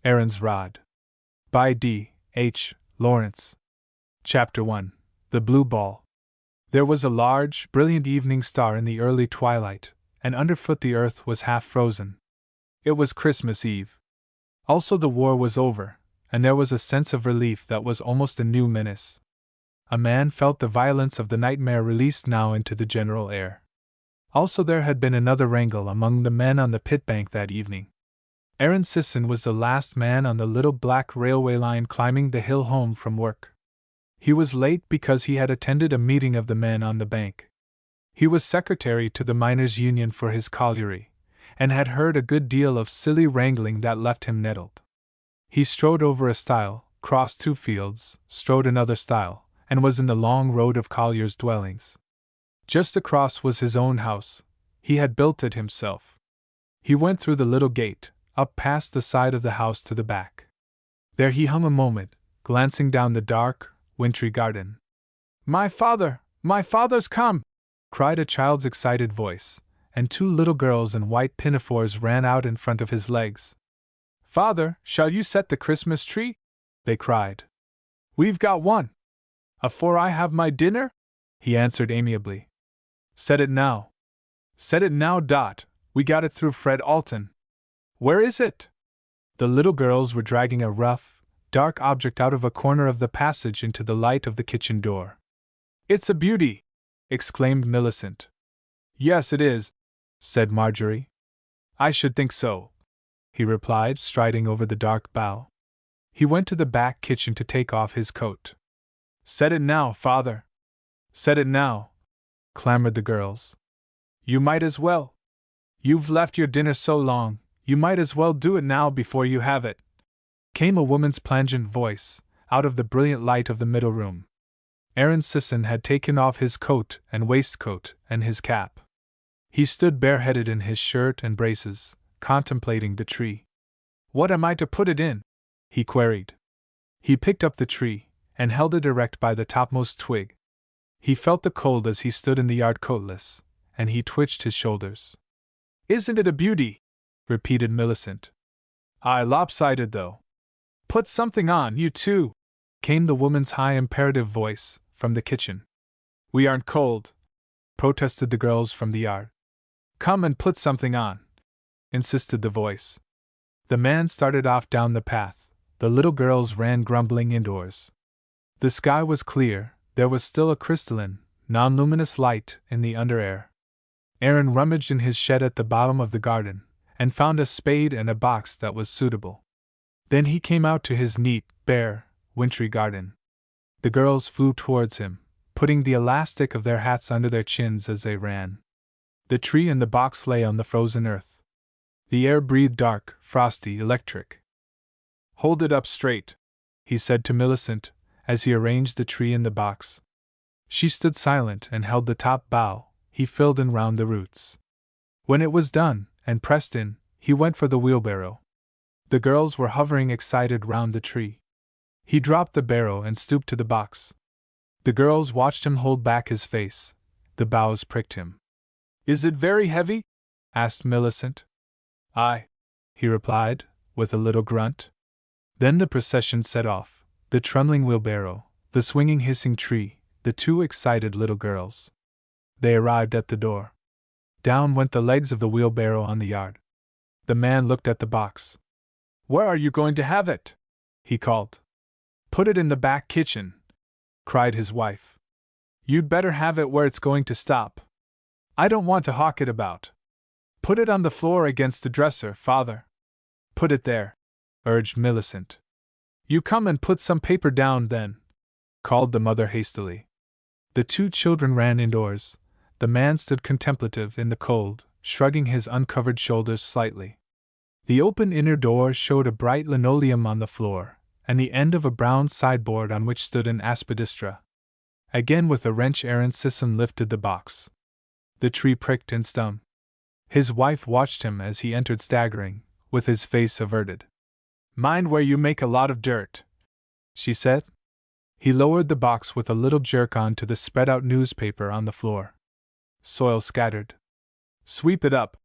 Aaron's Rod. By D. H. Lawrence. Chapter 1. The Blue Ball. There was a large, brilliant evening star in the early twilight, and underfoot the earth was half frozen. It was Christmas Eve. Also, the war was over, and there was a sense of relief that was almost a new menace. A man felt the violence of the nightmare released now into the general air. Also, there had been another wrangle among the men on the pit bank that evening. Aaron Sisson was the last man on the little black railway line climbing the hill home from work. He was late because he had attended a meeting of the men on the bank. He was secretary to the miners' union for his colliery, and had heard a good deal of silly wrangling that left him nettled. He strode over a stile, crossed 2 fields, strode another stile, and was in the long road of colliers' dwellings. Just across was his own house. He had built it himself. He went through the little gate, up past the side of the house to the back. There he hung a moment, glancing down the dark, wintry garden. My father's come!" cried a child's excited voice, and 2 little girls in white pinafores ran out in front of his legs. "Father, shall you set the Christmas tree?" they cried. "We've got one." "Afore I have my dinner?" he answered amiably. "Set it now. Set it now, Dot. We got it through Fred Alton." "Where is it?" The little girls were dragging a rough, dark object out of a corner of the passage into the light of the kitchen door. "It's a beauty!" exclaimed Millicent. "Yes, it is," said Marjorie. "I should think so," he replied, striding over the dark bough. He went to the back kitchen to take off his coat. "Set it now, Father." "Set it now," clamored the girls. "You might as well. You've left your dinner so long, you might as well do it now before you have it," came a woman's plangent voice, out of the brilliant light of the middle room. Aaron Sisson had taken off his coat and waistcoat and his cap. He stood bareheaded in his shirt and braces, contemplating the tree. "What am I to put it in?" he queried. He picked up the tree, and held it erect by the topmost twig. He felt the cold as he stood in the yard coatless, and he twitched his shoulders. "Isn't it a beauty?" repeated Millicent. "Aye, lopsided though." "Put something on, you two," came the woman's high imperative voice, from the kitchen. "We aren't cold," protested the girls from the yard. "Come and put something on," insisted the voice. The man started off down the path, the little girls ran grumbling indoors. The sky was clear, there was still a crystalline, non-luminous light in the under air. Aaron rummaged in his shed at the bottom of the garden, and found a spade and a box that was suitable. Then he came out to his neat, bare, wintry garden. The girls flew towards him, putting the elastic of their hats under their chins as they ran. The tree and the box lay on the frozen earth. The air breathed dark, frosty, electric. "Hold it up straight," he said to Millicent, as he arranged the tree in the box. She stood silent and held the top bough he filled in round the roots. When it was done, and pressed in, he went for the wheelbarrow. The girls were hovering excited round the tree. He dropped the barrow and stooped to the box. The girls watched him hold back his face. The boughs pricked him. "Is it very heavy?" asked Millicent. "Aye," he replied, with a little grunt. Then the procession set off, the trundling wheelbarrow, the swinging hissing tree, the 2 excited little girls. They arrived at the door. Down went the legs of the wheelbarrow on the yard. The man looked at the box. "Where are you going to have it?" he called. "Put it in the back kitchen," cried his wife. "You'd better have it where it's going to stop. I don't want to hawk it about. Put it on the floor against the dresser, Father." "Put it there," urged Millicent. "You come and put some paper down then," called the mother hastily. The 2 children ran indoors. The man stood contemplative in the cold, shrugging his uncovered shoulders slightly. The open inner door showed a bright linoleum on the floor, and the end of a brown sideboard on which stood an aspidistra. Again with a wrench Aaron Sisson lifted the box. The tree pricked and stung. His wife watched him as he entered staggering, with his face averted. "Mind where you make a lot of dirt," she said. He lowered the box with a little jerk on to the spread-out newspaper on the floor. Soil scattered. "Sweep it up,"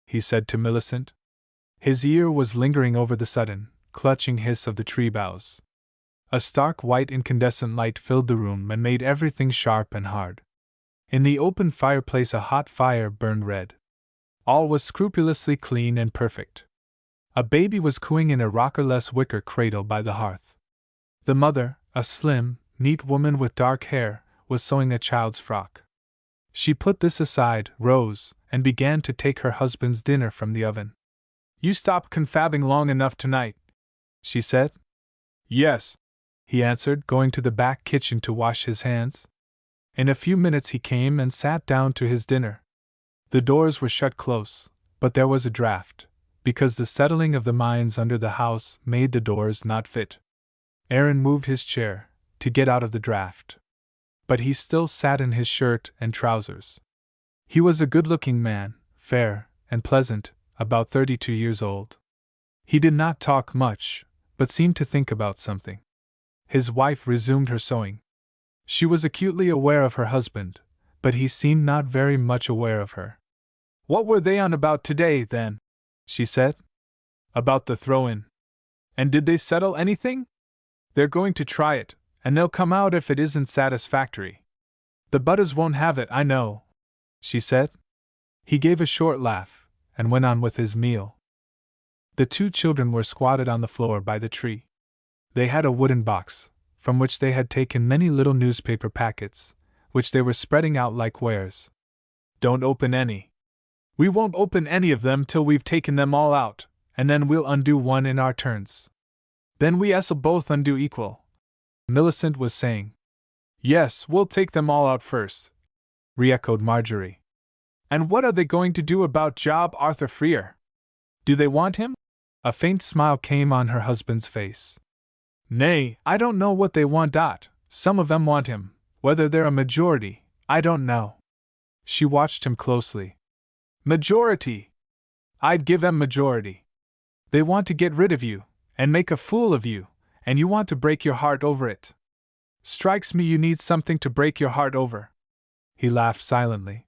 he said to Millicent. His ear was lingering over the sudden, clutching hiss of the tree boughs. A stark white incandescent light filled the room and made everything sharp and hard. In the open fireplace a hot fire burned red. All was scrupulously clean and perfect. A baby was cooing in a rockerless wicker cradle by the hearth. The mother, a slim, neat woman with dark hair, was sewing a child's frock. She put this aside, rose, and began to take her husband's dinner from the oven. "You stopped confabbing long enough tonight," she said. "Yes," he answered, going to the back kitchen to wash his hands. In a few minutes he came and sat down to his dinner. The doors were shut close, but there was a draught, because the settling of the mines under the house made the doors not fit. Aaron moved his chair, to get out of the draught. But he still sat in his shirt and trousers. He was a good-looking man, fair and pleasant, about 32 years old. He did not talk much, but seemed to think about something. His wife resumed her sewing. She was acutely aware of her husband, but he seemed not very much aware of her. "What were they on about today, then?" she said. "About the throw-in. And did they settle anything?" "They're going to try it, and they'll come out if it isn't satisfactory. The Butters won't have it, I know," she said. He gave a short laugh, and went on with his meal. The two children were squatted on the floor by the tree. They had a wooden box, from which they had taken many little newspaper packets, which they were spreading out like wares. "Don't open any. We won't open any of them till we've taken them all out, and then we'll undo one in our turns. Then we s'll both undo equal," Millicent was saying. "Yes, we'll take them all out first," re-echoed Marjorie. "And what are they going to do about Job Arthur Freer? Do they want him?" A faint smile came on her husband's face. "Nay, I don't know what they want. Some of them want him, whether they're a majority, I don't know." She watched him closely. "Majority! I'd give 'em majority. They want to get rid of you, and make a fool of you, and you want to break your heart over it. Strikes me you need something to break your heart over." He laughed silently.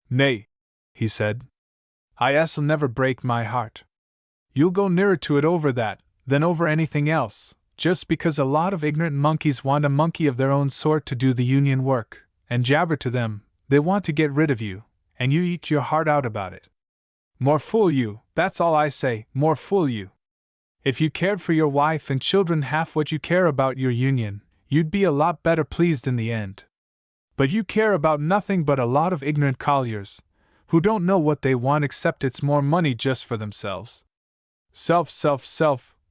"Nay," he said. "I'll never break my heart. You'll go nearer to it over that, than over anything else, just because a lot of ignorant monkeys want a monkey of their own sort to do the union work, and jabber to them. They want to get rid of you, and you eat your heart out about it. More fool you, that's all I say, more fool you. If you cared for your wife and children half what you care about your union, you'd be a lot better pleased in the end. But you care about nothing but a lot of ignorant colliers, who don't know what they want except it's more money just for themselves. Self,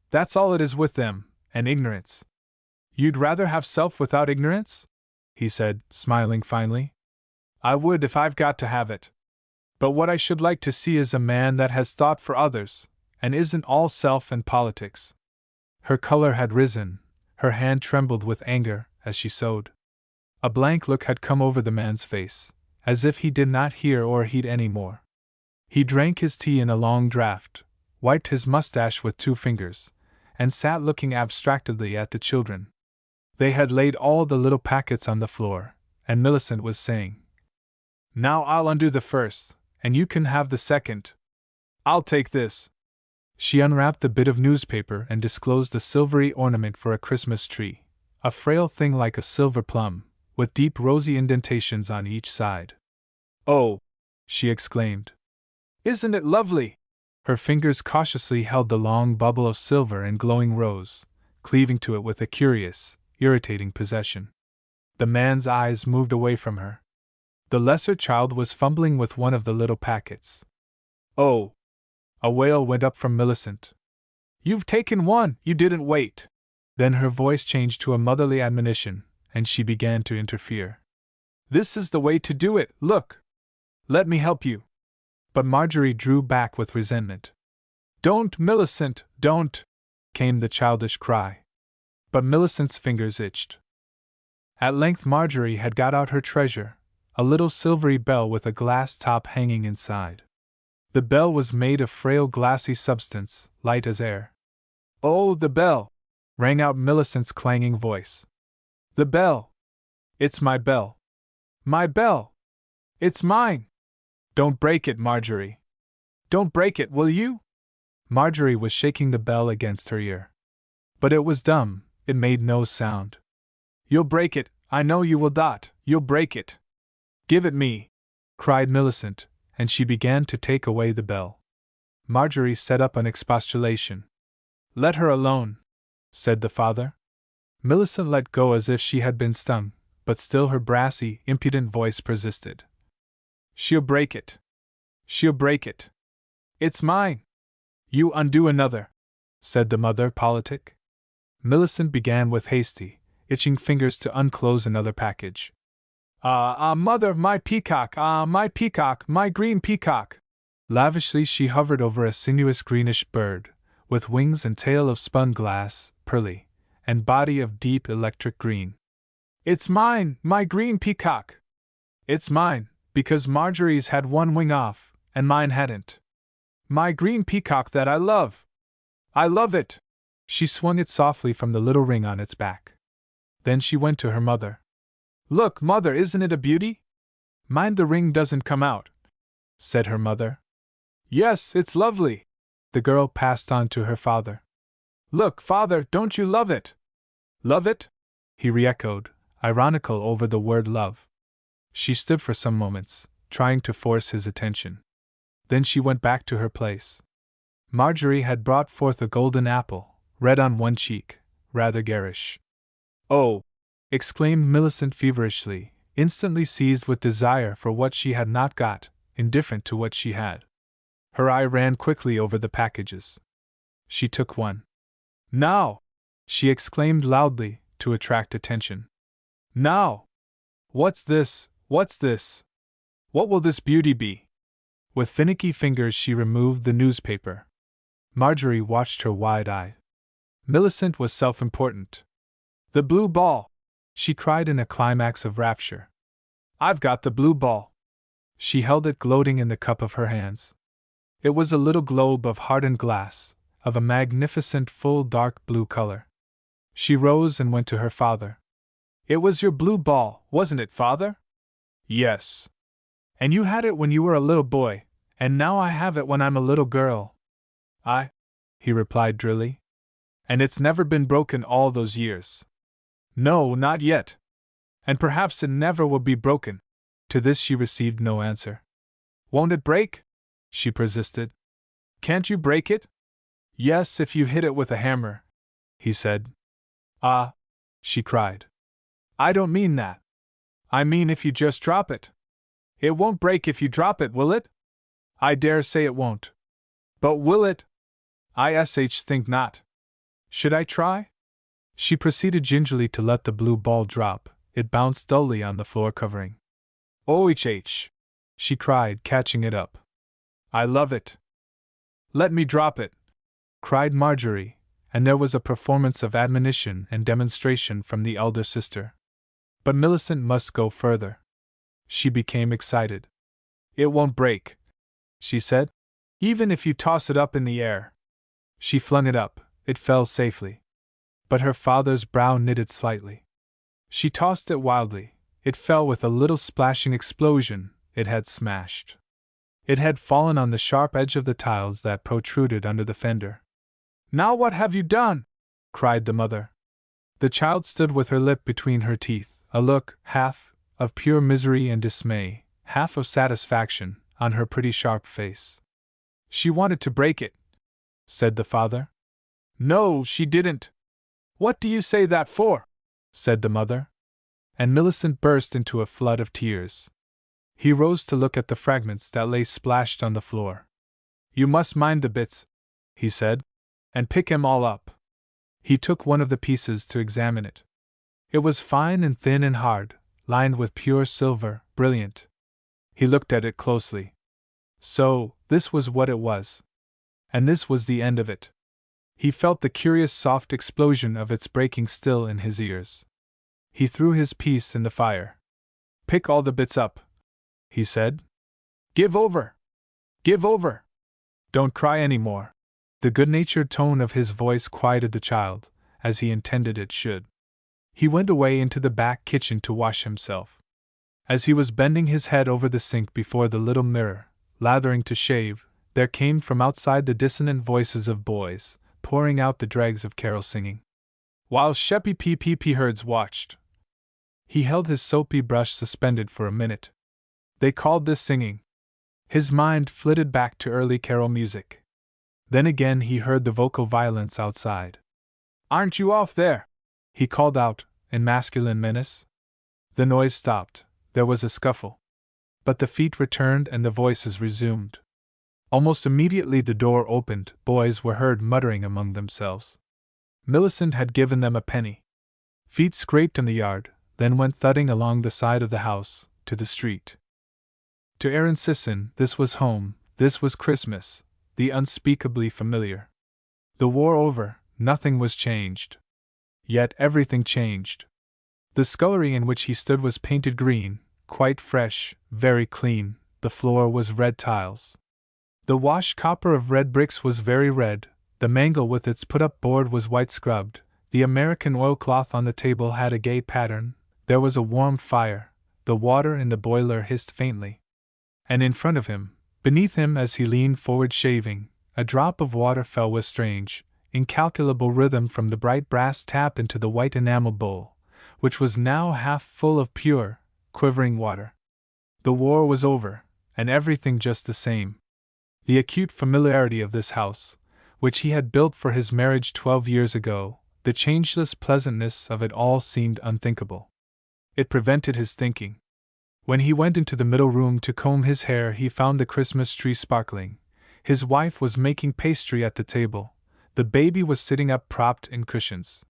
that's all it is with them, and ignorance." "You'd rather have self without ignorance?" he said, smiling finely. "I would if I've got to have it. But what I should like to see is a man that has thought for others, and isn't all self and politics." Her color had risen, her hand trembled with anger as she sewed. A blank look had come over the man's face, as if he did not hear or heed any more. He drank his tea in a long draught, wiped his mustache with 2 fingers, and sat looking abstractedly at the children. They had laid all the little packets on the floor, and Millicent was saying, "Now I'll undo the first, and you can have the second. I'll take this." She unwrapped the bit of newspaper and disclosed a silvery ornament for a Christmas tree, a frail thing like a silver plum, with deep rosy indentations on each side. "Oh!" she exclaimed. "Isn't it lovely?" Her fingers cautiously held the long bubble of silver and glowing rose, cleaving to it with a curious, irritating possession. The man's eyes moved away from her. The lesser child was fumbling with one of the little packets. "Oh!" A wail went up from Millicent. "You've taken one, you didn't wait." Then her voice changed to a motherly admonition, and she began to interfere. "This is the way to do it, look! Let me help you." But Marjorie drew back with resentment. "Don't, Millicent, don't!" came the childish cry. But Millicent's fingers itched. At length Marjorie had got out her treasure, a little silvery bell with a glass top hanging inside. The bell was made of frail glassy substance, light as air. "Oh, the bell!" rang out Millicent's clanging voice. "The bell! It's my bell! My bell! It's mine! Don't break it, Marjorie! Don't break it, will you?" Marjorie was shaking the bell against her ear. But it was dumb, it made no sound. You'll break it, I know you will, Dot, you'll break it. Give it me, cried Millicent, and she began to take away the bell. Marjorie set up an expostulation. Let her alone, said the father. Millicent let go as if she had been stung, but still her brassy, impudent voice persisted. She'll break it. She'll break it. It's mine. You undo another, said the mother, politic. Millicent began with hasty, itching fingers to unclose another package. Mother, my peacock, my green peacock. Lavishly she hovered over a sinuous greenish bird, with wings and tail of spun glass, pearly, and body of deep electric green. It's mine, my green peacock. It's mine, because Marjorie's had one wing off, and mine hadn't. My green peacock that I love. I love it. She swung it softly from the little ring on its back. Then she went to her mother. Look, Mother, isn't it a beauty? Mind the ring doesn't come out, said her mother. Yes, it's lovely. The girl passed on to her father. Look, Father, don't you love it? Love it? He re-echoed, ironical over the word love. She stood for some moments, trying to force his attention. Then she went back to her place. Marjorie had brought forth a golden apple, red on one cheek, rather garish. Oh! Exclaimed Millicent feverishly, instantly seized with desire for what she had not got, indifferent to what she had. Her eye ran quickly over the packages. She took one. Now! She exclaimed loudly, to attract attention. Now! What's this? What's this? What will this beauty be? With finicky fingers she removed the newspaper. Marjorie watched her wide-eyed. Millicent was self-important. The blue ball! She cried in a climax of rapture. I've got the blue ball! She held it gloating in the cup of her hands. It was a little globe of hardened glass, of a magnificent full dark blue color. She rose and went to her father. It was your blue ball, wasn't it, Father? Yes. And you had it when you were a little boy, and now I have it when I'm a little girl. He replied drily. And it's never been broken all those years. No, not yet. And perhaps it never will be broken. To this she received no answer. Won't it break? She persisted. Can't you break it? Yes, if you hit it with a hammer, he said. Ah, she cried. I don't mean that. I mean if you just drop it. It won't break if you drop it, will it? I dare say it won't. But will it? I think not. Should I try? She proceeded gingerly to let the blue ball drop. It bounced dully on the floor covering. Oh-h-h! She cried, catching it up. I love it. Let me drop it! Cried Marjorie, and there was a performance of admonition and demonstration from the elder sister. But Millicent must go further. She became excited. It won't break, she said, even if you toss it up in the air. She flung it up, it fell safely. But her father's brow knitted slightly. She tossed it wildly, it fell with a little splashing explosion, it had smashed. It had fallen on the sharp edge of the tiles that protruded under the fender. Now what have you done? Cried the mother. The child stood with her lip between her teeth, a look, half, of pure misery and dismay, half of satisfaction, on her pretty sharp face. She wanted to break it, said the father. No, she didn't. What do you say that for? Said the mother. And Millicent burst into a flood of tears. He rose to look at the fragments that lay splashed on the floor. You must mind the bits, he said, and pick 'em all up. He took one of the pieces to examine it. It was fine and thin and hard, lined with pure silver, brilliant. He looked at it closely. So, this was what it was. And this was the end of it. He felt the curious soft explosion of its breaking still in his ears. He threw his piece in the fire. Pick all the bits up, he said. Give over! Give over! Don't cry any more. The good-natured tone of his voice quieted the child, as he intended it should. He went away into the back kitchen to wash himself. As he was bending his head over the sink before the little mirror, lathering to shave, there came from outside the dissonant voices of boys, pouring out the dregs of carol singing. While Sheppy P herds watched, he held his soapy brush suspended for a minute. They called this singing. His mind flitted back to early carol music. Then again he heard the vocal violence outside. "Aren't you off there?" he called out, in masculine menace. The noise stopped, there was a scuffle. But the feet returned and the voices resumed. Almost immediately the door opened, boys were heard muttering among themselves. Millicent had given them a penny. Feet scraped in the yard, then went thudding along the side of the house, to the street. To Aaron Sisson, this was home, this was Christmas, the unspeakably familiar. The war over, nothing was changed. Yet everything changed. The scullery in which he stood was painted green, quite fresh, very clean, the floor was red tiles. The wash copper of red bricks was very red, the mangle with its put-up board was white scrubbed, the American oilcloth on the table had a gay pattern, there was a warm fire, the water in the boiler hissed faintly. And in front of him, beneath him as he leaned forward shaving, a drop of water fell with strange, incalculable rhythm from the bright brass tap into the white enamel bowl, which was now half full of pure, quivering water. The war was over, and everything just the same. The acute familiarity of this house, which he had built for his marriage 12 years ago, the changeless pleasantness of it all seemed unthinkable. It prevented his thinking. When he went into the middle room to comb his hair, he found the Christmas tree sparkling. His wife was making pastry at the table. The baby was sitting up propped in cushions.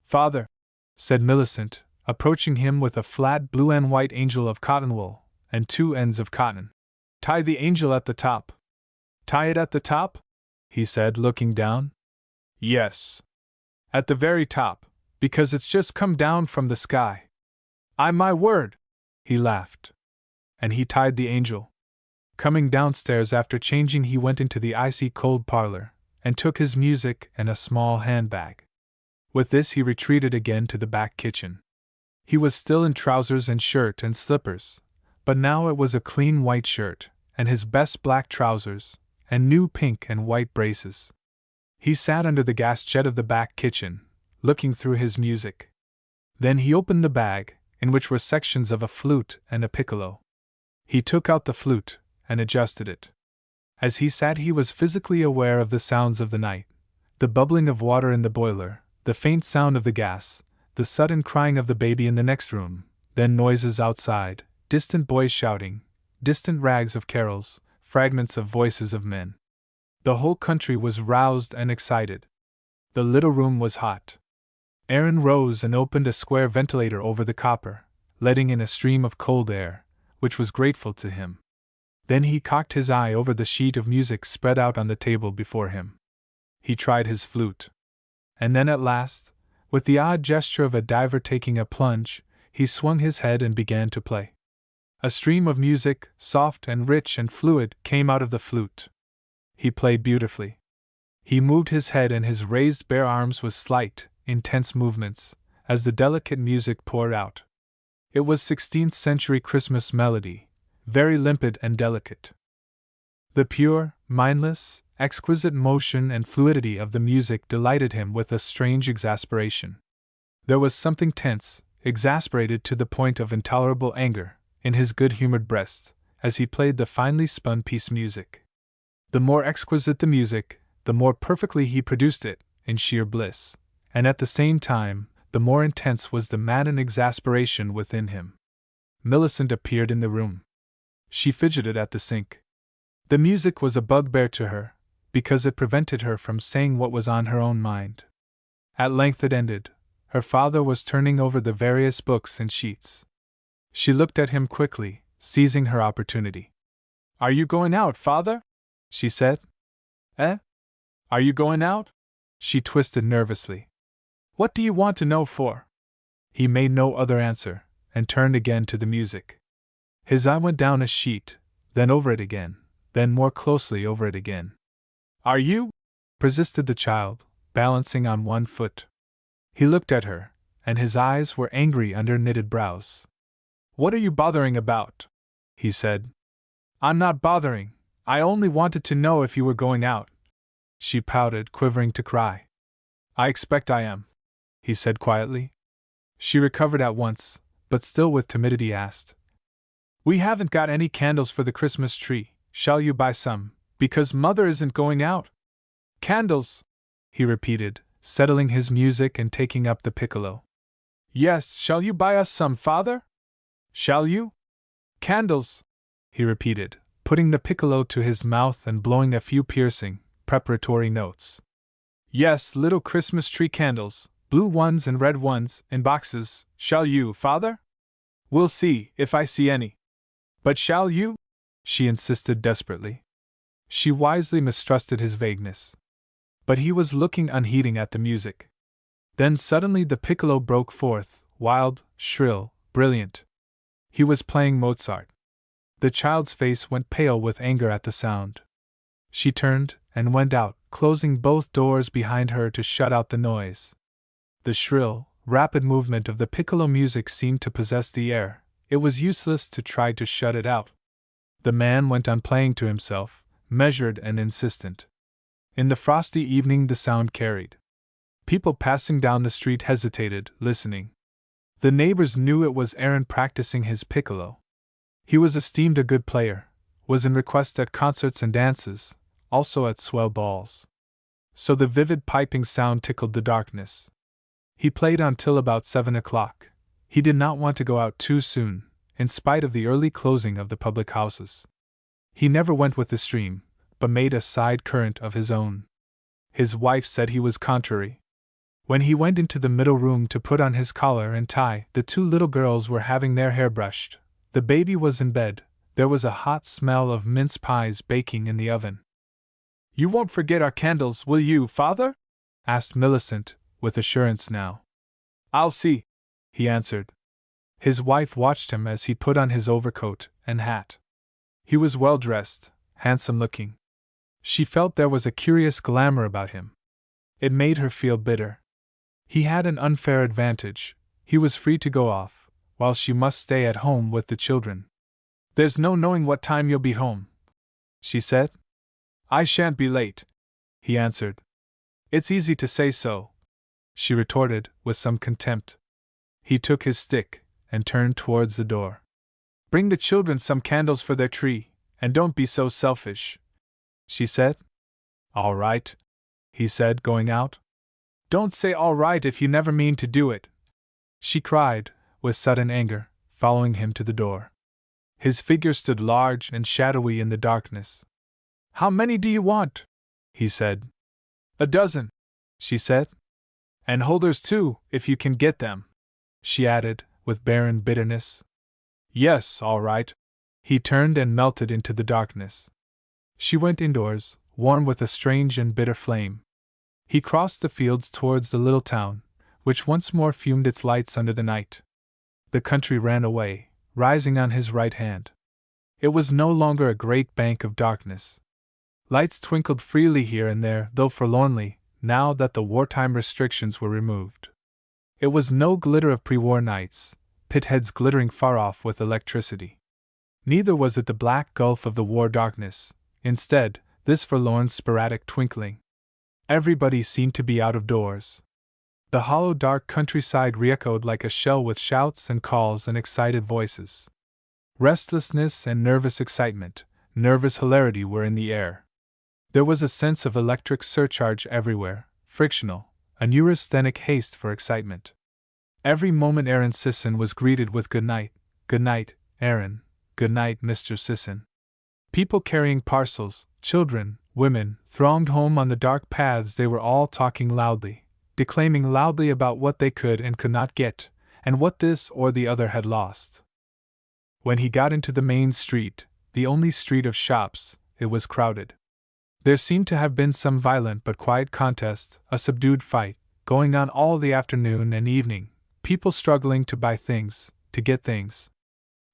"Father," said Millicent, approaching him with a flat blue and white angel of cotton wool, and 2 ends of cotton. "Tie the angel at the top." "Tie it at the top?" he said, looking down. "Yes. At the very top, because it's just come down from the sky." My word!" he laughed. And he tied the angel. Coming downstairs after changing, he went into the icy cold parlor, and took his music and a small handbag. With this he retreated again to the back kitchen. He was still in trousers and shirt and slippers, but now it was a clean white shirt, and his best black trousers, and new pink and white braces. He sat under the gas jet of the back kitchen, looking through his music. Then he opened the bag, in which were sections of a flute and a piccolo. He took out the flute, and adjusted it. As he sat he was physically aware of the sounds of the night, the bubbling of water in the boiler, the faint sound of the gas, the sudden crying of the baby in the next room, then noises outside, distant boys shouting, distant rags of carols, fragments of voices of men. The whole country was roused and excited. The little room was hot. Aaron rose and opened a square ventilator over the copper, letting in a stream of cold air, which was grateful to him. Then he cocked his eye over the sheet of music spread out on the table before him. He tried his flute. And then at last, with the odd gesture of a diver taking a plunge, he swung his head and began to play. A stream of music, soft and rich and fluid, came out of the flute. He played beautifully. He moved his head and his raised bare arms with slight, intense movements, as the delicate music poured out. It was 16th century Christmas melody, very limpid and delicate. The pure, mindless, exquisite motion and fluidity of the music delighted him with a strange exasperation. There was something tense, exasperated to the point of intolerable anger, in his good-humored breast, as he played the finely spun piece music. The more exquisite the music, the more perfectly he produced it, in sheer bliss, and at the same time, the more intense was the maddened exasperation within him. Millicent appeared in the room. She fidgeted at the sink. The music was a bugbear to her, because it prevented her from saying what was on her own mind. At length it ended. Her father was turning over the various books and sheets. She looked at him quickly, seizing her opportunity. "Are you going out, father?" she said. "Eh? Are you going out?" She twisted nervously. "What do you want to know for?" He made no other answer, and turned again to the music. His eye went down a sheet, then over it again, then more closely over it again. "Are you?" persisted the child, balancing on one foot. He looked at her, and his eyes were angry under knitted brows. "What are you bothering about?" he said. "I'm not bothering, I only wanted to know if you were going out. She pouted, quivering to cry. I expect I am, he said quietly. She recovered at once, but still with timidity asked. We haven't got any candles for the Christmas tree. Shall you buy some, because Mother isn't going out? Candles, he repeated, settling his music and taking up the piccolo. Yes, shall you buy us some, Father? Shall you? Candles, he repeated, putting the piccolo to his mouth and blowing a few piercing, preparatory notes. Yes, little Christmas tree candles, blue ones and red ones, in boxes. Shall you, Father? We'll see, if I see any. But shall you? She insisted desperately. She wisely mistrusted his vagueness. But he was looking unheeding at the music. Then suddenly the piccolo broke forth, wild, shrill, brilliant. He was playing Mozart. The child's face went pale with anger at the sound. She turned and went out, closing both doors behind her to shut out the noise. The shrill, rapid movement of the piccolo music seemed to possess the air. It was useless to try to shut it out. The man went on playing to himself, measured and insistent. In the frosty evening the sound carried. People passing down the street hesitated, listening. The neighbors knew it was Aaron practicing his piccolo. He was esteemed a good player, was in request at concerts and dances, also at swell balls. So the vivid piping sound tickled the darkness. He played until about 7 o'clock. He did not want to go out too soon, in spite of the early closing of the public houses. He never went with the stream, but made a side current of his own. His wife said he was contrary. When he went into the middle room to put on his collar and tie, the two little girls were having their hair brushed. The baby was in bed. There was a hot smell of mince pies baking in the oven. You won't forget our candles, will you, Father? Asked Millicent, with assurance now. I'll see, he answered. His wife watched him as he put on his overcoat and hat. He was well dressed, handsome looking. She felt there was a curious glamour about him. It made her feel bitter. He had an unfair advantage. He was free to go off, while she must stay at home with the children. There's no knowing what time you'll be home, she said. I shan't be late, he answered. It's easy to say so, she retorted, with some contempt. He took his stick and turned towards the door. Bring the children some candles for their tree, and don't be so selfish, she said. All right, he said, going out. Don't say all right if you never mean to do it, she cried, with sudden anger, following him to the door. His figure stood large and shadowy in the darkness. How many do you want? He said. 12, she said. And holders too, if you can get them, she added, with barren bitterness. Yes, all right. He turned and melted into the darkness. She went indoors, warm with a strange and bitter flame. He crossed the fields towards the little town, which once more fumed its lights under the night. The country ran away, rising on his right hand. It was no longer a great bank of darkness. Lights twinkled freely here and there, though forlornly, now that the wartime restrictions were removed. It was no glitter of pre-war nights, pitheads glittering far off with electricity. Neither was it the black gulf of the war darkness, instead, this forlorn sporadic twinkling. Everybody seemed to be out of doors. The hollow dark countryside re-echoed like a shell with shouts and calls and excited voices. Restlessness and nervous excitement, nervous hilarity were in the air. There was a sense of electric surcharge everywhere, frictional, a neurasthenic haste for excitement. Every moment Aaron Sisson was greeted with good night, Aaron, good night, Mr. Sisson. People carrying parcels, children, women, thronged home on the dark paths. They were all talking loudly, declaiming loudly about what they could and could not get, and what this or the other had lost. When he got into the main street, the only street of shops, it was crowded. There seemed to have been some violent but quiet contest, a subdued fight, going on all the afternoon and evening, people struggling to buy things, to get things.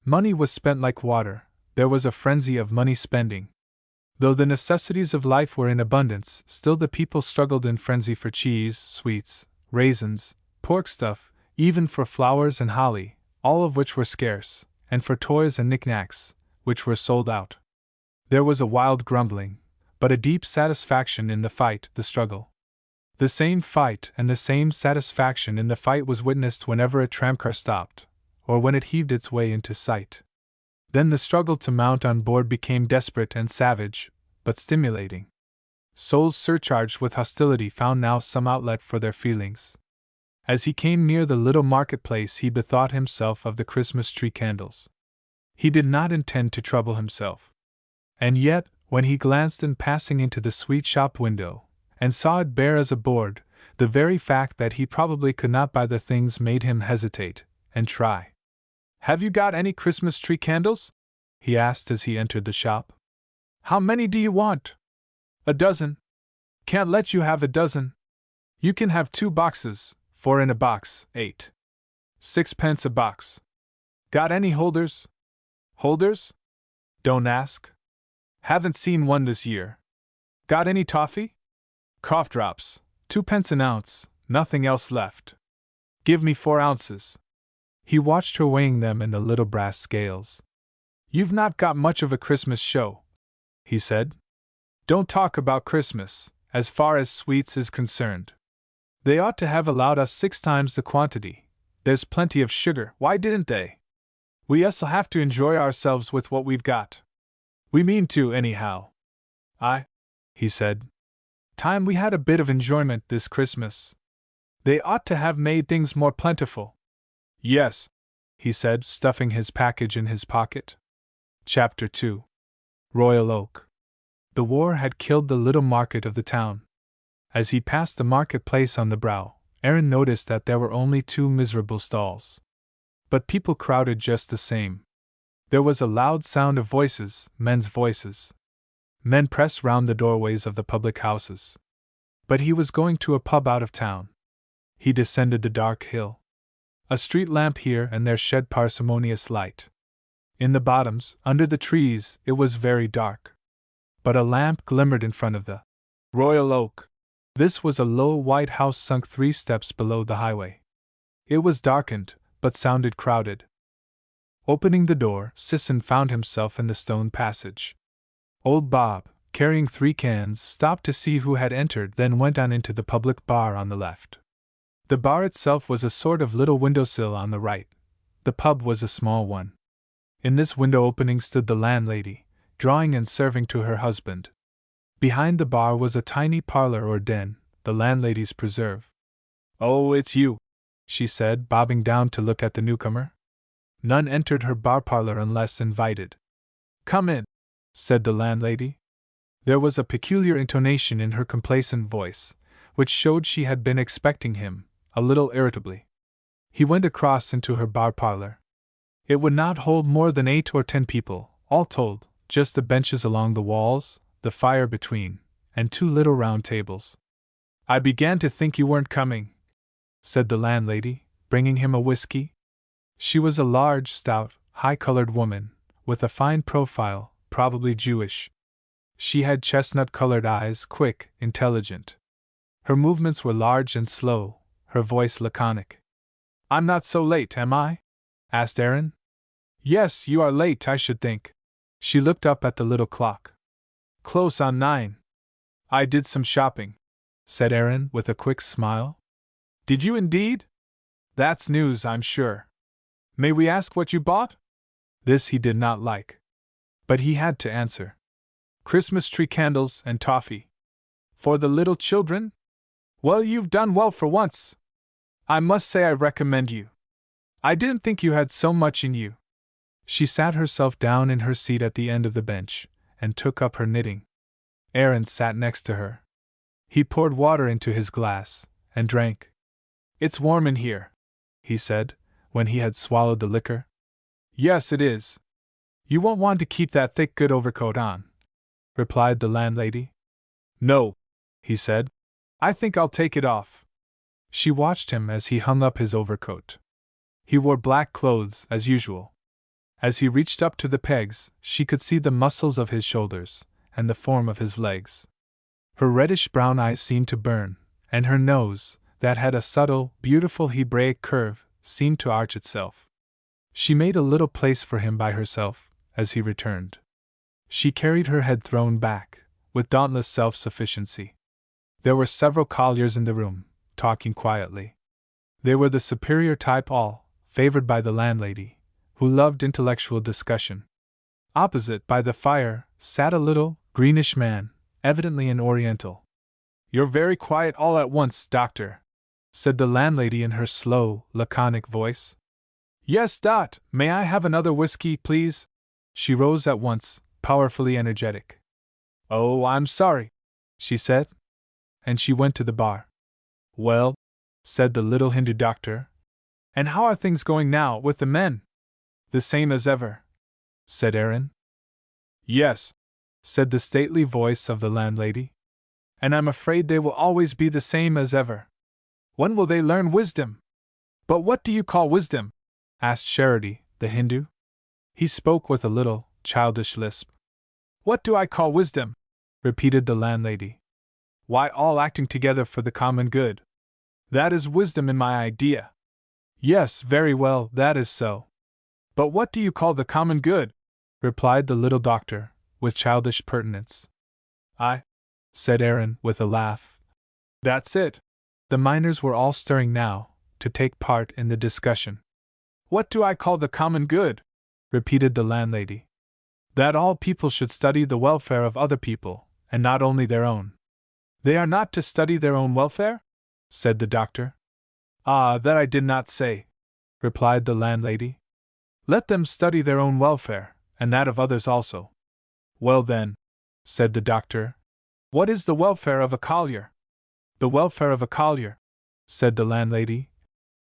Money was spent like water, there was a frenzy of money spending. Though the necessities of life were in abundance, still the people struggled in frenzy for cheese, sweets, raisins, pork stuff, even for flowers and holly, all of which were scarce, and for toys and knickknacks, which were sold out. There was a wild grumbling, but a deep satisfaction in the fight, the struggle. The same fight and the same satisfaction in the fight was witnessed whenever a tramcar stopped, or when it heaved its way into sight. Then the struggle to mount on board became desperate and savage, but stimulating. Souls surcharged with hostility found now some outlet for their feelings. As he came near the little marketplace, he bethought himself of the Christmas tree candles. He did not intend to trouble himself. And yet, when he glanced in passing into the sweet shop window, and saw it bare as a board, the very fact that he probably could not buy the things made him hesitate, and try. "Have you got any Christmas tree candles?" he asked as he entered the shop. "How many do you want?" "A dozen." "Can't let you have a dozen. You can have 2 boxes, 4 in a box, 8. 6 pence a box." "Got any holders?" "Holders? Don't ask. Haven't seen one this year." "Got any toffee?" "Cough drops, 2 pence an ounce, nothing else left." "Give me 4 ounces. He watched her weighing them in the little brass scales. "You've not got much of a Christmas show," he said. "Don't talk about Christmas, as far as sweets is concerned. They ought to have allowed us 6 times the quantity. There's plenty of sugar, why didn't they? We us'll have to enjoy ourselves with what we've got. We mean to, anyhow." "Aye," he said. "Time we had a bit of enjoyment this Christmas. They ought to have made things more plentiful." "Yes," he said, stuffing his package in his pocket. Chapter 2. Royal Oak. The war had killed the little market of the town. As he passed the marketplace on the brow, Aaron noticed that there were only 2 miserable stalls. But people crowded just the same. There was a loud sound of voices, men's voices. Men pressed round the doorways of the public houses. But he was going to a pub out of town. He descended the dark hill. A street lamp here and there shed parsimonious light. In the bottoms, under the trees, it was very dark. But a lamp glimmered in front of the Royal Oak. This was a low white house sunk 3 steps below the highway. It was darkened, but sounded crowded. Opening the door, Sisson found himself in the stone passage. Old Bob, carrying 3 cans, stopped to see who had entered, then went on into the public bar on the left. The bar itself was a sort of little windowsill on the right. The pub was a small one. In this window opening stood the landlady, drawing and serving to her husband. Behind the bar was a tiny parlor or den, the landlady's preserve. "Oh, it's you," she said, bobbing down to look at the newcomer. None entered her bar parlor unless invited. "Come in," said the landlady. There was a peculiar intonation in her complacent voice, which showed she had been expecting him, a little irritably. He went across into her bar parlor. It would not hold more than 8 or 10 people, all told, just the benches along the walls, the fire between, and 2 little round tables. "I began to think you weren't coming," said the landlady, bringing him a whiskey. She was a large, stout, high-colored woman, with a fine profile, probably Jewish. She had chestnut-colored eyes, quick, intelligent. Her movements were large and slow, her voice laconic. "I'm not so late, am I?" asked Aaron. "Yes, you are late, I should think." She looked up at the little clock. "Close on 9. "I did some shopping," said Aaron with a quick smile. "Did you indeed? That's news, I'm sure. May we ask what you bought?" This he did not like. But he had to answer. "Christmas tree candles and toffee." "For the little children? Well, you've done well for once. I must say I recommend you. I didn't think you had so much in you." She sat herself down in her seat at the end of the bench, and took up her knitting. Aaron sat next to her. He poured water into his glass, and drank. "It's warm in here," he said, when he had swallowed the liquor. "Yes, it is. You won't want to keep that thick good overcoat on," replied the landlady. "No," he said. "I think I'll take it off." She watched him as he hung up his overcoat. He wore black clothes, as usual. As he reached up to the pegs, she could see the muscles of his shoulders, and the form of his legs. Her reddish-brown eyes seemed to burn, and her nose, that had a subtle, beautiful Hebraic curve, seemed to arch itself. She made a little place for him by herself, as he returned. She carried her head thrown back, with dauntless self-sufficiency. There were several colliers in the room, talking quietly. They were the superior type, all favored by the landlady, who loved intellectual discussion. Opposite, by the fire, sat a little, greenish man, evidently an Oriental. "You're very quiet all at once, doctor," said the landlady in her slow, laconic voice. "Yes, Dot, may I have another whiskey, please?" She rose at once, powerfully energetic. "Oh, I'm sorry," she said. And she went to the bar. "Well," said the little Hindu doctor, "and how are things going now with the men?" "The same as ever," said Aaron. "Yes," said the stately voice of the landlady. "And I'm afraid they will always be the same as ever. When will they learn wisdom?" "But what do you call wisdom?" asked Charity, the Hindu. He spoke with a little, childish lisp. "What do I call wisdom?" repeated the landlady. "Why, all acting together for the common good. That is wisdom in my idea." "Yes, very well, that is so. But what do you call the common good?" replied the little doctor, with childish pertinence. "I," said Aaron, with a laugh. "That's it." The miners were all stirring now, to take part in the discussion. "What do I call the common good?" repeated the landlady. "That all people should study the welfare of other people, and not only their own." "They are not to study their own welfare?" said the doctor. "Ah, that I did not say," replied the landlady. "Let them study their own welfare, and that of others also." "Well then," said the doctor, "what is the welfare of a collier?" "The welfare of a collier," said the landlady,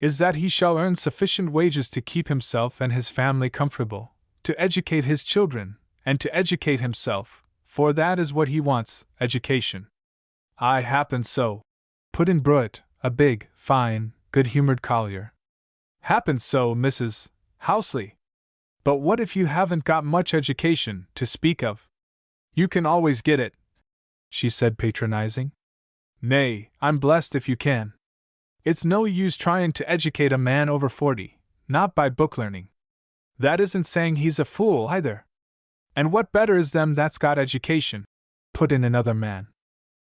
"is that he shall earn sufficient wages to keep himself and his family comfortable, to educate his children, and to educate himself, for that is what he wants, education." "I happen so," put in Bruett, a big, fine, good-humored collier. "Happen so, Mrs. Housley. But what if you haven't got much education, to speak of?" "You can always get it," she said patronizing. "Nay, I'm blessed if you can. It's no use trying to educate a man over 40, not by book learning. That isn't saying he's a fool, either." "And what better is them that's got education?" put in another man.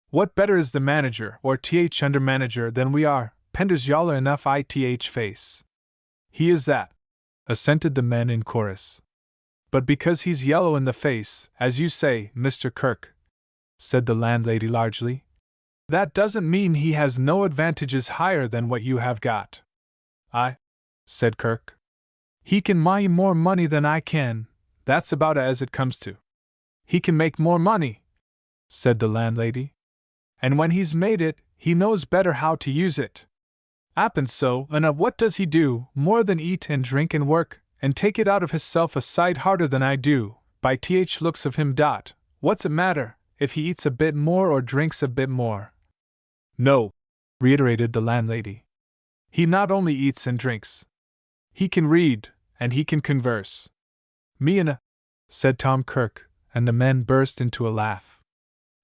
"What better is the manager, or under manager, than we are? Pender's yaller enough face." "He is that," assented the men in chorus. "But because he's yellow in the face, as you say, Mr. Kirk," said the landlady largely, "that doesn't mean he has no advantages higher than what you have got." "Aye," said Kirk. "He can buy more money than I can, that's about as it comes to." "He can make more money," said the landlady. "And when he's made it, he knows better how to use it." "'Appen so, and what does he do, more than eat and drink and work, and take it out of hisself a sight harder than I do, by looks of him. What's it matter, if he eats a bit more or drinks a bit more?" "No," reiterated the landlady. "He not only eats and drinks. He can read, and he can converse." "Me and a," said Tom Kirk, and the men burst into a laugh.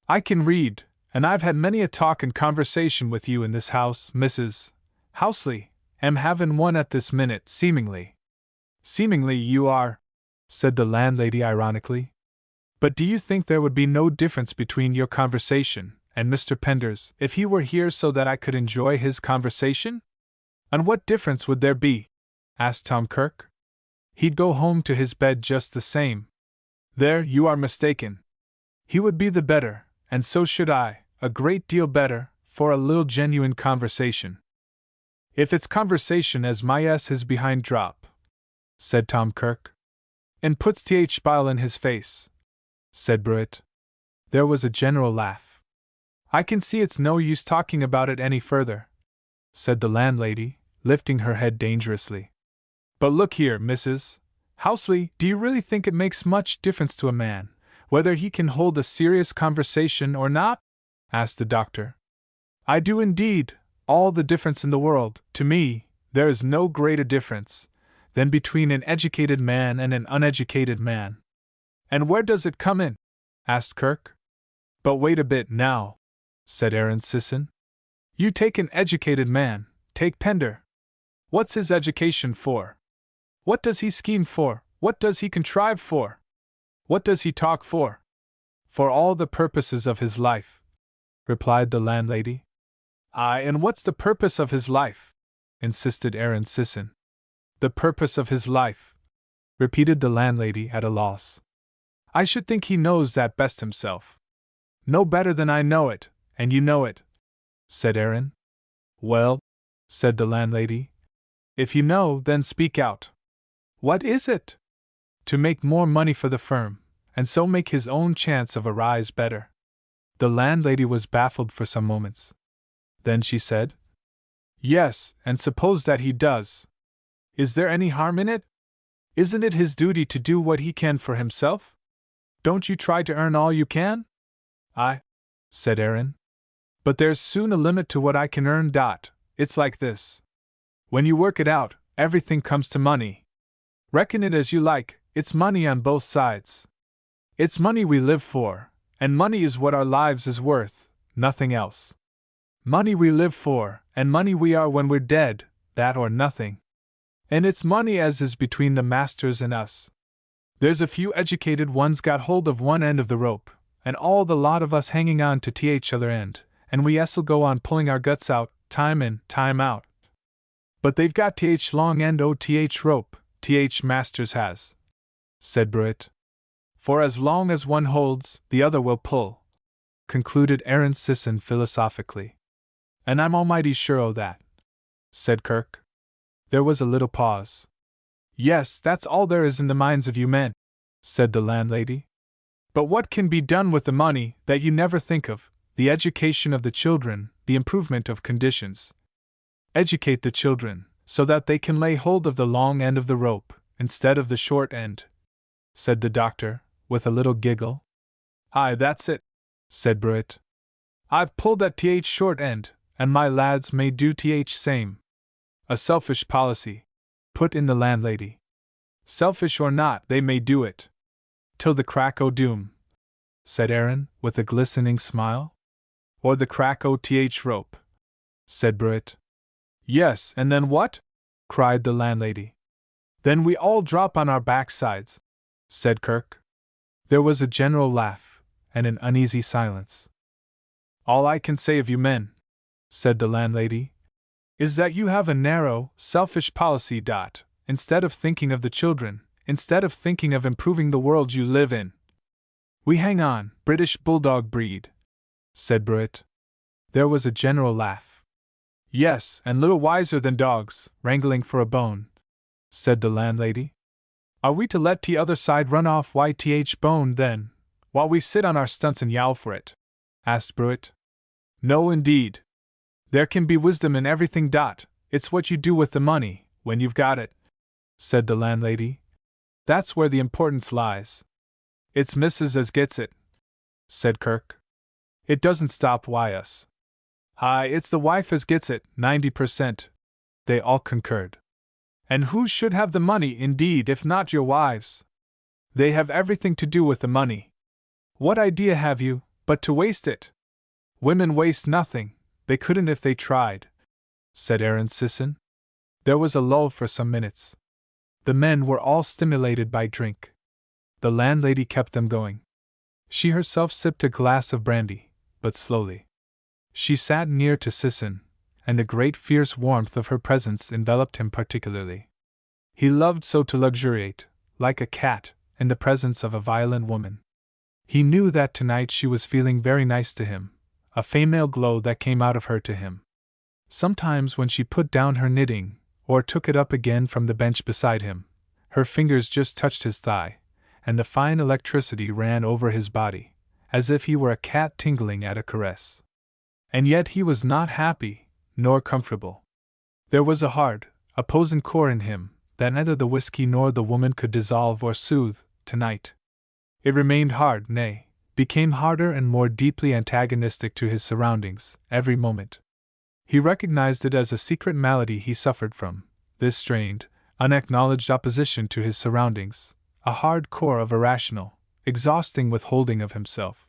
"I can read, and I've had many a talk and conversation with you in this house, Mrs. Housley, am having one at this minute, seemingly." "Seemingly you are," said the landlady ironically. "But do you think there would be no difference between your conversation and Mr. Pender's if he were here so that I could enjoy his conversation?" "And what difference would there be?" asked Tom Kirk. "He'd go home to his bed just the same." "There you are mistaken. He would be the better, and so should I, a great deal better, for a little genuine conversation." "If it's conversation as my s is behind drop," said Tom Kirk. "And puts bile in his face," said Bruett. There was a general laugh. "I can see it's no use talking about it any further," said the landlady, lifting her head dangerously. "But look here, Mrs. Housley, do you really think it makes much difference to a man whether he can hold a serious conversation or not?" asked the doctor. "I do indeed, all the difference in the world. To me, there is no greater difference than between an educated man and an uneducated man." "And where does it come in?" asked Kirk. "But wait a bit now," said Aaron Sisson. "You take an educated man, take Pender. What's his education for? What does he scheme for? What does he contrive for? What does he talk for? For all the purposes of his life, replied the landlady. Aye, and what's the purpose of his life? Insisted Aaron Sisson. The purpose of his life, repeated the landlady at a loss. I should think he knows that best himself. No better than I know it, and you know it, said Aaron. Well, said the landlady, if you know, then speak out. What is it? To make more money for the firm, and so make his own chance of a rise better. The landlady was baffled for some moments. Then she said, Yes, and suppose that he does. Is there any harm in it? Isn't it his duty to do what he can for himself? Don't you try to earn all you can? Aye, said Aaron. But there's soon a limit to what I can earn. It's like this. When you work it out, everything comes to money. Reckon it as you like, it's money on both sides. It's money we live for, and money is what our lives is worth, nothing else. Money we live for, and money we are when we're dead, that or nothing. And it's money as is between the masters and us. There's a few educated ones got hold of one end of the rope, and all the lot of us hanging on to th other end, and we s'll go on pulling our guts out, time in, time out. But they've got th long end o th rope, th masters has, said Brewitt. For as long as one holds, the other will pull, concluded Aaron Sisson philosophically. And I'm almighty sure o' that, said Kirk. There was a little pause. Yes, that's all there is in the minds of you men, said the landlady. But what can be done with the money that you never think of? The education of the children, the improvement of conditions. Educate the children, so that they can lay hold of the long end of the rope, instead of the short end, said the doctor, with a little giggle. Aye, that's it, said Brewitt. I've pulled at th short end, and my lads may do th same. A selfish policy, put in the landlady. Selfish or not, they may do it. Till the crack o' doom, said Aaron, with a glistening smile. Or the crack o' th rope, said Brewitt. Yes, and then what? Cried the landlady. Then we all drop on our backsides, said Kirk. There was a general laugh, and an uneasy silence. All I can say of you men, said the landlady, is that you have a narrow, selfish policy. Instead of thinking of the children, instead of thinking of improving the world you live in. We hang on, British bulldog breed, said Brewitt. There was a general laugh. Yes, and little wiser than dogs, wrangling for a bone, said the landlady. Are we to let the other side run off th bone, then, while we sit on our stunts and yowl for it? Asked Brewitt. No, indeed. There can be wisdom in everything. It's what you do with the money, when you've got it, said the landlady. That's where the importance lies. It's missus as gets it, said Kirk. It doesn't stop us. Aye, it's the wife as gets it, 90%. They all concurred. And who should have the money, indeed, if not your wives? They have everything to do with the money. What idea have you, but to waste it? Women waste nothing, they couldn't if they tried, said Aaron Sisson. There was a lull for some minutes. The men were all stimulated by drink. The landlady kept them going. She herself sipped a glass of brandy, but slowly. She sat near to Sisson, and the great fierce warmth of her presence enveloped him particularly. He loved so to luxuriate, like a cat, in the presence of a violent woman. He knew that tonight she was feeling very nice to him, a female glow that came out of her to him. Sometimes when she put down her knitting, or took it up again from the bench beside him, her fingers just touched his thigh, and the fine electricity ran over his body, as if he were a cat tingling at a caress. And yet he was not happy, nor comfortable. There was a hard, opposing core in him, that neither the whiskey nor the woman could dissolve or soothe, tonight. It remained hard, nay, became harder and more deeply antagonistic to his surroundings, every moment. He recognized it as a secret malady he suffered from, this strained, unacknowledged opposition to his surroundings, a hard core of irrational, exhausting withholding of himself.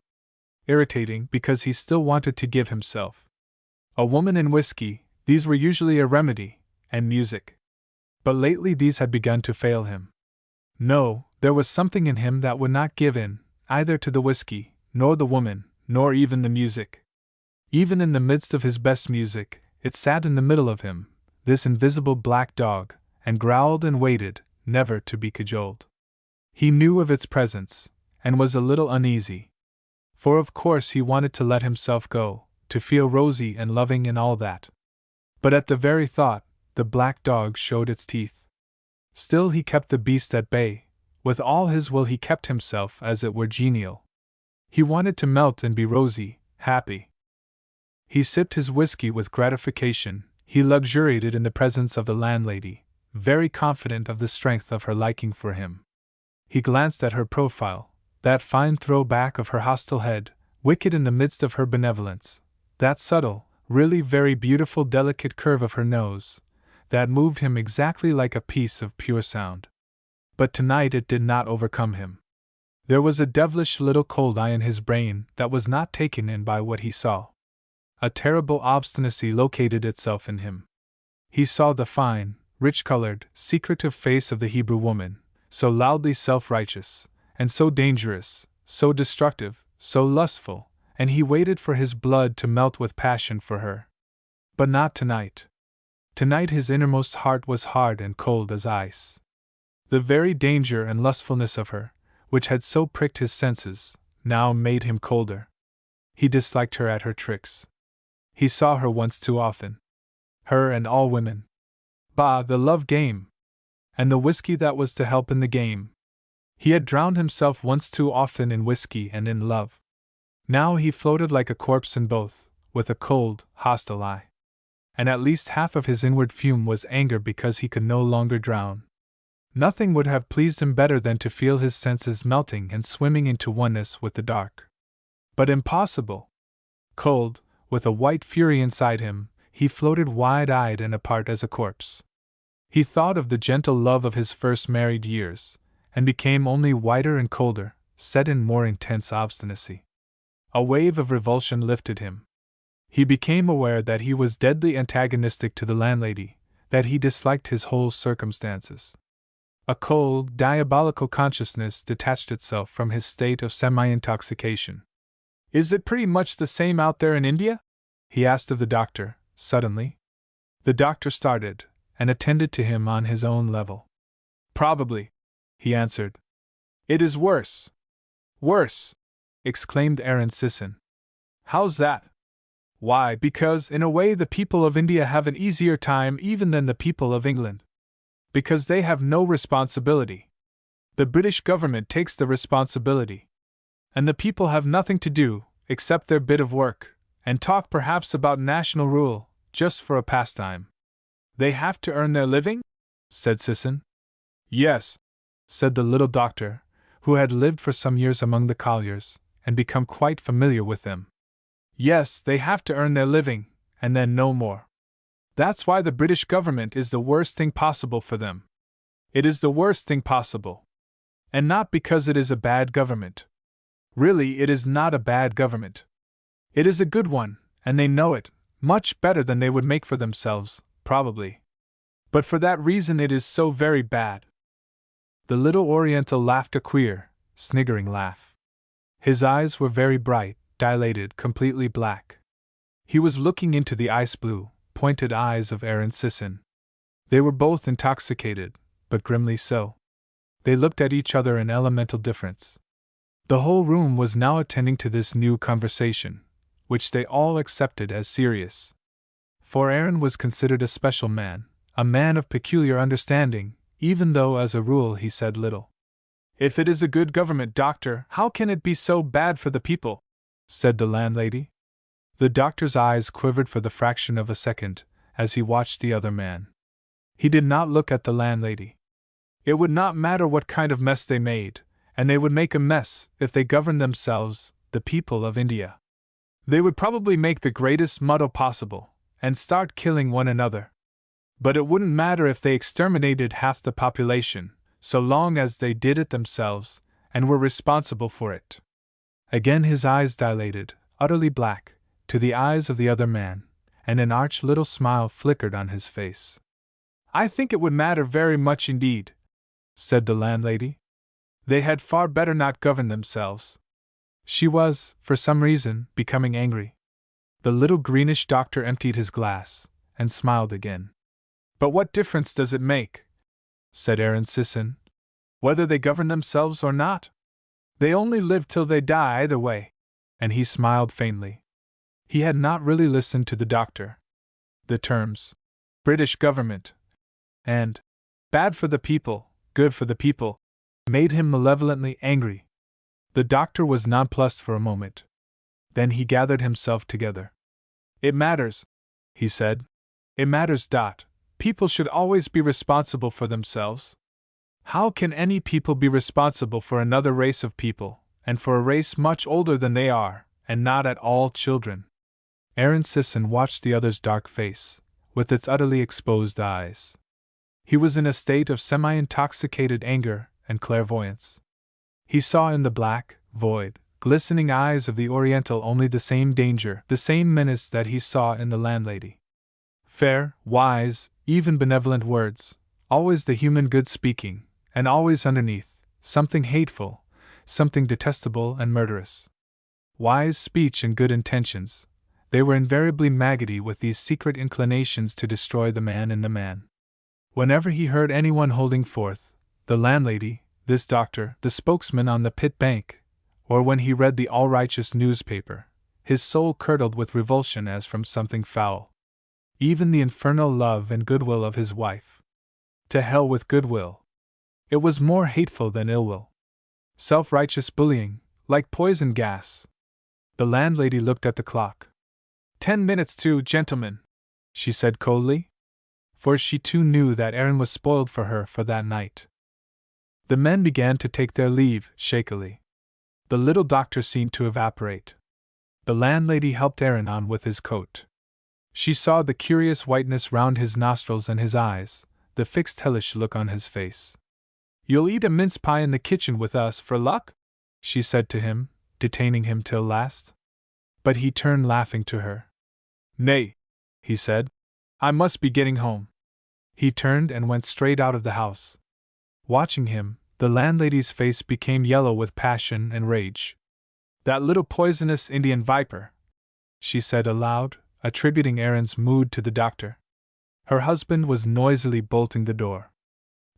Irritating because he still wanted to give himself. A woman and whiskey, these were usually a remedy, and music. But lately these had begun to fail him. No, There was something in him that would not give in, either to the whiskey, nor the woman, nor even the music. Even in the midst of his best music, it sat in the middle of him, this invisible black dog, and growled and waited, never to be cajoled. He knew of its presence, and was a little uneasy. For of course he wanted to let himself go, to feel rosy and loving and all that. But at the very thought, the black dog showed its teeth. Still he kept the beast at bay. With all his will he kept himself as it were genial. He wanted to melt and be rosy, happy. He sipped his whiskey with gratification, he luxuriated in the presence of the landlady, very confident of the strength of her liking for him. He glanced at her profile, that fine throw-back of her hostile head, wicked in the midst of her benevolence, that subtle, really very beautiful delicate curve of her nose, that moved him exactly like a piece of pure sound. But tonight it did not overcome him. There was a devilish little cold eye in his brain that was not taken in by what he saw. A terrible obstinacy located itself in him. He saw the fine, rich-colored, secretive face of the Hebrew woman, so loudly self-righteous, and so dangerous, so destructive, so lustful, and he waited for his blood to melt with passion for her. But not tonight. Tonight his innermost heart was hard and cold as ice. The very danger and lustfulness of her, which had so pricked his senses, now made him colder. He disliked her at her tricks. He saw her once too often. Her and all women. Bah, the love game! And the whiskey that was to help in the game. He had drowned himself once too often in whiskey and in love. Now he floated like a corpse in both, with a cold, hostile eye. And at least half of his inward fume was anger because he could no longer drown. Nothing would have pleased him better than to feel his senses melting and swimming into oneness with the dark. But impossible! Cold, with a white fury inside him, he floated wide-eyed and apart as a corpse. He thought of the gentle love of his first married years, and became only whiter and colder, set in more intense obstinacy. A wave of revulsion lifted him. He became aware that he was deadly antagonistic to the landlady, that he disliked his whole circumstances. A cold, diabolical consciousness detached itself from his state of semi-intoxication. "Is it pretty much the same out there in India?" he asked of the doctor, suddenly. The doctor started, and attended to him on his own level. "Probably," he answered. "It is worse." "Worse!" exclaimed Aaron Sisson. "How's that?" "Why, because, in a way, the people of India have an easier time even than the people of England. Because they have no responsibility. The British government takes the responsibility. And the people have nothing to do, except their bit of work, and talk perhaps about national rule, just for a pastime." "They have to earn their living?" said Sisson. "Yes," said the little doctor, who had lived for some years among the colliers, and become quite familiar with them. "Yes, they have to earn their living, and then no more. That's why the British government is the worst thing possible for them. It is the worst thing possible. And not because it is a bad government. Really, it is not a bad government. It is a good one, and they know it, much better than they would make for themselves, probably. But for that reason it is so very bad." The little Oriental laughed a queer, sniggering laugh. His eyes were very bright, dilated, completely black. He was looking into the ice-blue, pointed eyes of Aaron Sisson. They were both intoxicated, but grimly so. They looked at each other in elemental difference. The whole room was now attending to this new conversation, which they all accepted as serious. For Aaron was considered a special man, a man of peculiar understanding, even though as a rule he said little. "If it is a good government, doctor, how can it be so bad for the people?" said the landlady. The doctor's eyes quivered for the fraction of a second, as he watched the other man. He did not look at the landlady. It would not matter what kind of mess they made, and they would make a mess if they governed themselves, the people of India. They would probably make the greatest muddle possible, and start killing one another. But it wouldn't matter if they exterminated half the population, so long as they did it themselves, and were responsible for it. Again his eyes dilated, utterly black, to the eyes of the other man, and an arch little smile flickered on his face. "I think it would matter very much indeed," said the landlady. They had far better not govern themselves. She was, for some reason, becoming angry. The little greenish doctor emptied his glass, and smiled again. But what difference does it make, said Aaron Sisson, whether they govern themselves or not? They only live till they die either way. And he smiled faintly. He had not really listened to the doctor. The terms, British government, and bad for the people, good for the people, made him malevolently angry. The doctor was nonplussed for a moment. Then he gathered himself together. It matters, he said. It matters. People should always be responsible for themselves. How can any people be responsible for another race of people, and for a race much older than they are, and not at all children? Aaron Sisson watched the other's dark face, with its utterly exposed eyes. He was in a state of semi-intoxicated anger and clairvoyance. He saw in the black, void, glistening eyes of the Oriental only the same danger, the same menace that he saw in the landlady. Fair, wise, even benevolent words, always the human good speaking, and always underneath, something hateful, something detestable and murderous. Wise speech and good intentions, they were invariably maggoty with these secret inclinations to destroy the man in the man. Whenever he heard anyone holding forth, the landlady, this doctor, the spokesman on the pit bank, or when he read the all-righteous newspaper, his soul curdled with revulsion as from something foul. Even the infernal love and goodwill of his wife. To hell with goodwill. It was more hateful than ill will. Self-righteous bullying, like poison gas. The landlady looked at the clock. 10 minutes to, gentlemen, she said coldly. For she too knew that Aaron was spoiled for her for that night. The men began to take their leave, shakily. The little doctor seemed to evaporate. The landlady helped Aaron on with his coat. She saw the curious whiteness round his nostrils and his eyes, the fixed hellish look on his face. "You'll eat a mince pie in the kitchen with us for luck?" she said to him, detaining him till last. But he turned laughing to her. "Nay," he said, "I must be getting home." He turned and went straight out of the house. Watching him, the landlady's face became yellow with passion and rage. "That little poisonous Indian viper," she said aloud, attributing Aaron's mood to the doctor. Her husband was noisily bolting the door.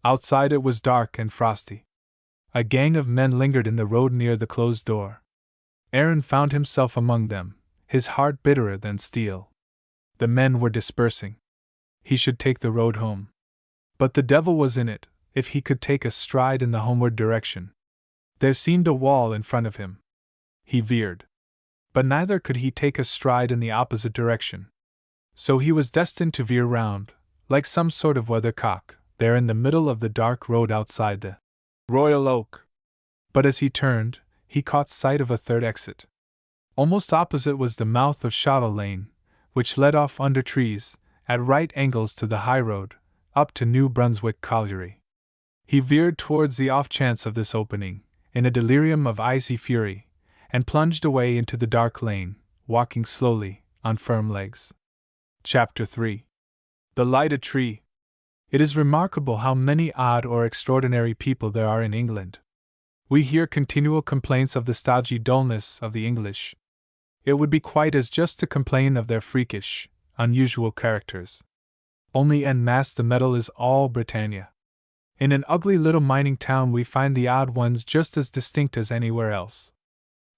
Outside it was dark and frosty. A gang of men lingered in the road near the closed door. Aaron found himself among them, his heart bitterer than steel. The men were dispersing. He should take the road home. But the devil was in it, if he could take a stride in the homeward direction. There seemed a wall in front of him. He veered. But neither could he take a stride in the opposite direction. So he was destined to veer round, like some sort of weathercock, there in the middle of the dark road outside the Royal Oak. But as he turned, he caught sight of a third exit. Almost opposite was the mouth of Shottle Lane, which led off under trees, at right angles to the high road, up to New Brunswick Colliery. He veered towards the off chance of this opening, in a delirium of icy fury, and plunged away into the dark lane, walking slowly, on firm legs. Chapter 3. The Lighted Tree. It is remarkable how many odd or extraordinary people there are in England. We hear continual complaints of the stodgy dullness of the English. It would be quite as just to complain of their freakish, unusual characters. Only en masse the metal is all Britannia. In an ugly little mining town we find the odd ones just as distinct as anywhere else.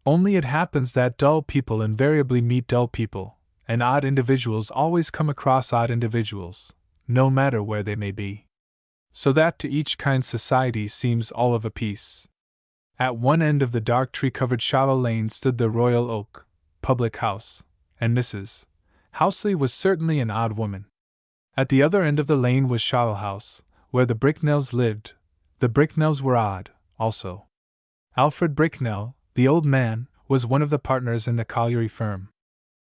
Only it happens that dull people invariably meet dull people, and odd individuals always come across odd individuals, no matter where they may be. So that to each kind society seems all of a piece. At one end of the dark tree-covered Shottle Lane stood the Royal Oak public house, and Mrs. Houseley was certainly an odd woman. At the other end of the lane was Shottle House, where the Bricknells lived. The Bricknells were odd, also. Alfred Bricknell, the old man, was one of the partners in the colliery firm.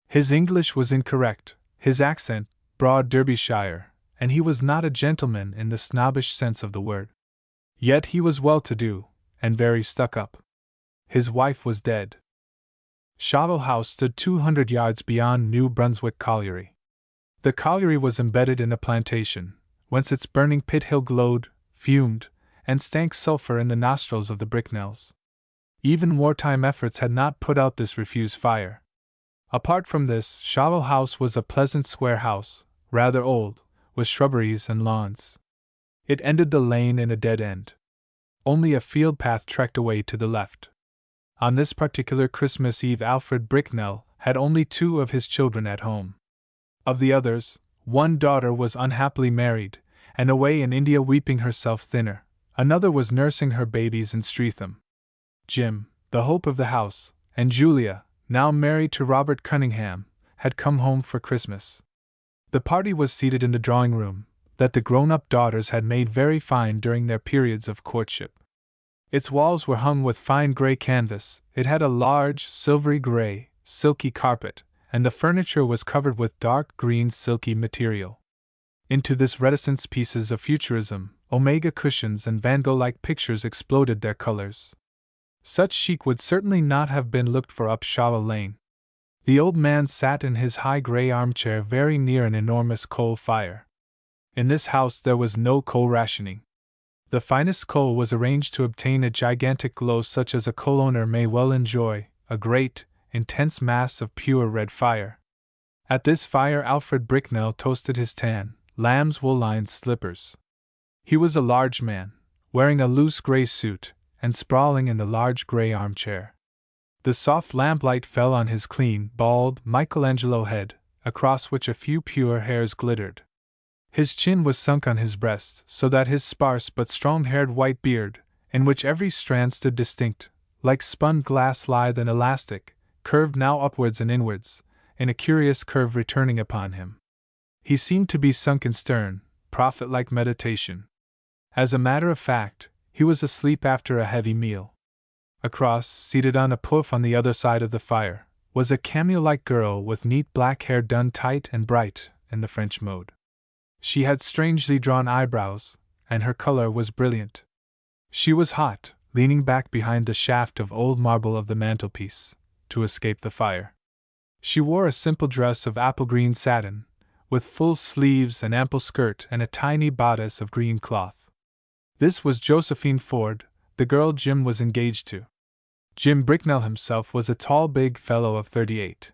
His English was incorrect, his accent, broad Derbyshire, and he was not a gentleman in the snobbish sense of the word. Yet he was well-to-do, and very stuck-up. His wife was dead. Shottle House stood 200 yards beyond New Brunswick Colliery. The colliery was embedded in a plantation, whence its burning pit hill glowed, fumed, and stank sulfur in the nostrils of the Bricknells. Even wartime efforts had not put out this refuse fire. Apart from this, Shallow House was a pleasant square house, rather old, with shrubberies and lawns. It ended the lane in a dead end. Only a field path trekked away to the left. On this particular Christmas Eve, Alfred Bricknell had only 2 of his children at home. Of the others, one daughter was unhappily married, and away in India weeping herself thinner. Another was nursing her babies in Streatham. Jim, the hope of the house, and Julia, now married to Robert Cunningham, had come home for Christmas. The party was seated in the drawing room, that the grown-up daughters had made very fine during their periods of courtship. Its walls were hung with fine grey canvas, it had a large, silvery grey, silky carpet, and the furniture was covered with dark green silky material. Into this reticence pieces of futurism, omega cushions and Van Gogh-like pictures exploded their colors. Such chic would certainly not have been looked for up Shallow Lane. The old man sat in his high grey armchair very near an enormous coal fire. In this house there was no coal rationing. The finest coal was arranged to obtain a gigantic glow such as a coal owner may well enjoy, a great, intense mass of pure red fire. At this fire Alfred Bricknell toasted his tan, lamb's wool-lined slippers. He was a large man, wearing a loose grey suit, and sprawling in the large grey armchair. The soft lamplight fell on his clean, bald, Michelangelo head, across which a few pure hairs glittered. His chin was sunk on his breast, so that his sparse but strong-haired white beard, in which every strand stood distinct, like spun glass lithe and elastic, curved now upwards and inwards, in a curious curve returning upon him. He seemed to be sunk in stern, prophet-like meditation. As a matter of fact, he was asleep after a heavy meal. Across, seated on a pouff on the other side of the fire, was a cameo-like girl with neat black hair done tight and bright, in the French mode. She had strangely drawn eyebrows, and her color was brilliant. She was hot, leaning back behind the shaft of old marble of the mantelpiece, to escape the fire. She wore a simple dress of apple-green satin, with full sleeves and ample skirt and a tiny bodice of green cloth. This was Josephine Ford, the girl Jim was engaged to. Jim Bricknell himself was a tall big fellow of 38.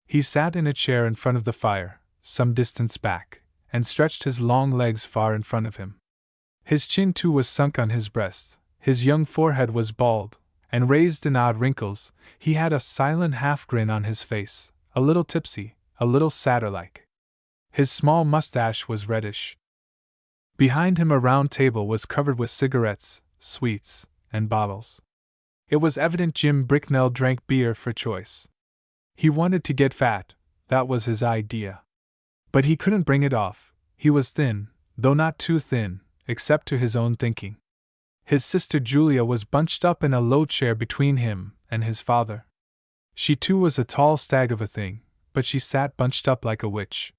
He sat in a chair in front of the fire, some distance back, and stretched his long legs far in front of him. His chin too was sunk on his breast, his young forehead was bald, and raised in odd wrinkles. He had a silent half-grin on his face, a little tipsy, a little satyr-like. His small mustache was reddish. Behind him a round table was covered with cigarettes, sweets, and bottles. It was evident Jim Bricknell drank beer for choice. He wanted to get fat, that was his idea. But he couldn't bring it off. He was thin, though not too thin, except to his own thinking. His sister Julia was bunched up in a low chair between him and his father. She too was a tall stag of a thing, but she sat bunched up like a witch.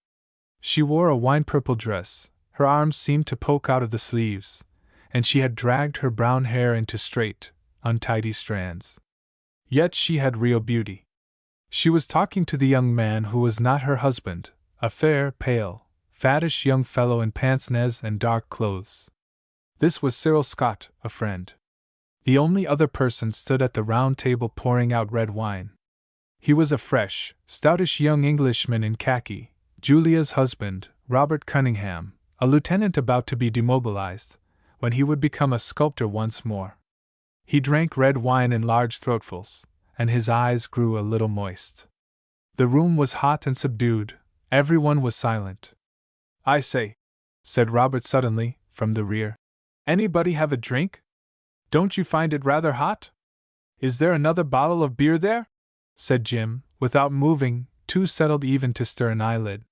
She wore a wine-purple dress, her arms seemed to poke out of the sleeves, and she had dragged her brown hair into straight, untidy strands. Yet she had real beauty. She was talking to the young man who was not her husband, a fair, pale, fattish young fellow in pince-nez and dark clothes. This was Cyril Scott, a friend. The only other person stood at the round table pouring out red wine. He was a fresh, stoutish young Englishman in khaki, Julia's husband, Robert Cunningham, a lieutenant about to be demobilized, when he would become a sculptor once more. He drank red wine in large throatfuls, and his eyes grew a little moist. The room was hot and subdued, everyone was silent. "I say," said Robert suddenly, from the rear. "Anybody have a drink? Don't you find it rather hot? Is there another bottle of beer there?" said Jim, without moving, too settled even to stir an eyelid.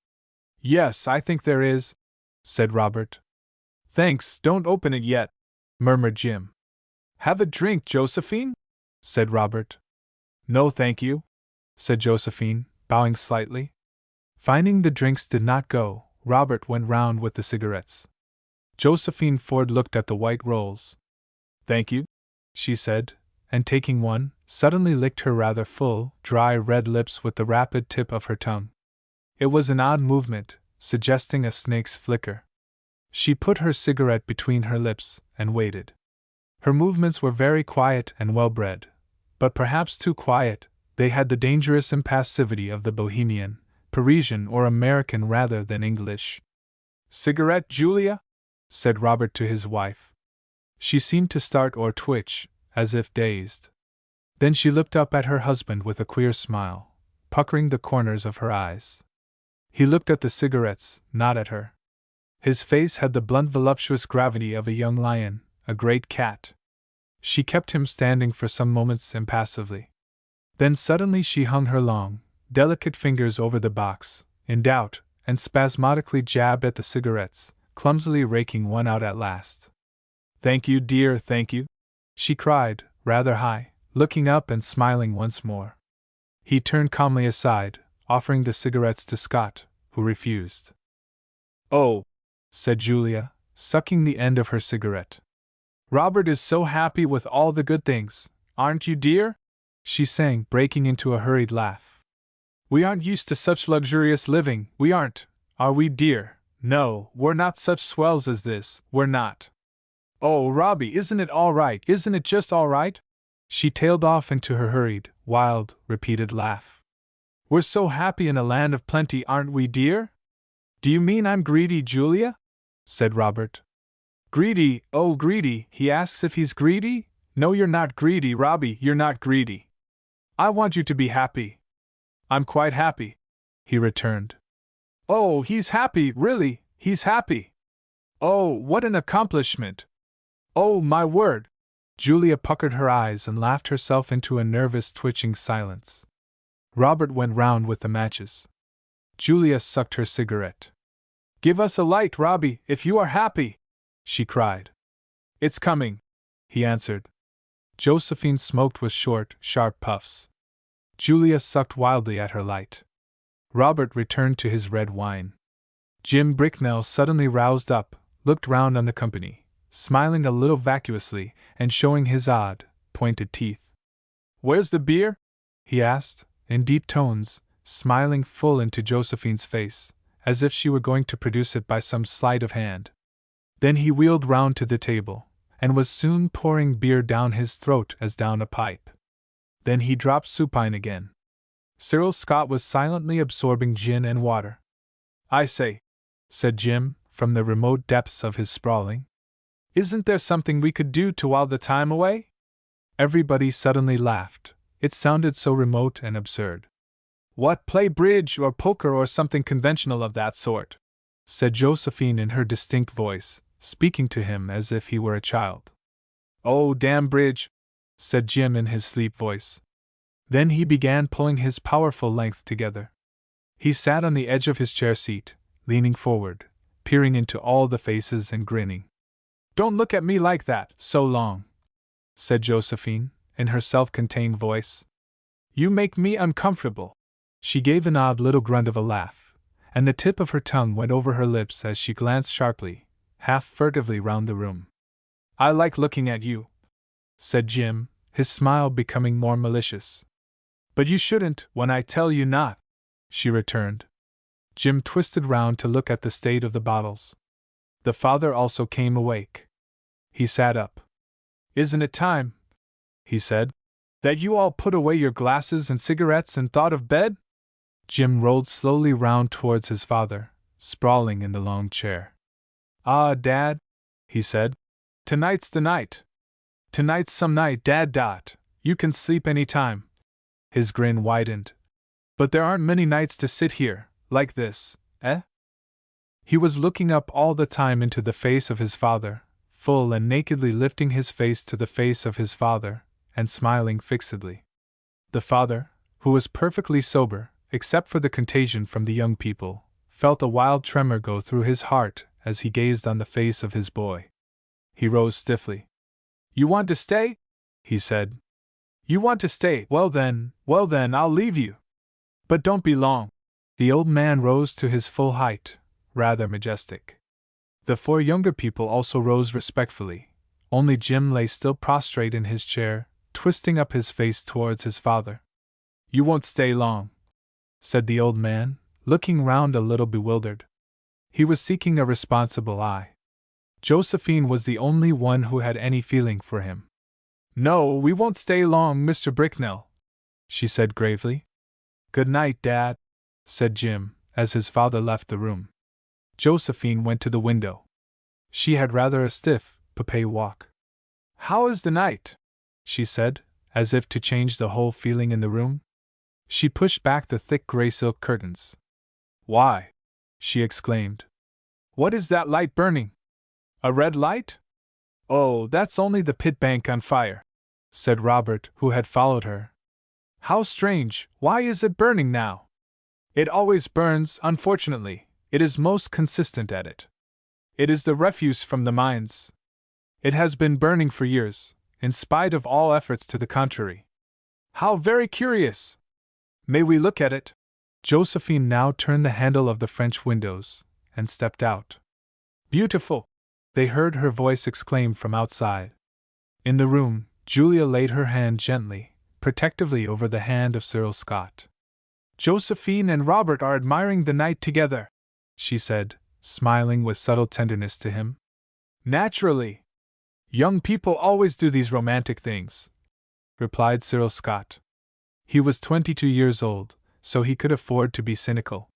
"Yes, I think there is," said Robert. "Thanks, don't open it yet," murmured Jim. "Have a drink, Josephine?" said Robert. "No, thank you," said Josephine, bowing slightly. Finding the drinks did not go, Robert went round with the cigarettes. Josephine Ford looked at the white rolls. "Thank you," she said, and taking one, suddenly licked her rather full, dry red lips with the rapid tip of her tongue. It was an odd movement, suggesting a snake's flicker. She put her cigarette between her lips and waited. Her movements were very quiet and well-bred, but perhaps too quiet. They had the dangerous impassivity of the Bohemian, Parisian or American rather than English. "Cigarette, Julia?" said Robert to his wife. She seemed to start or twitch, as if dazed. Then she looked up at her husband with a queer smile, puckering the corners of her eyes. He looked at the cigarettes, not at her. His face had the blunt voluptuous gravity of a young lion, a great cat. She kept him standing for some moments impassively. Then suddenly she hung her long, delicate fingers over the box, in doubt, and spasmodically jabbed at the cigarettes, clumsily raking one out at last. "Thank you, dear, thank you," she cried, rather high, looking up and smiling once more. He turned calmly aside, offering the cigarettes to Scott, who refused. "Oh," said Julia, sucking the end of her cigarette. "Robert is so happy with all the good things, aren't you, dear?" she sang, breaking into a hurried laugh. "We aren't used to such luxurious living, we aren't, are we, dear? No, we're not such swells as this, we're not. Oh, Robbie, isn't it all right, isn't it just all right?" She tailed off into her hurried, wild, repeated laugh. "We're so happy in a land of plenty, aren't we, dear?" "Do you mean I'm greedy, Julia?" said Robert. "Greedy, oh greedy, he asks if he's greedy? No, you're not greedy, Robbie, you're not greedy. I want you to be happy." "I'm quite happy," he returned. "Oh, he's happy, really, he's happy. Oh, what an accomplishment. Oh, my word." Julia puckered her eyes and laughed herself into a nervous, twitching silence. Robert went round with the matches. Julia sucked her cigarette. "Give us a light, Robbie, if you are happy," she cried. "It's coming," he answered. Josephine smoked with short, sharp puffs. Julia sucked wildly at her light. Robert returned to his red wine. Jim Bricknell suddenly roused up, looked round on the company, smiling a little vacuously and showing his odd, pointed teeth. "Where's the beer?" he asked, in deep tones, smiling full into Josephine's face, as if she were going to produce it by some sleight of hand. Then he wheeled round to the table, and was soon pouring beer down his throat as down a pipe. Then he dropped supine again. Cyril Scott was silently absorbing gin and water. "I say," said Jim, from the remote depths of his sprawling, "isn't there something we could do to while the time away?" Everybody suddenly laughed. It sounded so remote and absurd. "What, play bridge or poker or something conventional of that sort?" said Josephine in her distinct voice, speaking to him as if he were a child. "Oh, damn bridge," said Jim in his sleep voice. Then he began pulling his powerful length together. He sat on the edge of his chair seat, leaning forward, peering into all the faces and grinning. "Don't look at me like that, so long," said Josephine, in her self-contained voice. "You make me uncomfortable." She gave an odd little grunt of a laugh, and the tip of her tongue went over her lips as she glanced sharply, half furtively round the room. "I like looking at you," said Jim, his smile becoming more malicious. "But you shouldn't, when I tell you not," she returned. Jim twisted round to look at the state of the bottles. The father also came awake. He sat up. "Isn't it time," he said, "that you all put away your glasses and cigarettes and thought of bed?" Jim rolled slowly round towards his father, sprawling in the long chair. "Ah, Dad," he said, "tonight's the night. Tonight's some night, Dad. You can sleep any time." His grin widened. "But there aren't many nights to sit here, like this, eh?" He was looking up all the time into the face of his father, full and nakedly lifting his face to the face of his father, and smiling fixedly. The father, who was perfectly sober, except for the contagion from the young people, felt a wild tremor go through his heart as he gazed on the face of his boy. He rose stiffly. "You want to stay?" he said. "You want to stay? Well then, I'll leave you. But don't be long." The old man rose to his full height, rather majestic. The four younger people also rose respectfully. Only Jim lay still prostrate in his chair, twisting up his face towards his father. "You won't stay long," said the old man, looking round a little bewildered. He was seeking a responsible eye. Josephine was the only one who had any feeling for him. "No, we won't stay long, Mr. Bricknell," she said gravely. "Good night, Dad," said Jim, as his father left the room. Josephine went to the window. She had rather a stiff, papaye walk. "How is the night?" she said, as if to change the whole feeling in the room. She pushed back the thick gray silk curtains. "Why!" she exclaimed. "What is that light burning? A red light?" "Oh, that's only the pit bank on fire," said Robert, who had followed her. "How strange, why is it burning now?" "It always burns, unfortunately, it is most consistent at it. It is the refuse from the mines. It has been burning for years, in spite of all efforts to the contrary." "How very curious! May we look at it?" Josephine now turned the handle of the French windows, and stepped out. "Beautiful!" they heard her voice exclaim from outside. In the room, Julia laid her hand gently, protectively over the hand of Cyril Scott. "Josephine and Robert are admiring the night together," she said, smiling with subtle tenderness to him. "Naturally. Young people always do these romantic things," replied Cyril Scott. He was 22 years old, so he could afford to be cynical.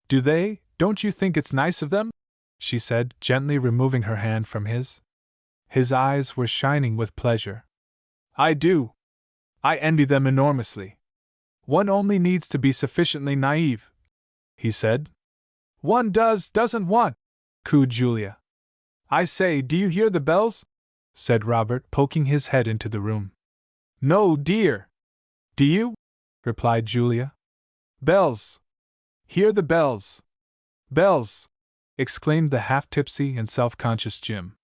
"Do they? Don't you think it's nice of them?" she said, gently removing her hand from his. His eyes were shining with pleasure. "I do. I envy them enormously. One only needs to be sufficiently naive," he said. "One doesn't one?" cooed Julia. "I say, do you hear the bells?" said Robert, poking his head into the room. "No, dear." "Do you?" replied Julia. "Bells. Hear the bells. Bells!" exclaimed the half-tipsy and self-conscious Jim.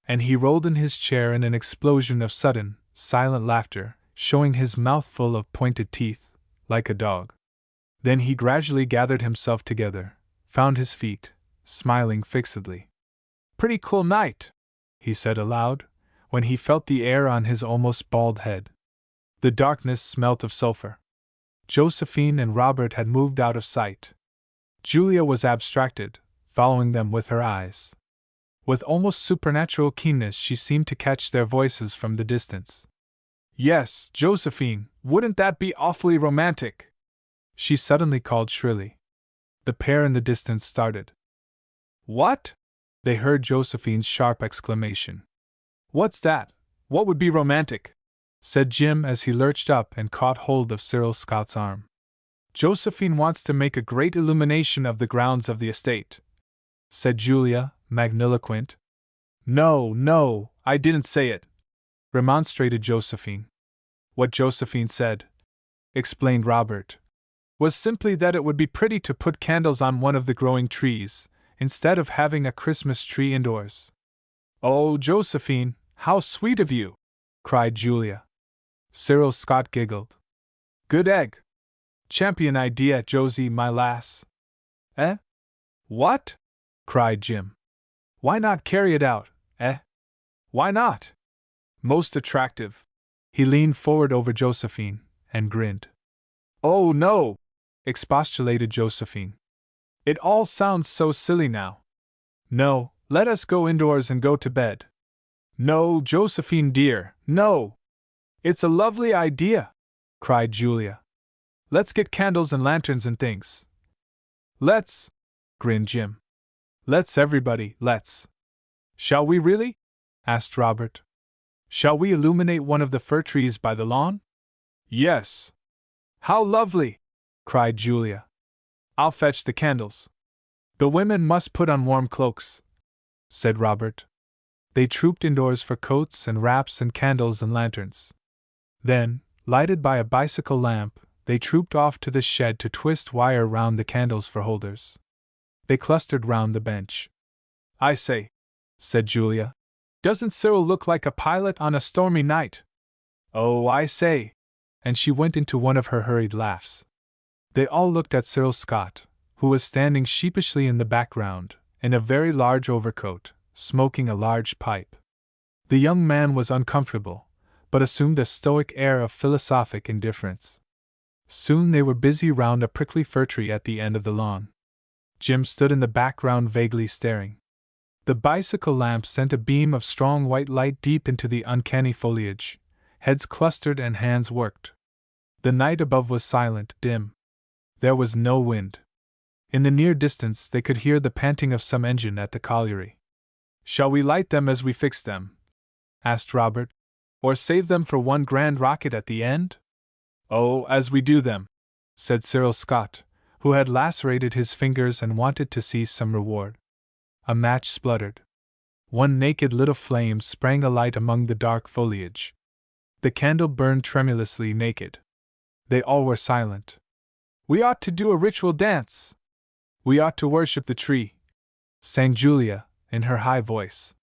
And he rolled in his chair in an explosion of sudden, silent laughter, showing his mouth full of pointed teeth, like a dog. Then he gradually gathered himself together, found his feet, smiling fixedly. "Pretty cool night," he said aloud, when he felt the air on his almost bald head. The darkness smelt of sulphur. Josephine and Robert had moved out of sight. Julia was abstracted, following them with her eyes. With almost supernatural keenness she seemed to catch their voices from the distance. "Yes, Josephine, wouldn't that be awfully romantic?" she suddenly called shrilly. The pair in the distance started. "What?" they heard Josephine's sharp exclamation. "What's that? What would be romantic?" said Jim as he lurched up and caught hold of Cyril Scott's arm. "Josephine wants to make a great illumination of the grounds of the estate," said Julia, magniloquent. No, I didn't say it," remonstrated Josephine. "What Josephine said," explained Robert, "was simply that it would be pretty to put candles on one of the growing trees, instead of having a Christmas tree indoors." "Oh, Josephine, how sweet of you!" cried Julia. Cyril Scott giggled. "Good egg! Champion idea, Josie, my lass." "Eh? What?" cried Jim. "Why not carry it out, eh? Why not? Most attractive." He leaned forward over Josephine, and grinned. "Oh, no!" expostulated Josephine. "It all sounds so silly now. No, let us go indoors and go to bed." "No, Josephine dear, no! It's a lovely idea!" cried Julia. "Let's get candles and lanterns and things." "Let's!" grinned Jim. "Let's everybody, let's!" "Shall we really?" asked Robert. "Shall we illuminate one of the fir trees by the lawn?" "Yes!" "How lovely!" cried Julia. "I'll fetch the candles." "The women must put on warm cloaks," said Robert. They trooped indoors for coats and wraps and candles and lanterns. Then, lighted by a bicycle lamp, they trooped off to the shed to twist wire round the candles for holders. They clustered round the bench. "I say," said Julia, "doesn't Cyril look like a pilot on a stormy night? Oh, I say!" And she went into one of her hurried laughs. They all looked at Cyril Scott, who was standing sheepishly in the background, in a very large overcoat, smoking a large pipe. The young man was uncomfortable, but assumed a stoic air of philosophic indifference. Soon they were busy round a prickly fir tree at the end of the lawn. Jim stood in the background vaguely staring. The bicycle lamp sent a beam of strong white light deep into the uncanny foliage. Heads clustered and hands worked. The night above was silent, dim. There was no wind. In the near distance they could hear the panting of some engine at the colliery. "Shall we light them as we fix them?" asked Robert. "Or save them for one grand rocket at the end?" "Oh, as we do them," said Cyril Scott, who had lacerated his fingers and wanted to see some reward. A match spluttered. One naked little flame sprang alight among the dark foliage. The candle burned tremulously naked. They all were silent. "We ought to do a ritual dance. We ought to worship the tree," sang Julia, in her high voice.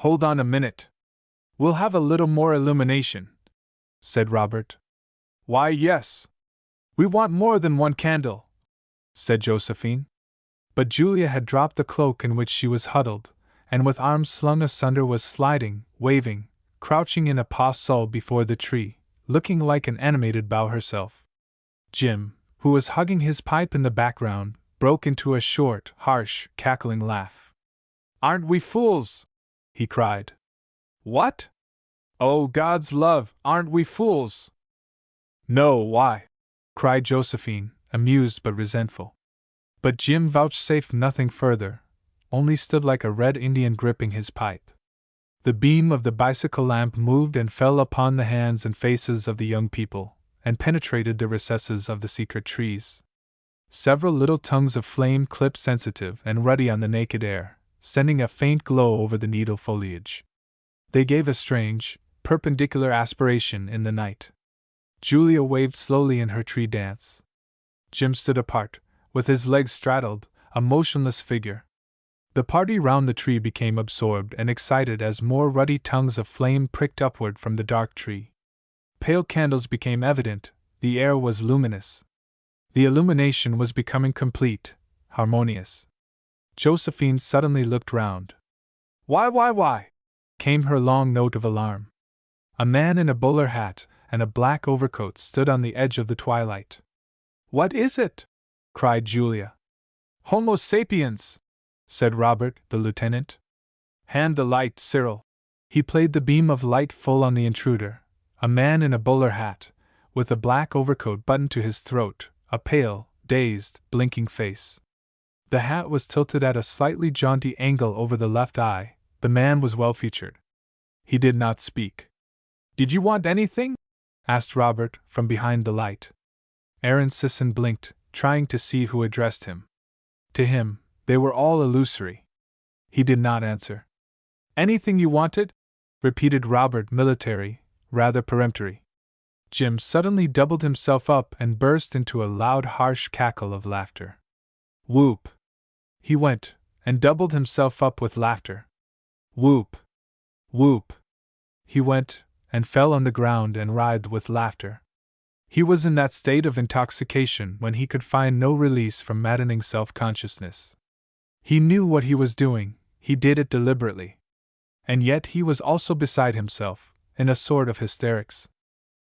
"Hold on a minute. We'll have a little more illumination," said Robert. "Why, yes. We want more than one candle," said Josephine. But Julia had dropped the cloak in which she was huddled, and with arms slung asunder was sliding, waving, crouching in a pas seul before the tree, looking like an animated bough herself. Jim, who was hugging his pipe in the background, broke into a short, harsh, cackling laugh. "Aren't we fools?" he cried. "What? Oh, God's love, aren't we fools?" "No, why?" cried Josephine, amused but resentful. But Jim vouchsafed nothing further, only stood like a red Indian gripping his pipe. The beam of the bicycle lamp moved and fell upon the hands and faces of the young people, and penetrated the recesses of the secret trees. Several little tongues of flame clipped sensitive and ruddy on the naked air, sending a faint glow over the needle foliage. They gave a strange, perpendicular aspiration in the night. Julia waved slowly in her tree dance. Jim stood apart, with his legs straddled, a motionless figure. The party round the tree became absorbed and excited as more ruddy tongues of flame pricked upward from the dark tree. Pale candles became evident, the air was luminous. The illumination was becoming complete, harmonious. Josephine suddenly looked round. Why, came her long note of alarm. A man in a bowler hat and a black overcoat stood on the edge of the twilight. "What is it?" cried Julia. "Homo sapiens," said Robert, the lieutenant. "Hand the light, Cyril." He played the beam of light full on the intruder, a man in a bowler hat, with a black overcoat buttoned to his throat, a pale, dazed, blinking face. The hat was tilted at a slightly jaunty angle over the left eye. The man was well-featured. He did not speak. "Did you want anything?" asked Robert, from behind the light. Aaron Sisson blinked, trying to see who addressed him. To him, they were all illusory. He did not answer. "Anything you wanted?" repeated Robert, military, rather peremptory. Jim suddenly doubled himself up and burst into a loud, harsh cackle of laughter. Whoop! He went, and doubled himself up with laughter. Whoop! Whoop! He went, and fell on the ground and writhed with laughter. He was in that state of intoxication when he could find no release from maddening self-consciousness. He knew what he was doing, he did it deliberately. And yet he was also beside himself, in a sort of hysterics.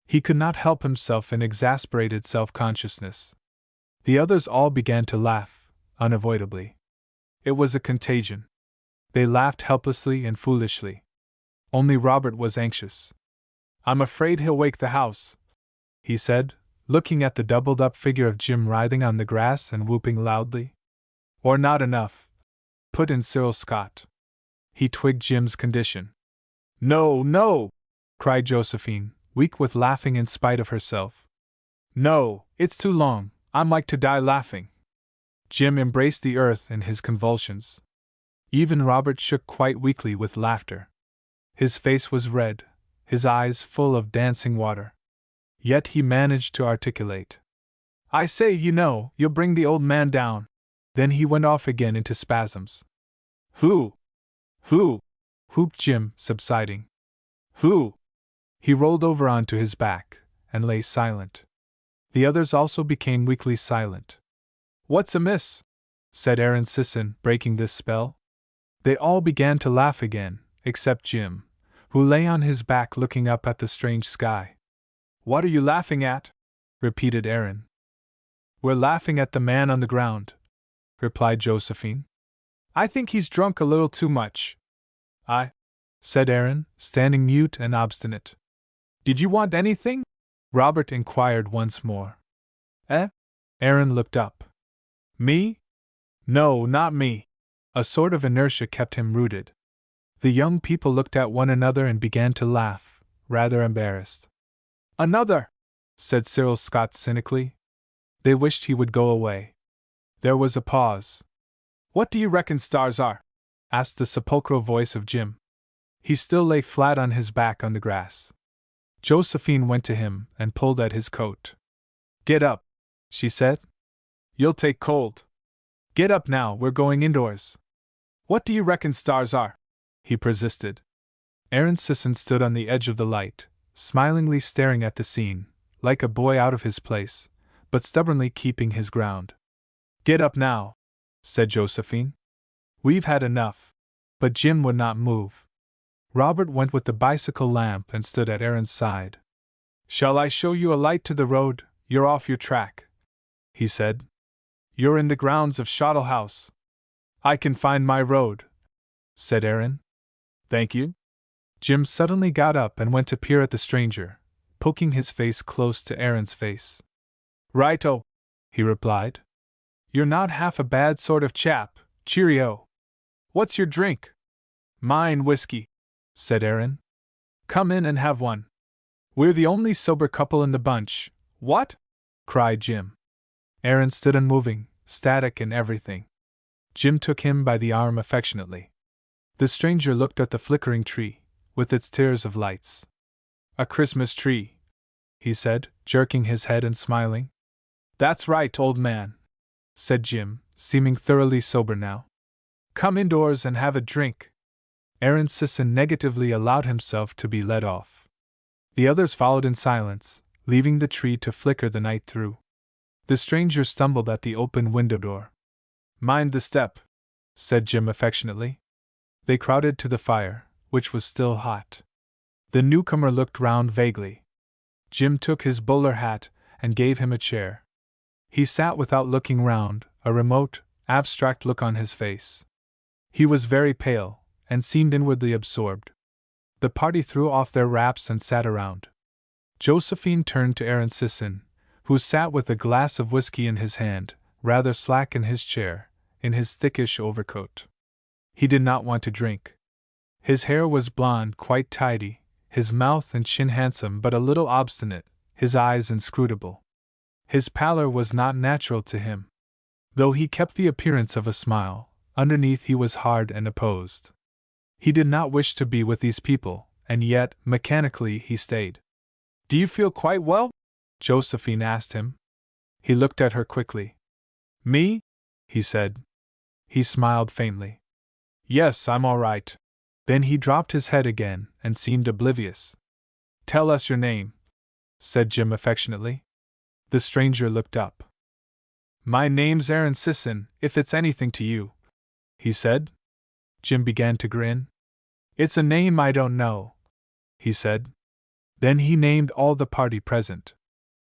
He could not help himself in exasperated self-consciousness. The others all began to laugh, unavoidably. It was a contagion. They laughed helplessly and foolishly. Only Robert was anxious. "I'm afraid he'll wake the house," he said, looking at the doubled-up figure of Jim writhing on the grass and whooping loudly. "Or not enough," put in Cyril Scott. He twigged Jim's condition. "No, no!" cried Josephine, weak with laughing in spite of herself. "No, it's too long, I'm like to die laughing." Jim embraced the earth in his convulsions. Even Robert shook quite weakly with laughter. His face was red, his eyes full of dancing water. Yet he managed to articulate. "I say, you'll bring the old man down." Then he went off again into spasms. "Who? Who?" whooped Jim, subsiding. "Who?" He rolled over onto his back, and lay silent. The others also became weakly silent. "What's amiss?" said Aaron Sisson, breaking this spell. They all began to laugh again, except Jim, who lay on his back looking up at the strange sky. "What are you laughing at?" repeated Aaron. "We're laughing at the man on the ground," replied Josephine. I think he's drunk a little too much. I, said Aaron, standing mute and obstinate. Did you want anything? Robert inquired once more. Eh? Aaron looked up. Me? No, not me. A sort of inertia kept him rooted. The young people looked at one another and began to laugh, rather embarrassed. Another, said Cyril Scott cynically. They wished he would go away. There was a pause. What do you reckon stars are? Asked the sepulchral voice of Jim. He still lay flat on his back on the grass. Josephine went to him and pulled at his coat. Get up, she said. You'll take cold. Get up now, we're going indoors. What do you reckon stars are? He persisted. Aaron Sisson stood on the edge of the light, smilingly staring at the scene, like a boy out of his place, but stubbornly keeping his ground. Get up now, said Josephine. We've had enough. But Jim would not move. Robert went with the bicycle lamp and stood at Aaron's side. Shall I show you a light to the road? You're off your track, he said. You're in the grounds of Shottle House. I can find my road, said Aaron. Thank you. Jim suddenly got up and went to peer at the stranger, poking his face close to Aaron's face. Righto, he replied. You're not half a bad sort of chap, cheerio. What's your drink? Mine whiskey, said Aaron. Come in and have one. We're the only sober couple in the bunch. What? Cried Jim. Aaron stood unmoving, static in everything. Jim took him by the arm affectionately. The stranger looked at the flickering tree, with its tiers of lights. A Christmas tree, he said, jerking his head and smiling. That's right, old man, said Jim, seeming thoroughly sober now. Come indoors and have a drink. Aaron Sisson negatively allowed himself to be led off. The others followed in silence, leaving the tree to flicker the night through. The stranger stumbled at the open window door. Mind the step, said Jim affectionately. They crowded to the fire, which was still hot. The newcomer looked round vaguely. Jim took his bowler hat and gave him a chair. He sat without looking round, a remote, abstract look on his face. He was very pale, and seemed inwardly absorbed. The party threw off their wraps and sat around. Josephine turned to Aaron Sisson, who sat with a glass of whiskey in his hand, rather slack in his chair, in his thickish overcoat. He did not want to drink. His hair was blonde, quite tidy, his mouth and chin handsome but a little obstinate, his eyes inscrutable. His pallor was not natural to him. Though he kept the appearance of a smile, underneath he was hard and opposed. He did not wish to be with these people, and yet, mechanically, he stayed. Do you feel quite well? Josephine asked him. He looked at her quickly. Me? He said. He smiled faintly. Yes, I'm all right. Then he dropped his head again and seemed oblivious. Tell us your name, said Jim affectionately. The stranger looked up. My name's Aaron Sisson, if it's anything to you, he said. Jim began to grin. It's a name I don't know, he said. Then he named all the party present.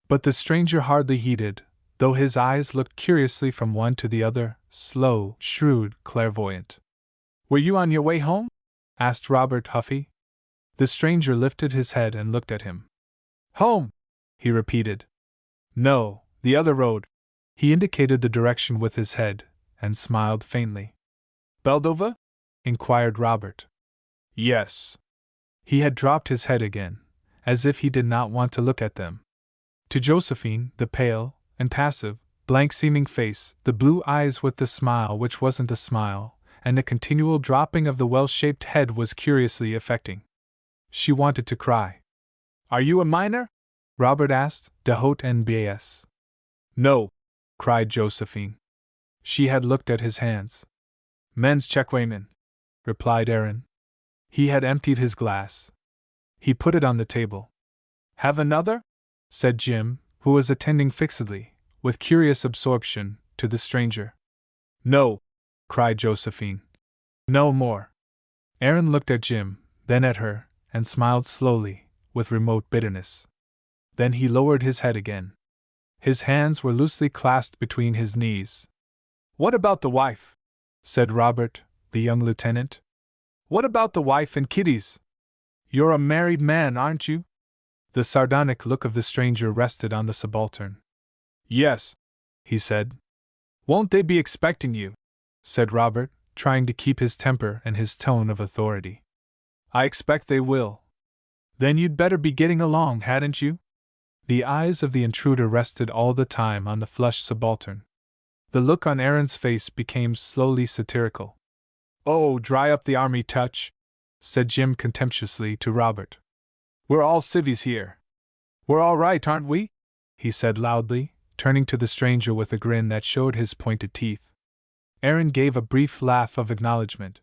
But the stranger hardly heeded, though his eyes looked curiously from one to the other, slow, shrewd, clairvoyant. Were you on your way home? Asked Robert Huffy. The stranger lifted his head and looked at him. Home, he repeated. No, the other road. He indicated the direction with his head, and smiled faintly. Beldova? Inquired Robert. Yes. He had dropped his head again, as if he did not want to look at them. To Josephine, the pale, and passive, blank-seeming face, the blue eyes with the smile which wasn't a smile, and the continual dropping of the well-shaped head was curiously affecting. She wanted to cry. Are you a miner? Robert asked, de haut en bas. No, cried Josephine. She had looked at his hands. Men's checkweighmen, replied Aaron. He had emptied his glass. He put it on the table. Have another? Said Jim, who was attending fixedly, with curious absorption, to the stranger. No, cried Josephine. No more. Aaron looked at Jim, then at her, and smiled slowly, with remote bitterness. Then he lowered his head again. His hands were loosely clasped between his knees. What about the wife? said Robert, the young lieutenant. What about the wife and kiddies? You're a married man, aren't you? The sardonic look of the stranger rested on the subaltern. Yes, he said. Won't they be expecting you? Said Robert, trying to keep his temper and his tone of authority. I expect they will. Then you'd better be getting along, hadn't you? The eyes of the intruder rested all the time on the flushed subaltern. The look on Aaron's face became slowly satirical. Oh, dry up the army touch, said Jim contemptuously to Robert. We're all civvies here. We're all right, aren't we? He said loudly, turning to the stranger with a grin that showed his pointed teeth. Aaron gave a brief laugh of acknowledgement.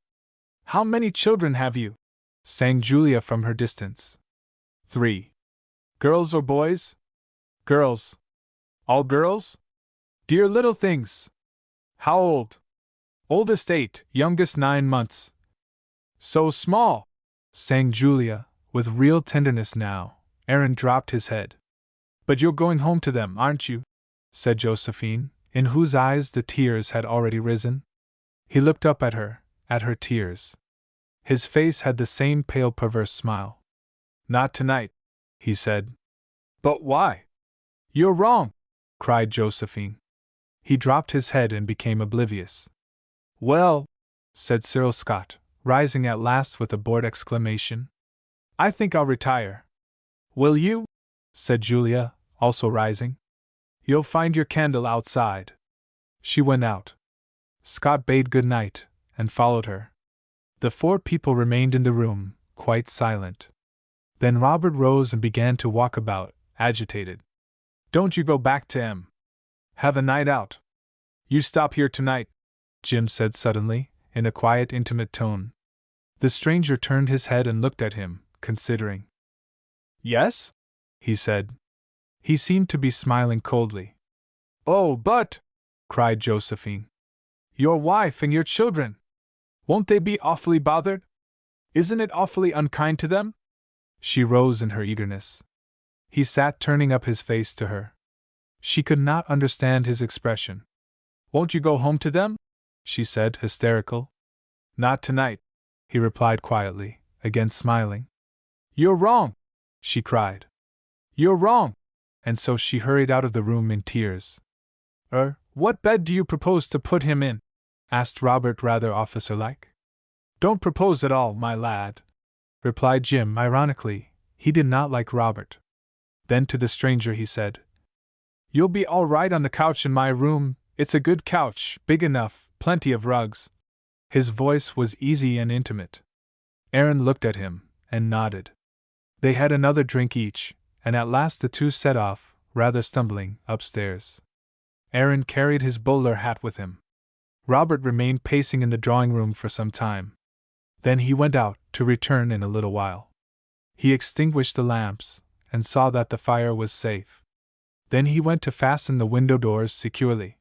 How many children have you? Sang Julia from her distance. 3. Girls or boys? Girls. All girls? Dear little things. How old? Oldest 8, youngest 9 months. So small, sang Julia, with real tenderness now. Aaron dropped his head. But you're going home to them, aren't you? Said Josephine, in whose eyes the tears had already risen. He looked up at her tears. His face had the same pale, perverse smile. Not tonight, he said. But why? You're wrong, cried Josephine. He dropped his head and became oblivious. Well, said Cyril Scott, rising at last with a bored exclamation. I think I'll retire. Will you? Said Julia, also rising. You'll find your candle outside. She went out. Scott bade good night, and followed her. The 4 people remained in the room, quite silent. Then Robert rose and began to walk about, agitated. Don't you go back to M. Have a night out. You stop here tonight, Jim said suddenly, in a quiet, intimate tone. The stranger turned his head and looked at him, considering. Yes? He said. He seemed to be smiling coldly. Oh, but, cried Josephine. Your wife and your children. Won't they be awfully bothered? Isn't it awfully unkind to them? She rose in her eagerness. He sat turning up his face to her. She could not understand his expression. Won't you go home to them? She said, hysterical. Not tonight, he replied quietly, again smiling. You're wrong, she cried. You're wrong! And so she hurried out of the room in tears. What bed do you propose to put him in? Asked Robert rather officer-like. Don't propose at all, my lad, replied Jim ironically. He did not like Robert. Then to the stranger he said, You'll be all right on the couch in my room. It's a good couch, big enough, plenty of rugs. His voice was easy and intimate. Aaron looked at him, and nodded. They had another drink each, and at last the 2 set off, rather stumbling, upstairs. Aaron carried his bowler hat with him. Robert remained pacing in the drawing-room for some time. Then he went out, to return in a little while. He extinguished the lamps, and saw that the fire was safe. Then he went to fasten the window doors securely.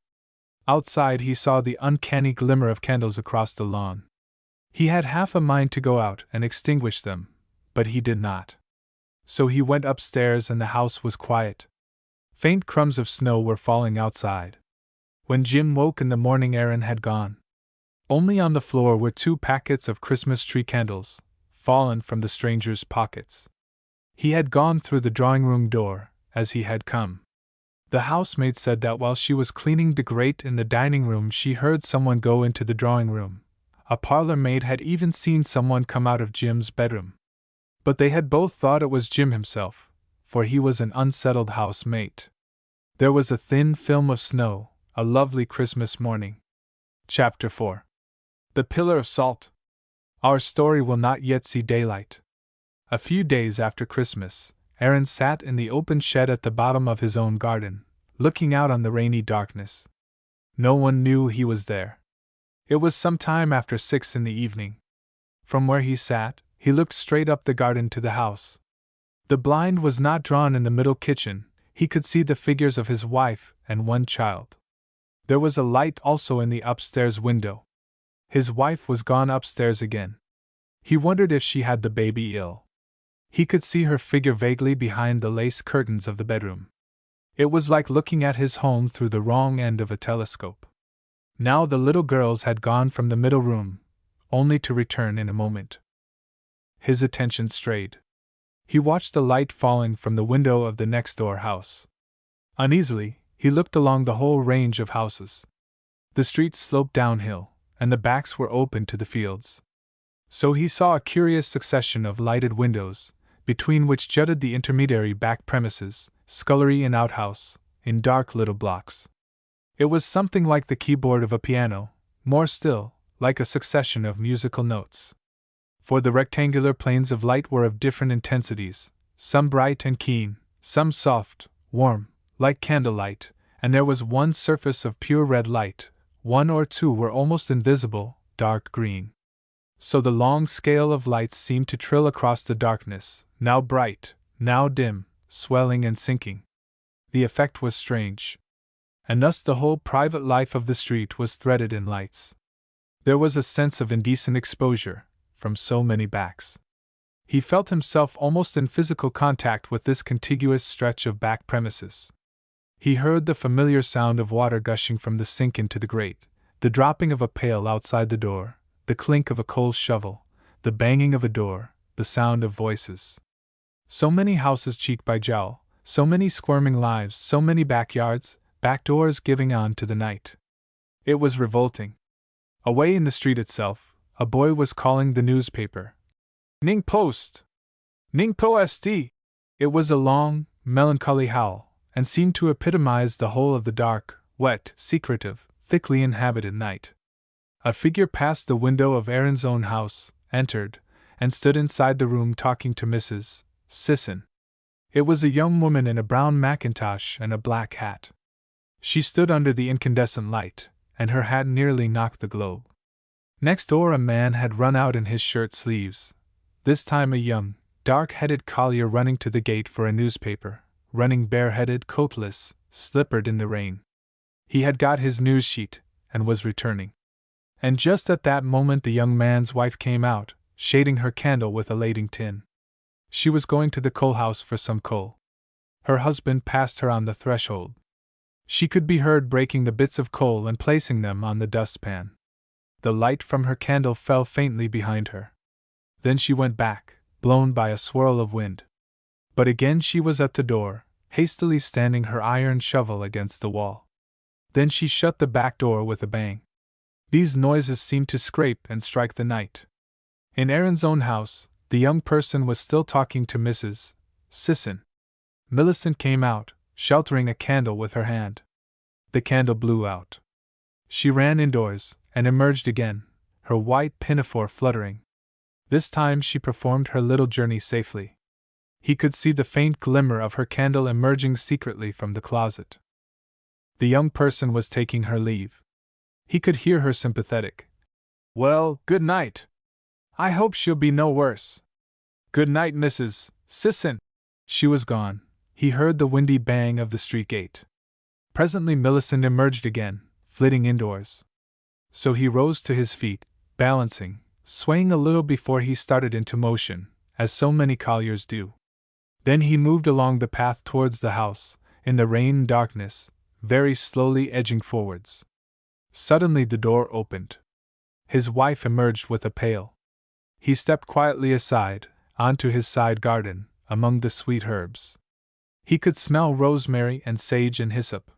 Outside he saw the uncanny glimmer of candles across the lawn. He had half a mind to go out and extinguish them, but he did not. So he went upstairs and the house was quiet. Faint crumbs of snow were falling outside. When Jim woke in the morning, Aaron had gone. Only on the floor were 2 packets of Christmas tree candles, fallen from the stranger's pockets. He had gone through the drawing-room door, as he had come. The housemaid said that while she was cleaning the grate in the dining-room she heard someone go into the drawing-room. A parlor-maid had even seen someone come out of Jim's bedroom. But they had both thought it was Jim himself, for he was an unsettled housemate. There was a thin film of snow, a lovely Christmas morning. Chapter 4. The Pillar of Salt. Our story will not yet see daylight. A few days after Christmas, Aaron sat in the open shed at the bottom of his own garden, looking out on the rainy darkness. No one knew he was there. It was some time after 6 in the evening. From where he sat, he looked straight up the garden to the house. The blind was not drawn in the middle kitchen. He could see the figures of his wife and 1 child. There was a light also in the upstairs window. His wife was gone upstairs again. He wondered if she had the baby ill. He could see her figure vaguely behind the lace curtains of the bedroom. It was like looking at his home through the wrong end of a telescope. Now the little girls had gone from the middle room, only to return in a moment. His attention strayed. He watched the light falling from the window of the next-door house. Uneasily, he looked along the whole range of houses. The streets sloped downhill, and the backs were open to the fields. So he saw a curious succession of lighted windows, between which jutted the intermediary back premises, scullery and outhouse, in dark little blocks. It was something like the keyboard of a piano, more still, like a succession of musical notes. For the rectangular planes of light were of different intensities, some bright and keen, some soft, warm, like candlelight, and there was one surface of pure red light, one or two were almost invisible, dark green. So the long scale of lights seemed to trill across the darkness, now bright, now dim, swelling and sinking. The effect was strange. And thus the whole private life of the street was threaded in lights. There was a sense of indecent exposure, from so many backs. He felt himself almost in physical contact with this contiguous stretch of back premises. He heard the familiar sound of water gushing from the sink into the grate, the dropping of a pail outside the door, the clink of a coal shovel, the banging of a door, the sound of voices. So many houses cheek by jowl, so many squirming lives, so many backyards, back doors giving on to the night. It was revolting. Away in the street itself, a boy was calling the newspaper. Ning Post! Ning Post! It was a long, melancholy howl, and seemed to epitomize the whole of the dark, wet, secretive, thickly inhabited night. A figure passed the window of Aaron's own house, entered, and stood inside the room talking to Mrs. Sisson. It was a young woman in a brown mackintosh and a black hat. She stood under the incandescent light, and her hat nearly knocked the globe. Next door a man had run out in his shirt sleeves, this time a young, dark-headed collier running to the gate for a newspaper, running bareheaded, coatless, slippered in the rain. He had got his news sheet, and was returning. And just at that moment the young man's wife came out, shading her candle with a lading tin. She was going to the coal house for some coal. Her husband passed her on the threshold. She could be heard breaking the bits of coal and placing them on the dustpan. The light from her candle fell faintly behind her. Then she went back, blown by a swirl of wind. But again she was at the door, hastily standing her iron shovel against the wall. Then she shut the back door with a bang. These noises seemed to scrape and strike the night. In Aaron's own house, the young person was still talking to Mrs. Sisson. Millicent came out, sheltering a candle with her hand. The candle blew out. She ran indoors, and emerged again, her white pinafore fluttering. This time she performed her little journey safely. He could see the faint glimmer of her candle emerging secretly from the closet. The young person was taking her leave. He could hear her sympathetic, "Well, good night. I hope she'll be no worse. Good night, Mrs. Sisson." She was gone. He heard the windy bang of the street gate. Presently Millicent emerged again, flitting indoors. So he rose to his feet, balancing, swaying a little before he started into motion, as so many colliers do. Then he moved along the path towards the house, in the rain and darkness, very slowly edging forwards. Suddenly the door opened. His wife emerged with a pail. He stepped quietly aside, onto his side garden, among the sweet herbs. He could smell rosemary and sage and hyssop.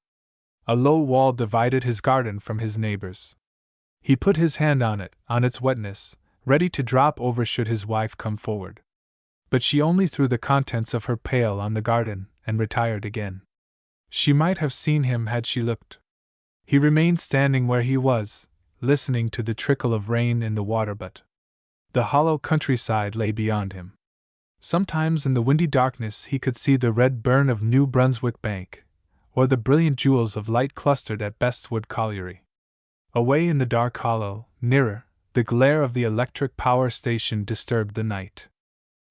A low wall divided his garden from his neighbor's. He put his hand on it, on its wetness, ready to drop over should his wife come forward. But she only threw the contents of her pail on the garden, and retired again. She might have seen him had she looked. He remained standing where he was, listening to the trickle of rain in the water butt. The hollow countryside lay beyond him. Sometimes in the windy darkness he could see the red burn of New Brunswick Bank, or the brilliant jewels of light clustered at Bestwood Colliery. Away in the dark hollow, nearer, the glare of the electric power station disturbed the night.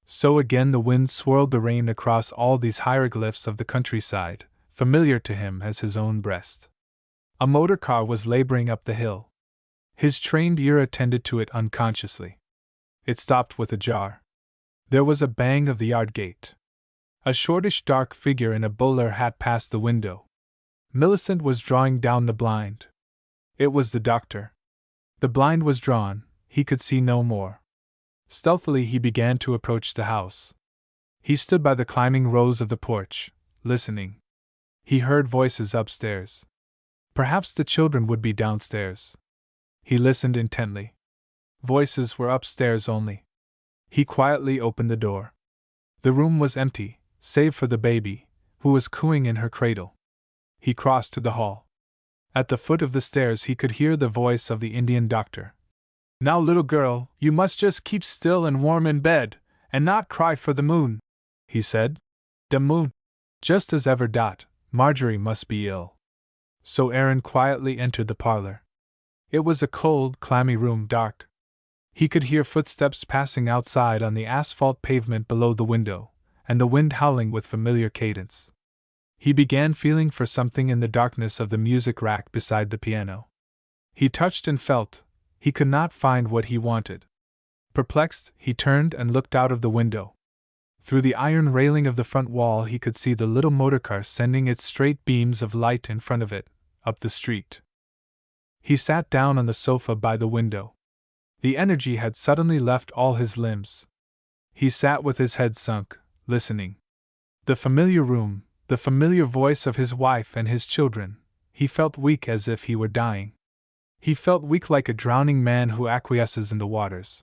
So again the wind swirled the rain across all these hieroglyphs of the countryside, familiar to him as his own breast. A motor car was laboring up the hill. His trained ear attended to it unconsciously. It stopped with a jar. There was a bang of the yard gate. A shortish dark figure in a bowler hat passed the window. Millicent was drawing down the blind. It was the doctor. The blind was drawn, he could see no more. Stealthily he began to approach the house. He stood by the climbing rose of the porch, listening. He heard voices upstairs. Perhaps the children would be downstairs. He listened intently. Voices were upstairs only. He quietly opened the door. The room was empty, save for the baby, who was cooing in her cradle. He crossed to the hall. At the foot of the stairs he could hear the voice of the Indian doctor. "Now, little girl, you must just keep still and warm in bed, and not cry for the moon," he said. "The moon. Just as ever. Marjorie must be ill." So Aaron quietly entered the parlor. It was a cold, clammy room, dark. He could hear footsteps passing outside on the asphalt pavement below the window, and the wind howling with familiar cadence. He began feeling for something in the darkness of the music rack beside the piano. He touched and felt. He could not find what he wanted. Perplexed, he turned and looked out of the window. Through the iron railing of the front wall he could see the little motorcar sending its straight beams of light in front of it, up the street. He sat down on the sofa by the window. The energy had suddenly left all his limbs. He sat with his head sunk, listening. The familiar room, the familiar voice of his wife and his children. He felt weak as if he were dying. He felt weak like a drowning man who acquiesces in the waters.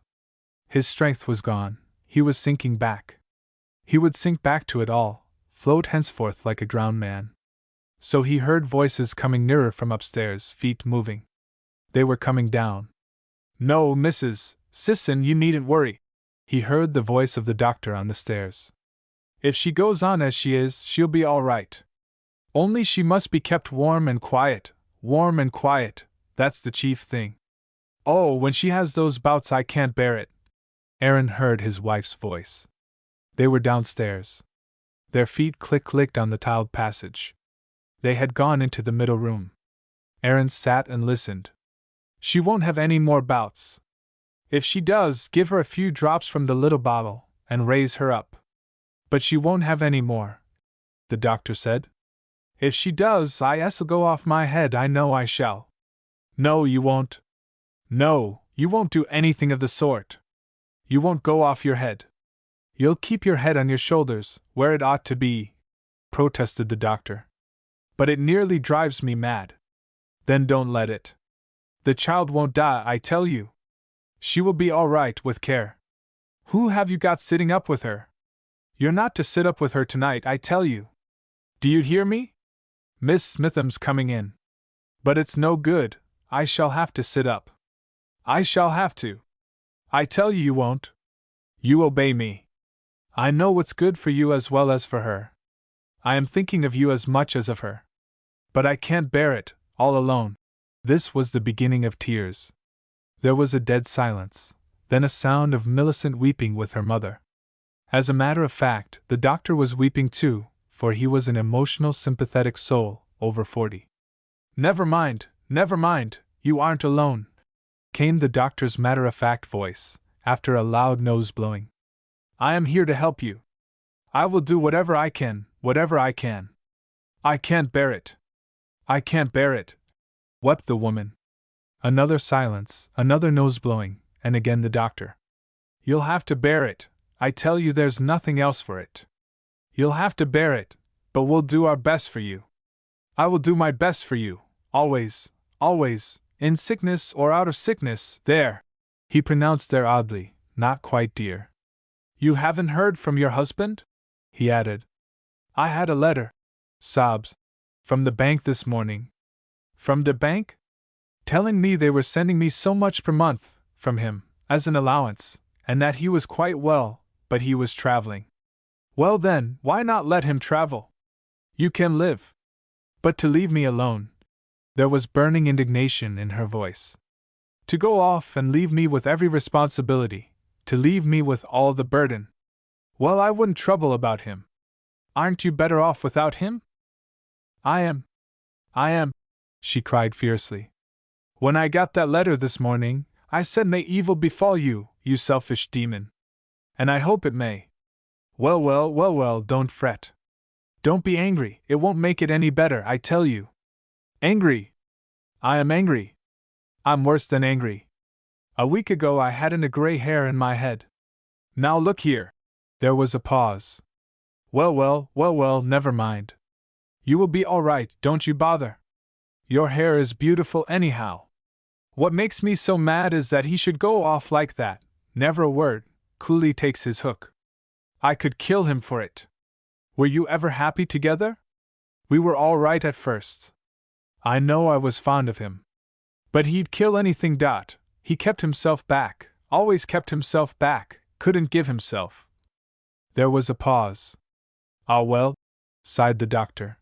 His strength was gone, he was sinking back. He would sink back to it all, float henceforth like a drowned man. So he heard voices coming nearer from upstairs, feet moving. They were coming down. "No, Mrs. Sisson, you needn't worry," he heard the voice of the doctor on the stairs. "If she goes on as she is, she'll be all right. Only she must be kept warm and quiet, that's the chief thing. Oh, when she has those bouts I can't bear it." Aaron heard his wife's voice. They were downstairs. Their feet clicked on the tiled passage. They had gone into the middle room. Aaron sat and listened. "She won't have any more bouts. If she does, give her a few drops from the little bottle, and raise her up. But she won't have any more," the doctor said. "If she does, I'll go off my head, I know I shall." "No, you won't. No, you won't do anything of the sort. You won't go off your head. You'll keep your head on your shoulders, where it ought to be," protested the doctor. "But it nearly drives me mad." "Then don't let it. The child won't die, I tell you. She will be all right with care. Who have you got sitting up with her? You're not to sit up with her tonight, I tell you. Do you hear me? Miss Smitham's coming in. But it's no good, I shall have to sit up. I shall have to. I tell you won't. You obey me. I know what's good for you as well as for her. I am thinking of you as much as of her. But I can't bear it, all alone." This was the beginning of tears. There was a dead silence, then a sound of Millicent weeping with her mother. As a matter of fact, the doctor was weeping too, for he was an emotional, sympathetic soul, over 40. Never mind, you aren't alone," came the doctor's matter-of-fact voice, after a loud nose-blowing. "I am here to help you. I will do whatever I can. I can't bear it. I can't bear it," wept the woman. Another silence, another nose-blowing, and again the doctor. "You'll have to bear it, I tell you, there's nothing else for it. You'll have to bear it, but we'll do our best for you. I will do my best for you, always, in sickness or out of sickness, there," he pronounced there oddly, not quite dear. "You haven't heard from your husband?" he added. "I had a letter," sobs, "from the bank this morning." "From the bank?" "Telling me they were sending me so much per month, from him, as an allowance, and that he was quite well, but he was traveling." "Well then, why not let him travel? You can live. But to leave me alone." There was burning indignation in her voice. "To go off and leave me with every responsibility, to leave me with all the burden. Well, I wouldn't trouble about him. Aren't you better off without him?" I am, she cried fiercely. "When I got that letter this morning, I said, may evil befall you, you selfish demon. And I hope it may. Well, don't fret. Don't be angry, it won't make it any better, I tell you." "Angry? I am angry," I'm worse than angry. A week ago I hadn't a gray hair in my head. Now look here. There was a pause. Well, never mind. You will be all right, don't you bother. Your hair is beautiful anyhow. What makes me so mad is that he should go off like that, never a word, coolly takes his hook. I could kill him for it. Were you ever happy together? We were all right at first. I know I was fond of him. But he'd kill anything. He kept himself back, always kept himself back, couldn't give himself. There was a pause. Ah well, sighed the doctor.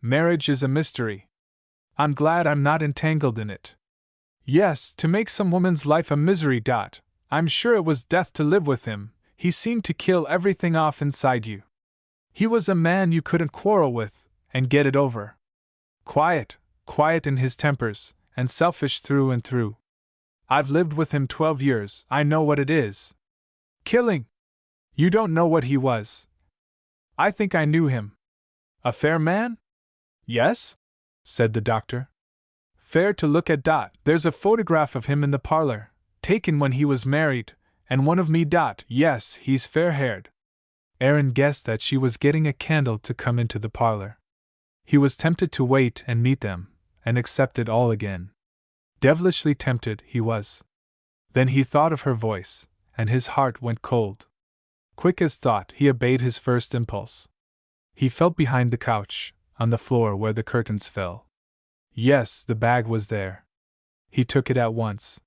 Marriage is a mystery. I'm glad I'm not entangled in it. Yes, to make some woman's life a misery. I'm sure it was death to live with him. He seemed to kill everything off inside you. He was a man you couldn't quarrel with, and get it over. Quiet in his tempers, and selfish through and through. I've lived with him 12 years, I know what it is. Killing! You don't know what he was. I think I knew him. A fair man? Yes? Said the doctor. Fair to look at. There's a photograph of him in the parlor, taken when he was married, and one of me. Yes, he's fair-haired. Aaron guessed that she was getting a candle to come into the parlor. He was tempted to wait and meet them, and accept it all again. Devilishly tempted, he was. Then he thought of her voice, and his heart went cold. Quick as thought, he obeyed his first impulse. He felt behind the couch, on the floor where the curtains fell. Yes, the bag was there. He took it at once.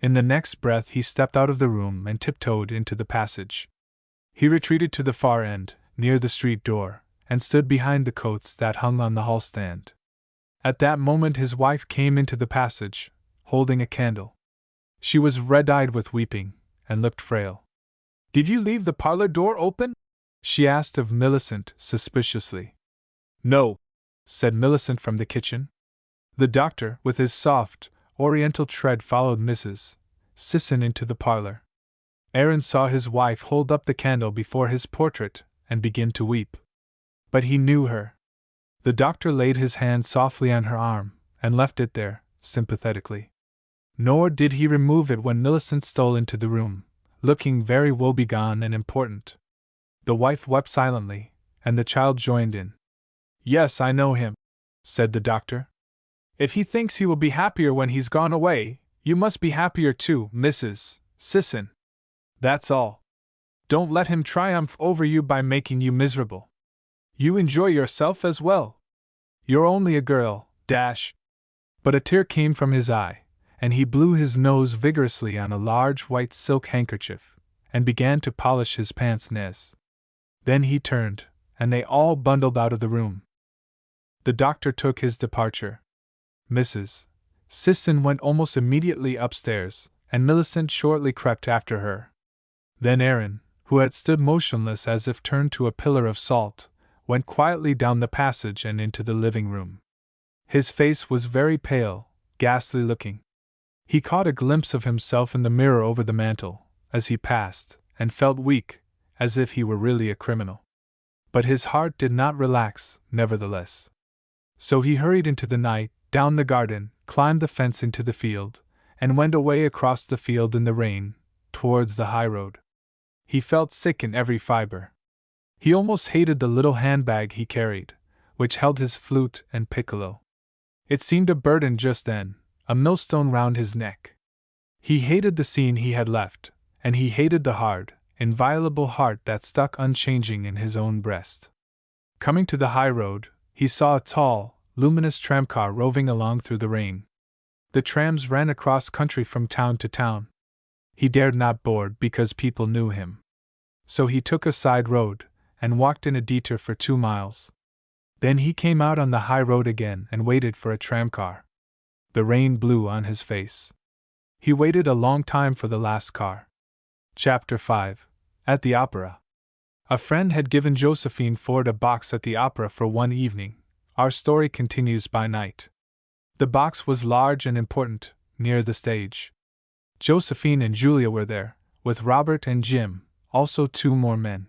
In the next breath he stepped out of the room and tiptoed into the passage. He retreated to the far end, near the street door, and stood behind the coats that hung on the hall stand. At that moment his wife came into the passage, holding a candle. She was red-eyed with weeping, and looked frail. "Did you leave the parlor door open?" she asked of Millicent, suspiciously. "No," said Millicent from the kitchen. The doctor, with his soft, oriental tread, followed Mrs. Sisson into the parlor. Aaron saw his wife hold up the candle before his portrait, and begin to weep. But he knew her. The doctor laid his hand softly on her arm, and left it there, sympathetically. Nor did he remove it when Millicent stole into the room, looking very woebegone and important. The wife wept silently, and the child joined in. "Yes, I know him," said the doctor. "If he thinks he will be happier when he's gone away, you must be happier too, Mrs. Sisson. That's all. Don't let him triumph over you by making you miserable. You enjoy yourself as well. You're only a girl, dash." But a tear came from his eye, and he blew his nose vigorously on a large white silk handkerchief, and began to polish his pince-nez. Then he turned, and they all bundled out of the room. The doctor took his departure. Mrs. Sisson went almost immediately upstairs, and Millicent shortly crept after her. Then Aaron, who had stood motionless as if turned to a pillar of salt, went quietly down the passage and into the living room. His face was very pale, ghastly looking. He caught a glimpse of himself in the mirror over the mantel, as he passed, and felt weak, as if he were really a criminal. But his heart did not relax, nevertheless. So he hurried into the night, down the garden, climbed the fence into the field, and went away across the field in the rain, towards the high road. He felt sick in every fiber. He almost hated the little handbag he carried, which held his flute and piccolo. It seemed a burden just then, a millstone round his neck. He hated the scene he had left, and he hated the hard, inviolable heart that stuck unchanging in his own breast. Coming to the high road, he saw a tall, luminous tramcar roving along through the rain. The trams ran across country from town to town. He dared not board because people knew him. So he took a side road, and walked in a detour for 2 miles. Then he came out on the high road again and waited for a tramcar. The rain blew on his face. He waited a long time for the last car. Chapter 5. At the Opera. A friend had given Josephine Ford a box at the opera for one evening. Our story continues by night. The box was large and important, near the stage. Josephine and Julia were there, with Robert and Jim, also 2 more men.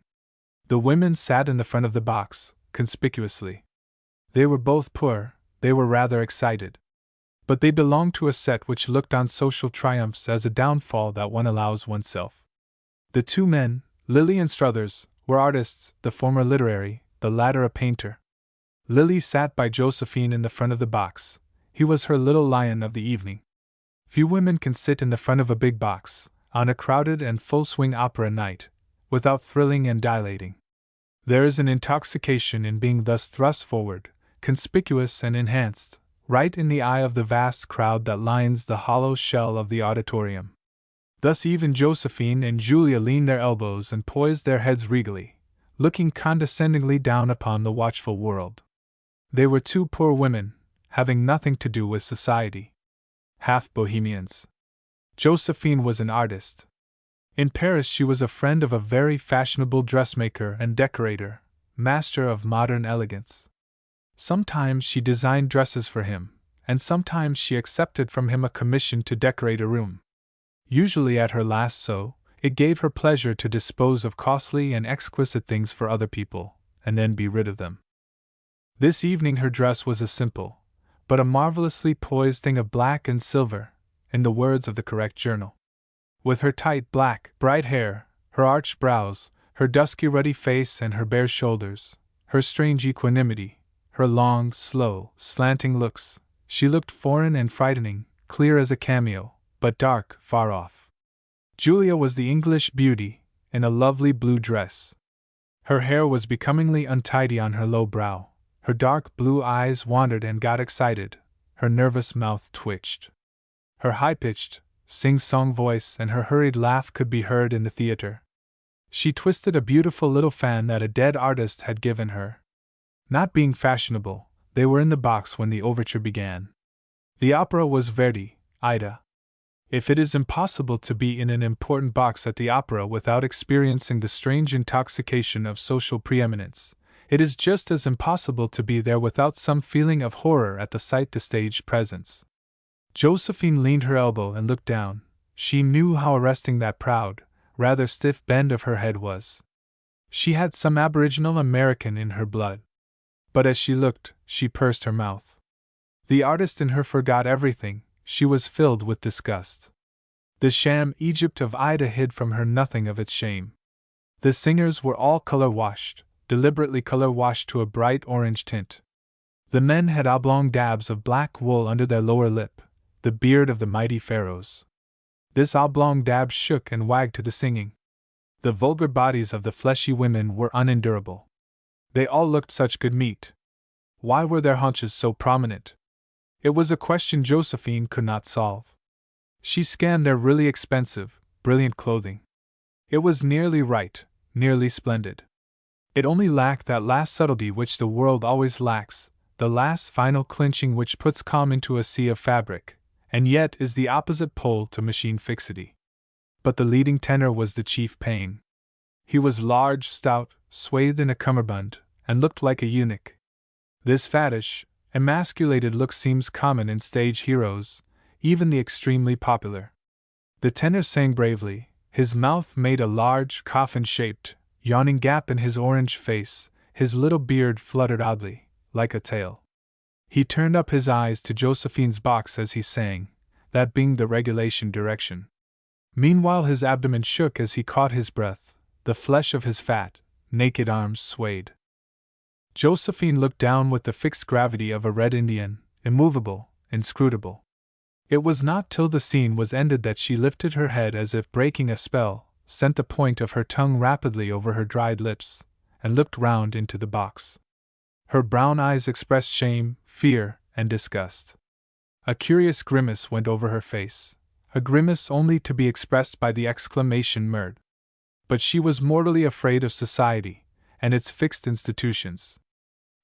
The women sat in the front of the box, conspicuously. They were both poor, they were rather excited. but they belonged to a set which looked on social triumphs as a downfall that one allows oneself. The two men, Lily and Struthers, were artists, the former literary, the latter a painter. Lily sat by Josephine in the front of the box. He was her little lion of the evening. Few women can sit in the front of a big box, on a crowded and full-swing opera night, without thrilling and dilating. There is an intoxication in being thus thrust forward, conspicuous and enhanced, right in the eye of the vast crowd that lines the hollow shell of the auditorium. Thus even Josephine and Julia leaned their elbows and poised their heads regally, looking condescendingly down upon the watchful world. They were two poor women, having nothing to do with society. Half bohemians. Josephine was an artist. In Paris she was a friend of a very fashionable dressmaker and decorator, master of modern elegance. Sometimes she designed dresses for him, and sometimes she accepted from him a commission to decorate a room. Usually at her last sew, it gave her pleasure to dispose of costly and exquisite things for other people, and then be rid of them. This evening her dress was a simple, but a marvelously poised thing of black and silver, in the words of the correct journal. With her tight black, bright hair, her arched brows, her dusky ruddy face and her bare shoulders, her strange equanimity, her long, slow, slanting looks, she looked foreign and frightening, clear as a cameo, but dark, far off. Julia was the English beauty, in a lovely blue dress. Her hair was becomingly untidy on her low brow, her dark blue eyes wandered and got excited, her nervous mouth twitched. Her high-pitched, sing-song voice and her hurried laugh could be heard in the theater. She twisted a beautiful little fan that a dead artist had given her. Not being fashionable, they were in the box when the overture began. The opera was Verdi, Ida. If it is impossible to be in an important box at the opera without experiencing the strange intoxication of social preeminence, it is just as impossible to be there without some feeling of horror at the sight the stage presents. Josephine leaned her elbow and looked down. She knew how arresting that proud, rather stiff bend of her head was. She had some aboriginal American in her blood. But as she looked, she pursed her mouth. The artist in her forgot everything, she was filled with disgust. The sham Egypt of Ida hid from her nothing of its shame. The singers were all color-washed, deliberately color-washed to a bright orange tint. The men had oblong dabs of black wool under their lower lip, the beard of the mighty pharaohs. This oblong dab shook and wagged to the singing. The vulgar bodies of the fleshy women were unendurable. They all looked such good meat. Why were their haunches so prominent? It was a question Josephine could not solve. She scanned their really expensive, brilliant clothing. It was nearly right, nearly splendid. It only lacked that last subtlety which the world always lacks, the last final clinching which puts calm into a sea of fabric, and yet is the opposite pole to machine fixity. But the leading tenor was the chief pain. He was large, stout, swathed in a cummerbund, and looked like a eunuch. This fattish, emasculated look seems common in stage heroes, even the extremely popular. The tenor sang bravely, his mouth made a large, coffin-shaped, yawning gap in his orange face, his little beard fluttered oddly, like a tail. He turned up his eyes to Josephine's box as he sang, that being the regulation direction. Meanwhile his abdomen shook as he caught his breath, the flesh of his fat, naked arms swayed. Josephine looked down with the fixed gravity of a Red Indian, immovable, inscrutable. It was not till the scene was ended that she lifted her head as if breaking a spell, sent the point of her tongue rapidly over her dried lips, and looked round into the box. Her brown eyes expressed shame, fear, and disgust. A curious grimace went over her face, a grimace only to be expressed by the exclamation "Murd." But she was mortally afraid of society, and its fixed institutions.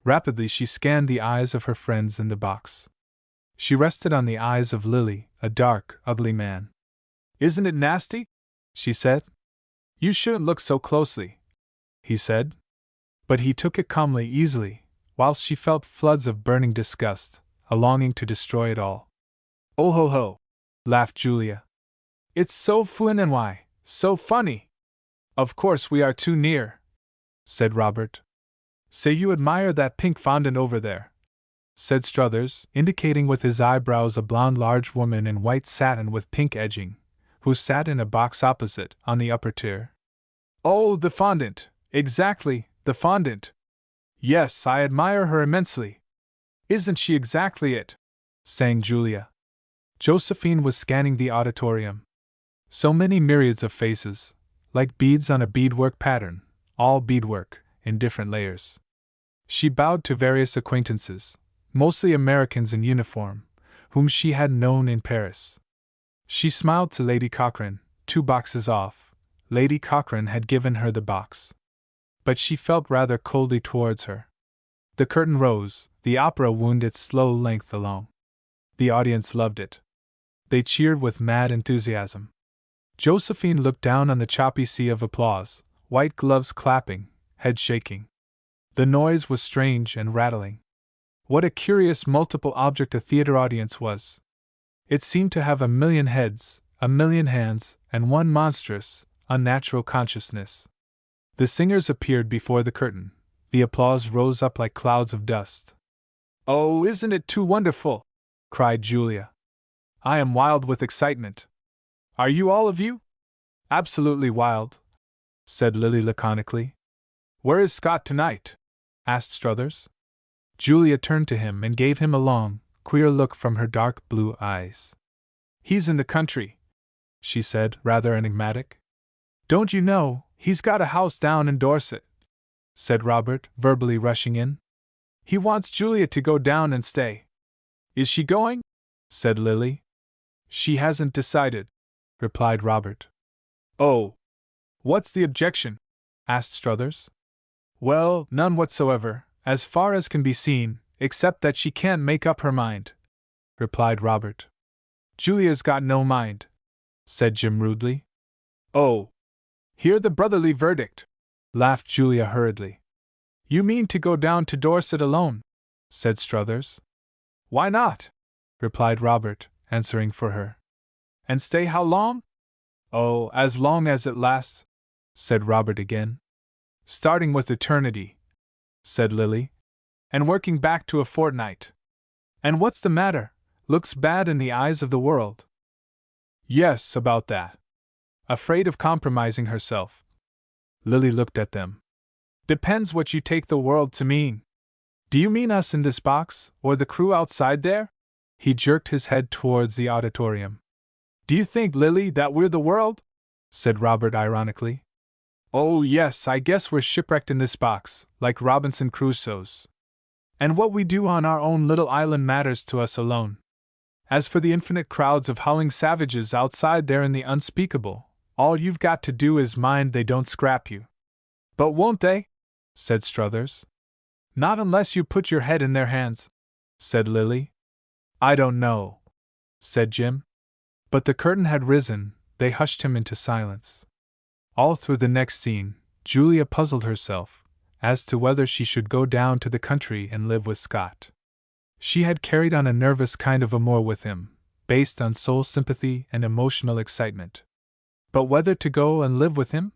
Rapidly she scanned the eyes of her friends in the box. She rested on the eyes of Lily, a dark, ugly man. "Isn't it nasty?" she said. "You shouldn't look so closely," he said. But he took it calmly, easily, whilst she felt floods of burning disgust, a longing to destroy it all. "Oh ho ho!" laughed Julia. "It's so fun and why, so funny!" "Of course we are too near," said Robert. "Say you admire that pink fondant over there." said Struthers, indicating with his eyebrows a blonde large woman in white satin with pink edging, who sat in a box opposite, on the upper tier. Oh, the fondant! Exactly, the fondant! Yes, I admire her immensely. Isn't she exactly it? Sang Julia. Josephine was scanning the auditorium. So many myriads of faces, like beads on a beadwork pattern, all beadwork, in different layers. She bowed to various acquaintances, mostly Americans in uniform, whom she had known in Paris. She smiled to Lady Cochrane, 2 boxes off. Lady Cochrane had given her the box. But she felt rather coldly towards her. The curtain rose, the opera wound its slow length along. The audience loved it. They cheered with mad enthusiasm. Josephine looked down on the choppy sea of applause, white gloves clapping, head shaking. The noise was strange and rattling. What a curious multiple object a theater audience was! It seemed to have a million heads, a million hands, and one monstrous, unnatural consciousness. The singers appeared before the curtain. The applause rose up like clouds of dust. Oh, isn't it too wonderful? Cried Julia. I am wild with excitement. Are you all of you? Absolutely wild, said Lily laconically. Where is Scott tonight? Asked Struthers. Julia turned to him and gave him a long, queer look from her dark blue eyes. He's in the country, she said, rather enigmatic. Don't you know, he's got a house down in Dorset, said Robert, verbally rushing in. He wants Julia to go down and stay. Is she going? Said Lily. She hasn't decided, replied Robert. Oh. What's the objection? Asked Struthers. Well, none whatsoever, as far as can be seen, except that she can't make up her mind, replied Robert. Julia's got no mind, said Jim rudely. Oh. Hear the brotherly verdict, laughed Julia hurriedly. You mean to go down to Dorset alone? Said Struthers. Why not? Replied Robert, answering for her. And stay how long? Oh, as long as it lasts, said Robert again. Starting with eternity, said Lily, and working back to a fortnight. And what's the matter? Looks bad in the eyes of the world. Yes, about that. Afraid of compromising herself. Lily looked at them. Depends what you take the world to mean. Do you mean us in this box, or the crew outside there? He jerked his head towards the auditorium. Do you think, Lily, that we're the world? Said Robert ironically. Oh, yes, I guess we're shipwrecked in this box, like Robinson Crusoe's. And what we do on our own little island matters to us alone. As for the infinite crowds of howling savages outside there in the unspeakable, all you've got to do is mind they don't scrap you. But won't they? Said Struthers. Not unless you put your head in their hands, said Lily. I don't know, said Jim. But the curtain had risen, they hushed him into silence. All through the next scene, Julia puzzled herself as to whether she should go down to the country and live with Scott. She had carried on a nervous kind of amour with him, based on soul sympathy and emotional excitement. But whether to go and live with him?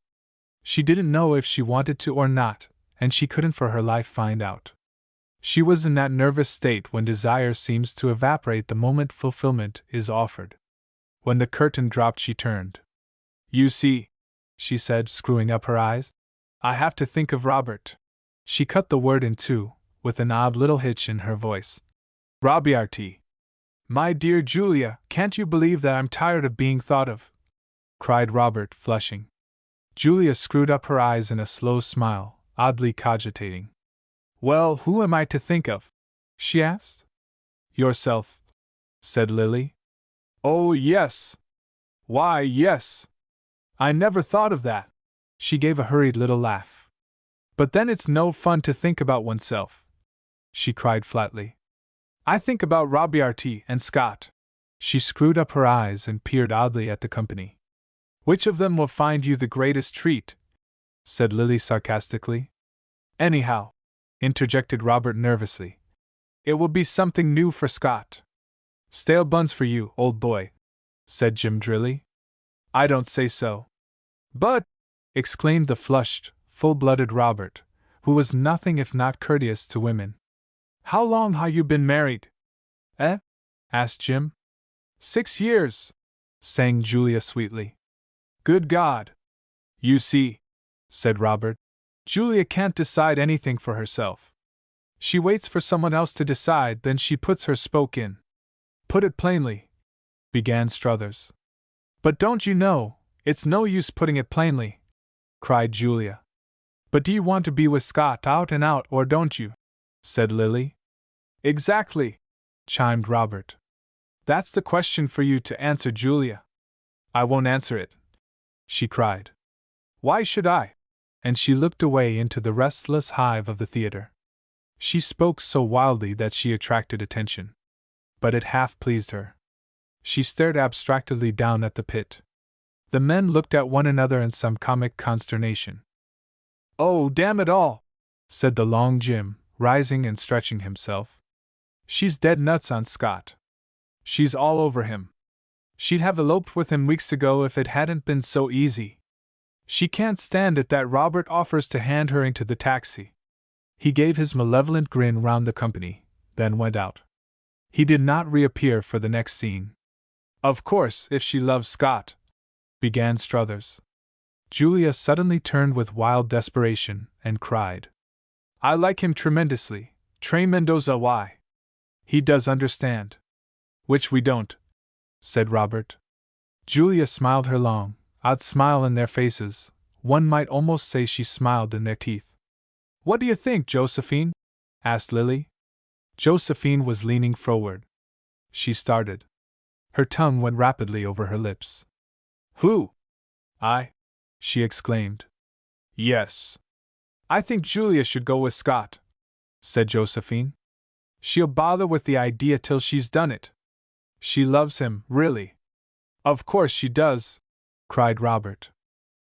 She didn't know if she wanted to or not, and she couldn't for her life find out. She was in that nervous state when desire seems to evaporate the moment fulfillment is offered. When the curtain dropped, she turned. You see, she said, screwing up her eyes, I have to think of Robert. She cut the word in two, with an odd little hitch in her voice. Robiarty. My dear Julia, can't you believe that I'm tired of being thought of? Cried Robert, flushing. Julia screwed up her eyes in a slow smile, oddly cogitating. Well, who am I to think of? She asked. Yourself, said Lily. Oh, yes. Why, yes. I never thought of that. She gave a hurried little laugh. But then it's no fun to think about oneself, she cried flatly. I think about Robiarty and Scott. She screwed up her eyes and peered oddly at the company. Which of them will find you the greatest treat? Said Lily sarcastically. Anyhow, interjected Robert nervously, it will be something new for Scott. Stale buns for you, old boy, said Jim drily. I don't say so. But, exclaimed the flushed, full-blooded Robert, who was nothing if not courteous to women. How long have you been married? Eh? Asked Jim. 6 years, sang Julia sweetly. Good God! You see, said Robert, Julia can't decide anything for herself. She waits for someone else to decide, then she puts her spoke in. Put it plainly, began Struthers. But don't you know, it's no use putting it plainly, cried Julia. But do you want to be with Scott out and out, or don't you? Said Lily. Exactly, chimed Robert. That's the question for you to answer, Julia. I won't answer it, she cried. Why should I? And she looked away into the restless hive of the theater. She spoke so wildly that she attracted attention. But it half pleased her. She stared abstractedly down at the pit. The men looked at one another in some comic consternation. Oh, damn it all, said the long Jim, rising and stretching himself. She's dead nuts on Scott. She's all over him. She'd have eloped with him weeks ago if it hadn't been so easy. She can't stand it that Robert offers to hand her into the taxi. He gave his malevolent grin round the company, then went out. He did not reappear for the next scene. Of course, if she loves Scott, began Struthers. Julia suddenly turned with wild desperation and cried. I like him tremendously, tremendosa why. He does understand. Which we don't, said Robert. Julia smiled her long, odd smile in their faces. One might almost say she smiled in their teeth. What do you think, Josephine? Asked Lily. Josephine was leaning forward. She started. Her tongue went rapidly over her lips. Who? I? She exclaimed. Yes. I think Julia should go with Scott, said Josephine. She'll bother with the idea till she's done it. She loves him, really. Of course she does, cried Robert.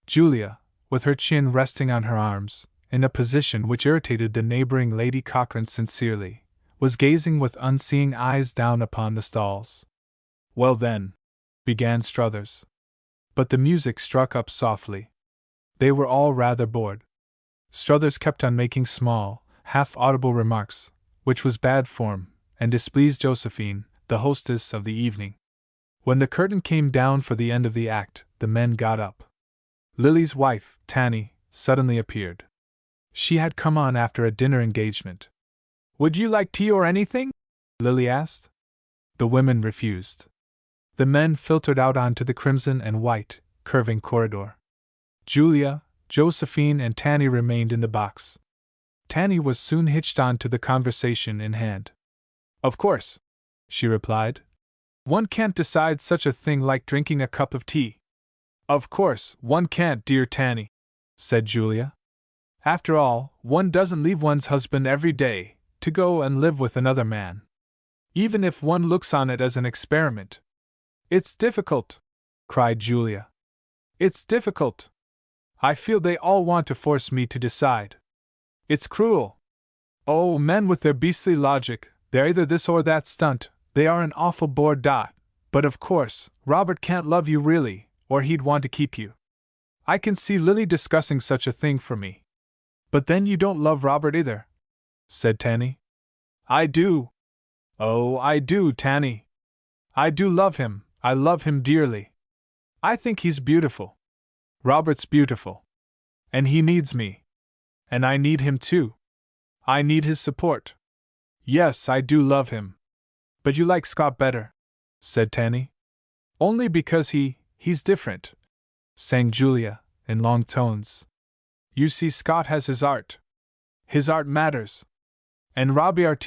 Julia, with her chin resting on her arms, in a position which irritated the neighboring Lady Cochrane sincerely, was gazing with unseeing eyes down upon the stalls. Well then, began Struthers. But the music struck up softly. They were all rather bored. Struthers kept on making small, half-audible remarks, which was bad form, and displeased Josephine, the hostess of the evening. When the curtain came down for the end of the act, the men got up. Lily's wife, Tanny, suddenly appeared. She had come on after a dinner engagement. Would you like tea or anything? Lily asked. The women refused. The men filtered out onto the crimson and white, curving corridor. Julia, Josephine, and Tanny remained in the box. Tanny was soon hitched on to the conversation in hand. Of course, she replied. One can't decide such a thing like drinking a cup of tea. Of course, one can't, dear Tanny, said Julia. After all, one doesn't leave one's husband every day to go and live with another man. Even if one looks on it as an experiment. It's difficult, cried Julia. It's difficult. I feel they all want to force me to decide. It's cruel. Oh, men with their beastly logic, they're either this or that stunt, they are an awful bore. But of course, Robert can't love you really, or he'd want to keep you. I can see Lily discussing such a thing for me. But then you don't love Robert either, said Tanny. I do. Oh, I do, Tanny. I do love him, I love him dearly. I think he's beautiful. Robert's beautiful. And he needs me. And I need him too. I need his support. Yes, I do love him. But you like Scott better, said Tanny. Only because he's different, sang Julia, in long tones. You see, Scott has his art. His art matters. And Robert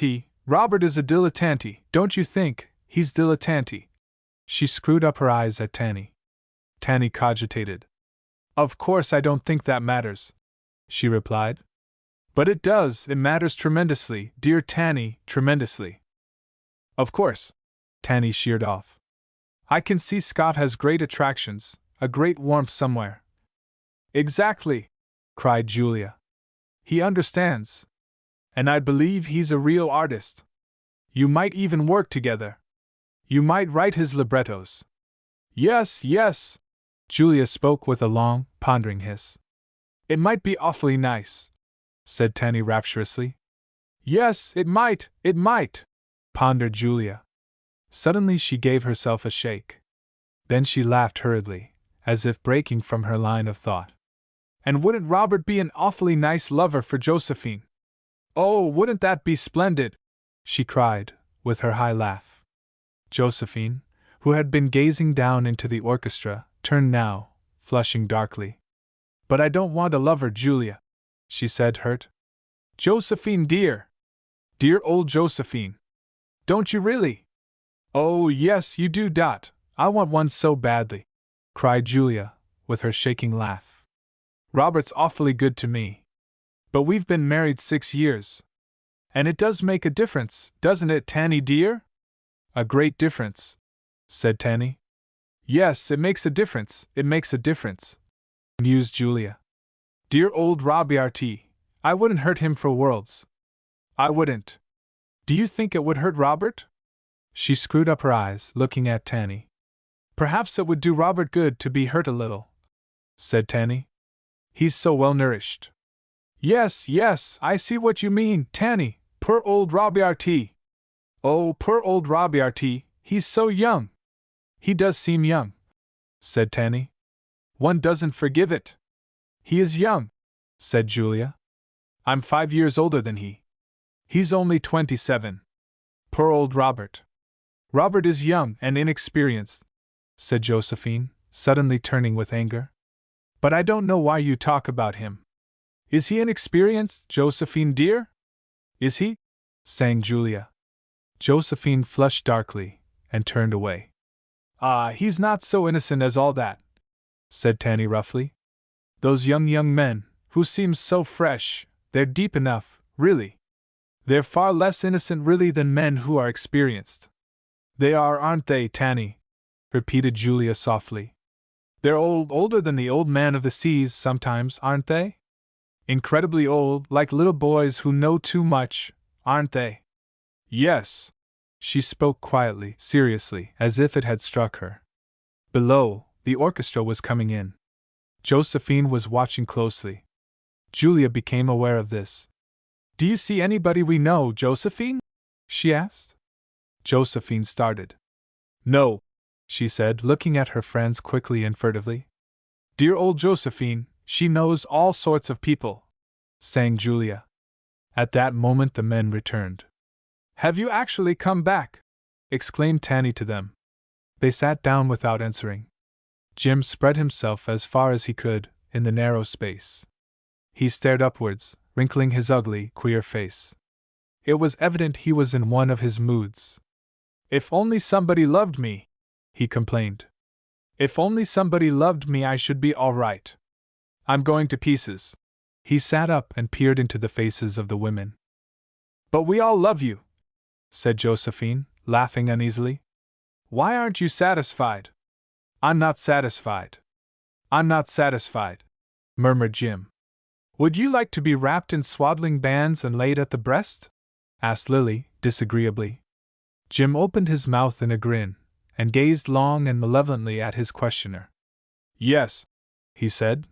is a dilettante, don't you think? He's dilettante. She screwed up her eyes at Tanny. Tanny cogitated. Of course I don't think that matters, she replied. But it does, it matters tremendously, dear Tanny, tremendously. Of course, Tanny sheered off. I can see Scott has great attractions, a great warmth somewhere. Exactly, cried Julia. He understands. And I believe he's a real artist. You might even work together. You might write his librettos. Yes, yes, Julia spoke with a long, pondering hiss. It might be awfully nice, said Tanny rapturously. Yes, it might, pondered Julia. Suddenly she gave herself a shake. Then she laughed hurriedly, as if breaking from her line of thought. And wouldn't Robert be an awfully nice lover for Josephine? Oh, wouldn't that be splendid? She cried, with her high laugh. Josephine, who had been gazing down into the orchestra, turned now, flushing darkly. But I don't want a lover, Julia, she said, hurt. Josephine, dear! Dear old Josephine! Don't you really? Oh, yes, you do, Dot. I want one so badly, cried Julia, with her shaking laugh. Robert's awfully good to me. But we've been married 6 years. And it does make a difference, doesn't it, Tanny dear? A great difference, said Tanny. Yes, it makes a difference, mused Julia. Dear old Roberty, I wouldn't hurt him for worlds. I wouldn't. Do you think it would hurt Robert? She screwed up her eyes, looking at Tanny. Perhaps it would do Robert good to be hurt a little, said Tanny. He's so well nourished. Yes, I see what you mean, Tanny. Poor old Roberty. Oh, poor old Roberty, he's so young. He does seem young, said Tanny. One doesn't forgive it. He is young, said Julia. I'm 5 years older than he. He's only 27. Poor old Robert. Robert is young and inexperienced, said Josephine, suddenly turning with anger. But I don't know why you talk about him. Is he inexperienced, Josephine dear? Is he? Sang Julia. Josephine flushed darkly, and turned away. Ah, he's not so innocent as all that, said Tanny roughly. Those young men, who seem so fresh, they're deep enough, really. They're far less innocent really than men who are experienced. They are, aren't they, Tanny? Repeated Julia softly. They're older than the old man of the seas sometimes, aren't they? Incredibly old, like little boys who know too much, aren't they? Yes. She spoke quietly, seriously, as if it had struck her. Below, the orchestra was coming in. Josephine was watching closely. Julia became aware of this. Do you see anybody we know, Josephine? She asked. Josephine started. No, she said, looking at her friends quickly and furtively. Dear old Josephine, she knows all sorts of people, sang Julia. At that moment the men returned. Have you actually come back? Exclaimed Tanny to them. They sat down without answering. Jim spread himself as far as he could, in the narrow space. He stared upwards, wrinkling his ugly, queer face. It was evident he was in one of his moods. If only somebody loved me, he complained. If only somebody loved me, I should be all right. I'm going to pieces. He sat up and peered into the faces of the women. But we all love you, said Josephine, laughing uneasily. Why aren't you satisfied? I'm not satisfied. I'm not satisfied, murmured Jim. Would you like to be wrapped in swaddling bands and laid at the breast? Asked Lily, disagreeably. Jim opened his mouth in a grin, and gazed long and malevolently at his questioner. Yes, he said.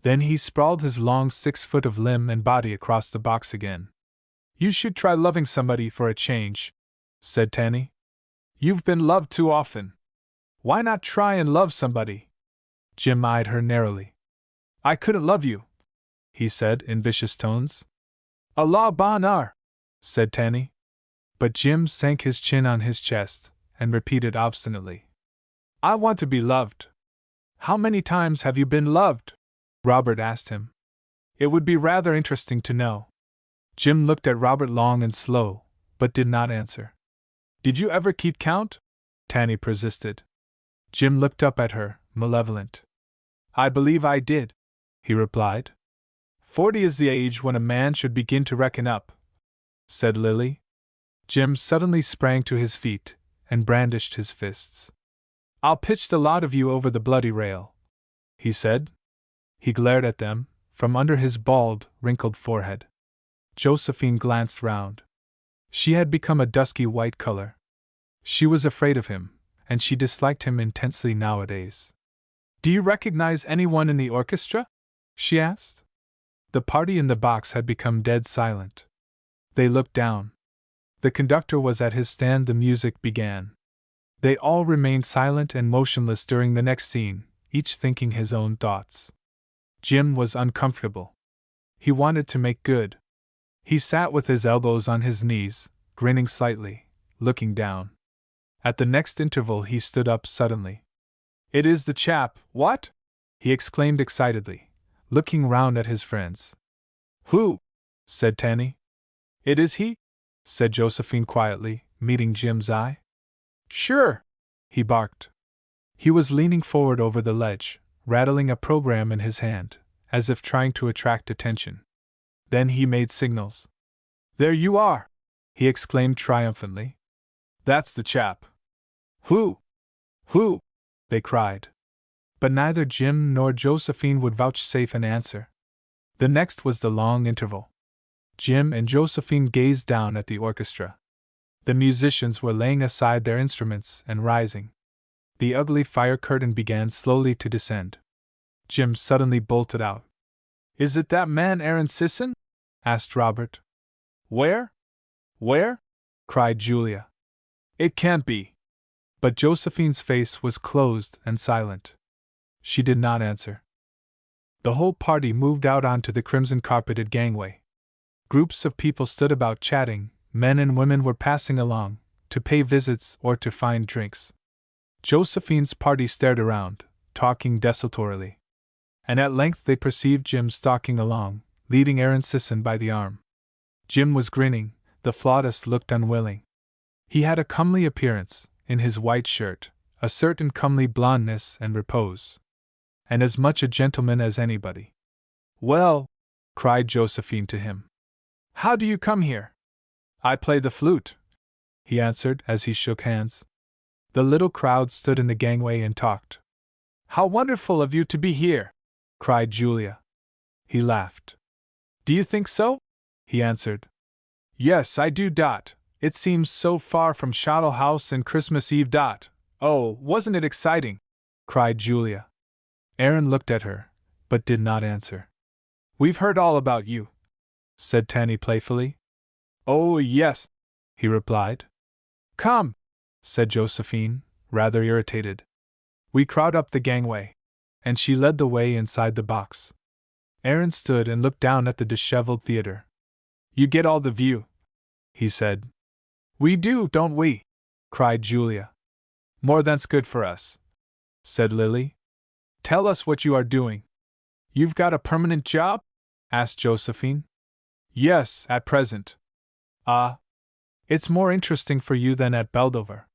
Then he sprawled his long 6 foot of limb and body across the box again. You should try loving somebody for a change, said Tanny. You've been loved too often. Why not try and love somebody? Jim eyed her narrowly. I couldn't love you, he said in vicious tones. Allah Banar, said Tanny. But Jim sank his chin on his chest, and repeated obstinately. I want to be loved. How many times have you been loved? Robert asked him. It would be rather interesting to know. Jim looked at Robert long and slow, but did not answer. Did you ever keep count? Tanny persisted. Jim looked up at her, malevolent. I believe I did, he replied. 40 is the age when a man should begin to reckon up, said Lily. Jim suddenly sprang to his feet, and brandished his fists. I'll pitch the lot of you over the bloody rail, he said. He glared at them, from under his bald, wrinkled forehead. Josephine glanced round. She had become a dusky white color. She was afraid of him, and she disliked him intensely nowadays. Do you recognize anyone in the orchestra? She asked. The party in the box had become dead silent. They looked down. The conductor was at his stand. The music began. They all remained silent and motionless during the next scene, each thinking his own thoughts. Jim was uncomfortable. He wanted to make good. He sat with his elbows on his knees, grinning slightly, looking down. At the next interval he stood up suddenly. "It is the chap, what?" he exclaimed excitedly, looking round at his friends. "Who?" said Tanny. "It is he," said Josephine quietly, meeting Jim's eye. "Sure!" he barked. He was leaning forward over the ledge, rattling a program in his hand, as if trying to attract attention. Then he made signals. "There you are!" he exclaimed triumphantly. "That's the chap." "Who? Who?" they cried. But neither Jim nor Josephine would vouchsafe an answer. The next was the long interval. Jim and Josephine gazed down at the orchestra. The musicians were laying aside their instruments and rising. The ugly fire curtain began slowly to descend. Jim suddenly bolted out. "Is it that man Aaron Sisson?" asked Robert. "Where? Where?" cried Julia. "It can't be." But Josephine's face was closed and silent. She did not answer. The whole party moved out onto the crimson-carpeted gangway. Groups of people stood about chatting. Men and women were passing along, to pay visits or to find drinks. Josephine's party stared around, talking desultorily. And at length they perceived Jim stalking along, leading Aaron Sisson by the arm. Jim was grinning, the flautist looked unwilling. He had a comely appearance, in his white shirt, a certain comely blondness and repose. And as much a gentleman as anybody. "Well," cried Josephine to him, "how do you come here?" "I play the flute," he answered as he shook hands. The little crowd stood in the gangway and talked. "How wonderful of you to be here!" cried Julia. He laughed. "Do you think so?" he answered. "Yes, I do. It seems so far from Shottle House and Christmas Eve. Oh, wasn't it exciting?" cried Julia. Aaron looked at her, but did not answer. "We've heard all about you," said Tanny playfully. "Oh, yes," he replied. "Come," said Josephine, rather irritated. We crowd up the gangway. And she led the way inside the box. Aaron stood and looked down at the disheveled theater. "You get all the view," he said. "We do, don't we?" cried Julia. "More than's good for us," said Lily. "Tell us what you are doing." "You've got a permanent job?" asked Josephine. "Yes, at present." "Ah. It's more interesting for you than at Beldover."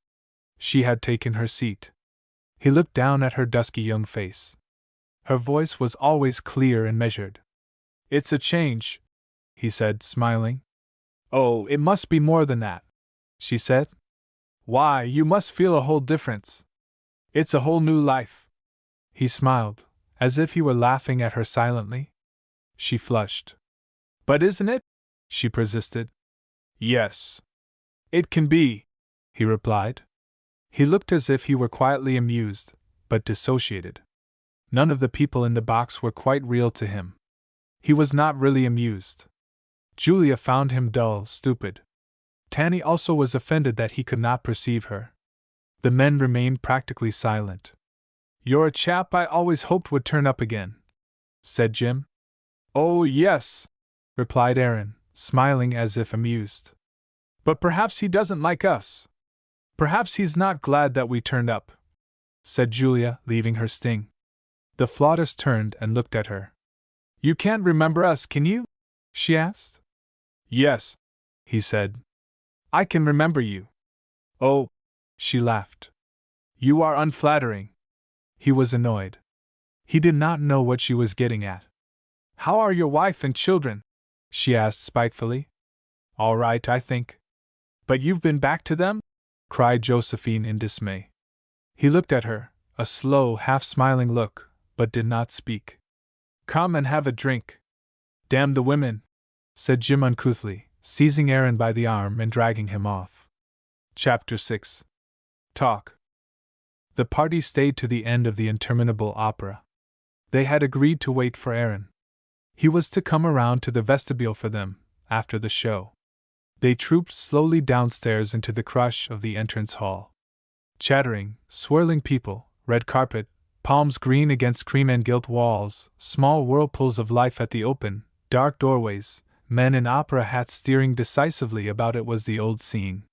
She had taken her seat. He looked down at her dusky young face. Her voice was always clear and measured. "It's a change," he said, smiling. "Oh, it must be more than that," she said. "Why, you must feel a whole difference. It's a whole new life." He smiled, as if he were laughing at her silently. She flushed. "But isn't it?" she persisted. "Yes. It can be," he replied. He looked as if he were quietly amused, but dissociated. None of the people in the box were quite real to him. He was not really amused. Julia found him dull, stupid. Tanny also was offended that he could not perceive her. The men remained practically silent. "You're a chap I always hoped would turn up again," said Jim. "Oh, yes," replied Aaron, smiling as if amused. "But perhaps he doesn't like us. Perhaps he's not glad that we turned up," said Julia, leaving her sting. The flautist turned and looked at her. "You can't remember us, can you?" she asked. "Yes," he said. "I can remember you." "Oh," she laughed. "You are unflattering." He was annoyed. He did not know what she was getting at. "How are your wife and children?" she asked spitefully. "All right, I think." "But you've been back to them?" cried Josephine in dismay. He looked at her, a slow, half-smiling look, but did not speak. "Come and have a drink." "Damn the women," said Jim uncouthly, seizing Aaron by the arm and dragging him off. Chapter 6. Talk. The party stayed to the end of the interminable opera. They had agreed to wait for Aaron. He was to come around to the vestibule for them, after the show. They trooped slowly downstairs into the crush of the entrance hall. Chattering, swirling people, red carpet, palms green against cream and gilt walls, small whirlpools of life at the open, dark doorways, men in opera hats steering decisively about. It was the old scene.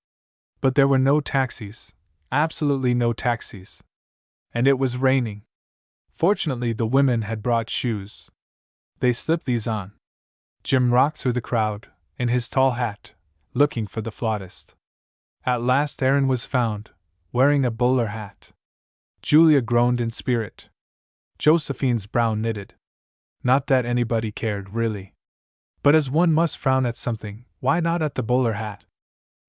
But there were no taxis, absolutely no taxis. And it was raining. Fortunately, the women had brought shoes. They slipped these on. Jim rocked through the crowd, in his tall hat, looking for the flautist. At last Aaron was found, wearing a bowler hat. Julia groaned in spirit. Josephine's brow knitted. Not that anybody cared, really. But as one must frown at something, why not at the bowler hat?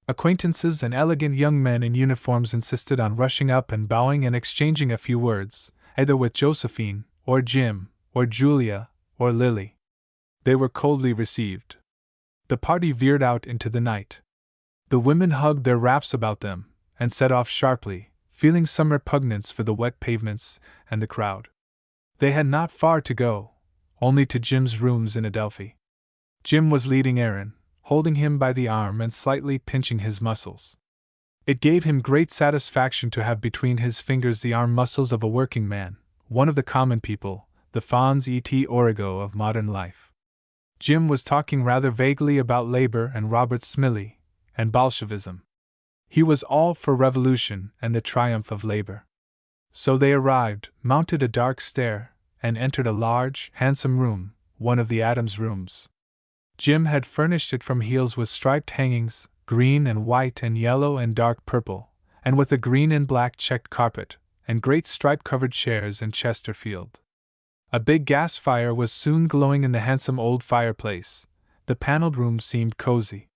Acquaintances and elegant young men in uniforms insisted on rushing up and bowing and exchanging a few words, either with Josephine, or Jim, or Julia, or Lily. They were coldly received. The party veered out into the night. The women hugged their wraps about them, and set off sharply, feeling some repugnance for the wet pavements and the crowd. They had not far to go, only to Jim's rooms in Adelphi. Jim was leading Aaron, holding him by the arm and slightly pinching his muscles. It gave him great satisfaction to have between his fingers the arm muscles of a working man, one of the common people, the Fons et Origo of modern life. Jim was talking rather vaguely about labor and Robert Smiley, and Bolshevism. He was all for revolution and the triumph of labor. So they arrived, mounted a dark stair, and entered a large, handsome room, one of the Adams rooms. Jim had furnished it from heels with striped hangings, green and white and yellow and dark purple, and with a green and black checked carpet, and great stripe-covered chairs in Chesterfield. A big gas fire was soon glowing in the handsome old fireplace. The paneled room seemed cozy.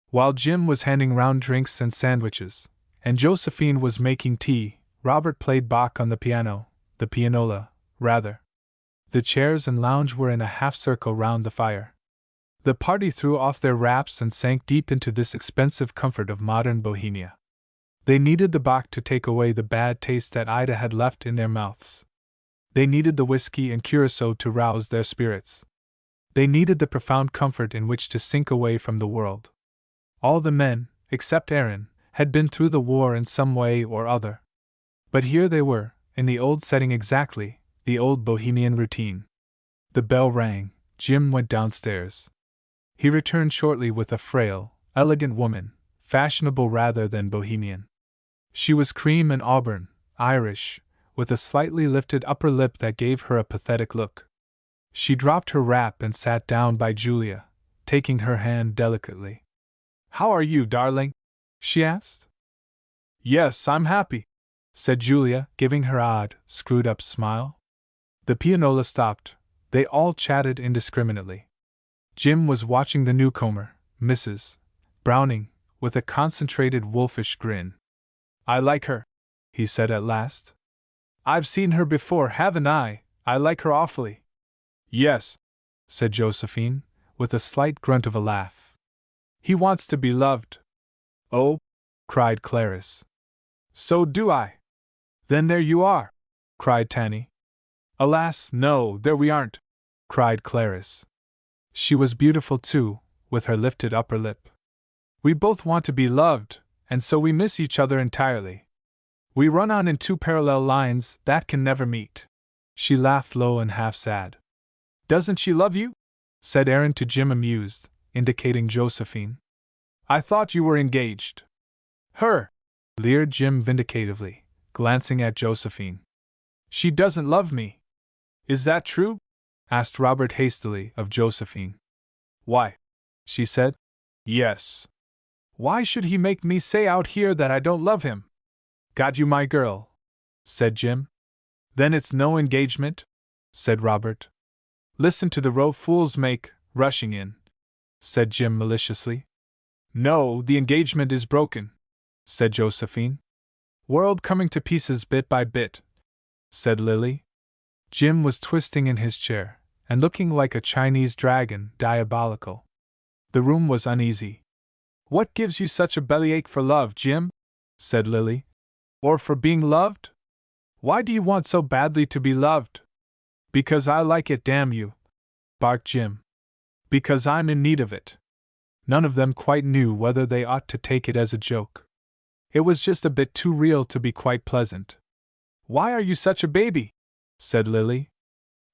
While Jim was handing round drinks and sandwiches, and Josephine was making tea, Robert played Bach on the pianola, rather. The chairs and lounge were in a half-circle round the fire. The party threw off their wraps and sank deep into this expensive comfort of modern Bohemia. They needed the Bach to take away the bad taste that Ida had left in their mouths. They needed the whiskey and curacao to rouse their spirits. They needed the profound comfort in which to sink away from the world. All the men, except Aaron, had been through the war in some way or other. But here they were, in the old setting exactly, the old Bohemian routine. The bell rang. Jim went downstairs. He returned shortly with a frail, elegant woman, fashionable rather than Bohemian. She was cream and auburn, Irish, with a slightly lifted upper lip that gave her a pathetic look. She dropped her wrap and sat down by Julia, taking her hand delicately. "How are you, darling?" she asked. "Yes, I'm happy," said Julia, giving her odd, screwed-up smile. The pianola stopped. They all chatted indiscriminately. Jim was watching the newcomer, Mrs. Browning, with a concentrated wolfish grin. "I like her," he said at last. "I've seen her before, haven't I? I like her awfully." "Yes," said Josephine, with a slight grunt of a laugh. "He wants to be loved." "Oh!" cried Clarice. "So do I." "Then there you are!" cried Tanny. "Alas, no, there we aren't!" cried Clarice. She was beautiful too, with her lifted upper lip. "We both want to be loved, and so we miss each other entirely. We run on in two parallel lines that can never meet." She laughed low and half sad. "Doesn't she love you?" said Aaron to Jim, amused, indicating Josephine. "I thought you were engaged." "Her!" leered Jim vindicatively, glancing at Josephine. "She doesn't love me." "Is that true?" asked Robert hastily of Josephine. "Why?" she said. "Yes. Why should he make me say out here that I don't love him?" "Got you, my girl," said Jim. "Then it's no engagement?" said Robert. "Listen to the row fools make, rushing in," said Jim maliciously. "No, the engagement is broken," said Josephine. "World coming to pieces bit by bit," said Lily. Jim was twisting in his chair, and looking like a Chinese dragon, diabolical. The room was uneasy. "What gives you such a bellyache for love, Jim?" said Lily. "Or for being loved? Why do you want so badly to be loved?" "Because I like it, damn you!" barked Jim. "Because I'm in need of it." None of them quite knew whether they ought to take it as a joke. It was just a bit too real to be quite pleasant. "Why are you such a baby?" said Lily.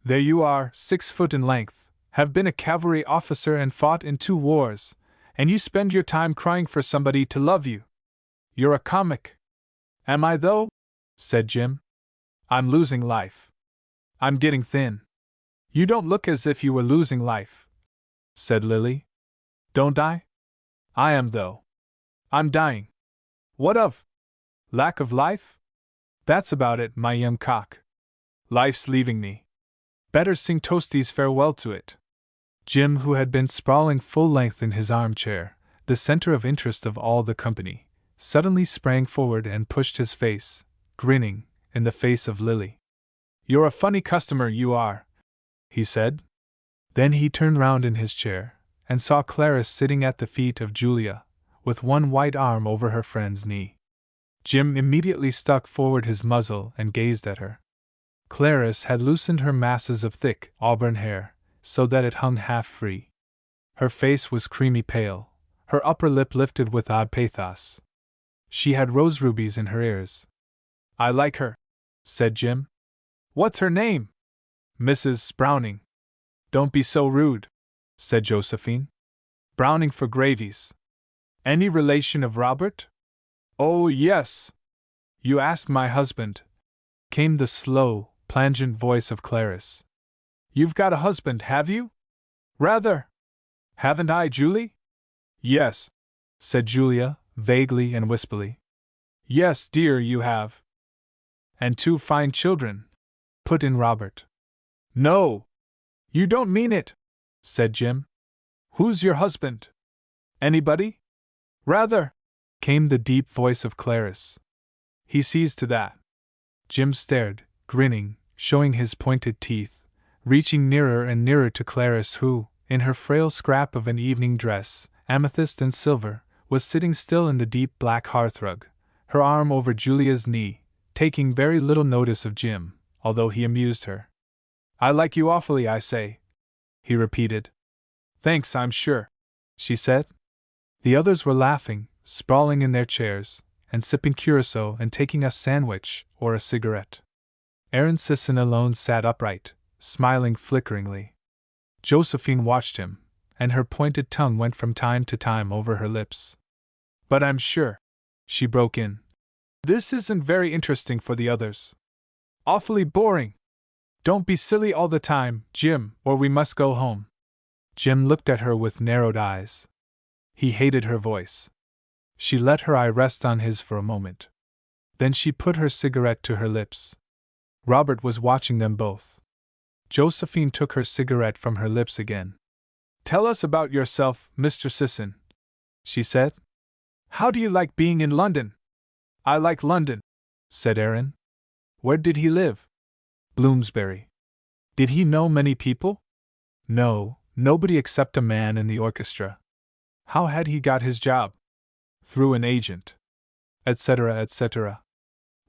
"There you are, 6 foot in length, have been a cavalry officer and fought in 2 wars, and you spend your time crying for somebody to love you. You're a comic." "Am I, though?" said Jim. "I'm losing life. I'm getting thin." "You don't look as if you were losing life," said Lily. "Don't I? I am, though. I'm dying." "What of? Lack of life?" "That's about it, my young cock. Life's leaving me. Better sing Toasty's farewell to it." Jim, who had been sprawling full length in his armchair, the center of interest of all the company, suddenly sprang forward and pushed his face, grinning, in the face of Lily. "You're a funny customer, you are," he said. Then he turned round in his chair, and saw Clarice sitting at the feet of Julia, with one white arm over her friend's knee. Jim immediately stuck forward his muzzle and gazed at her. Clarice had loosened her masses of thick auburn hair, so that it hung half free. Her face was creamy pale, her upper lip lifted with odd pathos. She had rose rubies in her ears. "I like her," said Jim. "What's her name?" "Mrs. Browning." "Don't be so rude," said Josephine. "Browning for gravies. Any relation of Robert?" "Oh, yes. You asked my husband," came the slow, plangent voice of Clarice. "You've got a husband, have you?" "Rather. Haven't I, Julie?" "Yes," said Julia, vaguely and wispily. "Yes, dear, you have." "And 2 fine children," put in Robert. "No! You don't mean it," said Jim. "Who's your husband? Anybody?" "Rather," came the deep voice of Clarice. "He sees to that." Jim stared, grinning, showing his pointed teeth, reaching nearer and nearer to Clarice, who, in her frail scrap of an evening dress, amethyst and silver, was sitting still in the deep black hearthrug, her arm over Julia's knee, taking very little notice of Jim, although he amused her. "I like you awfully, I say," he repeated. "Thanks, I'm sure," she said. The others were laughing, sprawling in their chairs, and sipping curacao and taking a sandwich or a cigarette. Aaron Sisson alone sat upright, smiling flickeringly. Josephine watched him, and her pointed tongue went from time to time over her lips. "But I'm sure," she broke in, "this isn't very interesting for the others. Awfully boring. Don't be silly all the time, Jim, or we must go home." Jim looked at her with narrowed eyes. He hated her voice. She let her eye rest on his for a moment. Then she put her cigarette to her lips. Robert was watching them both. Josephine took her cigarette from her lips again. "Tell us about yourself, Mr. Sisson," she said. "How do you like being in London?" "I like London," said Aaron. "Where did he live?" "Bloomsbury." "Did he know many people?" "No, nobody except a man in the orchestra." "How had he got his job?" "Through an agent," etc., etc.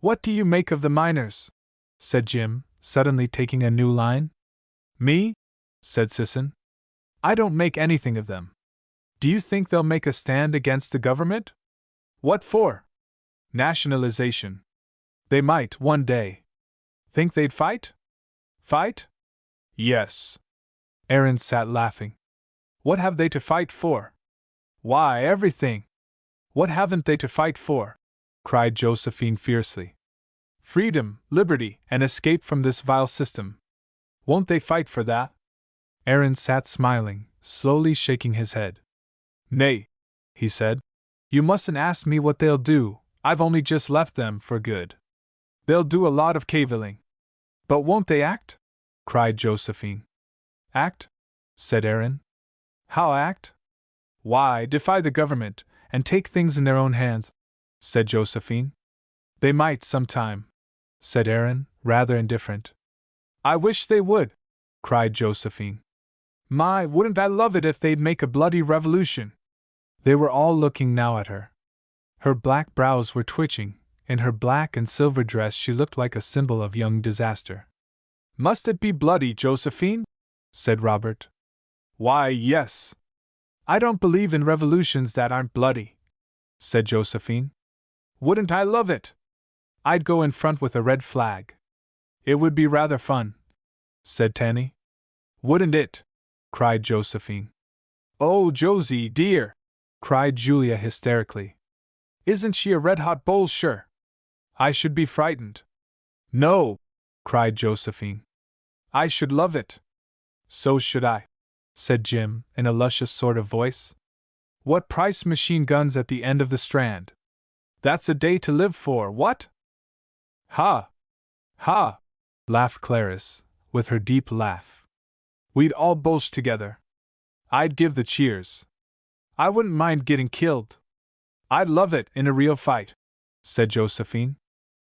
"What do you make of the miners?" said Jim, suddenly taking a new line. "Me?" said Sisson. "I don't make anything of them. Do you think they'll make a stand against the government?" "What for?" "Nationalization. They might, one day." "Think they'd fight?" "Fight? Yes." Aaron sat laughing. "What have they to fight for?" "Why, everything." "What haven't they to fight for?" cried Josephine fiercely. "Freedom, liberty, and escape from this vile system. Won't they fight for that?" Aaron sat smiling, slowly shaking his head. "Nay," he said. "You mustn't ask me what they'll do, I've only just left them for good. They'll do a lot of cavilling." "But won't they act?" cried Josephine. "Act?" said Aaron. "How act?" "Why, defy the government, and take things in their own hands," said Josephine. "They might sometime," said Aaron, rather indifferent. "I wish they would," cried Josephine. "My, wouldn't I love it if they'd make a bloody revolution!" They were all looking now at her. Her black brows were twitching. In her black and silver dress she looked like a symbol of young disaster. "Must it be bloody, Josephine?" said Robert. "Why, yes. I don't believe in revolutions that aren't bloody, said Josephine. Wouldn't I love it? I'd go in front with a red flag. It would be rather fun, said Tanny. Wouldn't it? Cried Josephine. Oh, Josie, dear, cried Julia hysterically. Isn't she a red-hot bull, sure? I should be frightened. No, cried Josephine. I should love it. So should I, said Jim, in a luscious sort of voice. What price machine guns at the end of the Strand? That's a day to live for, what? Ha! Ha! Laughed Clarice, with her deep laugh. We'd all bulge together. I'd give the cheers. I wouldn't mind getting killed. I'd love it in a real fight, said Josephine.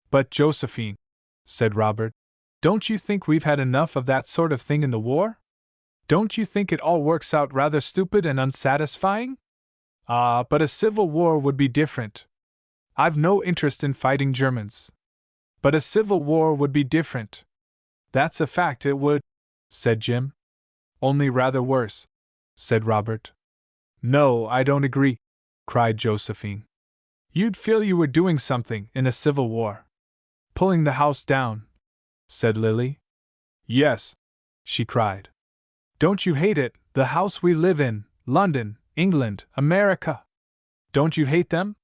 But Josephine, said Robert, don't you think we've had enough of that sort of thing in the war? Don't you think it all works out rather stupid and unsatisfying? Ah, but a civil war would be different. I've no interest in fighting Germans. But a civil war would be different. That's a fact, it would, said Jim. Only rather worse, said Robert. No, I don't agree, cried Josephine. You'd feel you were doing something in a civil war. Pulling the house down, said Lily. Yes, she cried. Don't you hate it, the house we live in, London, England, America? Don't you hate them?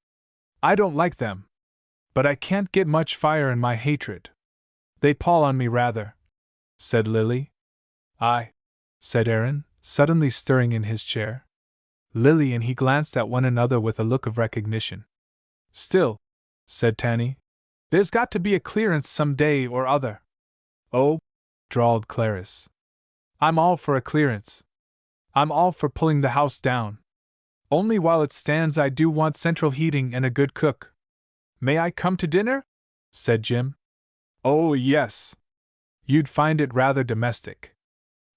I don't like them. But I can't get much fire in my hatred. They pall on me rather, said Lily. I, said Aaron, suddenly stirring in his chair. Lily and he glanced at one another with a look of recognition. Still, said Tanny, there's got to be a clearance some day or other. Oh, drawled Clarice. I'm all for a clearance. I'm all for pulling the house down. Only while it stands I do want central heating and a good cook. May I come to dinner? Said Jim. Oh, yes. You'd find it rather domestic.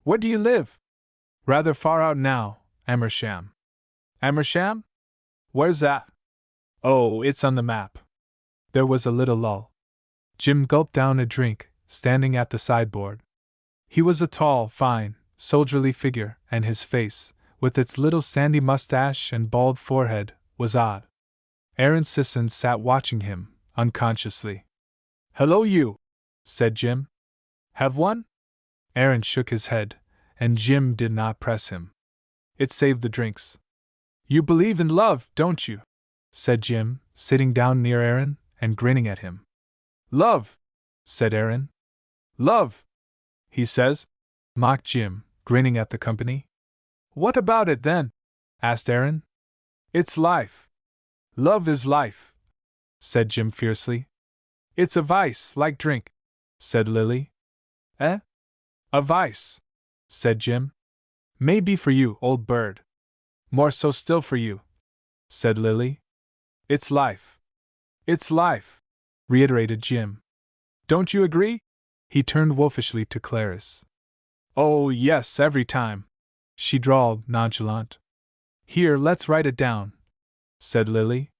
Where do you live? Rather far out now, Amersham. Amersham? Where's that? Oh, it's on the map. There was a little lull. Jim gulped down a drink, standing at the sideboard. He was a tall, fine, soldierly figure, and his face, with its little sandy mustache and bald forehead, was odd. Aaron Sisson sat watching him, unconsciously. Hello, you, said Jim. Have one? Aaron shook his head, and Jim did not press him. It saved the drinks. You believe in love, don't you? Said Jim, sitting down near Aaron and grinning at him. Love, said Aaron. Love, he says, mocked Jim, grinning at the company. What about it then? Asked Aaron. It's life. Love is life, said Jim fiercely. It's a vice, like drink, said Lily. Eh? A vice, said Jim. Maybe for you, old bird. More so still for you, said Lily. It's life. It's life, reiterated Jim. Don't you agree? He turned wolfishly to Clarice. Oh, yes, every time, she drawled, nonchalant. Here, let's write it down, said Lily.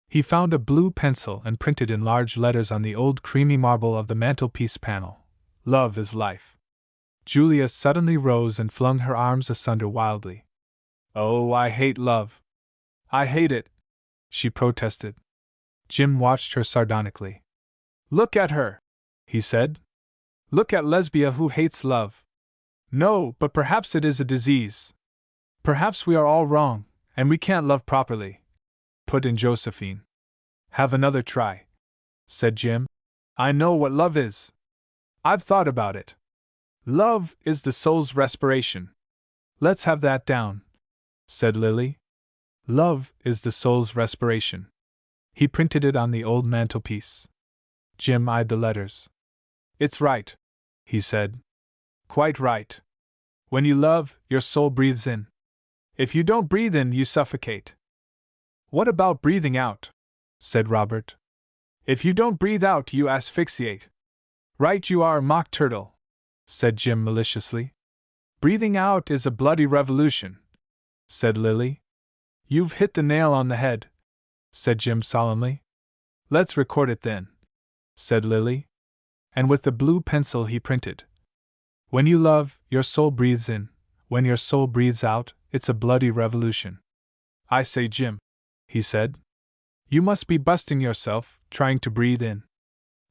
He found a blue pencil and printed in large letters on the old creamy marble of the mantelpiece panel. Love is life. Julia suddenly rose and flung her arms asunder wildly. Oh, I hate love. I hate it, she protested. Jim watched her sardonically. Look at her, he said. Look at Lesbia who hates love. No, but perhaps it is a disease. Perhaps we are all wrong, and we can't love properly, put in Josephine. Have another try, said Jim. I know what love is. I've thought about it. Love is the soul's respiration. Let's have that down, said Lily. Love is the soul's respiration. He printed it on the old mantelpiece. Jim eyed the letters. It's right, he said. Quite right. When you love, your soul breathes in. If you don't breathe in, you suffocate. What about breathing out? Said Robert. If you don't breathe out, you asphyxiate. Right you are, Mock Turtle, said Jim maliciously. Breathing out is a bloody revolution, said Lily. You've hit the nail on the head, said Jim solemnly. Let's record it then, said Lily. And with the blue pencil he printed. When you love, your soul breathes in. When your soul breathes out, it's a bloody revolution. I say, Jim, he said. You must be busting yourself, trying to breathe in.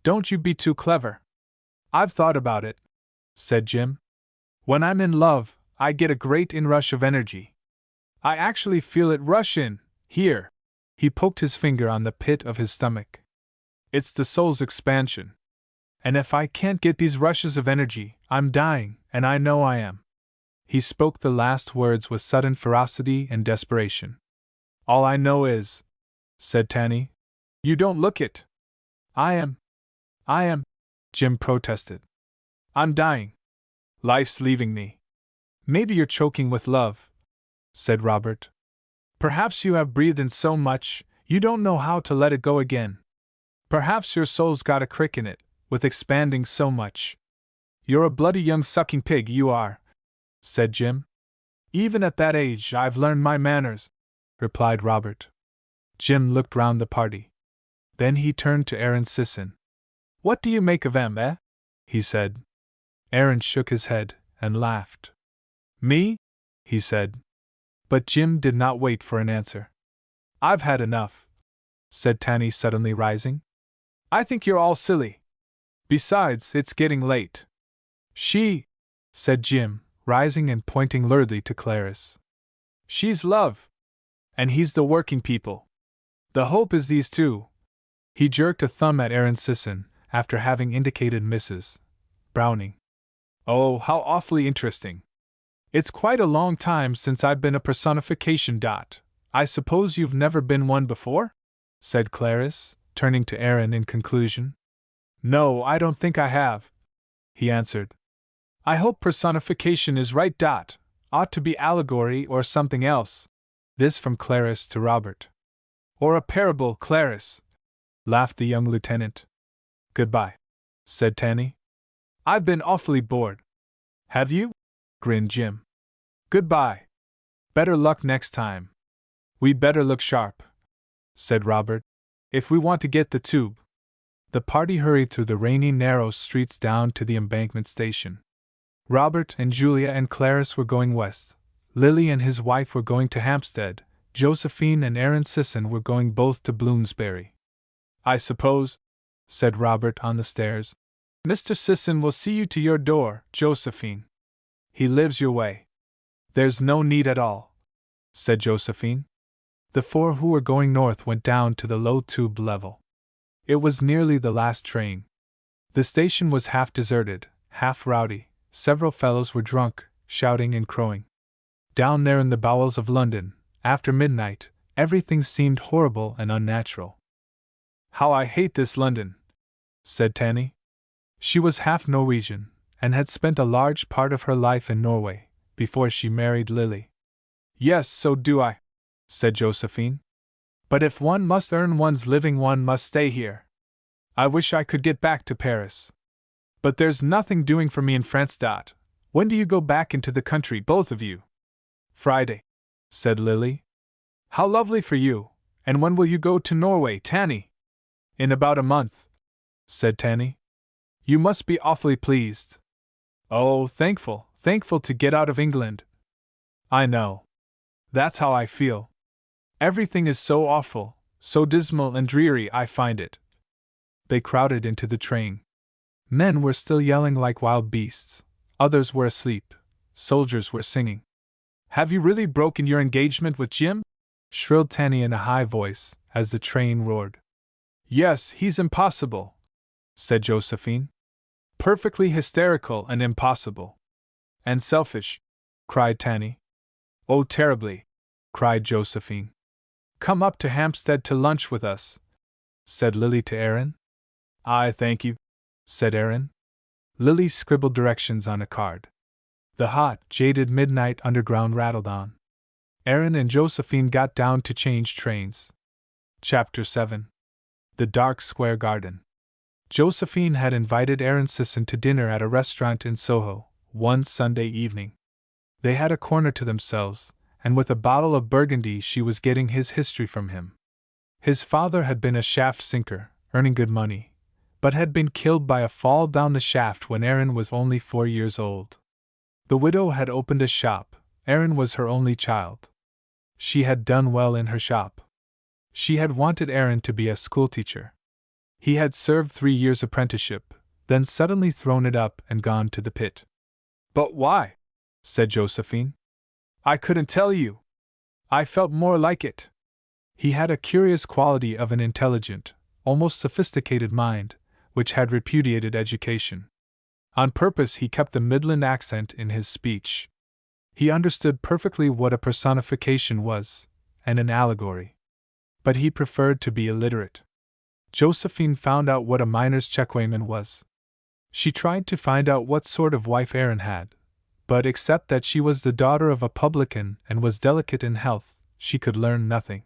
Don't you be too clever. I've thought about it, said Jim. When I'm in love, I get a great inrush of energy. I actually feel it rush in, here. He poked his finger on the pit of his stomach. It's the soul's expansion. And if I can't get these rushes of energy, I'm dying, and I know I am. He spoke the last words with sudden ferocity and desperation. All I know is, said Tanny, you don't look it. I am, Jim protested. I'm dying. Life's leaving me. Maybe you're choking with love, said Robert. Perhaps you have breathed in so much, you don't know how to let it go again. Perhaps your soul's got a crick in it, with expanding so much. You're a bloody young sucking pig, you are, said Jim. Even at that age I've learned my manners, replied Robert. Jim looked round the party. Then he turned to Aaron Sisson. What do you make of em, eh? He said. Aaron shook his head and laughed. Me? He said. But Jim did not wait for an answer. I've had enough, said Tanny suddenly rising. I think you're all silly. Besides, it's getting late. She, said Jim, rising and pointing luridly to Clarice. She's love. And he's the working people. The hope is these two. He jerked a thumb at Aaron Sisson, after having indicated Mrs. Browning. Oh, how awfully interesting. It's quite a long time since I've been a personification. I suppose you've never been one before? Said Clarice, turning to Aaron in conclusion. No, I don't think I have, he answered. I hope personification is right. Ought to be allegory or something else. This from Clarice to Robert. Or a parable, Clarice, laughed the young lieutenant. Goodbye, said Tanny. I've been awfully bored. Have you? Grinned Jim. Goodbye. Better luck next time. We'd better look sharp, said Robert, if we want to get the tube. The party hurried through the rainy, narrow streets down to the embankment station. Robert and Julia and Clarice were going west. Lily and his wife were going to Hampstead. Josephine and Aaron Sisson were going both to Bloomsbury. I suppose, said Robert on the stairs, Mr. Sisson will see you to your door, Josephine. He lives your way. There's no need at all, said Josephine. The four who were going north went down to the low tube level. It was nearly the last train. The station was half deserted, half rowdy. Several fellows were drunk, shouting and crowing. Down there in the bowels of London, after midnight, everything seemed horrible and unnatural. How I hate this London, said Tanny. She was half Norwegian, and had spent a large part of her life in Norway, before she married Lily. Yes, so do I, said Josephine. But if one must earn one's living, one must stay here. I wish I could get back to Paris. But there's nothing doing for me in France. When do you go back into the country, both of you? Friday, said Lily. How lovely for you, and when will you go to Norway, Tanny? In about a month, said Tanny. You must be awfully pleased. Oh, thankful to get out of England. I know. That's how I feel. Everything is so awful, so dismal and dreary, I find it. They crowded into the train. Men were still yelling like wild beasts, others were asleep, soldiers were singing. Have you really broken your engagement with Jim? Shrilled Tanny in a high voice, as the train roared. Yes, he's impossible, said Josephine. Perfectly hysterical and impossible. And selfish, cried Tanny. Oh, terribly, cried Josephine. Come up to Hampstead to lunch with us, said Lily to Aaron. I thank you, said Aaron. Lily scribbled directions on a card. The hot, jaded midnight underground rattled on. Aaron and Josephine got down to change trains. Chapter 7. The Dark Square Garden. Josephine had invited Aaron Sisson to dinner at a restaurant in Soho, one Sunday evening. They had a corner to themselves, and with a bottle of Burgundy she was getting his history from him. His father had been a shaft sinker, earning good money, but had been killed by a fall down the shaft when Aaron was only 4 years old. The widow had opened a shop, Erin was her only child. She had done well in her shop. She had wanted Erin to be a schoolteacher. He had served 3 years' apprenticeship, then suddenly thrown it up and gone to the pit. "But why?" said Josephine. "I couldn't tell you. I felt more like it." He had a curious quality of an intelligent, almost sophisticated mind, which had repudiated education. On purpose he kept the Midland accent in his speech. He understood perfectly what a personification was, and an allegory. But he preferred to be illiterate. Josephine found out what a miner's checkweightman was. She tried to find out what sort of wife Erin had, but except that she was the daughter of a publican and was delicate in health, she could learn nothing.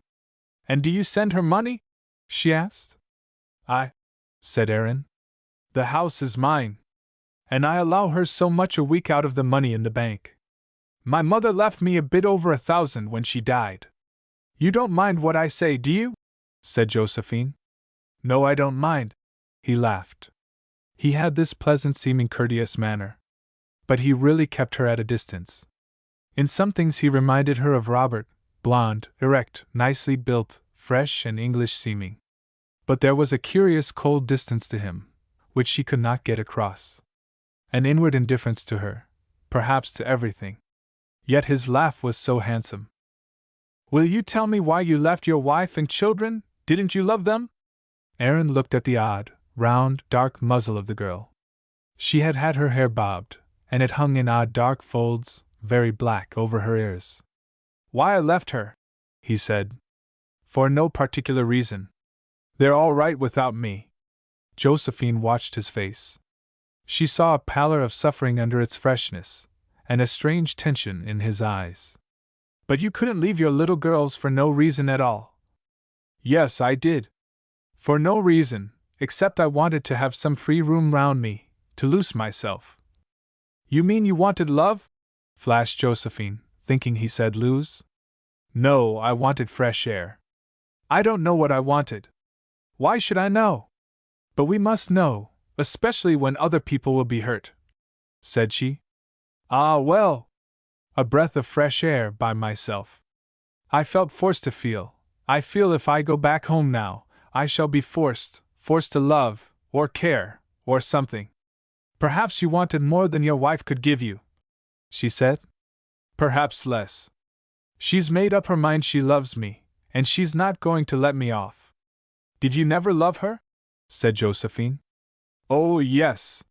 "And do you send her money?" she asked. "I," said Erin. "The house is mine. And I allow her so much a week out of the money in the bank. My mother left me a bit over 1,000 when she died." "You don't mind what I say, do you?" said Josephine. "No, I don't mind." He laughed. He had this pleasant-seeming courteous manner. But he really kept her at a distance. In some things he reminded her of Robert, blond, erect, nicely built, fresh and English-seeming. But there was a curious cold distance to him, which she could not get across. An inward indifference to her, perhaps to everything. Yet his laugh was so handsome. "Will you tell me why you left your wife and children? Didn't you love them?" Erin looked at the odd, round, dark muzzle of the girl. She had had her hair bobbed, and it hung in odd dark folds, very black, over her ears. "Why I left her," he said. "For no particular reason. They're all right without me." Josephine watched his face. She saw a pallor of suffering under its freshness, and a strange tension in his eyes. "But you couldn't leave your little girls for no reason at all." "Yes, I did. For no reason, except I wanted to have some free room round me, to loose myself." "You mean you wanted love?" flashed Josephine, thinking he said lose. "No, I wanted fresh air. I don't know what I wanted. Why should I know? But we must know, especially when other people will be hurt," said she. "Ah, well! A breath of fresh air by myself. I felt forced to feel. I feel if I go back home now, I shall be forced to love, or care, or something." "Perhaps you wanted more than your wife could give you," she said. "Perhaps less. She's made up her mind she loves me, and she's not going to let me off." "Did you never love her?" said Josephine. "Oh, yes.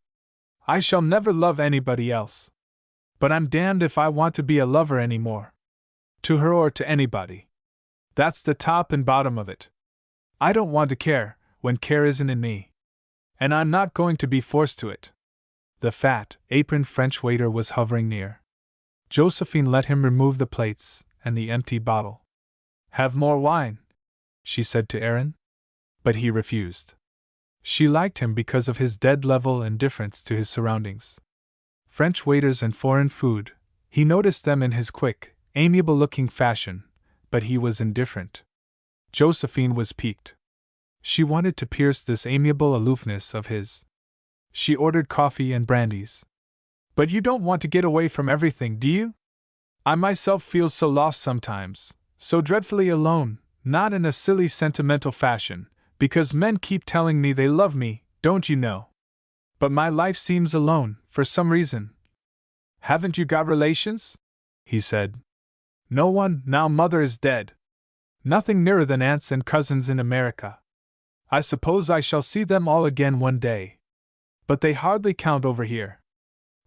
I shall never love anybody else. But I'm damned if I want to be a lover any more. To her or to anybody. That's the top and bottom of it. I don't want to care, when care isn't in me. And I'm not going to be forced to it." The fat, aproned French waiter was hovering near. Josephine let him remove the plates and the empty bottle. "Have more wine," she said to Erin. But he refused. She liked him because of his dead-level indifference to his surroundings. French waiters and foreign food, he noticed them in his quick, amiable-looking fashion, but he was indifferent. Josephine was piqued. She wanted to pierce this amiable aloofness of his. She ordered coffee and brandies. "But you don't want to get away from everything, do you? I myself feel so lost sometimes, so dreadfully alone, not in a silly sentimental fashion, because men keep telling me they love me, don't you know? But my life seems alone, for some reason." "Haven't you got relations?" he said. "No one, now mother is dead. Nothing nearer than aunts and cousins in America. I suppose I shall see them all again one day. But they hardly count over here."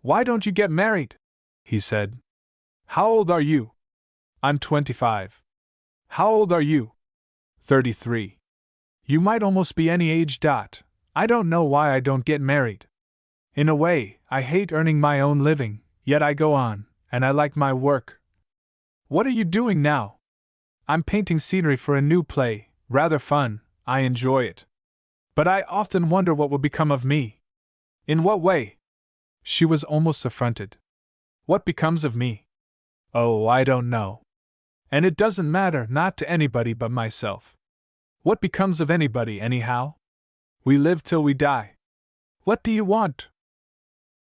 "Why don't you get married?" he said. "How old are you?" "I'm 25. How old are you?" 33. "You might almost be any age. I don't know why I don't get married. In a way, I hate earning my own living, yet I go on, and I like my work." "What are you doing now?" "I'm painting scenery for a new play, rather fun, I enjoy it. But I often wonder what will become of me." "In what way?" She was almost affronted. "What becomes of me? Oh, I don't know. And it doesn't matter, not to anybody but myself. What becomes of anybody, anyhow? We live till we die. What do you want?"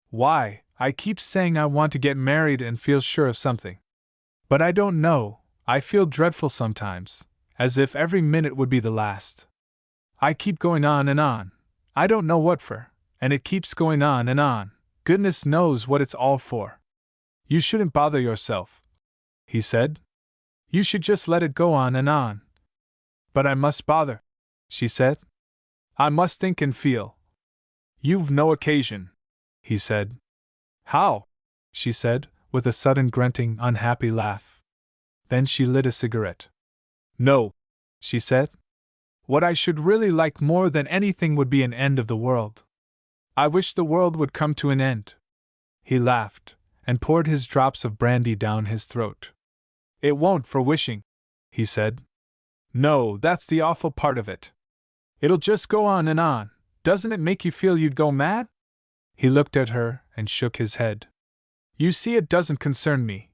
"Why, I keep saying I want to get married and feel sure of something. But I don't know, I feel dreadful sometimes, as if every minute would be the last. I keep going on and on, I don't know what for, and it keeps going on and on, goodness knows what it's all for. You shouldn't bother yourself, he said. You should just let it go on and on. But I must bother, she said. I must think and feel. You've no occasion, he said. How? She said, with a sudden grunting, unhappy laugh. Then she lit a cigarette. No, she said. What I should really like more than anything would be an end of the world. I wish the world would come to an end. He laughed, and poured his drops of brandy down his throat. It won't for wishing, he said. No, that's the awful part of it. It'll just go on and on. Doesn't it make you feel you'd go mad? He looked at her and shook his head. You see, it doesn't concern me,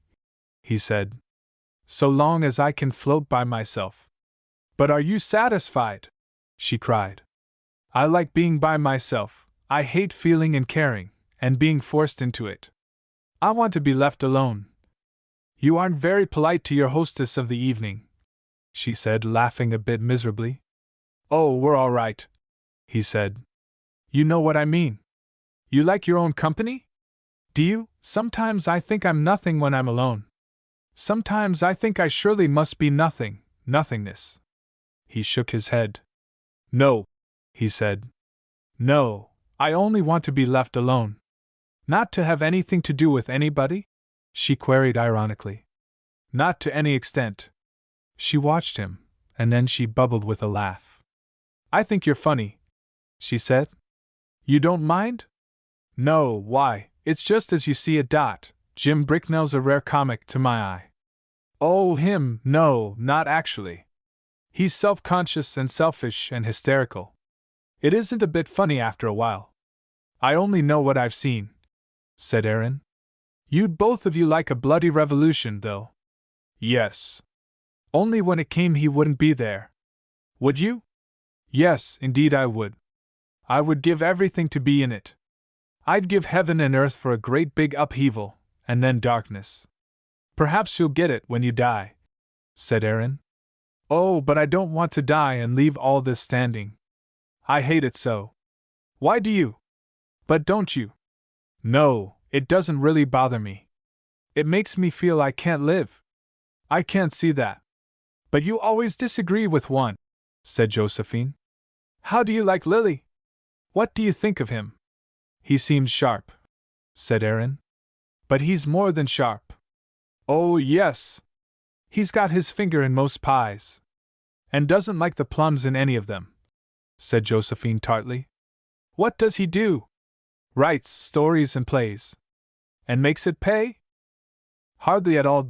he said. So long as I can float by myself. But are you satisfied? She cried. I like being by myself. I hate feeling and caring, and being forced into it. I want to be left alone. You aren't very polite to your hostess of the evening, she said, laughing a bit miserably. Oh, we're all right, he said. You know what I mean. You like your own company? Do you? Sometimes I think I'm nothing when I'm alone. Sometimes I think I surely must be nothing, nothingness. He shook his head. No, he said. No, I only want to be left alone. Not to have anything to do with anybody? She queried ironically. Not to any extent. She watched him, and then she bubbled with a laugh. I think you're funny, she said. You don't mind? No, why, it's just as you see it. Jim Bricknell's a rare comic to my eye. Oh, him, no, not actually. He's self-conscious and selfish and hysterical. It isn't a bit funny after a while. I only know what I've seen, said Aaron. You'd both of you like a bloody revolution, though. Yes. Only when it came he wouldn't be there. Would you? Yes, indeed I would. I would give everything to be in it. I'd give heaven and earth for a great big upheaval, and then darkness. Perhaps you'll get it when you die, said Aaron. Oh, but I don't want to die and leave all this standing. I hate it so. Why do you? But don't you? No, it doesn't really bother me. It makes me feel I can't live. I can't see that. But you always disagree with one, said Josephine. How do you like Lily? What do you think of him? He seems sharp, said Aaron. But he's more than sharp. Oh, yes. He's got his finger in most pies. And doesn't like the plums in any of them, said Josephine tartly. What does he do? Writes stories and plays. And makes it pay? Hardly at all.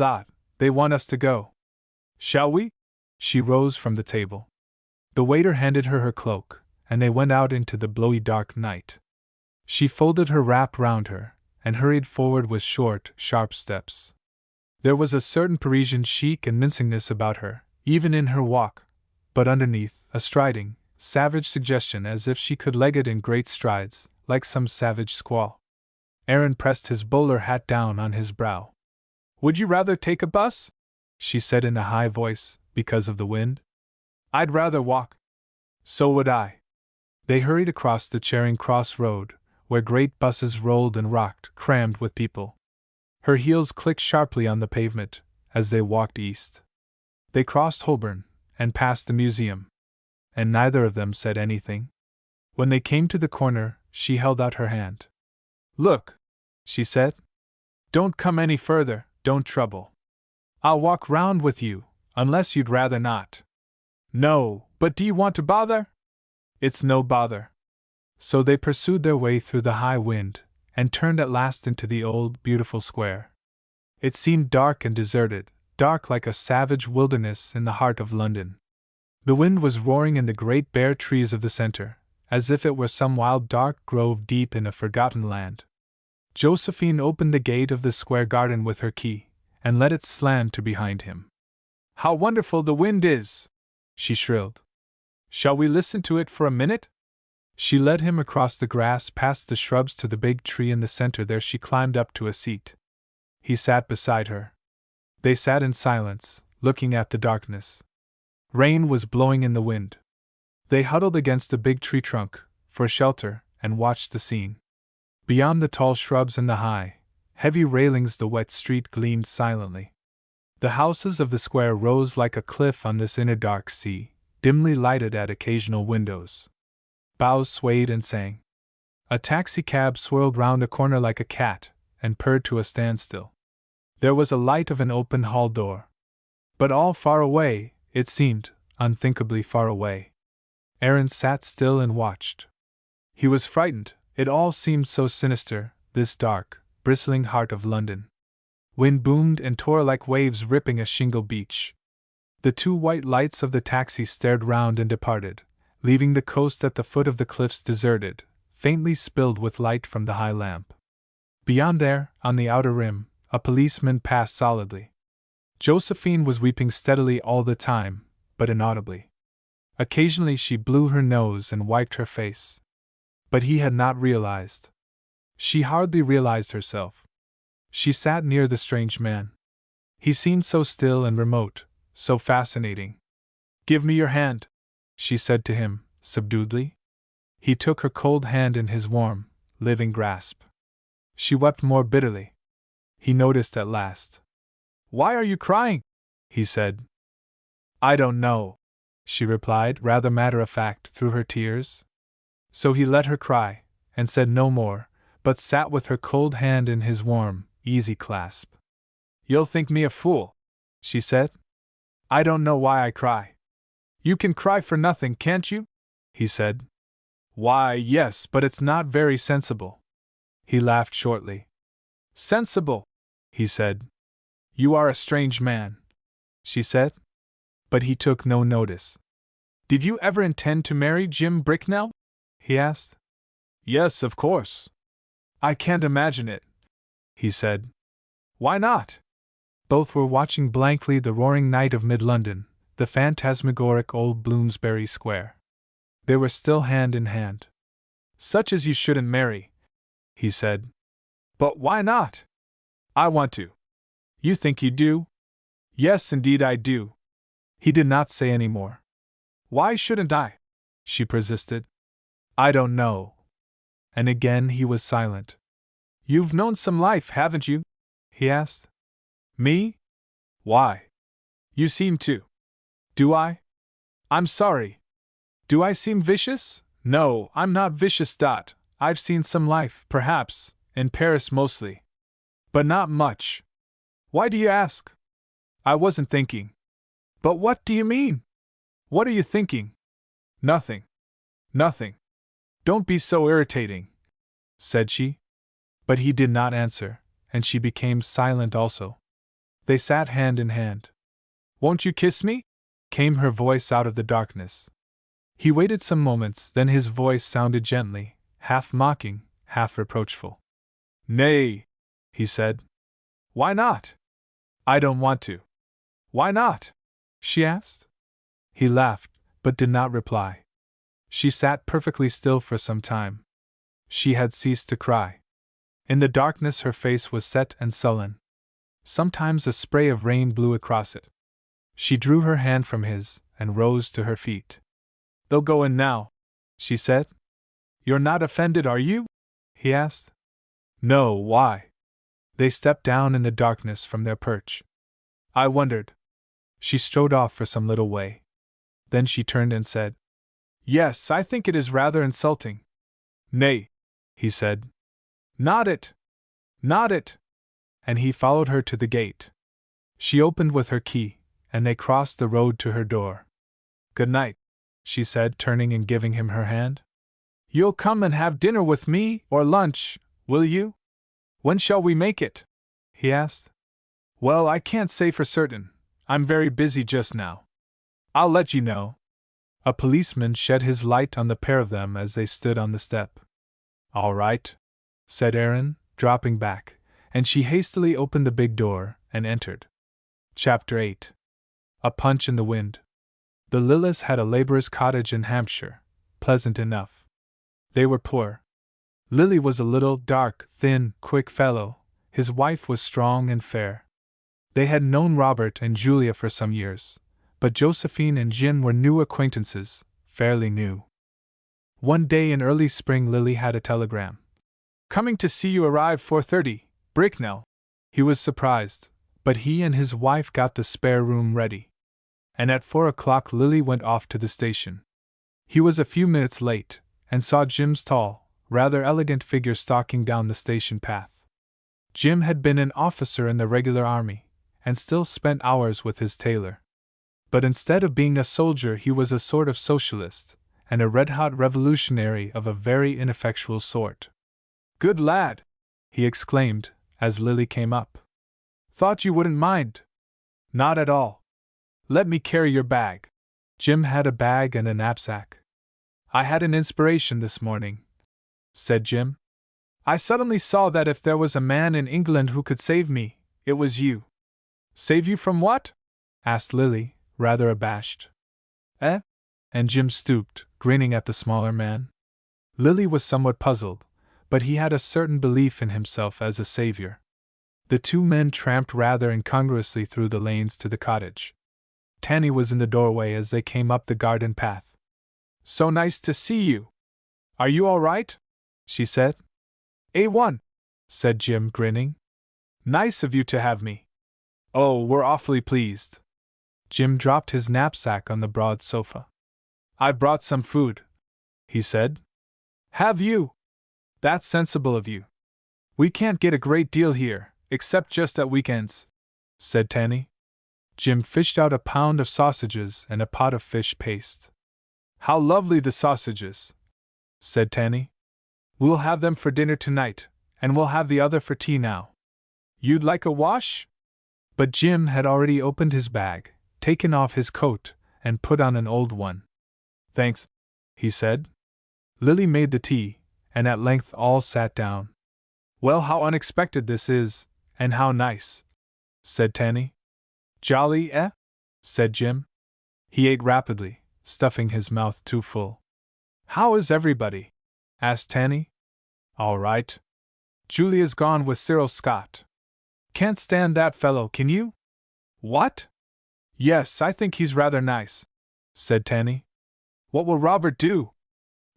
They want us to go. Shall we? She rose from the table. The waiter handed her her cloak, and they went out into the blowy dark night. She folded her wrap round her, and hurried forward with short, sharp steps. There was a certain Parisian chic and mincingness about her, even in her walk, but underneath, a striding, savage suggestion as if she could leg it in great strides, like some savage squaw. Aaron pressed his bowler hat down on his brow. Would you rather take a bus? She said in a high voice, because of the wind. I'd rather walk. So would I. They hurried across the Charing Cross Road, where great buses rolled and rocked, crammed with people. Her heels clicked sharply on the pavement as they walked east. They crossed Holborn and passed the museum. And neither of them said anything. When they came to the corner, she held out her hand. Look, she said. Don't come any further, don't trouble. I'll walk round with you, unless you'd rather not. No, but do you want to bother? It's no bother. So they pursued their way through the high wind, and turned at last into the old, beautiful square. It seemed dark and deserted, dark like a savage wilderness in the heart of London. The wind was roaring in the great bare trees of the center, as if it were some wild dark grove deep in a forgotten land. Josephine opened the gate of the square garden with her key, and let it slam to behind him. How wonderful the wind is! She shrilled. Shall we listen to it for a minute? She led him across the grass past the shrubs to the big tree in the center. There she climbed up to a seat. He sat beside her. They sat in silence, looking at the darkness. Rain was blowing in the wind. They huddled against a big tree trunk, for shelter, and watched the scene. Beyond the tall shrubs and the high, heavy railings, the wet street gleamed silently. The houses of the square rose like a cliff on this inner dark sea, dimly lighted at occasional windows. Boughs swayed and sang. A taxicab swirled round a corner like a cat, and purred to a standstill. There was a light of an open hall door. But all far away, it seemed, unthinkably far away. Aaron sat still and watched. He was frightened, it all seemed so sinister, this dark, bristling heart of London. Wind boomed and tore like waves ripping a shingle beach. The two white lights of the taxi stared round and departed, leaving the coast at the foot of the cliffs deserted, faintly spilled with light from the high lamp. Beyond there, on the outer rim, a policeman passed solidly. Josephine was weeping steadily all the time, but inaudibly. Occasionally she blew her nose and wiped her face. But he had not realized. She hardly realized herself. She sat near the strange man. He seemed so still and remote, so fascinating. "Give me your hand," she said to him, subduedly. He took her cold hand in his warm, living grasp. She wept more bitterly. He noticed at last. "Why are you crying?" he said. "I don't know," she replied, rather matter-of-fact through her tears. So he let her cry, and said no more, but sat with her cold hand in his warm, easy clasp. "You'll think me a fool," she said. "I don't know why I cry." "You can cry for nothing, can't you?" he said. "Why, yes, but it's not very sensible." He laughed shortly. "Sensible?" he said. "You are a strange man," she said. But he took no notice. "Did you ever intend to marry Jim Bricknell?" he asked. "Yes, of course." "I can't imagine it," he said. "Why not?" Both were watching blankly the roaring night of mid-London, the phantasmagoric old Bloomsbury Square. They were still hand in hand. "Such as you shouldn't marry," he said. "But why not?" "I want to." "You think you do?" "Yes, indeed I do." He did not say any more. "Why shouldn't I?" she persisted. "I don't know." And again he was silent. "You've known some life, haven't you?" he asked. "Me? Why? You seem to." "Do I? I'm sorry. Do I seem vicious? No, I'm not vicious. I've seen some life, perhaps, in Paris mostly. But not much. Why do you ask?" "I wasn't thinking." "But what do you mean? What are you thinking?" "Nothing. Nothing. Don't be so irritating," said she. But he did not answer, and she became silent also. They sat hand in hand. "Won't you kiss me?" came her voice out of the darkness. He waited some moments, then his voice sounded gently, half mocking, half reproachful. "Nay," he said. "Why not?" "I don't want to." "Why not?" she asked. He laughed, but did not reply. She sat perfectly still for some time. She had ceased to cry. In the darkness her face was set and sullen. Sometimes a spray of rain blew across it. She drew her hand from his, and rose to her feet. "They'll go in now," she said. "You're not offended, are you?" he asked. "No, why?" They stepped down in the darkness from their perch. "I wondered." She strode off for some little way. Then she turned and said, "Yes, I think it is rather insulting." "Nay," he said. "Not it! Not it!" And he followed her to the gate. She opened with her key, and they crossed the road to her door. "Good night," she said, turning and giving him her hand. "You'll come and have dinner with me, or lunch, will you? When shall we make it?" he asked. "Well, I can't say for certain. I'm very busy just now. I'll let you know." A policeman shed his light on the pair of them as they stood on the step. "All right," said Aaron, dropping back, and she hastily opened the big door and entered. Chapter 8. A punch in the wind. The Lillis had a laborer's cottage in Hampshire, pleasant enough. They were poor. Lily was a little, dark, thin, quick fellow. His wife was strong and fair. They had known Robert and Julia for some years, but Josephine and Jim were new acquaintances, fairly new. One day in early spring Lily had a telegram. "Coming to see you arrive 4:30, Bracknell." He was surprised, but he and his wife got the spare room ready. And at 4 o'clock Lily went off to the station. He was a few minutes late, and saw Jim's tall, rather elegant figure stalking down the station path. Jim had been an officer in the regular army, and still spent hours with his tailor. But instead of being a soldier he was a sort of socialist, and a red-hot revolutionary of a very ineffectual sort. "Good lad!" he exclaimed, as Lily came up. "Thought you wouldn't mind." "Not at all. Let me carry your bag." Jim had a bag and a knapsack. "I had an inspiration this morning," said Jim. "I suddenly saw that if there was a man in England who could save me, it was you." "Save you from what?" asked Lily, rather abashed. "Eh?" And Jim stooped, grinning at the smaller man. Lily was somewhat puzzled, but he had a certain belief in himself as a savior. The two men tramped rather incongruously through the lanes to the cottage. Tanny was in the doorway as they came up the garden path. "So nice to see you. Are you all right?" she said. "A1," said Jim, grinning. "Nice of you to have me." "Oh, we're awfully pleased." Jim dropped his knapsack on the broad sofa. "I've brought some food," he said. "Have you? That's sensible of you. We can't get a great deal here, except just at weekends," said Tanny. Jim fished out a pound of sausages and a pot of fish paste. "How lovely the sausages," said Tanny. "We'll have them for dinner tonight, and we'll have the other for tea now. You'd like a wash?" But Jim had already opened his bag, taken off his coat, and put on an old one. "Thanks," he said. Lily made the tea, and at length all sat down. "Well, how unexpected this is, and how nice," said Tanny. "Jolly, eh?" said Jim. He ate rapidly, stuffing his mouth too full. "How is everybody?" asked Tanny. "All right. Julia's gone with Cyril Scott. Can't stand that fellow, can you?" "What?" "Yes, I think he's rather nice," said Tanny. "What will Robert do?"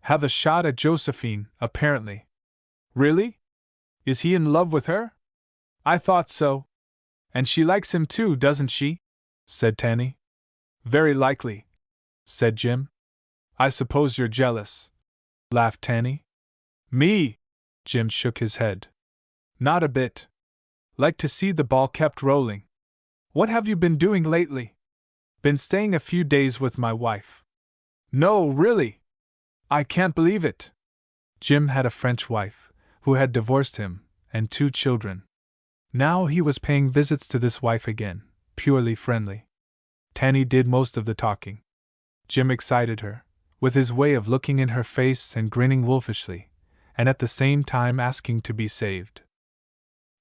"Have a shot at Josephine, apparently." "Really? Is he in love with her?" "I thought so." "And she likes him too, doesn't she?" said Tanny. "Very likely," said Jim. "I suppose you're jealous," laughed Tanny. "Me?" Jim shook his head. "Not a bit. Like to see the ball kept rolling. What have you been doing lately?" "Been staying a few days with my wife." "No, really? I can't believe it." Jim had a French wife, who had divorced him, and 2 children. Now he was paying visits to this wife again, purely friendly. Tanny did most of the talking. Jim excited her, with his way of looking in her face and grinning wolfishly, and at the same time asking to be saved.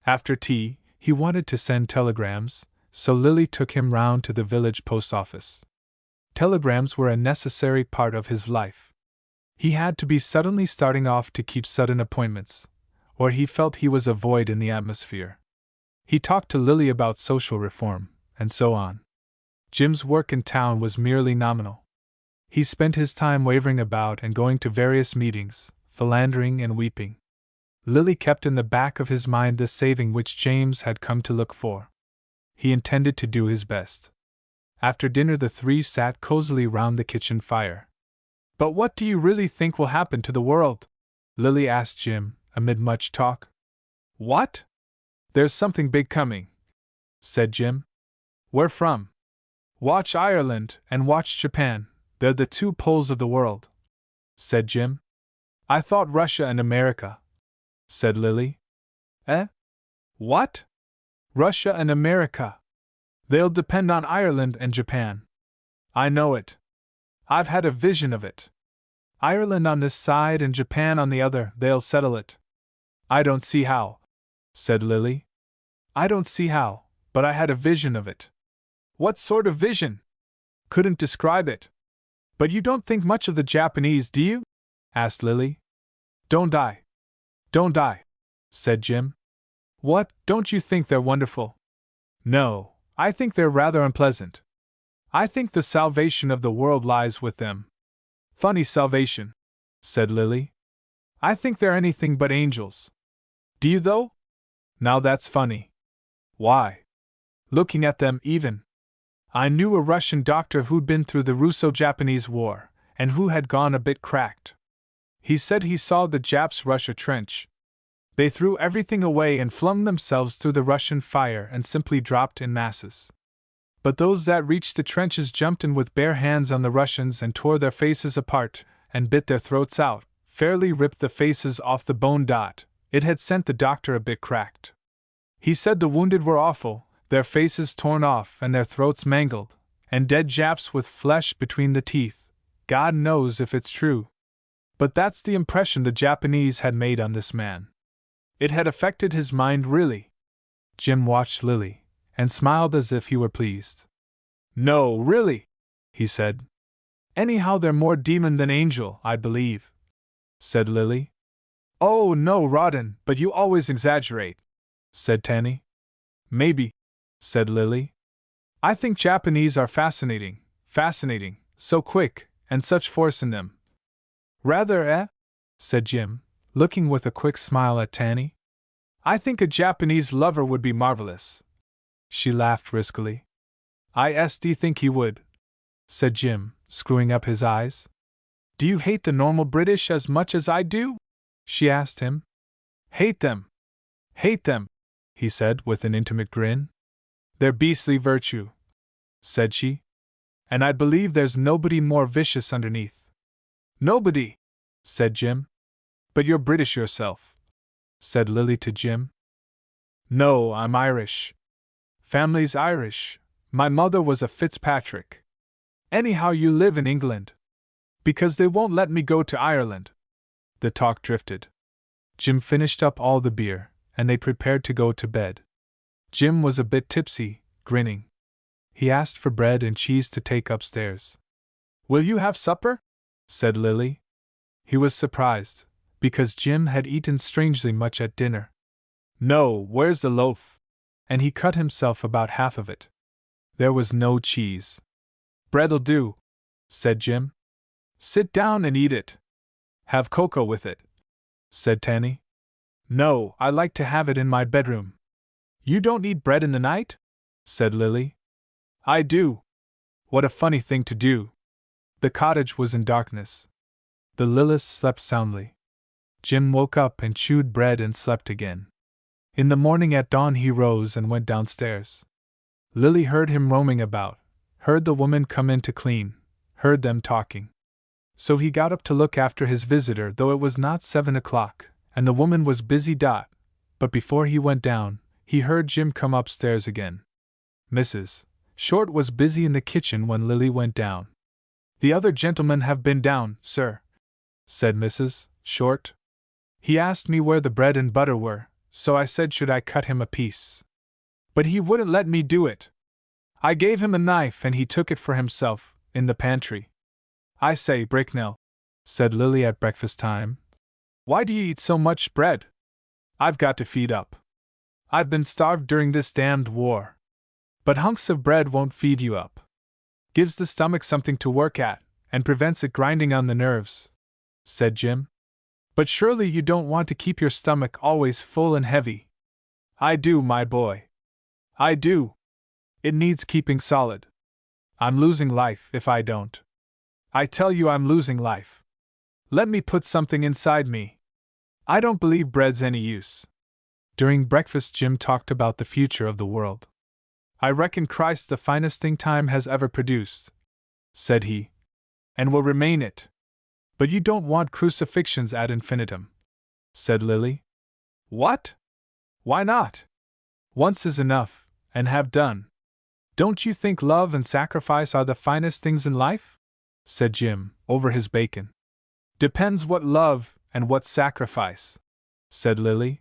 After tea, he wanted to send telegrams, so Lily took him round to the village post office. Telegrams were a necessary part of his life. He had to be suddenly starting off to keep sudden appointments, or he felt he was a void in the atmosphere. He talked to Lily about social reform, and so on. Jim's work in town was merely nominal. He spent his time wavering about and going to various meetings, philandering and weeping. Lily kept in the back of his mind the saving which James had come to look for. He intended to do his best. After dinner the 3 sat cozily round the kitchen fire. "But what do you really think will happen to the world?" Lily asked Jim, amid much talk. "What?" "There's something big coming," said Jim. "Where from?" "Watch Ireland and watch Japan, they're the 2 poles of the world," said Jim. "I thought Russia and America," said Lily. "Eh? What?" "Russia and America. They'll depend on Ireland and Japan." "I know it. I've had a vision of it. Ireland on this side and Japan on the other, they'll settle it." "I don't see how," said Lily. "I don't see how, but I had a vision of it." "What sort of vision?" "Couldn't describe it." "But you don't think much of the Japanese, do you?" asked Lily. "Don't I? Don't I?" said Jim. "What, don't you think they're wonderful?" No, I think they're rather unpleasant. I think the salvation of the world lies with them. Funny salvation, said Lily. I think they're anything but angels. Do you, though? Now that's funny. Why? Looking at them, even. I knew a Russian doctor who'd been through the Russo-Japanese War, and who had gone a bit cracked. He said he saw the Japs rush a trench. They threw everything away and flung themselves through the Russian fire and simply dropped in masses. But those that reached the trenches jumped in with bare hands on the Russians and tore their faces apart, and bit their throats out, fairly ripped the faces off the bone. It had sent the doctor a bit cracked. He said the wounded were awful, their faces torn off and their throats mangled, and dead Japs with flesh between the teeth. God knows if it's true. But that's the impression the Japanese had made on this man. It had affected his mind really. Jim watched Lily, and smiled as if he were pleased. No, really, he said. Anyhow, they're more demon than angel, I believe, said Lily. Oh, no, Rawdon, but you always exaggerate, said Tanny. Maybe, said Lily. I think Japanese are fascinating, so quick, and such force in them. Rather, said Jim, looking with a quick smile at Tanny. I think a Japanese lover would be marvelous. She laughed riskily. I think he would, said Jim, screwing up his eyes. Do you hate the normal British as much as I do? She asked him. Hate them, he said with an intimate grin. They're beastly virtue, said she. And I believe there's nobody more vicious underneath. Nobody, said Jim. But you're British yourself, said Lily to Jim. No, I'm Irish. Family's Irish. My mother was a Fitzpatrick. Anyhow, you live in England. Because they won't let me go to Ireland. The talk drifted. Jim finished up all the beer, and they prepared to go to bed. Jim was a bit tipsy, grinning. He asked for bread and cheese to take upstairs. Will you have supper? Said Lily. He was surprised, because Jim had eaten strangely much at dinner. No, where's the loaf? And he cut himself about half of it. There was no cheese. Bread'll do, said Jim. Sit down and eat it. Have cocoa with it, said Tanny. No, I like to have it in my bedroom. You don't eat bread in the night? Said Lily. I do. What a funny thing to do. The cottage was in darkness. The Lillis slept soundly. Jim woke up and chewed bread and slept again. In the morning at dawn he rose and went downstairs. Lily heard him roaming about, heard the woman come in to clean, heard them talking. So he got up to look after his visitor, though it was not 7 o'clock, and the woman was busy. But before he went down, he heard Jim come upstairs again. Mrs. Short was busy in the kitchen when Lily went down. The other gentlemen have been down, sir, said Mrs. Short. He asked me where the bread and butter were, so I said should I cut him a piece. But he wouldn't let me do it. I gave him a knife and he took it for himself, in the pantry. I say, Bracknell, said Lily at breakfast time, why do you eat so much bread? I've got to feed up. I've been starved during this damned war. But hunks of bread won't feed you up. Gives the stomach something to work at, and prevents it grinding on the nerves, said Jim. But surely you don't want to keep your stomach always full and heavy. I do, my boy. I do. It needs keeping solid. I'm losing life if I don't. I tell you I'm losing life. Let me put something inside me. I don't believe bread's any use. During breakfast Jim talked about the future of the world. I reckon Christ's the finest thing time has ever produced, said he, and will remain it. But you don't want crucifixions ad infinitum, said Lily. What? Why not? Once is enough, and have done. Don't you think love and sacrifice are the finest things in life? Said Jim, over his bacon. Depends what love and what sacrifice, said Lily.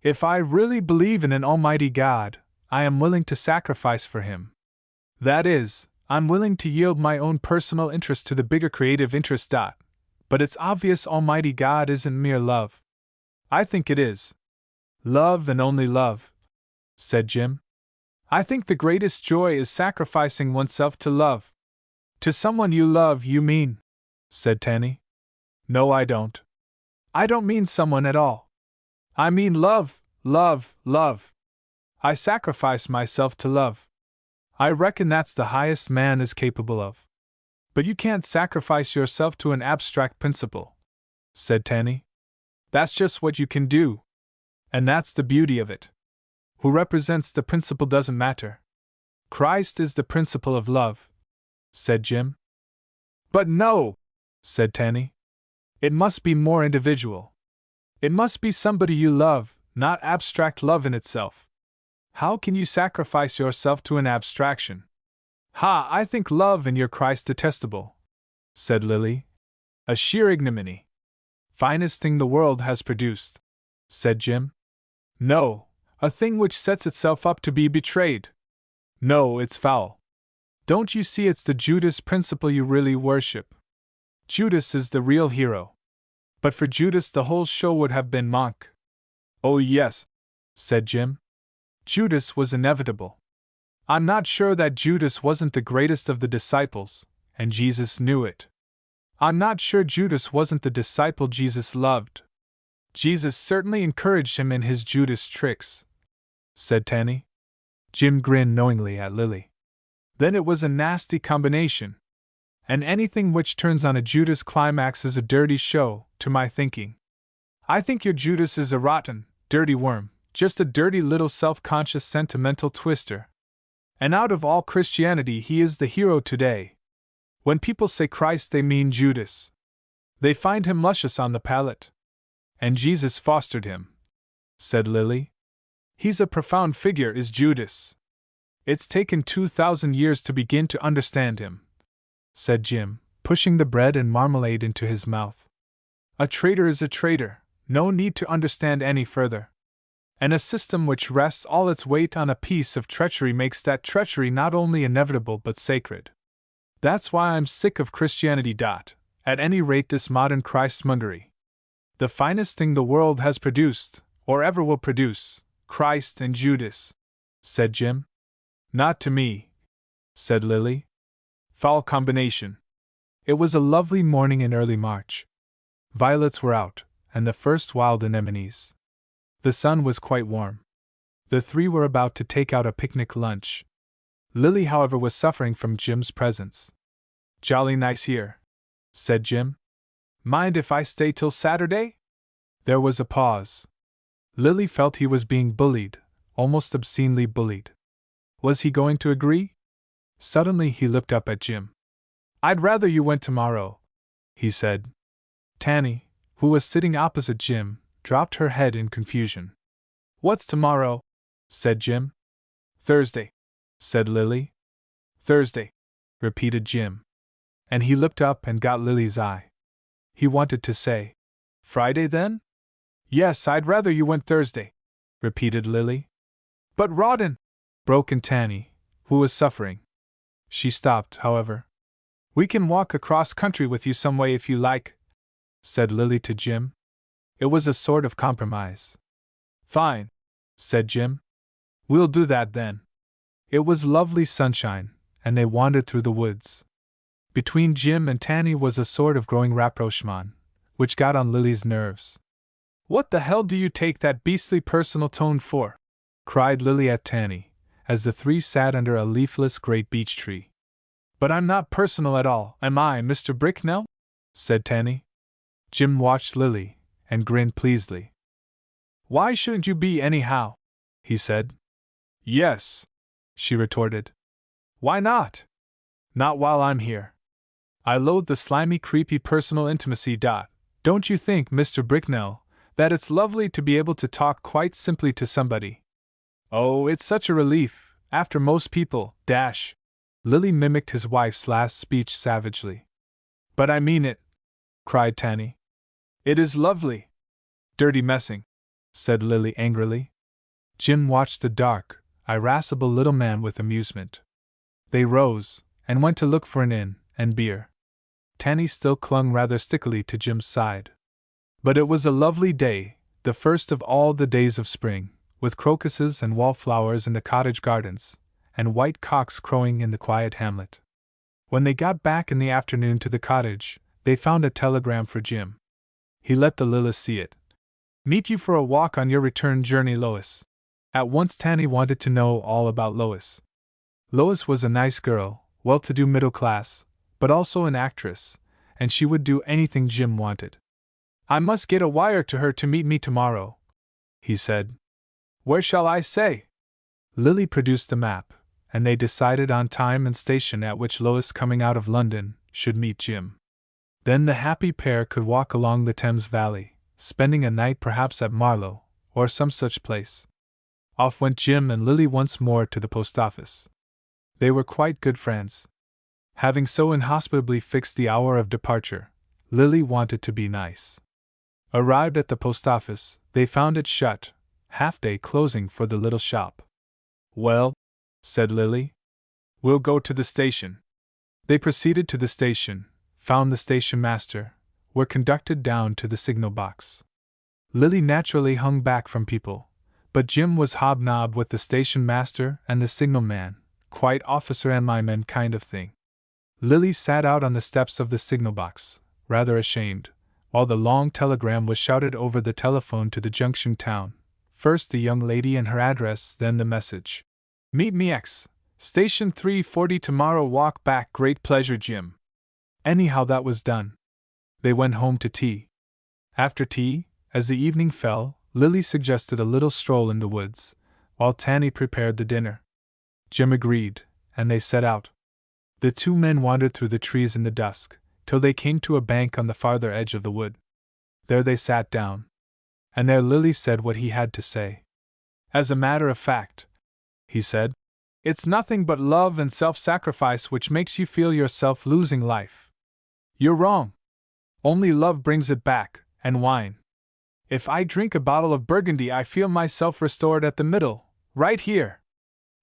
If I really believe in an almighty God, I am willing to sacrifice for him. That is, I'm willing to yield my own personal interest to the bigger creative interest. But it's obvious almighty God isn't mere love. I think it is. Love and only love, said Jim. I think the greatest joy is sacrificing oneself to love. To someone you love, you mean? Said Tanny. No, I don't. I don't mean someone at all. I mean love, love, love. I sacrifice myself to love. I reckon that's the highest man is capable of. But you can't sacrifice yourself to an abstract principle, said Tanny. That's just what you can do. And that's the beauty of it. Who represents the principle doesn't matter. Christ is the principle of love, said Jim. But no, said Tanny. It must be more individual. It must be somebody you love, not abstract love in itself. How can you sacrifice yourself to an abstraction? Ha, I think love in your Christ detestable, said Lily. A sheer ignominy. Finest thing the world has produced, said Jim. No, a thing which sets itself up to be betrayed. No, it's foul. Don't you see it's the Judas principle you really worship? Judas is the real hero. But for Judas the whole show would have been mock. Oh yes, said Jim. Judas was inevitable. I'm not sure that Judas wasn't the greatest of the disciples, and Jesus knew it. I'm not sure Judas wasn't the disciple Jesus loved. Jesus certainly encouraged him in his Judas tricks, said Tanny. Jim grinned knowingly at Lily. Then it was a nasty combination. And anything which turns on a Judas climax is a dirty show, to my thinking. I think your Judas is a rotten, dirty worm, just a dirty little self-conscious sentimental twister. And out of all Christianity he is the hero today. When people say Christ they mean Judas. They find him luscious on the palate. And Jesus fostered him, said Lily. He's a profound figure, is Judas. It's taken 2,000 years to begin to understand him, said Jim, pushing the bread and marmalade into his mouth. A traitor is a traitor, no need to understand any further. And a system which rests all its weight on a piece of treachery makes that treachery not only inevitable but sacred. That's why I'm sick of Christianity. At any rate this modern Christmongery. The finest thing the world has produced, or ever will produce, Christ and Judas, said Jim. Not to me, said Lily. Foul combination. It was a lovely morning in early March. Violets were out, and the first wild anemones. The sun was quite warm. The three were about to take out a picnic lunch. Lily, however, was suffering from Jim's presence. Jolly nice here, said Jim. Mind if I stay till Saturday? There was a pause. Lily felt he was being bullied, almost obscenely bullied. Was he going to agree? Suddenly he looked up at Jim. I'd rather you went tomorrow, he said. Tanny, who was sitting opposite Jim, dropped her head in confusion. What's tomorrow? Said Jim. Thursday, said Lily. Thursday, repeated Jim. And he looked up and got Lily's eye. He wanted to say, Friday then? Yes, I'd rather you went Thursday, repeated Lily. But Rawdon, broke in Tanny, who was suffering. She stopped, however. We can walk across country with you some way if you like, said Lily to Jim. It was a sort of compromise. Fine, said Jim. We'll do that then. It was lovely sunshine, and they wandered through the woods. Between Jim and Tanny was a sort of growing rapprochement, which got on Lily's nerves. What the hell do you take that beastly personal tone for? Cried Lily at Tanny, as the three sat under a leafless great beech tree. But I'm not personal at all, am I, Mr. Bricknell? Said Tanny. Jim watched Lily, and grinned pleasedly. Why shouldn't you be anyhow? He said. Yes, she retorted. Why not? Not while I'm here. I loathe the slimy, creepy personal intimacy. Don't you think, Mr. Bricknell, that it's lovely to be able to talk quite simply to somebody? Oh, it's such a relief, after most people, Lily mimicked his wife's last speech savagely. But I mean it, cried Tanny. It is lovely. Dirty messing, said Lily angrily. Jim watched the dark, irascible little man with amusement. They rose, and went to look for an inn, and beer. Tanny still clung rather stickily to Jim's side. But it was a lovely day, the first of all the days of spring, with crocuses and wallflowers in the cottage gardens, and white cocks crowing in the quiet hamlet. When they got back in the afternoon to the cottage, they found a telegram for Jim. He let the Lillis see it. "Meet you for a walk on your return journey, Lois." At once Tanny wanted to know all about Lois. Lois was a nice girl, well-to-do middle class, but also an actress, and she would do anything Jim wanted. "I must get a wire to her to meet me tomorrow," he said. "Where shall I say?" Lily produced a map, and they decided on time and station at which Lois, coming out of London, should meet Jim. Then the happy pair could walk along the Thames Valley, spending a night perhaps at Marlow, or some such place. Off went Jim and Lily once more to the post office. They were quite good friends. Having so inhospitably fixed the hour of departure, Lily wanted to be nice. Arrived at the post office, they found it shut, half-day closing for the little shop. "Well," said Lily, "we'll go to the station." They proceeded to the station, found the station master, were conducted down to the signal box. Lily naturally hung back from people, but Jim was hobnobbed with the station master and the signal man, quite officer and my man kind of thing. Lily sat out on the steps of the signal box, rather ashamed, while the long telegram was shouted over the telephone to the junction town. First the young lady and her address, then the message. "Meet me X. Station 340 tomorrow, walk back, great pleasure, Jim." Anyhow, that was done. They went home to tea. After tea, as the evening fell, Lily suggested a little stroll in the woods, while Tanny prepared the dinner. Jim agreed, and they set out. The two men wandered through the trees in the dusk, till they came to a bank on the farther edge of the wood. There they sat down. And there Lily said what he had to say. "As a matter of fact," he said, "it's nothing but love and self-sacrifice which makes you feel yourself losing life. You're wrong. Only love brings it back, and wine. If I drink a bottle of Burgundy, I feel myself restored at the middle, right here.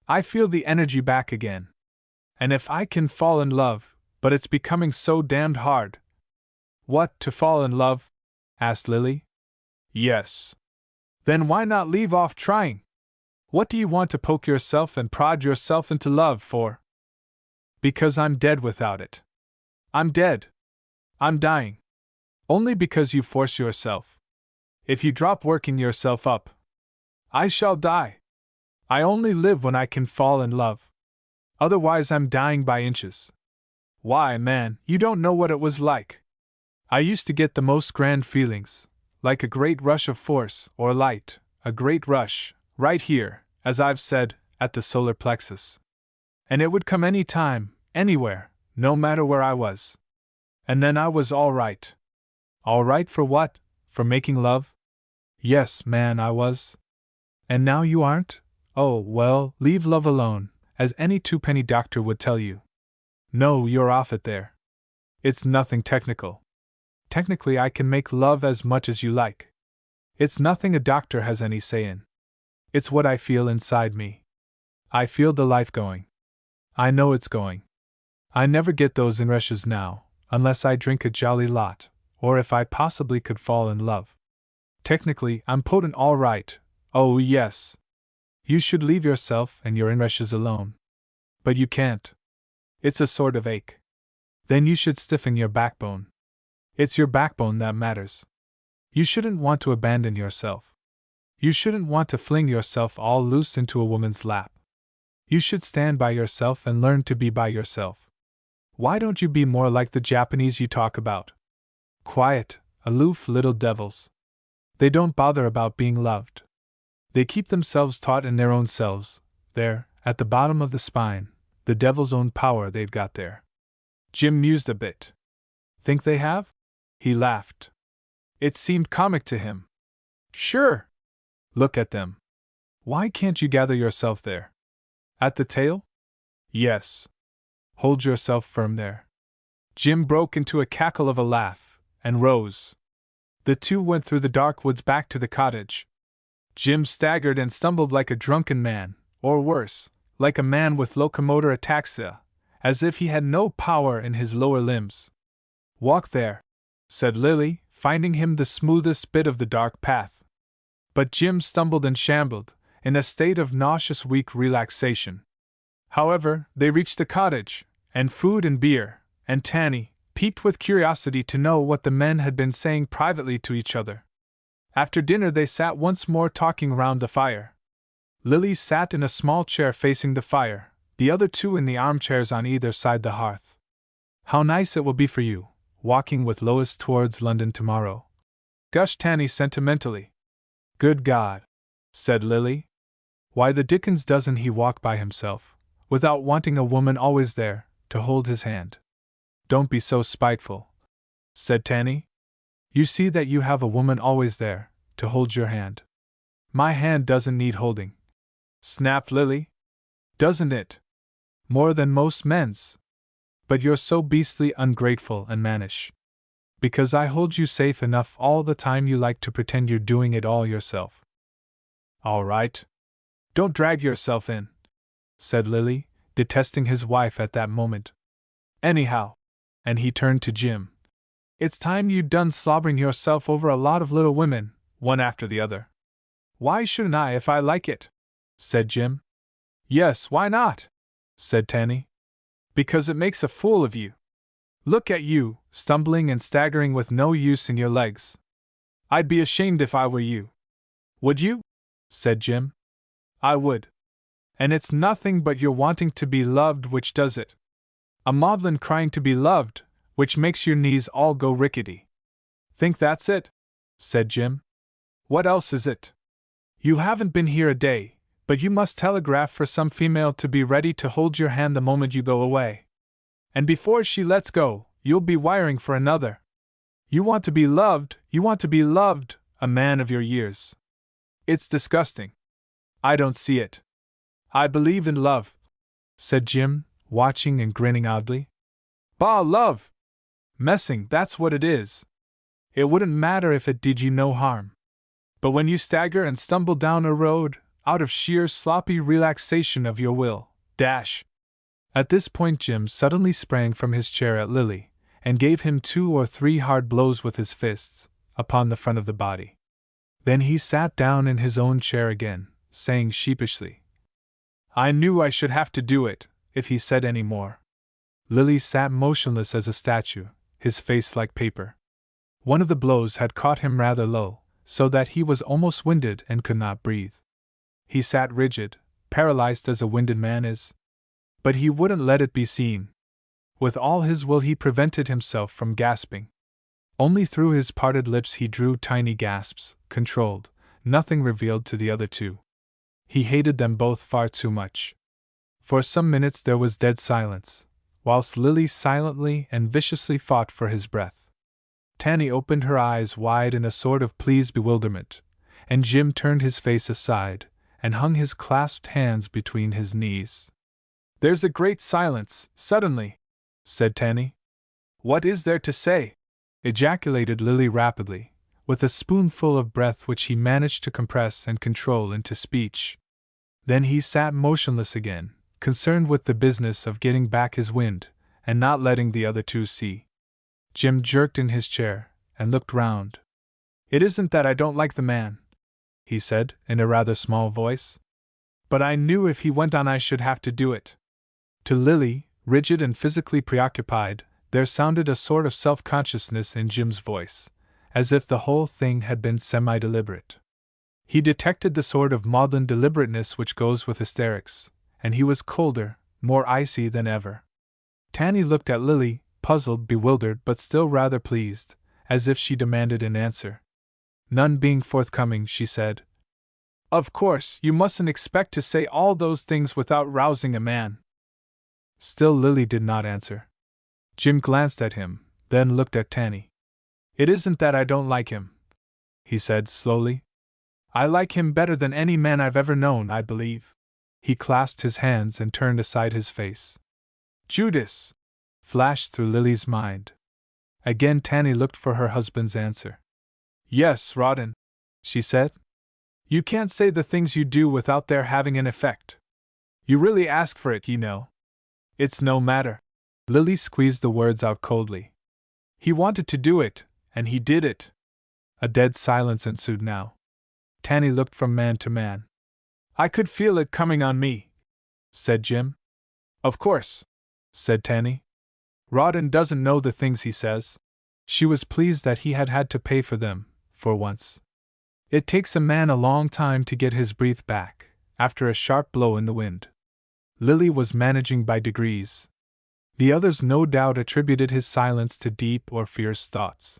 I feel the energy back again. And if I can fall in love, but it's becoming so damned hard." "What, to fall in love?" asked Lily. "Yes." "Then why not leave off trying? What do you want to poke yourself and prod yourself into love for?" "Because I'm dead without it. I'm dead. I'm dying. Only because you force yourself. If you drop working yourself up, I shall die. I only live when I can fall in love. Otherwise I'm dying by inches. Why, man, you don't know what it was like. I used to get the most grand feelings, like a great rush of force or light, a great rush, right here, as I've said, at the solar plexus. And it would come any time, anywhere, no matter where I was. And then I was all right." "All right for what? For making love?" "Yes, man, I was." "And now you aren't? Oh, well, leave love alone, as any twopenny doctor would tell you. No, you're off it there. It's nothing technical. Technically, I can make love as much as you like. It's nothing a doctor has any say in. It's what I feel inside me. I feel the life going. I know it's going. I never get those inrushes now, unless I drink a jolly lot, or if I possibly could fall in love. Technically, I'm potent all right. Oh, yes. You should leave yourself and your inrushes alone. But you can't. It's a sort of ache. Then you should stiffen your backbone. It's your backbone that matters. You shouldn't want to abandon yourself. You shouldn't want to fling yourself all loose into a woman's lap. You should stand by yourself and learn to be by yourself. Why don't you be more like the Japanese you talk about? Quiet, aloof little devils. They don't bother about being loved. They keep themselves taut in their own selves, there, at the bottom of the spine, the devil's own power they've got there." Jim mused a bit. "Think they have?" He laughed. It seemed comic to him. "Sure. Look at them. Why can't you gather yourself there? At the tail? Yes. Hold yourself firm there." Jim broke into a cackle of a laugh, and rose. The two went through the dark woods back to the cottage. Jim staggered and stumbled like a drunken man, or worse, like a man with locomotor ataxia, as if he had no power in his lower limbs. "Walk there," said Lily, finding him the smoothest bit of the dark path. But Jim stumbled and shambled, in a state of nauseous weak relaxation. However, they reached the cottage, and food and beer, and Tanny, piqued with curiosity to know what the men had been saying privately to each other. After dinner they sat once more talking round the fire. Lily sat in a small chair facing the fire, the other two in the armchairs on either side the hearth. "How nice it will be for you, walking with Lois towards London tomorrow," gushed Tanny sentimentally. "Good God," said Lily. "Why the dickens doesn't he walk by himself, without wanting a woman always there, to hold his hand?" "Don't be so spiteful," said Tanny. "You see that you have a woman always there, to hold your hand." "My hand doesn't need holding," snapped Lily. "Doesn't it? More than most men's. But you're so beastly ungrateful and mannish. Because I hold you safe enough all the time you like to pretend you're doing it all yourself." "All right. Don't drag yourself in," said Lily, detesting his wife at that moment. "Anyhow," and he turned to Jim, "it's time you'd done slobbering yourself over a lot of little women, one after the other." "Why shouldn't I if I like it?" said Jim. "Yes, why not?" said Tanny. "Because it makes a fool of you. Look at you, stumbling and staggering with no use in your legs. I'd be ashamed if I were you." "Would you?" said Jim. "I would. And it's nothing but your wanting to be loved which does it. A maudlin crying to be loved, which makes your knees all go rickety." "Think that's it?" said Jim. "What else is it? You haven't been here a day, but you must telegraph for some female to be ready to hold your hand the moment you go away. And before she lets go, you'll be wiring for another. You want to be loved, a man of your years. It's disgusting. I don't see it." "I believe in love," said Jim, watching and grinning oddly. "Bah, love! Messing, that's what it is. It wouldn't matter if it did you no harm. But when you stagger and stumble down a road, out of sheer sloppy relaxation of your will, dash!" At this point Jim suddenly sprang from his chair at Lily, and gave him 2 or 3 hard blows with his fists, upon the front of the body. Then he sat down in his own chair again, saying sheepishly, "I knew I should have to do it, if he said any more." Lily sat motionless as a statue, his face like paper. One of the blows had caught him rather low, so that he was almost winded and could not breathe. He sat rigid, paralyzed as a winded man is. But he wouldn't let it be seen. With all his will he prevented himself from gasping. Only through his parted lips he drew tiny gasps, controlled, nothing revealed to the other two. He hated them both far too much. For some minutes there was dead silence, whilst Lily silently and viciously fought for his breath. Tanny opened her eyes wide in a sort of pleased bewilderment, and Jim turned his face aside, and hung his clasped hands between his knees. "There's a great silence, suddenly," said Tanny. "What is there to say?" ejaculated Lily rapidly, with a spoonful of breath which he managed to compress and control into speech. Then he sat motionless again, concerned with the business of getting back his wind, and not letting the other two see. Jim jerked in his chair, and looked round. "It isn't that I don't like the man," he said, in a rather small voice. "But I knew if he went on I should have to do it." To Lily, rigid and physically preoccupied, there sounded a sort of self-consciousness in Jim's voice, as if the whole thing had been semi-deliberate. He detected the sort of maudlin deliberateness which goes with hysterics, and he was colder, more icy than ever. Tanny looked at Lily, puzzled, bewildered, but still rather pleased, as if she demanded an answer. None being forthcoming, she said, "Of course, you mustn't expect to say all those things without rousing a man." Still Lily did not answer. Jim glanced at him, then looked at Tanny. "It isn't that I don't like him," he said slowly. "I like him better than any man I've ever known, I believe." He clasped his hands and turned aside his face. "Judas!" flashed through Lily's mind. Again Tanny looked for her husband's answer. "Yes, Rawdon," she said. "You can't say the things you do without their having an effect. You really ask for it, you know." "It's no matter." Lily squeezed the words out coldly. "He wanted to do it, and he did it." A dead silence ensued now. Tanny looked from man to man. I could feel it coming on me, said Jim. Of course, said Tanny. Rawdon doesn't know the things he says. She was pleased that he had had to pay for them, for once. It takes a man a long time to get his breath back, after a sharp blow in the wind. Lily was managing by degrees. The others no doubt attributed his silence to deep or fierce thoughts.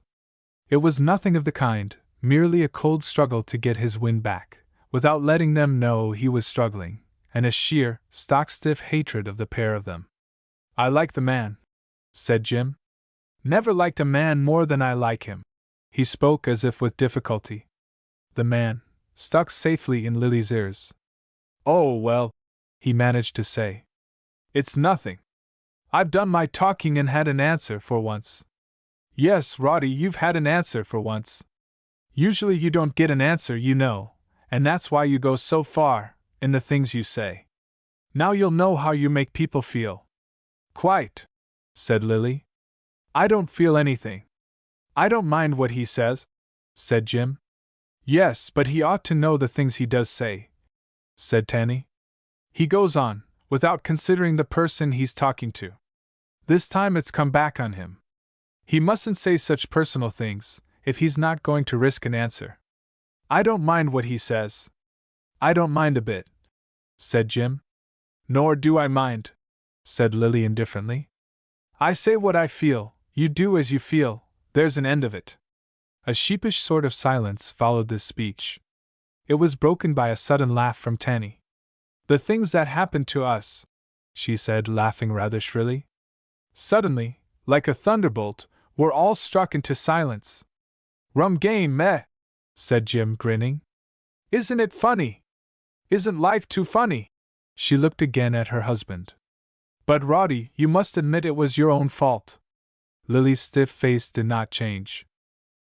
It was nothing of the kind, merely a cold struggle to get his wind back, without letting them know he was struggling, and a sheer, stock-stiff hatred of the pair of them. I like the man, said Jim. Never liked a man more than I like him. He spoke as if with difficulty. The man stuck safely in Lily's ears. Oh, well, he managed to say. It's nothing. I've done my talking and had an answer for once. Yes, Roddy, you've had an answer for once. Usually you don't get an answer, you know, and that's why you go so far in the things you say. Now you'll know how you make people feel. Quite, said Lily. I don't feel anything. I don't mind what he says, said Jim. Yes, but he ought to know the things he does say, said Tanny. He goes on, without considering the person he's talking to. This time it's come back on him. He mustn't say such personal things, if he's not going to risk an answer. I don't mind what he says. I don't mind a bit, said Jim. Nor do I mind, said Lily indifferently. I say what I feel, you do as you feel, there's an end of it. A sheepish sort of silence followed this speech. It was broken by a sudden laugh from Tanny. The things that happened to us, she said, laughing rather shrilly. Suddenly, like a thunderbolt, were all struck into silence. Rum game, meh, said Jim, grinning. Isn't it funny? Isn't life too funny? She looked again at her husband. But Roddy, you must admit it was your own fault. Lily's stiff face did not change.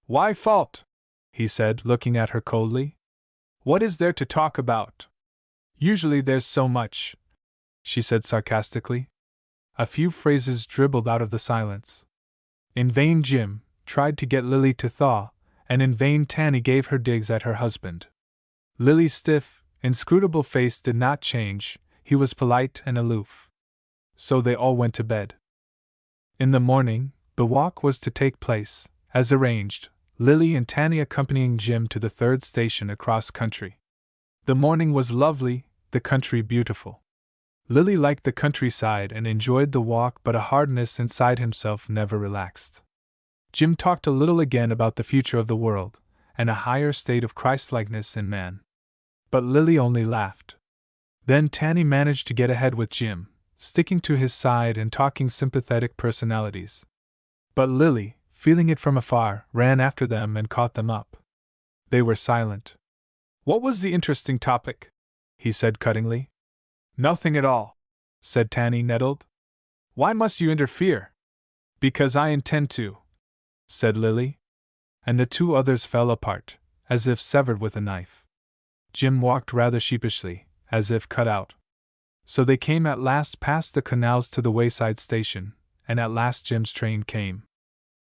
Why fault? He said, looking at her coldly. What is there to talk about? Usually there's so much, she said sarcastically. A few phrases dribbled out of the silence. In vain Jim tried to get Lily to thaw, and in vain Tanny gave her digs at her husband. Lily's stiff, inscrutable face did not change, he was polite and aloof. So they all went to bed. In the morning, the walk was to take place, as arranged, Lily and Tanny accompanying Jim to the third station across country. The morning was lovely, the country beautiful. Lily liked the countryside and enjoyed the walk, but a hardness inside himself never relaxed. Jim talked a little again about the future of the world, and a higher state of Christlikeness in man. But Lily only laughed. Then Tanny managed to get ahead with Jim, sticking to his side and talking sympathetic personalities. But Lily, feeling it from afar, ran after them and caught them up. They were silent. What was the interesting topic? He said cuttingly. Nothing at all, said Tanny, nettled. Why must you interfere? Because I intend to, said Lily. And the two others fell apart, as if severed with a knife. Jim walked rather sheepishly, as if cut out. So they came at last past the canals to the wayside station, and at last Jim's train came.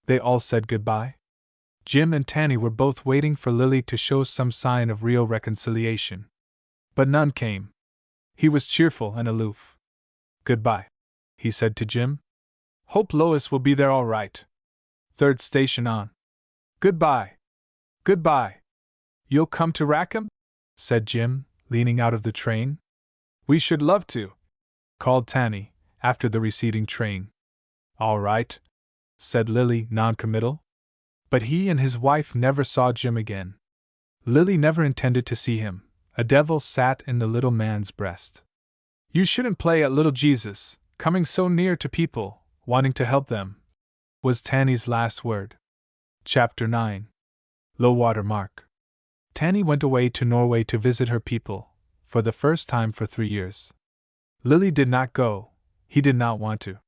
They all said goodbye. Jim and Tanny were both waiting for Lily to show some sign of real reconciliation. But none came. He was cheerful and aloof. Goodbye, he said to Jim. Hope Lois will be there all right. Third station on. Goodbye. Goodbye. You'll come to Rackham? Said Jim, leaning out of the train. We should love to, called Tanny, after the receding train. All right, said Lily, noncommittal. But he and his wife never saw Jim again. Lily never intended to see him. A devil sat in the little man's breast. You shouldn't play at little Jesus, coming so near to people, wanting to help them, was Tanny's last word. Chapter 9. Low water mark. Tanny went away to Norway to visit her people, for the first time for 3 years. Lily did not go, he did not want to.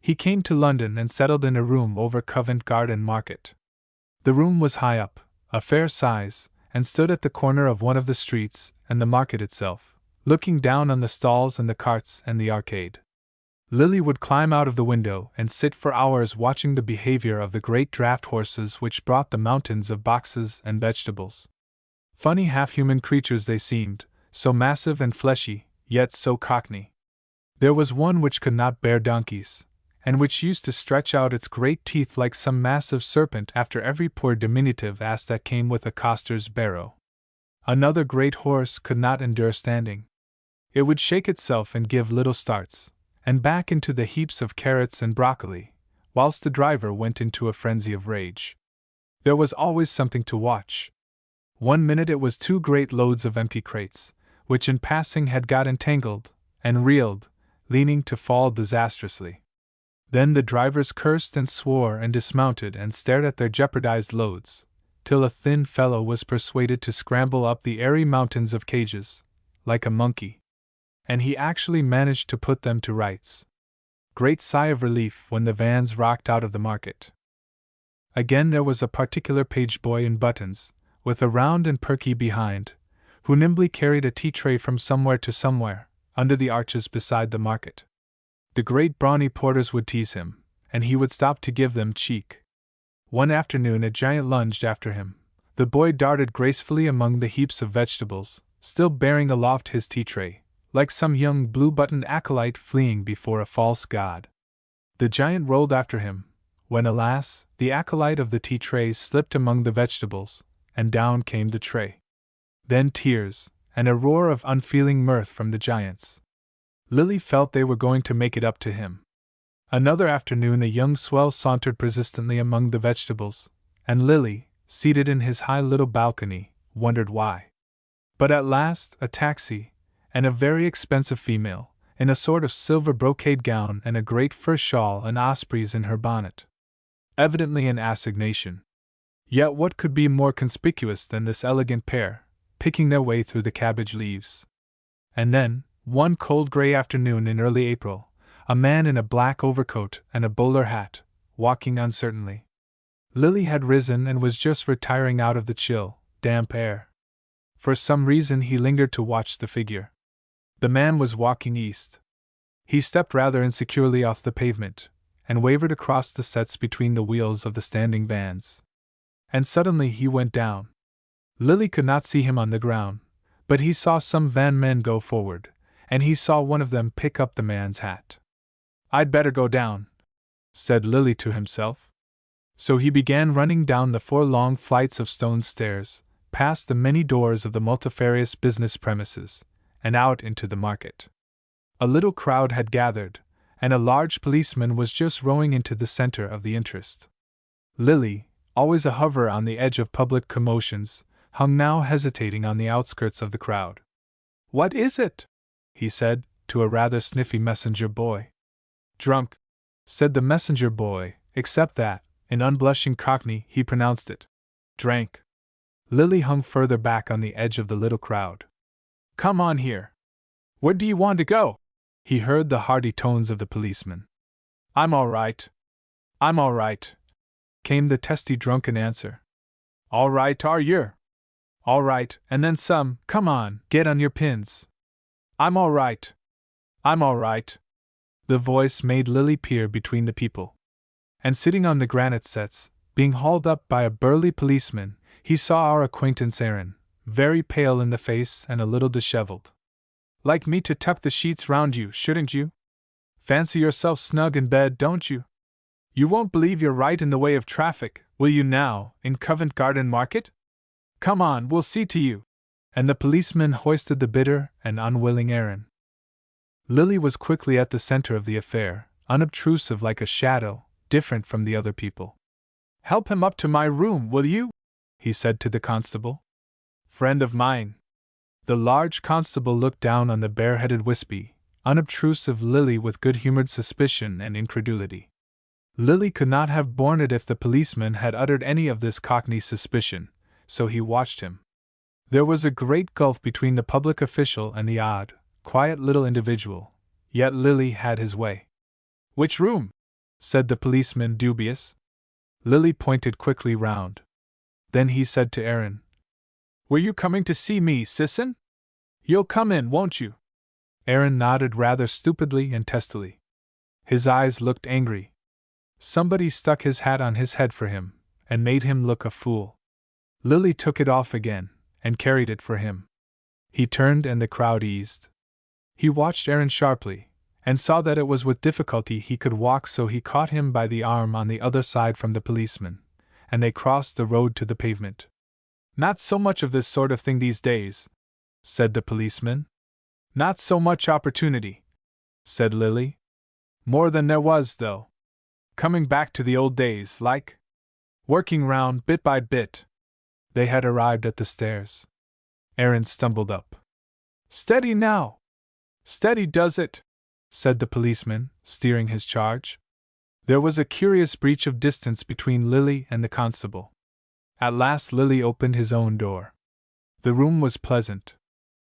He came to London and settled in a room over Covent Garden Market. The room was high up, a fair size, and stood at the corner of one of the streets and the market itself, looking down on the stalls and the carts and the arcade. Lily would climb out of the window and sit for hours watching the behavior of the great draft horses which brought the mountains of boxes and vegetables. Funny half-human creatures they seemed, so massive and fleshy, yet so cockney. There was one which could not bear donkeys, and which used to stretch out its great teeth like some massive serpent after every poor diminutive ass that came with a coster's barrow. Another great horse could not endure standing. It would shake itself and give little starts, and back into the heaps of carrots and broccoli, whilst the driver went into a frenzy of rage. There was always something to watch. One minute it was 2 great loads of empty crates, which in passing had got entangled, and reeled, leaning to fall disastrously. Then the drivers cursed and swore and dismounted and stared at their jeopardized loads, till a thin fellow was persuaded to scramble up the airy mountains of cages, like a monkey. And he actually managed to put them to rights. Great sigh of relief when the vans rocked out of the market. Again there was a particular page boy in buttons, with a round and perky behind, who nimbly carried a tea-tray from somewhere to somewhere, under the arches beside the market. The great brawny porters would tease him, and he would stop to give them cheek. One afternoon a giant lunged after him. The boy darted gracefully among the heaps of vegetables, still bearing aloft his tea-tray, like some young blue-buttoned acolyte fleeing before a false god. The giant rolled after him, when alas, the acolyte of the tea-tray slipped among the vegetables, and down came the tray. Then tears, and a roar of unfeeling mirth from the giants. Lily felt they were going to make it up to him. Another afternoon a young swell sauntered persistently among the vegetables, and Lily, seated in his high little balcony, wondered why. But at last a taxi, and a very expensive female, in a sort of silver brocade gown and a great fur shawl and ospreys in her bonnet. Evidently an assignation. Yet what could be more conspicuous than this elegant pair, picking their way through the cabbage leaves? And then, one cold grey afternoon in early April, a man in a black overcoat and a bowler hat, walking uncertainly. Lily had risen and was just retiring out of the chill, damp air. For some reason he lingered to watch the figure. The man was walking east. He stepped rather insecurely off the pavement, and wavered across the sets between the wheels of the standing vans. And suddenly he went down. Lily could not see him on the ground, but he saw some van men go forward, and he saw one of them pick up the man's hat. "I'd better go down," said Lily to himself. So he began running down the 4 long flights of stone stairs, past the many doors of the multifarious business premises, and out into the market. A little crowd had gathered, and a large policeman was just rowing into the center of the interest. Lily, always a hover on the edge of public commotions, hung now hesitating on the outskirts of the crowd. "What is it?" he said, to a rather sniffy messenger boy. "Drunk," said the messenger boy, except that, in unblushing Cockney, he pronounced it drank. Lily hung further back on the edge of the little crowd. "Come on here." "Where do you want to go?" he heard the hearty tones of the policeman. "I'm all right. I'm all right," came the testy drunken answer. "All right, are you?" "All right, and then some. Come on, get on your pins." "I'm all right. I'm all right." The voice made Lily peer between the people. And sitting on the granite sets, being hauled up by a burly policeman, he saw our acquaintance Aaron, very pale in the face and a little disheveled. "Like me to tuck the sheets round you, shouldn't you? Fancy yourself snug in bed, don't you? You won't believe you're right in the way of traffic, will you now, in Covent Garden Market? Come on, we'll see to you." And the policeman hoisted the bitter and unwilling Aaron. Lily was quickly at the center of the affair, unobtrusive like a shadow, different from the other people. "Help him up to my room, will you?" he said to the constable. "Friend of mine." The large constable looked down on the bare-headed wispy, unobtrusive Lily with good-humored suspicion and incredulity. Lily could not have borne it if the policeman had uttered any of this cockney suspicion, so he watched him. There was a great gulf between the public official and the odd, quiet little individual, yet Lily had his way. "Which room?" said the policeman, dubious. Lily pointed quickly round. Then he said to Aaron, "Were you coming to see me, Sisson? You'll come in, won't you?" Aaron nodded rather stupidly and testily. His eyes looked angry. Somebody stuck his hat on his head for him, and made him look a fool. Lily took it off again, and carried it for him. He turned and the crowd eased. He watched Aaron sharply, and saw that it was with difficulty he could walk, so he caught him by the arm on the other side from the policeman, and they crossed the road to the pavement. "Not so much of this sort of thing these days," said the policeman. "Not so much opportunity," said Lily. "More than there was, though. Coming back to the old days, like. Working round bit by bit." They had arrived at the stairs. Aaron stumbled up. "Steady now! Steady does it," said the policeman, steering his charge. There was a curious breach of distance between Lily and the constable. At last Lily opened his own door. The room was pleasant.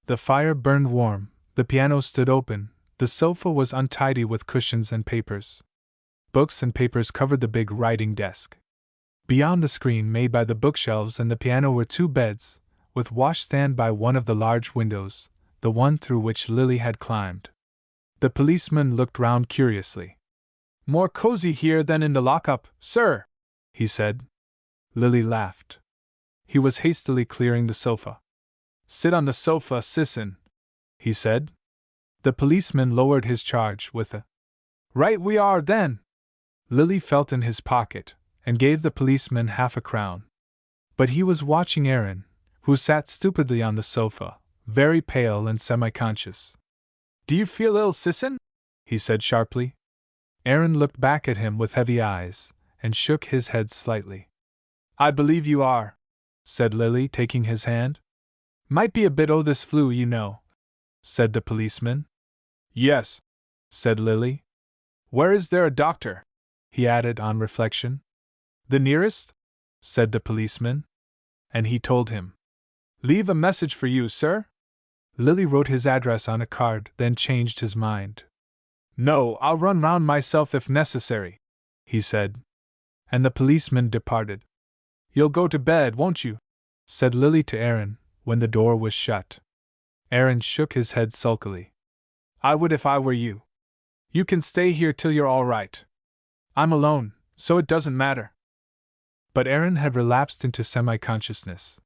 The fire burned warm, the piano stood open, the sofa was untidy with cushions and papers. Books and papers covered the big writing desk. Beyond the screen made by the bookshelves and the piano were two beds, with washstand by one of the large windows, the one through which Lily had climbed. The policeman looked round curiously. "More cozy here than in the lockup, sir," he said. Lily laughed. He was hastily clearing the sofa. "Sit on the sofa, Sisson," he said. The policeman lowered his charge with a "Right we are, then." Lily felt in his pocket, and gave the policeman half-a-crown. But he was watching Aaron, who sat stupidly on the sofa, very pale and semi-conscious. "Do you feel ill, Sisson?" he said sharply. Aaron looked back at him with heavy eyes, and shook his head slightly. "I believe you are," said Lily, taking his hand. "Might be a bit o' this flu, you know," said the policeman. "Yes," said Lily. "Where is there a doctor?" he added on reflection. "The nearest?" said the policeman. And he told him. "Leave a message for you, sir?" Lily wrote his address on a card, then changed his mind. "No, I'll run round myself if necessary," he said. And the policeman departed. "You'll go to bed, won't you?" said Lily to Aaron, when the door was shut. Aaron shook his head sulkily. "I would if I were you. You can stay here till you're all right. I'm alone, so it doesn't matter." But Aaron had relapsed into semi-consciousness.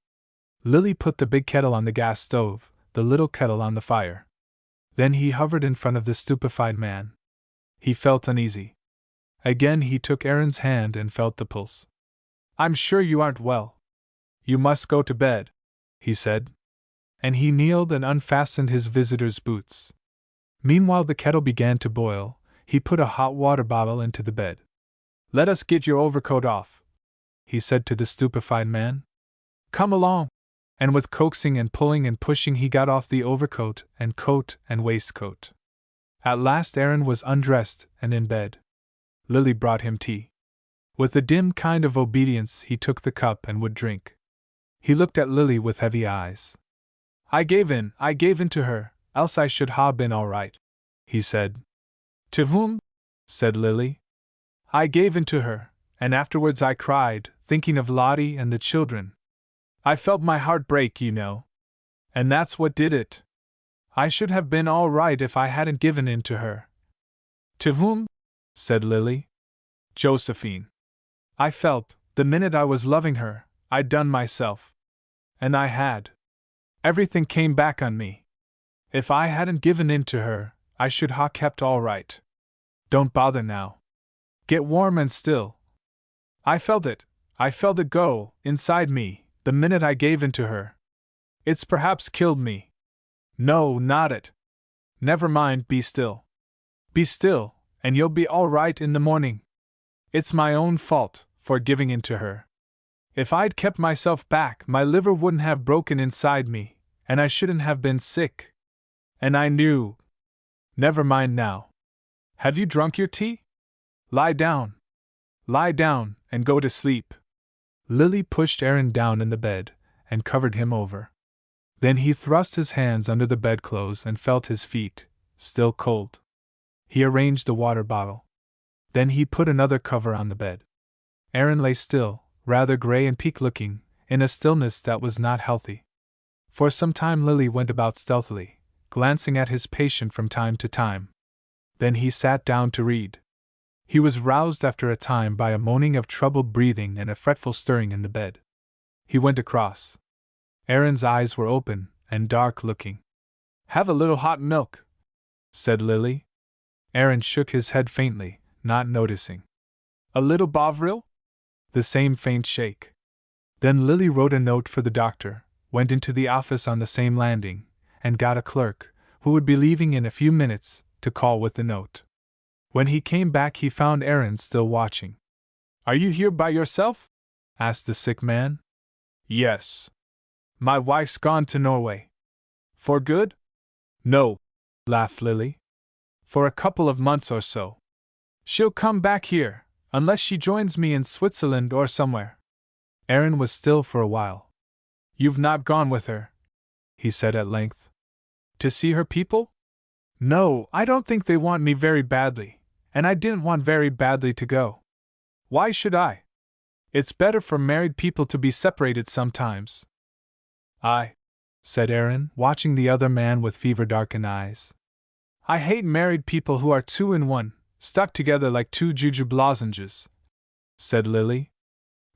Lily put the big kettle on the gas stove, the little kettle on the fire. Then he hovered in front of the stupefied man. He felt uneasy. Again he took Aaron's hand and felt the pulse. "I'm sure you aren't well. You must go to bed," he said. And he kneeled and unfastened his visitor's boots. Meanwhile the kettle began to boil. He put a hot water bottle into the bed. "Let us get your overcoat off," he said to the stupefied man. "Come along." And with coaxing and pulling and pushing he got off the overcoat and coat and waistcoat. At last Aaron was undressed and in bed. Lily brought him tea. With a dim kind of obedience he took the cup and would drink. He looked at Lily with heavy eyes. I gave in to her, else I should ha' been all right," he said. "To whom?" said Lily. "I gave in to her, and afterwards I cried, thinking of Lottie and the children. I felt my heart break, you know. And that's what did it. I should have been all right if I hadn't given in to her." "To whom?" said Lily. "Josephine. I felt, the minute I was loving her, I'd done myself. And I had. Everything came back on me. If I hadn't given in to her, I should ha' kept all right. Don't bother now. Get warm and still. I felt it go, inside me, the minute I gave in to her. It's perhaps killed me. No, not it. Never mind, be still. Be still, and you'll be all right in the morning. It's my own fault, for giving in to her. If I'd kept myself back, my liver wouldn't have broken inside me, and I shouldn't have been sick. And I knew. Never mind now. Have you drunk your tea? Lie down. Lie down, and go to sleep." Lily pushed Aaron down in the bed, and covered him over. Then he thrust his hands under the bedclothes and felt his feet, still cold. He arranged the water bottle. Then he put another cover on the bed. Aaron lay still, rather gray and peak-looking, in a stillness that was not healthy. For some time Lily went about stealthily, glancing at his patient from time to time. Then he sat down to read. He was roused after a time by a moaning of troubled breathing and a fretful stirring in the bed. He went across. Aaron's eyes were open, and dark-looking. "Have a little hot milk," said Lily. Aaron shook his head faintly, not noticing. "A little Bovril?" The same faint shake. Then Lily wrote a note for the doctor, went into the office on the same landing, and got a clerk, who would be leaving in a few minutes, to call with the note. When he came back, he found Aaron still watching. "Are you here by yourself?" asked the sick man. "Yes. My wife's gone to Norway." "For good?" "No," laughed Lily. "For a couple of months or so. She'll come back here, unless she joins me in Switzerland or somewhere." Aaron was still for a while. "You've not gone with her?" he said at length. "To see her people?" "No, I don't think they want me very badly, and I didn't want very badly to go. Why should I? It's better for married people to be separated sometimes." "I," said Aaron, watching the other man with fever-darkened eyes. "I hate married people who are two in one, stuck together like two jujube lozenges," said Lily.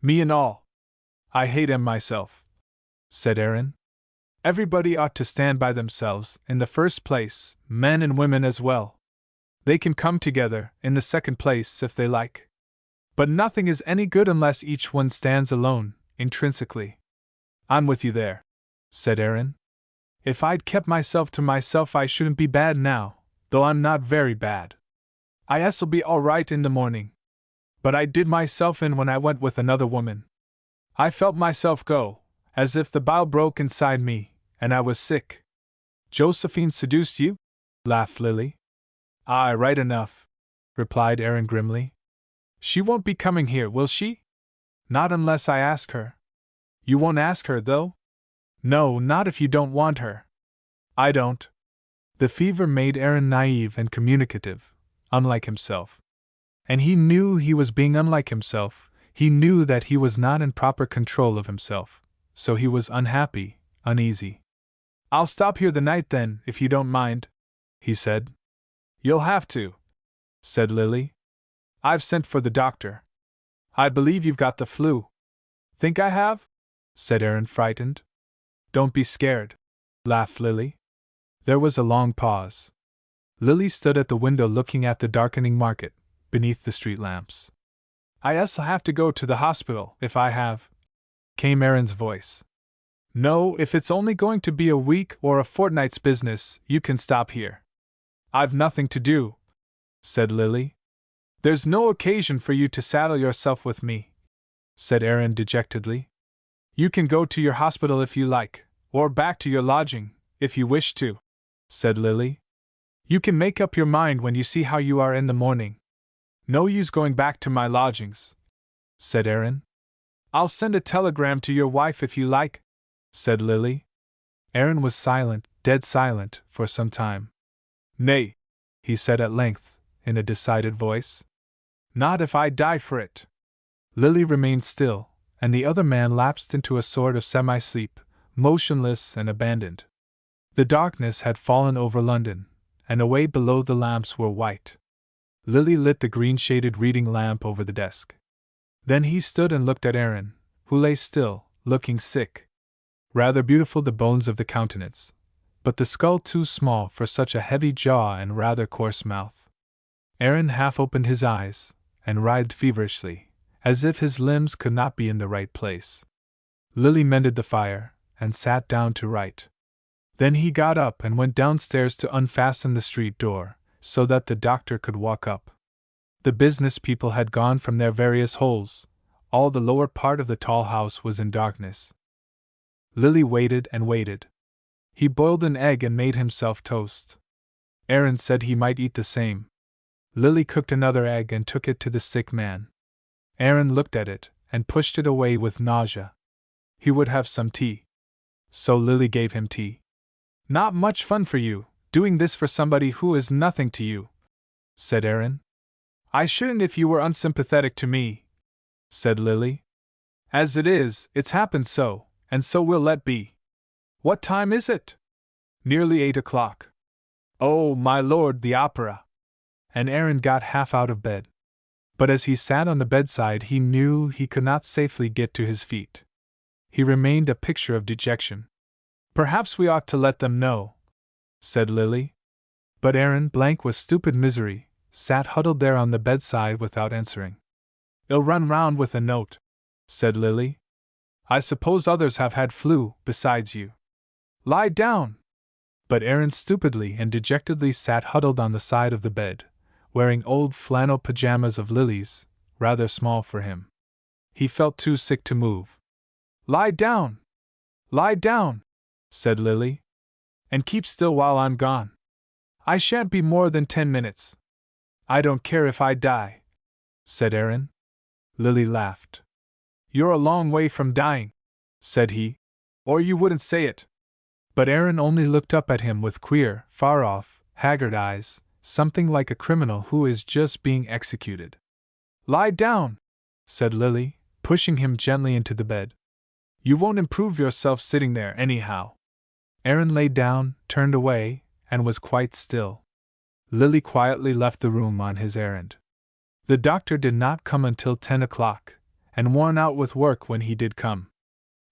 "Me and all. I hate 'em myself," said Aaron. "Everybody ought to stand by themselves, in the first place, men and women as well. They can come together, in the second place, if they like. But nothing is any good unless each one stands alone, intrinsically." "I'm with you there," said Aaron. "If I'd kept myself to myself I shouldn't be bad now, though I'm not very bad. I guess'll be all right in the morning. But I did myself in when I went with another woman. I felt myself go, as if the bile broke inside me, and I was sick." "Josephine seduced you?" laughed Lily. "Aye, right enough," replied Aaron grimly. "She won't be coming here, will she?" "Not unless I ask her." "You won't ask her, though?" "No, not if you don't want her." "I don't." The fever made Aaron naive and communicative, unlike himself. And he knew he was being unlike himself, he knew that he was not in proper control of himself, so he was unhappy, uneasy. "I'll stop here the night then, if you don't mind," he said. "You'll have to," said Lily. "I've sent for the doctor. I believe you've got the flu." "Think I have?" said Aaron, frightened. "Don't be scared," laughed Lily. There was a long pause. Lily stood at the window looking at the darkening market, beneath the street lamps. "I guess I'll have to go to the hospital, if I have," came Aaron's voice. "No, if it's only going to be a week or a fortnight's business, you can stop here." "I've nothing to do," said Lily. "There's no occasion for you to saddle yourself with me," said Aaron dejectedly. "You can go to your hospital if you like, or back to your lodging, if you wish to," said Lily. "You can make up your mind when you see how you are in the morning." "No use going back to my lodgings," said Aaron. "I'll send a telegram to your wife if you like," said Lily. Aaron was silent, dead silent, for some time. "Nay," he said at length, in a decided voice. "Not if I die for it." Lily remained still, and the other man lapsed into a sort of semi-sleep, motionless and abandoned. The darkness had fallen over London, and away below the lamps were white. Lily lit the green-shaded reading lamp over the desk. Then he stood and looked at Aaron, who lay still, looking sick. Rather beautiful the bones of the countenance, but the skull too small for such a heavy jaw and rather coarse mouth. Aaron half opened his eyes, and writhed feverishly, as if his limbs could not be in the right place. Lily mended the fire, and sat down to write. Then he got up and went downstairs to unfasten the street door, so that the doctor could walk up. The business people had gone from their various holes, all the lower part of the tall house was in darkness. Lily waited and waited. He boiled an egg and made himself toast. Aaron said he might eat the same. Lily cooked another egg and took it to the sick man. Aaron looked at it, and pushed it away with nausea. He would have some tea. So Lily gave him tea. "Not much fun for you, doing this for somebody who is nothing to you," said Aaron. "I shouldn't if you were unsympathetic to me," said Lily. "As it is, it's happened so, and so we'll let be. What time is it?" "Nearly 8 o'clock. "Oh, my lord, the opera!" And Aaron got half out of bed. But as he sat on the bedside he knew he could not safely get to his feet. He remained a picture of dejection. Perhaps we ought to let them know, said Lily. But Aaron, blank with stupid misery, sat huddled there on the bedside without answering. "I'll run round with a note," said Lily. "I suppose others have had flu, besides you." "Lie down!" But Aaron stupidly and dejectedly sat huddled on the side of the bed, wearing old flannel pajamas of Lily's, rather small for him. He felt too sick to move. "Lie down! Lie down!" said Lily. "And keep still while I'm gone. I shan't be more than 10 minutes. I don't care if I die," said Aaron. Lily laughed. "You're a long way from dying," said he, "or you wouldn't say it." But Aaron only looked up at him with queer, far-off, haggard eyes, something like a criminal who is just being executed. "Lie down," said Lily, pushing him gently into the bed. "You won't improve yourself sitting there, anyhow." Aaron lay down, turned away, and was quite still. Lily quietly left the room on his errand. The doctor did not come until 10 o'clock, and worn out with work when he did come.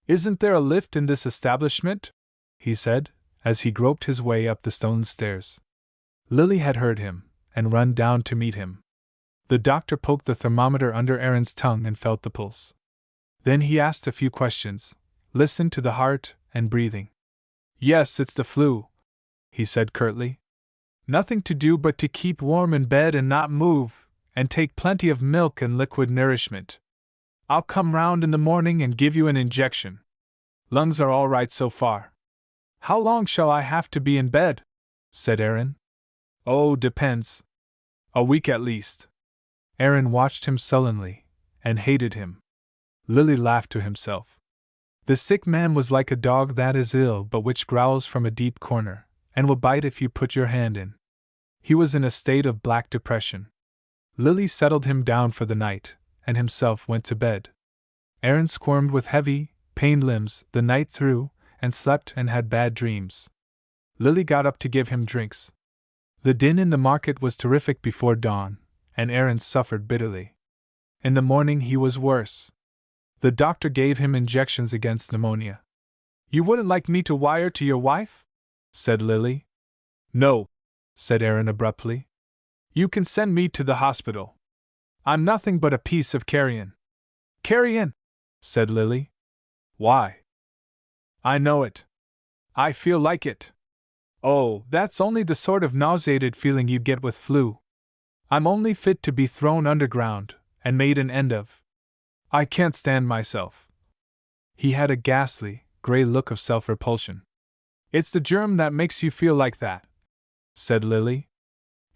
"Isn't there a lift in this establishment?" he said, as he groped his way up the stone stairs. Lily had heard him, and run down to meet him. The doctor poked the thermometer under Aaron's tongue and felt the pulse. Then he asked a few questions, listened to the heart and breathing. "Yes, it's the flu," he said curtly. "Nothing to do but to keep warm in bed and not move, and take plenty of milk and liquid nourishment. I'll come round in the morning and give you an injection. Lungs are all right so far." "How long shall I have to be in bed?" said Aaron. "Oh, depends. A week at least." Aaron watched him sullenly, and hated him. Lily laughed to himself. The sick man was like a dog that is ill but which growls from a deep corner, and will bite if you put your hand in. He was in a state of black depression. Lily settled him down for the night, and himself went to bed. Aaron squirmed with heavy, pained limbs the night through, and slept and had bad dreams. Lily got up to give him drinks. The din in the market was terrific before dawn, and Aaron suffered bitterly. In the morning he was worse. The doctor gave him injections against pneumonia. "You wouldn't like me to wire to your wife?" said Lily. "No," said Aaron abruptly. "You can send me to the hospital. I'm nothing but a piece of carrion." "Carrion?" said Lily. "Why?" "I know it. I feel like it. Oh, that's only the sort of nauseated feeling you get with flu. I'm only fit to be thrown underground, and made an end of. I can't stand myself." He had a ghastly, gray look of self-repulsion. "It's the germ that makes you feel like that," said Lily.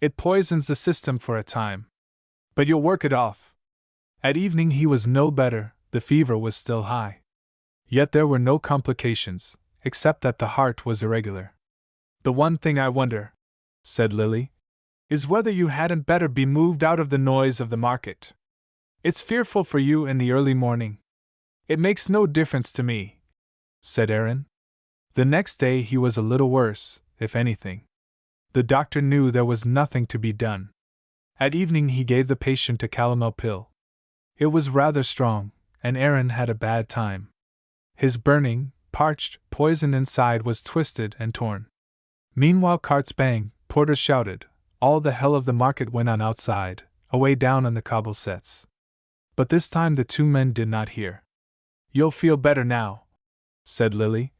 "It poisons the system for a time. But you'll work it off." At evening he was no better, the fever was still high. Yet there were no complications, except that the heart was irregular. "The one thing I wonder," said Lily, "is whether you hadn't better be moved out of the noise of the market. It's fearful for you in the early morning." "It makes no difference to me," said Aaron. The next day he was a little worse, if anything. The doctor knew there was nothing to be done. At evening he gave the patient a calomel pill. It was rather strong, and Aaron had a bad time. His burning, parched, poison inside was twisted and torn. Meanwhile carts banged, porters shouted, all the hell of the market went on outside, away down on the cobble sets. But this time the two men did not hear. "You'll feel better now," said Lily.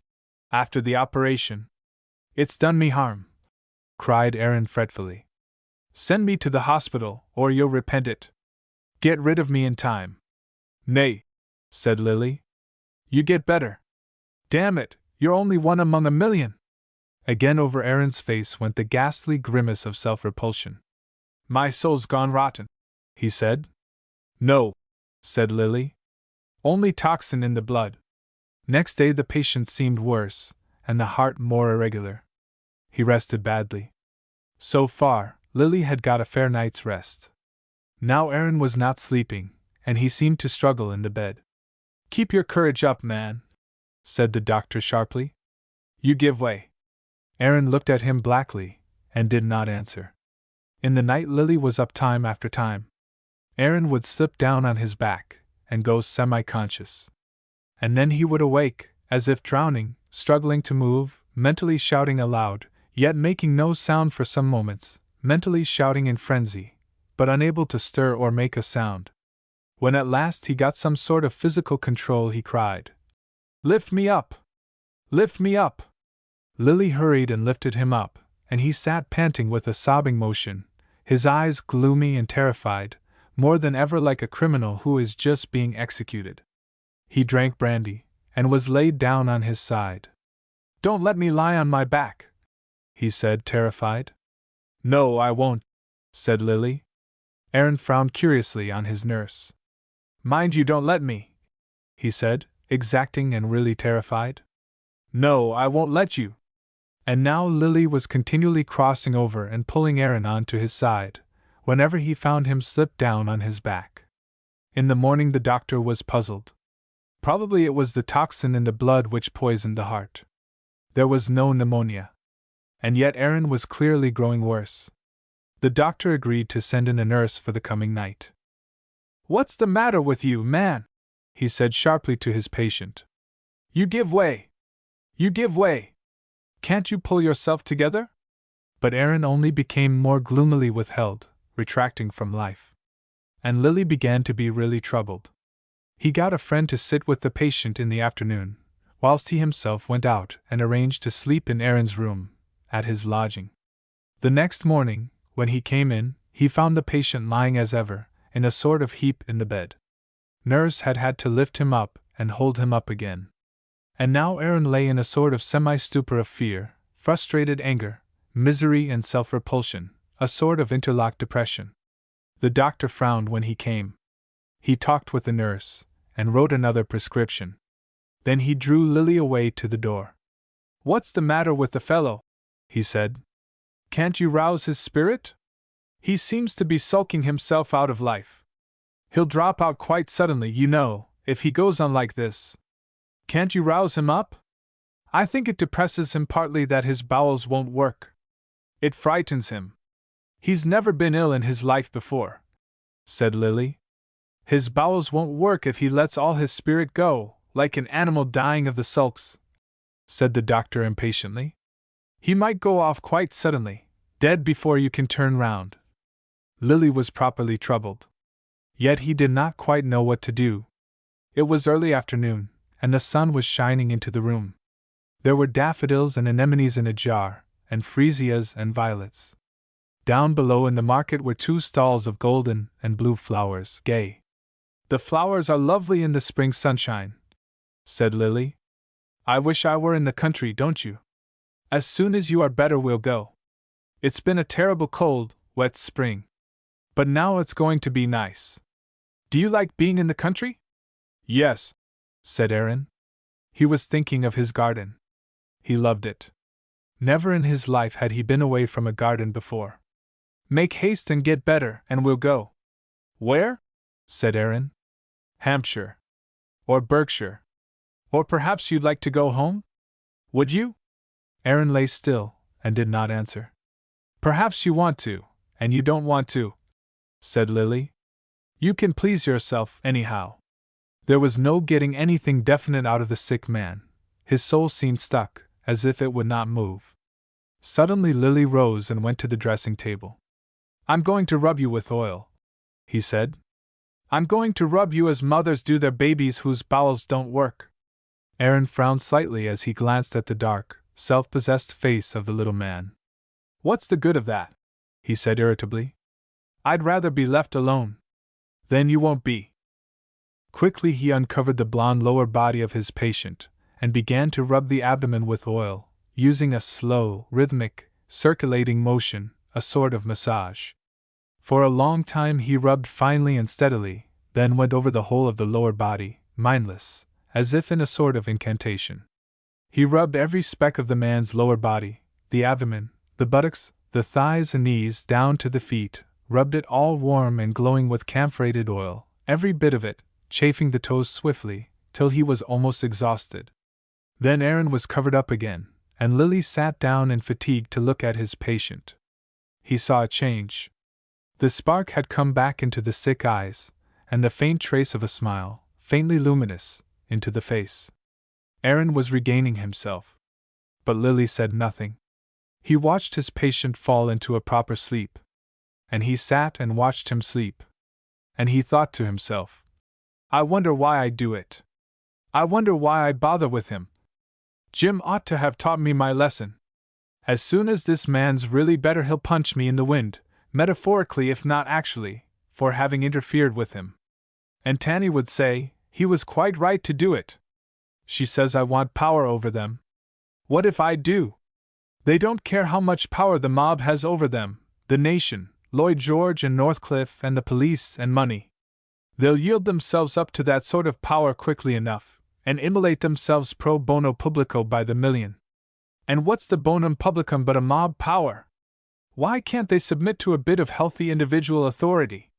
"After the operation." "It's done me harm," cried Aaron fretfully. "Send me to the hospital, or you'll repent it. Get rid of me in time." "Nay," said Lily. "You get better. Damn it, you're only one among a million." Again over Aaron's face went the ghastly grimace of self-repulsion. "My soul's gone rotten," he said. "No," said Lily. "Only toxin in the blood." Next day the patient seemed worse, and the heart more irregular. He rested badly. So far, Lily had got a fair night's rest. Now Aaron was not sleeping, and he seemed to struggle in the bed. "Keep your courage up, man," said the doctor sharply. "You give way." Aaron looked at him blackly, and did not answer. In the night Lily was up time after time. Aaron would slip down on his back, and go semi-conscious. And then he would awake, as if drowning, struggling to move, mentally shouting aloud, yet making no sound for some moments, mentally shouting in frenzy, but unable to stir or make a sound. When at last he got some sort of physical control, he cried, "Lift me up! Lift me up!" Lily hurried and lifted him up, and he sat panting with a sobbing motion, his eyes gloomy and terrified, more than ever like a criminal who is just being executed. He drank brandy, and was laid down on his side. "Don't let me lie on my back," he said, terrified. "No, I won't," said Lily. Aaron frowned curiously on his nurse. "Mind you don't let me," he said, exacting and really terrified. "No, I won't let you." And now Lily was continually crossing over and pulling Aaron onto his side, whenever he found him slip down on his back. In the morning the doctor was puzzled. Probably it was the toxin in the blood which poisoned the heart. There was no pneumonia. And yet Aaron was clearly growing worse. The doctor agreed to send in a nurse for the coming night. "What's the matter with you, man?" he said sharply to his patient. "You give way! You give way! Can't you pull yourself together?" But Aaron only became more gloomily withheld, retracting from life. And Lily began to be really troubled. He got a friend to sit with the patient in the afternoon, whilst he himself went out and arranged to sleep in Aaron's room, at his lodging. The next morning, when he came in, he found the patient lying as ever, in a sort of heap in the bed. Nurse had had to lift him up and hold him up again. And now Aaron lay in a sort of semi-stupor of fear, frustrated anger, misery and self-repulsion, a sort of interlocked depression. The doctor frowned when he came. He talked with the nurse, and wrote another prescription. Then he drew Lily away to the door. "What's the matter with the fellow?" he said. "Can't you rouse his spirit? He seems to be sulking himself out of life. He'll drop out quite suddenly, you know, if he goes on like this. Can't you rouse him up? I think it depresses him partly that his bowels won't work. It frightens him. He's never been ill in his life before," said Lily. "His bowels won't work if he lets all his spirit go, like an animal dying of the sulks," said the doctor impatiently. "He might go off quite suddenly, dead before you can turn round." Lily was properly troubled. Yet he did not quite know what to do. It was early afternoon, and the sun was shining into the room. There were daffodils and anemones in a jar, and freesias and violets. Down below in the market were 2 stalls of golden and blue flowers, gay. "The flowers are lovely in the spring sunshine," said Lily. "I wish I were in the country, don't you? As soon as you are better we'll go. It's been a terrible cold, wet spring. But now it's going to be nice. Do you like being in the country?" "Yes," said Aaron. He was thinking of his garden. He loved it. Never in his life had he been away from a garden before. "Make haste and get better, and we'll go." "Where?" said Aaron. "Hampshire. Or Berkshire. Or perhaps you'd like to go home? Would you?" Aaron lay still, and did not answer. "Perhaps you want to, and you don't want to," said Lily. "You can please yourself, anyhow." There was no getting anything definite out of the sick man. His soul seemed stuck, as if it would not move. Suddenly Lily rose and went to the dressing table. "I'm going to rub you with oil," he said. "I'm going to rub you as mothers do their babies whose bowels don't work." Aaron frowned slightly as he glanced at the dark, self-possessed face of the little man. "What's the good of that?" he said irritably. "I'd rather be left alone." "Then you won't be." Quickly he uncovered the blond lower body of his patient, and began to rub the abdomen with oil, using a slow, rhythmic, circulating motion, a sort of massage. For a long time he rubbed finely and steadily, then went over the whole of the lower body, mindless, as if in a sort of incantation. He rubbed every speck of the man's lower body, the abdomen, the buttocks, the thighs and knees down to the feet, rubbed it all warm and glowing with camphorated oil, every bit of it, chafing the toes swiftly, till he was almost exhausted. Then Aaron was covered up again, and Lily sat down in fatigue to look at his patient. He saw a change. The spark had come back into the sick eyes, and the faint trace of a smile, faintly luminous, into the face. Aaron was regaining himself. But Lily said nothing. He watched his patient fall into a proper sleep. And he sat and watched him sleep. And he thought to himself, I wonder why I do it. I wonder why I bother with him. Jim ought to have taught me my lesson. As soon as this man's really better, he'll punch me in the wind, metaphorically if not actually, for having interfered with him. And Tanny would say, he was quite right to do it. She says I want power over them. What if I do? They don't care how much power the mob has over them, the nation, Lloyd George and Northcliffe and the police and money. They'll yield themselves up to that sort of power quickly enough, and immolate themselves pro bono publico by the million. And what's the bonum publicum but a mob power? Why can't they submit to a bit of healthy individual authority?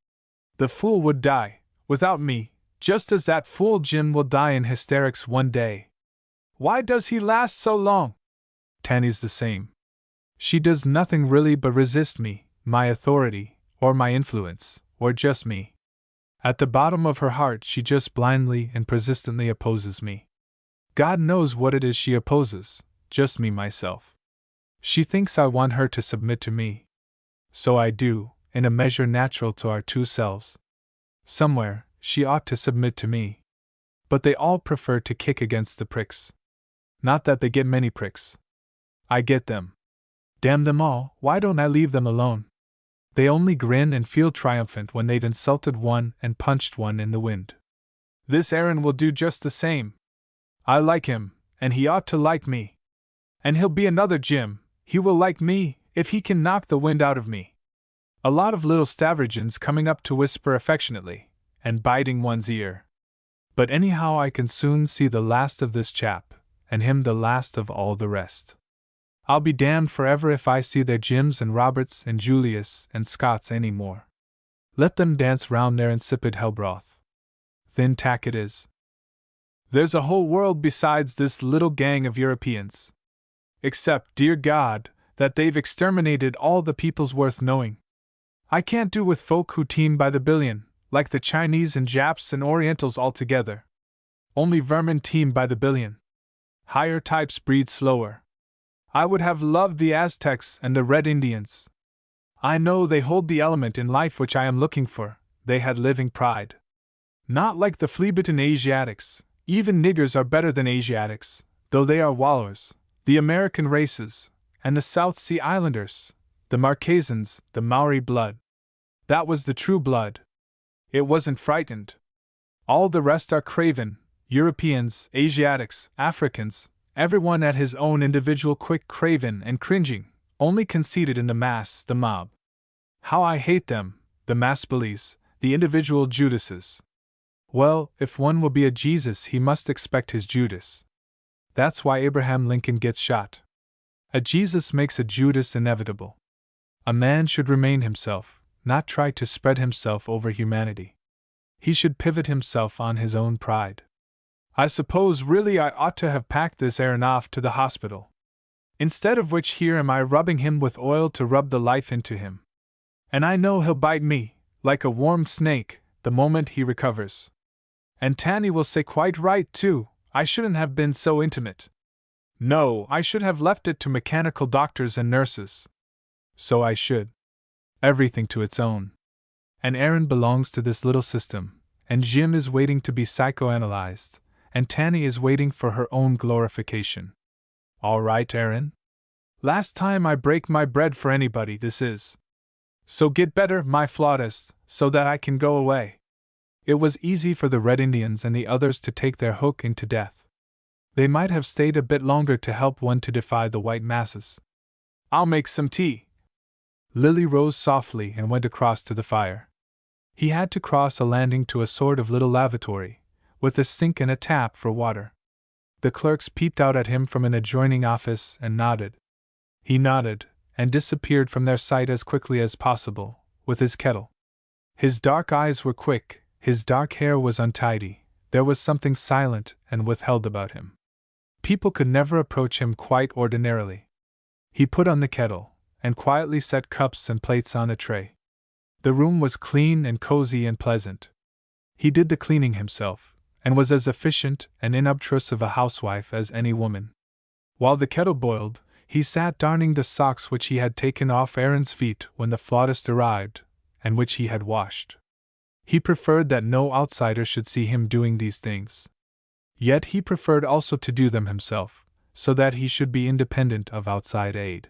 The fool would die, without me, just as that fool Jim will die in hysterics one day. Why does he last so long? Tanny's the same. She does nothing really but resist me, my authority, or my influence, or just me. At the bottom of her heart she just blindly and persistently opposes me. God knows what it is she opposes, just me myself. She thinks I want her to submit to me. So I do, in a measure natural to our two selves. Somewhere, she ought to submit to me. But they all prefer to kick against the pricks. Not that they get many pricks. I get them. Damn them all, why don't I leave them alone? They only grin and feel triumphant when they'd insulted one and punched one in the wind. This Aaron will do just the same. I like him, and he ought to like me. And he'll be another Jim, he will like me, if he can knock the wind out of me. A lot of little Stavrogins coming up to whisper affectionately, and biting one's ear. But anyhow I can soon see the last of this chap, and him the last of all the rest. I'll be damned forever if I see their Jims and Roberts and Julius and Scotts any more. Let them dance round their insipid hellbroth. Thin tack it is. There's a whole world besides this little gang of Europeans. Except, dear God, that they've exterminated all the peoples worth knowing. I can't do with folk who teem by the billion, like the Chinese and Japs and Orientals altogether. Only vermin teem by the billion. Higher types breed slower. I would have loved the Aztecs and the Red Indians. I know they hold the element in life which I am looking for, they had living pride. Not like the flea-bitten Asiatics, even niggers are better than Asiatics, though they are wallowers, the American races, and the South Sea Islanders, the Marquesans, the Maori blood. That was the true blood. It wasn't frightened. All the rest are craven, Europeans, Asiatics, Africans, everyone at his own individual quick craven and cringing, only conceited in the mass, the mob. How I hate them, the mass bullies, the individual Judases. Well, if one will be a Jesus he must expect his Judas. That's why Abraham Lincoln gets shot. A Jesus makes a Judas inevitable. A man should remain himself, not try to spread himself over humanity. He should pivot himself on his own pride. I suppose really I ought to have packed this Aaron off to the hospital. Instead of which here am I rubbing him with oil to rub the life into him. And I know he'll bite me, like a warm snake, the moment he recovers. And Tanny will say quite right too, I shouldn't have been so intimate. No, I should have left it to mechanical doctors and nurses. So I should. Everything to its own. And Aaron belongs to this little system, and Jim is waiting to be psychoanalyzed, and Tanny is waiting for her own glorification. All right, Aaron? Last time I break my bread for anybody, this is. So get better, my flautist, so that I can go away. It was easy for the Red Indians and the others to take their hook into death. They might have stayed a bit longer to help one to defy the white masses. I'll make some tea. Lily rose softly and went across to the fire. He had to cross a landing to a sort of little lavatory, with a sink and a tap for water. The clerks peeped out at him from an adjoining office and nodded. He nodded, and disappeared from their sight as quickly as possible, with his kettle. His dark eyes were quick, his dark hair was untidy, there was something silent and withheld about him. People could never approach him quite ordinarily. He put on the kettle, and quietly set cups and plates on a tray. The room was clean and cozy and pleasant. He did the cleaning himself, and was as efficient and inobtrusive a housewife as any woman. While the kettle boiled, he sat darning the socks which he had taken off Aaron's feet when the flautist arrived, and which he had washed. He preferred that no outsider should see him doing these things. Yet he preferred also to do them himself, so that he should be independent of outside aid.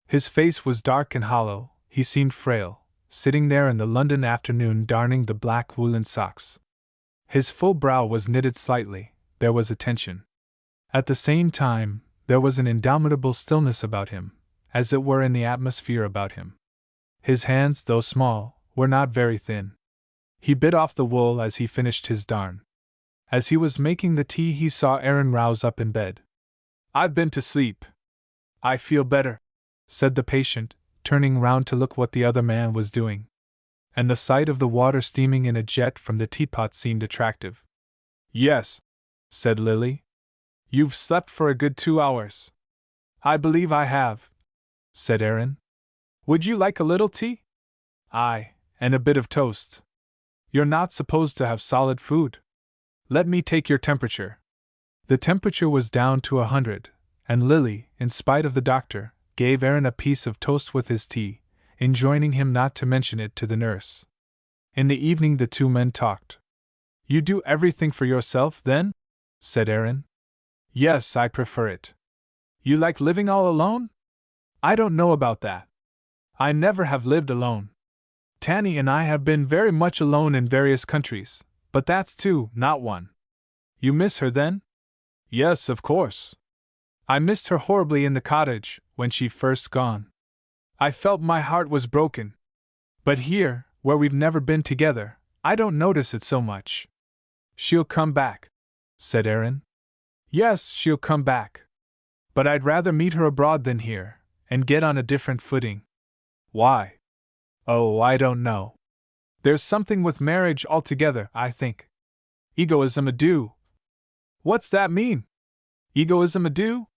His face was dark and hollow, he seemed frail, sitting there in the London afternoon darning the black woolen socks. His full brow was knitted slightly, there was a tension. At the same time, there was an indomitable stillness about him, as it were in the atmosphere about him. His hands, though small, were not very thin. He bit off the wool as he finished his darn. As he was making the tea, he saw Aaron rouse up in bed. "I've been to sleep. I feel better," said the patient, turning round to look what the other man was doing. And the sight of the water steaming in a jet from the teapot seemed attractive. "Yes," said Lily. "You've slept for a good 2 hours." "I believe I have," said Aaron. "Would you like a little tea?" "Aye, and a bit of toast. You're not supposed to have solid food. Let me take your temperature." The temperature was down to 100, and Lily, in spite of the doctor, gave Aaron a piece of toast with his tea, enjoining him not to mention it to the nurse. In the evening the two men talked. "You do everything for yourself, then?" said Aaron. "Yes, I prefer it." "You like living all alone?" "I don't know about that. I never have lived alone. Tanny and I have been very much alone in various countries, but that's 2, not 1. You miss her then?" "Yes, of course. I missed her horribly in the cottage, when she'd first gone. I felt my heart was broken. But here, where we've never been together, I don't notice it so much." "She'll come back," said Aaron. "Yes, she'll come back. But I'd rather meet her abroad than here, and get on a different footing." "Why?" "Oh, I don't know. There's something with marriage altogether, I think. Egoism ado." "What's that mean? Egoism ado?"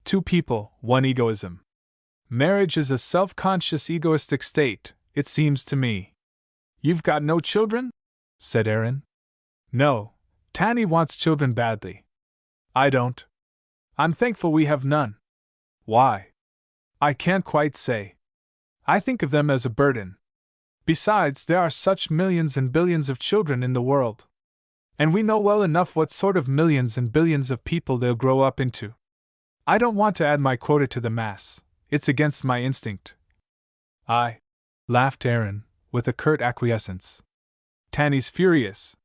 "Two people, one egoism. Marriage is a self-conscious egoistic state, it seems to me." "You've got no children?" said Aaron. "No, Tanny wants children badly. I don't. I'm thankful we have none." "Why?" "I can't quite say. I think of them as a burden. Besides, there are such millions and billions of children in the world. And we know well enough what sort of millions and billions of people they'll grow up into. I don't want to add my quota to the mass, it's against my instinct." "I," laughed Aaron, with a curt acquiescence. "Tanny's furious.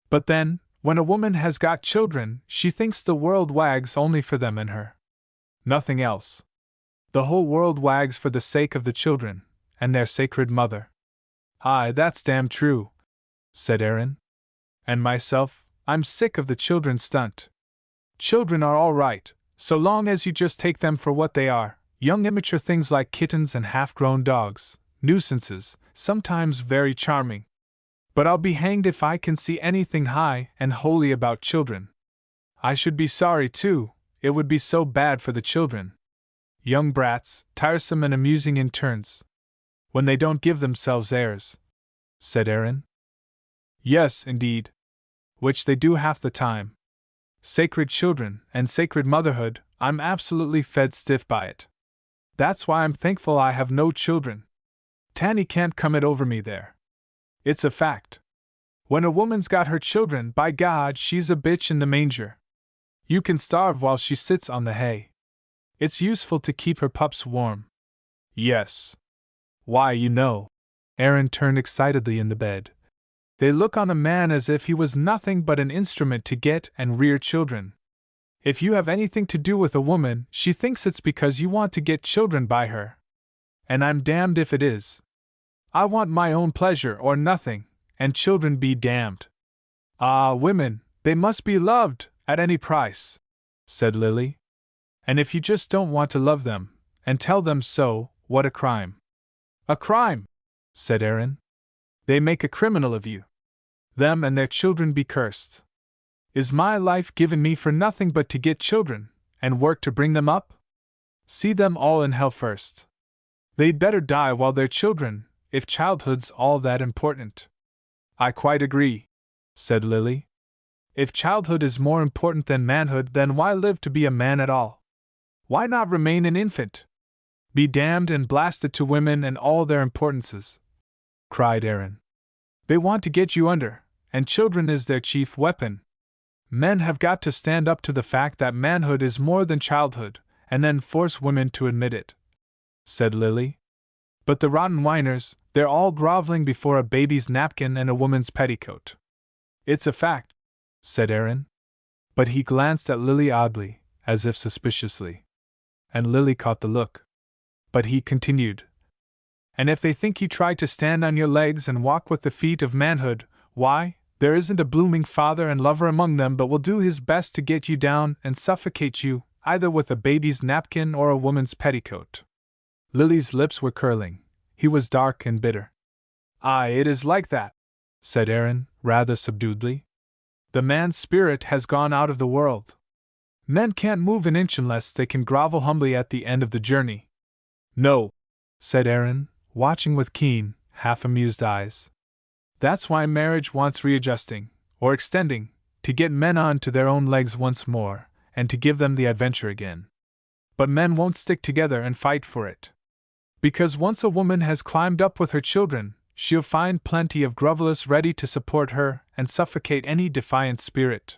But then, when a woman has got children, she thinks the world wags only for them and her. Nothing else. The whole world wags for the sake of the children, and their sacred mother." "Aye, that's damn true," said Aaron. "And myself, I'm sick of the children stunt. Children are all right, so long as you just take them for what they are, young immature things like kittens and half-grown dogs, nuisances, sometimes very charming. But I'll be hanged if I can see anything high and holy about children. I should be sorry, too, it would be so bad for the children. Young brats, tiresome and amusing in turns. When they don't give themselves airs," said Aaron. "Yes, indeed. Which they do half the time. Sacred children and sacred motherhood, I'm absolutely fed stiff by it. That's why I'm thankful I have no children. Tanny can't come it over me there. It's a fact. When a woman's got her children, by God, she's a bitch in the manger. You can starve while she sits on the hay. It's useful to keep her pups warm." "Yes. Why, you know." Aaron turned excitedly in the bed. "They look on a man as if he was nothing but an instrument to get and rear children. If you have anything to do with a woman, she thinks it's because you want to get children by her. And I'm damned if it is. I want my own pleasure or nothing, and children be damned." "Ah, women, they must be loved, at any price," said Lily. "And if you just don't want to love them, and tell them so, what a crime." "A crime," said Aaron. "They make a criminal of you. Them and their children be cursed. Is my life given me for nothing but to get children, and work to bring them up? See them all in hell first. They'd better die while they're children, if childhood's all that important." "I quite agree," said Lily. If childhood is more important than manhood, then why live to be a man at all? Why not remain an infant? Be damned and blasted to women and all their importances, cried Aaron. They want to get you under, and children is their chief weapon. Men have got to stand up to the fact that manhood is more than childhood, and then force women to admit it, said Lily. But the rotten whiners, they're all groveling before a baby's napkin and a woman's petticoat. It's a fact, said Aaron. But he glanced at Lily oddly, as if suspiciously. And Lily caught the look. But he continued. And if they think you try to stand on your legs and walk with the feet of manhood, why, there isn't a blooming father and lover among them but will do his best to get you down and suffocate you, either with a baby's napkin or a woman's petticoat. Lily's lips were curling. He was dark and bitter. Aye, it is like that, said Aaron, rather subduedly. The man's spirit has gone out of the world. Men can't move an inch unless they can grovel humbly at the end of the journey. No, said Aaron, watching with keen, half-amused eyes. That's why marriage wants readjusting, or extending, to get men on to their own legs once more, and to give them the adventure again. But men won't stick together and fight for it. Because once a woman has climbed up with her children, she'll find plenty of grovellers ready to support her and suffocate any defiant spirit.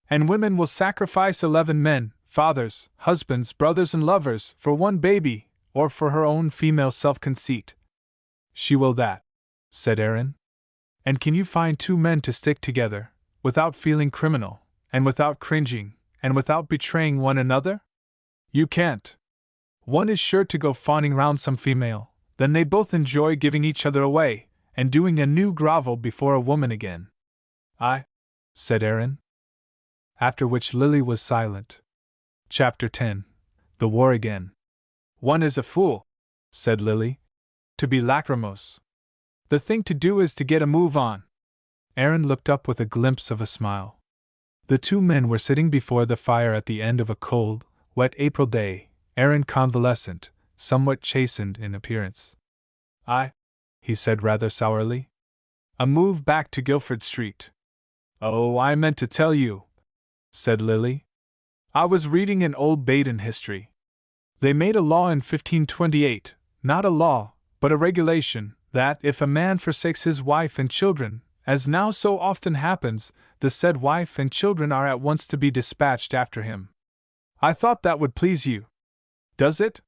And women will sacrifice 11 men, fathers, husbands, brothers, and lovers, for one baby, or for her own female self-conceit. She will that, said Aaron. And can you find 2 men to stick together, without feeling criminal, and without cringing, and without betraying one another? You can't. One is sure to go fawning round some female, then they both enjoy giving each other away, and doing a new grovel before a woman again. Aye, said Aaron. After which Lily was silent. Chapter 10. The War Again. One is a fool, said Lily, to be lachrymose. The thing to do is to get a move on. Aaron looked up with a glimpse of a smile. The 2 men were sitting before the fire at the end of a cold, wet April day, Aaron convalescent, somewhat chastened in appearance. Aye, he said rather sourly. A move back to Guilford Street. Oh, I meant to tell you, said Lily. I was reading an old Baden history. They made a law in 1528, not a law, but a regulation, that if a man forsakes his wife and children, as now so often happens, the said wife and children are at once to be dispatched after him. I thought that would please you. Does it?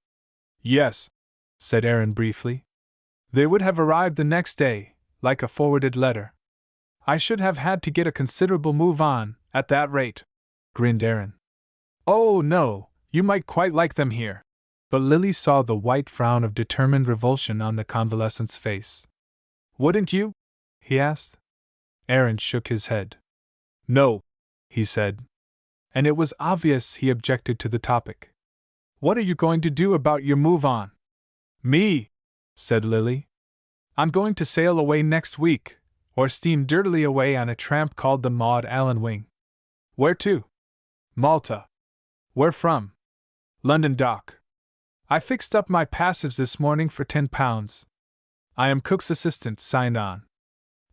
Yes, said Aaron briefly. They would have arrived the next day, like a forwarded letter. I should have had to get a considerable move on, at that rate, grinned Aaron. Oh, no, you might quite like them here. But Lily saw the white frown of determined revulsion on the convalescent's face. Wouldn't you? He asked. Aaron shook his head. No, he said. And it was obvious he objected to the topic. What are you going to do about your move on? Me, said Lily. I'm going to sail away next week, or steam dirtily away on a tramp called the Maud Allan Wing. Where to? Malta. Where from? London Dock. I fixed up my passage this morning for £10. I am cook's assistant, signed on.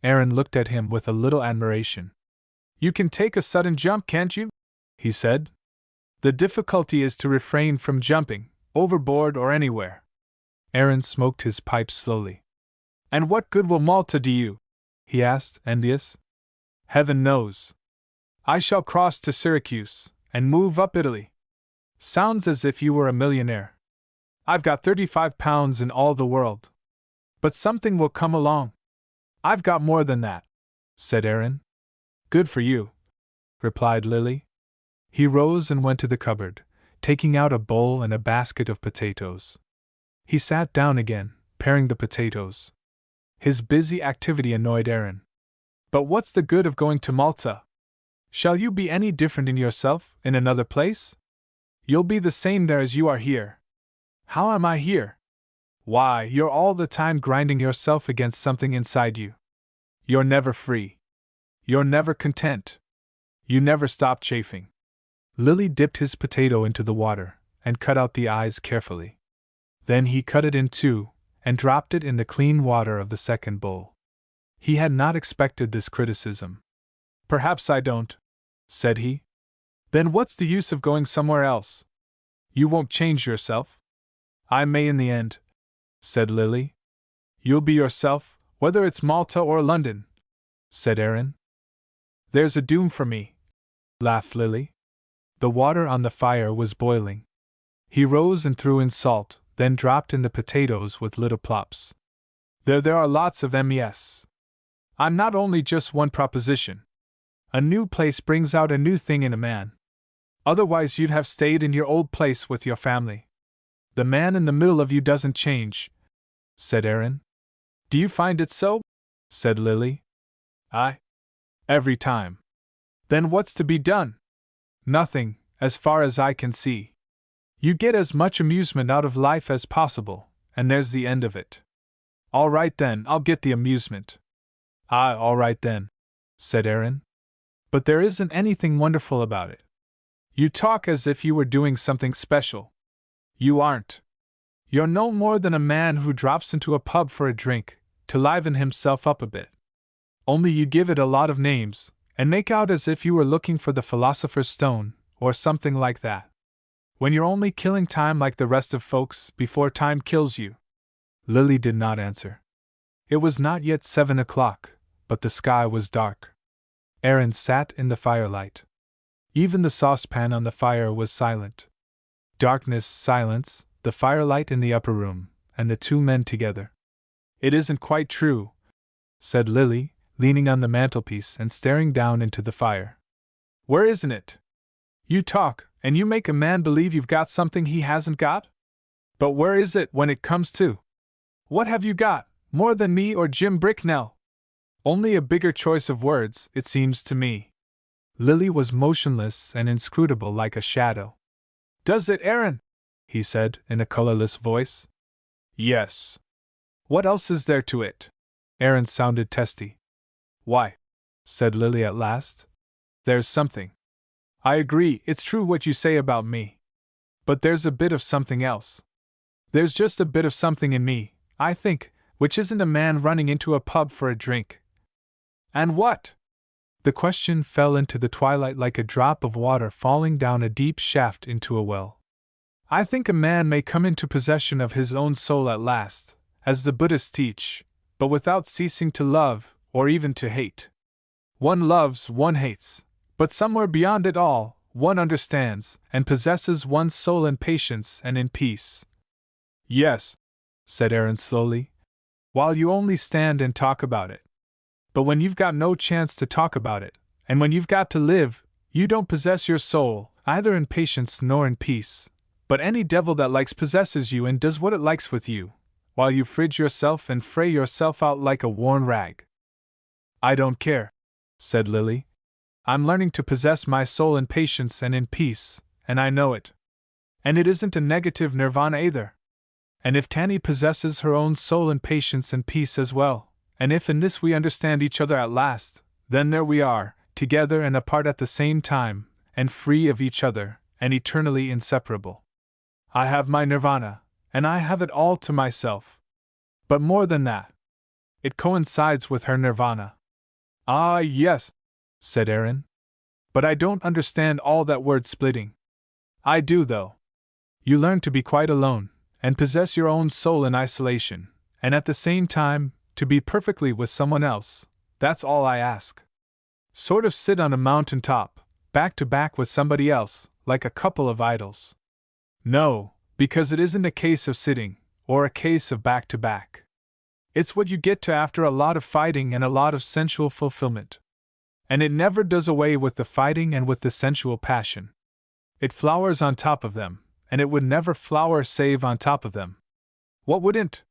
Aaron looked at him with a little admiration. You can take a sudden jump, can't you? He said. The difficulty is to refrain from jumping, overboard or anywhere. Aaron smoked his pipe slowly. And what good will Malta do you? He asked, envious. Heaven knows. I shall cross to Syracuse, and move up Italy. Sounds as if you were a millionaire. I've got £35 in all the world. But something will come along. I've got more than that, said Aaron. Good for you, replied Lily. He rose and went to the cupboard, taking out a bowl and a basket of potatoes. He sat down again, paring the potatoes. His busy activity annoyed Aaron. But what's the good of going to Malta? Shall you be any different in yourself, in another place? You'll be the same there as you are here. How am I here? Why, you're all the time grinding yourself against something inside you. You're never free. You're never content. You never stop chafing. Lily dipped his potato into the water, and cut out the eyes carefully. Then he cut it in 2, and dropped it in the clean water of the second bowl. He had not expected this criticism. Perhaps I don't, said he. Then what's the use of going somewhere else? You won't change yourself? I may in the end, said Lily. You'll be yourself, whether it's Malta or London, said Aaron. There's a doom for me, laughed Lily. The water on the fire was boiling. He rose and threw in salt, then dropped in the potatoes with little plops. There are lots of MES. I'm not only just one proposition. A new place brings out a new thing in a man. Otherwise you'd have stayed in your old place with your family. The man in the middle of you doesn't change, said Aaron. Do you find it so? Said Lily. Every time. Then what's to be done? Nothing, as far as I can see. You get as much amusement out of life as possible, and there's the end of it. All right then, I'll get the amusement. All right then, said Aaron. But there isn't anything wonderful about it. You talk as if you were doing something special. You aren't. You're no more than a man who drops into a pub for a drink, to liven himself up a bit. Only you give it a lot of names, and make out as if you were looking for the Philosopher's Stone, or something like that. When you're only killing time like the rest of folks before time kills you. Lily did not answer. It was not yet 7 o'clock, but the sky was dark. Aaron sat in the firelight. Even the saucepan on the fire was silent. Darkness, silence, the firelight in the upper room, and the two men together. It isn't quite true, said Lily, leaning on the mantelpiece and staring down into the fire. Where isn't it? You talk, and you make a man believe you've got something he hasn't got? But where is it when it comes to? What have you got, more than me or Jim Bricknell? Only a bigger choice of words, it seems to me. Lily was motionless and inscrutable like a shadow. Does it, Aaron? He said, in a colorless voice. Yes. What else is there to it? Aaron sounded testy. Why, said Lily at last, there's something. I agree, it's true what you say about me. But there's a bit of something else. There's just a bit of something in me, I think, which isn't a man running into a pub for a drink. And what? The question fell into the twilight like a drop of water falling down a deep shaft into a well. I think a man may come into possession of his own soul at last, as the Buddhists teach, but without ceasing to love, or even to hate. One loves, one hates, but somewhere beyond it all, one understands, and possesses one's soul in patience and in peace. Yes, said Aaron slowly, while you only stand and talk about it. But when you've got no chance to talk about it, and when you've got to live, you don't possess your soul, either in patience nor in peace, but any devil that likes possesses you and does what it likes with you, while you fridge yourself and fray yourself out like a worn rag. I don't care, said Lily. I'm learning to possess my soul in patience and in peace, and I know it. And it isn't a negative nirvana either. And if Tanny possesses her own soul in patience and peace as well, and if in this we understand each other at last, then there we are, together and apart at the same time, and free of each other, and eternally inseparable. I have my nirvana, and I have it all to myself. But more than that, it coincides with her nirvana. Ah, yes, said Aaron. But I don't understand all that word splitting. I do, though. You learn to be quite alone, and possess your own soul in isolation, and at the same time, to be perfectly with someone else. That's all I ask. Sort of sit on a mountain top, back to back with somebody else, like a couple of idols. No, because it isn't a case of sitting, or a case of back to back. It's what you get to after a lot of fighting and a lot of sensual fulfillment. And it never does away with the fighting and with the sensual passion. It flowers on top of them, and it would never flower save on top of them. What wouldn't?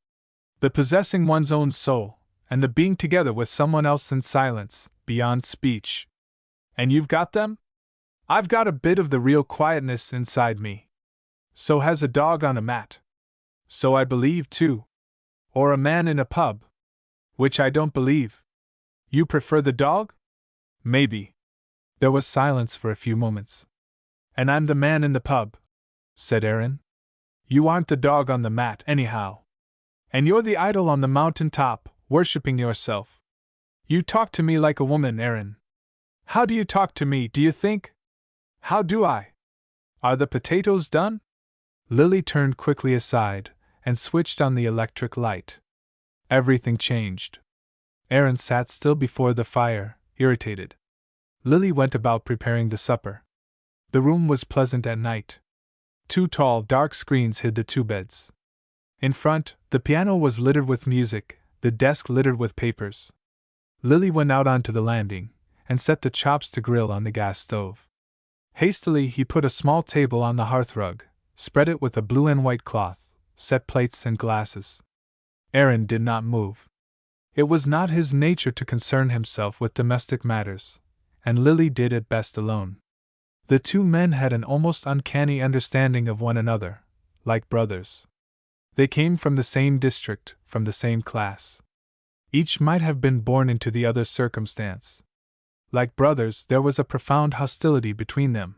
The possessing one's own soul, and the being together with someone else in silence, beyond speech. And you've got them? I've got a bit of the real quietness inside me. So has a dog on a mat. So I believe, too. Or a man in a pub. Which I don't believe. You prefer the dog? Maybe. There was silence for a few moments. And I'm the man in the pub, said Aaron. You aren't the dog on the mat, anyhow. And you're the idol on the mountain top, worshipping yourself. You talk to me like a woman, Aaron. How do you talk to me, do you think? How do I? Are the potatoes done? Lily turned quickly aside and switched on the electric light. Everything changed. Aaron sat still before the fire, irritated. Lily went about preparing the supper. The room was pleasant at night. 2 tall, dark screens hid the 2 beds. In front, the piano was littered with music, the desk littered with papers. Lily went out onto the landing and set the chops to grill on the gas stove. Hastily, he put a small table on the hearthrug, spread it with a blue and white cloth, set plates and glasses. Aaron did not move. It was not his nature to concern himself with domestic matters, and Lily did it best alone. The 2 men had an almost uncanny understanding of one another, like brothers. They came from the same district, from the same class. Each might have been born into the other's circumstance. Like brothers, there was a profound hostility between them.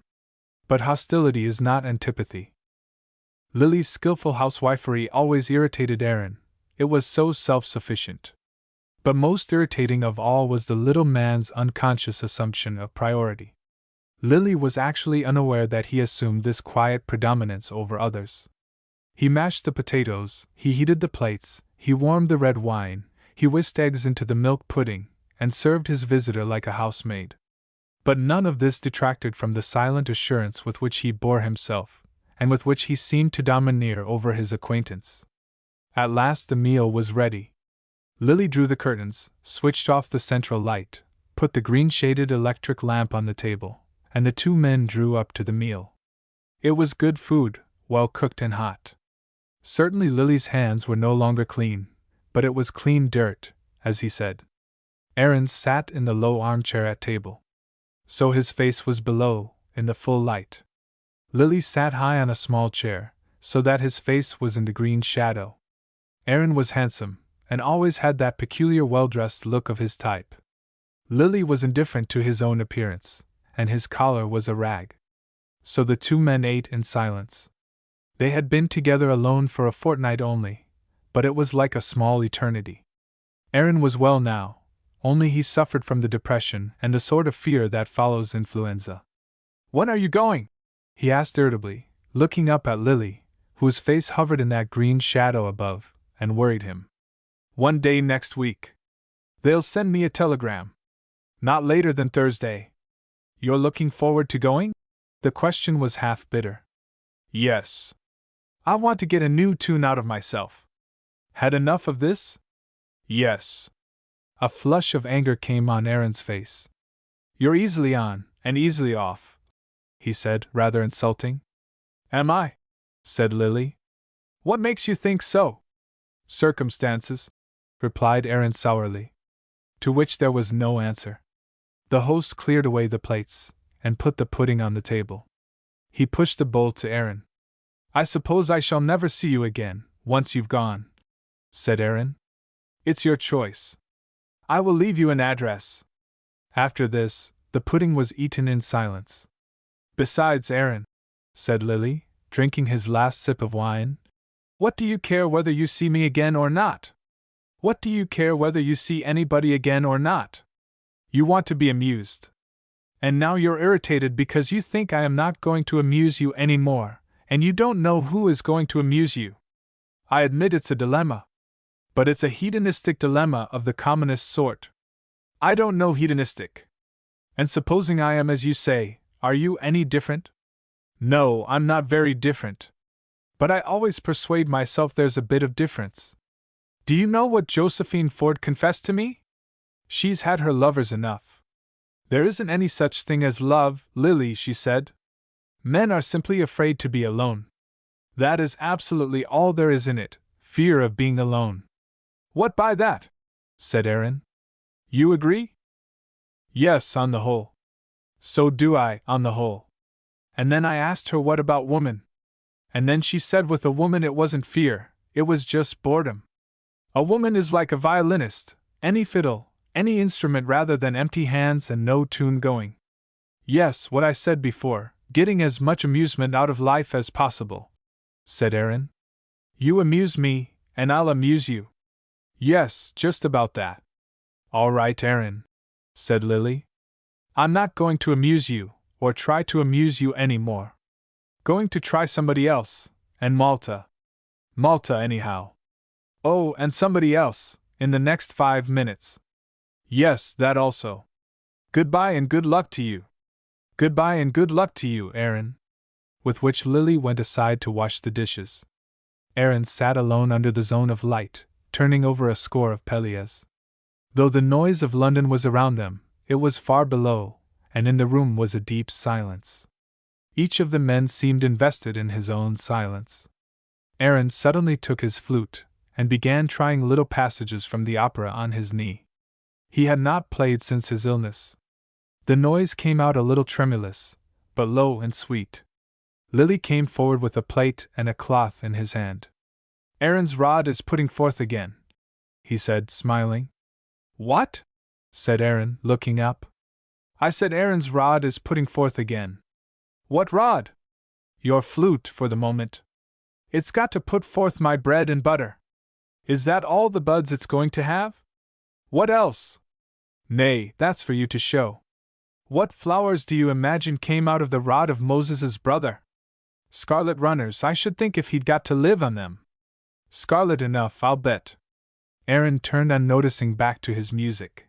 But hostility is not antipathy. Lily's skillful housewifery always irritated Aaron. It was so self-sufficient. But most irritating of all was the little man's unconscious assumption of priority. Lily was actually unaware that he assumed this quiet predominance over others. He mashed the potatoes, he heated the plates, he warmed the red wine, he whisked eggs into the milk pudding, and served his visitor like a housemaid. But none of this detracted from the silent assurance with which he bore himself, and with which he seemed to domineer over his acquaintance. At last the meal was ready. Lily drew the curtains, switched off the central light, put the green-shaded electric lamp on the table, and the 2 men drew up to the meal. It was good food, well cooked and hot. Certainly Lily's hands were no longer clean, but it was clean dirt, as he said. Aaron sat in the low armchair at table. So his face was below, in the full light. Lily sat high on a small chair, so that his face was in the green shadow. Aaron was handsome, and always had that peculiar well-dressed look of his type. Lily was indifferent to his own appearance, and his collar was a rag. So the 2 men ate in silence. They had been together alone for a fortnight only, but it was like a small eternity. Aaron was well now, only he suffered from the depression and the sort of fear that follows influenza. "When are you going?" he asked irritably, looking up at Lily, whose face hovered in that green shadow above, and worried him. "One day next week. They'll send me a telegram. Not later than Thursday." "You're looking forward to going?" The question was half bitter. "Yes. I want to get a new tune out of myself." "Had enough of this?" "Yes." A flush of anger came on Aaron's face. "You're easily on, and easily off," he said, rather insulting. "Am I?" said Lily. "What makes you think so?" "Circumstances," replied Aaron sourly. To which there was no answer. The host cleared away the plates, and put the pudding on the table. He pushed the bowl to Aaron. "I suppose I shall never see you again, once you've gone," said Aaron. "It's your choice. I will leave you an address." After this, the pudding was eaten in silence. "Besides, Aaron," said Lily, drinking his last sip of wine, "what do you care whether you see me again or not? What do you care whether you see anybody again or not? You want to be amused. And now you're irritated because you think I am not going to amuse you any more, and you don't know who is going to amuse you. I admit it's a dilemma. But it's a hedonistic dilemma of the commonest sort. I don't know hedonistic. And supposing I am as you say, are you any different? No, I'm not very different. But I always persuade myself there's a bit of difference. Do you know what Josephine Ford confessed to me? She's had her lovers enough. There isn't any such thing as love, Lily, she said. Men are simply afraid to be alone. That is absolutely all there is in it, fear of being alone. What by that? Said Aaron. You agree? Yes, on the whole. So do I, on the whole. And then I asked her what about woman. And then she said with a woman it wasn't fear, it was just boredom. A woman is like a violinist, any fiddle, any instrument rather than empty hands and no tune going. Yes, what I said before, getting as much amusement out of life as possible, said Aaron. You amuse me, and I'll amuse you. Yes, just about that. All right, Aaron, said Lily. I'm not going to amuse you, or try to amuse you any more. Going to try somebody else, and Malta. Malta, anyhow. Oh, and somebody else, in the next 5 minutes. Yes, that also. Goodbye and good luck to you. Goodbye and good luck to you, Aaron. With which Lily went aside to wash the dishes. Aaron sat alone under the zone of light, turning over a score of Pelleas. Though the noise of London was around them, it was far below, and in the room was a deep silence. Each of the men seemed invested in his own silence. Aaron suddenly took his flute, and began trying little passages from the opera on his knee. He had not played since his illness. The noise came out a little tremulous, but low and sweet. Lily came forward with a plate and a cloth in his hand. Aaron's rod is putting forth again, he said, smiling. What? Said Aaron, looking up. I said Aaron's rod is putting forth again. What rod? Your flute, for the moment. It's got to put forth my bread and butter. Is that all the buds it's going to have? What else? Nay, that's for you to show. What flowers do you imagine came out of the rod of Moses's brother? Scarlet runners, I should think, if he'd got to live on them. Scarlet enough, I'll bet. Aaron turned unnoticing back to his music.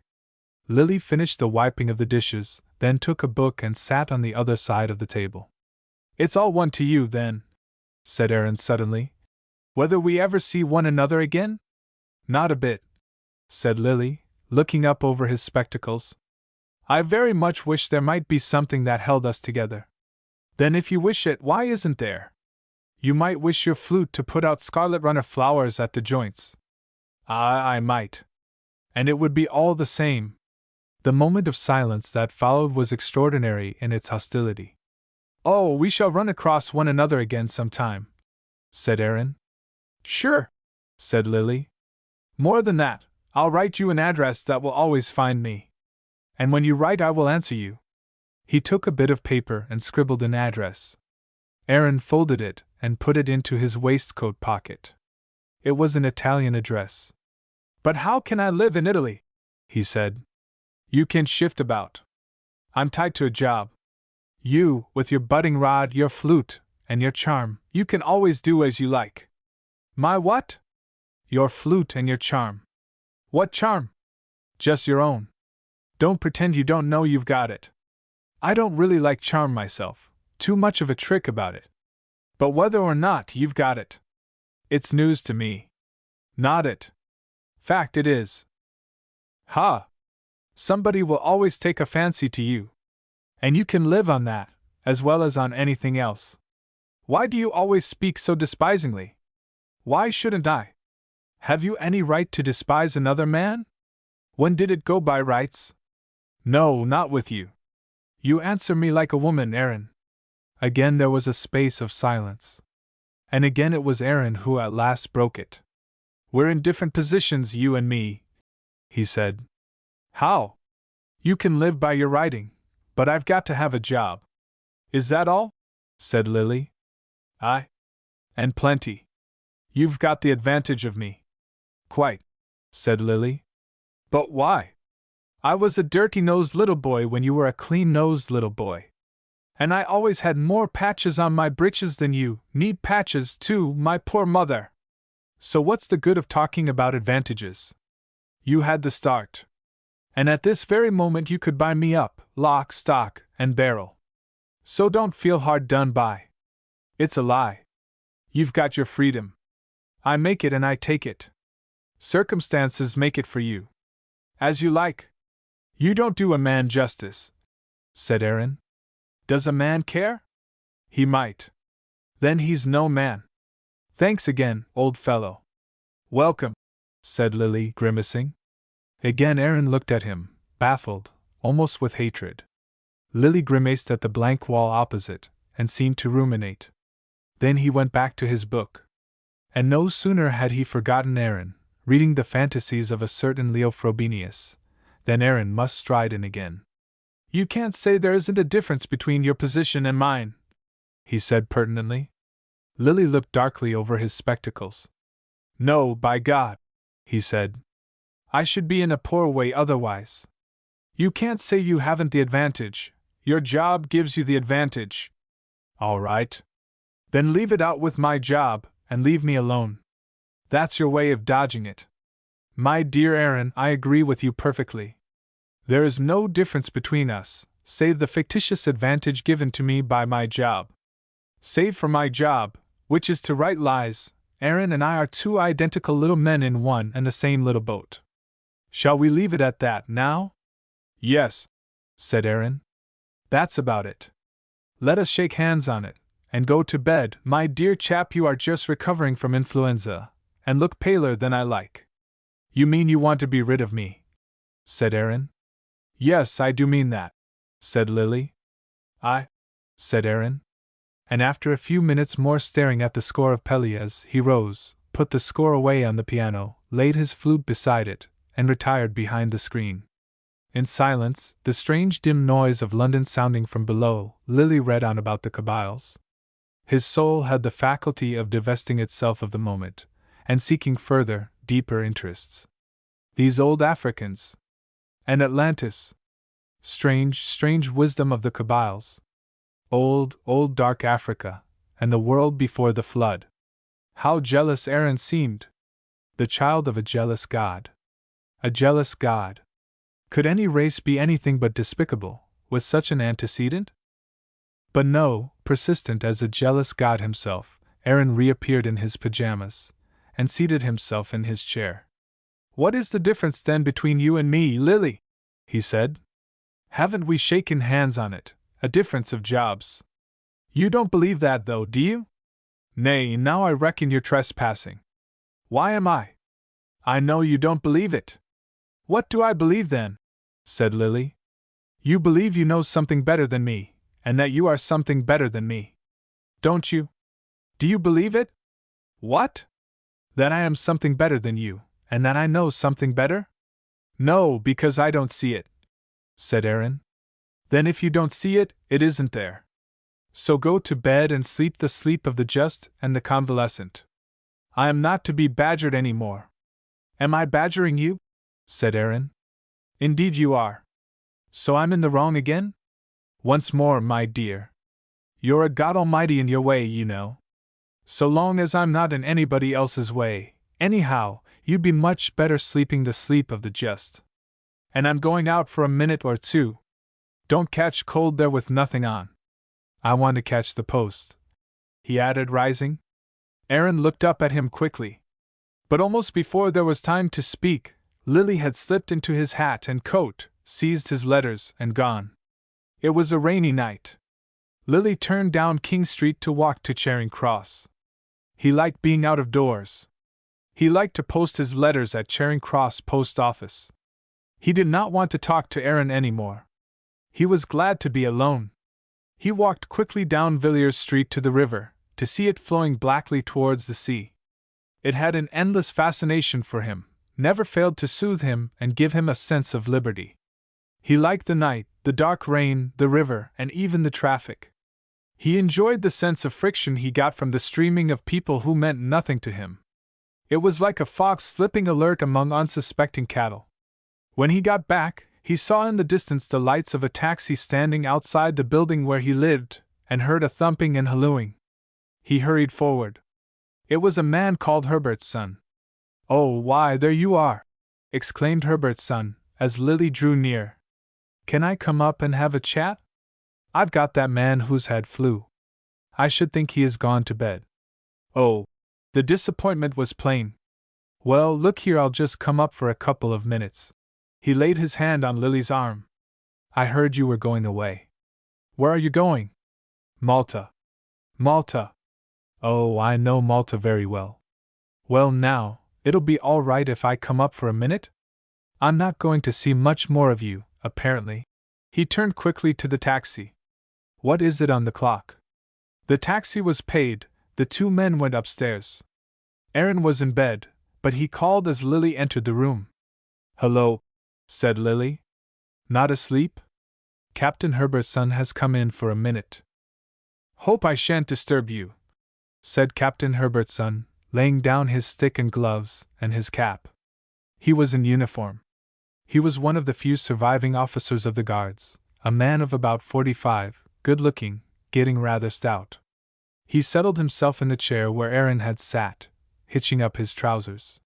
Lily finished the wiping of the dishes, then took a book and sat on the other side of the table. It's all one to you, then, said Aaron suddenly, whether we ever see one another again? Not a bit, said Lily, looking up over his spectacles. I very much wish there might be something that held us together. Then if you wish it, why isn't there? You might wish your flute to put out scarlet runner flowers at the joints. I might. And it would be all the same. The moment of silence that followed was extraordinary in its hostility. Oh, we shall run across one another again sometime, said Aaron. Sure, said Lily. More than that, I'll write you an address that will always find me. And when you write, I will answer you. He took a bit of paper and scribbled an address. Aaron folded it and put it into his waistcoat pocket. It was an Italian address. But how can I live in Italy? He said. You can shift about. I'm tied to a job. You, with your budding rod, your flute, and your charm, you can always do as you like. My what? Your flute and your charm. What charm? Just your own. Don't pretend you don't know you've got it. I don't really like charm myself, too much of a trick about it. But whether or not you've got it, it's news to me. Not it. Fact it is. Ha! Somebody will always take a fancy to you. And you can live on that, as well as on anything else. Why do you always speak so despisingly? Why shouldn't I? Have you any right to despise another man? When did it go by rights? No, not with you. You answer me like a woman, Aaron. Again there was a space of silence. And again it was Aaron who at last broke it. We're in different positions, you and me, he said. How? You can live by your writing, but I've got to have a job. Is that all? Said Lily. Aye. And plenty. You've got the advantage of me. Quite, said Lily. But why? I was a dirty-nosed little boy when you were a clean-nosed little boy. And I always had more patches on my breeches than you, need patches too, my poor mother. So what's the good of talking about advantages? You had the start. And at this very moment you could buy me up, lock, stock, and barrel. So don't feel hard done by. It's a lie. You've got your freedom. I make it and I take it. Circumstances make it for you. As you like. You don't do a man justice, said Aaron. Does a man care? He might. Then he's no man. Thanks again, old fellow. Welcome, said Lily, grimacing. Again Aaron looked at him, baffled, almost with hatred. Lily grimaced at the blank wall opposite, and seemed to ruminate. Then he went back to his book. And no sooner had he forgotten Aaron, reading the fantasies of a certain Leo Frobenius, than Aaron must stride in again. You can't say there isn't a difference between your position and mine, he said pertinently. Lily looked darkly over his spectacles. No, by God, he said. I should be in a poor way otherwise. You can't say you haven't the advantage. Your job gives you the advantage. All right. Then leave it out with my job, and leave me alone. That's your way of dodging it. My dear Aaron, I agree with you perfectly. There is no difference between us, save the fictitious advantage given to me by my job. Save for my job, which is to write lies, Aaron and I are two identical little men in one and the same little boat. Shall we leave it at that now? Yes, said Aaron. That's about it. Let us shake hands on it, and go to bed. My dear chap, you are just recovering from influenza, and look paler than I like. You mean you want to be rid of me? Said Aaron. Yes, I do mean that, said Lily. Said Aaron. And after a few minutes more staring at the score of Pelléas, he rose, put the score away on the piano, laid his flute beside it, and retired behind the screen. In silence, the strange dim noise of London sounding from below, Lily read on about the Kabyles. His soul had the faculty of divesting itself of the moment, and seeking further, deeper interests. These old Africans. And Atlantis. Strange wisdom of the Kabyles. Old dark Africa, and the world before the flood. How jealous Aaron seemed! The child of a jealous god. A jealous god. Could any race be anything but despicable, with such an antecedent? But no, persistent as a jealous god himself, Aaron reappeared in his pajamas, and seated himself in his chair. What is the difference then between you and me, Lily? He said. Haven't we shaken hands on it? A difference of jobs. You don't believe that, though, do you? Nay, now I reckon you're trespassing. Why am I? I know you don't believe it. What do I believe then? Said Lily. You believe you know something better than me, and that you are something better than me. Don't you? Do you believe it? What? That I am something better than you, and that I know something better? No, because I don't see it, said Aaron. Then if you don't see it, it isn't there. So go to bed and sleep the sleep of the just and the convalescent. I am not to be badgered any more. Am I badgering you? Said Aaron. Indeed you are. So I'm in the wrong again? Once more, my dear. You're a God Almighty in your way, you know. So long as I'm not in anybody else's way, anyhow, you'd be much better sleeping the sleep of the just. And I'm going out for a minute or two. Don't catch cold there with nothing on. I want to catch the post, he added, rising. Aaron looked up at him quickly. But almost before there was time to speak, Lily had slipped into his hat and coat, seized his letters, and gone. It was a rainy night. Lily turned down King Street to walk to Charing Cross. He liked being out of doors. He liked to post his letters at Charing Cross post office. He did not want to talk to Aaron any more. He was glad to be alone. He walked quickly down Villiers Street to the river, to see it flowing blackly towards the sea. It had an endless fascination for him, never failed to soothe him and give him a sense of liberty. He liked the night, the dark rain, the river, and even the traffic. He enjoyed the sense of friction he got from the streaming of people who meant nothing to him. It was like a fox slipping alert among unsuspecting cattle. When he got back, he saw in the distance the lights of a taxi standing outside the building where he lived, and heard a thumping and hallooing. He hurried forward. It was a man called Herbert's son. Oh, why, there you are! Exclaimed Herbert's son, as Lily drew near. Can I come up and have a chat? I've got that man who's had flu. I should think he has gone to bed. Oh, the disappointment was plain. Well, look here, I'll just come up for a couple of minutes. He laid his hand on Lily's arm. I heard you were going away. Where are you going? Malta. Malta. Oh, I know Malta very well. Well now, it'll be all right if I come up for a minute? I'm not going to see much more of you, apparently. He turned quickly to the taxi. What is it on the clock? The taxi was paid, the two men went upstairs. Aaron was in bed, but he called as Lily entered the room. Hello, said Lily. Not asleep? Captain Herbert's son has come in for a minute. Hope I shan't disturb you, said Captain Herbert's son, laying down his stick and gloves, and his cap. He was in uniform. He was one of the few surviving officers of the Guards, a man of about 45, good-looking, getting rather stout. He settled himself in the chair where Aaron had sat, hitching up his trousers.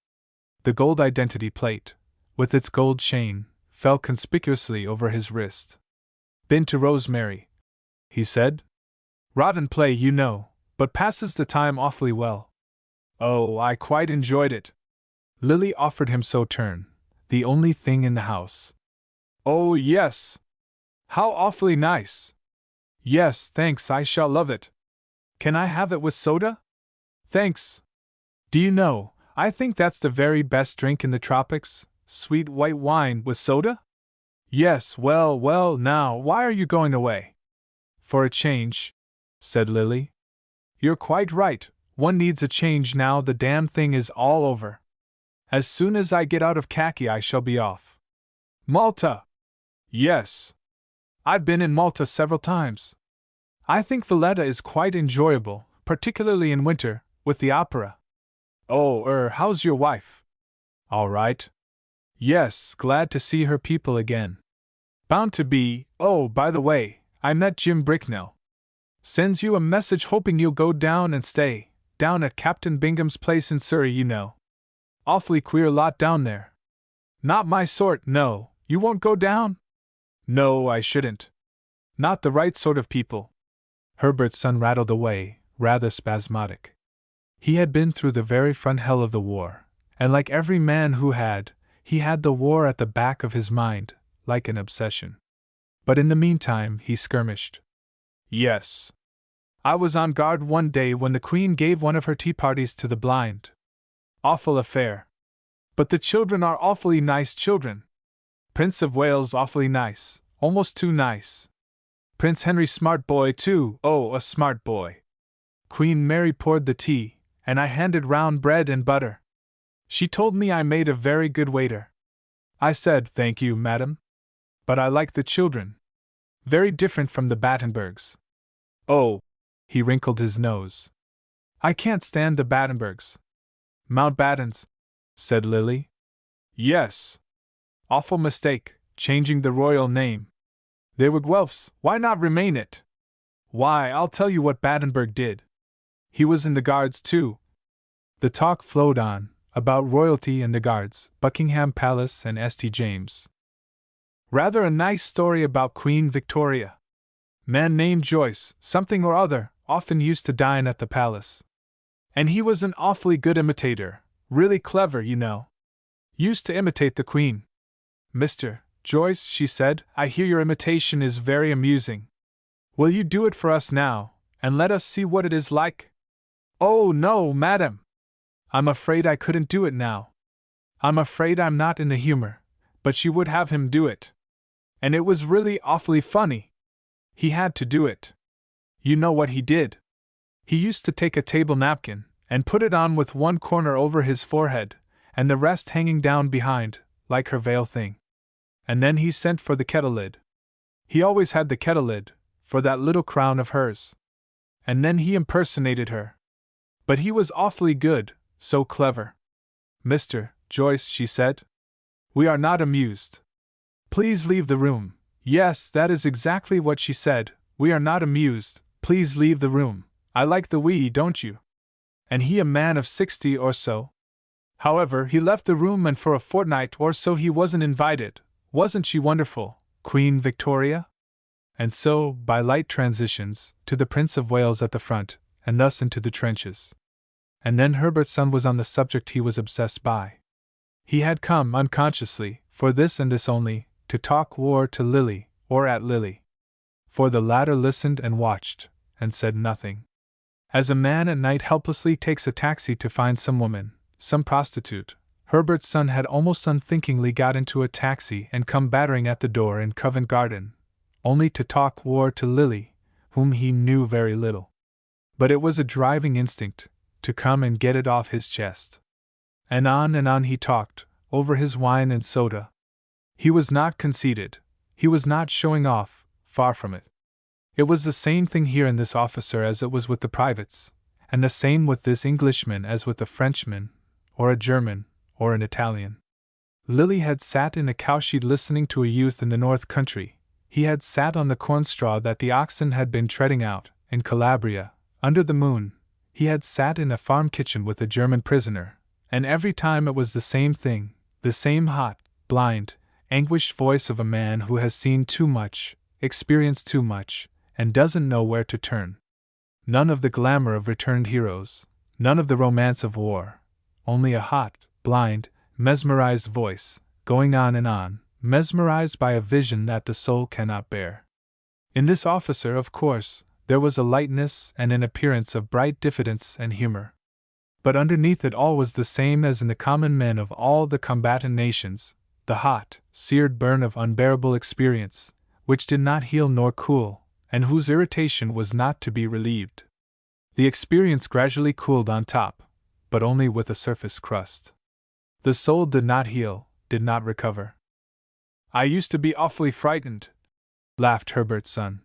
The gold identity plate, with its gold chain, fell conspicuously over his wrist. "Been to Rosemary," he said. "Rotten play, you know, but passes the time awfully well." "Oh, I quite enjoyed it." Lily offered him Sauterne, the only thing in the house. "Oh, yes. How awfully nice." "Yes, thanks, I shall love it." "Can I have it with soda?" "Thanks." "Do you know, I think that's the very best drink in the tropics, sweet white wine with soda?" "Yes, well, now, why are you going away?" "For a change," said Lily. "You're quite right, one needs a change now the damn thing is all over. As soon as I get out of khaki I shall be off." "Malta!" "Yes. I've been in Malta several times. I think Valletta is quite enjoyable, particularly in winter, with the opera." "Oh, how's your wife?" "All right. Yes, glad to see her people again." "Bound to be. Oh, by the way, I met Jim Bricknell. Sends you a message hoping you'll go down and stay, down at Captain Bingham's place in Surrey, you know. Awfully queer lot down there." "Not my sort, no. You won't go down?" "No, I shouldn't. Not the right sort of people." Herbert's son rattled away, rather spasmodic. He had been through the very front hell of the war, and like every man who had, he had the war at the back of his mind, like an obsession. But in the meantime he skirmished. "Yes. I was on guard one day when the Queen gave one of her tea parties to the blind. Awful affair. But the children are awfully nice children. Prince of Wales awfully nice, almost too nice. Prince Henry smart boy too, oh, a smart boy. Queen Mary poured the tea, and I handed round bread and butter. She told me I made a very good waiter. I said, 'Thank you, madam.' But I like the children. Very different from the Battenbergs." "Oh," he wrinkled his nose. "I can't stand the Battenbergs." "Mountbattens," said Lily. "Yes. Awful mistake, changing the royal name. They were Guelphs, why not remain it? Why, I'll tell you what Battenberg did. He was in the Guards too." The talk flowed on, about royalty and the Guards, Buckingham Palace and St. James. "Rather a nice story about Queen Victoria. Man named Joyce, something or other, often used to dine at the palace. And he was an awfully good imitator, really clever, you know. Used to imitate the Queen. 'Mr. Joyce,' she said, 'I hear your imitation is very amusing. Will you do it for us now, and let us see what it is like?' 'Oh, no, madam. I'm afraid I couldn't do it now. I'm afraid I'm not in the humor,' but she would have him do it. And it was really awfully funny. He had to do it. You know what he did? He used to take a table napkin, and put it on with one corner over his forehead, and the rest hanging down behind, like her veil thing. And then he sent for the kettle lid. He always had the kettle lid, for that little crown of hers. And then he impersonated her. But he was awfully good, so clever. 'Mr. Joyce,' she said, 'we are not amused. Please leave the room.' Yes, that is exactly what she said, 'We are not amused, please leave the room.' I like the we, don't you? And he a man of 60 or so. However, he left the room, and for a fortnight or so he wasn't invited. Wasn't she wonderful, Queen Victoria?" And so, by light transitions, to the Prince of Wales at the front, and thus into the trenches. And then Herbert's son was on the subject he was obsessed by. He had come, unconsciously, for this and this only, to talk war to Lily, or at Lily. For the latter listened and watched, and said nothing. As a man at night helplessly takes a taxi to find some woman, some prostitute, Herbert's son had almost unthinkingly got into a taxi and come battering at the door in Covent Garden, only to talk war to Lily, whom he knew very little. But it was a driving instinct, to come and get it off his chest. And on he talked, over his wine and soda. He was not conceited, he was not showing off, far from it. It was the same thing here in this officer as it was with the privates, and the same with this Englishman as with a Frenchman, or a German, or an Italian. Lily had sat in a cowshed listening to a youth in the north country. He had sat on the corn straw that the oxen had been treading out, in Calabria, under the moon. He had sat in a farm kitchen with a German prisoner, and every time it was the same thing, the same hot, blind, anguished voice of a man who has seen too much, experienced too much, and doesn't know where to turn. None of the glamour of returned heroes, none of the romance of war, only a hot, blind, mesmerized voice, going on, mesmerized by a vision that the soul cannot bear. In this officer, of course, there was a lightness and an appearance of bright diffidence and humor. But underneath it all was the same as in the common men of all the combatant nations, the hot, seared burn of unbearable experience, which did not heal nor cool, and whose irritation was not to be relieved. The experience gradually cooled on top, but only with a surface crust. The soul did not heal, did not recover. "I used to be awfully frightened," laughed Herbert's son.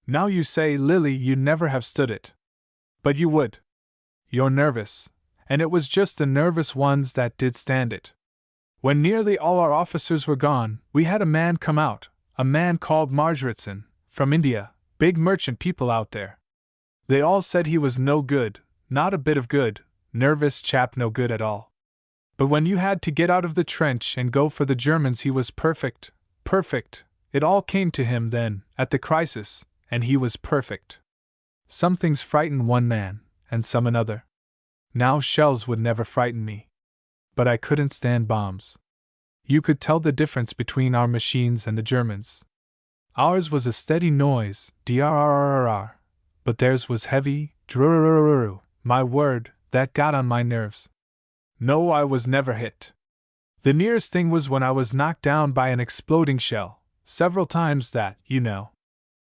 "Now you say, Lily, you never have stood it. But you would. You're nervous, and it was just the nervous ones that did stand it. When nearly all our officers were gone, we had a man come out, a man called Margaretson, from India, big merchant people out there. They all said he was no good, not a bit of good, nervous chap, no good at all. But when you had to get out of the trench and go for the Germans, he was perfect, perfect. It all came to him then, at the crisis, and he was perfect. Some things frighten one man, and some another. Now shells would never frighten me. But I couldn't stand bombs. You could tell the difference between our machines and the Germans. Ours was a steady noise, drrrrrr, but theirs was heavy, drrrrrr. My word, that got on my nerves. No, I was never hit. The nearest thing was when I was knocked down by an exploding shell, several times that, you know.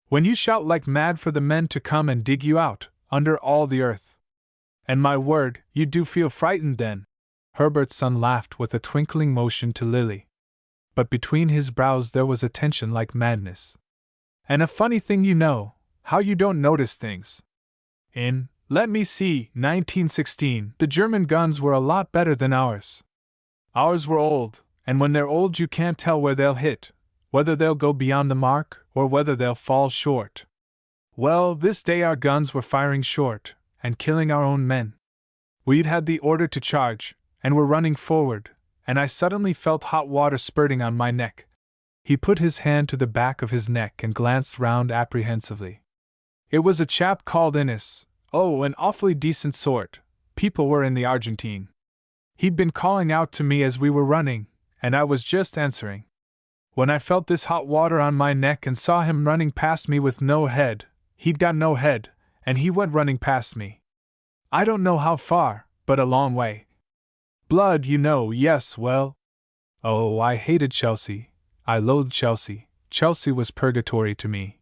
When you shout like mad for the men to come and dig you out, under all the earth. And my word, you do feel frightened then." Herbert's son laughed with a twinkling motion to Lily. But between his brows there was a tension like madness. "And a funny thing, you know, how you don't notice things. In, let me see, 1916, the German guns were a lot better than ours. Ours were old, and when they're old you can't tell where they'll hit, whether they'll go beyond the mark, or whether they'll fall short. Well, this day our guns were firing short, and killing our own men. We'd had the order to charge, and were running forward, and I suddenly felt hot water spurting on my neck." He put his hand to the back of his neck and glanced round apprehensively. "It was a chap called Innes. Oh, an awfully decent sort. People were in the Argentine. He'd been calling out to me as we were running, and I was just answering. When I felt this hot water on my neck and saw him running past me with no head, he'd got no head, and he went running past me. I don't know how far, but a long way. Blood, you know, yes, well. Oh, I hated Chelsea. I loathed Chelsea. Chelsea was purgatory to me.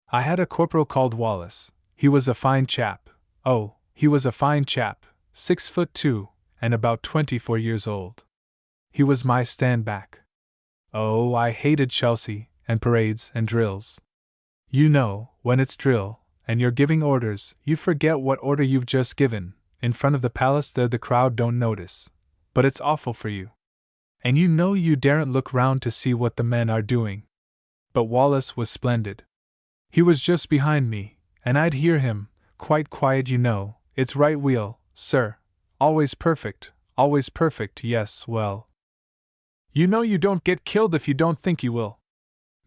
I had a corporal called Wallace. He was a fine chap. Oh, he was a fine chap, 6'2", and about 24 years old. He was my stand-back. Oh, I hated Chelsea, and parades, and drills. You know, when it's drill, and you're giving orders, you forget what order you've just given. In front of the palace there the crowd don't notice. But it's awful for you. And you know you daren't look round to see what the men are doing. But Wallace was splendid. He was just behind me, and I'd hear him, quite quiet, you know, it's right wheel, sir. Always perfect, yes, well. You know you don't get killed if you don't think you will.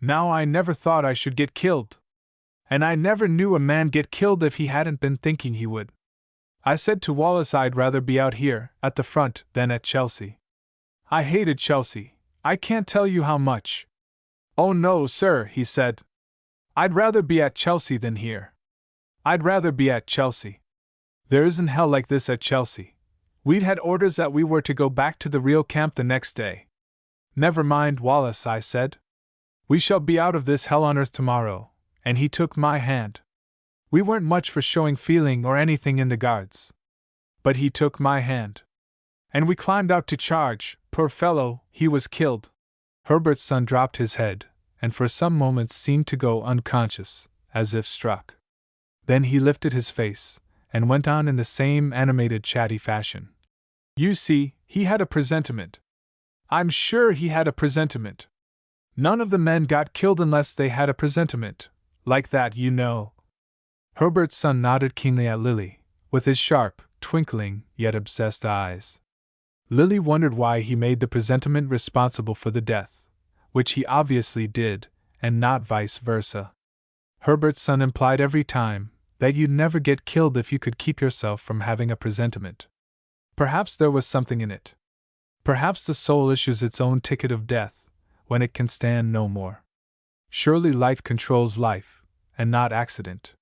Now I never thought I should get killed. And I never knew a man get killed if he hadn't been thinking he would. I said to Wallace I'd rather be out here, at the front, than at Chelsea. I hated Chelsea, I can't tell you how much. Oh no, sir, he said. I'd rather be at Chelsea than here. I'd rather be at Chelsea. There isn't hell like this at Chelsea. We'd had orders that we were to go back to the real camp the next day. Never mind, Wallace, I said. We shall be out of this hell on earth tomorrow, and he took my hand. We weren't much for showing feeling or anything in the Guards. But he took my hand. And we climbed out to charge. Poor fellow, he was killed. Herbert's son dropped his head, and for some moments seemed to go unconscious, as if struck. Then he lifted his face, and went on in the same animated, chatty fashion. You see, he had a presentiment. I'm sure he had a presentiment. None of the men got killed unless they had a presentiment. Like that, you know. Herbert's son nodded keenly at Lily, with his sharp, twinkling, yet obsessed eyes. Lily wondered why he made the presentiment responsible for the death, which he obviously did, and not vice versa. Herbert's son implied every time that you'd never get killed if you could keep yourself from having a presentiment. Perhaps there was something in it. Perhaps the soul issues its own ticket of death when it can stand no more. Surely life controls life, and not accident.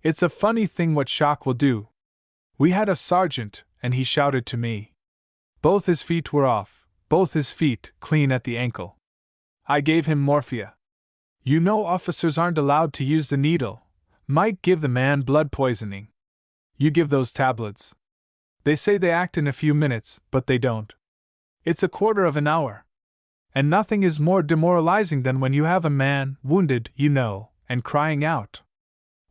It's a funny thing what shock will do. We had a sergeant, and he shouted to me. Both his feet were off, both his feet clean at the ankle. I gave him morphia. You know officers aren't allowed to use the needle. Might give the man blood poisoning. You give those tablets. They say they act in a few minutes, but they don't. It's a quarter of an hour. And nothing is more demoralizing than when you have a man, wounded, you know, and crying out.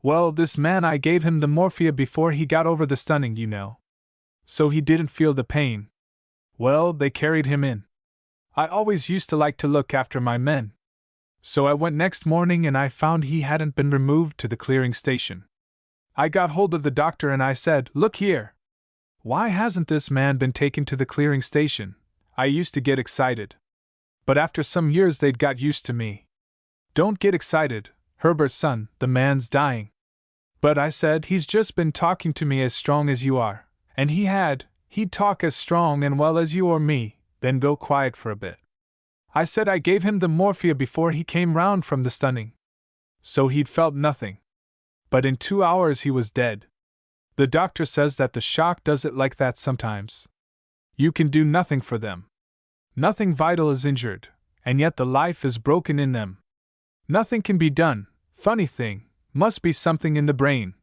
Well, this man, I gave him the morphia before he got over the stunning, you know. So he didn't feel the pain. Well, they carried him in. I always used to like to look after my men. So I went next morning and I found he hadn't been removed to the clearing station. I got hold of the doctor and I said, "Look here. Why hasn't this man been taken to the clearing station?" I used to get excited. But after some years they'd got used to me. Don't get excited, Herbert's son, the man's dying. But I said, he's just been talking to me as strong as you are, and he'd talk as strong and well as you or me, then go quiet for a bit. I said I gave him the morphia before he came round from the stunning. So he'd felt nothing. But in 2 hours he was dead. The doctor says that the shock does it like that sometimes. You can do nothing for them. Nothing vital is injured, and yet the life is broken in them. Nothing can be done. Funny thing, must be something in the brain.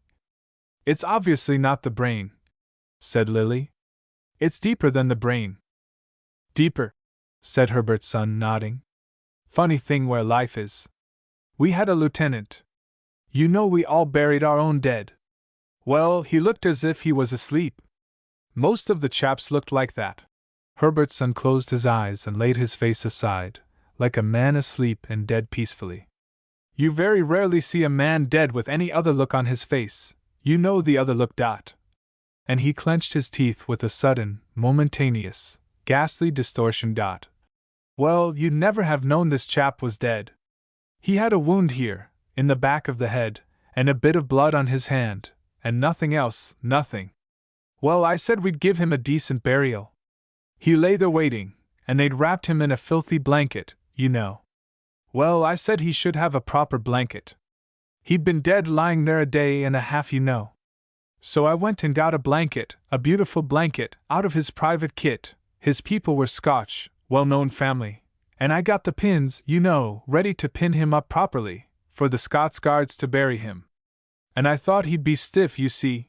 It's obviously not the brain, said Lily. It's deeper than the brain. Deeper, said Herbert's son, nodding. Funny thing where life is. We had a lieutenant. You know, we all buried our own dead. Well, he looked as if he was asleep. Most of the chaps looked like that. Herbert's son closed his eyes and laid his face aside, like a man asleep and dead peacefully. You very rarely see a man dead with any other look on his face, you know the other look. And he clenched his teeth with a sudden, momentaneous, ghastly distortion. Well, you'd never have known this chap was dead. He had a wound here, in the back of the head, and a bit of blood on his hand, and nothing else, nothing. Well, I said we'd give him a decent burial. He lay there waiting, and they'd wrapped him in a filthy blanket, you know. Well, I said he should have a proper blanket. He'd been dead lying there a day and a half, you know. So I went and got a blanket, a beautiful blanket, out of his private kit. His people were Scotch, well-known family, and I got the pins, you know, ready to pin him up properly, for the Scots Guards to bury him. And I thought he'd be stiff, you see.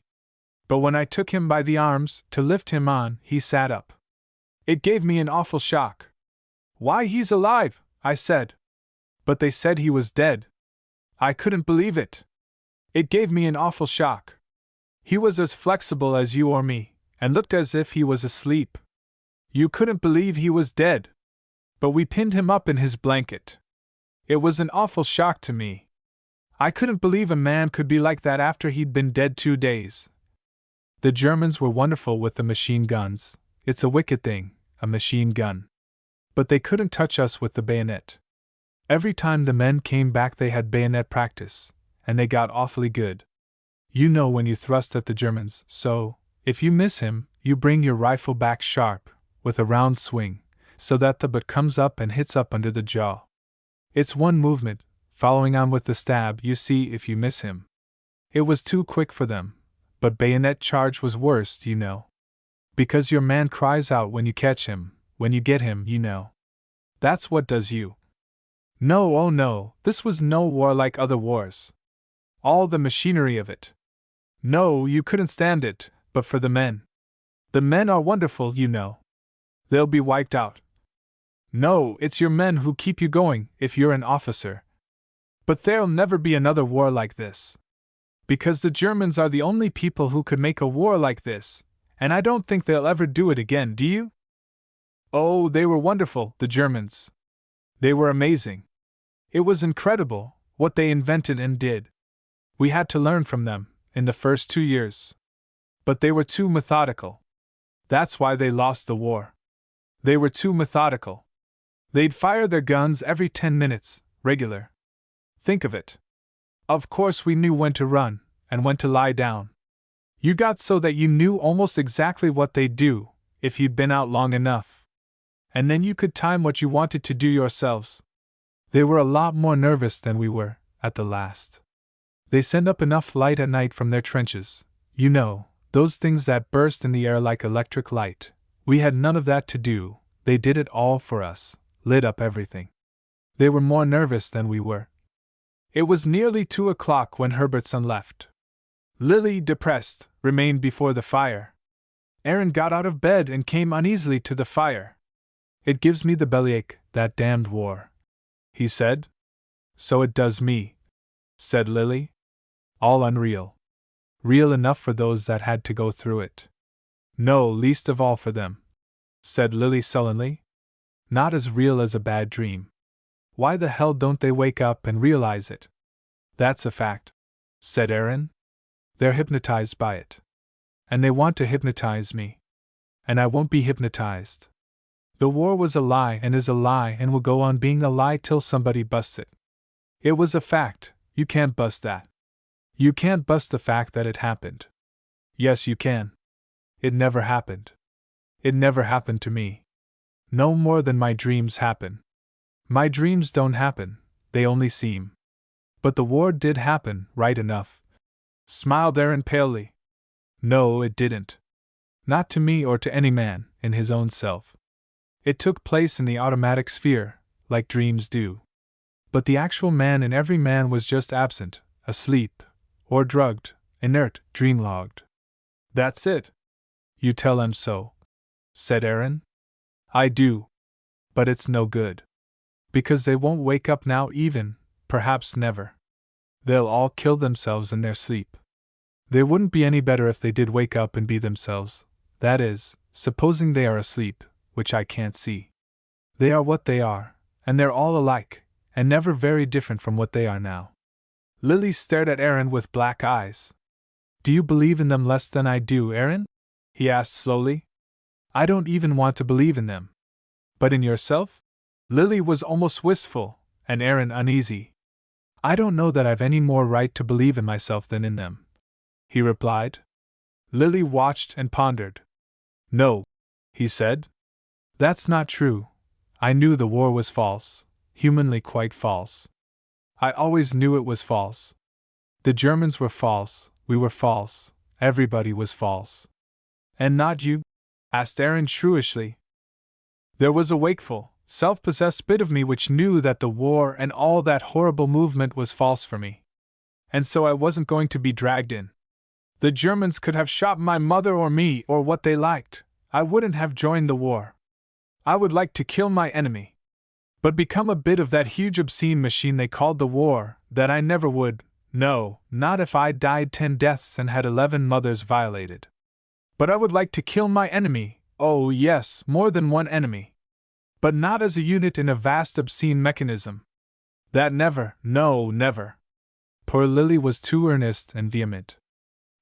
But when I took him by the arms, to lift him on, he sat up. It gave me an awful shock. Why, he's alive, I said. But they said he was dead. I couldn't believe it. It gave me an awful shock. He was as flexible as you or me, and looked as if he was asleep. You couldn't believe he was dead. But we pinned him up in his blanket. It was an awful shock to me. I couldn't believe a man could be like that after he'd been dead 2 days. The Germans were wonderful with the machine guns. It's a wicked thing, a machine gun. But they couldn't touch us with the bayonet. Every time the men came back they had bayonet practice, and they got awfully good. You know when you thrust at the Germans, so, if you miss him, you bring your rifle back sharp, with a round swing, so that the butt comes up and hits up under the jaw. It's one movement, following on with the stab, you see, if you miss him. It was too quick for them, but bayonet charge was worst, you know. Because your man cries out when you catch him, when you get him, you know. That's what does you. No, oh no, this was no war like other wars. All the machinery of it. No, you couldn't stand it, but for the men. The men are wonderful, you know. They'll be wiped out. No, it's your men who keep you going, if you're an officer. But there'll never be another war like this. Because the Germans are the only people who could make a war like this, and I don't think they'll ever do it again, do you? Oh, they were wonderful, the Germans. They were amazing. It was incredible, what they invented and did. We had to learn from them, in the first 2 years. But they were too methodical. That's why they lost the war. They were too methodical. They'd fire their guns every 10 minutes, regular. Think of it. Of course we knew when to run, and when to lie down. You got so that you knew almost exactly what they'd do, if you'd been out long enough. And then you could time what you wanted to do yourselves. They were a lot more nervous than we were, at the last. They send up enough light at night from their trenches, you know, those things that burst in the air like electric light. We had none of that to do, they did it all for us, lit up everything. They were more nervous than we were. It was nearly 2 o'clock when Herbertson left. Lily, depressed, remained before the fire. Aaron got out of bed and came uneasily to the fire. It gives me the bellyache, that damned war, he said. So it does me, said Lily. All unreal. Real enough for those that had to go through it. No, least of all for them, said Lily sullenly. Not as real as a bad dream. Why the hell don't they wake up and realize it? That's a fact, said Aaron. They're hypnotized by it. And they want to hypnotize me. And I won't be hypnotized. The war was a lie and is a lie and will go on being a lie till somebody busts it. It was a fact, you can't bust that. You can't bust the fact that it happened. Yes, you can. It never happened. It never happened to me. No more than my dreams happen. My dreams don't happen, they only seem. But the war did happen, right enough. Smiled Aaron palely. No, it didn't. Not to me or to any man, in his own self. It took place in the automatic sphere, like dreams do. But the actual man in every man was just absent, asleep, or drugged, inert, dreamlogged. That's it. You tell them so, said Aaron. I do. But it's no good. Because they won't wake up now even, perhaps never. They'll all kill themselves in their sleep. They wouldn't be any better if they did wake up and be themselves, that is, supposing they are asleep, which I can't see. They are what they are, and they're all alike, and never very different from what they are now. Lily stared at Aaron with black eyes. Do you believe in them less than I do, Aaron? He asked slowly. I don't even want to believe in them. But in yourself? Lily was almost wistful, and Aaron uneasy. I don't know that I've any more right to believe in myself than in them, he replied. Lily watched and pondered. No, he said. That's not true. I knew the war was false, humanly quite false. I always knew it was false. The Germans were false, we were false, everybody was false. And not you? Asked Aaron shrewishly. There was a wakeful, self-possessed bit of me which knew that the war and all that horrible movement was false for me. And so I wasn't going to be dragged in. The Germans could have shot my mother or me or what they liked. I wouldn't have joined the war. I would like to kill my enemy. But become a bit of that huge obscene machine they called the war, that I never would, no, not if I died 10 deaths and had 11 mothers violated. But I would like to kill my enemy, oh yes, more than one enemy. But not as a unit in a vast obscene mechanism. That never, no, never. Poor Lily was too earnest and vehement.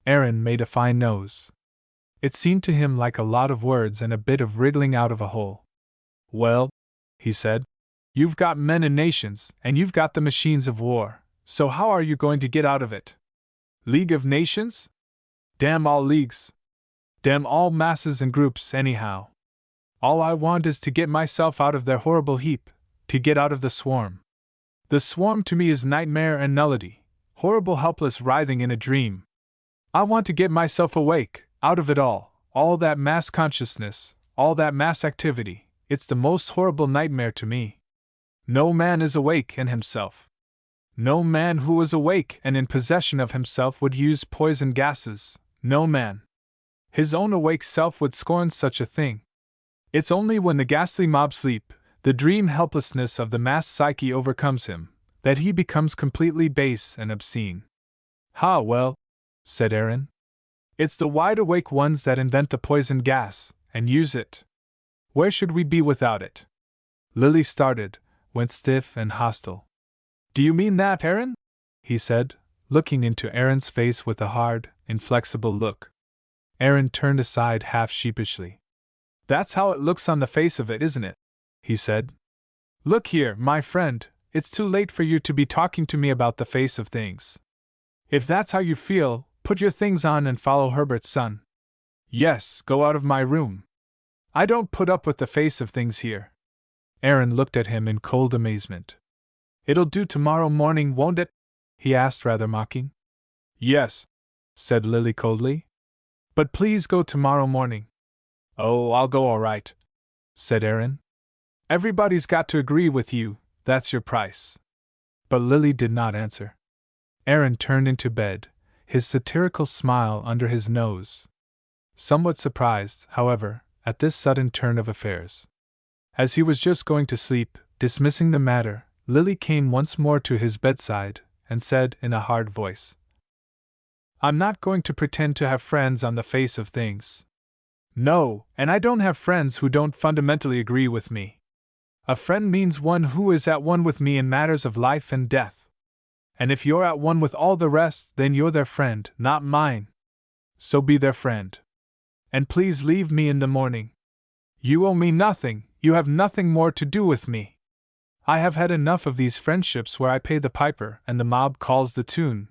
Aaron made a fine nose. It seemed to him like a lot of words and a bit of wriggling out of a hole. Well, he said, you've got men and nations, and you've got the machines of war, so how are you going to get out of it? League of Nations? Damn all leagues. Damn all masses and groups, anyhow. All I want is to get myself out of their horrible heap, to get out of the swarm. The swarm to me is nightmare and nullity, horrible helpless writhing in a dream. I want to get myself awake, out of it all that mass consciousness, all that mass activity. It's the most horrible nightmare to me. No man is awake in himself. No man who is awake and in possession of himself would use poison gases, no man. His own awake self would scorn such a thing. It's only when the ghastly mob sleep, the dream helplessness of the mass psyche overcomes him, that he becomes completely base and obscene. Ha, well, said Aaron. It's the wide-awake ones that invent the poison gas, and use it. Where should we be without it? Lily started, went stiff and hostile. Do you mean that, Aaron? He said, looking into Aaron's face with a hard, inflexible look. Aaron turned aside half sheepishly. That's how it looks on the face of it, isn't it? He said. Look here, my friend, it's too late for you to be talking to me about the face of things. If that's how you feel, put your things on and follow Herbert's son. Yes, go out of my room. I don't put up with the face of things here. Aaron looked at him in cold amazement. It'll do tomorrow morning, won't it? He asked rather mocking. Yes, said Lily coldly. But please go tomorrow morning. Oh, I'll go all right, said Aaron. Everybody's got to agree with you, that's your price. But Lily did not answer. Aaron turned into bed, his satirical smile under his nose. Somewhat surprised, however, at this sudden turn of affairs. As he was just going to sleep, dismissing the matter, Lily came once more to his bedside, and said in a hard voice, I'm not going to pretend to have friends on the face of things. No, and I don't have friends who don't fundamentally agree with me. A friend means one who is at one with me in matters of life and death. And if you're at one with all the rest, then you're their friend, not mine. So be their friend. And please leave me in the morning. You owe me nothing, you have nothing more to do with me. I have had enough of these friendships where I pay the piper and the mob calls the tune.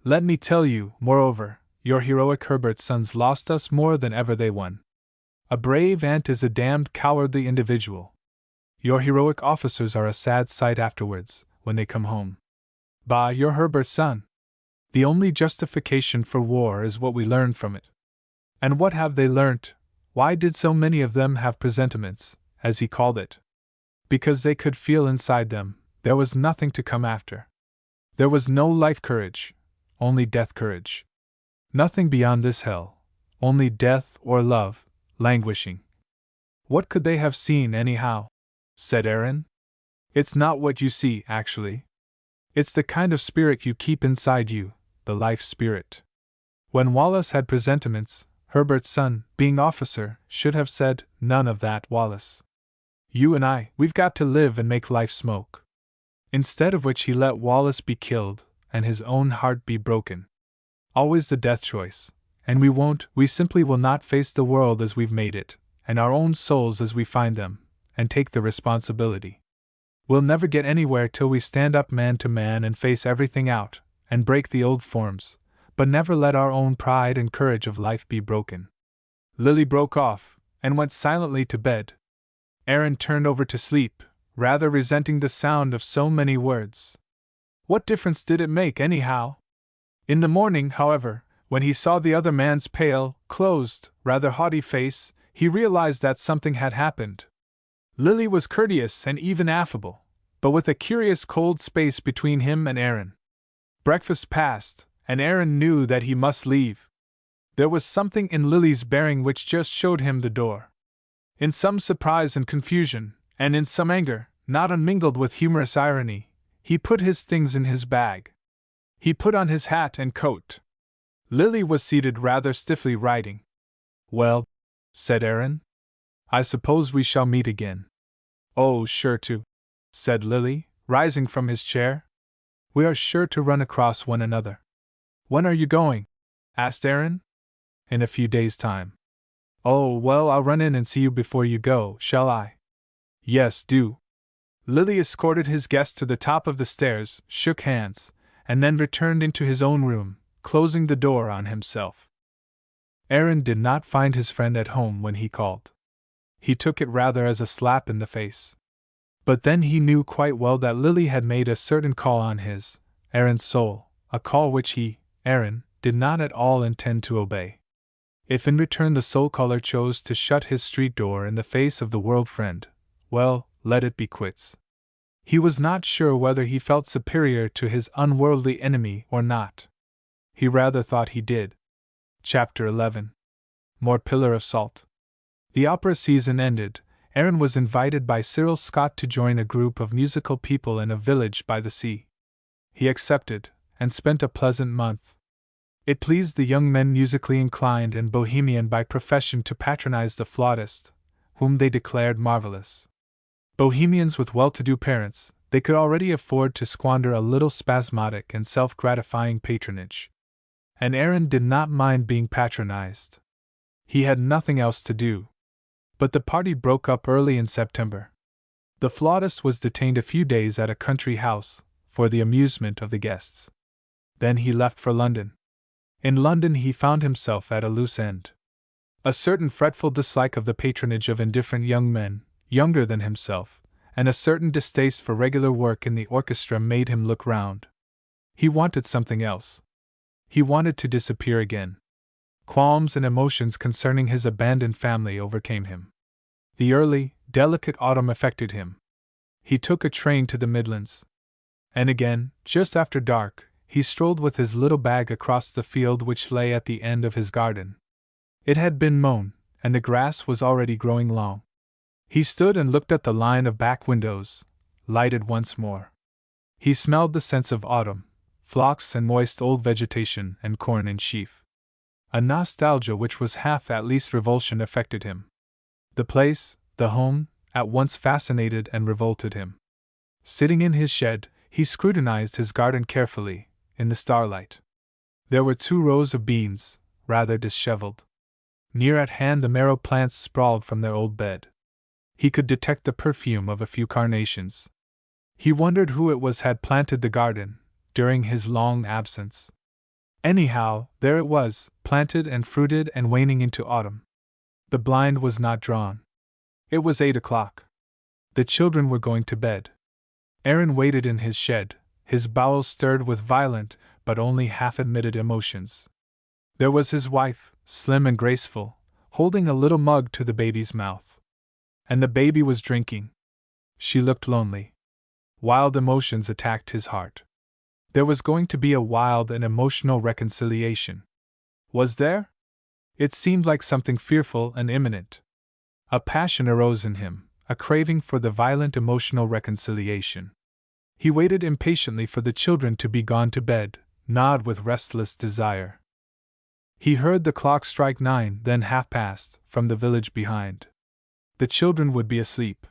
Let me tell you, moreover, your heroic Herbert sons lost us more than ever they won. A brave ant is a damned cowardly individual. Your heroic officers are a sad sight afterwards, when they come home. Bah, you're Herbert's son. The only justification for war is what we learn from it. And what have they learnt? Why did so many of them have presentiments, as he called it? Because they could feel inside them, there was nothing to come after. There was no life courage, only death courage. Nothing beyond this hell, only death or love, languishing. What could they have seen anyhow? Said Aaron. It's not what you see, actually. It's the kind of spirit you keep inside you, the life spirit. When Wallace had presentiments, Herbert's son, being officer, should have said, none of that, Wallace. You and I, we've got to live and make life smoke. Instead of which he let Wallace be killed, and his own heart be broken. Always the death choice, and we simply will not face the world as we've made it, and our own souls as we find them, and take the responsibility. We'll never get anywhere till we stand up man to man and face everything out, and break the old forms, but never let our own pride and courage of life be broken. Lily broke off, and went silently to bed. Aaron turned over to sleep, rather resenting the sound of so many words. What difference did it make, anyhow? In the morning, however, when he saw the other man's pale, closed, rather haughty face, he realized that something had happened. Lily was courteous and even affable, but with a curious cold space between him and Aaron. Breakfast passed, and Aaron knew that he must leave. There was something in Lily's bearing which just showed him the door. In some surprise and confusion, and in some anger, not unmingled with humorous irony, he put his things in his bag. He put on his hat and coat. Lily was seated rather stiffly writing. Well, said Aaron, I suppose we shall meet again. Oh, sure to, said Lily, rising from his chair. We are sure to run across one another. When are you going? Asked Aaron. In a few days' time. Oh, well, I'll run in and see you before you go, shall I? Yes, do. Lily escorted his guest to the top of the stairs, shook hands, and then returned into his own room, closing the door on himself. Aaron did not find his friend at home when he called. He took it rather as a slap in the face. But then he knew quite well that Lily had made a certain call on his, Aaron's soul, a call which he, Aaron, did not at all intend to obey. If in return the soul-caller chose to shut his street door in the face of the world friend, well, let it be quits. He was not sure whether he felt superior to his unworldly enemy or not. He rather thought he did. Chapter 11. More Pillar of Salt. The opera season ended. Aaron was invited by Cyril Scott to join a group of musical people in a village by the sea. He accepted, and spent a pleasant month. It pleased the young men musically inclined and bohemian by profession to patronize the flautist, whom they declared marvelous. Bohemians with well-to-do parents, they could already afford to squander a little spasmodic and self-gratifying patronage. And Aaron did not mind being patronized. He had nothing else to do. But the party broke up early in September. The flautist was detained a few days at a country house, for the amusement of the guests. Then he left for London. In London he found himself at a loose end. A certain fretful dislike of the patronage of indifferent young men, younger than himself, and a certain distaste for regular work in the orchestra made him look round. He wanted something else. He wanted to disappear again. Qualms and emotions concerning his abandoned family overcame him. The early, delicate autumn affected him. He took a train to the Midlands. And again, just after dark, he strolled with his little bag across the field which lay at the end of his garden. It had been mown, and the grass was already growing long. He stood and looked at the line of back windows, lighted once more. He smelled the scents of autumn, phlox and moist old vegetation and corn in sheaf. A nostalgia which was half at least revulsion affected him. The place, the home, at once fascinated and revolted him. Sitting in his shed, he scrutinized his garden carefully, in the starlight. There were 2 rows of beans, rather disheveled. Near at hand the marrow plants sprawled from their old bed. He could detect the perfume of a few carnations. He wondered who it was had planted the garden, during his long absence. Anyhow, there it was, planted and fruited and waning into autumn. The blind was not drawn. It was 8 o'clock. The children were going to bed. Aaron waited in his shed, his bowels stirred with violent, but only half-admitted emotions. There was his wife, slim and graceful, holding a little mug to the baby's mouth. And the baby was drinking. She looked lonely. Wild emotions attacked his heart. There was going to be a wild and emotional reconciliation. Was there? It seemed like something fearful and imminent. A passion arose in him, a craving for the violent emotional reconciliation. He waited impatiently for the children to be gone to bed, gnawed with restless desire. He heard the clock strike 9, then past, from the village behind. The children would be asleep.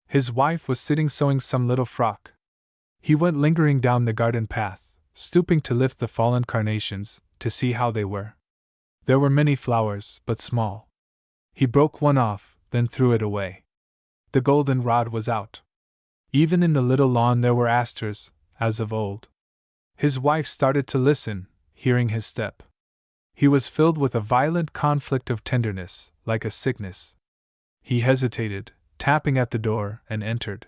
His wife was sitting sewing some little frock. He went lingering down the garden path, stooping to lift the fallen carnations, to see how they were. There were many flowers, but small. He broke one off, then threw it away. The goldenrod was out. Even in the little lawn there were asters, as of old. His wife started to listen, hearing his step. He was filled with a violent conflict of tenderness, like a sickness. He hesitated, tapping at the door, and entered.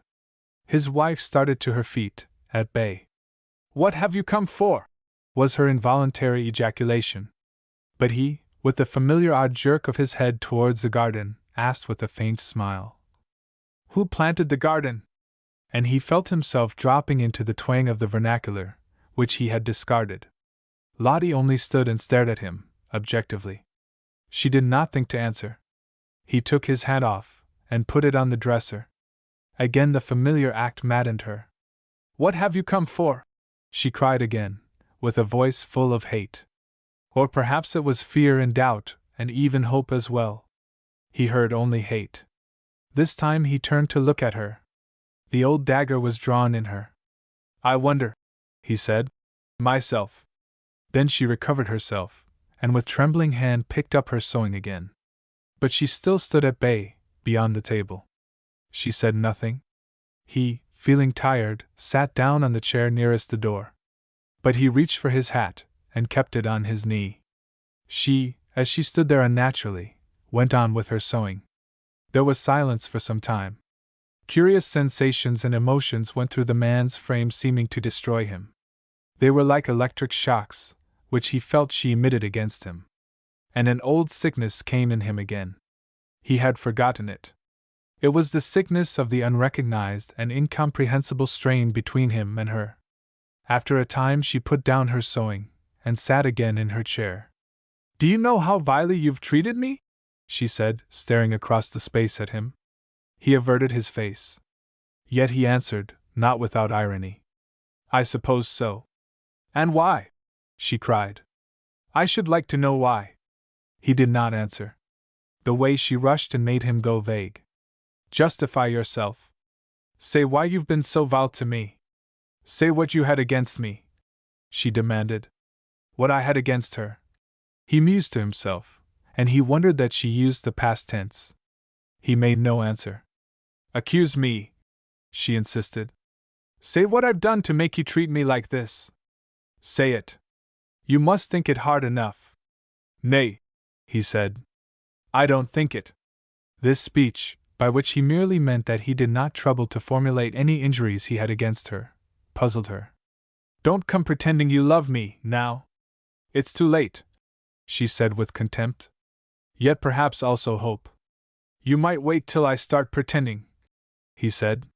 His wife started to her feet, at bay. "What have you come for?" was her involuntary ejaculation. But he, with the familiar odd jerk of his head towards the garden, asked with a faint smile, "Who planted the garden?" And he felt himself dropping into the twang of the vernacular, which he had discarded. Lottie only stood and stared at him, objectively. She did not think to answer. He took his hat off, and put it on the dresser. Again the familiar act maddened her. "What have you come for?" she cried again, with a voice full of hate. Or perhaps it was fear and doubt, and even hope as well. He heard only hate. This time he turned to look at her. The old dagger was drawn in her. "I wonder," he said. "Myself." Then she recovered herself, and with trembling hand picked up her sewing again. But she still stood at bay, beyond the table. She said nothing. He, feeling tired, sat down on the chair nearest the door. But he reached for his hat, and kept it on his knee. She, as she stood there unnaturally, went on with her sewing. There was silence for some time. Curious sensations and emotions went through the man's frame, seeming to destroy him. They were like electric shocks, which he felt she emitted against him. And an old sickness came in him again. He had forgotten it. It was the sickness of the unrecognized and incomprehensible strain between him and her. After a time she put down her sewing, and sat again in her chair. "Do you know how vilely you've treated me?" she said, staring across the space at him. He averted his face. Yet he answered, not without irony, "I suppose so." "And why?" she cried. "I should like to know why." He did not answer. The way she rushed and made him go vague. Justify yourself. Say why you've been so vile to me. Say what you had against me, she demanded. What I had against her. He mused to himself, and he wondered that she used the past tense. He made no answer. Accuse me, she insisted. Say what I've done to make you treat me like this. Say it. You must think it hard enough. Nay, he said. I don't think it. This speech, by which he merely meant that he did not trouble to formulate any injuries he had against her, puzzled her. Don't come pretending you love me, now. It's too late, she said with contempt. Yet perhaps also hope. You might wait till I start pretending, he said.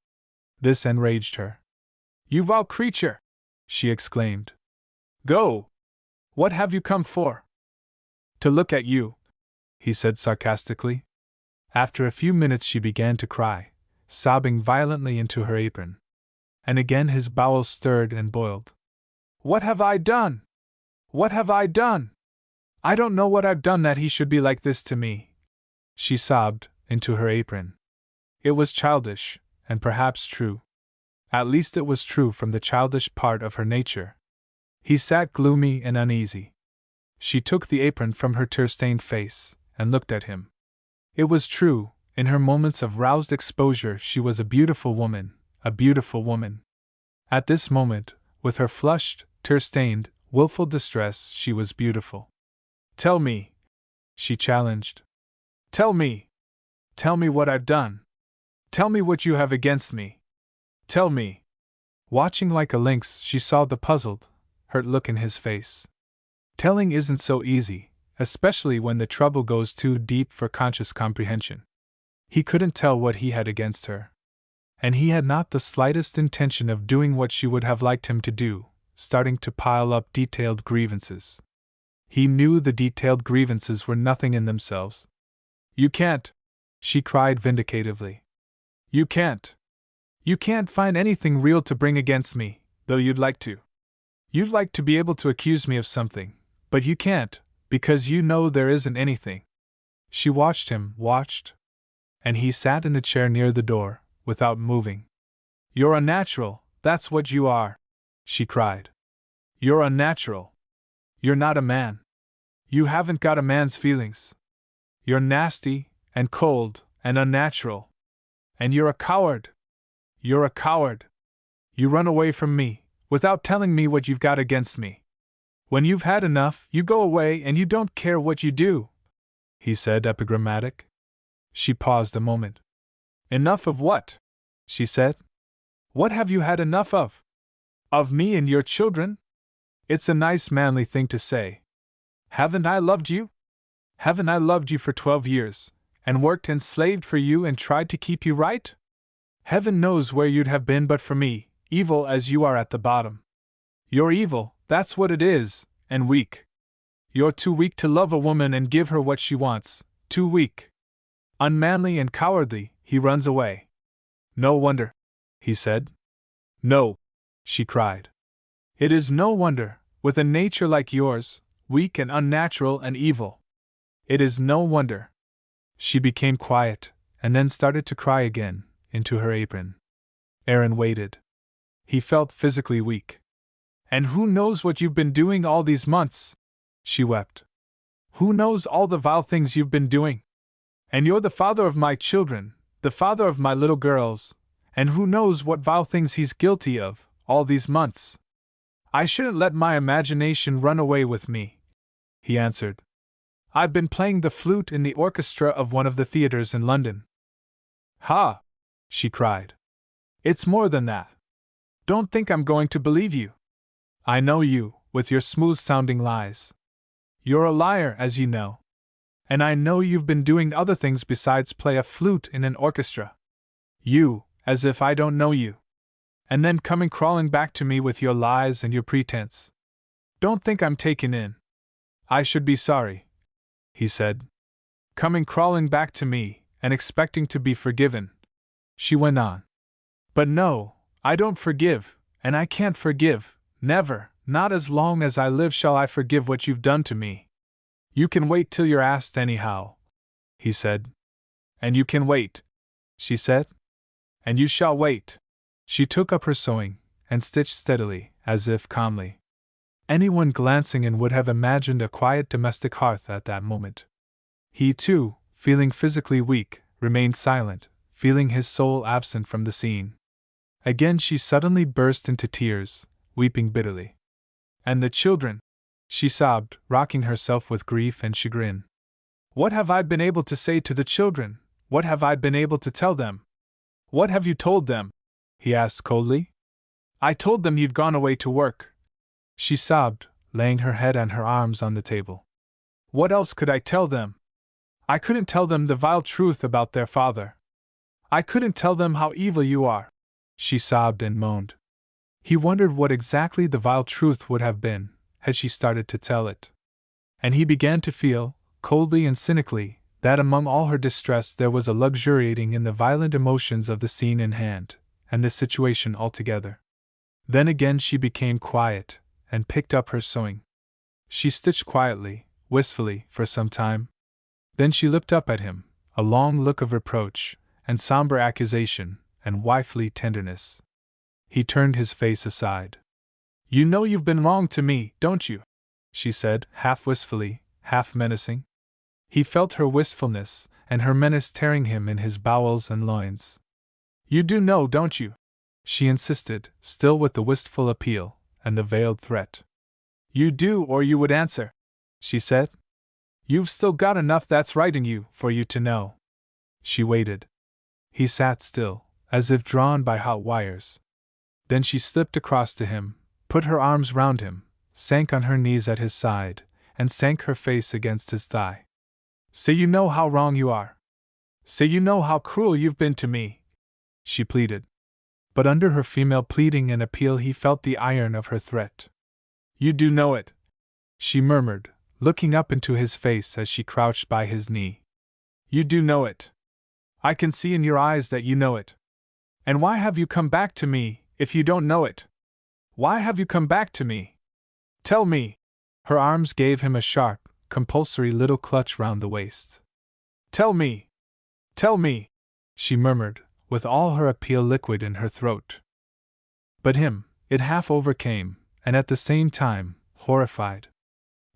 This enraged her. You vile creature, she exclaimed. Go! What have you come for? To look at you, he said sarcastically. After a few minutes she began to cry, sobbing violently into her apron. And again his bowels stirred and boiled. What have I done? What have I done? I don't know what I've done that he should be like this to me. She sobbed into her apron. It was childish, and perhaps true. At least it was true from the childish part of her nature. He sat gloomy and uneasy. She took the apron from her tear-stained face, and looked at him. It was true, in her moments of roused exposure she was a beautiful woman, a beautiful woman. At this moment, with her flushed, tear-stained, wilful distress, she was beautiful. Tell me, she challenged. Tell me. Tell me what I've done. Tell me what you have against me. Tell me. Watching like a lynx, she saw the puzzled, hurt look in his face. Telling isn't so easy, especially when the trouble goes too deep for conscious comprehension. He couldn't tell what he had against her. And he had not the slightest intention of doing what she would have liked him to do, starting to pile up detailed grievances. He knew the detailed grievances were nothing in themselves. You can't, she cried vindicatively. You can't. You can't find anything real to bring against me, though you'd like to. You'd like to be able to accuse me of something, but you can't, because you know there isn't anything. She watched him, and he sat in the chair near the door, without moving. You're unnatural, that's what you are, she cried. You're unnatural. You're not a man. You haven't got a man's feelings. You're nasty, and cold, and unnatural. And you're a coward. You're a coward. You run away from me, without telling me what you've got against me. When you've had enough, you go away and you don't care what you do, he said, epigrammatic. She paused a moment. Enough of what? She said. What have you had enough of? Of me and your children? It's a nice manly thing to say. Haven't I loved you? Haven't I loved you for 12 years, and worked and slaved for you and tried to keep you right? Heaven knows where you'd have been but for me, evil as you are at the bottom. You're evil, that's what it is, and weak. You're too weak to love a woman and give her what she wants, too weak. Unmanly and cowardly, he runs away. No wonder, he said. No, she cried. It is no wonder, with a nature like yours, weak and unnatural and evil. It is no wonder. She became quiet, and then started to cry again, into her apron. Aaron waited. He felt physically weak. And who knows what you've been doing all these months? She wept. Who knows all the vile things you've been doing? And you're the father of my children, the father of my little girls, and who knows what vile things he's guilty of, all these months? I shouldn't let my imagination run away with me, he answered. I've been playing the flute in the orchestra of one of the theaters in London. Ha! She cried. It's more than that. Don't think I'm going to believe you. I know you, with your smooth-sounding lies. You're a liar, as you know. And I know you've been doing other things besides play a flute in an orchestra. You, as if I don't know you. And then coming crawling back to me with your lies and your pretense. Don't think I'm taken in. I should be sorry, he said. Coming crawling back to me, and expecting to be forgiven. She went on. But no, I don't forgive, and I can't forgive, never, not as long as I live shall I forgive what you've done to me. You can wait till you're asked anyhow, he said. And you can wait, she said. And you shall wait. She took up her sewing, and stitched steadily, as if calmly. Anyone glancing in would have imagined a quiet domestic hearth at that moment. He, too, feeling physically weak, remained silent, feeling his soul absent from the scene. Again she suddenly burst into tears, weeping bitterly. And the children? She sobbed, rocking herself with grief and chagrin. What have I been able to say to the children? What have I been able to tell them? What have you told them? He asked coldly. I told them you'd gone away to work. She sobbed, laying her head and her arms on the table. What else could I tell them? I couldn't tell them the vile truth about their father. I couldn't tell them how evil you are. She sobbed and moaned. He wondered what exactly the vile truth would have been, had she started to tell it. And he began to feel, coldly and cynically, that among all her distress there was a luxuriating in the violent emotions of the scene in hand, and the situation altogether. Then again she became quiet, and picked up her sewing. She stitched quietly, wistfully, for some time. Then she looked up at him, a long look of reproach, and somber accusation, and wifely tenderness. He turned his face aside. You know you've been wrong to me, don't you? She said, half wistfully, half menacing. He felt her wistfulness, and her menace tearing him in his bowels and loins. You do know, don't you? She insisted, still with the wistful appeal, and the veiled threat. You do, or you would answer, she said. You've still got enough that's right in you, for you to know. She waited. He sat still, as if drawn by hot wires. Then she slipped across to him, put her arms round him, sank on her knees at his side, and sank her face against his thigh. Say you know how wrong you are. Say you know how cruel you've been to me, she pleaded. But under her female pleading and appeal he felt the iron of her threat. You do know it, she murmured, looking up into his face as she crouched by his knee. You do know it. I can see in your eyes that you know it. And why have you come back to me, if you don't know it? Why have you come back to me? Tell me. Her arms gave him a sharp, compulsory little clutch round the waist. Tell me. Tell me, she murmured, with all her appeal liquid in her throat. But him, it half overcame, and at the same time, horrified.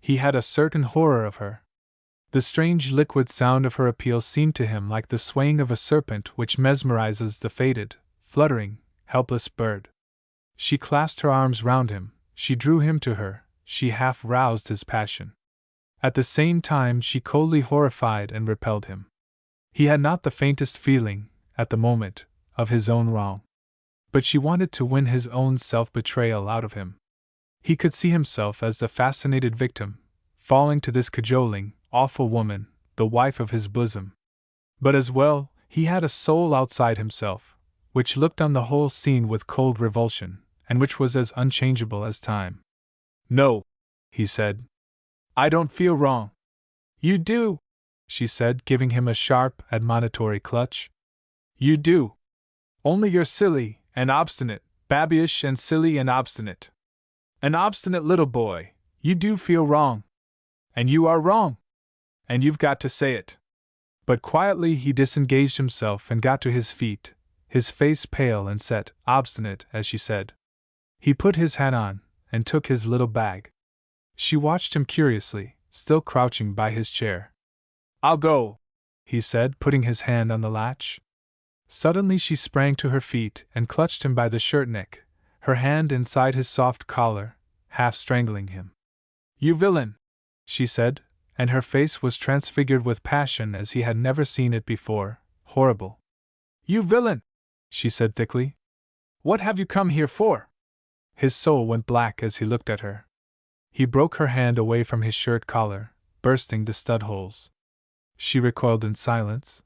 He had a certain horror of her. The strange liquid sound of her appeal seemed to him like the swaying of a serpent which mesmerizes the fated, fluttering, helpless bird. She clasped her arms round him, she drew him to her, she half roused his passion. At the same time she coldly horrified and repelled him. He had not the faintest feeling, at the moment, of his own wrong. But she wanted to win his own self-betrayal out of him. He could see himself as the fascinated victim, falling to this cajoling, awful woman, the wife of his bosom. But as well, he had a soul outside himself, which looked on the whole scene with cold revulsion, and which was as unchangeable as time. No, he said. I don't feel wrong. You do, she said, giving him a sharp, admonitory clutch. You do. Only you're silly and obstinate, babyish and silly and obstinate. An obstinate little boy, you do feel wrong. And you are wrong. And you've got to say it. But quietly he disengaged himself and got to his feet, his face pale and set, obstinate, as she said. He put his hat on, and took his little bag. She watched him curiously, still crouching by his chair. I'll go, he said, putting his hand on the latch. Suddenly she sprang to her feet and clutched him by the shirt neck, her hand inside his soft collar, half strangling him. You villain, she said, and her face was transfigured with passion as he had never seen it before, horrible. You villain, she said thickly. What have you come here for? His soul went black as he looked at her. He broke her hand away from his shirt collar, bursting the stud holes. She recoiled in silence.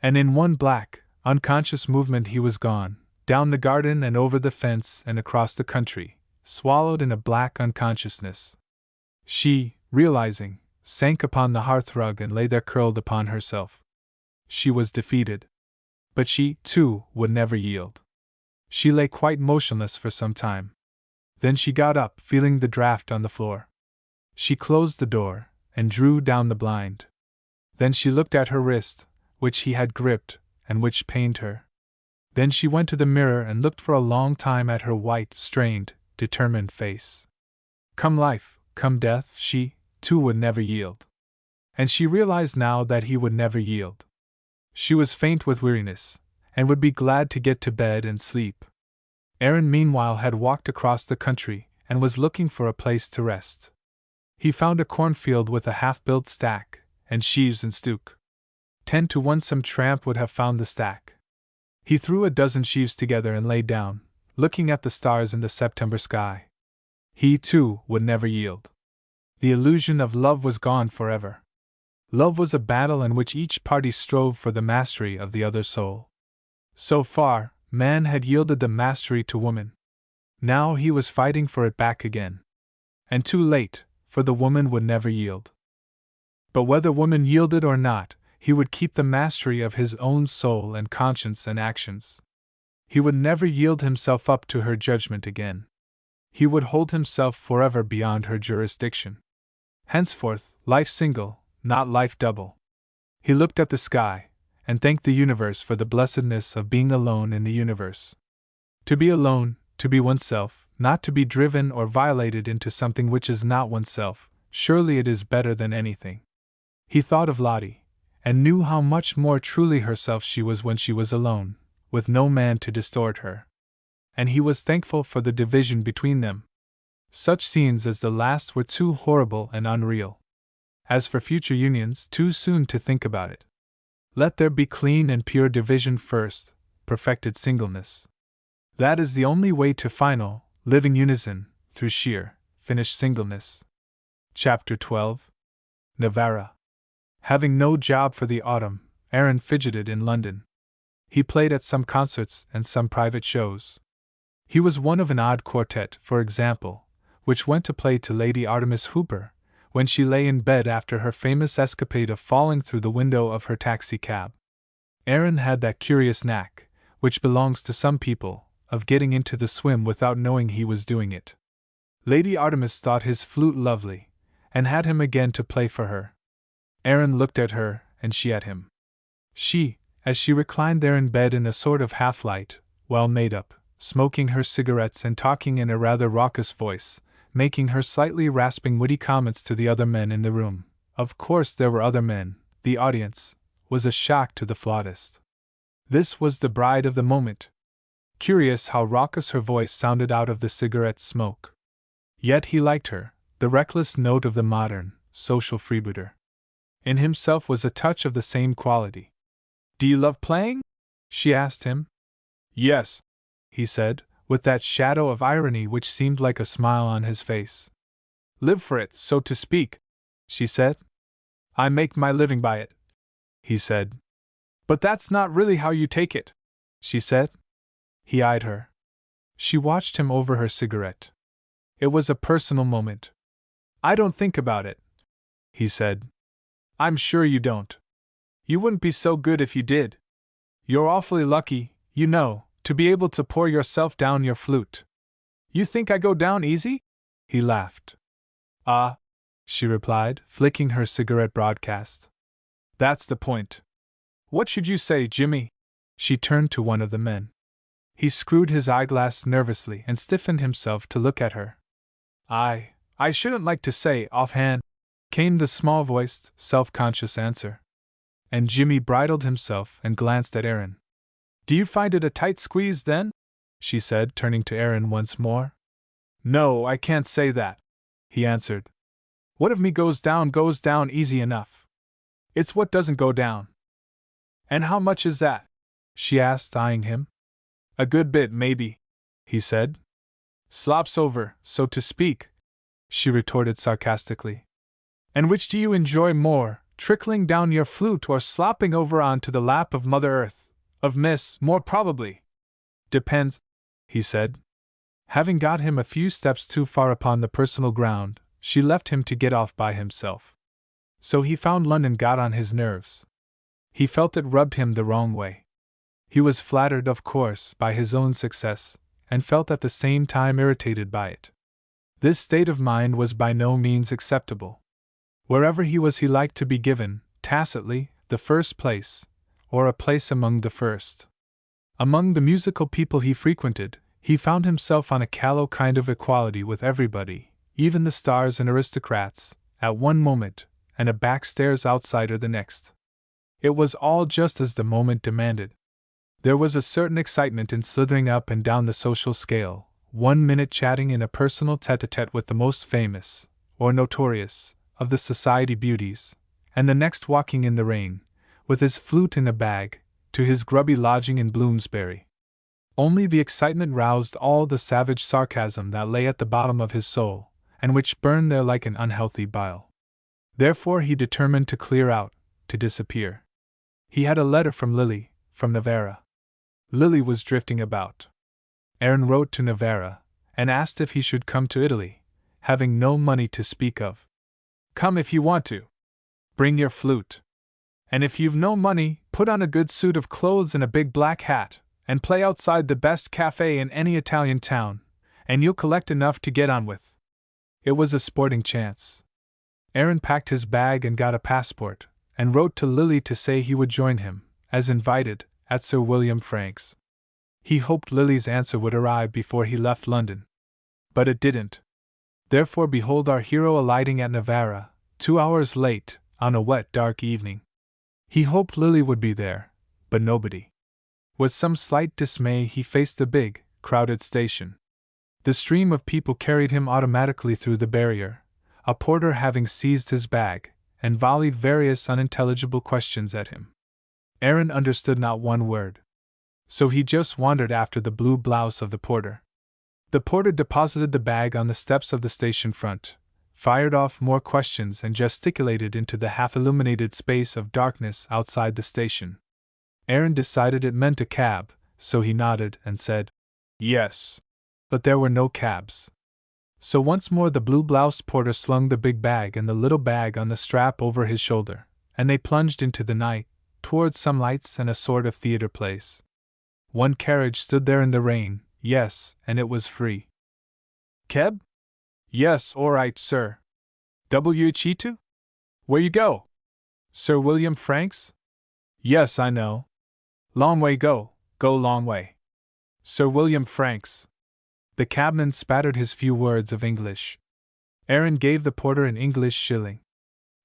And in one black, unconscious movement he was gone, down the garden and over the fence and across the country, swallowed in a black unconsciousness. She, realizing, sank upon the hearthrug and lay there curled upon herself. She was defeated. But she, too, would never yield. She lay quite motionless for some time. Then she got up, feeling the draught on the floor. She closed the door, and drew down the blind. Then she looked at her wrist, which he had gripped, and which pained her. Then she went to the mirror and looked for a long time at her white, strained, determined face. Come life, come death, she, too, would never yield. And she realized now that he would never yield. She was faint with weariness, and would be glad to get to bed and sleep. Aaron meanwhile had walked across the country, and was looking for a place to rest. He found a cornfield with a half-built stack, and sheaves and stook. 10 to 1 some tramp would have found the stack. He threw a dozen sheaves together and lay down, looking at the stars in the September sky. He, too, would never yield. The illusion of love was gone forever. Love was a battle in which each party strove for the mastery of the other's soul. So far, man had yielded the mastery to woman. Now he was fighting for it back again. And too late, for the woman would never yield. But whether woman yielded or not, he would keep the mastery of his own soul and conscience and actions. He would never yield himself up to her judgment again. He would hold himself forever beyond her jurisdiction. Henceforth, life single, not life double. He looked at the sky, and thanked the universe for the blessedness of being alone in the universe. To be alone, to be oneself, not to be driven or violated into something which is not oneself, surely it is better than anything. He thought of Lottie, and knew how much more truly herself she was when she was alone, with no man to distort her. And he was thankful for the division between them. Such scenes as the last were too horrible and unreal. As for future unions, too soon to think about it. Let there be clean and pure division first, perfected singleness. That is the only way to final, living unison, through sheer, finished singleness. Chapter 12. Navarra. Having no job for the autumn, Aaron fidgeted in London. He played at some concerts and some private shows. He was one of an odd quartet, for example, which went to play to Lady Artemis Hooper, when she lay in bed after her famous escapade of falling through the window of her taxi-cab. Aaron had that curious knack, which belongs to some people, of getting into the swim without knowing he was doing it. Lady Artemis thought his flute lovely, and had him again to play for her. Aaron looked at her, and she at him. She, as she reclined there in bed in a sort of half-light, well made up, smoking her cigarettes and talking in a rather raucous voice, making her slightly rasping witty comments to the other men in the room. Of course there were other men, the audience, was a shock to the flautist. This was the bride of the moment. Curious how raucous her voice sounded out of the cigarette smoke. Yet he liked her, the reckless note of the modern, social freebooter. In himself was a touch of the same quality. "Do you love playing?" she asked him. "Yes," he said, with that shadow of irony which seemed like a smile on his face. "Live for it, so to speak," she said. "I make my living by it," he said. "But that's not really how you take it," she said. He eyed her. She watched him over her cigarette. It was a personal moment. "I don't think about it," he said. "I'm sure you don't. You wouldn't be so good if you did. You're awfully lucky, you know, to be able to pour yourself down your flute." "You think I go down easy?" He laughed. "Ah," she replied, flicking her cigarette broadcast. "That's the point. What should you say, Jimmy?" She turned to one of the men. He screwed his eyeglass nervously and stiffened himself to look at her. I shouldn't like to say, offhand," came the small-voiced, self-conscious answer. And Jimmy bridled himself and glanced at Aaron. "Do you find it a tight squeeze, then?" she said, turning to Aaron once more. "No, I can't say that," he answered. "What of me goes down easy enough. It's what doesn't go down." "And how much is that?" she asked, eyeing him. "A good bit, maybe," he said. "Slops over, so to speak," she retorted sarcastically. "And which do you enjoy more, trickling down your flute or slopping over onto the lap of Mother Earth? Of Miss, more probably." "Depends," he said. Having got him a few steps too far upon the personal ground, she left him to get off by himself. So he found London got on his nerves. He felt it rubbed him the wrong way. He was flattered, of course, by his own success, and felt at the same time irritated by it. This state of mind was by no means acceptable. Wherever he was, he liked to be given, tacitly, the first place, or a place among the first. Among the musical people he frequented, he found himself on a callow kind of equality with everybody, even the stars and aristocrats, at one moment, and a backstairs outsider the next. It was all just as the moment demanded. There was a certain excitement in slithering up and down the social scale, 1 minute chatting in a personal tete-a-tete with the most famous, or notorious, of the society beauties, and the next walking in the rain, with his flute in a bag, to his grubby lodging in Bloomsbury. Only the excitement roused all the savage sarcasm that lay at the bottom of his soul, and which burned there like an unhealthy bile. Therefore he determined to clear out, to disappear. He had a letter from Lily, from Navarra. Lily was drifting about. Aaron wrote to Navarra, and asked if he should come to Italy, having no money to speak of. Come if you want to. Bring your flute. And if you've no money, put on a good suit of clothes and a big black hat, and play outside the best cafe in any Italian town, and you'll collect enough to get on with. It was a sporting chance. Aaron packed his bag and got a passport, and wrote to Lily to say he would join him, as invited, at Sir William Frank's. He hoped Lily's answer would arrive before he left London. But it didn't. Therefore behold our hero alighting at Navarra, 2 hours late, on a wet, dark evening. He hoped Lily would be there, but nobody. With some slight dismay he faced the big, crowded station. The stream of people carried him automatically through the barrier, a porter having seized his bag, and volleyed various unintelligible questions at him. Aaron understood not one word. So he just wandered after the blue blouse of the porter. The porter deposited the bag on the steps of the station front, fired off more questions and gesticulated into the half-illuminated space of darkness outside the station. Aaron decided it meant a cab, so he nodded and said, "Yes." But there were no cabs. So once more the blue-bloused porter slung the big bag and the little bag on the strap over his shoulder, and they plunged into the night, towards some lights and a sort of theater place. One carriage stood there in the rain, yes, and it was free. Keb? Yes, all right, sir. W.H.E.2? Where you go? Sir William Frank's? Yes, I know. Long way go long way. Sir William Frank's. The cabman spattered his few words of English. Aaron gave the porter an English shilling.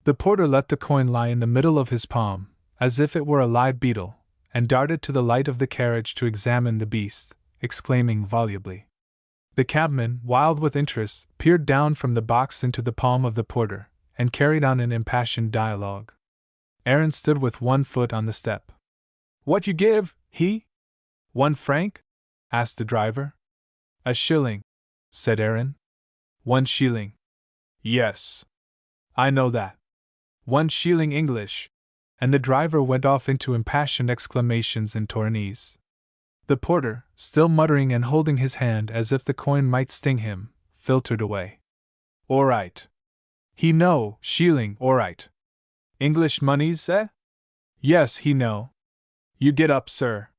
The porter let the coin lie in the middle of his palm, as if it were a live beetle, and darted to the light of the carriage to examine the beast, exclaiming volubly. The cabman, wild with interest, peered down from the box into the palm of the porter, and carried on an impassioned dialogue. Aaron stood with one foot on the step. What you give, he? 1 franc? Asked the driver. A shilling, said Aaron. 1 shilling. Yes. I know that. 1 shilling English. And the driver went off into impassioned exclamations in Torinese. The porter, still muttering and holding his hand as if the coin might sting him, filtered away. All right. He know, shilling, all right. English moneys, eh? Yes, he know. You get up, sir.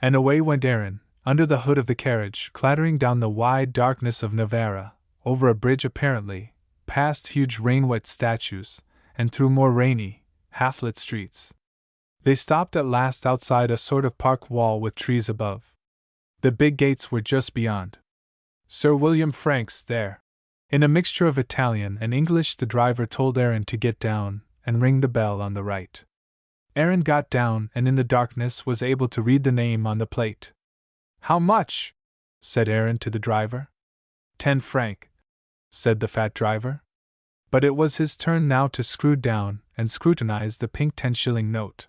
And away went Aaron, under the hood of the carriage, clattering down the wide darkness of Navarra, over a bridge apparently, past huge rain-wet statues, and through more rainy, half-lit streets. They stopped at last outside a sort of park wall with trees above. The big gates were just beyond. Sir William Frank's there. In a mixture of Italian and English the driver told Aaron to get down and ring the bell on the right. Aaron got down and in the darkness was able to read the name on the plate. How much? Said Aaron to the driver. 10 francs, said the fat driver. But it was his turn now to screw down and scrutinize the pink 10-shilling note.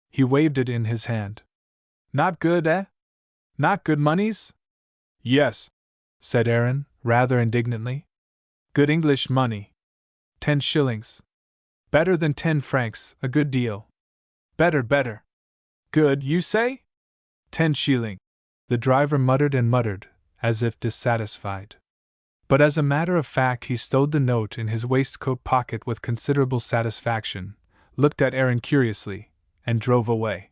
He waved it in his hand. Not good, eh? Not good moneys? Yes, said Aaron, rather indignantly. Good English money. 10 shillings. Better than 10 francs, a good deal. Better. Good, you say? 10 shilling. The driver muttered and muttered, as if dissatisfied. But as a matter of fact he stowed the note in his waistcoat pocket with considerable satisfaction, looked at Aaron curiously, and drove away.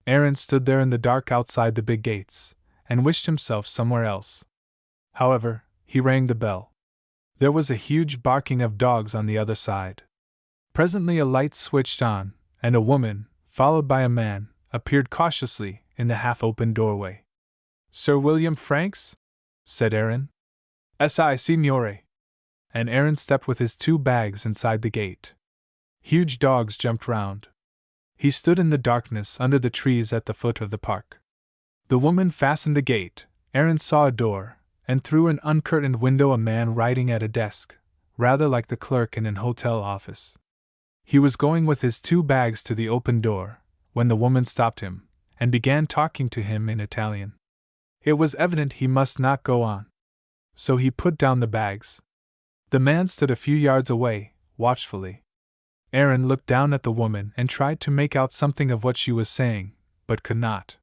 Aaron stood there in the dark outside the big gates, and wished himself somewhere else. However, he rang the bell. There was a huge barking of dogs on the other side. Presently a light switched on, and a woman, followed by a man, appeared cautiously in the half-open doorway. "Sir William Franks?" said Aaron. "Si, signore." And Aaron stepped with his 2 bags inside the gate. Huge dogs jumped round. He stood in the darkness under the trees at the foot of the park. The woman fastened the gate. Aaron saw a door, and through an uncurtained window a man writing at a desk, rather like the clerk in an hotel office. He was going with his 2 bags to the open door, when the woman stopped him, and began talking to him in Italian. It was evident he must not go on. So he put down the bags. The man stood a few yards away, watchfully. Aaron looked down at the woman and tried to make out something of what she was saying, but could not.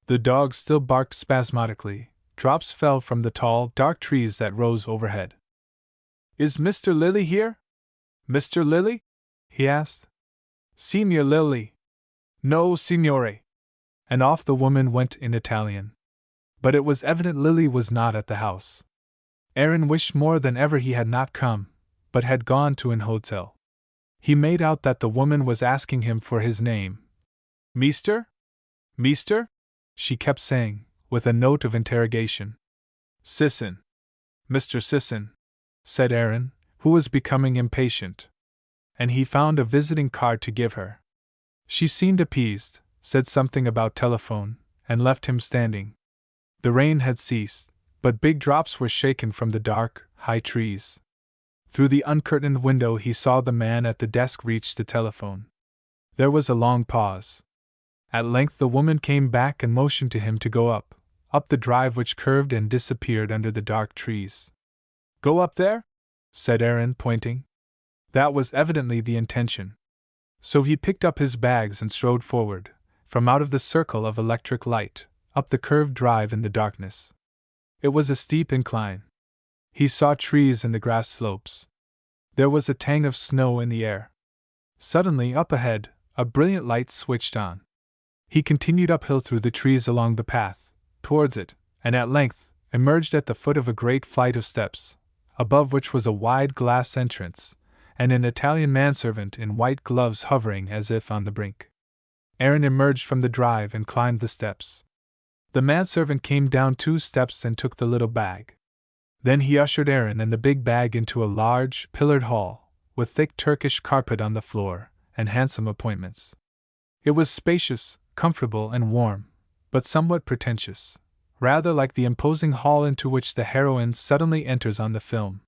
The dogs still barked spasmodically. Drops fell from the tall, dark trees that rose overhead. "Is Mr. Lilly here? Mr. Lilly?" he asked. "Signor Lilly." "No, signore." And off the woman went in Italian. But it was evident Lilly was not at the house. Aaron wished more than ever he had not come, but had gone to an hotel. He made out that the woman was asking him for his name. "Meester? Meester?" she kept saying, with a note of interrogation. "Sisson. Mr. Sisson," said Aaron, who was becoming impatient. And he found a visiting card to give her. She seemed appeased, said something about telephone, and left him standing. The rain had ceased, but big drops were shaken from the dark, high trees. Through the uncurtained window he saw the man at the desk reach the telephone. There was a long pause. At length the woman came back and motioned to him to go up the drive which curved and disappeared under the dark trees. "Go up there?" said Aaron, pointing. That was evidently the intention. So he picked up his bags and strode forward, from out of the circle of electric light, up the curved drive in the darkness. It was a steep incline. He saw trees and the grass slopes. There was a tang of snow in the air. Suddenly, up ahead, a brilliant light switched on. He continued uphill through the trees along the path, towards it, and at length emerged at the foot of a great flight of steps, above which was a wide glass entrance, and an Italian manservant in white gloves hovering as if on the brink. Aaron emerged from the drive and climbed the steps. The manservant came down 2 steps and took the little bag. Then he ushered Aaron and the big bag into a large, pillared hall, with thick Turkish carpet on the floor, and handsome appointments. It was spacious, comfortable, and warm, but somewhat pretentious, rather like the imposing hall into which the heroine suddenly enters on the film.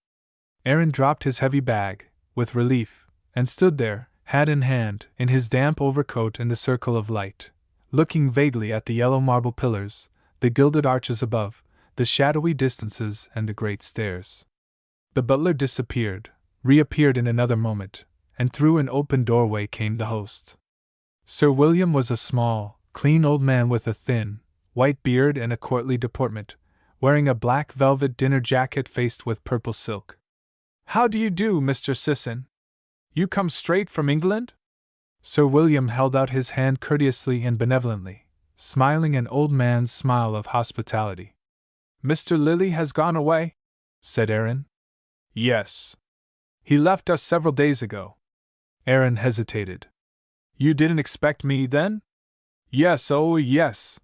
Aaron dropped his heavy bag, with relief, and stood there, hat in hand, in his damp overcoat in the circle of light, looking vaguely at the yellow marble pillars, the gilded arches above, the shadowy distances, and the great stairs. The butler disappeared, reappeared in another moment, and through an open doorway came the host. Sir William was a small, clean old man with a thin, white beard and a courtly deportment, wearing a black velvet dinner jacket faced with purple silk. "How do you do, Mr. Sisson? You come straight from England?" Sir William held out his hand courteously and benevolently, smiling an old man's smile of hospitality. "Mr. Lilly has gone away?" said Aaron. "Yes. He left us several days ago." Aaron hesitated. "You didn't expect me, then?" "Yes, oh yes.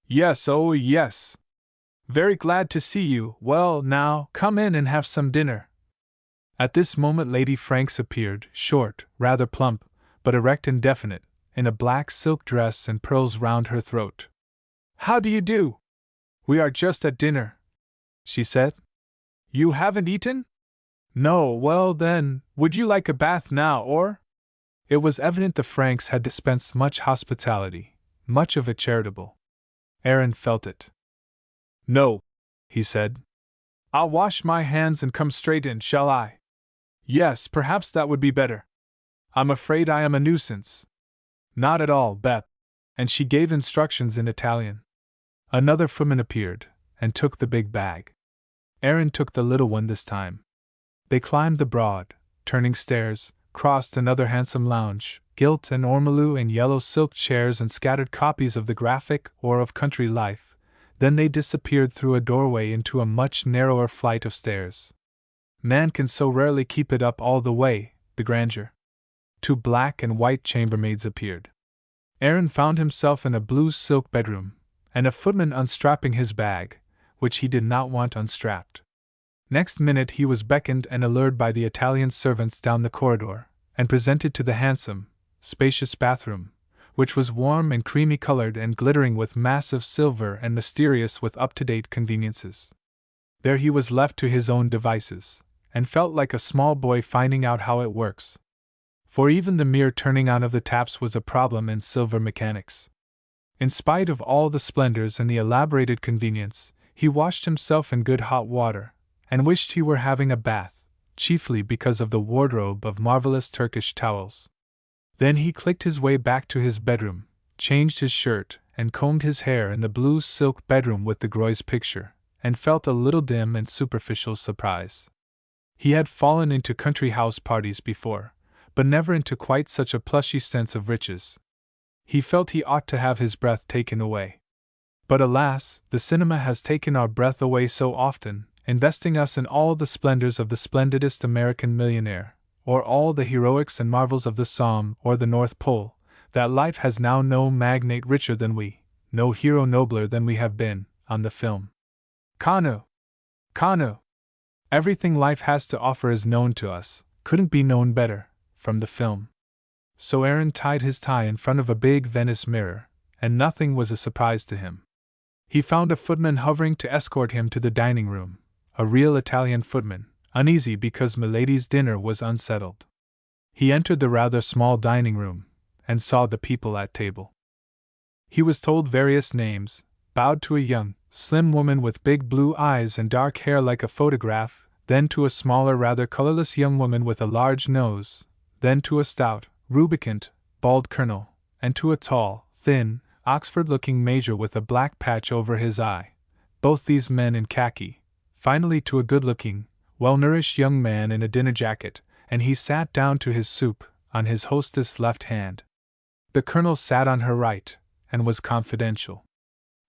Yes, oh yes. Very glad to see you. Well, now, come in and have some dinner." At this moment Lady Franks appeared, short, rather plump, but erect and definite, in a black silk dress and pearls round her throat. "How do you do? We are just at dinner," she said. "You haven't eaten?" "No, well then, would you like a bath now, or?" It was evident the Franks had dispensed much hospitality, much of it charitable. Aaron felt it. "No," he said. "I'll wash my hands and come straight in, shall I?" "Yes, perhaps that would be better. I'm afraid I am a nuisance." "Not at all, Beth." And she gave instructions in Italian. Another footman appeared, and took the big bag. Aaron took the little one this time. They climbed the broad, turning stairs, crossed another handsome lounge, gilt and ormolu and yellow silk chairs and scattered copies of the Graphic or of Country Life. Then they disappeared through a doorway into a much narrower flight of stairs. Man can so rarely keep it up all the way, the grandeur. 2 black and white chambermaids appeared. Aaron found himself in a blue silk bedroom, and a footman unstrapping his bag, which he did not want unstrapped. Next minute he was beckoned and allured by the Italian servants down the corridor, and presented to the handsome, spacious bathroom, which was warm and creamy colored and glittering with massive silver and mysterious with up-to-date conveniences. There he was left to his own devices, and felt like a small boy finding out how it works. For even the mere turning on of the taps was a problem in silver mechanics. In spite of all the splendors and the elaborated convenience, he washed himself in good hot water, and wished he were having a bath, chiefly because of the wardrobe of marvelous Turkish towels. Then he clicked his way back to his bedroom, changed his shirt, and combed his hair in the blue silk bedroom with the Groys picture, and felt a little dim and superficial surprise. He had fallen into country house parties before, but never into quite such a plushy sense of riches. He felt he ought to have his breath taken away. But alas, the cinema has taken our breath away so often, investing us in all the splendors of the splendidest American millionaire, or all the heroics and marvels of the Somme or the North Pole, that life has now no magnate richer than we, no hero nobler than we have been, on the film. Kanu! Kanu! Everything life has to offer is known to us, couldn't be known better, from the film. So Aaron tied his tie in front of a big Venice mirror, and nothing was a surprise to him. He found a footman hovering to escort him to the dining room, a real Italian footman, uneasy because Milady's dinner was unsettled. He entered the rather small dining room, and saw the people at table. He was told various names, bowed to a young, slim woman with big blue eyes and dark hair like a photograph, then to a smaller, rather colorless young woman with a large nose, then to a stout, rubicund, bald colonel, and to a tall, thin, Oxford-looking major with a black patch over his eye, both these men in khaki, finally to a good-looking, well-nourished young man in a dinner jacket, and he sat down to his soup, on his hostess' left hand. The colonel sat on her right, and was confidential.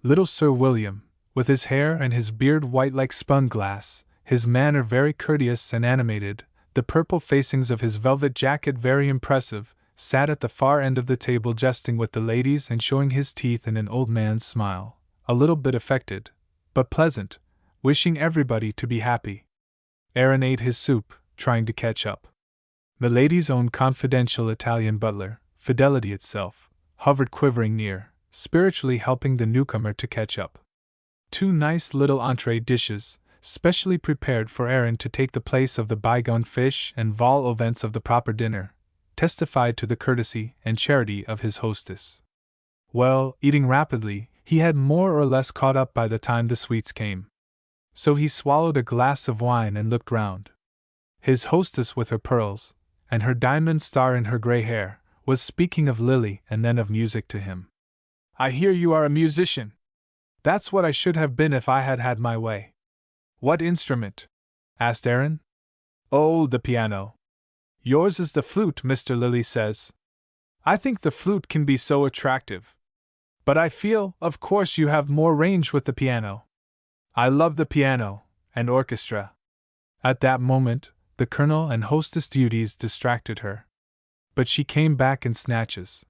Little Sir William, with his hair and his beard white like spun glass, his manner very courteous and animated, the purple facings of his velvet jacket very impressive, sat at the far end of the table jesting with the ladies and showing his teeth in an old man's smile, a little bit affected, but pleasant, wishing everybody to be happy. Aaron ate his soup, trying to catch up. Milady's own confidential Italian butler, fidelity itself, hovered quivering near, spiritually helping the newcomer to catch up. 2 nice little entree dishes, specially prepared for Aaron to take the place of the bygone fish and vol au vents of the proper dinner, testified to the courtesy and charity of his hostess. Well, eating rapidly, he had more or less caught up by the time the sweets came. So he swallowed a glass of wine and looked round. His hostess, with her pearls, and her diamond star in her gray hair, was speaking of Lily and then of music to him. "I hear you are a musician. That's what I should have been if I had had my way." "What instrument?" asked Aaron. "Oh, the piano. Yours is the flute, Mr. Lily says. I think the flute can be so attractive. But I feel, of course, you have more range with the piano." "I love the piano, and orchestra." At that moment, the colonel and hostess duties distracted her. But she came back in snatches.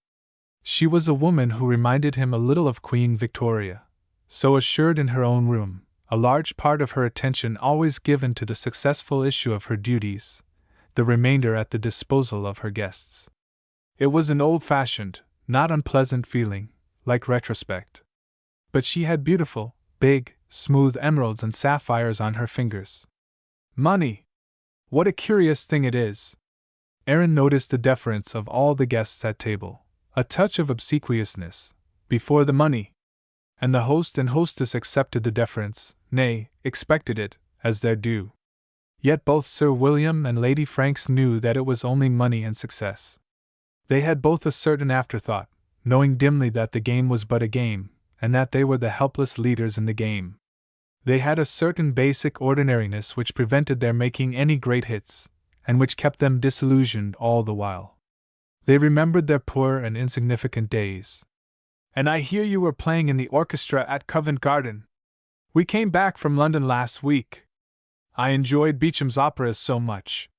She was a woman who reminded him a little of Queen Victoria, so assured in her own room, a large part of her attention always given to the successful issue of her duties, the remainder at the disposal of her guests. It was an old-fashioned, not unpleasant feeling, like retrospect. But she had beautiful, big, smooth emeralds and sapphires on her fingers. Money! What a curious thing it is! Aaron noticed the deference of all the guests at table, a touch of obsequiousness, before the money. And the host and hostess accepted the deference, nay, expected it, as their due. Yet both Sir William and Lady Franks knew that it was only money and success. They had both a certain afterthought, knowing dimly that the game was but a game, and that they were the helpless leaders in the game. They had a certain basic ordinariness which prevented their making any great hits, and which kept them disillusioned all the while. They remembered their poor and insignificant days. "And I hear you were playing in the orchestra at Covent Garden. We came back from London last week. I enjoyed Beecham's operas so much."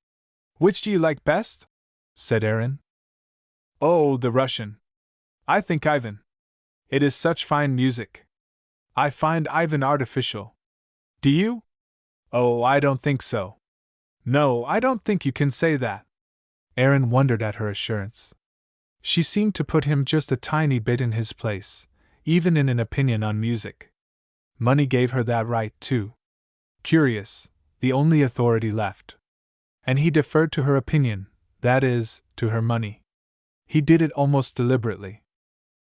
"Which do you like best?" said Aaron. Oh, the Russian. I think Ivan. It is such fine music. I find Ivan artificial. Do you? Oh, I don't think so. No, I don't think you can say that. Aaron wondered at her assurance. She seemed to put him just a tiny bit in his place, even in an opinion on music. Money gave her that right, too. Curious, the only authority left. And he deferred to her opinion, that is, to her money. He did it almost deliberately.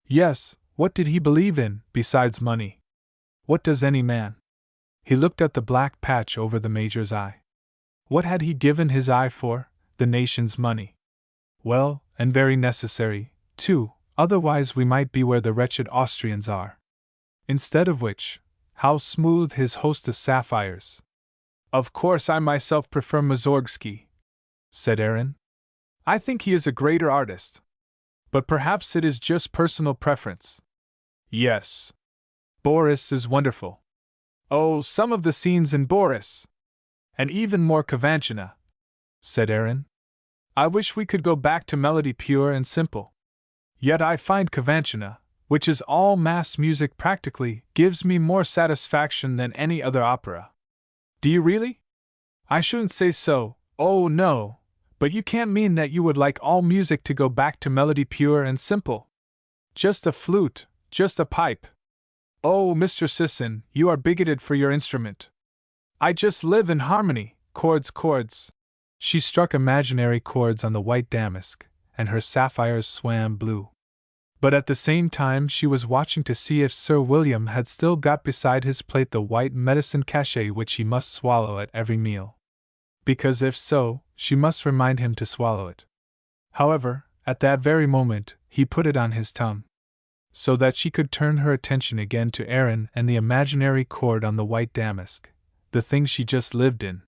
Yes, what did he believe in, besides money? What does any man? He looked at the black patch over the Major's eye. What had he given his eye for? The nation's money. Well, and very necessary, too, otherwise we might be where the wretched Austrians are. Instead of which, how smooth his host of sapphires. Of course I myself prefer Mussorgsky, said Aaron. I think he is a greater artist. But perhaps it is just personal preference. Yes. Boris is wonderful. Oh, some of the scenes in Boris! And even more Kavanchina, said Aaron. I wish we could go back to melody pure and simple. Yet I find Kavanchina, which is all mass music practically, gives me more satisfaction than any other opera. Do you really? I shouldn't say so, oh no, but you can't mean that you would like all music to go back to melody pure and simple. Just a flute, just a pipe. Oh, Mr. Sisson, you are bigoted for your instrument. I just live in harmony, chords, chords. She struck imaginary chords on the white damask, and her sapphires swam blue. But at the same time she was watching to see if Sir William had still got beside his plate the white medicine cachet which he must swallow at every meal. Because if so, she must remind him to swallow it. However, at that very moment, he put it on his tongue, so that she could turn her attention again to Aaron and the imaginary chord on the white damask, the thing she just lived in.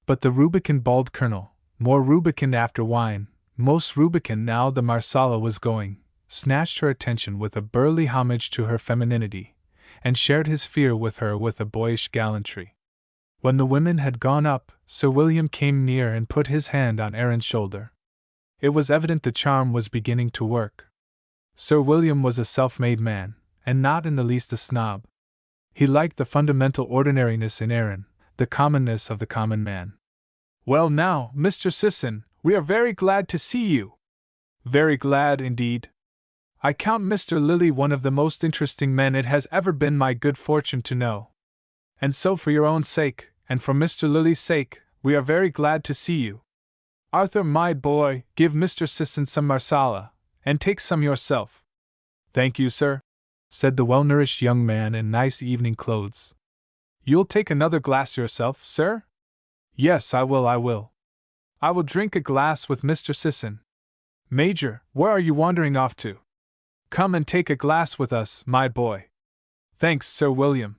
But the rubicund bald colonel, more rubicund after wine, most rubicund now the Marsala was going, snatched her attention with a burly homage to her femininity, and shared his fear with her with a boyish gallantry. When the women had gone up, Sir William came near and put his hand on Aaron's shoulder. It was evident the charm was beginning to work. Sir William was a self-made man, and not in the least a snob. He liked the fundamental ordinariness in Aaron, the commonness of the common man. Well now, Mr. Sisson, we are very glad to see you. Very glad indeed. I count Mr. Lilly one of the most interesting men it has ever been my good fortune to know. And so for your own sake, and for Mr. Lilly's sake, we are very glad to see you. Arthur, my boy, give Mr. Sisson some Marsala, and take some yourself. Thank you, sir, said the well-nourished young man in nice evening clothes. You'll take another glass yourself, sir? Yes, I will. I will drink a glass with Mr. Sisson. Major, where are you wandering off to? Come and take a glass with us, my boy. Thanks, Sir William,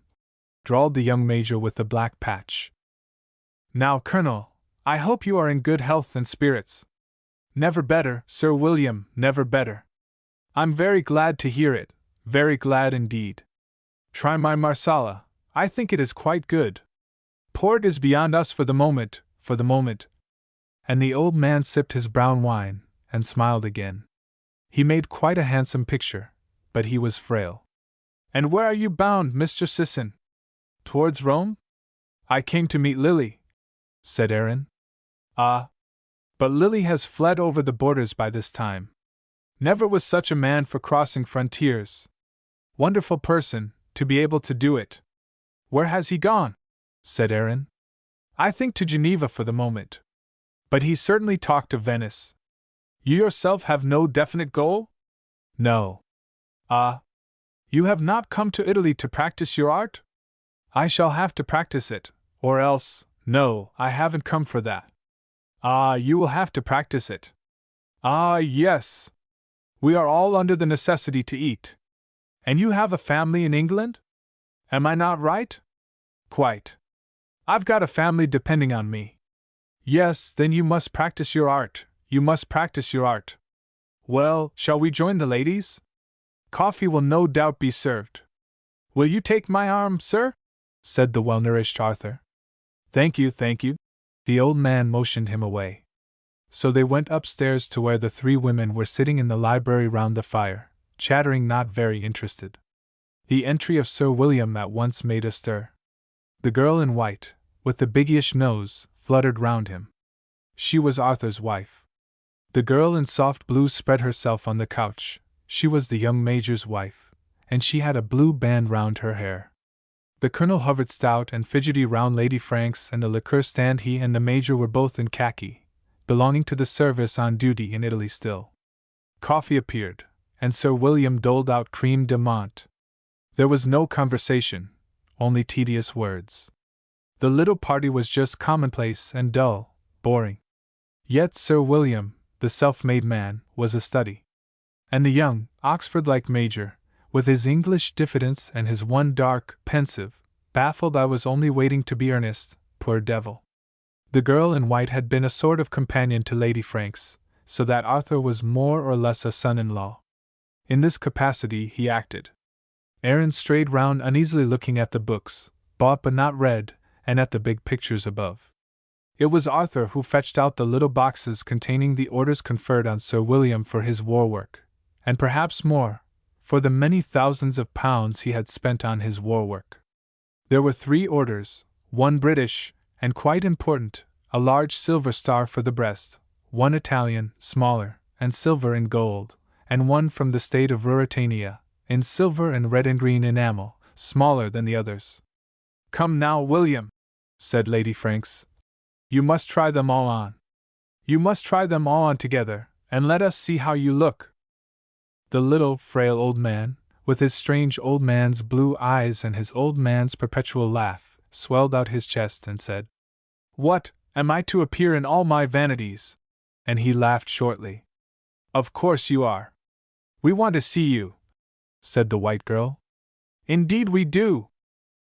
drawled the young major with the black patch. Now, Colonel, I hope you are in good health and spirits. Never better, Sir William, never better. I'm very glad to hear it, very glad indeed. Try my Marsala. I think it is quite good. Port is beyond us for the moment. And the old man sipped his brown wine, and smiled again. He made quite a handsome picture, but he was frail. And where are you bound, Mr. Sisson? Towards Rome? I came to meet Lily, said Aaron. Ah. But Lily has fled over the borders by this time. Never was such a man for crossing frontiers. Wonderful person, to be able to do it. Where has he gone? Said Aaron. I think to Geneva for the moment. But he certainly talked of Venice. You yourself have no definite goal? No. Ah. You have not come to Italy to practice your art? I shall have to practice it, or else, no, I haven't come for that. Ah, you will have to practice it. Ah, yes. We are all under the necessity to eat. And you have a family in England? Am I not right? Quite. I've got a family depending on me. Yes, then you must practice your art. You must practice your art. Well, shall we join the ladies? Coffee will no doubt be served. Will you take my arm, sir? Said the well-nourished Arthur. Thank you, thank you. The old man motioned him away. So they went upstairs to where the three women were sitting in the library round the fire, chattering, not very interested. The entry of Sir William at once made a stir. The girl in white, with the biggyish nose, fluttered round him. She was Arthur's wife. The girl in soft blue spread herself on the couch. She was the young Major's wife, and she had a blue band round her hair. The Colonel hovered stout and fidgety round Lady Franks and the liqueur stand. He and the Major were both in khaki, belonging to the service on duty in Italy still. Coffee appeared, and Sir William doled out crème de menthe. There was no conversation, only tedious words. The little party was just commonplace and dull, boring. Yet Sir William, the self-made man, was a study. And the young, Oxford-like Major, with his English diffidence and his one dark, pensive, baffled eye, was only waiting to be earnest, poor devil. The girl in white had been a sort of companion to Lady Franks, so that Arthur was more or less a son-in-law. In this capacity he acted. Aaron strayed round uneasily, looking at the books, bought but not read, and at the big pictures above. It was Arthur who fetched out the little boxes containing the orders conferred on Sir William for his war work, and perhaps more, for the many thousands of pounds he had spent on his war work. There were 3 orders, one British, and quite important, a large silver star for the breast, one Italian, smaller, and silver and gold, and one from the state of Ruritania, in silver and red and green enamel, smaller than the others. "Come now, William," said Lady Franks. "You must try them all on. You must try them all on together, and let us see how you look." The little, frail old man, with his strange old man's blue eyes and his old man's perpetual laugh, swelled out his chest and said, "What, am I to appear in all my vanities?" And he laughed shortly. "Of course you are. We want to see you," said the white girl. "Indeed we do.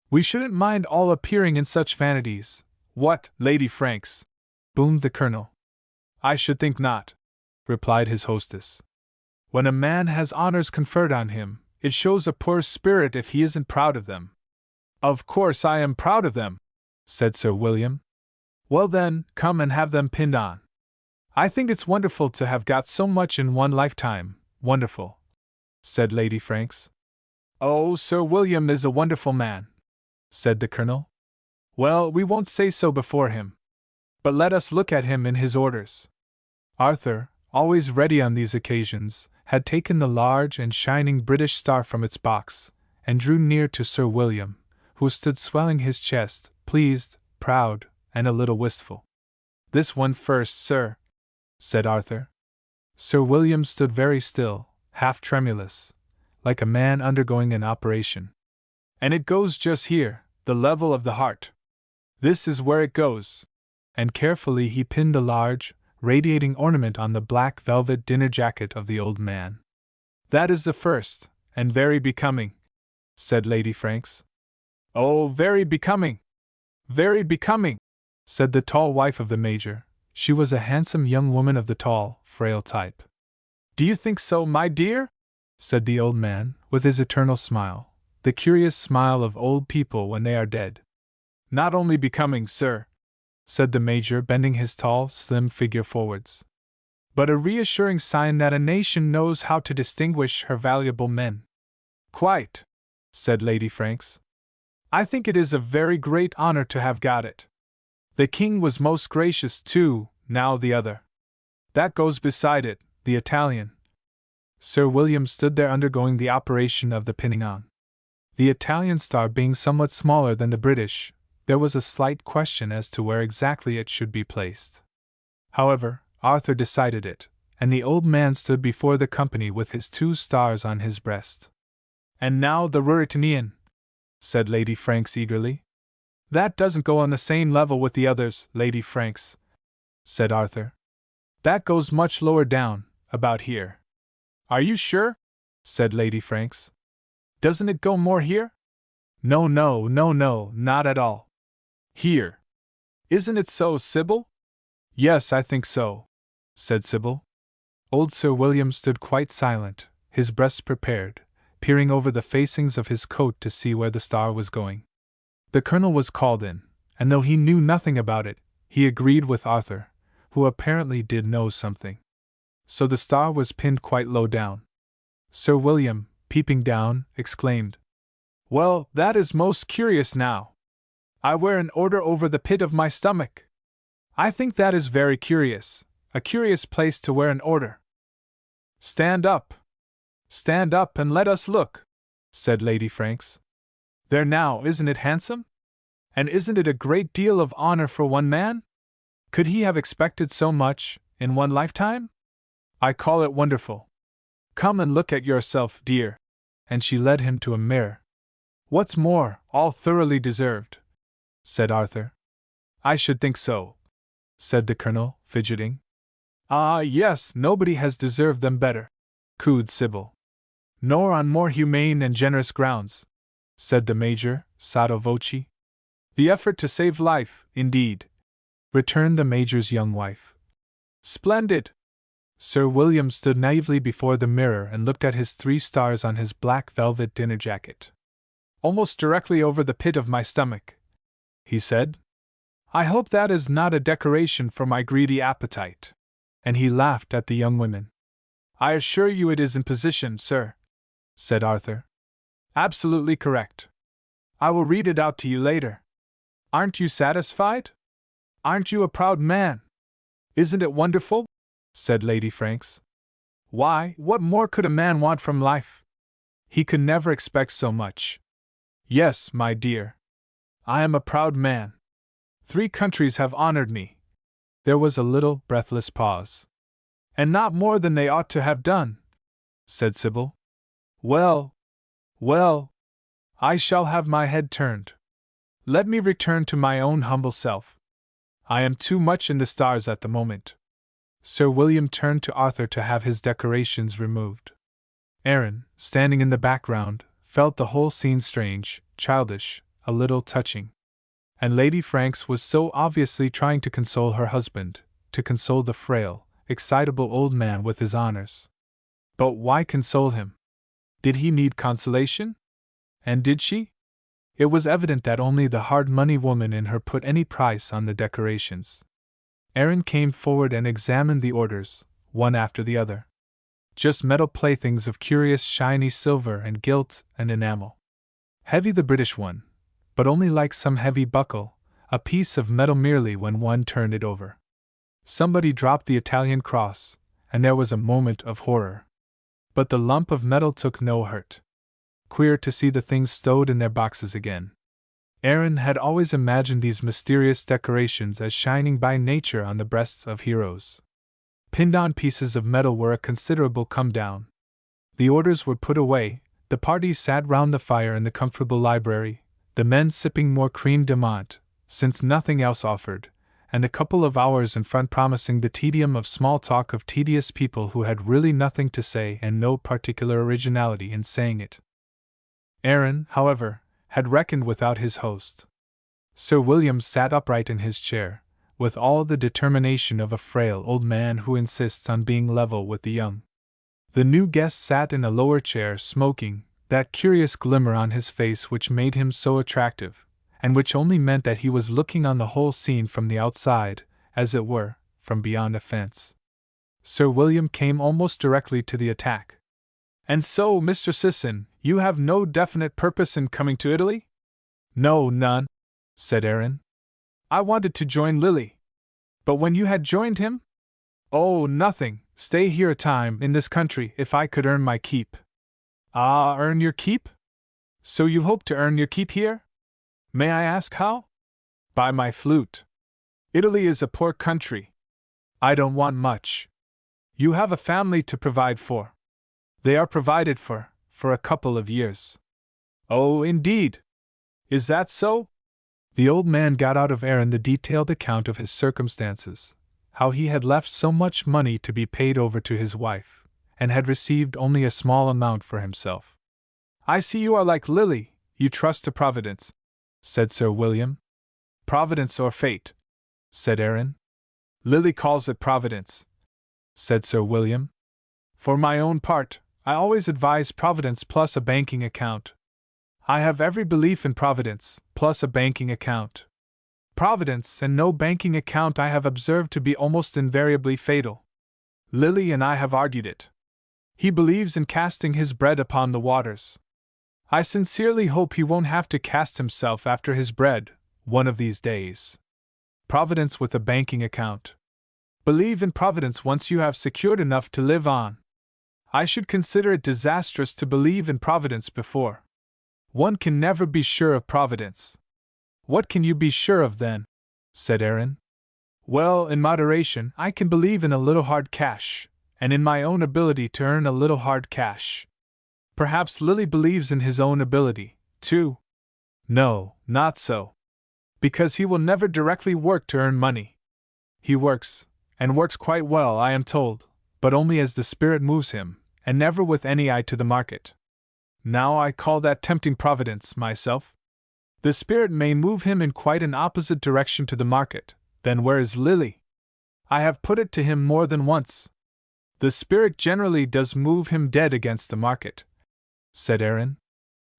We shouldn't mind all appearing in such vanities." "What, Lady Franks?" boomed the Colonel. "I should think not," replied his hostess. "When a man has honors conferred on him, it shows a poor spirit if he isn't proud of them." "Of course I am proud of them," said Sir William. "Well then, come and have them pinned on. I think it's wonderful to have got so much in one lifetime." "Wonderful," said Lady Franks. "Oh, Sir William is a wonderful man," said the Colonel. "Well, we won't say so before him. But let us look at him in his orders." Arthur, always ready on these occasions, had taken the large and shining British star from its box, and drew near to Sir William, who stood swelling his chest, pleased, proud, and a little wistful. "This one first, sir," said Arthur. Sir William stood very still, half tremulous, like a man undergoing an operation. "And it goes just here, the level of the heart. This is where it goes." And carefully he pinned the large, radiating ornament on the black velvet dinner jacket of the old man. "That is the first, and very becoming," said Lady Franks. "Oh, very becoming! Very becoming!" said the tall wife of the Major. She was a handsome young woman of the tall, frail type. "Do you think so, my dear?" said the old man, with his eternal smile, the curious smile of old people when they are dead. "Not only becoming, sir," said the Major, bending his tall, slim figure forwards, "but a reassuring sign that a nation knows how to distinguish her valuable men." "Quite," said Lady Franks. "I think it is a very great honor to have got it. The King was most gracious, too. Now the other. That goes beside it, the Italian." Sir William stood there undergoing the operation of the pinning on. The Italian star being somewhat smaller than the British, there was a slight question as to where exactly it should be placed. However, Arthur decided it, and the old man stood before the company with his 2 stars on his breast. "And now the Ruritanian," said Lady Franks eagerly. "That doesn't go on the same level with the others, Lady Franks," said Arthur. "That goes much lower down, about here." "Are you sure?" said Lady Franks. "Doesn't it go more here?" No, not at all. Here. Isn't it so, Sybil?" "Yes, I think so," said Sybil. Old Sir William stood quite silent, his breast prepared, peering over the facings of his coat to see where the star was going. The Colonel was called in, and though he knew nothing about it, he agreed with Arthur, who apparently did know something. So the star was pinned quite low down. Sir William, peeping down, exclaimed, "Well, that is most curious now. I wear an order over the pit of my stomach. I think that is very curious, a curious place to wear an order." "Stand up. Stand up and let us look," said Lady Franks. "There now, isn't it handsome? And isn't it a great deal of honor for one man? Could he have expected so much, in one lifetime? I call it wonderful. Come and look at yourself, dear." And she led him to a mirror. "What's more, all thoroughly deserved," said Arthur. "I should think so," said the Colonel, fidgeting. "Ah, yes, nobody has deserved them better," cooed Sybil. "Nor on more humane and generous grounds," said the Major, sotto voce. "The effort to save life, indeed," returned the Major's young wife. "Splendid!" Sir William stood naively before the mirror and looked at his 3 stars on his black velvet dinner jacket. "Almost directly over the pit of my stomach," he said. "I hope that is not a decoration for my greedy appetite." And he laughed at the young women. "I assure you it is in position, sir," said Arthur. "Absolutely correct. I will read it out to you later. Aren't you satisfied? Aren't you a proud man? Isn't it wonderful?" said Lady Franks. "Why, what more could a man want from life? He could never expect so much. Yes, my dear. I am a proud man. 3 countries have honored me." There was a little breathless pause. "And not more than they ought to have done," said Sybil. "Well, well, I shall have my head turned. Let me return to my own humble self. I am too much in the stars at the moment." Sir William turned to Arthur to have his decorations removed. Aaron, standing in the background, felt the whole scene strange, childish, a little touching. And Lady Franks was so obviously trying to console her husband, to console the frail, excitable old man with his honors. But why console him? Did he need consolation? And did she? It was evident that only the hard money woman in her put any price on the decorations. Aaron came forward and examined the orders, one after the other. Just metal playthings of curious shiny silver and gilt and enamel. Heavy the British one, but only like some heavy buckle, a piece of metal merely when one turned it over. Somebody dropped the Italian cross, and there was a moment of horror. But the lump of metal took no hurt. Queer to see the things stowed in their boxes again. Aaron had always imagined these mysterious decorations as shining by nature on the breasts of heroes. Pinned-on pieces of metal were a considerable come-down. The orders were put away, the party sat round the fire in the comfortable library, the men sipping more creme de menthe, since nothing else offered, and a couple of hours in front promising the tedium of small talk of tedious people who had really nothing to say and no particular originality in saying it. Aaron, however, had reckoned without his host. Sir William sat upright in his chair, with all the determination of a frail old man who insists on being level with the young. The new guest sat in a lower chair smoking, that curious glimmer on his face which made him so attractive, and which only meant that he was looking on the whole scene from the outside, as it were, from beyond a fence. Sir William came almost directly to the attack. "And so, Mr. Sisson, you have no definite purpose in coming to Italy?" "No, none," said Aaron. "I wanted to join Lily." "But when you had joined him?" "Oh, nothing, stay here a time, in this country, if I could earn my keep." "Ah, earn your keep? So you hope to earn your keep here? May I ask how?" "By my flute. Italy is a poor country. I don't want much. You have a family to provide for." "They are provided for a couple of years." "Oh, indeed? Is that so?" The old man got out of Aaron the detailed account of his circumstances, how he had left so much money to be paid over to his wife, and had received only a small amount for himself. "I see you are like Lily, you trust to Providence," said Sir William. "Providence or fate," said Aaron. "Lily calls it Providence," said Sir William. "For my own part, I always advise Providence plus a banking account. I have every belief in Providence, plus a banking account." Providence and no banking account I have observed to be almost invariably fatal. Lily and I have argued it. He believes in casting his bread upon the waters. I sincerely hope he won't have to cast himself after his bread, one of these days. Providence with a banking account. Believe in Providence once you have secured enough to live on. I should consider it disastrous to believe in Providence before. One can never be sure of Providence. What can you be sure of then? Said Aaron. Well, in moderation, I can believe in a little hard cash, and in my own ability to earn a little hard cash. Perhaps Lily believes in his own ability, too. No, not so. Because he will never directly work to earn money. He works, and works quite well, I am told, but only as the spirit moves him, and never with any eye to the market. Now I call that tempting Providence, myself. The spirit may move him in quite an opposite direction to the market. Then where is Lily? I have put it to him more than once. The spirit generally does move him dead against the market, said Aaron.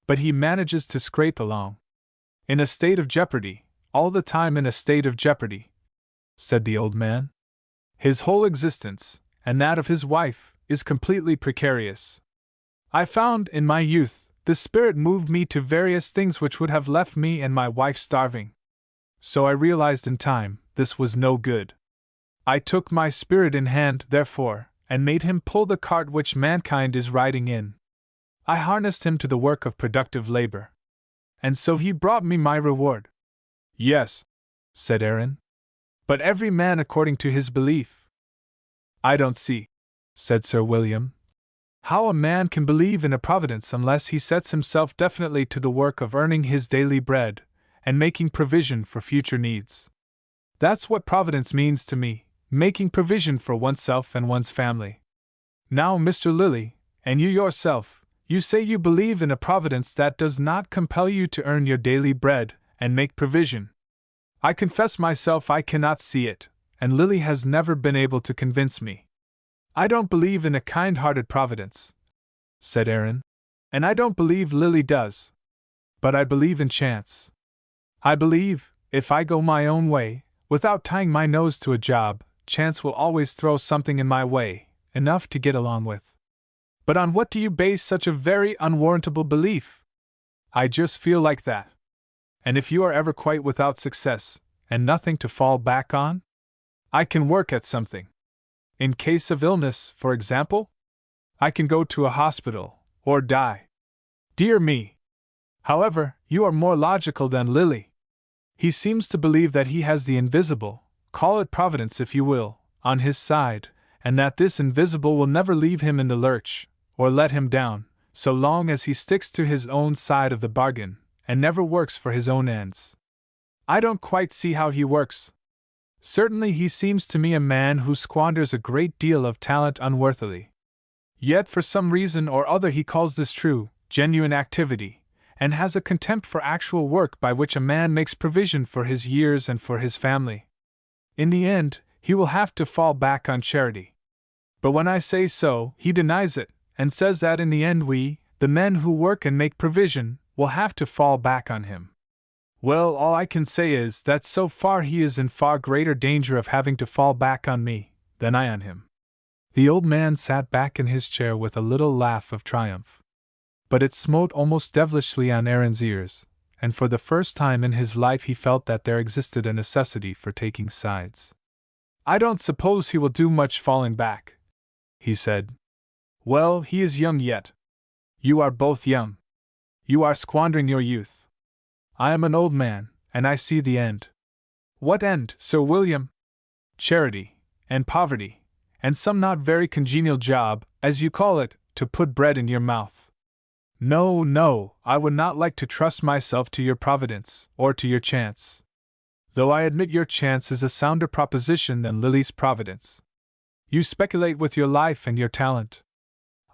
But he manages to scrape along. In a state of jeopardy, all the time in a state of jeopardy, said the old man. His whole existence, and that of his wife, is completely precarious. I found, in my youth, the spirit moved me to various things which would have left me and my wife starving. So I realized in time, this was no good. I took my spirit in hand, therefore, and made him pull the cart which mankind is riding in. I harnessed him to the work of productive labor. And so he brought me my reward. Yes, said Aaron. But every man according to his belief. I don't see, said Sir William, how a man can believe in a providence unless he sets himself definitely to the work of earning his daily bread, and making provision for future needs. That's what Providence means to me, making provision for oneself and one's family. Now, Mr. Lilly, and you yourself, you say you believe in a Providence that does not compel you to earn your daily bread and make provision. I confess myself I cannot see it, and Lily has never been able to convince me. I don't believe in a kind-hearted Providence, said Aaron, and I don't believe Lily does. But I believe in chance. I believe, if I go my own way, without tying my nose to a job, chance will always throw something in my way, enough to get along with. But on what do you base such a very unwarrantable belief? I just feel like that. And if you are ever quite without success, and nothing to fall back on? I can work at something. In case of illness, for example? I can go to a hospital, or die. Dear me! However, you are more logical than Lily. He seems to believe that he has the invisible, call it Providence if you will, on his side, and that this invisible will never leave him in the lurch, or let him down, so long as he sticks to his own side of the bargain, and never works for his own ends. I don't quite see how he works. Certainly he seems to me a man who squanders a great deal of talent unworthily. Yet for some reason or other he calls this true, genuine activity, and has a contempt for actual work by which a man makes provision for his years and for his family. In the end, he will have to fall back on charity. But when I say so, he denies it, and says that in the end we, the men who work and make provision, will have to fall back on him. Well, all I can say is that so far he is in far greater danger of having to fall back on me, than I on him. The old man sat back in his chair with a little laugh of triumph. But it smote almost devilishly on Aaron's ears, and for the first time in his life he felt that there existed a necessity for taking sides. I don't suppose he will do much falling back, he said. Well, he is young yet. You are both young. You are squandering your youth. I am an old man, and I see the end. What end, Sir William? Charity, and poverty, and some not very congenial job, as you call it, to put bread in your mouth. No, no, I would not like to trust myself to your providence, or to your chance. Though I admit your chance is a sounder proposition than Lily's providence. You speculate with your life and your talent.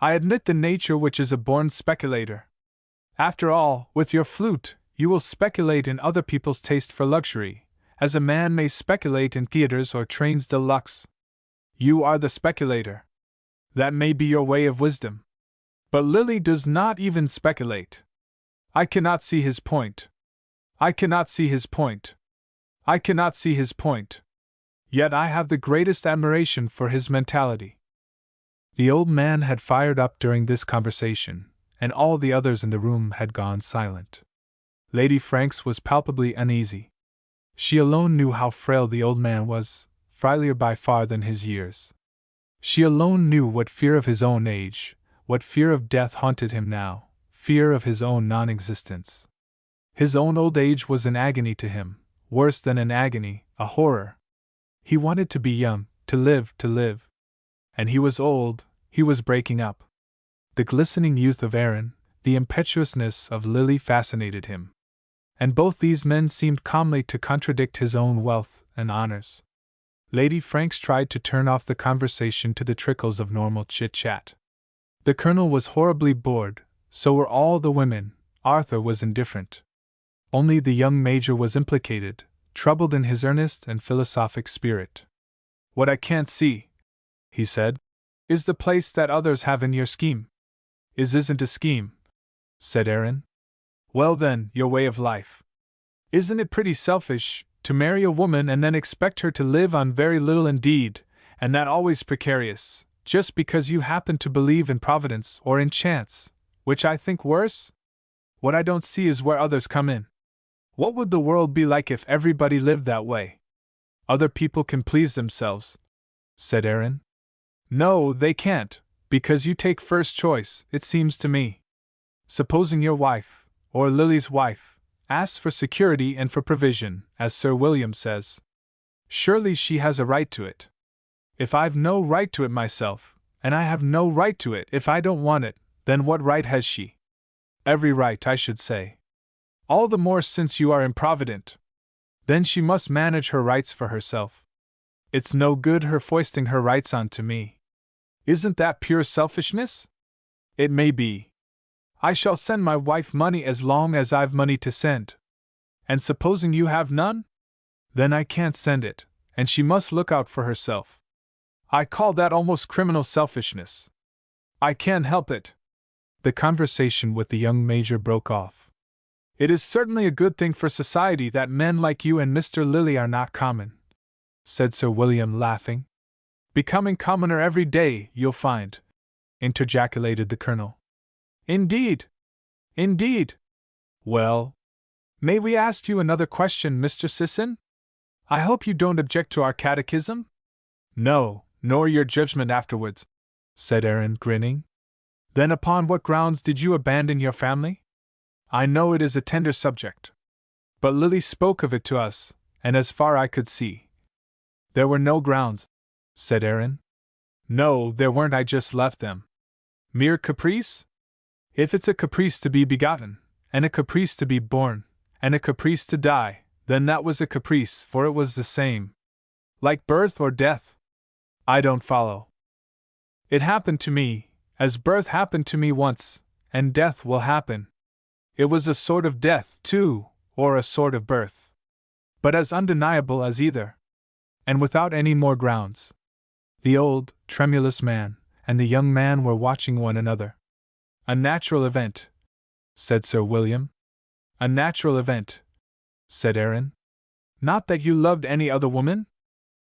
I admit the nature which is a born speculator. After all, with your flute, you will speculate in other people's taste for luxury, as a man may speculate in theaters or trains de luxe. You are the speculator. That may be your way of wisdom. But Lily does not even speculate. I cannot see his point. I cannot see his point. I cannot see his point. Yet I have the greatest admiration for his mentality. The old man had fired up during this conversation, and all the others in the room had gone silent. Lady Franks was palpably uneasy. She alone knew how frail the old man was, frailier by far than his years. She alone knew what fear of his own age, what fear of death haunted him now, fear of his own non-existence. His own old age was an agony to him, worse than an agony, a horror. He wanted to be young, to live. And he was old, he was breaking up. The glistening youth of Aaron, the impetuousness of Lily fascinated him. And both these men seemed calmly to contradict his own wealth and honors. Lady Franks tried to turn off the conversation to the trickles of normal chit-chat. The Colonel was horribly bored, so were all the women. Arthur was indifferent. Only the young Major was implicated, troubled in his earnest and philosophic spirit. "What I can't see," he said, "is the place that others have in your scheme." Isn't a scheme," said Aaron. "Well then, your way of life. Isn't it pretty selfish, to marry a woman and then expect her to live on very little indeed, and that always precarious, just because you happen to believe in Providence or in chance, which I think worse? What I don't see is where others come in. What would the world be like if everybody lived that way?" "Other people can please themselves," said Aaron. "No, they can't, because you take first choice, it seems to me. Supposing your wife, or Lily's wife, asks for security and for provision, as Sir William says. Surely she has a right to it. If I've no right to it myself, and I have no right to it if I don't want it, then what right has she? Every right, I should say. All the more since you are improvident. Then she must manage her rights for herself. It's no good her foisting her rights onto me. Isn't that pure selfishness? It may be. I shall send my wife money as long as I've money to send. And supposing you have none? Then I can't send it, and she must look out for herself. I call that almost criminal selfishness. I can't help it." The conversation with the young Major broke off. "It is certainly a good thing for society that men like you and Mr. Lilly are not common," said Sir William, laughing. "Becoming commoner every day, you'll find," interjaculated the Colonel. "Indeed! Indeed! Well, may we ask you another question, Mr. Sisson? I hope you don't object to our catechism?" "No, nor your judgment afterwards," said Aaron, grinning. "Then upon what grounds did you abandon your family? I know it is a tender subject. But Lily spoke of it to us, and as far I could see, there were no grounds," said Aaron. "No, there weren't, I just left them. Mere caprice? If it's a caprice to be begotten, and a caprice to be born, and a caprice to die, then that was a caprice, for it was the same. Like birth or death? I don't follow. It happened to me, as birth happened to me once, and death will happen. It was a sort of death, too, or a sort of birth. But as undeniable as either. And without any more grounds." The old, tremulous man and the young man were watching one another. "A natural event," said Sir William. "A natural event," said Aaron. "Not that you loved any other woman?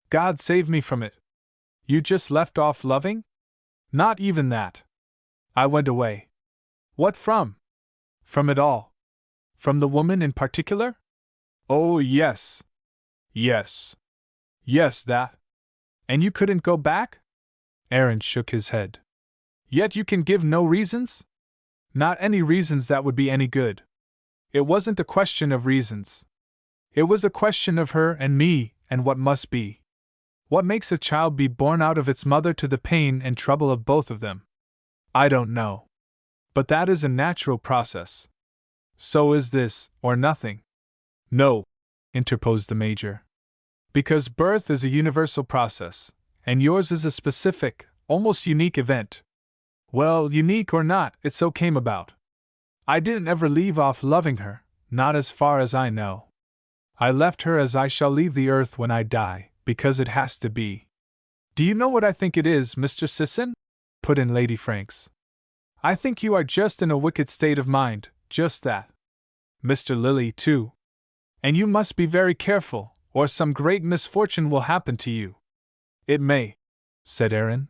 God save me from it. You just left off loving?" "Not even that. I went away." "What from?" "From it all." "From the woman in particular?" "Oh, yes. Yes. Yes, that." "And you couldn't go back?" Aaron shook his head. "Yet you can give no reasons?" "Not any reasons that would be any good. It wasn't a question of reasons. It was a question of her and me, and what must be. What makes a child be born out of its mother to the pain and trouble of both of them? I don't know. But that is a natural process. So is this, or nothing." "No," interposed the Major. "Because birth is a universal process, and yours is a specific, almost unique event. Well, unique or not, it so came about. I didn't ever leave off loving her, not as far as I know. I left her as I shall leave the earth when I die, because it has to be." "Do you know what I think it is, Mr. Sisson?" put in Lady Franks. "I think you are just in a wicked state of mind, just that. Mr. Lilly, too. And you must be very careful, or some great misfortune will happen to you. It may, said Aaron.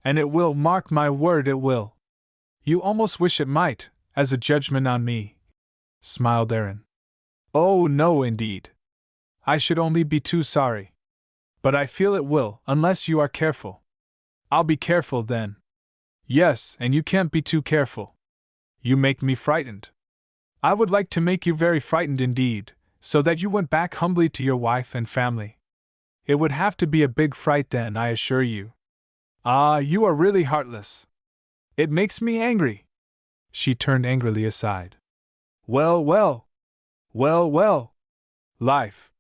And it will, mark my word, it will. You almost wish it might, as a judgment on me, smiled Aaron. Oh, no, indeed. I should only be too sorry. But I feel it will, unless you are careful. I'll be careful then. Yes, and you can't be too careful. You make me frightened. I would like to make you very frightened indeed, so that you went back humbly to your wife and family. It would have to be a big fright then, I assure you. Ah, you are really heartless. It makes me angry. She turned angrily aside. Well, well. Well, well. Life.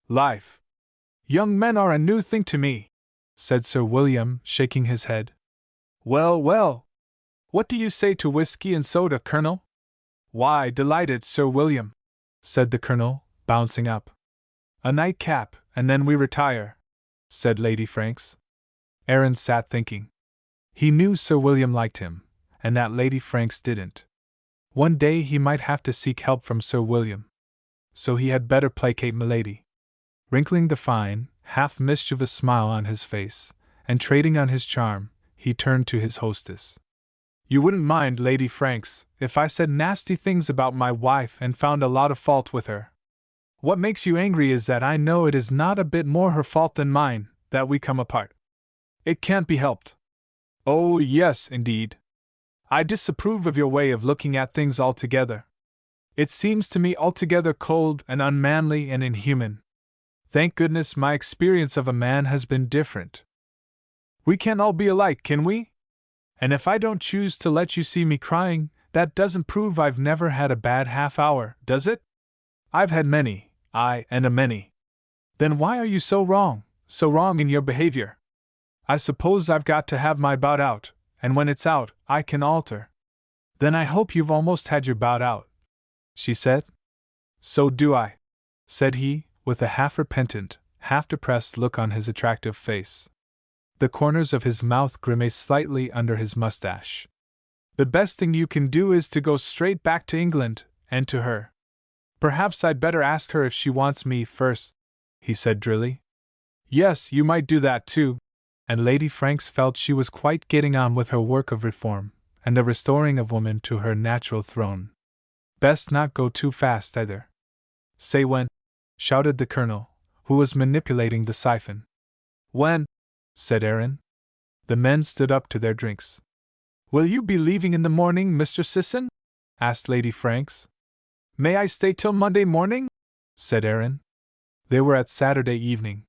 Life. Young men are a new thing to me, said Sir William, shaking his head. Well, well. What do you say to whiskey and soda, Colonel? Why, delighted, Sir William, said the Colonel, bouncing up. A nightcap, and then we retire, said Lady Franks. Aaron sat thinking. He knew Sir William liked him, and that Lady Franks didn't. One day he might have to seek help from Sir William. So he had better placate Milady. Wrinkling the fine, half-mischievous smile on his face, and trading on his charm, he turned to his hostess. You wouldn't mind, Lady Franks, if I said nasty things about my wife and found a lot of fault with her. What makes you angry is that I know it is not a bit more her fault than mine that we come apart. It can't be helped. Oh, yes, indeed. I disapprove of your way of looking at things altogether. It seems to me altogether cold and unmanly and inhuman. Thank goodness my experience of a man has been different. We can't all be alike, can we? And if I don't choose to let you see me crying, that doesn't prove I've never had a bad half-hour, does it? I've had many, aye, and a many. Then why are you so wrong in your behavior? I suppose I've got to have my bout out, and when it's out, I can alter. Then I hope you've almost had your bout out, she said. So do I, said he, with a half-repentant, half-depressed look on his attractive face. The corners of his mouth grimaced slightly under his mustache. The best thing you can do is to go straight back to England, and to her. Perhaps I'd better ask her if she wants me first, he said drily. Yes, you might do that too. And Lady Franks felt she was quite getting on with her work of reform, and the restoring of woman to her natural throne. Best not go too fast either. Say when, shouted the Colonel, who was manipulating the siphon. When? Said Aaron. The men stood up to their drinks. Will you be leaving in the morning, Mr. Sisson? Asked Lady Franks. May I stay till Monday morning? Said Aaron. They were at Saturday evening.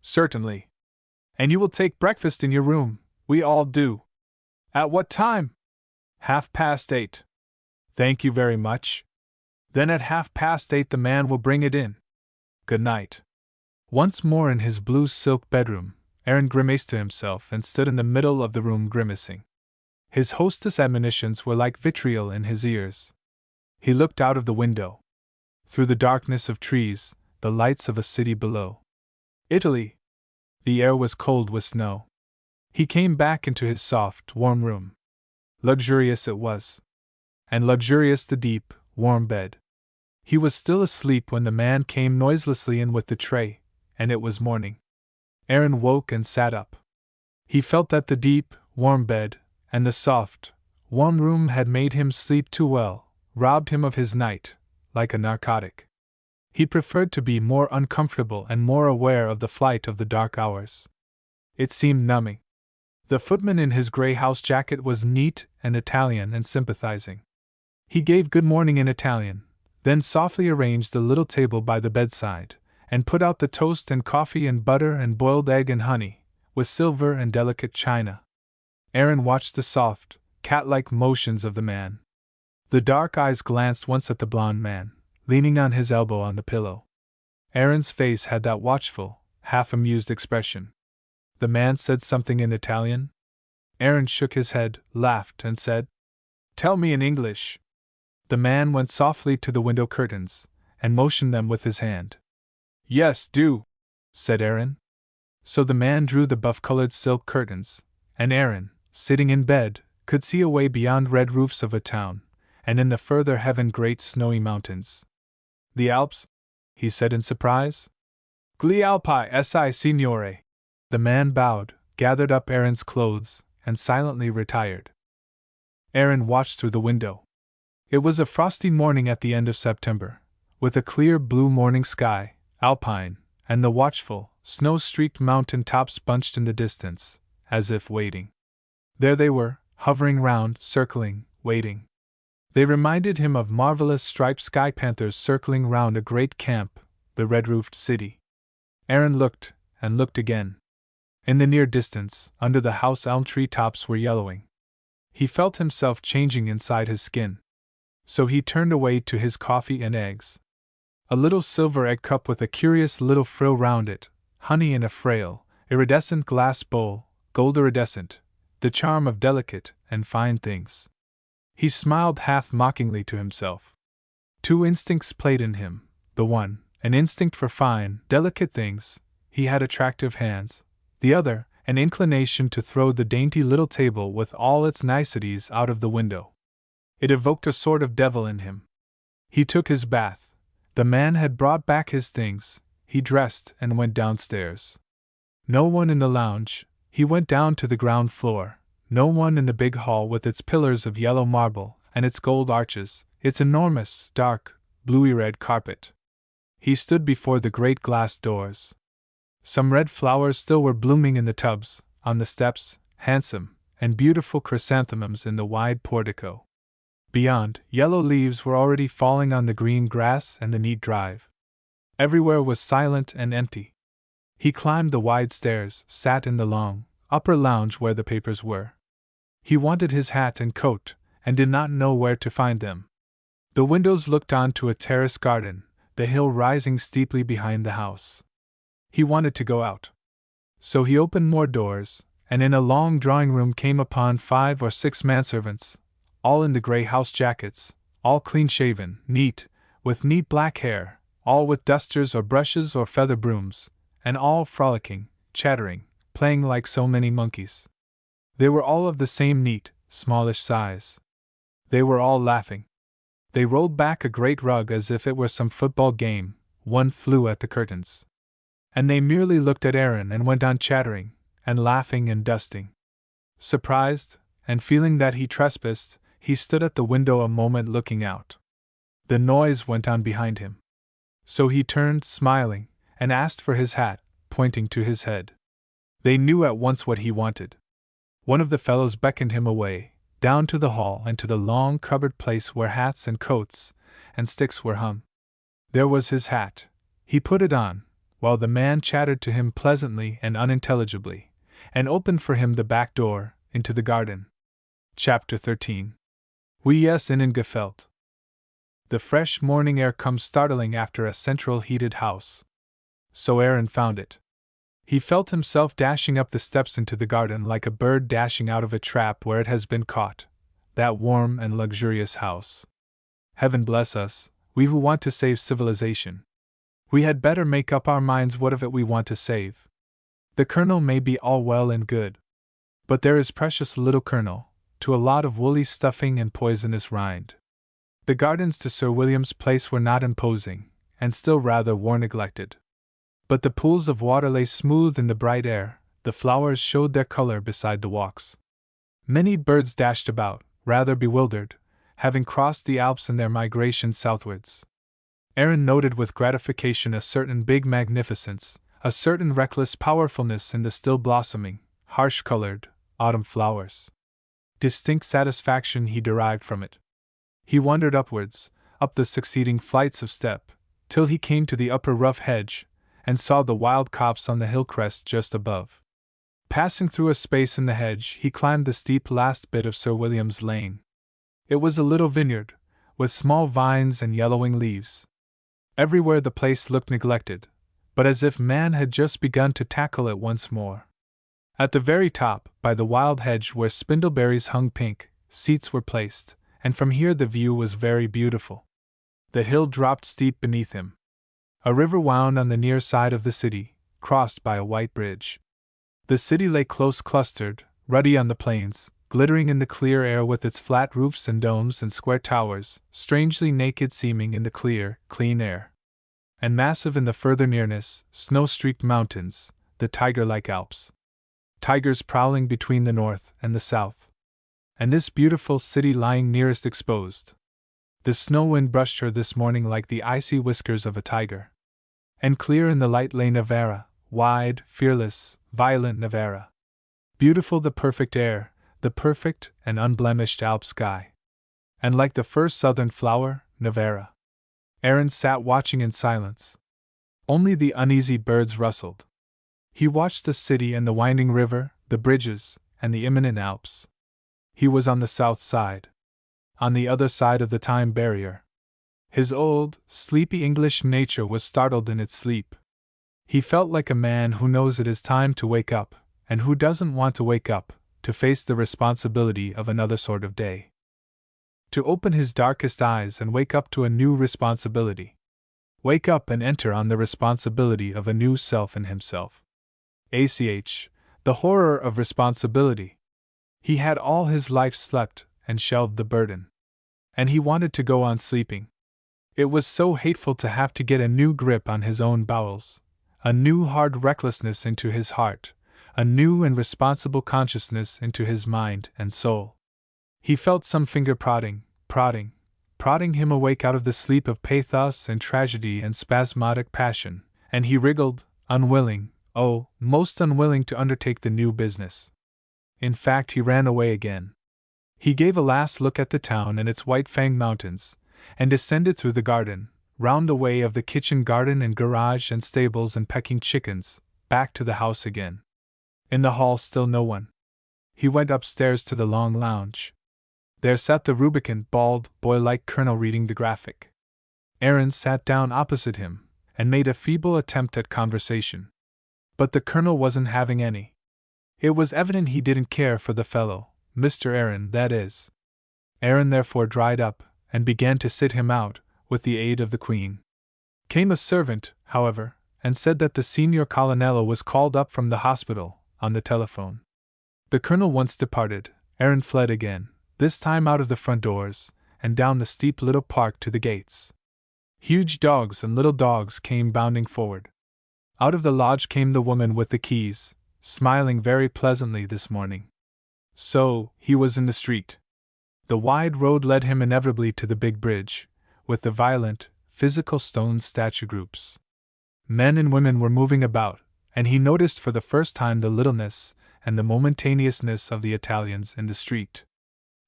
Certainly. And you will take breakfast in your room, we all do. At what time? 8:30. Thank you very much. Then at 8:30 the man will bring it in. Good night. Once more in his blue silk bedroom, Aaron grimaced to himself and stood in the middle of the room grimacing. His hostess' admonitions were like vitriol in his ears. He looked out of the window. Through the darkness of trees, the lights of a city below. Italy. The air was cold with snow. He came back into his soft, warm room. Luxurious it was. And luxurious the deep, warm bed. He was still asleep when the man came noiselessly in with the tray, and it was morning. Aaron woke and sat up. He felt that the deep, warm bed, and the soft, warm room had made him sleep too well, robbed him of his night, like a narcotic. He preferred to be more uncomfortable and more aware of the flight of the dark hours. It seemed numbing. The footman in his grey house jacket was neat and Italian and sympathizing. He gave good morning in Italian, then softly arranged the little table by the bedside, and put out the toast and coffee and butter and boiled egg and honey, with silver and delicate china. Aaron watched the soft, cat-like motions of the man. The dark eyes glanced once at the blond man, leaning on his elbow on the pillow. Aaron's face had that watchful, half-amused expression. The man said something in Italian. Aaron shook his head, laughed, and said, "Tell me in English." The man went softly to the window curtains, and motioned them with his hand. "Yes, do," said Aaron. So the man drew the buff-colored silk curtains, and Aaron, sitting in bed, could see away beyond red roofs of a town, and in the further heaven great snowy mountains. "The Alps?" he said in surprise. Glialpi si signore. The man bowed, gathered up Aaron's clothes, and silently retired. Aaron watched through the window. It was a frosty morning at the end of September, with a clear blue morning sky, alpine, and the watchful, snow-streaked mountain tops bunched in the distance, as if waiting. There they were, hovering round, circling, waiting. They reminded him of marvelous striped sky panthers circling round a great camp, the red-roofed city. Aaron looked, and looked again. In the near distance, under the house elm tree tops were yellowing. He felt himself changing inside his skin. So he turned away to his coffee and eggs. A little silver egg cup with a curious little frill round it, honey in a frail, iridescent glass bowl, gold iridescent, the charm of delicate and fine things. He smiled half mockingly to himself. Two instincts played in him, the one, an instinct for fine, delicate things, he had attractive hands, the other, an inclination to throw the dainty little table with all its niceties out of the window. It evoked a sort of devil in him. He took his bath. The man had brought back his things. He dressed and went downstairs. No one in the lounge. He went down to the ground floor. No one in the big hall with its pillars of yellow marble and its gold arches, its enormous, dark, bluey-red carpet. He stood before the great glass doors. Some red flowers still were blooming in the tubs, on the steps, handsome and beautiful chrysanthemums in the wide portico. Beyond, yellow leaves were already falling on the green grass and the neat drive. Everywhere was silent and empty. He climbed the wide stairs, sat in the long, upper lounge where the papers were. He wanted his hat and coat, and did not know where to find them. The windows looked on to a terrace garden, the hill rising steeply behind the house. He wanted to go out. So he opened more doors, and in a long drawing room came upon 5 or 6 manservants, all in the grey house jackets, all clean-shaven, neat, with neat black hair, all with dusters or brushes or feather brooms, and all frolicking, chattering, playing like so many monkeys. They were all of the same neat, smallish size. They were all laughing. They rolled back a great rug as if it were some football game, one flew at the curtains. And they merely looked at Aaron and went on chattering, and laughing and dusting. Surprised, and feeling that he trespassed, he stood at the window a moment looking out. The noise went on behind him. So he turned, smiling, and asked for his hat, pointing to his head. They knew at once what he wanted. One of the fellows beckoned him away, down to the hall and to the long cupboard place where hats and coats and sticks were hung. There was his hat. He put it on, while the man chattered to him pleasantly and unintelligibly, and opened for him the back door into the garden. Chapter 13. Wie es innen gefällt. The fresh morning air comes startling after a central heated house. So Aaron found it. He felt himself dashing up the steps into the garden like a bird dashing out of a trap where it has been caught, that warm and luxurious house. Heaven bless us, we who want to save civilization. We had better make up our minds what of it we want to save. The kernel may be all well and good, but there is precious little kernel, to a lot of woolly stuffing and poisonous rind. The gardens to Sir William's place were not imposing, and still rather were neglected. But the pools of water lay smooth in the bright air, the flowers showed their color beside the walks. Many birds dashed about, rather bewildered, having crossed the Alps in their migration southwards. Aaron noted with gratification a certain big magnificence, a certain reckless powerfulness in the still blossoming, harsh-colored, autumn flowers. Distinct satisfaction he derived from it. He wandered upwards, up the succeeding flights of step, till he came to the upper rough hedge, and saw the wild copse on the hill crest just above. Passing through a space in the hedge, he climbed the steep last bit of Sir William's lane. It was a little vineyard, with small vines and yellowing leaves. Everywhere the place looked neglected, but as if man had just begun to tackle it once more. At the very top, by the wild hedge where spindleberries hung pink, seats were placed, and from here the view was very beautiful. The hill dropped steep beneath him. A river wound on the near side of the city, crossed by a white bridge. The city lay close clustered, ruddy on the plains, glittering in the clear air with its flat roofs and domes and square towers, strangely naked seeming in the clear, clean air. and massive in the further nearness, snow-streaked mountains, the tiger-like Alps. Tigers prowling between the north and the south. And this beautiful city lying nearest exposed. The snow wind brushed her this morning like the icy whiskers of a tiger. And clear in the light lay Navarra, wide, fearless, violent Navarra. Beautiful the perfect air, the perfect and unblemished Alp sky. And like the first southern flower, Navarra. Aaron sat watching in silence. Only the uneasy birds rustled. He watched the city and the winding river, the bridges, and the imminent Alps. He was on the south side. On the other side of the time barrier. His old, sleepy English nature was startled in its sleep. He felt like a man who knows it is time to wake up, and who doesn't want to wake up, to face the responsibility of another sort of day. To open his darkest eyes and wake up to a new responsibility. Wake up and enter on the responsibility of a new self in himself. The horror of responsibility. He had all his life slept and shelved the burden. And he wanted to go on sleeping. It was so hateful to have to get a new grip on his own bowels, a new hard recklessness into his heart, a new and responsible consciousness into his mind and soul. He felt some finger prodding him awake out of the sleep of pathos and tragedy and spasmodic passion, and he wriggled, unwilling, oh, most unwilling to undertake the new business. In fact, he ran away again. He gave a last look at the town and its white-fanged mountains, and descended through the garden, round the way of the kitchen garden and garage and stables and pecking chickens, back to the house again. In the hall still no one. He went upstairs to the long lounge. There sat the rubicund, bald, boy-like colonel reading the Graphic. Aaron sat down opposite him, and made a feeble attempt at conversation. But the colonel wasn't having any. It was evident he didn't care for the fellow, Mr. Aaron, that is. Aaron therefore dried up, and began to sit him out, with the aid of the Queen. Came a servant, however, and said that the Signor Colonnello was called up from the hospital, on the telephone. The colonel once departed, Aaron fled again, this time out of the front doors, and down the steep little park to the gates. Huge dogs and little dogs came bounding forward. Out of the lodge came the woman with the keys, smiling very pleasantly this morning. So, he was in the street. The wide road led him inevitably to the big bridge, with the violent, physical stone statue groups. Men and women were moving about, and he noticed for the first time the littleness and the momentaneousness of the Italians in the street.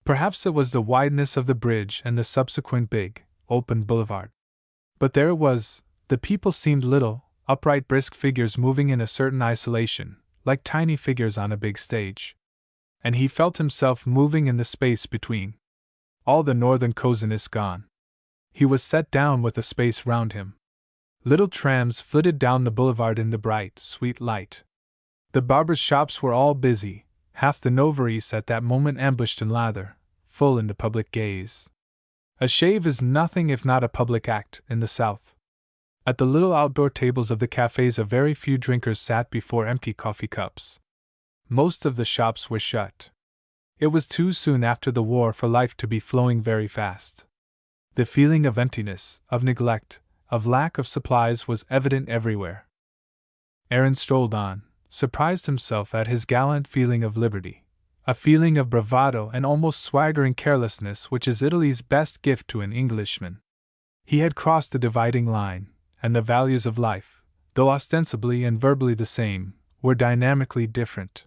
Perhaps it was the wideness of the bridge and the subsequent big, open boulevard. But there it was, the people seemed little, upright brisk figures moving in a certain isolation, like tiny figures on a big stage. And he felt himself moving in the space between. All the northern coziness gone. He was set down with a space round him. Little trams flitted down the boulevard in the bright, sweet light. The barbers' shops were all busy, half the notaries at that moment ambushed in lather, full in the public gaze. A shave is nothing if not a public act in the South. At the little outdoor tables of the cafes a very few drinkers sat before empty coffee cups. Most of the shops were shut. It was too soon after the war for life to be flowing very fast. The feeling of emptiness, of neglect, of lack of supplies was evident everywhere. Aaron strolled on, surprised himself at his gallant feeling of liberty, a feeling of bravado and almost swaggering carelessness which is Italy's best gift to an Englishman. He had crossed the dividing line, and the values of life, though ostensibly and verbally the same, were dynamically different.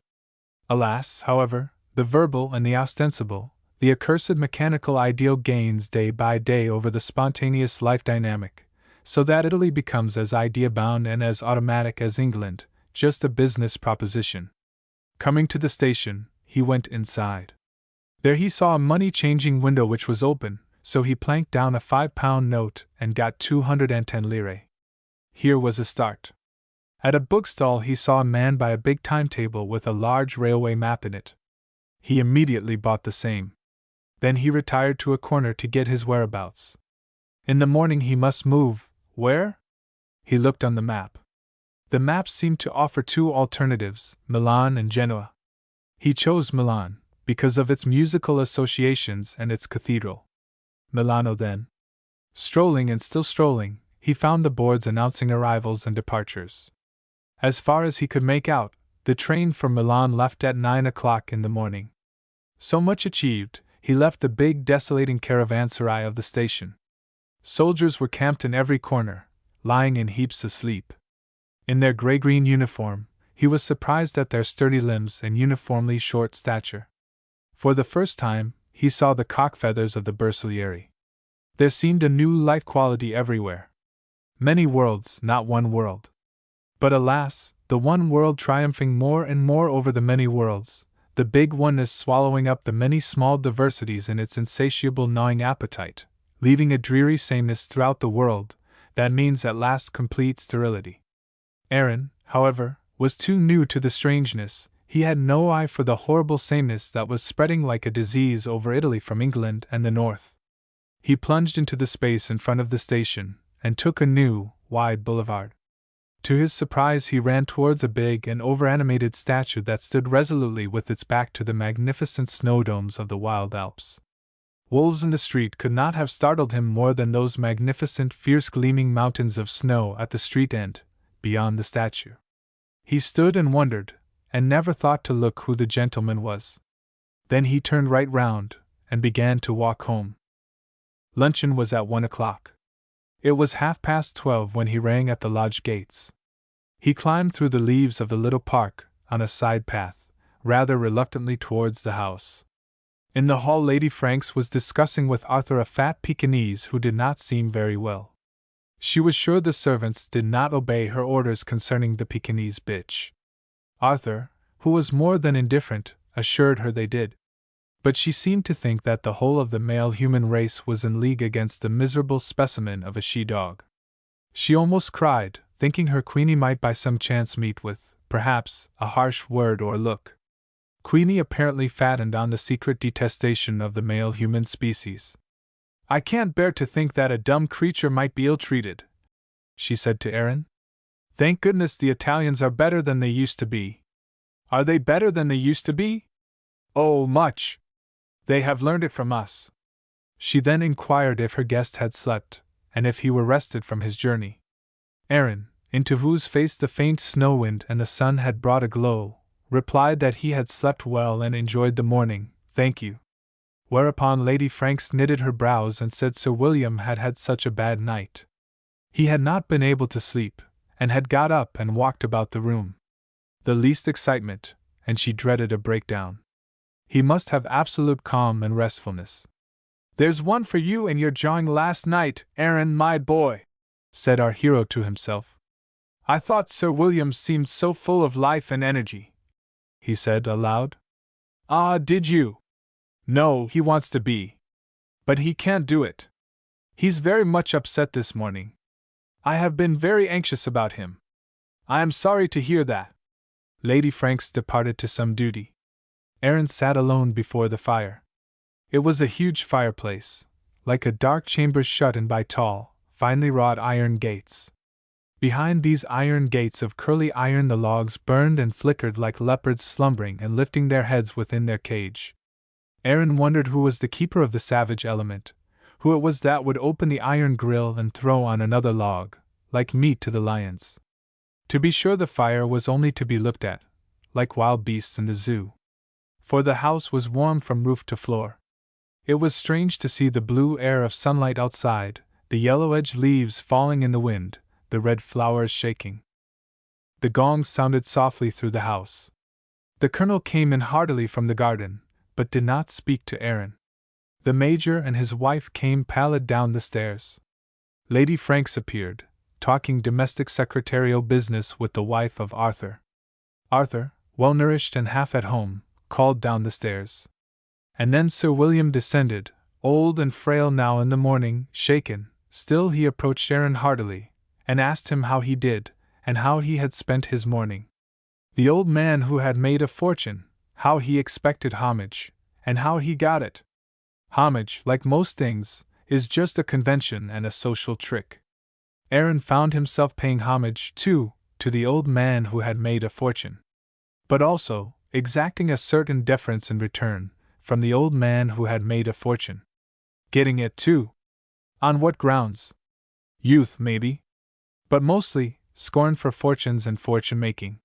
Alas, however, the verbal and the ostensible, the accursed mechanical ideal gains day by day over the spontaneous life dynamic, so that Italy becomes as idea-bound and as automatic as England, just a business proposition. Coming to the station, he went inside. There he saw a money-changing window which was open, so he planked down a £5 note and got 210 lire. Here was a start. At a bookstall he saw a man by a big timetable with a large railway map in it. He immediately bought the same. Then he retired to a corner to get his whereabouts. In the morning he must move. Where? He looked on the map. The map seemed to offer two alternatives, Milan and Genoa. He chose Milan, because of its musical associations and its cathedral. Milano then. Strolling and still strolling, he found the boards announcing arrivals and departures. As far as he could make out, the train for Milan left at 9 o'clock in the morning. So much achieved, he left the big desolating caravanserai of the station. Soldiers were camped in every corner, lying in heaps asleep. In their gray-green uniform, he was surprised at their sturdy limbs and uniformly short stature. For the first time, he saw the cock feathers of the Bersaglieri. There seemed a new life quality everywhere. Many worlds, not one world. But alas, the one world triumphing more and more over the many worlds, the big oneness swallowing up the many small diversities in its insatiable gnawing appetite, leaving a dreary sameness throughout the world, that means at last complete sterility. Aaron, however, was too new to the strangeness. He had no eye for the horrible sameness that was spreading like a disease over Italy from England and the north. He plunged into the space in front of the station, and took a new, wide boulevard. To his surprise, he ran towards a big and overanimated statue that stood resolutely with its back to the magnificent snow domes of the wild Alps. Wolves in the street could not have startled him more than those magnificent, fierce gleaming mountains of snow at the street end, beyond the statue. He stood and wondered, and never thought to look who the gentleman was. Then he turned right round, and began to walk home. Luncheon was at 1 o'clock. It was 12:30 when he rang at the lodge gates. He climbed through the leaves of the little park, on a side path, rather reluctantly towards the house. In the hall Lady Franks was discussing with Arthur a fat Pekingese who did not seem very well. She was sure the servants did not obey her orders concerning the Pekingese bitch. Arthur, who was more than indifferent, assured her they did. But she seemed to think that the whole of the male human race was in league against the miserable specimen of a she-dog. She almost cried, thinking her Queenie might by some chance meet with, perhaps, a harsh word or look. Queenie apparently fattened on the secret detestation of the male human species. "I can't bear to think that a dumb creature might be ill-treated," she said to Aaron. "Thank goodness the Italians are better than they used to be." "Are they better than they used to be?" "Oh, much! They have learned it from us." She then inquired if her guest had slept, and if he were rested from his journey. Aaron, into whose face the faint snow wind and the sun had brought a glow, replied that he had slept well and enjoyed the morning, thank you. Whereupon Lady Franks knitted her brows and said Sir William had had such a bad night. He had not been able to sleep, and had got up and walked about the room. The least excitement, and she dreaded a breakdown. He must have absolute calm and restfulness. "There's one for you and your jawing last night, Aaron, my boy," said our hero to himself. "I thought Sir William seemed so full of life and energy," he said aloud. "Ah, did you? No, he wants to be. But he can't do it. He's very much upset this morning. I have been very anxious about him." "I am sorry to hear that." Lady Franks departed to some duty. Aaron sat alone before the fire. It was a huge fireplace, like a dark chamber shut in by tall, finely wrought iron gates. Behind these iron gates of curly iron the logs burned and flickered like leopards slumbering and lifting their heads within their cage. Aaron wondered who was the keeper of the savage element, who it was that would open the iron grill and throw on another log, like meat to the lions. To be sure, the fire was only to be looked at, like wild beasts in the zoo. For the house was warm from roof to floor. It was strange to see the blue air of sunlight outside, the yellow-edged leaves falling in the wind, the red flowers shaking. The gongs sounded softly through the house. The colonel came in heartily from the garden, but did not speak to Aaron. The major and his wife came pallid down the stairs. Lady Franks appeared, talking domestic secretarial business with the wife of Arthur. Arthur, well-nourished and half at home, called down the stairs. And then Sir William descended, old and frail now in the morning, shaken. Still he approached Aaron heartily, and asked him how he did, and how he had spent his morning. The old man who had made a fortune, how he expected homage, and how he got it. Homage, like most things, is just a convention and a social trick. Aaron found himself paying homage, too, to the old man who had made a fortune. But also, exacting a certain deference in return, from the old man who had made a fortune. Getting it, too. On what grounds? Youth, maybe. But mostly, scorn for fortunes and fortune-making.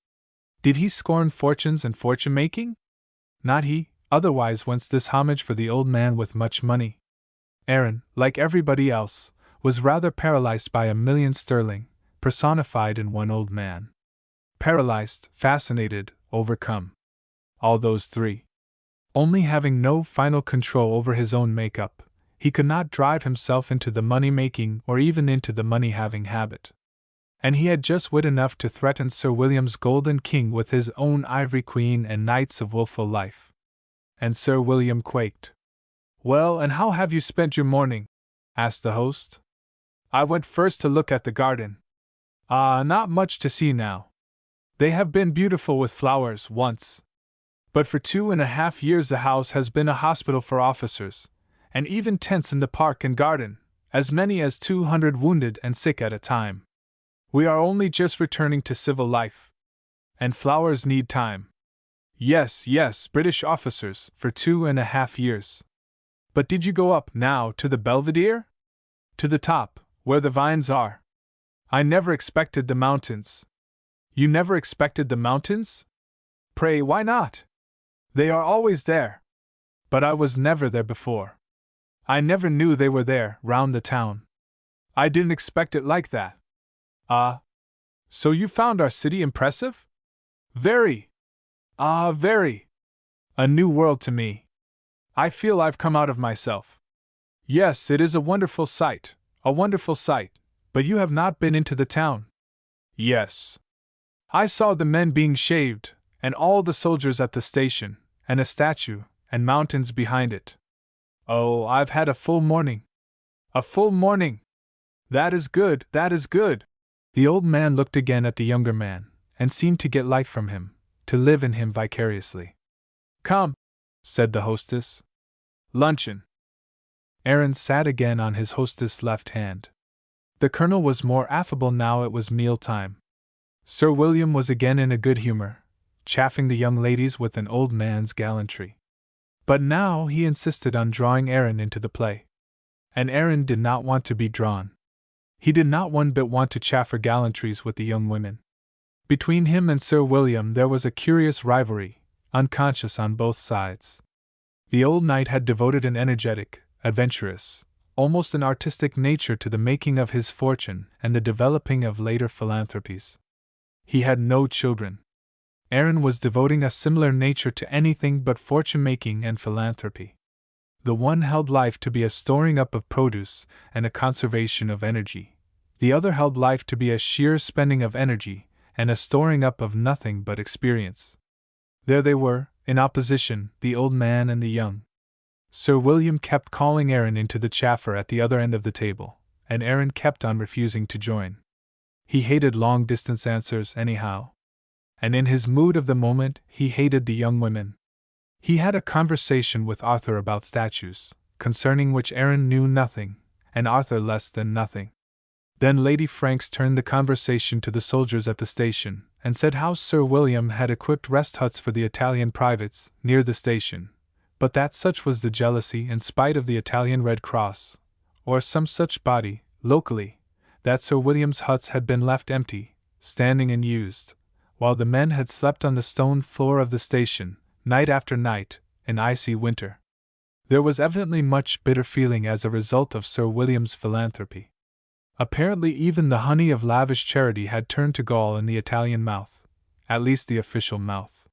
Did he scorn fortunes and fortune-making? Not he, otherwise whence this homage for the old man with much money? Aaron, like everybody else, was rather paralyzed by £1,000,000 personified in one old man. Paralyzed, fascinated, overcome. All those three. Only having no final control over his own make-up, he could not drive himself into the money-making or even into the money-having habit. And he had just wit enough to threaten Sir William's golden king with his own ivory queen and nights of wilful life. And Sir William quaked. "Well, and how have you spent your morning?" asked the host. "I went first to look at the garden." "Ah, not much to see now. They have been beautiful with flowers once. But for 2.5 years the house has been a hospital for officers, and even tents in the park and garden, as many as 200 wounded and sick at a time. We are only just returning to civil life. And flowers need time. Yes, yes, British officers, for 2.5 years. But did you go up, now, to the Belvedere? To the top, where the vines are? I never expected the mountains." "You never expected the mountains? Pray, why not? They are always there. But I was never there before. I never knew they were there, round the town. I didn't expect it like that." "Ah. So you found our city impressive?" "Very. Ah, very. A new world to me. I feel I've come out of myself. Yes, it is a wonderful sight, but you have not been into the town." "Yes. I saw the men being shaved, and all the soldiers at the station, and a statue, and mountains behind it. Oh, I've had a full morning." "A full morning! That is good, that is good!" The old man looked again at the younger man, and seemed to get life from him, to live in him vicariously. "Come," said the hostess. "Luncheon." Aaron sat again on his hostess' left hand. The colonel was more affable now it was meal time. Sir William was again in a good humor, chaffing the young ladies with an old man's gallantry. But now he insisted on drawing Aaron into the play. And Aaron did not want to be drawn. He did not one bit want to chaffer gallantries with the young women. Between him and Sir William there was a curious rivalry, unconscious on both sides. The old knight had devoted an energetic, adventurous, almost an artistic nature to the making of his fortune and the developing of later philanthropies. He had no children. Aaron was devoting a similar nature to anything but fortune-making and philanthropy. The one held life to be a storing up of produce and a conservation of energy. The other held life to be a sheer spending of energy and a storing up of nothing but experience. There they were, in opposition, the old man and the young. Sir William kept calling Aaron into the chaffer at the other end of the table, and Aaron kept on refusing to join. He hated long-distance answers anyhow. And in his mood of the moment, he hated the young women. He had a conversation with Arthur about statues, concerning which Aaron knew nothing, and Arthur less than nothing. Then Lady Franks turned the conversation to the soldiers at the station, and said how Sir William had equipped rest huts for the Italian privates, near the station, but that such was the jealousy in spite of the Italian Red Cross, or some such body, locally, that Sir William's huts had been left empty, standing unused, while the men had slept on the stone floor of the station, night after night, in icy winter. There was evidently much bitter feeling as a result of Sir William's philanthropy. Apparently even the honey of lavish charity had turned to gall in the Italian mouth, at least the official mouth.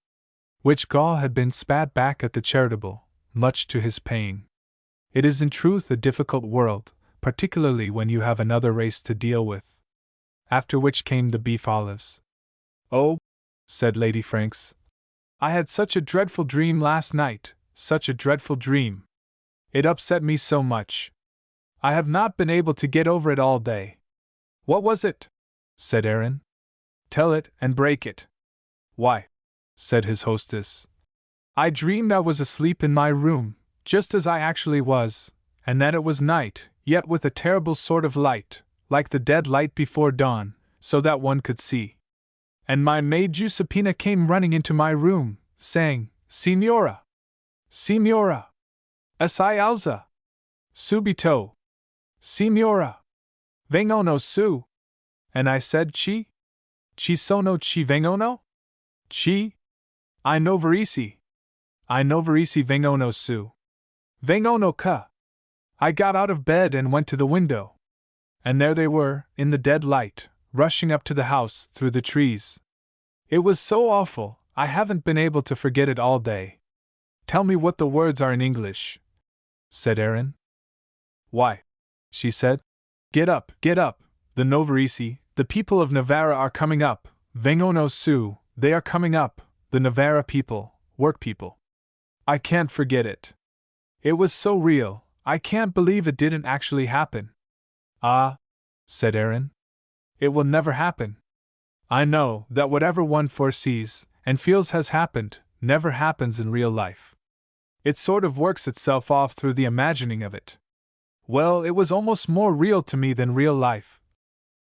Which gall had been spat back at the charitable, much to his pain. It is in truth a difficult world, particularly when you have another race to deal with. After which came the beef olives. "Oh," said Lady Franks, "I had such a dreadful dream last night, such a dreadful dream. It upset me so much. I have not been able to get over it all day." "What was it?" said Aaron. "Tell it and break it." "Why," said his hostess, "I dreamed I was asleep in my room, just as I actually was, and that it was night, yet with a terrible sort of light, like the dead light before dawn, so that one could see. And my maid Giuseppina came running into my room, saying, 'Signora! Signora! Assai alza! Subito! Signora!' Vengo no su. And I said chi? Chi sono chi vengo no? Chi? I no verisi. I no verisi vengo no su. Vengo no ka. I got out of bed and went to the window. And there they were, in the dead light, rushing up to the house through the trees. It was so awful, I haven't been able to forget it all day. Tell me what the words are in English, said Erin. Why, she said. Get up, the Novarisi, the people of Navarra are coming up, vengo no su, they are coming up, the Navarra people, work people. I can't forget it. It was so real, I can't believe it didn't actually happen. Ah, said Erin. It will never happen. I know that whatever one foresees and feels has happened never happens in real life. It sort of works itself off through the imagining of it. Well, it was almost more real to me than real life,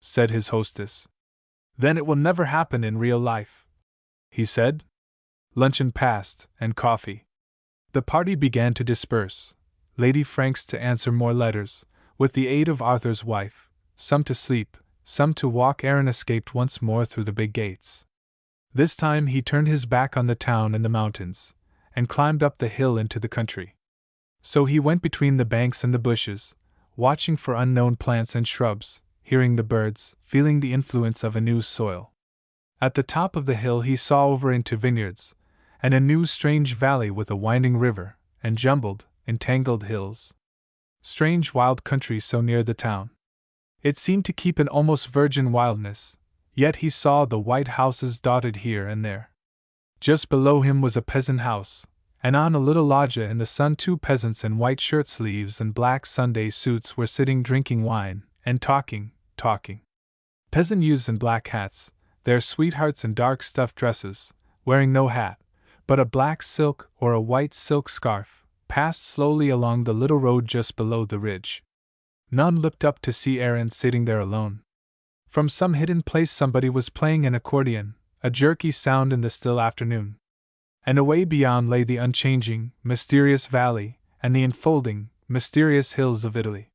said his hostess. Then it will never happen in real life, he said. Luncheon passed, and coffee. The party began to disperse, Lady Franks to answer more letters, with the aid of Arthur's wife, some to sleep, some to walk. Erin escaped once more through the big gates. This time he turned his back on the town and the mountains, and climbed up the hill into the country. So he went between the banks and the bushes, watching for unknown plants and shrubs, hearing the birds, feeling the influence of a new soil. At the top of the hill he saw over into vineyards, and a new strange valley with a winding river, and jumbled, entangled hills. Strange wild country so near the town. It seemed to keep an almost virgin wildness, yet he saw the white houses dotted here and there. Just below him was a peasant house, and on a little loggia in the sun 2 peasants in white shirt sleeves and black Sunday suits were sitting drinking wine, and talking. Peasant youths in black hats, their sweethearts in dark stuff dresses, wearing no hat, but a black silk or a white silk scarf, passed slowly along the little road just below the ridge. None looked up to see Erin sitting there alone. From some hidden place somebody was playing an accordion, a jerky sound in the still afternoon. And away beyond lay the unchanging, mysterious valley, and the enfolding, mysterious hills of Italy.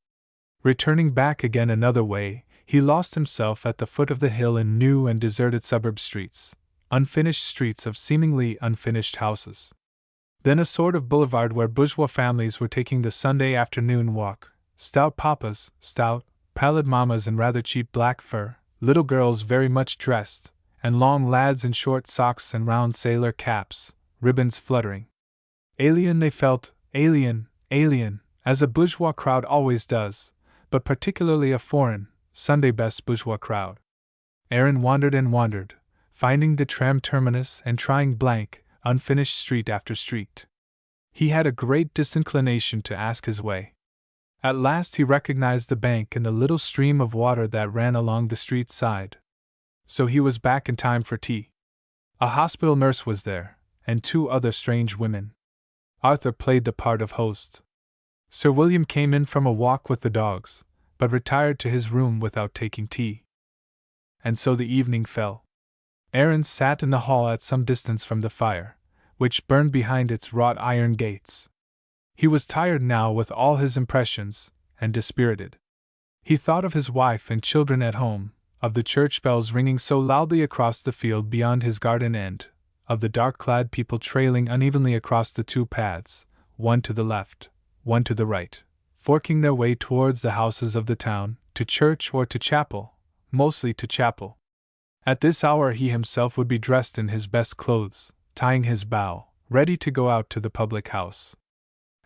Returning back again another way, he lost himself at the foot of the hill in new and deserted suburb streets, unfinished streets of seemingly unfinished houses. Then a sort of boulevard where bourgeois families were taking the Sunday afternoon walk, stout papas, stout, pallid mammas in rather cheap black fur, little girls very much dressed, and long lads in short socks and round sailor caps, ribbons fluttering. Alien they felt, alien, as a bourgeois crowd always does, but particularly a foreign, Sunday-best bourgeois crowd. Erin wandered and wandered, finding the tram terminus and trying blank, unfinished street after street. He had a great disinclination to ask his way. At last he recognized the bank and the little stream of water that ran along the street side. So he was back in time for tea. A hospital nurse was there, and 2 other strange women. Arthur played the part of host. Sir William came in from a walk with the dogs, but retired to his room without taking tea. And so the evening fell. Erin sat in the hall at some distance from the fire, which burned behind its wrought iron gates. He was tired now with all his impressions, and dispirited. He thought of his wife and children at home, of the church bells ringing so loudly across the field beyond his garden end, of the dark-clad people trailing unevenly across the 2 paths, one to the left, one to the right, forking their way towards the houses of the town, to church or to chapel, mostly to chapel. At this hour he himself would be dressed in his best clothes, tying his bow, ready to go out to the public house.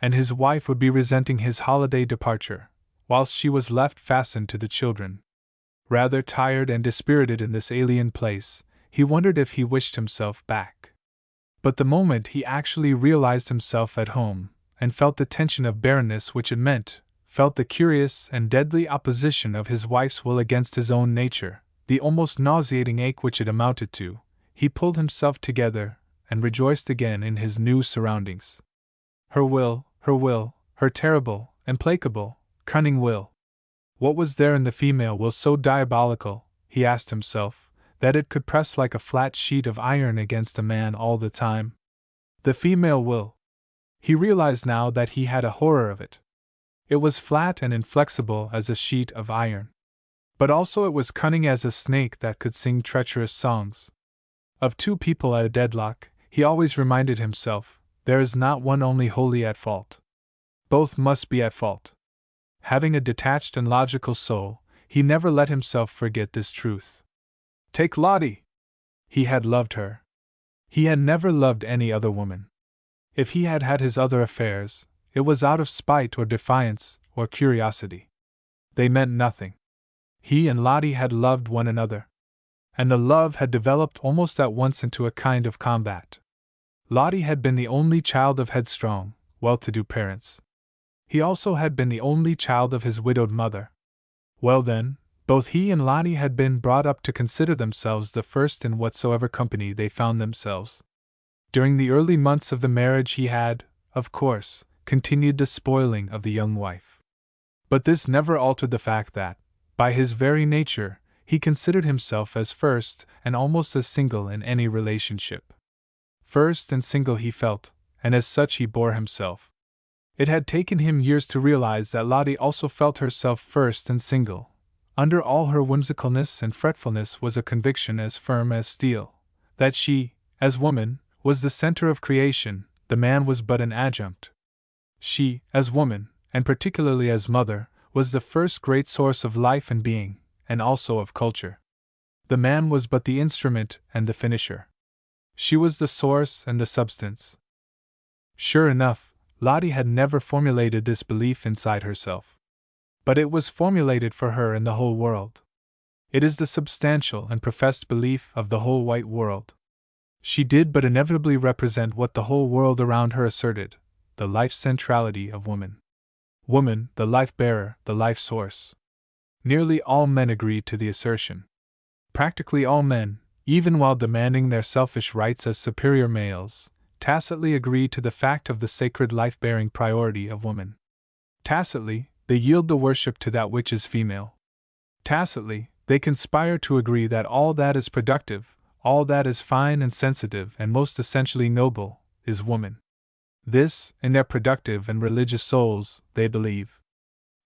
And his wife would be resenting his holiday departure, whilst she was left fastened to the children. Rather tired and dispirited in this alien place, he wondered if he wished himself back. But the moment he actually realized himself at home, and felt the tension of barrenness which it meant, felt the curious and deadly opposition of his wife's will against his own nature, the almost nauseating ache which it amounted to, he pulled himself together, and rejoiced again in his new surroundings. Her will, her terrible, implacable, cunning will. What was there in the female will so diabolical, he asked himself, that it could press like a flat sheet of iron against a man all the time? The female will. He realized now that he had a horror of it. It was flat and inflexible as a sheet of iron. But also it was cunning as a snake that could sing treacherous songs. Of two people at a deadlock, he always reminded himself, there is not one only wholly at fault. Both must be at fault. Having a detached and logical soul, he never let himself forget this truth. Take Lottie! He had loved her. He had never loved any other woman. If he had had his other affairs, it was out of spite or defiance or curiosity. They meant nothing. He and Lottie had loved one another. And the love had developed almost at once into a kind of combat. Lottie had been the only child of headstrong, well-to-do parents. He also had been the only child of his widowed mother. Well then, both he and Lottie had been brought up to consider themselves the first in whatsoever company they found themselves. During the early months of the marriage he had, of course, continued the spoiling of the young wife. But this never altered the fact that, by his very nature, he considered himself as first and almost as single in any relationship. First and single he felt, and as such he bore himself. It had taken him years to realize that Lottie also felt herself first and single. Under all her whimsicalness and fretfulness was a conviction as firm as steel, that she, as woman, was the center of creation, the man was but an adjunct. She, as woman, and particularly as mother, was the first great source of life and being, and also of culture. The man was but the instrument and the finisher. She was the source and the substance. Sure enough, Lottie had never formulated this belief inside herself. But it was formulated for her in the whole world. It is the substantial and professed belief of the whole white world. She did but inevitably represent what the whole world around her asserted, the life centrality of woman. Woman, the life-bearer, the life source. Nearly all men agreed to the assertion. Practically all men, even while demanding their selfish rights as superior males, tacitly agreed to the fact of the sacred life-bearing priority of woman. Tacitly, they yield the worship to that which is female. Tacitly, they conspire to agree that all that is productive, all that is fine and sensitive and most essentially noble, is woman. This, in their productive and religious souls, they believe.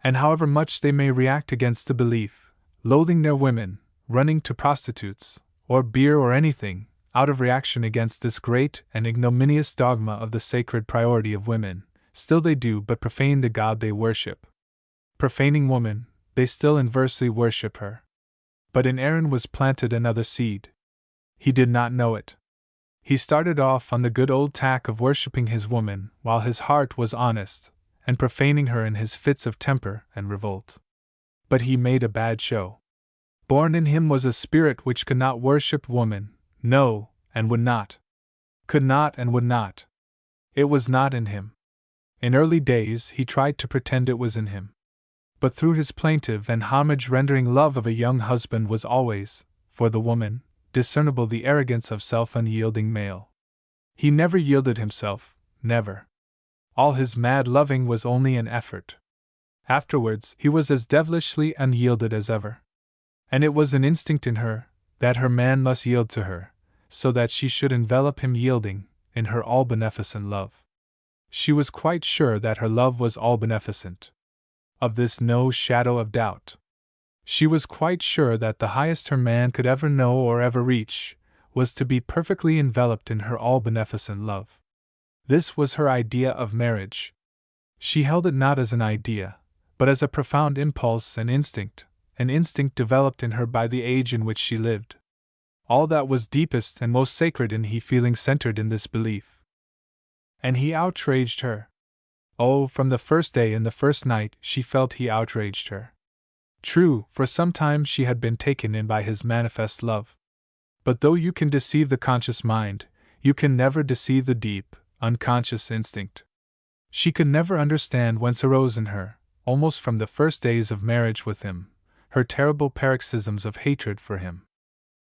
And however much they may react against the belief, loathing their women, running to prostitutes, or beer or anything, out of reaction against this great and ignominious dogma of the sacred priority of women, still they do but profane the God they worship. Profaning woman, they still inversely worship her. But in Aaron was planted another seed. He did not know it. He started off on the good old tack of worshipping his woman while his heart was honest, and profaning her in his fits of temper and revolt. But he made a bad show. Born in him was a spirit which could not worship woman, no, and would not. Could not and would not. It was not in him. In early days he tried to pretend it was in him. But through his plaintive and homage-rendering love of a young husband was always, for the woman, discernible the arrogance of self-unyielding male. He never yielded himself, never. All his mad loving was only an effort. Afterwards he was as devilishly unyielded as ever. And it was an instinct in her, that her man must yield to her, so that she should envelop him yielding, in her all-beneficent love. She was quite sure that her love was all-beneficent. Of this no shadow of doubt. She was quite sure that the highest her man could ever know or ever reach, was to be perfectly enveloped in her all-beneficent love. This was her idea of marriage. She held it not as an idea, but as a profound impulse and instinct, an instinct developed in her by the age in which she lived. All that was deepest and most sacred in he feeling centered in this belief. And he outraged her. Oh, from the first day and the first night she felt he outraged her. True, for some time she had been taken in by his manifest love. But though you can deceive the conscious mind, you can never deceive the deep, unconscious instinct. She could never understand whence arose in her, almost from the first days of marriage with him, her terrible paroxysms of hatred for him.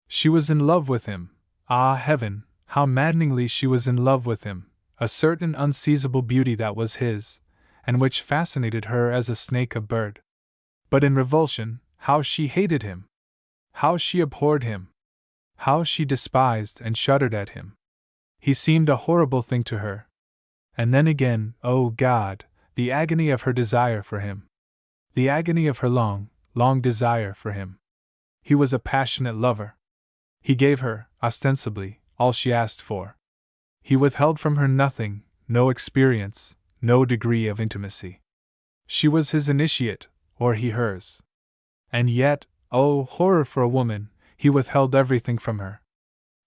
She was in love with him. Ah, heaven, how maddeningly she was in love with him, a certain unseizable beauty that was his, and which fascinated her as a snake a bird. But in revulsion, how she hated him! How she abhorred him! How she despised and shuddered at him! He seemed a horrible thing to her. And then again, oh God, the agony of her desire for him. The agony of her long, long desire for him. He was a passionate lover. He gave her, ostensibly, all she asked for. He withheld from her nothing, no experience, no degree of intimacy. She was his initiate, or he hers. And yet, oh, horror for a woman, he withheld everything from her.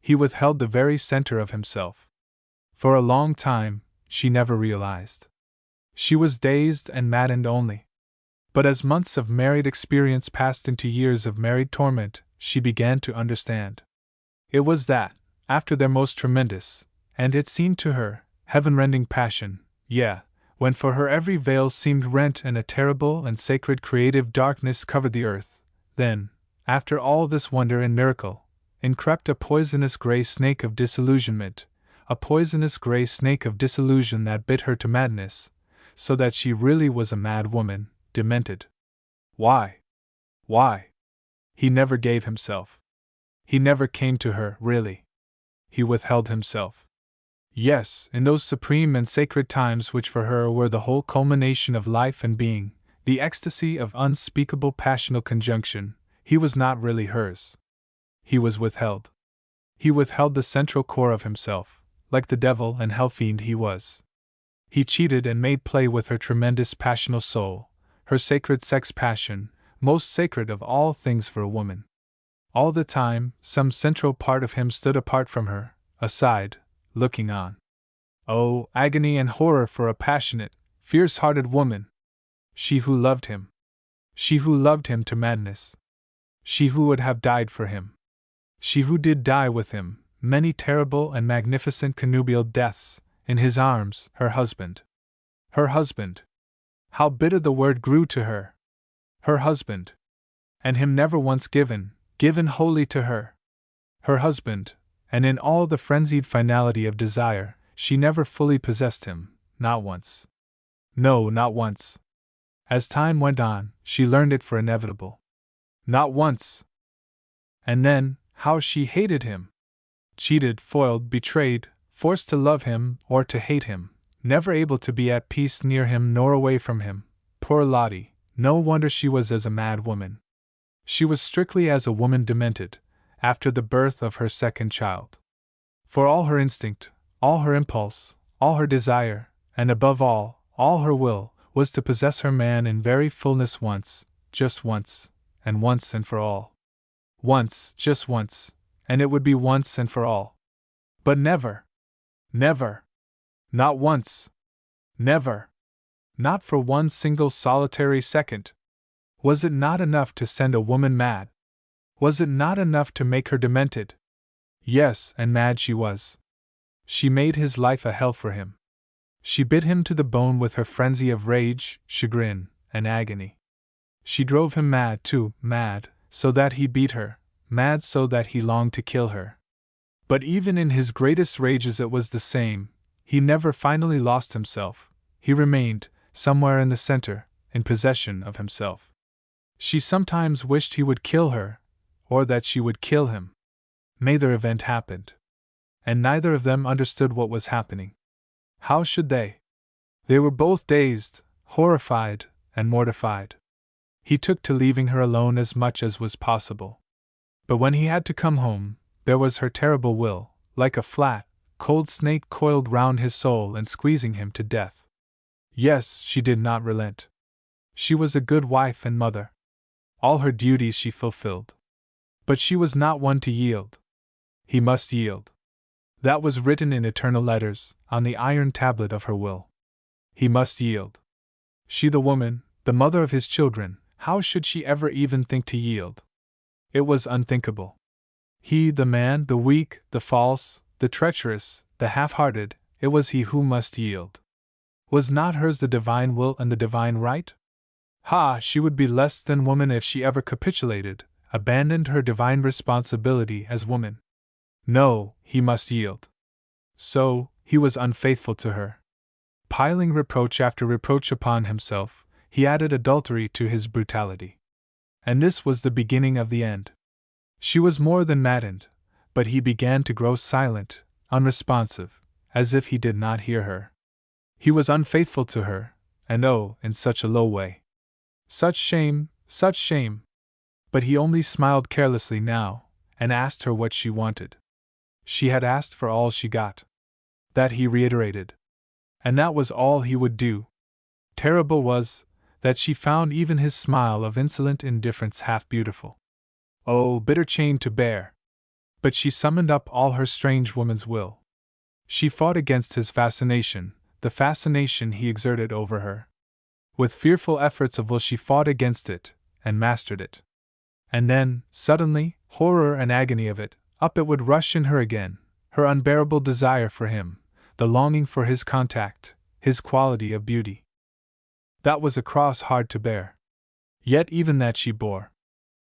He withheld the very center of himself. For a long time, she never realized. She was dazed and maddened only. But as months of married experience passed into years of married torment, she began to understand. It was that, after their most tremendous, and it seemed to her, heaven-rending passion, when for her every veil seemed rent and a terrible and sacred creative darkness covered the earth, then, after all this wonder and miracle, in crept a poisonous gray snake of disillusionment, a poisonous gray snake of disillusion that bit her to madness, so that she really was a mad woman, demented. Why? Why? He never gave himself. He never came to her, really. He withheld himself. Yes, in those supreme and sacred times which for her were the whole culmination of life and being, the ecstasy of unspeakable passional conjunction, he was not really hers. He was withheld. He withheld the central core of himself, like the devil and hell-fiend he was. He cheated and made play with her tremendous passional soul, her sacred sex passion, most sacred of all things for a woman. All the time, some central part of him stood apart from her, aside, looking on. Oh, agony and horror for a passionate, fierce-hearted woman! She who loved him. She who loved him to madness. She who would have died for him. She who did die with him, many terrible and magnificent connubial deaths, in his arms, her husband. Her husband! How bitter the word grew to her! Her husband! And him never once given wholly to her. Her husband, and in all the frenzied finality of desire, she never fully possessed him, not once. No, not once. As time went on, she learned it for inevitable. Not once! And then, how she hated him! Cheated, foiled, betrayed, forced to love him or to hate him, never able to be at peace near him nor away from him. Poor Lottie, no wonder she was as a mad woman. She was strictly as a woman demented, after the birth of her second child. For all her instinct, all her impulse, all her desire, and above all her will, was to possess her man in very fullness once, just once, and once and for all. Once, just once, and it would be once and for all. But never! Never! Not once! Never! Not for one single solitary second! Was it not enough to send a woman mad? Was it not enough to make her demented? Yes, and mad she was. She made his life a hell for him. She bit him to the bone with her frenzy of rage, chagrin, and agony. She drove him mad too, mad, so that he beat her, mad so that he longed to kill her. But even in his greatest rages it was the same. He never finally lost himself. He remained, somewhere in the center, in possession of himself. She sometimes wished he would kill her, or that she would kill him. Neither event happened. And neither of them understood what was happening. How should they? They were both dazed, horrified, and mortified. He took to leaving her alone as much as was possible. But when he had to come home, there was her terrible will, like a flat, cold snake coiled round his soul and squeezing him to death. Yes, she did not relent. She was a good wife and mother. All her duties she fulfilled. But she was not one to yield. He must yield. That was written in eternal letters, on the iron tablet of her will. He must yield. She the woman, the mother of his children, how should she ever even think to yield? It was unthinkable. He, the man, the weak, the false, the treacherous, the half-hearted, it was he who must yield. Was not hers the divine will and the divine right? Ha! She would be less than woman if she ever capitulated, abandoned her divine responsibility as woman. No, he must yield. So, he was unfaithful to her. Piling reproach after reproach upon himself, he added adultery to his brutality. And this was the beginning of the end. She was more than maddened, but he began to grow silent, unresponsive, as if he did not hear her. He was unfaithful to her, and oh, in such a low way. Such shame, such shame! But he only smiled carelessly now, and asked her what she wanted. She had asked for all she got. That he reiterated. And that was all he would do. Terrible was, that she found even his smile of insolent indifference half beautiful. Oh, bitter chain to bear! But she summoned up all her strange woman's will. She fought against his fascination, the fascination he exerted over her. With fearful efforts of will she fought against it, and mastered it. And then, suddenly, horror and agony of it, up it would rush in her again, her unbearable desire for him, the longing for his contact, his quality of beauty. That was a cross hard to bear. Yet even that she bore.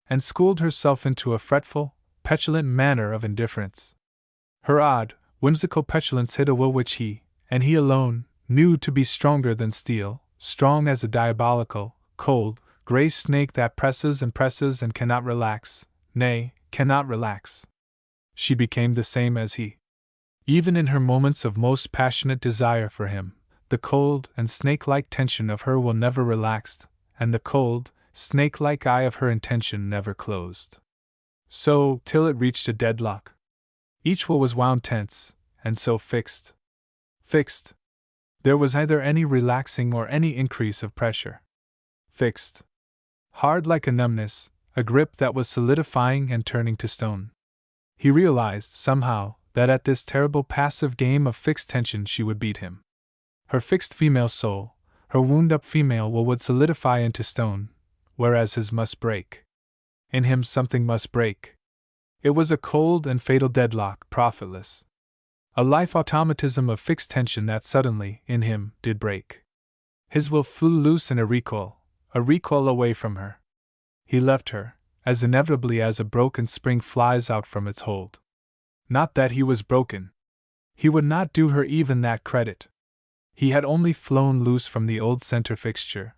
And schooled herself into a fretful, petulant manner of indifference. Her odd, whimsical petulance hid a will which he, and he alone, knew to be stronger than steel, strong as a diabolical, cold, grey snake that presses and cannot relax, nay, cannot relax. She became the same as he. Even in her moments of most passionate desire for him, the cold and snake-like tension of her will never relaxed, and the cold, snake-like eye of her intention never closed. So, till it reached a deadlock. Each will was wound tense, and so fixed. Fixed. There was neither any relaxing or any increase of pressure. Fixed. Hard like a numbness, a grip that was solidifying and turning to stone. He realized, somehow, that at this terrible passive game of fixed tension she would beat him. Her fixed female soul, her wound-up female will would solidify into stone, whereas his must break. In him something must break. It was a cold and fatal deadlock, profitless. A life automatism of fixed tension that suddenly, in him, did break. His will flew loose in a recoil away from her. He left her, as inevitably as a broken spring flies out from its hold. Not that he was broken. He would not do her even that credit. He had only flown loose from the old center fixture.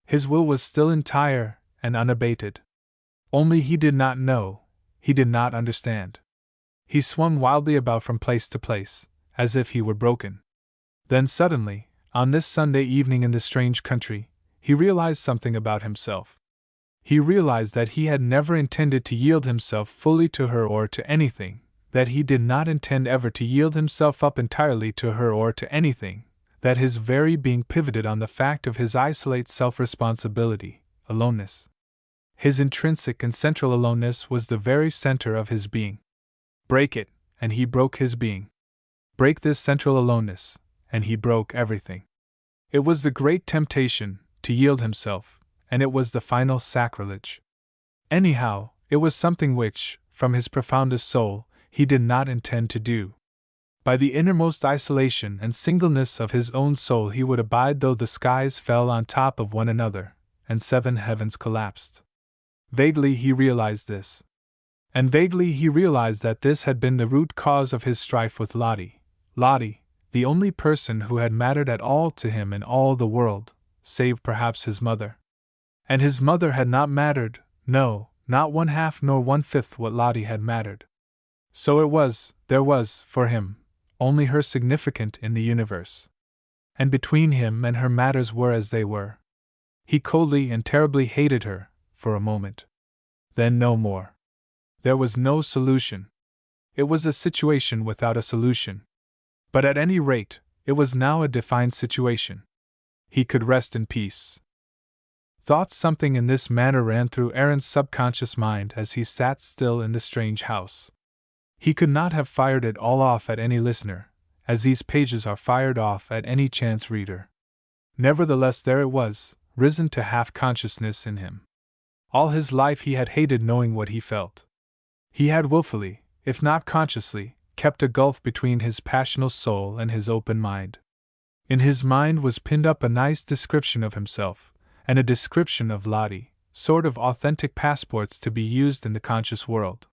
His will was still entire and unabated. Only he did not know, he did not understand. He swung wildly about from place to place, as if he were broken. Then suddenly, on this Sunday evening in this strange country, he realized something about himself. He realized that he had never intended to yield himself fully to her or to anything, that he did not intend ever to yield himself up entirely to her or to anything, that his very being pivoted on the fact of his isolate self-responsibility, aloneness. His intrinsic and central aloneness was the very center of his being. Break it, and he broke his being. Break this central aloneness, and he broke everything. It was the great temptation, to yield himself, and it was the final sacrilege. Anyhow, it was something which, from his profoundest soul, he did not intend to do. By the innermost isolation and singleness of his own soul he would abide though the skies fell on top of one another, and 7 heavens collapsed. Vaguely he realized this. And vaguely he realized that this had been the root cause of his strife with Lottie, the only person who had mattered at all to him in all the world, save perhaps his mother. And his mother had not mattered, no, not 1/2 nor 1/5 what Lottie had mattered. So there was, for him, only her significant in the universe. And between him and her matters were as they were. He coldly and terribly hated her, for a moment. Then no more. There was no solution. It was a situation without a solution. But at any rate, it was now a defined situation. He could rest in peace. Thoughts something in this manner ran through Aaron's subconscious mind as he sat still in the strange house. He could not have fired it all off at any listener, as these pages are fired off at any chance reader. Nevertheless, there it was, risen to half-consciousness in him. All his life he had hated knowing what he felt. He had willfully, if not consciously, kept a gulf between his passional soul and his open mind. In his mind was pinned up a nice description of himself, and a description of Lottie, sort of authentic passports to be used in the conscious world.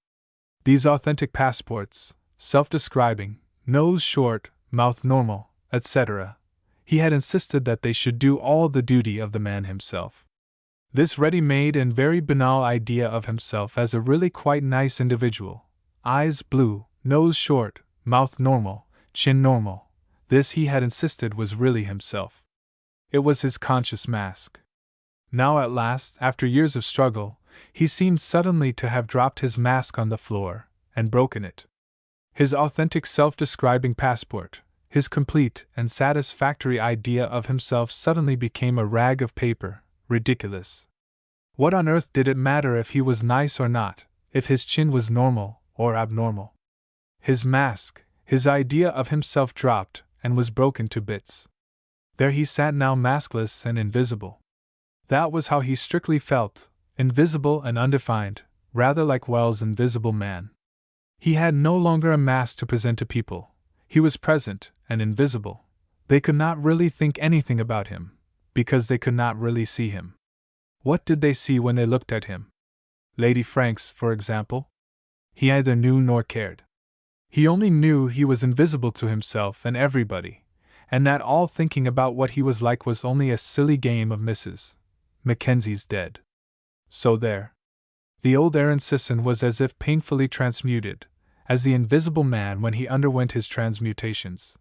These authentic passports, self-describing, nose short, mouth normal, etc., he had insisted that they should do all the duty of the man himself. This ready-made and very banal idea of himself as a really quite nice individual, eyes blue, nose short, mouth normal, chin normal, this he had insisted was really himself. It was his conscious mask. Now at last, after years of struggle, he seemed suddenly to have dropped his mask on the floor and broken it. His authentic self-describing passport, his complete and satisfactory idea of himself suddenly became a rag of paper, ridiculous. What on earth did it matter if he was nice or not, if his chin was normal or abnormal? His mask, his idea of himself dropped and was broken to bits. There he sat now maskless and invisible. That was how he strictly felt, invisible and undefined, rather like Wells' Invisible Man. He had no longer a mask to present to people. He was present and invisible. They could not really think anything about him, because they could not really see him. What did they see when they looked at him? Lady Franks, for example? He neither knew nor cared. He only knew he was invisible to himself and everybody, and that all thinking about what he was like was only a silly game of Mrs. Mackenzie's dead. So there. The old Aaron Sisson was as if painfully transmuted, as the Invisible Man when he underwent his transmutations.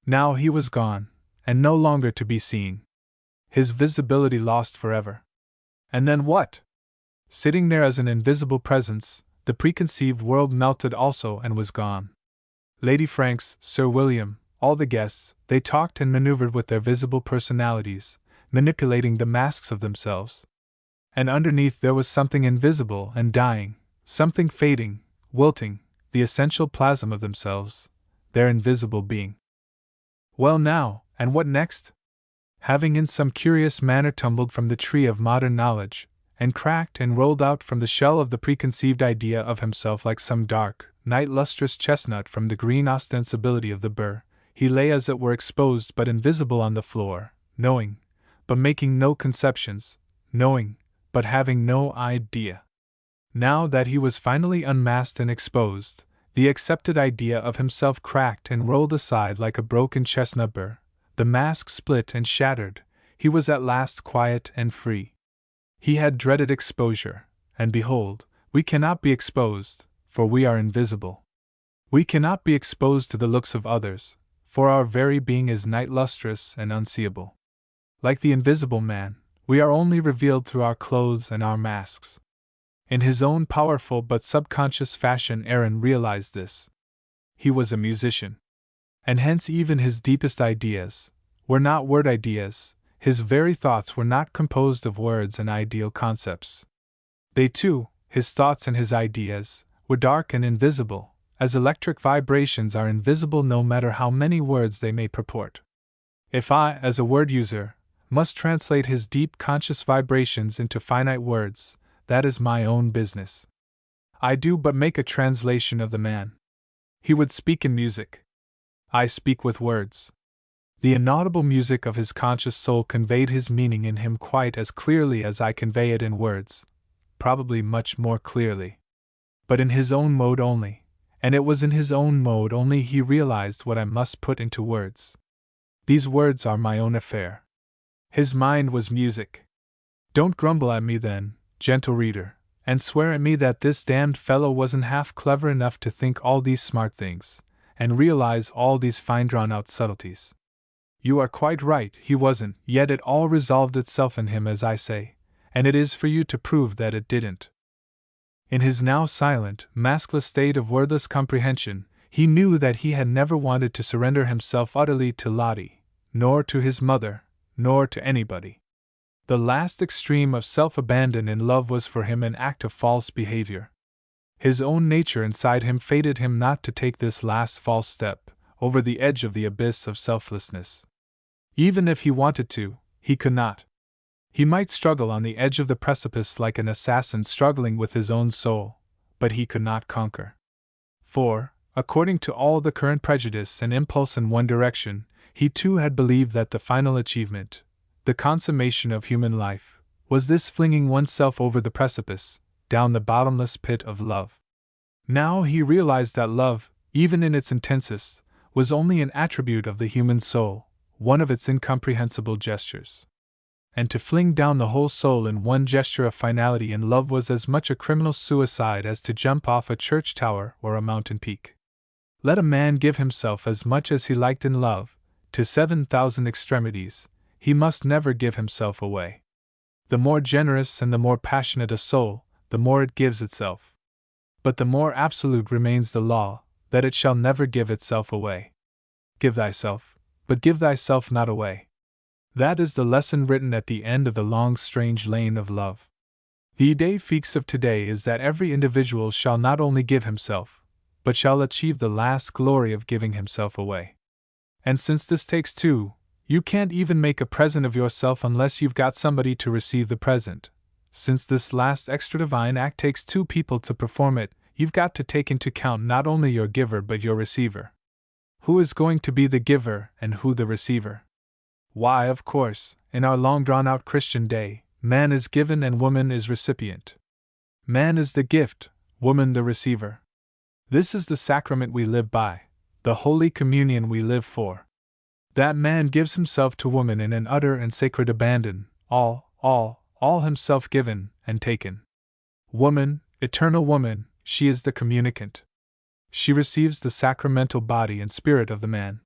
Now he was gone, and no longer to be seen. His visibility lost forever. And then what? Sitting there as an invisible presence, the preconceived world melted also and was gone. Lady Franks, Sir William, all the guests, they talked and maneuvered with their visible personalities, manipulating the masks of themselves. And underneath there was something invisible and dying, something fading, wilting, the essential plasm of themselves, their invisible being. Well now, and what next? Having in some curious manner tumbled from the tree of modern knowledge, and cracked and rolled out from the shell of the preconceived idea of himself like some dark, night-lustrous chestnut from the green ostensibility of the burr, he lay as it were exposed but invisible on the floor, knowing, but making no conceptions, knowing, but having no idea. Now that he was finally unmasked and exposed, the accepted idea of himself cracked and rolled aside like a broken chestnut burr, the mask split and shattered, he was at last quiet and free. He had dreaded exposure, and behold, we cannot be exposed, for we are invisible. We cannot be exposed to the looks of others, for our very being is night-lustrous and unseeable. Like the Invisible Man, we are only revealed through our clothes and our masks. In his own powerful but subconscious fashion Aaron realized this. He was a musician. And hence even his deepest ideas were not word ideas, his very thoughts were not composed of words and ideal concepts. They too, his thoughts and his ideas, were dark and invisible, as electric vibrations are invisible no matter how many words they may purport. If I, as a word user, must translate his deep conscious vibrations into finite words, that is my own business. I do but make a translation of the man. He would speak in music. I speak with words. The inaudible music of his conscious soul conveyed his meaning in him quite as clearly as I convey it in words, probably much more clearly. But in his own mode only, and it was in his own mode only he realized what I must put into words. These words are my own affair. His mind was music. Don't grumble at me then, gentle reader, and swear at me that this damned fellow wasn't half clever enough to think all these smart things, and realize all these fine drawn-out subtleties. You are quite right, he wasn't, yet it all resolved itself in him as I say, and it is for you to prove that it didn't. In his now silent, maskless state of wordless comprehension, he knew that he had never wanted to surrender himself utterly to Lottie, nor to his mother, nor to anybody. The last extreme of self-abandon in love was for him an act of false behavior. His own nature inside him fated him not to take this last false step, over the edge of the abyss of selflessness. Even if he wanted to, he could not. He might struggle on the edge of the precipice like an assassin struggling with his own soul, but he could not conquer. For, according to all the current prejudice and impulse in one direction, he too had believed that the final achievement, the consummation of human life, was this flinging oneself over the precipice, down the bottomless pit of love. Now he realized that love, even in its intensest, was only an attribute of the human soul, one of its incomprehensible gestures. And to fling down the whole soul in one gesture of finality in love was as much a criminal suicide as to jump off a church tower or a mountain peak. Let a man give himself as much as he liked in love, to 7,000 extremities, he must never give himself away. The more generous and the more passionate a soul, the more it gives itself. But the more absolute remains the law, that it shall never give itself away. Give thyself, but give thyself not away. That is the lesson written at the end of the long strange lane of love. The idée fixe of today is that every individual shall not only give himself, but shall achieve the last glory of giving himself away. And since this takes two, you can't even make a present of yourself unless you've got somebody to receive the present. Since this last extra divine act takes two people to perform it, you've got to take into account not only your giver but your receiver. Who is going to be the giver and who the receiver? Why, of course, in our long drawn-out Christian day, man is given and woman is recipient. Man is the gift, woman the receiver. This is the sacrament we live by, the Holy Communion we live for. That man gives himself to woman in an utter and sacred abandon, all himself given and taken. Woman, eternal woman, she is the communicant. She receives the sacramental body and spirit of the man.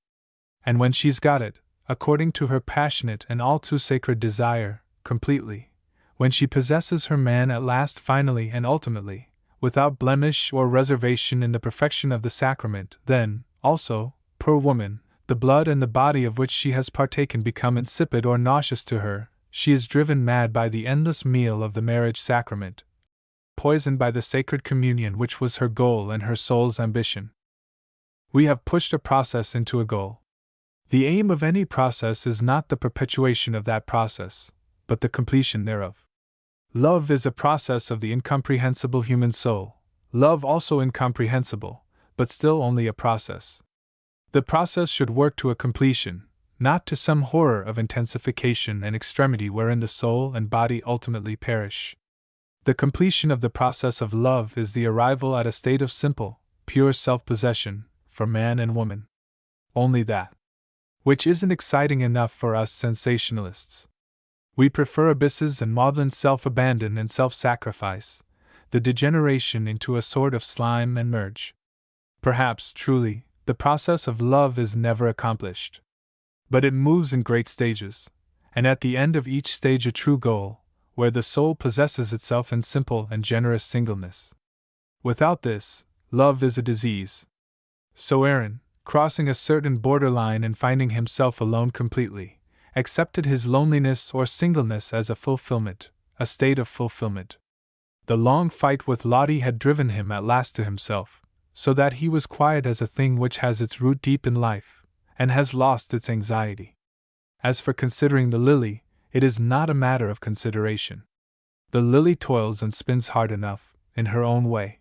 And when she's got it, according to her passionate and all too sacred desire, completely, when she possesses her man at last finally and ultimately, without blemish or reservation in the perfection of the sacrament, then, also, poor woman, the blood and the body of which she has partaken become insipid or nauseous to her, she is driven mad by the endless meal of the marriage sacrament, poisoned by the sacred communion which was her goal and her soul's ambition. We have pushed a process into a goal. The aim of any process is not the perpetuation of that process, but the completion thereof. Love is a process of the incomprehensible human soul, love also incomprehensible, but still only a process. The process should work to a completion, not to some horror of intensification and extremity wherein the soul and body ultimately perish. The completion of the process of love is the arrival at a state of simple, pure self-possession, for man and woman. Only that. Which isn't exciting enough for us sensationalists. We prefer abysses and maudlin self-abandon and self-sacrifice, the degeneration into a sort of slime and merge. Perhaps, truly, the process of love is never accomplished. But it moves in great stages, and at the end of each stage a true goal, where the soul possesses itself in simple and generous singleness. Without this, love is a disease. So Aaron, crossing a certain borderline and finding himself alone completely, accepted his loneliness or singleness as a fulfillment, a state of fulfillment. The long fight with Lottie had driven him at last to himself, so that he was quiet as a thing which has its root deep in life, and has lost its anxiety. As for considering the lily, it is not a matter of consideration. The lily toils and spins hard enough, in her own way.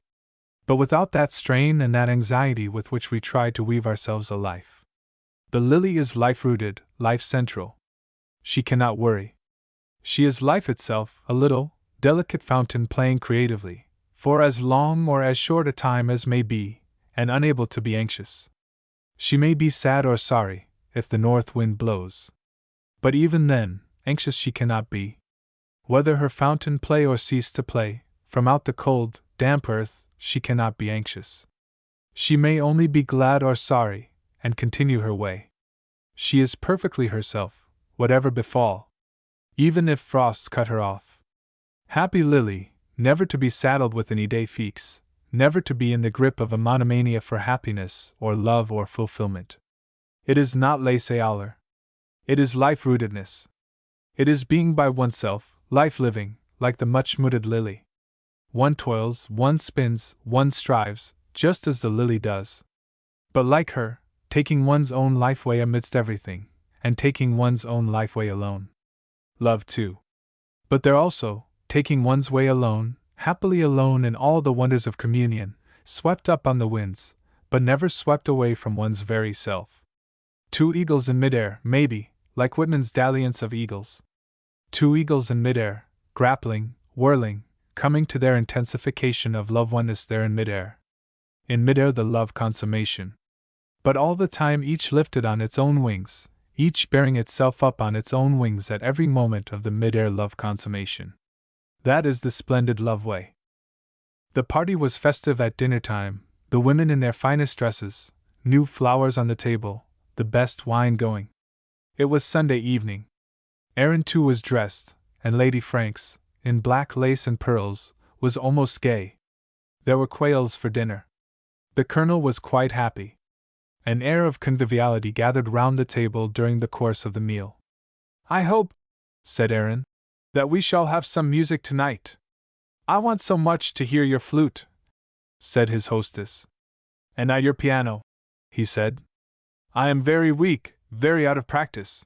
But without that strain and that anxiety with which we try to weave ourselves a life. The lily is life-rooted, life-central. She cannot worry. She is life itself, a little, delicate fountain playing creatively, for as long or as short a time as may be, and unable to be anxious. She may be sad or sorry, if the north wind blows. But even then, anxious she cannot be. Whether her fountain play or cease to play, from out the cold, damp earth, she cannot be anxious. She may only be glad or sorry, and continue her way. She is perfectly herself, whatever befall. Even if frosts cut her off. Happy lily, never to be saddled with an idée fixe, never to be in the grip of a monomania for happiness or love or fulfillment. It is not laissez-aller. It is life-rootedness. It is being by oneself, life-living, like the much-mooted lily. One toils, one spins, one strives, just as the lily does. But like her, taking one's own life-way amidst everything, and taking one's own life-way alone. Love too. But there also, taking one's way alone, happily alone in all the wonders of communion, swept up on the winds, but never swept away from one's very self. Two eagles in midair, maybe, like Whitman's dalliance of eagles. Two eagles in midair, grappling, whirling, coming to their intensification of love oneness there in midair. In midair the love consummation. But all the time each lifted on its own wings, each bearing itself up on its own wings at every moment of the midair love consummation. That is the splendid love way. The party was festive at dinner time, the women in their finest dresses, new flowers on the table, the best wine going. It was Sunday evening. Aaron too was dressed, and Lady Franks, in black lace and pearls, was almost gay. There were quails for dinner. The Colonel was quite happy. An air of conviviality gathered round the table during the course of the meal. "I hope," said Aaron, "that we shall have some music tonight. I want so much to hear your flute," said his hostess. "And I your piano," he said. "I am very weak, very out of practice.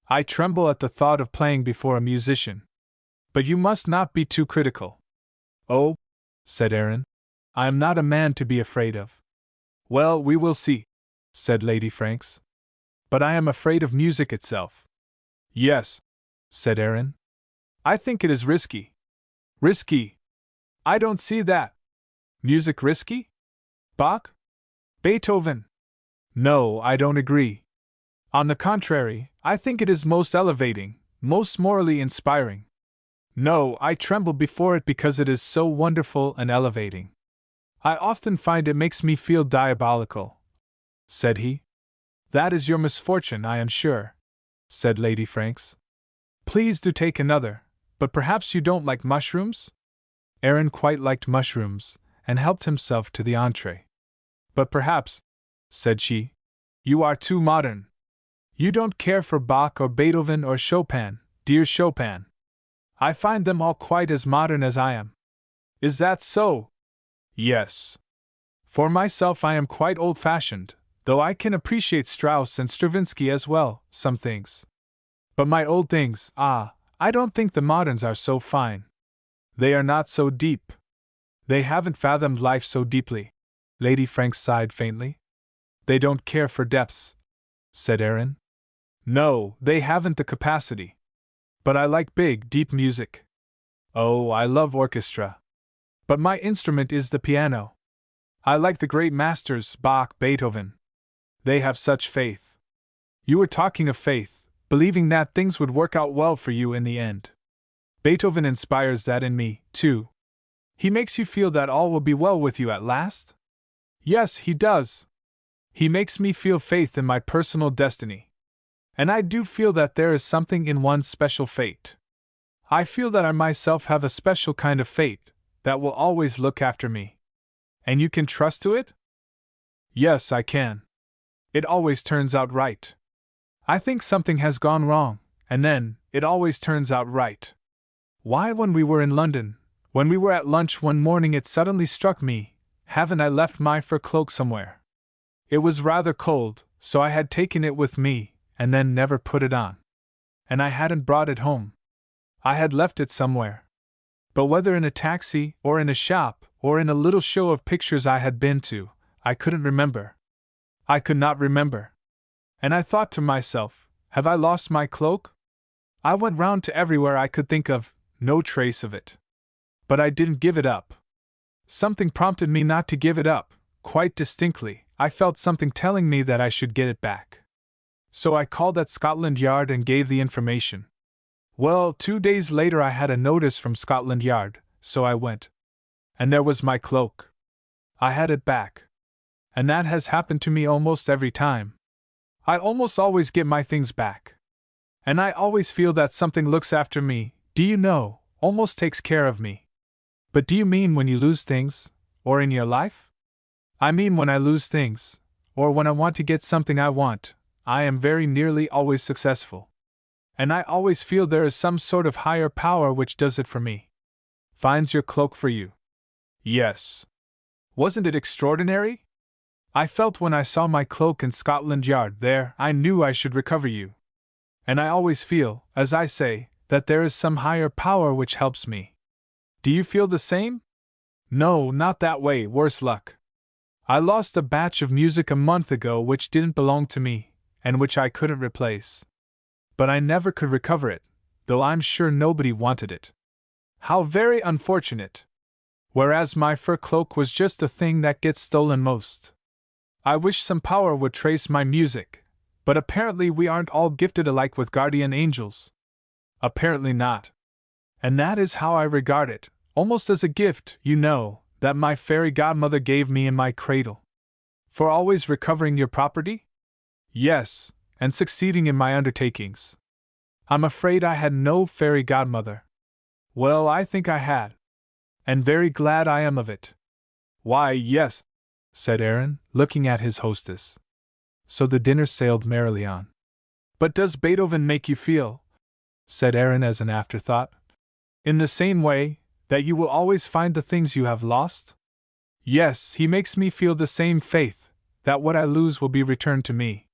I tremble at the thought of playing before a musician. But you must not be too critical." "Oh," said Aaron, "I am not a man to be afraid of." "Well, we will see," said Lady Franks. "But I am afraid of music itself." "Yes," said Aaron. "I think it is risky." "Risky? I don't see that. Music risky? Bach? Beethoven? No, I don't agree. On the contrary, I think it is most elevating, most morally inspiring. No, I tremble before it because it is so wonderful and elevating. I often find it makes me feel diabolical," said he. "That is your misfortune, I am sure," said Lady Franks. "Please do take another, but perhaps you don't like mushrooms?" Aaron quite liked mushrooms, and helped himself to the entree. "But perhaps," said she, "you are too modern. You don't care for Bach or Beethoven or Chopin, dear Chopin. I find them all quite as modern as I am." "Is that so?" "Yes. For myself, I am quite old-fashioned, though I can appreciate Strauss and Stravinsky as well, some things. But my old things, I don't think the moderns are so fine. They are not so deep. They haven't fathomed life so deeply." Lady Franks sighed faintly. "They don't care for depths," said Aaron. "No, they haven't the capacity. But I like big, deep music. Oh, I love orchestra. But my instrument is the piano. I like the great masters, Bach, Beethoven. They have such faith. You were talking of faith, believing that things would work out well for you in the end. Beethoven inspires that in me, too. He makes you feel that all will be well with you at last? Yes, he does. He makes me feel faith in my personal destiny. And I do feel that there is something in one's special fate. I feel that I myself have a special kind of fate that will always look after me. And you can trust to it?" "Yes, I can. It always turns out right. I think something has gone wrong, and then, it always turns out right. Why, when we were in London, when we were at lunch one morning, it suddenly struck me, haven't I left my fur cloak somewhere? It was rather cold, so I had taken it with me, and then never put it on. And I hadn't brought it home. I had left it somewhere. But whether in a taxi, or in a shop, or in a little show of pictures I had been to, I couldn't remember. I could not remember. And I thought to myself, have I lost my cloak? I went round to everywhere I could think of, no trace of it. But I didn't give it up. Something prompted me not to give it up, quite distinctly. I felt something telling me that I should get it back. So I called at Scotland Yard and gave the information. Well, 2 days later I had a notice from Scotland Yard, so I went. And there was my cloak. I had it back. And that has happened to me almost every time. I almost always get my things back. And I always feel that something looks after me, do you know, almost takes care of me. But do you mean when you lose things, or in your life? I mean when I lose things, or when I want to get something I want, I am very nearly always successful. And I always feel there is some sort of higher power which does it for me. Finds your cloak for you. Yes. Wasn't it extraordinary? I felt when I saw my cloak in Scotland Yard there, I knew I should recover you. And I always feel, as I say, that there is some higher power which helps me. Do you feel the same? No, not that way, worse luck. I lost a batch of music a month ago which didn't belong to me, and which I couldn't replace. But I never could recover it, though I'm sure nobody wanted it. How very unfortunate! Whereas my fur cloak was just the thing that gets stolen most. I wish some power would trace my music, but apparently we aren't all gifted alike with guardian angels. Apparently not. And that is how I regard it, almost as a gift, you know, that my fairy godmother gave me in my cradle. For always recovering your property? Yes, and succeeding in my undertakings. I'm afraid I had no fairy godmother. Well, I think I had. And very glad I am of it. Why, yes, said Aaron, looking at his hostess. So the dinner sailed merrily on. But does Beethoven make you feel, said Aaron as an afterthought, in the same way, that you will always find the things you have lost? Yes, he makes me feel the same faith, that what I lose will be returned to me.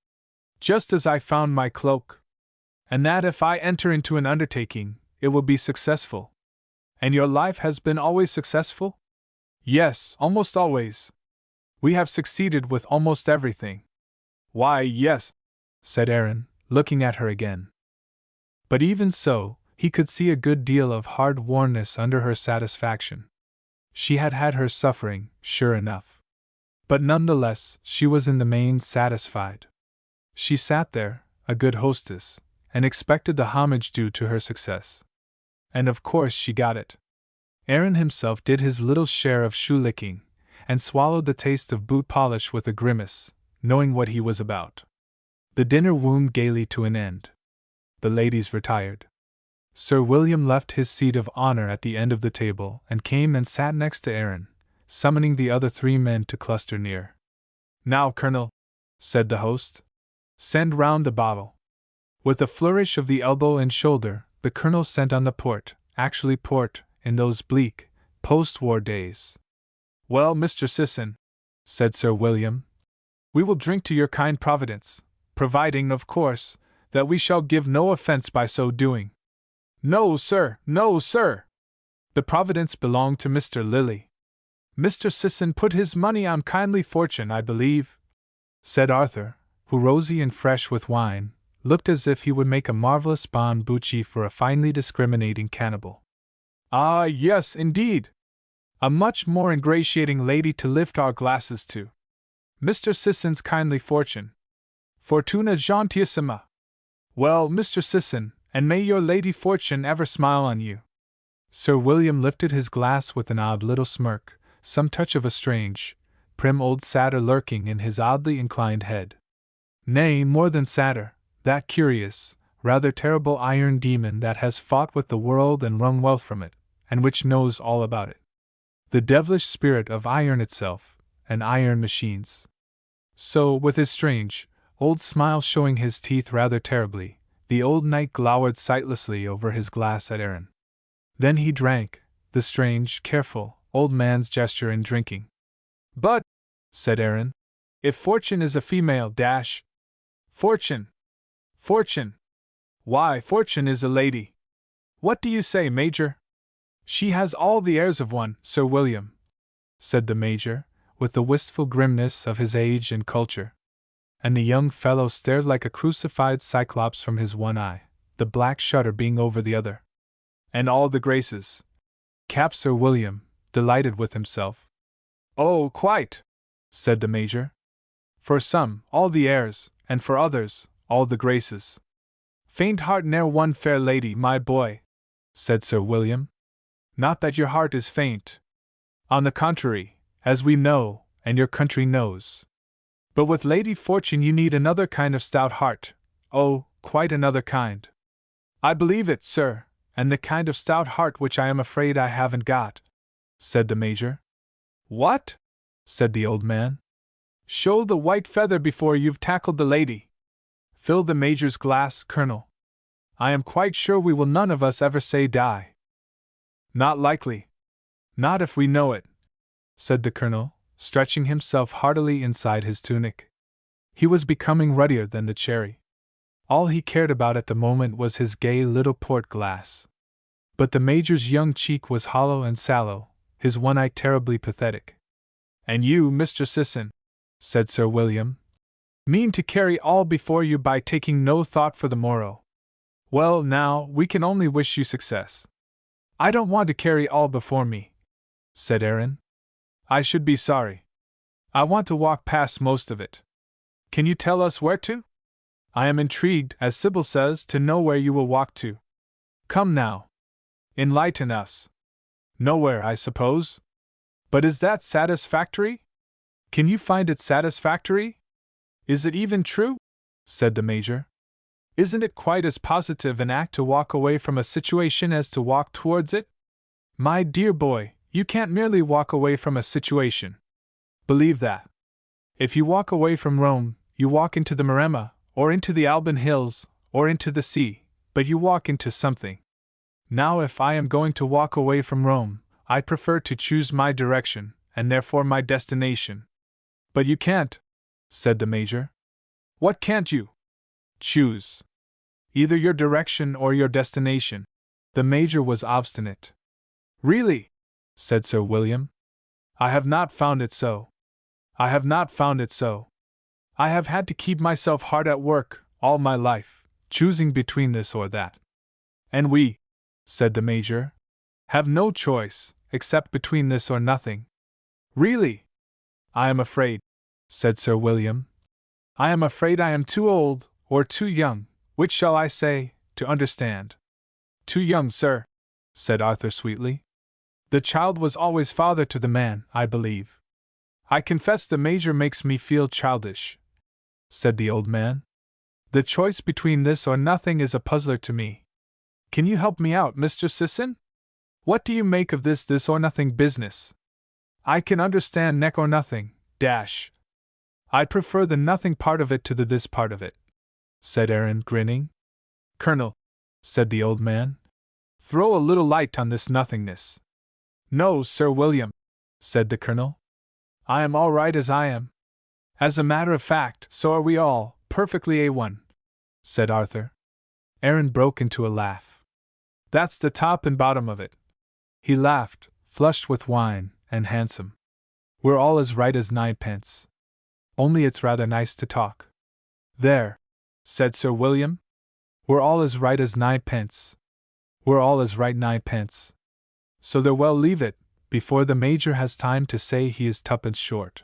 Just as I found my cloak. And that if I enter into an undertaking, it will be successful. And your life has been always successful? Yes, almost always. We have succeeded with almost everything. Why, yes, said Aaron, looking at her again. But even so, he could see a good deal of hard-wornness under her satisfaction. She had had her suffering, sure enough. But nonetheless, she was in the main satisfied. She sat there, a good hostess, and expected the homage due to her success. And of course she got it. Aaron himself did his little share of shoe-licking, and swallowed the taste of boot polish with a grimace, knowing what he was about. The dinner wound gaily to an end. The ladies retired. Sir William left his seat of honor at the end of the table and came and sat next to Aaron, summoning the other 3 men to cluster near. Now, Colonel, said the host, send round the bottle. With a flourish of the elbow and shoulder, the colonel sent on the port, actually port, in those bleak, post-war days. Well, Mr. Sisson, said Sir William, we will drink to your kind providence, providing, of course, that we shall give no offense by so doing. No, sir, no, sir! The providence belonged to Mr. Lilly. Mr. Sisson put his money on kindly fortune, I believe, said Arthur, who, rosy and fresh with wine, looked as if he would make a marvelous bon bouche for a finely discriminating cannibal. Ah, yes, indeed! A much more ingratiating lady to lift our glasses to. Mr. Sisson's kindly fortune. Fortuna gentissima. Well, Mr. Sisson, and may your lady fortune ever smile on you. Sir William lifted his glass with an odd little smirk, some touch of a strange, prim old satyr lurking in his oddly inclined head. Nay, more than satyr, that curious, rather terrible iron demon that has fought with the world and wrung wealth from it, and which knows all about it. The devilish spirit of iron itself, and iron machines. So, with his strange, old smile showing his teeth rather terribly, the old knight glowered sightlessly over his glass at Aaron. Then he drank, the strange, careful, old man's gesture in drinking. But, said Aaron, if fortune is a female dash. Fortune! Fortune! Why, fortune is a lady. What do you say, Major? She has all the airs of one, Sir William, said the Major, with the wistful grimness of his age and culture. And the young fellow stared like a crucified cyclops from his one eye, the black shutter being over the other. And all the graces, capped Sir William, delighted with himself. Oh, quite, said the Major. For some, all the airs, and for others, all the graces. Faint heart ne'er won fair lady, my boy, said Sir William. Not that your heart is faint. On the contrary, as we know, and your country knows. But with Lady Fortune you need another kind of stout heart, oh, quite another kind. I believe it, sir, and the kind of stout heart which I am afraid I haven't got, said the Major. What? Said the old man. Show the white feather before you've tackled the lady. Fill the Major's glass, Colonel. I am quite sure we will none of us ever say die. Not likely. Not if we know it, said the Colonel, stretching himself heartily inside his tunic. He was becoming ruddier than the cherry. All he cared about at the moment was his gay little port glass. But the Major's young cheek was hollow and sallow, his one eye terribly pathetic. And you, Mr. Sisson, said Sir William, mean to carry all before you by taking no thought for the morrow. Well, now, we can only wish you success. I don't want to carry all before me, said Aaron. I should be sorry. I want to walk past most of it. Can you tell us where to? I am intrigued, as Sybil says, to know where you will walk to. Come now. Enlighten us. Nowhere, I suppose. But is that satisfactory? Can you find it satisfactory? Is it even true? Said the Major. Isn't it quite as positive an act to walk away from a situation as to walk towards it? My dear boy, you can't merely walk away from a situation. Believe that. If you walk away from Rome, you walk into the Maremma, or into the Alban Hills, or into the sea, but you walk into something. Now, if I am going to walk away from Rome, I prefer to choose my direction, and therefore my destination. But you can't, said the Major. What can't you? Choose. Either your direction or your destination. The Major was obstinate. Really? Said Sir William. I have not found it so. I have not found it so. I have had to keep myself hard at work, all my life, choosing between this or that. And we, said the Major, have no choice, except between this or nothing. Really? I am afraid, said Sir William. I am afraid I am too old, or too young, which shall I say, to understand. Too young, sir, said Arthur sweetly. The child was always father to the man, I believe. I confess the Major makes me feel childish, said the old man. The choice between this or nothing is a puzzler to me. Can you help me out, Mr. Sisson? What do you make of this or nothing business? I can understand neck or nothing, dash. I prefer the nothing part of it to the this part of it, said Aaron, grinning. Colonel, said the old man, throw a little light on this nothingness. No, Sir William, said the Colonel. I am all right as I am. As a matter of fact, so are we all, perfectly A1, said Arthur. Aaron broke into a laugh. That's the top and bottom of it. He laughed, flushed with wine, and handsome. We're all as right as ninepence. Only it's rather nice to talk. There, said Sir William. We're all as right as ninepence. We're all as right ninepence. So there, well, leave it, before the Major has time to say he is tuppence short.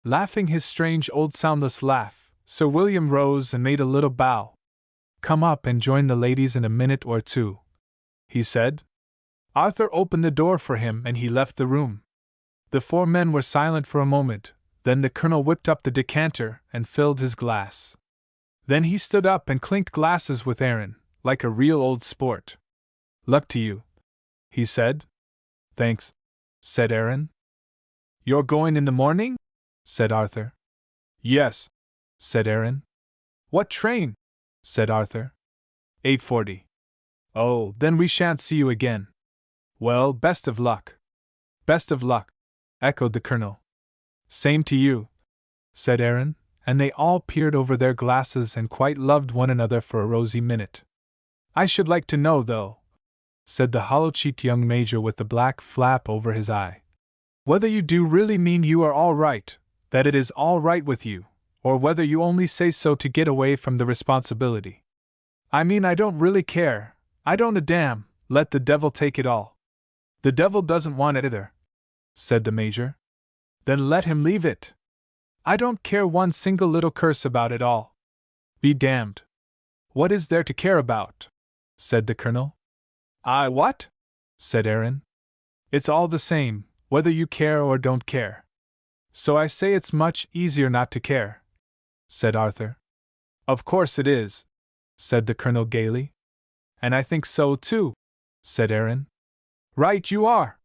Laughing his strange old soundless laugh, Sir William rose and made a little bow. Come up and join the ladies in a minute or two, he said. Arthur opened the door for him and he left the room. The four men were silent for a moment, then the Colonel whipped up the decanter and filled his glass. Then he stood up and clinked glasses with Aaron, like a real old sport. Luck to you, he said. Thanks, said Aaron. You're going in the morning? Said Arthur. Yes, said Aaron. What train? Said Arthur. 8:40. Oh, then we shan't see you again. Well, best of luck. Best of luck, echoed the Colonel. Same to you, said Aaron, and they all peered over their glasses and quite loved one another for a rosy minute. I should like to know, though, said the hollow-cheeked young Major with the black flap over his eye, whether you do really mean you are all right, that it is all right with you, or whether you only say so to get away from the responsibility. I mean, I don't really care, I don't a damn, let the devil take it all. The devil doesn't want it either, said the Major. Then let him leave it. I don't care one single little curse about it all. Be damned. What is there to care about? Said the Colonel. What? Said Aaron. It's all the same, whether you care or don't care. So I say it's much easier not to care, said Arthur. Of course it is, said the Colonel gaily. And I think so too, said Aaron. Right you are.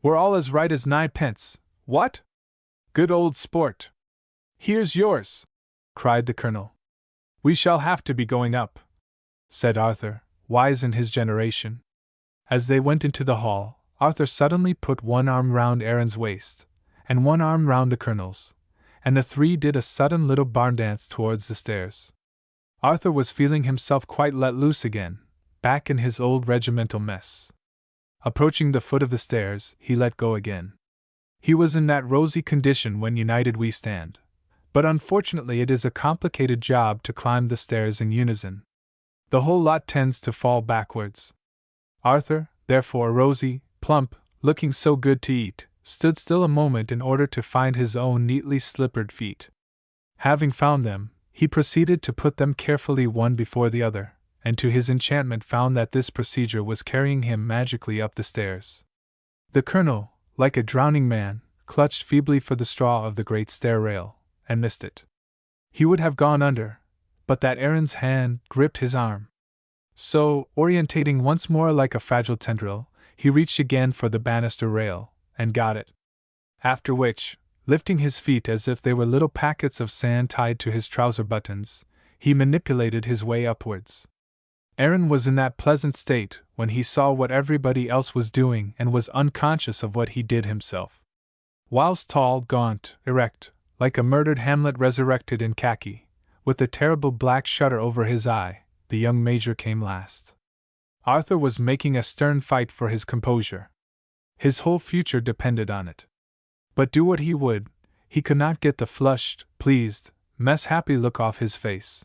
We're all as right as ninepence, what? Good old sport. Here's yours, cried the Colonel. We shall have to be going up, said Arthur, wise in his generation. As they went into the hall, Arthur suddenly put one arm round Aaron's waist, and one arm round the Colonel's, and the three did a sudden little barn dance towards the stairs. Arthur was feeling himself quite let loose again, back in his old regimental mess. Approaching the foot of the stairs, he let go again. He was in that rosy condition when united we stand, but unfortunately it is a complicated job to climb the stairs in unison. The whole lot tends to fall backwards. Arthur, therefore, rosy, plump, looking so good to eat, stood still a moment in order to find his own neatly slippered feet. Having found them, he proceeded to put them carefully one before the other, and to his enchantment found that this procedure was carrying him magically up the stairs. The Colonel, like a drowning man, clutched feebly for the straw of the great stair rail, and missed it. He would have gone under, but that Aaron's hand gripped his arm. So, orientating once more like a fragile tendril, he reached again for the banister rail, and got it. After which, lifting his feet as if they were little packets of sand tied to his trouser buttons, he manipulated his way upwards. Aaron was in that pleasant state when he saw what everybody else was doing and was unconscious of what he did himself. Whilst tall, gaunt, erect, like a murdered Hamlet resurrected in khaki, with a terrible black shutter over his eye, the young major came last. Arthur was making a stern fight for his composure. His whole future depended on it. But do what he would, he could not get the flushed, pleased, mess-happy look off his face.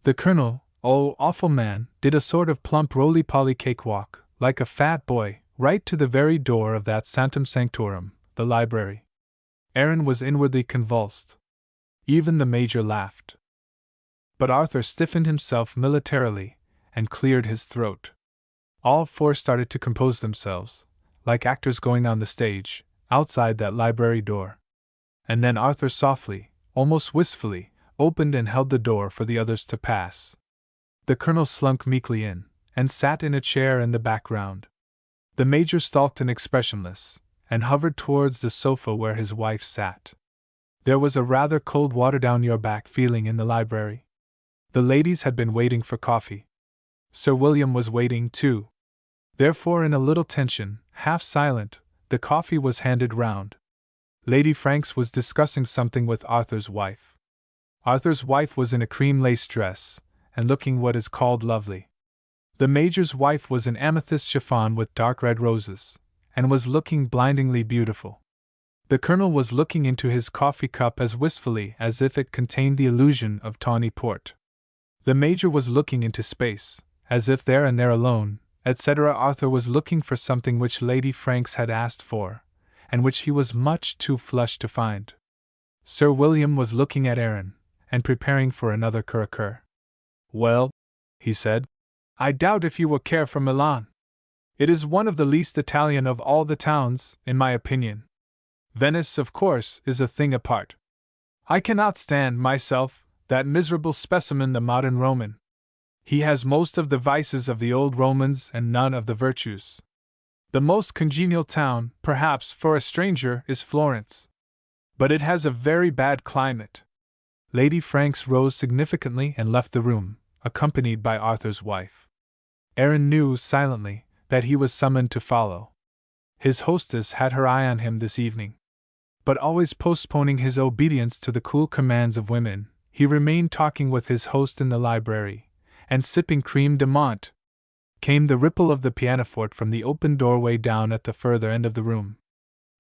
The colonel, oh awful man, did a sort of plump roly-poly cakewalk, like a fat boy, right to the very door of that sanctum sanctorum, the library. Aaron was inwardly convulsed. Even the major laughed. But Arthur stiffened himself militarily, and cleared his throat. All four started to compose themselves, like actors going on the stage, outside that library door. And then Arthur softly, almost wistfully, opened and held the door for the others to pass. The colonel slunk meekly in, and sat in a chair in the background. The major stalked in expressionless, and hovered towards the sofa where his wife sat. There was a rather cold water-down-your-back feeling in the library. The ladies had been waiting for coffee. Sir William was waiting, too. Therefore, in a little tension, half silent, the coffee was handed round. Lady Franks was discussing something with Arthur's wife. Arthur's wife was in a cream lace dress, and looking what is called lovely. The major's wife was in amethyst chiffon with dark red roses, and was looking blindingly beautiful. The colonel was looking into his coffee cup as wistfully as if it contained the illusion of tawny port. The major was looking into space, as if there and there alone, etc. Arthur was looking for something which Lady Franks had asked for, and which he was much too flushed to find. Sir William was looking at Aaron, and preparing for another curricur. "Well," he said, "I doubt if you will care for Milan. It is one of the least Italian of all the towns, in my opinion. Venice, of course, is a thing apart. I cannot stand, myself, that miserable specimen, the modern Roman. He has most of the vices of the old Romans and none of the virtues. The most congenial town, perhaps, for a stranger is Florence. But it has a very bad climate." Lady Franks rose significantly and left the room, accompanied by Arthur's wife. Aaron knew, silently, that he was summoned to follow. His hostess had her eye on him this evening. But always postponing his obedience to the cool commands of women, he remained talking with his host in the library, and sipping creme de menthe. Came the ripple of the pianoforte from the open doorway down at the further end of the room.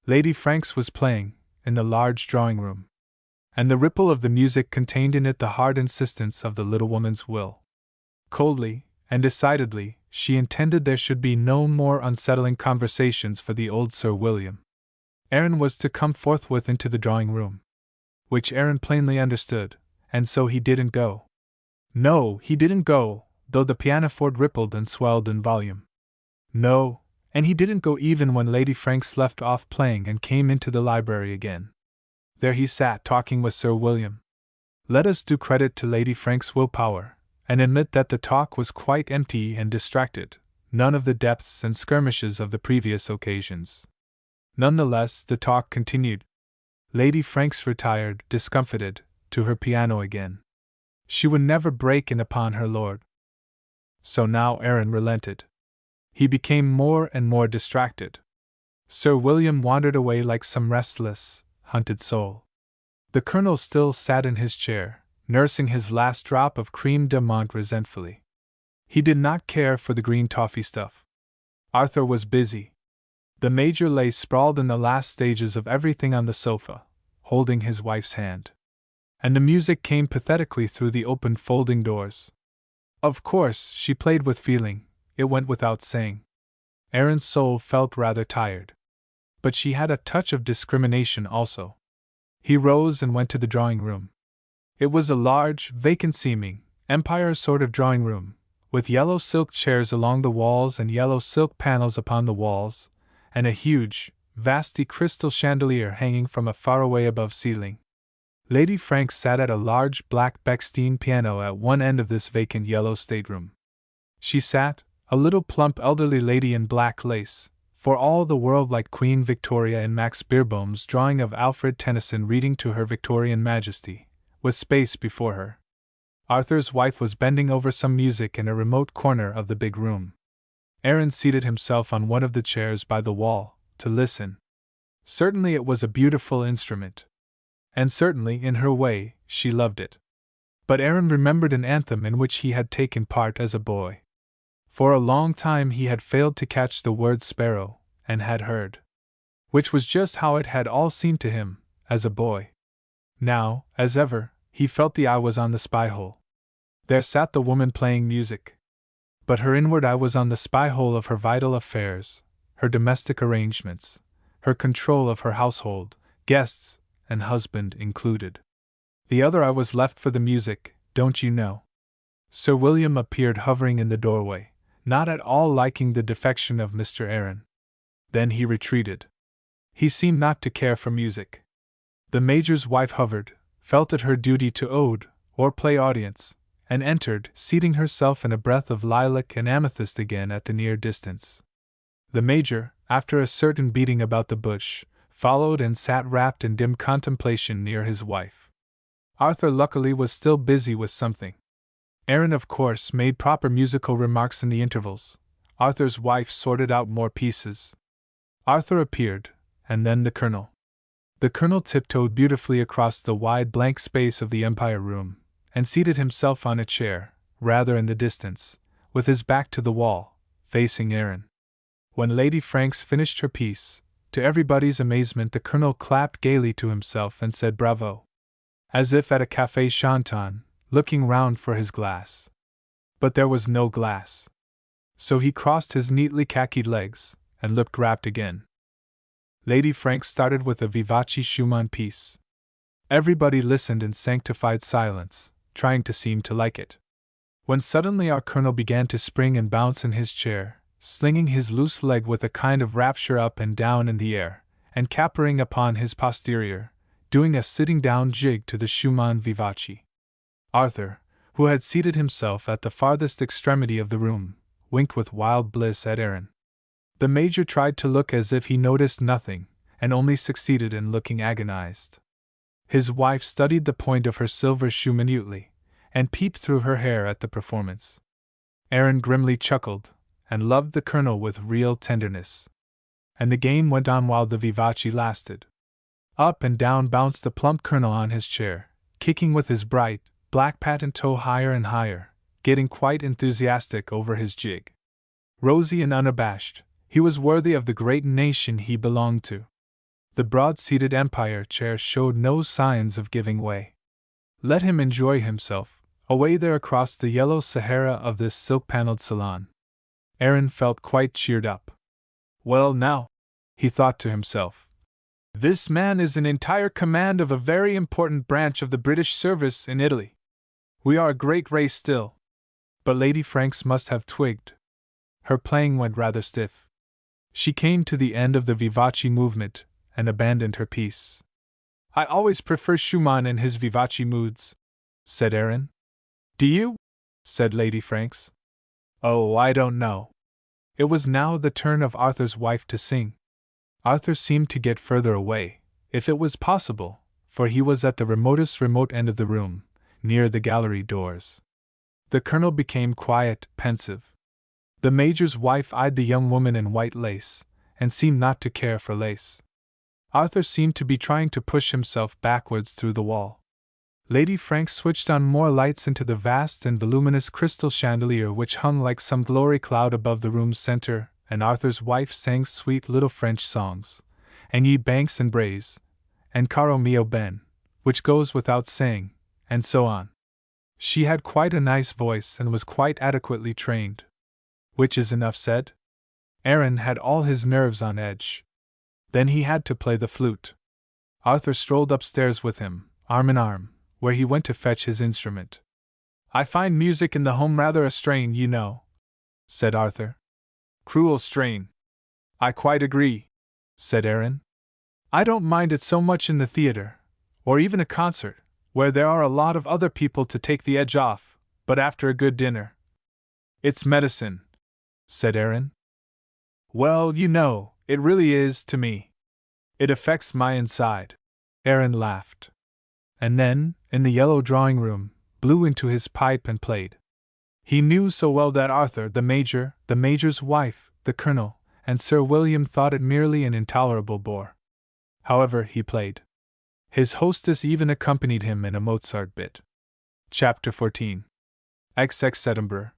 Lady Franks was playing, in the large drawing-room. And the ripple of the music contained in it the hard insistence of the little woman's will. Coldly, and decidedly, she intended there should be no more unsettling conversations for the old Sir William. Aaron was to come forthwith into the drawing-room. Which Aaron plainly understood, and so he didn't go. No, he didn't go, though the pianoforte rippled and swelled in volume. No, and he didn't go even when Lady Franks left off playing and came into the library again. There he sat talking with Sir William. Let us do credit to Lady Franks' willpower, and admit that the talk was quite empty and distracted, none of the depths and skirmishes of the previous occasions. None the less, the talk continued. Lady Franks retired, discomfited, to her piano again. She would never break in upon her lord. So now Aaron relented. He became more and more distracted. Sir William wandered away like some restless, hunted soul. The colonel still sat in his chair, nursing his last drop of creme de menthe resentfully. He did not care for the green toffee stuff. Arthur was busy. The major lay sprawled in the last stages of everything on the sofa, holding his wife's hand. And the music came pathetically through the open folding doors. Of course, she played with feeling, it went without saying. Aaron's soul felt rather tired. But she had a touch of discrimination also. He rose and went to the drawing-room. It was a large, vacant-seeming, empire sort of drawing-room, with yellow silk chairs along the walls and yellow silk panels upon the walls, and a huge, vasty crystal chandelier hanging from a faraway above ceiling. Lady Frank sat at a large black Bechstein piano at one end of this vacant yellow stateroom. She sat, a little plump elderly lady in black lace, for all the world like Queen Victoria in Max Beerbohm's drawing of Alfred Tennyson reading to her Victorian Majesty, with space before her. Arthur's wife was bending over some music in a remote corner of the big room. Aaron seated himself on one of the chairs by the wall, to listen. Certainly it was a beautiful instrument. And certainly, in her way, she loved it. But Aaron remembered an anthem in which he had taken part as a boy. For a long time he had failed to catch the word sparrow, and had heard. Which was just how it had all seemed to him, as a boy. Now, as ever, he felt the eye was on the spy-hole. There sat the woman playing music. But her inward eye was on the spy-hole of her vital affairs, her domestic arrangements, her control of her household, guests, and husband included. The other eye was left for the music, don't you know? Sir William appeared hovering in the doorway, not at all liking the defection of Mr. Aaron. Then he retreated. He seemed not to care for music. The Major's wife hovered, felt it her duty to ode, or play audience, and entered, seating herself in a breath of lilac and amethyst again at the near distance. The Major, after a certain beating about the bush, followed and sat wrapped in dim contemplation near his wife. Arthur luckily was still busy with something. Aaron, of course, made proper musical remarks in the intervals. Arthur's wife sorted out more pieces. Arthur appeared, and then the Colonel. The Colonel tiptoed beautifully across the wide blank space of the Empire Room, and seated himself on a chair, rather in the distance, with his back to the wall, facing Aaron. When Lady Franks finished her piece, to everybody's amazement the Colonel clapped gaily to himself and said bravo, as if at a café chantant, looking round for his glass. But there was no glass. So he crossed his neatly khakied legs, and looked rapt again. Lady Franks started with a vivace Schumann piece. Everybody listened in sanctified silence, trying to seem to like it. When suddenly our Colonel began to spring and bounce in his chair, slinging his loose leg with a kind of rapture up and down in the air, and capering upon his posterior, doing a sitting-down jig to the Schumann vivace. Arthur, who had seated himself at the farthest extremity of the room, winked with wild bliss at Aaron. The Major tried to look as if he noticed nothing, and only succeeded in looking agonized. His wife studied the point of her silver shoe minutely, and peeped through her hair at the performance. Aaron grimly chuckled, and loved the Colonel with real tenderness. And the game went on while the vivace lasted. Up and down bounced the plump Colonel on his chair, kicking with his bright, black patent toe higher and higher, getting quite enthusiastic over his jig. Rosy and unabashed, he was worthy of the great nation he belonged to. The broad-seated Empire chair showed no signs of giving way. Let him enjoy himself, away there across the yellow Sahara of this silk-paneled salon. Aaron felt quite cheered up. Well now, he thought to himself, this man is in entire command of a very important branch of the British service in Italy. We are a great race still. But Lady Franks must have twigged. Her playing went rather stiff. She came to the end of the vivace movement, and abandoned her piece. I always prefer Schumann in his vivace moods, said Aaron. Do you? Said Lady Franks. Oh, I don't know. It was now the turn of Arthur's wife to sing. Arthur seemed to get further away, if it was possible, for he was at the remotest remote end of the room, near the gallery doors. The Colonel became quiet, pensive. The Major's wife eyed the young woman in white lace, and seemed not to care for lace. Arthur seemed to be trying to push himself backwards through the wall. Lady Franks switched on more lights into the vast and voluminous crystal chandelier which hung like some glory cloud above the room's center, and Arthur's wife sang sweet little French songs, and Ye Banks and Braes, and Caro mio ben, which goes without saying, and so on. She had quite a nice voice and was quite adequately trained. Which is enough said? Aaron had all his nerves on edge. Then he had to play the flute. Arthur strolled upstairs with him, arm in arm, where he went to fetch his instrument. I find music in the home rather a strain, you know, said Arthur. Cruel strain. I quite agree, said Aaron. I don't mind it so much in the theater, Or even a concert, where there are a lot of other people to take the edge off, but after a good dinner. It's medicine, said Aaron. Well, you know, it really is to me. It affects my inside. Aaron laughed. And then, in the yellow drawing room, blew into his pipe and played. He knew so well that Arthur, the Major's wife, the Colonel, and Sir William thought it merely an intolerable bore. However, he played. His hostess even accompanied him in a Mozart bit. Chapter 14. XX Edinburgh.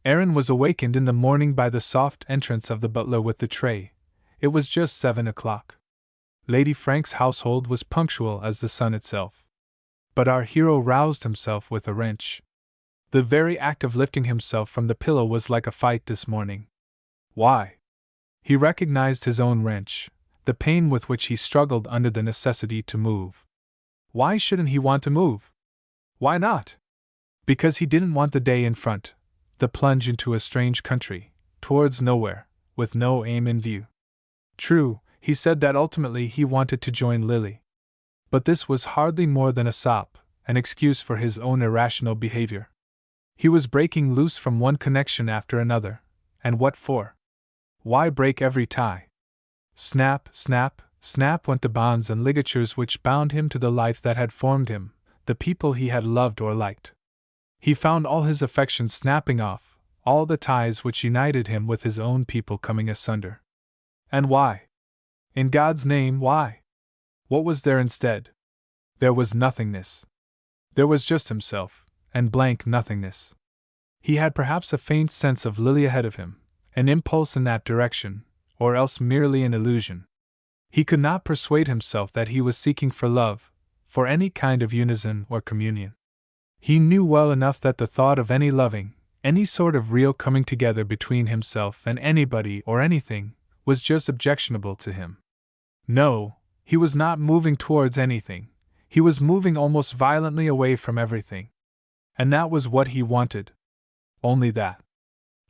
Aaron was awakened in the morning by the soft entrance of the butler with the tray. It was just 7 o'clock. Lady Frank's household was punctual as the sun itself. But our hero roused himself with a wrench. The very act of lifting himself from the pillow was like a fight this morning. Why? He recognized his own wrench, the pain with which he struggled under the necessity to move. Why shouldn't he want to move? Why not? Because he didn't want the day in front, the plunge into a strange country, towards nowhere, with no aim in view. True, he said that ultimately he wanted to join Lily. But this was hardly more than a sop, an excuse for his own irrational behavior. He was breaking loose from one connection after another, and what for? Why break every tie? Snap, snap, snap went the bonds and ligatures which bound him to the life that had formed him, the people he had loved or liked. He found all his affections snapping off, all the ties which united him with his own people coming asunder. And why? In God's name, why? What was there instead? There was nothingness. There was just himself, and blank nothingness. He had perhaps a faint sense of Lily ahead of him, an impulse in that direction, or else merely an illusion. He could not persuade himself that he was seeking for love, for any kind of unison or communion. He knew well enough that the thought of any loving, any sort of real coming together between himself and anybody or anything, was just objectionable to him. No, he was not moving towards anything, he was moving almost violently away from everything. And that was what he wanted. Only that.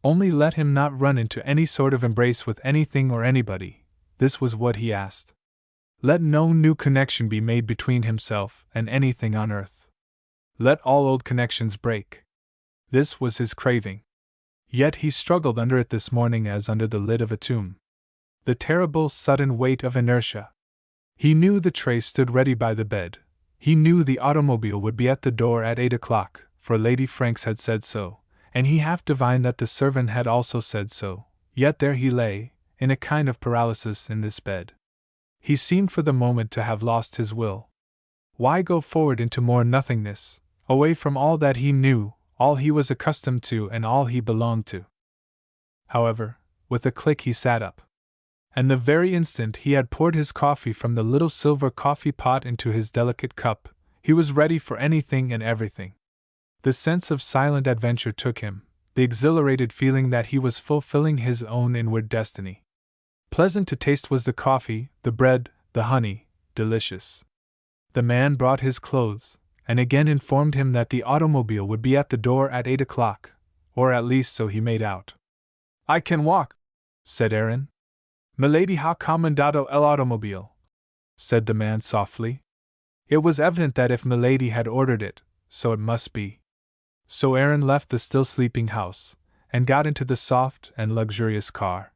Only let him not run into any sort of embrace with anything or anybody, this was what he asked. Let no new connection be made between himself and anything on earth. Let all old connections break. This was his craving. Yet he struggled under it this morning as under the lid of a tomb. The terrible sudden weight of inertia. He knew the tray stood ready by the bed. He knew the automobile would be at the door at 8 o'clock, for Lady Franks had said so, and he half divined that the servant had also said so, yet there he lay, in a kind of paralysis in this bed. He seemed for the moment to have lost his will. Why go forward into more nothingness, away from all that he knew, all he was accustomed to and all he belonged to? However, with a click he sat up. And the very instant he had poured his coffee from the little silver coffee pot into his delicate cup, he was ready for anything and everything. The sense of silent adventure took him, the exhilarated feeling that he was fulfilling his own inward destiny. Pleasant to taste was the coffee, the bread, the honey, delicious. The man brought his clothes, and again informed him that the automobile would be at the door at 8 o'clock, or at least so he made out. I can walk, said Aaron. Milady ha comandato l'automobile, said the man softly. It was evident that if Milady had ordered it, so it must be. So Aaron left the still sleeping house, and got into the soft and luxurious car.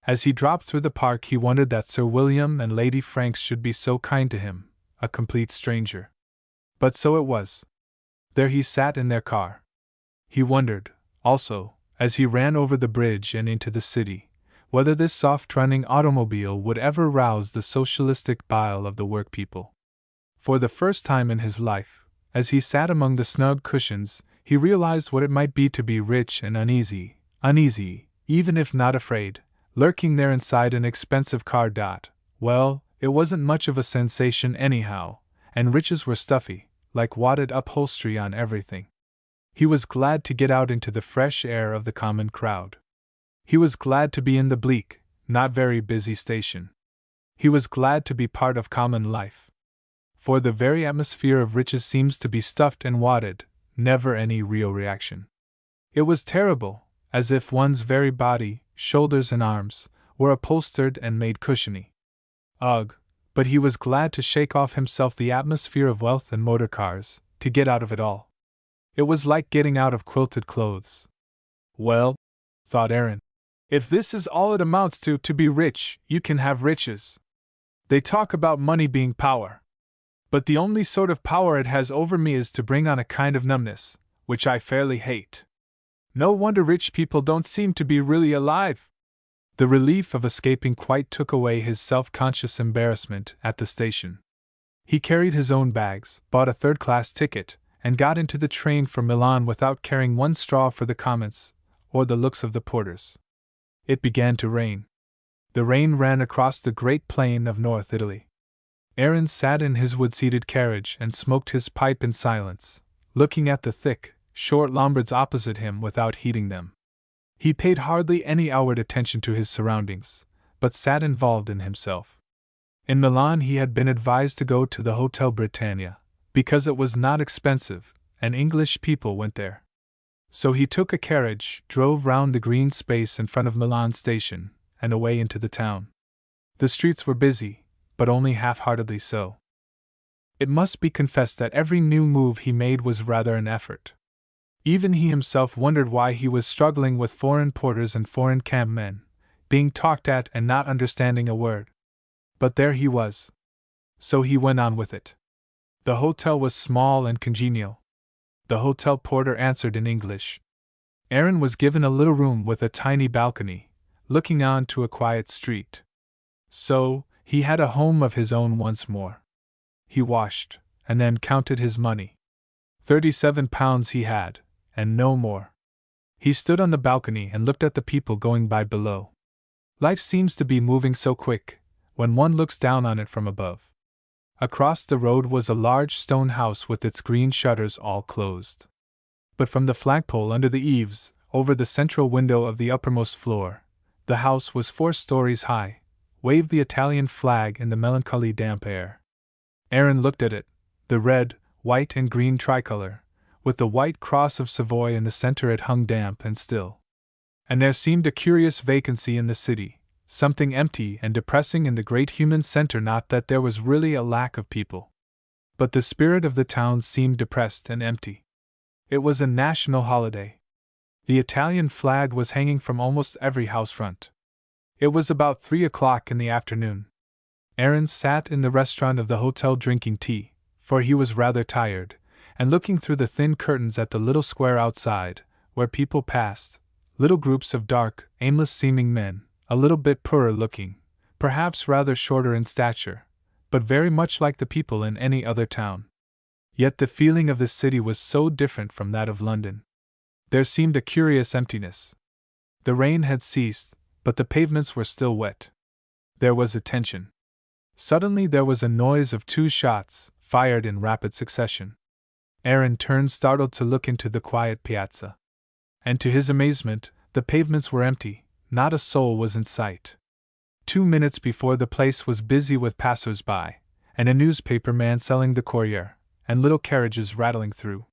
As he dropped through the park he wondered that Sir William and Lady Franks should be so kind to him, a complete stranger. But so it was. There he sat in their car. He wondered, also, as he ran over the bridge and into the city, whether this soft-running automobile would ever rouse the socialistic bile of the workpeople. For the first time in his life, as he sat among the snug cushions, he realized what it might be to be rich and uneasy, even if not afraid, lurking there inside an expensive car. Well, it wasn't much of a sensation anyhow, and riches were stuffy, like wadded upholstery on everything. He was glad to get out into the fresh air of the common crowd. He was glad to be in the bleak, not very busy station. He was glad to be part of common life. For the very atmosphere of riches seems to be stuffed and wadded, never any real reaction. It was terrible, as if one's very body, shoulders and arms, were upholstered and made cushiony. Ugh, but he was glad to shake off himself the atmosphere of wealth and motor cars, to get out of it all. It was like getting out of quilted clothes. Well, thought Aaron, if this is all it amounts to be rich, you can have riches. They talk about money being power. But the only sort of power it has over me is to bring on a kind of numbness, which I fairly hate. No wonder rich people don't seem to be really alive. The relief of escaping quite took away his self-conscious embarrassment at the station. He carried his own bags, bought a third-class ticket, and got into the train for Milan without caring one straw for the comments or the looks of the porters. It began to rain. The rain ran across the great plain of North Italy. Aaron sat in his wood-seated carriage and smoked his pipe in silence, looking at the thick, short Lombards opposite him without heeding them. He paid hardly any outward attention to his surroundings, but sat involved in himself. In Milan he had been advised to go to the Hotel Britannia, because it was not expensive, and English people went there. So he took a carriage, drove round the green space in front of Milan station, and away into the town. The streets were busy, but only half-heartedly so. It must be confessed that every new move he made was rather an effort. Even he himself wondered why he was struggling with foreign porters and foreign campmen, being talked at and not understanding a word. But there he was. So he went on with it. The hotel was small and congenial. The hotel porter answered in English. Aaron was given a little room with a tiny balcony, looking on to a quiet street. So, he had a home of his own once more. He washed, and then counted his money. £37 he had, and no more. He stood on the balcony and looked at the people going by below. Life seems to be moving so quick, when one looks down on it from above. Across the road was a large stone house with its green shutters all closed. But from the flagpole under the eaves, over the central window of the uppermost floor, the house was 4 stories high, waved the Italian flag in the melancholy damp air. Aaron looked at it, the red, white and green tricolor, with the white cross of Savoy in the center. It hung damp and still. And there seemed a curious vacancy in the city, something empty and depressing in the great human center. Not that there was really a lack of people, but the spirit of the town seemed depressed and empty. It was a national holiday. The Italian flag was hanging from almost every house front. It was about 3 o'clock in the afternoon. Aaron sat in the restaurant of the hotel drinking tea, for he was rather tired, and looking through the thin curtains at the little square outside, where people passed, little groups of dark, aimless-seeming men, a little bit poorer-looking, perhaps rather shorter in stature, but very much like the people in any other town. Yet the feeling of the city was so different from that of London. There seemed a curious emptiness. The rain had ceased, but the pavements were still wet. There was a tension. Suddenly there was a noise of 2 shots, fired in rapid succession. Aaron turned startled to look into the quiet piazza. And to his amazement, the pavements were empty, not a soul was in sight. 2 minutes before the place was busy with passers-by, and a newspaper man selling the Corriere, and little carriages rattling through.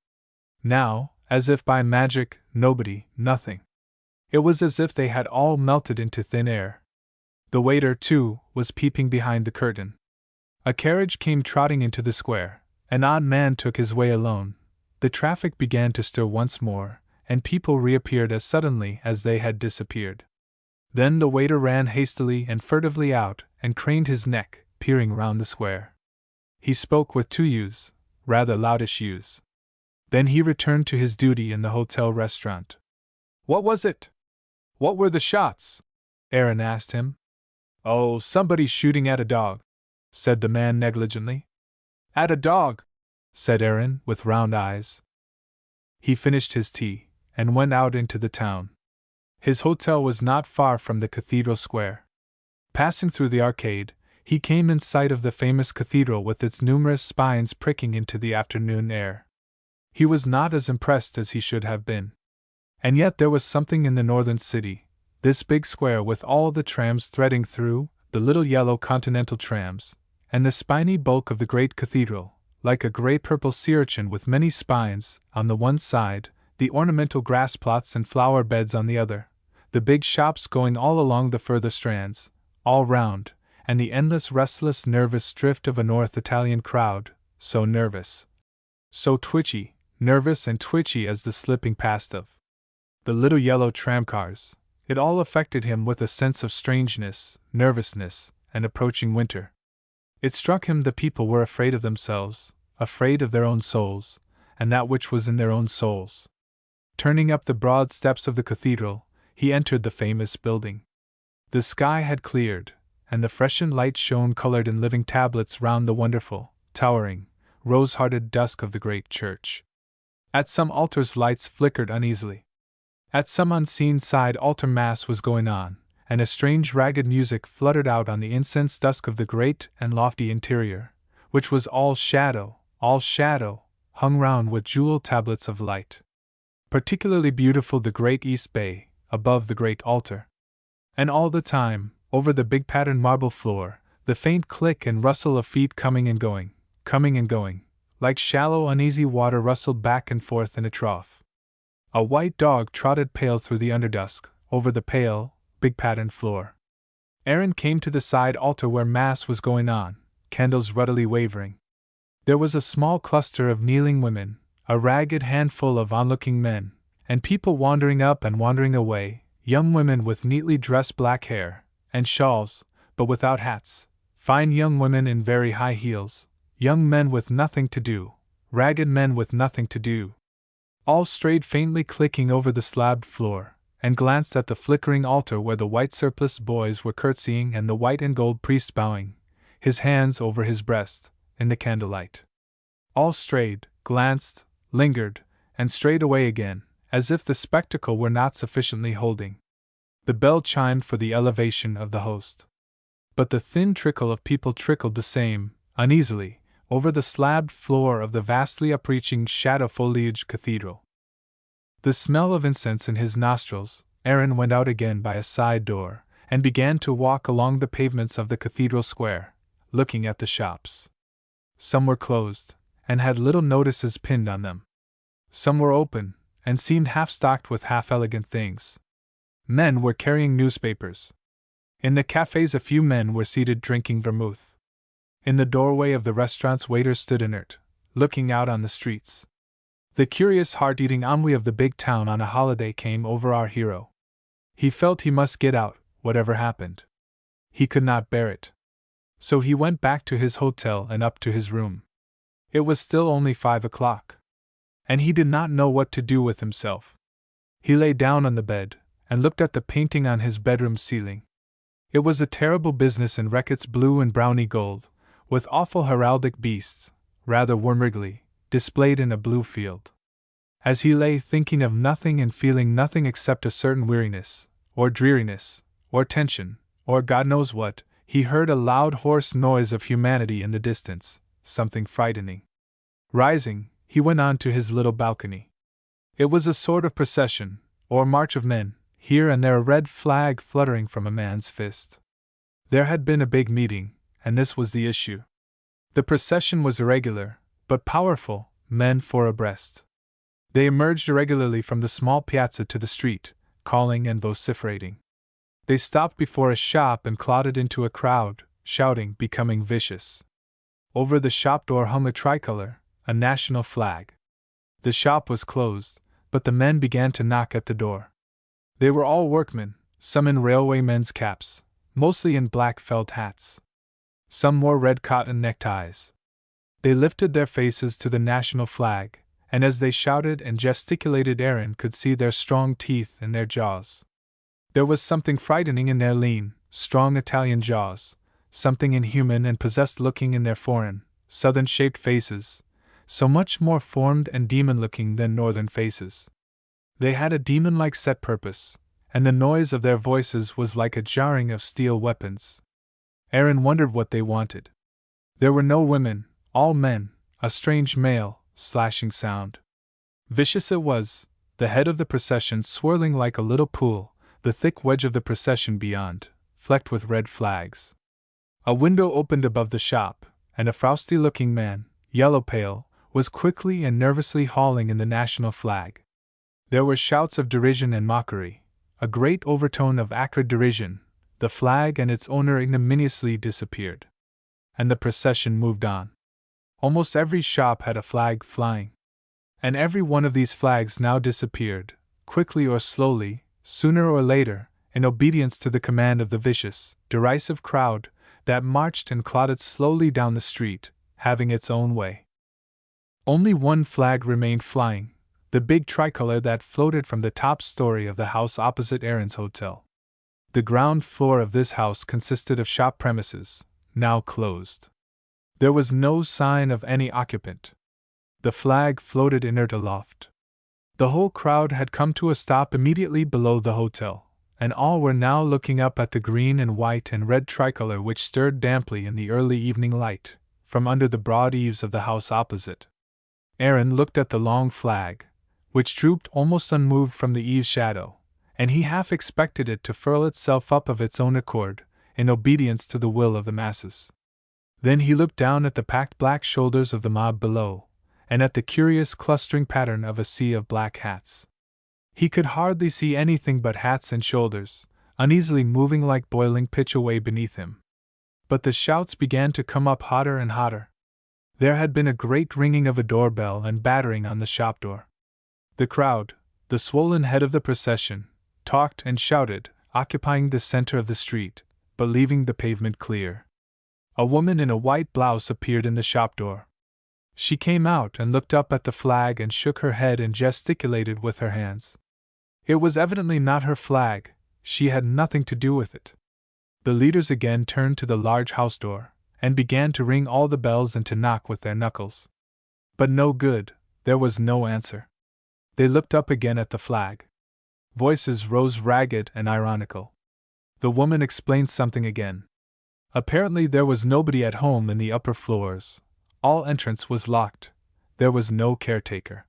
Now, as if by magic, nobody, nothing. It was as if they had all melted into thin air. The waiter, too, was peeping behind the curtain. A carriage came trotting into the square. An odd man took his way alone. The traffic began to stir once more, and people reappeared as suddenly as they had disappeared. Then the waiter ran hastily and furtively out, and craned his neck, peering round the square. He spoke with 2 U's, rather loudish U's. Then he returned to his duty in the hotel restaurant. "What was it? What were the shots?" Aaron asked him. "Oh, somebody shooting at a dog," said the man negligently. "At a dog?" said Aaron, with round eyes. He finished his tea, and went out into the town. His hotel was not far from the cathedral square. Passing through the arcade, he came in sight of the famous cathedral with its numerous spines pricking into the afternoon air. He was not as impressed as he should have been. And yet there was something in the northern city, this big square with all the trams threading through, the little yellow continental trams, and the spiny bulk of the great cathedral, like a gray-purple sea urchin with many spines, on the one side, the ornamental grass plots and flower beds on the other, the big shops going all along the further strands, all round, and the endless restless nervous drift of a North Italian crowd, so nervous, so twitchy, nervous and twitchy as the slipping past of the little yellow tramcars. It all affected him with a sense of strangeness, nervousness, and approaching winter. It struck him the people were afraid of themselves, afraid of their own souls, and that which was in their own souls. Turning up the broad steps of the cathedral, he entered the famous building. The sky had cleared, and the freshened light shone colored in living tablets round the wonderful, towering, rose-hearted dusk of the great church. At some altars lights flickered uneasily. At some unseen side altar mass was going on, and a strange ragged music fluttered out on the incense dusk of the great and lofty interior, which was all shadow, hung round with jeweled tablets of light. Particularly beautiful the great east bay, above the great altar. And all the time, over the big patterned marble floor, the faint click and rustle of feet coming and going, like shallow uneasy water rustled back and forth in a trough. A white dog trotted pale through the underdusk, over the pale, big patterned floor. Aaron came to the side altar where mass was going on, candles ruddily wavering. There was a small cluster of kneeling women, a ragged handful of onlooking men, and people wandering up and wandering away, young women with neatly dressed black hair, and shawls, but without hats, fine young women in very high heels, young men with nothing to do, ragged men with nothing to do. All strayed faintly clicking over the slabbed floor, and glanced at the flickering altar where the white surpliced boys were curtsying and the white and gold priest bowing, his hands over his breast, in the candlelight. All strayed, glanced, lingered, and strayed away again, as if the spectacle were not sufficiently holding. The bell chimed for the elevation of the host. But the thin trickle of people trickled the same, uneasily, over the slabbed floor of the vastly upreaching shadow-foliaged cathedral. The smell of incense in his nostrils, Aaron went out again by a side door, and began to walk along the pavements of the cathedral square, looking at the shops. Some were closed, and had little notices pinned on them. Some were open, and seemed half-stocked with half-elegant things. Men were carrying newspapers. In the cafes a few men were seated drinking vermouth. In the doorway of the restaurants waiters stood inert, looking out on the streets. The curious heart-eating ennui of the big town on a holiday came over our hero. He felt he must get out, whatever happened. He could not bear it. So he went back to his hotel and up to his room. It was still only 5 o'clock. And he did not know what to do with himself. He lay down on the bed, and looked at the painting on his bedroom ceiling. It was a terrible business in Reckitt's blue and browny gold, with awful heraldic beasts, rather wormwriggly, displayed in a blue field. As he lay thinking of nothing and feeling nothing except a certain weariness, or dreariness, or tension, or God knows what, he heard a loud hoarse noise of humanity in the distance, something frightening. Rising, he went on to his little balcony. It was a sort of procession, or march of men, here and there a red flag fluttering from a man's fist. There had been a big meeting, and this was the issue. The procession was irregular, but powerful, men four abreast. They emerged irregularly from the small piazza to the street, calling and vociferating. They stopped before a shop and clotted into a crowd, shouting, becoming vicious. Over the shop door hung a tricolor, a national flag. The shop was closed, but the men began to knock at the door. They were all workmen, some in railway men's caps, mostly in black felt hats. Some wore red cotton neckties. They lifted their faces to the national flag, and as they shouted and gesticulated Aaron could see their strong teeth in their jaws. There was something frightening in their lean, strong Italian jaws, something inhuman and possessed looking in their foreign, southern-shaped faces, so much more formed and demon-looking than northern faces. They had a demon-like set purpose, and the noise of their voices was like a jarring of steel weapons. Aaron wondered what they wanted. There were no women, all men, a strange male, slashing sound. Vicious it was, the head of the procession swirling like a little pool, the thick wedge of the procession beyond, flecked with red flags. A window opened above the shop, and a frowsty-looking man, yellow-pale, was quickly and nervously hauling in the national flag. There were shouts of derision and mockery, a great overtone of acrid derision, the flag and its owner ignominiously disappeared. And the procession moved on. Almost every shop had a flag flying. And every one of these flags now disappeared, quickly or slowly, sooner or later, in obedience to the command of the vicious, derisive crowd that marched and clotted slowly down the street, having its own way. Only one flag remained flying, the big tricolor that floated from the top story of the house opposite Aaron's hotel. The ground floor of this house consisted of shop premises, now closed. There was no sign of any occupant. The flag floated inert aloft. The whole crowd had come to a stop immediately below the hotel, and all were now looking up at the green and white and red tricolor which stirred damply in the early evening light, from under the broad eaves of the house opposite. Aaron looked at the long flag, which drooped almost unmoved from the eaves shadow, and he half expected it to furl itself up of its own accord, in obedience to the will of the masses. Then he looked down at the packed black shoulders of the mob below, and at the curious clustering pattern of a sea of black hats. He could hardly see anything but hats and shoulders, uneasily moving like boiling pitch away beneath him. But the shouts began to come up hotter and hotter. There had been a great ringing of a doorbell and battering on the shop door. The crowd, the swollen head of the procession, talked and shouted, occupying the center of the street, but leaving the pavement clear. A woman in a white blouse appeared in the shop door. She came out and looked up at the flag and shook her head and gesticulated with her hands. It was evidently not her flag, she had nothing to do with it. The leaders again turned to the large house door, and began to ring all the bells and to knock with their knuckles. But no good, there was no answer. They looked up again at the flag. Voices rose ragged and ironical. The woman explained something again. Apparently there was nobody at home in the upper floors. All entrance was locked. There was no caretaker.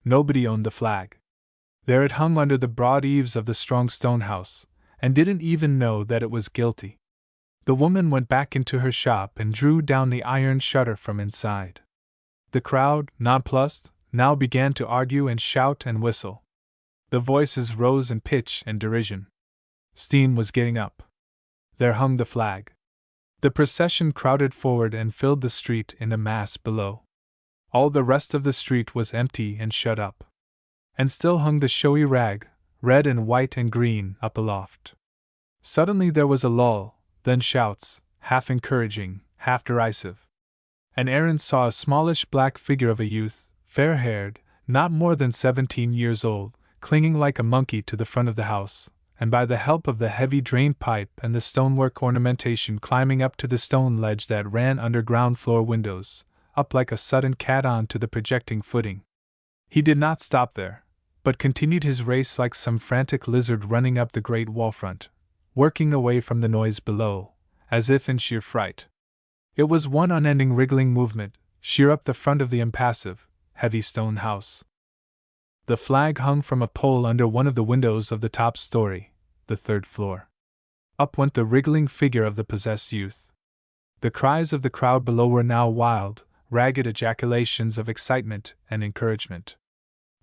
Nobody owned the flag. There it hung under the broad eaves of the strong stone house, and didn't even know that it was guilty. The woman went back into her shop and drew down the iron shutter from inside. The crowd, nonplussed, now began to argue and shout and whistle. The voices rose in pitch and derision. Steam was getting up. There hung the flag. The procession crowded forward and filled the street in a mass below. All the rest of the street was empty and shut up. And still hung the showy rag, red and white and green, up aloft. Suddenly there was a lull, then shouts, half encouraging, half derisive. And Aaron saw a smallish black figure of a youth, fair-haired, not more than 17 years old, clinging like a monkey to the front of the house, and by the help of the heavy drain pipe and the stonework ornamentation climbing up to the stone ledge that ran under ground floor windows, up like a sudden cat on to the projecting footing. He did not stop there, but continued his race like some frantic lizard running up the great wall front, working away from the noise below, as if in sheer fright. It was one unending wriggling movement, sheer up the front of the impassive, heavy stone house. The flag hung from a pole under one of the windows of the top story, the third floor. Up went the wriggling figure of the possessed youth. The cries of the crowd below were now wild, ragged ejaculations of excitement and encouragement.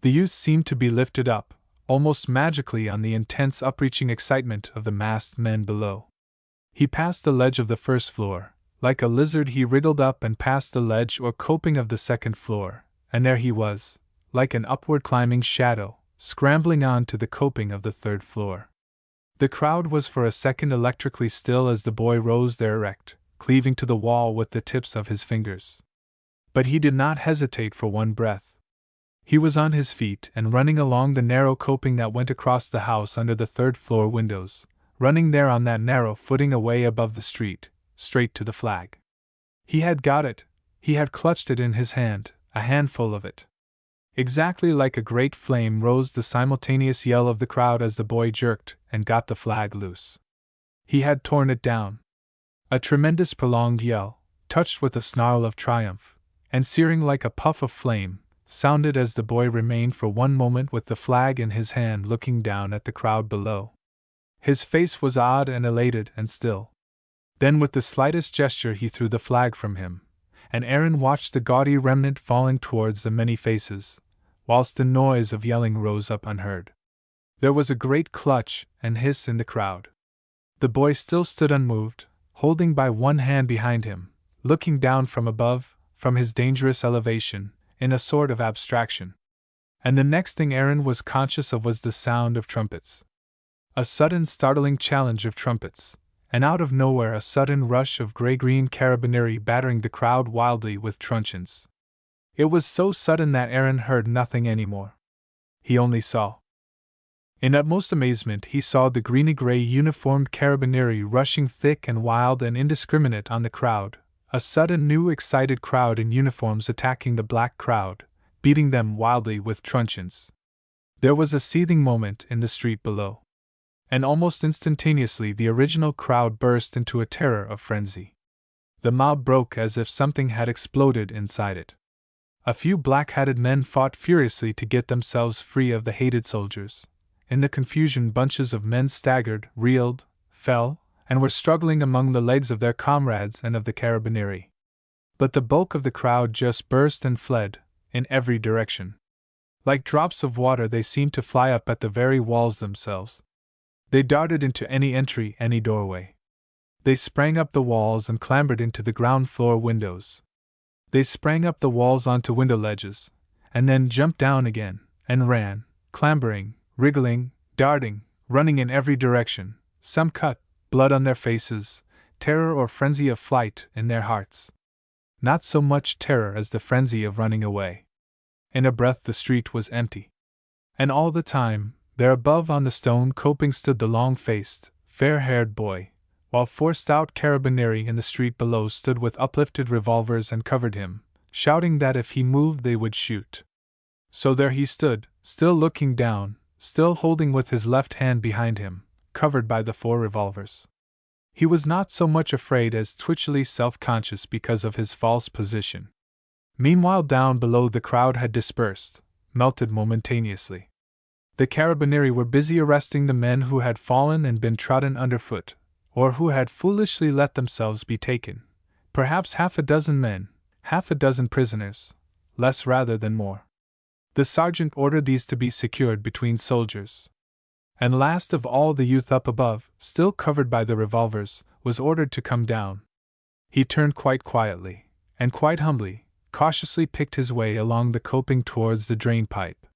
The youth seemed to be lifted up, almost magically, on the intense upreaching excitement of the massed men below. He passed the ledge of the first floor. Like a lizard he wriggled up and passed the ledge or coping of the second floor, and there he was, like an upward climbing shadow, scrambling on to the coping of the third floor. The crowd was for a second electrically still as the boy rose there erect, cleaving to the wall with the tips of his fingers. But he did not hesitate for one breath. He was on his feet and running along the narrow coping that went across the house under the third floor windows, running there on that narrow footing away above the street, straight to the flag. He had got it, he had clutched it in his hand, a handful of it. Exactly like a great flame rose the simultaneous yell of the crowd as the boy jerked and got the flag loose. He had torn it down. A tremendous prolonged yell, touched with a snarl of triumph, and searing like a puff of flame, sounded as the boy remained for one moment with the flag in his hand looking down at the crowd below. His face was odd and elated and still. Then with the slightest gesture he threw the flag from him, and Aaron watched the gaudy remnant falling towards the many faces, whilst the noise of yelling rose up unheard. There was a great clutch and hiss in the crowd. The boy still stood unmoved, holding by one hand behind him, looking down from above, from his dangerous elevation, in a sort of abstraction. And the next thing Aaron was conscious of was the sound of trumpets. A sudden startling challenge of trumpets, and out of nowhere a sudden rush of gray-green carabinieri battering the crowd wildly with truncheons. It was so sudden that Aaron heard nothing any more. He only saw. In utmost amazement he saw the greeny-gray uniformed carabinieri rushing thick and wild and indiscriminate on the crowd, a sudden new excited crowd in uniforms attacking the black crowd, beating them wildly with truncheons. There was a seething moment in the street below. And almost instantaneously the original crowd burst into a terror of frenzy. The mob broke as if something had exploded inside it. A few black-hatted men fought furiously to get themselves free of the hated soldiers. In the confusion bunches of men staggered, reeled, fell, and were struggling among the legs of their comrades and of the carabinieri. But the bulk of the crowd just burst and fled, in every direction. Like drops of water they seemed to fly up at the very walls themselves. They darted into any entry, any doorway. They sprang up the walls and clambered into the ground floor windows. They sprang up the walls onto window ledges, and then jumped down again, and ran, clambering, wriggling, darting, running in every direction, some cut, blood on their faces, terror or frenzy of flight in their hearts. Not so much terror as the frenzy of running away. In a breath the street was empty. And all the time, there above on the stone coping stood the long-faced, fair-haired boy, while 4 stout carabinieri in the street below stood with uplifted revolvers and covered him, shouting that if he moved they would shoot. So there he stood, still looking down, still holding with his left hand behind him, covered by the 4 revolvers. He was not so much afraid as twitchily self-conscious because of his false position. Meanwhile down below the crowd had dispersed, melted momentaneously. The carabinieri were busy arresting the men who had fallen and been trodden underfoot, or who had foolishly let themselves be taken. Perhaps 6 men, 6 prisoners, less rather than more. The sergeant ordered these to be secured between soldiers. And last of all the youth up above, still covered by the revolvers, was ordered to come down. He turned quite quietly, and quite humbly, cautiously picked his way along the coping towards the drain pipe.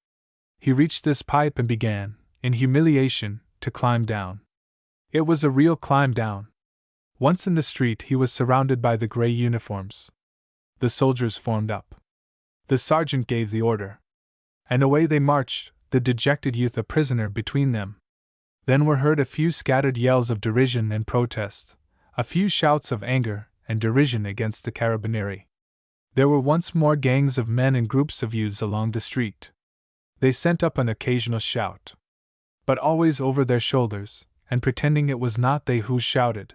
He reached this pipe and began, in humiliation, to climb down. It was a real climb down. Once in the street he was surrounded by the gray uniforms. The soldiers formed up. The sergeant gave the order. And away they marched, the dejected youth a prisoner between them. Then were heard a few scattered yells of derision and protest, a few shouts of anger and derision against the carabinieri. There were once more gangs of men and groups of youths along the street. They sent up an occasional shout, but always over their shoulders, and pretending it was not they who shouted.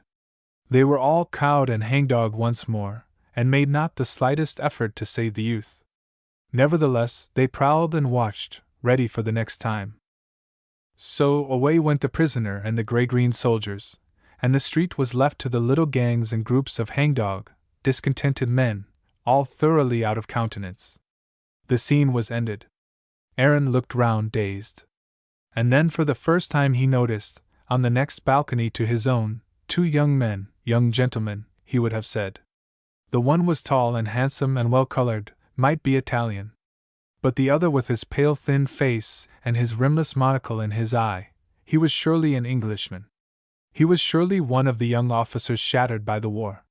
They were all cowed and hangdog once more, and made not the slightest effort to save the youth. Nevertheless, they prowled and watched, ready for the next time. So away went the prisoner and the gray-green soldiers, and the street was left to the little gangs and groups of hangdog, discontented men, all thoroughly out of countenance. The scene was ended. Aaron looked round dazed. And then for the first time he noticed, on the next balcony to his own, 2 young men, young gentlemen, he would have said. The one was tall and handsome and well-colored, might be Italian. But the other with his pale thin face and his rimless monocle in his eye, he was surely an Englishman. He was surely one of the young officers shattered by the war.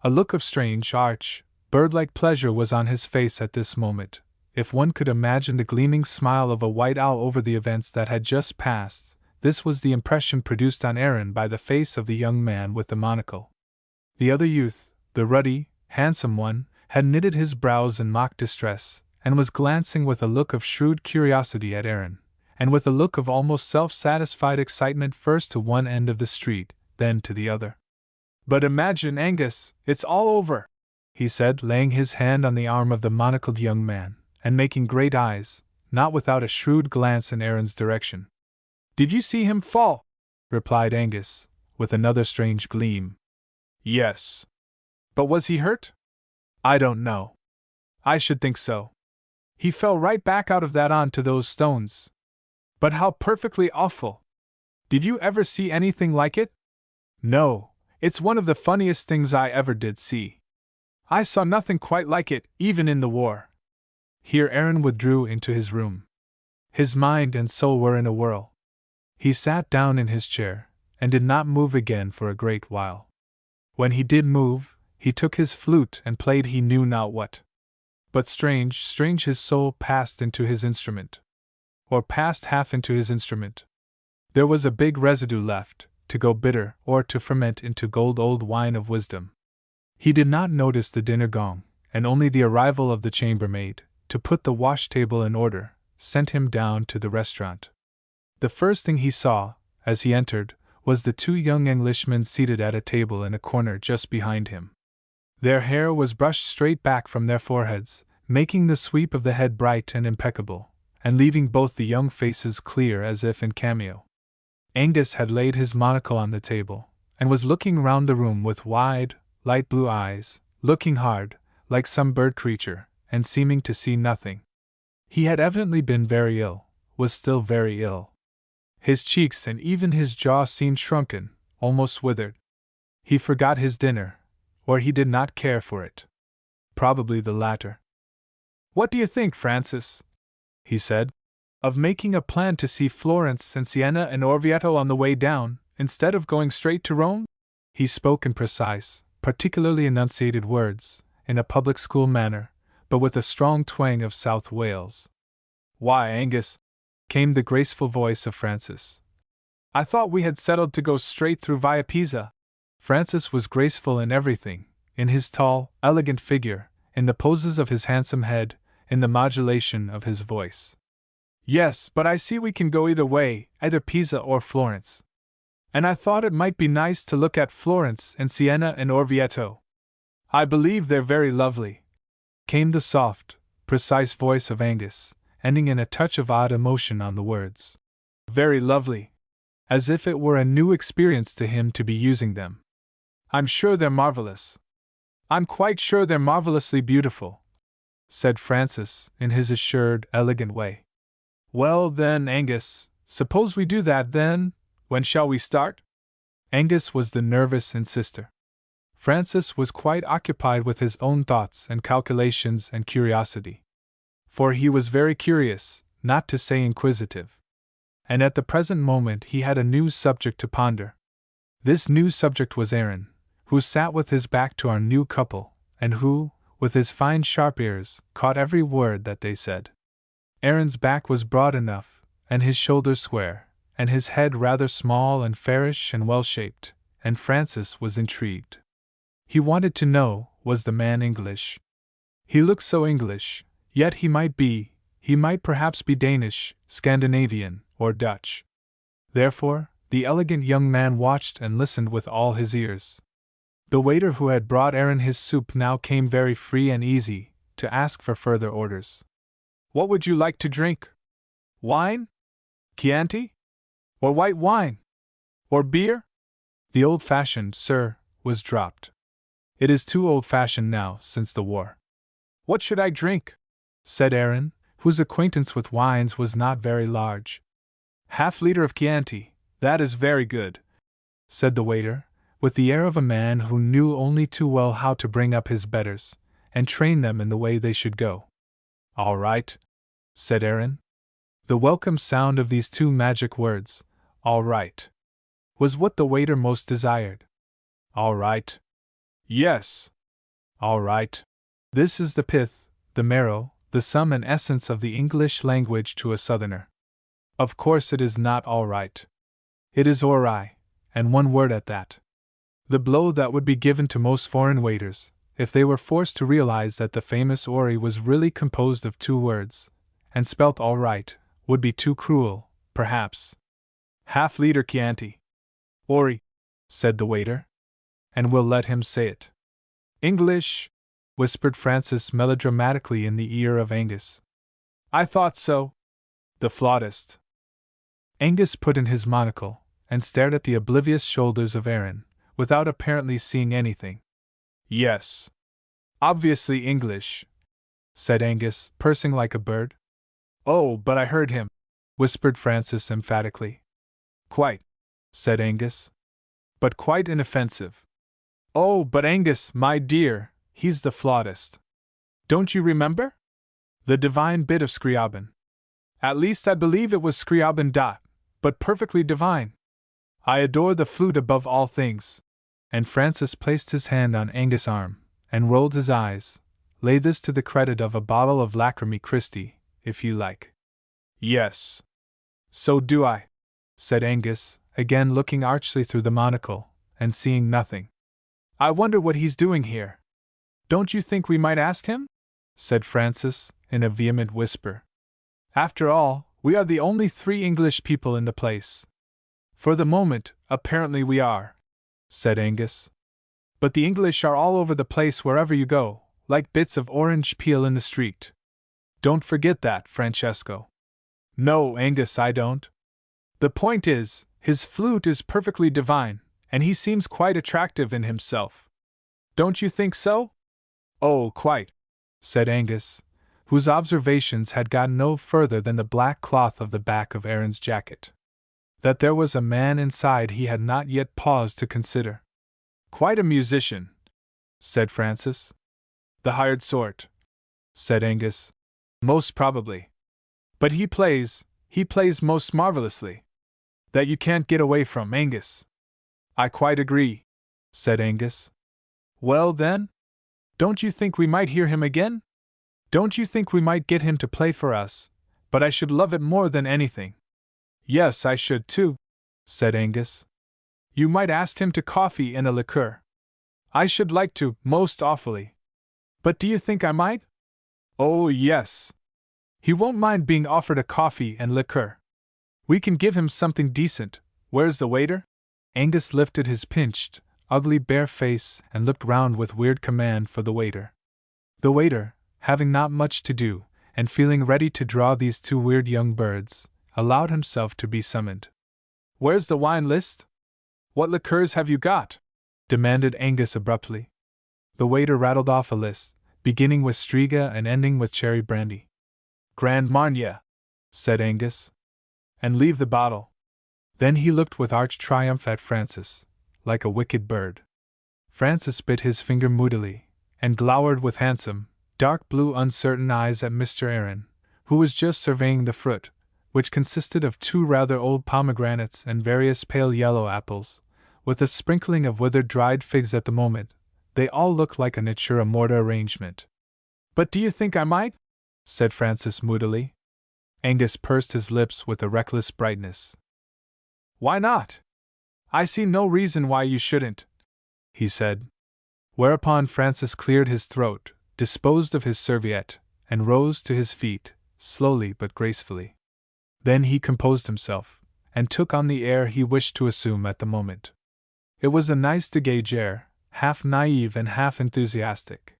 A look of strange, arch, bird-like pleasure was on his face at this moment, if one could imagine the gleaming smile of a white owl over the events that had just passed. This was the impression produced on Aaron by the face of the young man with the monocle. The other youth, the ruddy, handsome one, had knitted his brows in mock distress, and was glancing with a look of shrewd curiosity at Aaron, and with a look of almost self-satisfied excitement first to one end of the street, then to the other. "But imagine, Angus, it's all over," he said, laying his hand on the arm of the monocled young man, and making great eyes, not without a shrewd glance in Aaron's direction. "Did you see him fall?" replied Angus, with another strange gleam. "Yes." "But was he hurt?" "I don't know. I should think so. He fell right back out of that on to those stones. But how perfectly awful! Did you ever see anything like it?" No, it's one of the funniest things I ever did see. I saw nothing quite like it, even in the war. Here Aaron withdrew into his room. His mind and soul were in a whirl. He sat down in his chair, and did not move again for a great while. When he did move, he took his flute and played he knew not what. But strange his soul passed into his instrument. Or passed half into his instrument. There was a big residue left, to go bitter or to ferment into gold old wine of wisdom. He did not notice the dinner gong, and only the arrival of the chambermaid, to put the wash table in order, sent him down to the restaurant. The first thing he saw, as he entered, was the two young Englishmen seated at a table in a corner just behind him. Their hair was brushed straight back from their foreheads, making the sweep of the head bright and impeccable, and leaving both the young faces clear as if in cameo. Angus had laid his monocle on the table, and was looking round the room with wide, light blue eyes, looking hard, like some bird creature, and seeming to see nothing. He had evidently been very ill, was still very ill. His cheeks and even his jaw seemed shrunken, almost withered. He forgot his dinner, or he did not care for it. Probably the latter. "What do you think, Francis?" he said, "of making a plan to see Florence and Siena and Orvieto on the way down, instead of going straight to Rome?" He spoke in precise, particularly enunciated words, in a public school manner, but with a strong twang of South Wales. "Why, Angus," came the graceful voice of Francis, "I thought we had settled to go straight through via Pisa." Francis was graceful in everything, in his tall, elegant figure, in the poses of his handsome head, in the modulation of his voice. "Yes, but I see we can go either way, either Pisa or Florence. And I thought it might be nice to look at Florence and Siena and Orvieto. I believe they're very lovely," came the soft, precise voice of Angus, ending in a touch of odd emotion on the words. "Very lovely," as if it were a new experience to him to be using them. "I'm sure they're marvelous. I'm quite sure they're marvelously beautiful," said Francis, in his assured, elegant way. "Well, then, Angus, suppose we do that, then. When shall we start?" Angus was the nervous insister. Francis was quite occupied with his own thoughts and calculations and curiosity. For he was very curious, not to say inquisitive. And at the present moment he had a new subject to ponder. This new subject was Aaron, who sat with his back to our new couple, and who, with his fine sharp ears, caught every word that they said. Aaron's back was broad enough, and his shoulders square, and his head rather small and fairish and well-shaped, and Francis was intrigued. He wanted to know, was the man English? He looked so English, yet he might perhaps be Danish, Scandinavian, or Dutch. Therefore, the elegant young man watched and listened with all his ears. The waiter who had brought Aaron his soup now came very free and easy, to ask for further orders. "What would you like to drink? Wine? Chianti? Or white wine? Or beer?" The old-fashioned, sir, was dropped. It is too old-fashioned now, since the war. "What should I drink?" said Aaron, whose acquaintance with wines was not very large. "Half-liter of Chianti, that is very good," said the waiter, with the air of a man who knew only too well how to bring up his betters, and train them in the way they should go. "All right," said Aaron. The welcome sound of these two magic words, "all right," was what the waiter most desired. "All right." "Yes." "All right." This is the pith, the marrow, the sum and essence of the English language to a Southerner. Of course it is not all right. It is awry, and one word at that. The blow that would be given to most foreign waiters, if they were forced to realize that the famous Ori was really composed of two words, and spelt all right, would be too cruel, perhaps. "Half-liter Chianti." "Ori," said the waiter. "And we'll let him say it." "English," whispered Francis melodramatically in the ear of Angus. "I thought so. The flautist." Angus put in his monocle, and stared at the oblivious shoulders of Aaron, without apparently seeing anything. "Yes. Obviously English," said Angus, pursing like a bird. "Oh, but I heard him," whispered Francis emphatically. "Quite," said Angus. but quite inoffensive. Oh, but Angus, my dear, he's the flautist. Don't you remember? The divine bit of Scriabin. At least I believe it was Scriabin. But perfectly divine. I adore the flute above all things. And Francis placed his hand on Angus' arm, and rolled his eyes. Lay this to the credit of a bottle of Lachrymae Christi, if you like. Yes. So do I, said Angus, again looking archly through the monocle, and seeing nothing. I wonder what he's doing here. Don't you think we might ask him? Said Francis, in a vehement whisper. After all, we are the only 3 English people in the place. For the moment, apparently we are, said Angus. But the English are all over the place wherever you go, like bits of orange peel in the street. Don't forget that, Francesco. No, Angus, I don't. The point is, his flute is perfectly divine, and he seems quite attractive in himself. Don't you think so? Oh, quite, said Angus, whose observations had gotten no further than the black cloth of the back of Aaron's jacket. That there was a man inside he had not yet paused to consider. Quite a musician, said Francis. The hired sort, said Angus. Most probably. But he plays most marvelously. That you can't get away from, Angus. I quite agree, said Angus. Well then? Don't you think we might hear him again? Don't you think we might get him to play for us? But I should love it more than anything. Yes, I should too, said Angus. You might ask him to coffee and a liqueur. I should like to, most awfully. But do you think I might? Oh, yes. He won't mind being offered a coffee and liqueur. We can give him something decent. Where's the waiter? Angus lifted his pinched, ugly bare face and looked round with weird command for the waiter. The waiter, having not much to do, and feeling ready to draw these 2 weird young birds, allowed himself to be summoned. Where's the wine list? What liqueurs have you got? Demanded Angus abruptly. The waiter rattled off a list, beginning with Striga and ending with cherry brandy. Grand Marnier, said Angus. And leave the bottle. Then he looked with arch triumph at Francis, like a wicked bird. Francis bit his finger moodily, and glowered with handsome, dark blue uncertain eyes at Mr. Aaron, who was just surveying the fruit, which consisted of 2 rather old pomegranates and various pale yellow apples, with a sprinkling of withered dried figs at the moment. They all looked like a natura morta arrangement. But do you think I might? Said Francis moodily. Angus pursed his lips with a reckless brightness. Why not? I see no reason why you shouldn't, he said. Whereupon Francis cleared his throat, disposed of his serviette, and rose to his feet, slowly but gracefully. Then he composed himself, and took on the air he wished to assume at the moment. It was a nice dégagé air, half naive and half enthusiastic.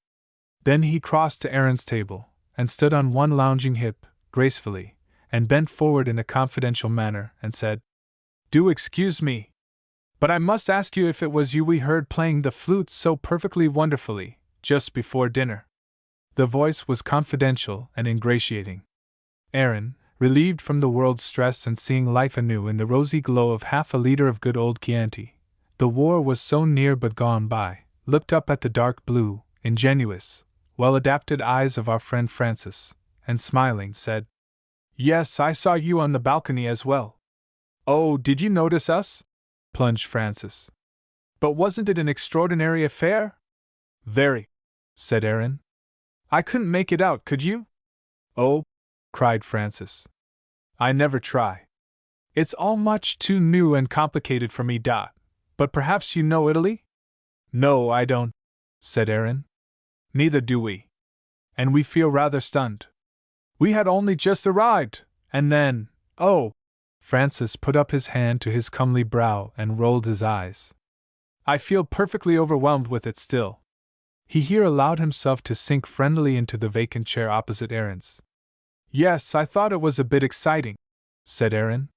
Then he crossed to Aaron's table, and stood on one lounging hip, gracefully, and bent forward in a confidential manner, and said, Do excuse me, but I must ask you if it was you we heard playing the flute so perfectly wonderfully, just before dinner. The voice was confidential and ingratiating. Aaron, relieved from the world's stress and seeing life anew in the rosy glow of half a liter of good old Chianti, the war was so near but gone by, looked up at the dark blue, ingenuous, well-adapted eyes of our friend Francis, and smiling said, Yes, I saw you on the balcony as well. Oh, did you notice us? Plunged Francis. But wasn't it an extraordinary affair? Very, said Aaron. I couldn't make it out, could you? Oh, cried Francis. I never try. It's all much too new and complicated for me. But perhaps you know Italy? No, I don't, said Aaron. Neither do we. And we feel rather stunned. We had only just arrived, and then, oh! Francis put up his hand to his comely brow and rolled his eyes. I feel perfectly overwhelmed with it still. He here allowed himself to sink friendlily into the vacant chair opposite Aaron's. Yes, I thought it was a bit exciting, said Aaron.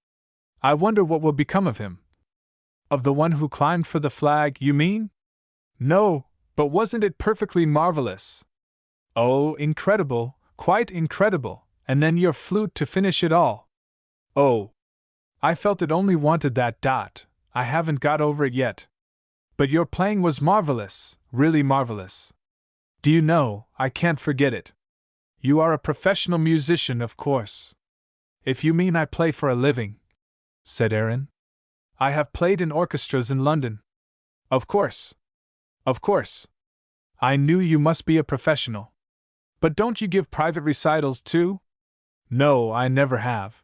I wonder what will become of him. Of the one who climbed for the flag, you mean? No, but wasn't it perfectly marvelous? Oh, incredible, quite incredible, and then your flute to finish it all. Oh! I felt it only wanted that. I haven't got over it yet, But your playing was marvelous, really marvelous. Do you know, I can't forget it. You are a professional musician, of course. If you mean I play for a living, said Aaron. I have played in orchestras in London. Of course. Of course. I knew you must be a professional. But don't you give private recitals too? No, I never have.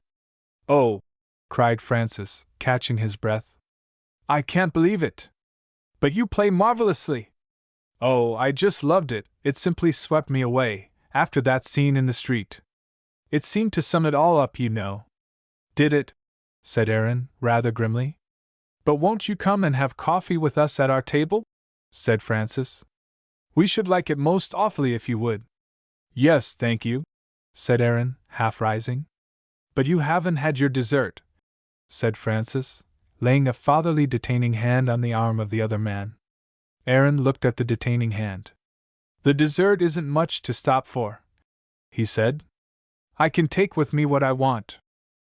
Oh, cried Francis, catching his breath. I can't believe it. But you play marvelously. Oh, I just loved it, it simply swept me away, after that scene in the street. It seemed to sum it all up, you know. Did it? Said Aaron, rather grimly. But won't you come and have coffee with us at our table? Said Francis. We should like it most awfully if you would. Yes, thank you, said Aaron, half rising. But you haven't had your dessert, said Francis, laying a fatherly detaining hand on the arm of the other man. Aaron looked at the detaining hand. The dessert isn't much to stop for, he said. I can take with me what I want.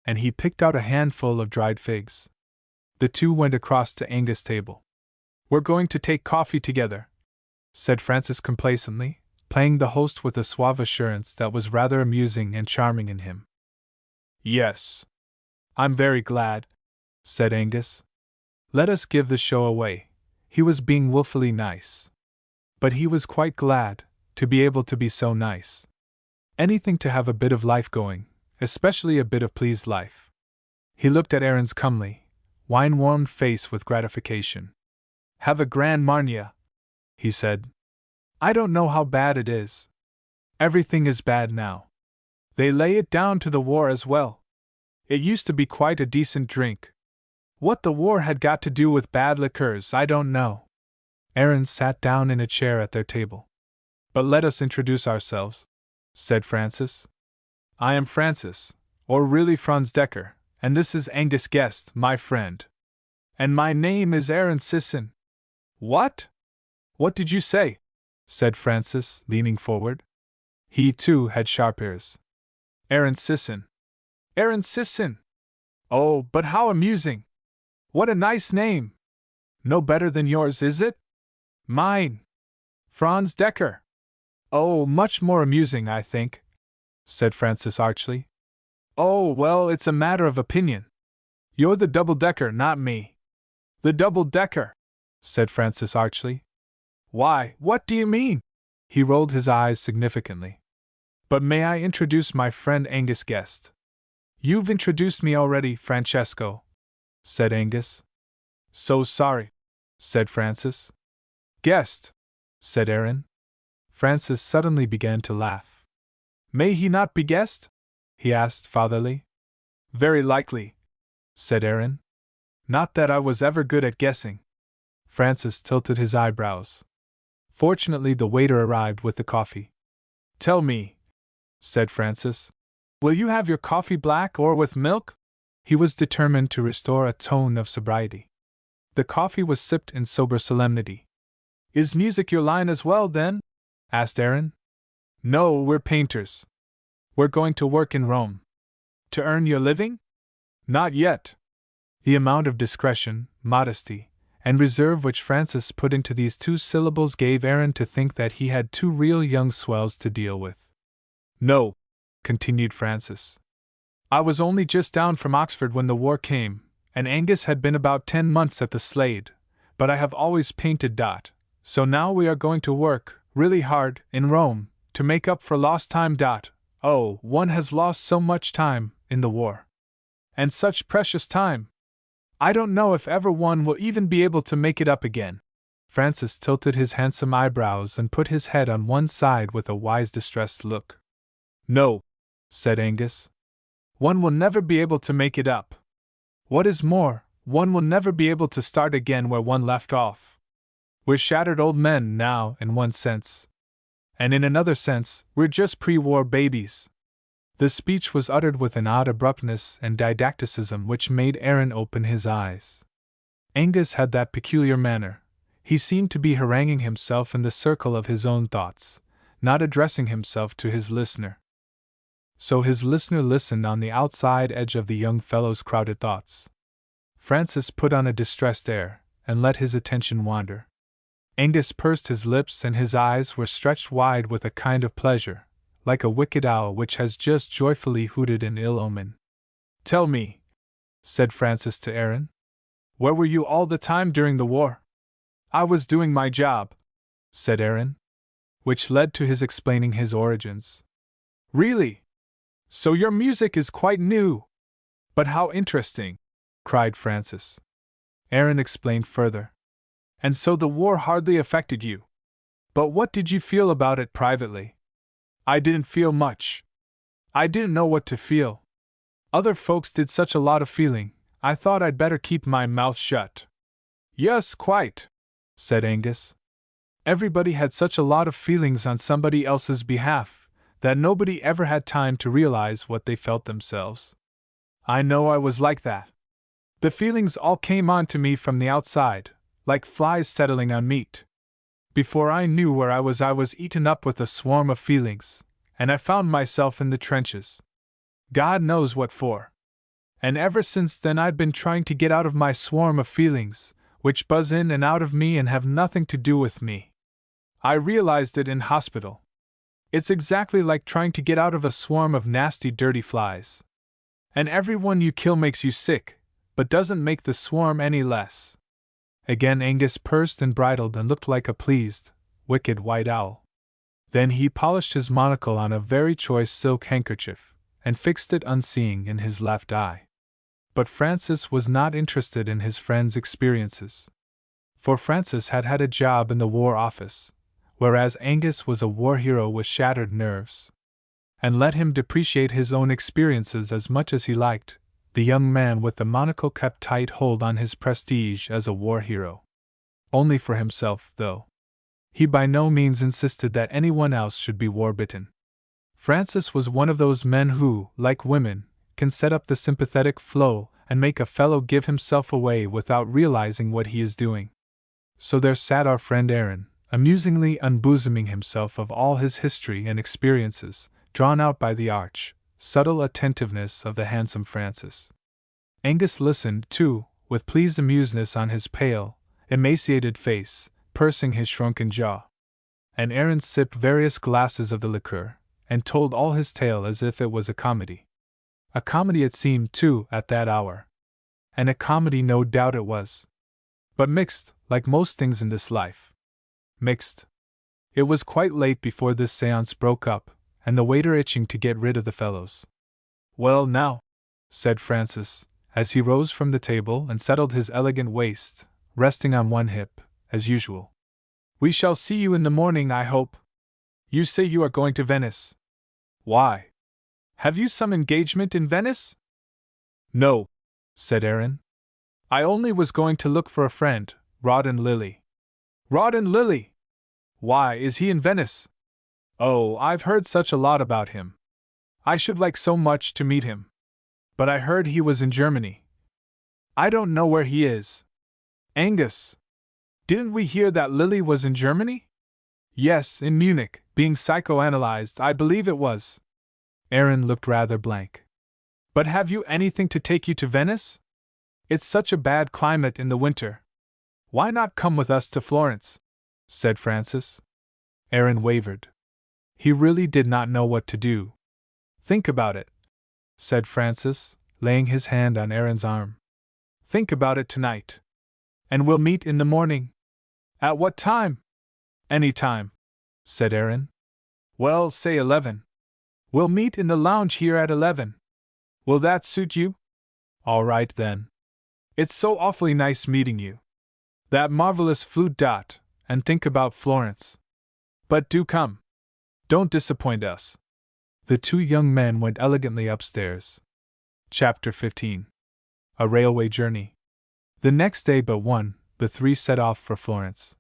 And he picked out a handful of dried figs. The two went across to Angus' table. We're going to take coffee together, said Francis complacently, playing the host with a suave assurance that was rather amusing and charming in him. Yes. I'm very glad, said Angus. Let us give the show away. He was being wilfully nice. But he was quite glad to be able to be so nice. Anything to have a bit of life going, especially a bit of pleased life. He looked at Aaron's comely, wine-warmed face with gratification. Have a grand Marnia, he said. I don't know how bad it is. Everything is bad now. They lay it down to the war as well. It used to be quite a decent drink. What the war had got to do with bad liquors, I don't know. Aaron sat down in a chair at their table. But let us introduce ourselves, said Francis. I am Francis, or really Franz Decker, and this is Angus Guest, my friend. And my name is Aaron Sisson. What? What did you say? Said Francis, leaning forward. He, too, had sharp ears. Aaron Sisson. Aaron Sisson! Oh, but how amusing! What a nice name! No better than yours, is it? Mine. Franz Decker. Oh, much more amusing, I think, said Francis archly. Oh, well, it's a matter of opinion. You're the double-decker, not me. The double-decker, said Francis archly. Why, what do you mean? He rolled his eyes significantly. But may I introduce my friend Angus Guest? You've introduced me already, Francesco, said Angus. So sorry, said Francis. Guest, said Aaron. Francis suddenly began to laugh. May he not be Guest? He asked fatherly. Very likely, said Aaron. Not that I was ever good at guessing. Francis tilted his eyebrows. Fortunately, the waiter arrived with the coffee. Tell me, said Francis, will you have your coffee black or with milk? He was determined to restore a tone of sobriety. The coffee was sipped in sober solemnity. Is music your line as well, then? Asked Aaron. No, we're painters. We're going to work in Rome. To earn your living? Not yet. The amount of discretion, modesty, and reserve which Francis put into these two syllables gave Aaron to think that he had two real young swells to deal with. No, continued Francis. I was only just down from Oxford when the war came, and Angus had been about 10 months at the Slade, but I have always painted. So now we are going to work, really hard, in Rome, to make up for lost time. Oh, one has lost so much time, in the war. And such precious time! I don't know if ever one will even be able to make it up again. Francis tilted his handsome eyebrows and put his head on one side with a wise distressed look. No, said Angus. One will never be able to make it up. What is more, one will never be able to start again where one left off. We're shattered old men now, in one sense. And in another sense, we're just pre-war babies. The speech was uttered with an odd abruptness and didacticism which made Aaron open his eyes. Angus had that peculiar manner. He seemed to be haranguing himself in the circle of his own thoughts, not addressing himself to his listener. So his listener listened on the outside edge of the young fellow's crowded thoughts. Francis put on a distressed air, and let his attention wander. Angus pursed his lips and his eyes were stretched wide with a kind of pleasure, like a wicked owl which has just joyfully hooted an ill omen. "Tell me," said Francis to Aaron, "where were you all the time during the war?" "I was doing my job," said Aaron, which led to his explaining his origins. "Really? So your music is quite new? But how interesting!" cried Francis. Aaron explained further. "And so the war hardly affected you. But what did you feel about it privately?" "I didn't feel much. I didn't know what to feel. Other folks did such a lot of feeling, I thought I'd better keep my mouth shut." "Yes, quite," said Angus. "Everybody had such a lot of feelings on somebody else's behalf, that nobody ever had time to realize what they felt themselves. I know I was like that. The feelings all came on to me from the outside, like flies settling on meat. Before I knew where I was eaten up with a swarm of feelings, and I found myself in the trenches. God knows what for. And ever since then I've been trying to get out of my swarm of feelings, which buzz in and out of me and have nothing to do with me. I realized it in hospital. It's exactly like trying to get out of a swarm of nasty, dirty flies. And every one you kill makes you sick, but doesn't make the swarm any less." Again Angus pursed and bridled and looked like a pleased, wicked white owl. Then he polished his monocle on a very choice silk handkerchief, and fixed it unseeing in his left eye. But Francis was not interested in his friend's experiences. For Francis had had a job in the War Office, whereas Angus was a war hero with shattered nerves. And let him depreciate his own experiences as much as he liked, the young man with the monocle kept tight hold on his prestige as a war hero. Only for himself, though. He by no means insisted that anyone else should be war-bitten. Francis was one of those men who, like women, can set up the sympathetic flow and make a fellow give himself away without realizing what he is doing. So there sat our friend Aaron, amusingly unbosoming himself of all his history and experiences, drawn out by the arch, subtle attentiveness of the handsome Francis. Angus listened, too, with pleased amusedness on his pale, emaciated face, pursing his shrunken jaw. And Aaron sipped various glasses of the liqueur, and told all his tale as if it was a comedy. A comedy it seemed, too, at that hour. And a comedy no doubt it was. But mixed, like most things in this life. Mixed. It was quite late before this séance broke up, and the waiter itching to get rid of the fellows. "Well, now," said Francis, as he rose from the table and settled his elegant waist, resting on one hip, as usual. "We shall see you in the morning, I hope. You say you are going to Venice. Why? Have you some engagement in Venice?" "No," said Aaron. "I only was going to look for a friend, Rawdon Lilly." "Rawdon Lilly? Why, is he in Venice? Oh, I've heard such a lot about him. I should like so much to meet him. But I heard he was in Germany. I don't know where he is. Angus, didn't we hear that Lilly was in Germany?" "Yes, in Munich, being psychoanalyzed, I believe it was." Aaron looked rather blank. "But have you anything to take you to Venice? It's such a bad climate in the winter. Why not come with us to Florence?" said Francis. Aaron wavered. He really did not know what to do. "Think about it," said Francis, laying his hand on Aaron's arm. "Think about it tonight. And we'll meet in the morning." "At what time?" "Any time," said Aaron. "Well, say 11. We'll meet in the lounge here at 11. Will that suit you?" "All right, then. It's so awfully nice meeting you. That marvelous flute dot, and think about Florence. But do come. Don't disappoint us." The two young men went elegantly upstairs. Chapter 15. A Railway Journey. The next day but one, the three set off for Florence.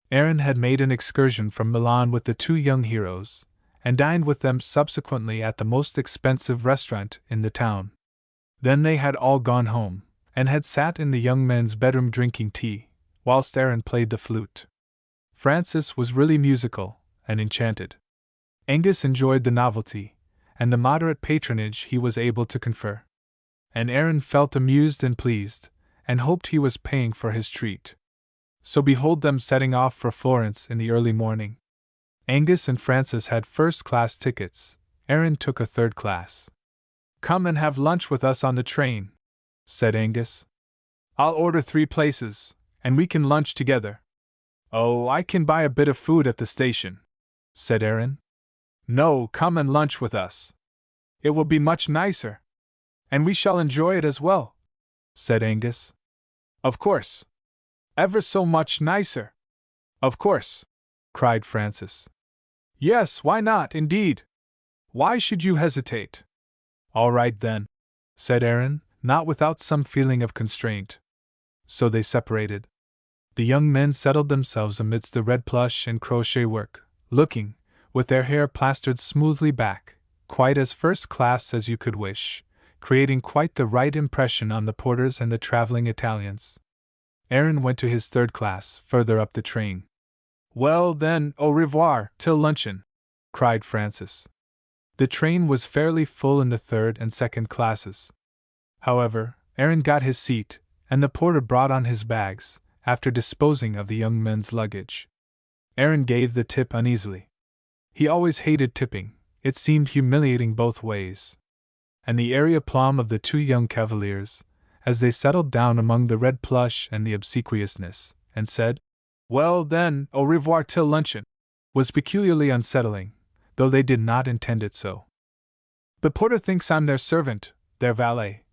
Aaron had made an excursion from Milan with the two young heroes, and dined with them subsequently at the most expensive restaurant in the town. Then they had all gone home, and had sat in the young men's bedroom drinking tea, whilst Aaron played the flute. Francis was really musical, and enchanted. Angus enjoyed the novelty, and the moderate patronage he was able to confer. And Aaron felt amused and pleased, and hoped he was paying for his treat. So behold them setting off for Florence in the early morning. Angus and Francis had first-class tickets. Aaron took a third class. "Come and have lunch with us on the train," said Angus. "I'll order 3 places, and we can lunch together." "Oh, I can buy a bit of food at the station," said Aaron. "No, come and lunch with us. It will be much nicer. And we shall enjoy it as well," said Angus. "Of course. Ever so much nicer." "Of course," cried Francis. "Yes, why not, indeed? Why should you hesitate?" "All right then," said Aaron, not without some feeling of constraint. So they separated. The young men settled themselves amidst the red plush and crochet work, looking, with their hair plastered smoothly back, quite as first class as you could wish, creating quite the right impression on the porters and the traveling Italians. Aaron went to his third class, further up the train. "Well, then, au revoir, till luncheon," cried Francis. The train was fairly full in the third and second classes. However, Aaron got his seat, and the porter brought on his bags, after disposing of the young men's luggage. Aaron gave the tip uneasily. He always hated tipping, it seemed humiliating both ways. And the airy aplomb of the 2 young cavaliers, as they settled down among the red plush and the obsequiousness, and said, "Well, then, au revoir till luncheon," was peculiarly unsettling, though they did not intend it so. "The porter thinks I'm their servant, their valet,"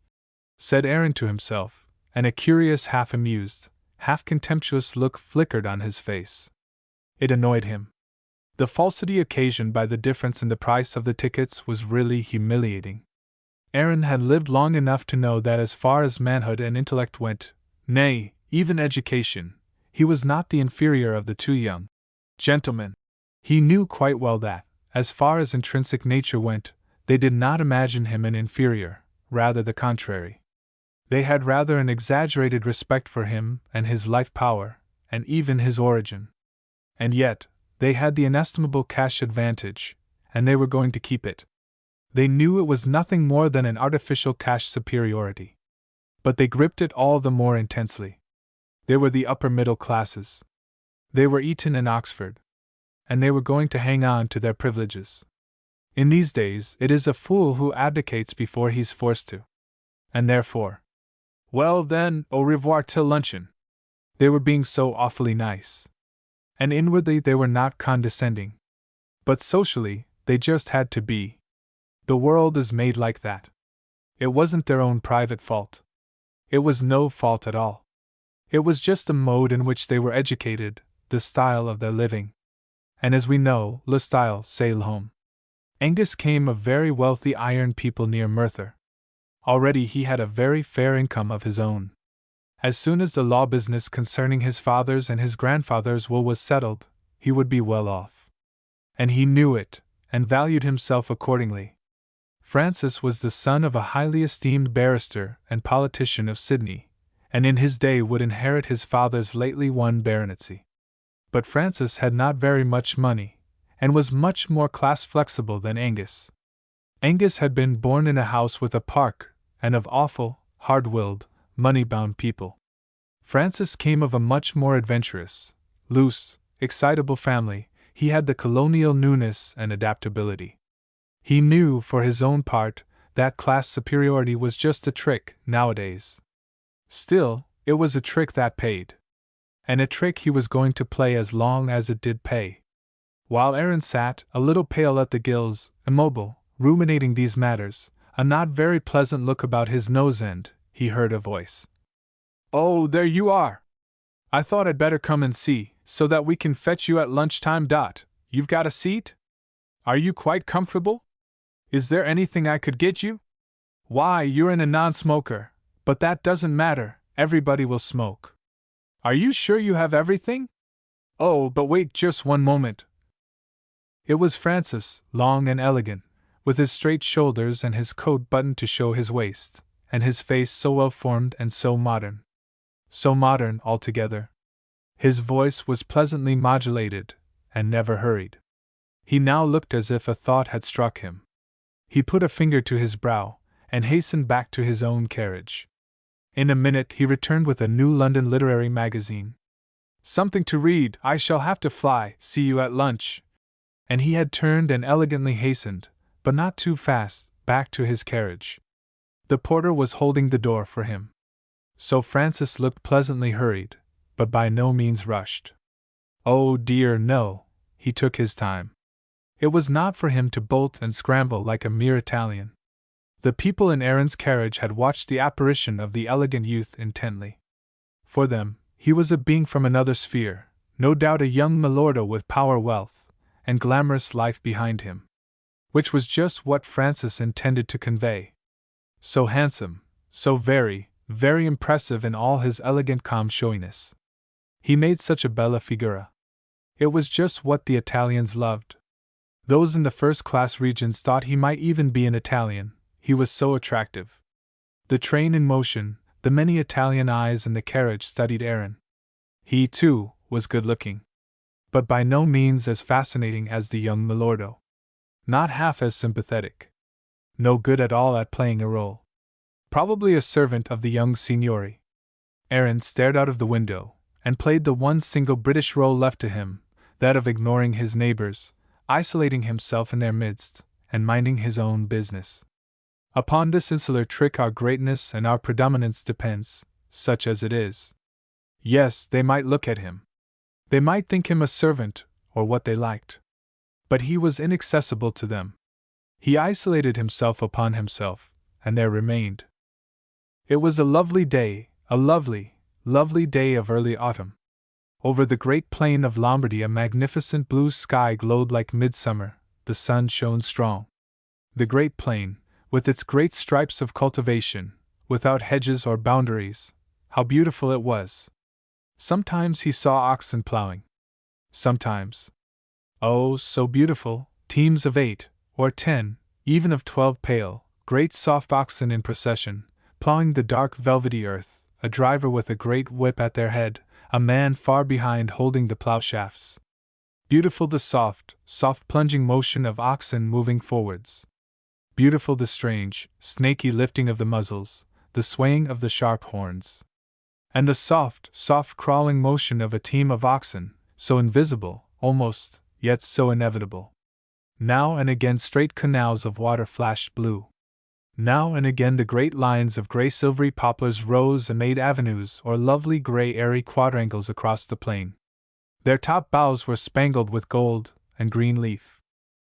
said Aaron to himself, and a curious half-amused, half-contemptuous look flickered on his face. It annoyed him. The falsity occasioned by the difference in the price of the tickets was really humiliating. Aaron had lived long enough to know that as far as manhood and intellect went, nay, even education, he was not the inferior of the 2 young gentlemen. He knew quite well that, as far as intrinsic nature went, they did not imagine him an inferior, rather the contrary. They had rather an exaggerated respect for him and his life power, and even his origin. And yet, they had the inestimable cash advantage, and they were going to keep it. They knew it was nothing more than an artificial cash superiority. But they gripped it all the more intensely. They were the upper middle classes. They were Eton and Oxford. And they were going to hang on to their privileges. In these days, it is a fool who abdicates before he's forced to. And therefore, well then, au revoir till luncheon. They were being so awfully nice. And inwardly they were not condescending. But socially, they just had to be. The world is made like that. It wasn't their own private fault. It was no fault at all. It was just the mode in which they were educated, the style of their living. And as we know, le style, c'est l'homme. Angus came of very wealthy iron people near Merthyr. Already he had a very fair income of his own. As soon as the law business concerning his father's and his grandfather's will was settled, he would be well off. And he knew it, and valued himself accordingly. Francis was the son of a highly esteemed barrister and politician of Sydney, and in his day would inherit his father's lately won baronetcy. But Francis had not very much money, and was much more class-flexible than Angus. Angus had been born in a house with a park, and of awful, hard-willed, money-bound people. Francis came of a much more adventurous, loose, excitable family. He had the colonial newness and adaptability. He knew, for his own part, that class superiority was just a trick, nowadays. Still, it was a trick that paid. And a trick he was going to play as long as it did pay. While Aaron sat, a little pale at the gills, immobile, ruminating these matters, a not very pleasant look about his nose-end, he heard a voice. "Oh, there you are! I thought I'd better come and see, so that we can fetch you at lunchtime. You've got a seat? Are you quite comfortable? Is there anything I could get you? Why, you're a non-smoker, but that doesn't matter, everybody will smoke. Are you sure you have everything? Oh, but wait just one moment." It was Francis, long and elegant, with his straight shoulders and his coat buttoned to show his waist, and his face so well formed and so modern. So modern altogether. His voice was pleasantly modulated, and never hurried. He now looked as if a thought had struck him. He put a finger to his brow, and hastened back to his own carriage. In a minute he returned with a new London literary magazine. Something to read, I shall have to fly, see you at lunch. And he had turned and elegantly hastened, but not too fast, back to his carriage. The porter was holding the door for him. So Francis looked pleasantly hurried, but by no means rushed. Oh dear, no, he took his time. It was not for him to bolt and scramble like a mere Italian. The people in Aaron's carriage had watched the apparition of the elegant youth intently. For them, he was a being from another sphere, no doubt a young milordo with power, wealth, and glamorous life behind him. Which was just what Francis intended to convey. So handsome, so very, very impressive in all his elegant calm showiness. He made such a bella figura. It was just what the Italians loved. Those in the first-class regions thought he might even be an Italian, he was so attractive. The train in motion, the many Italian eyes in the carriage studied Aaron. He, too, was good-looking. But by no means as fascinating as the young milordo. Not half as sympathetic. No good at all at playing a role. Probably a servant of the young signori. Aaron stared out of the window, and played the one single British role left to him, that of ignoring his neighbors, isolating himself in their midst, and minding his own business. Upon this insular trick our greatness and our predominance depends, such as it is. Yes, they might look at him. They might think him a servant, or what they liked. But he was inaccessible to them. He isolated himself upon himself, and there remained. It was a lovely day, a lovely, lovely day of early autumn. Over the great plain of Lombardy a magnificent blue sky glowed like midsummer, the sun shone strong. The great plain, with its great stripes of cultivation, without hedges or boundaries, how beautiful it was! Sometimes he saw oxen plowing. Sometimes, oh, so beautiful, teams of 8, or 10, even of 12 pale, great soft oxen in procession, plowing the dark velvety earth, a driver with a great whip at their head, a man far behind holding the plow shafts. Beautiful the soft, soft plunging motion of oxen moving forwards. Beautiful the strange, snaky lifting of the muzzles, the swaying of the sharp horns. And the soft, soft crawling motion of a team of oxen, so invisible, almost, yet so inevitable. Now and again straight canals of water flashed blue. Now and again the great lines of gray silvery poplars rose and made avenues or lovely gray airy quadrangles across the plain. Their top boughs were spangled with gold and green leaf.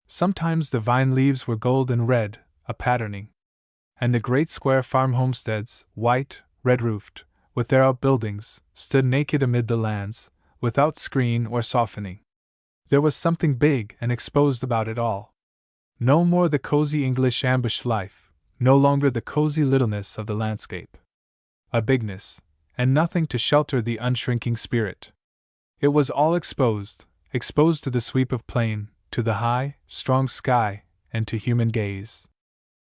Sometimes the vine leaves were gold and red, a patterning. And the great square farm homesteads, white, red-roofed, with their outbuildings, stood naked amid the lands, without screen or softening. There was something big and exposed about it all. No more the cozy English ambush life. No longer the cozy littleness of the landscape. A bigness, and nothing to shelter the unshrinking spirit. It was all exposed, exposed to the sweep of plain, to the high, strong sky, and to human gaze.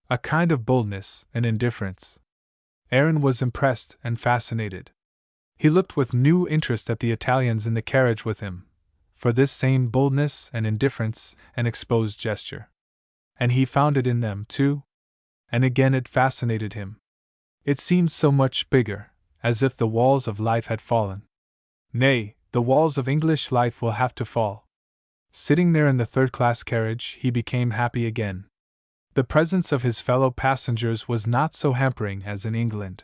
A kind of boldness and indifference. Aaron was impressed and fascinated. He looked with new interest at the Italians in the carriage with him, for this same boldness and indifference and exposed gesture. And he found it in them, too. And again it fascinated him. It seemed so much bigger, as if the walls of life had fallen. Nay, the walls of English life will have to fall. Sitting there in the third-class carriage, he became happy again. The presence of his fellow passengers was not so hampering as in England.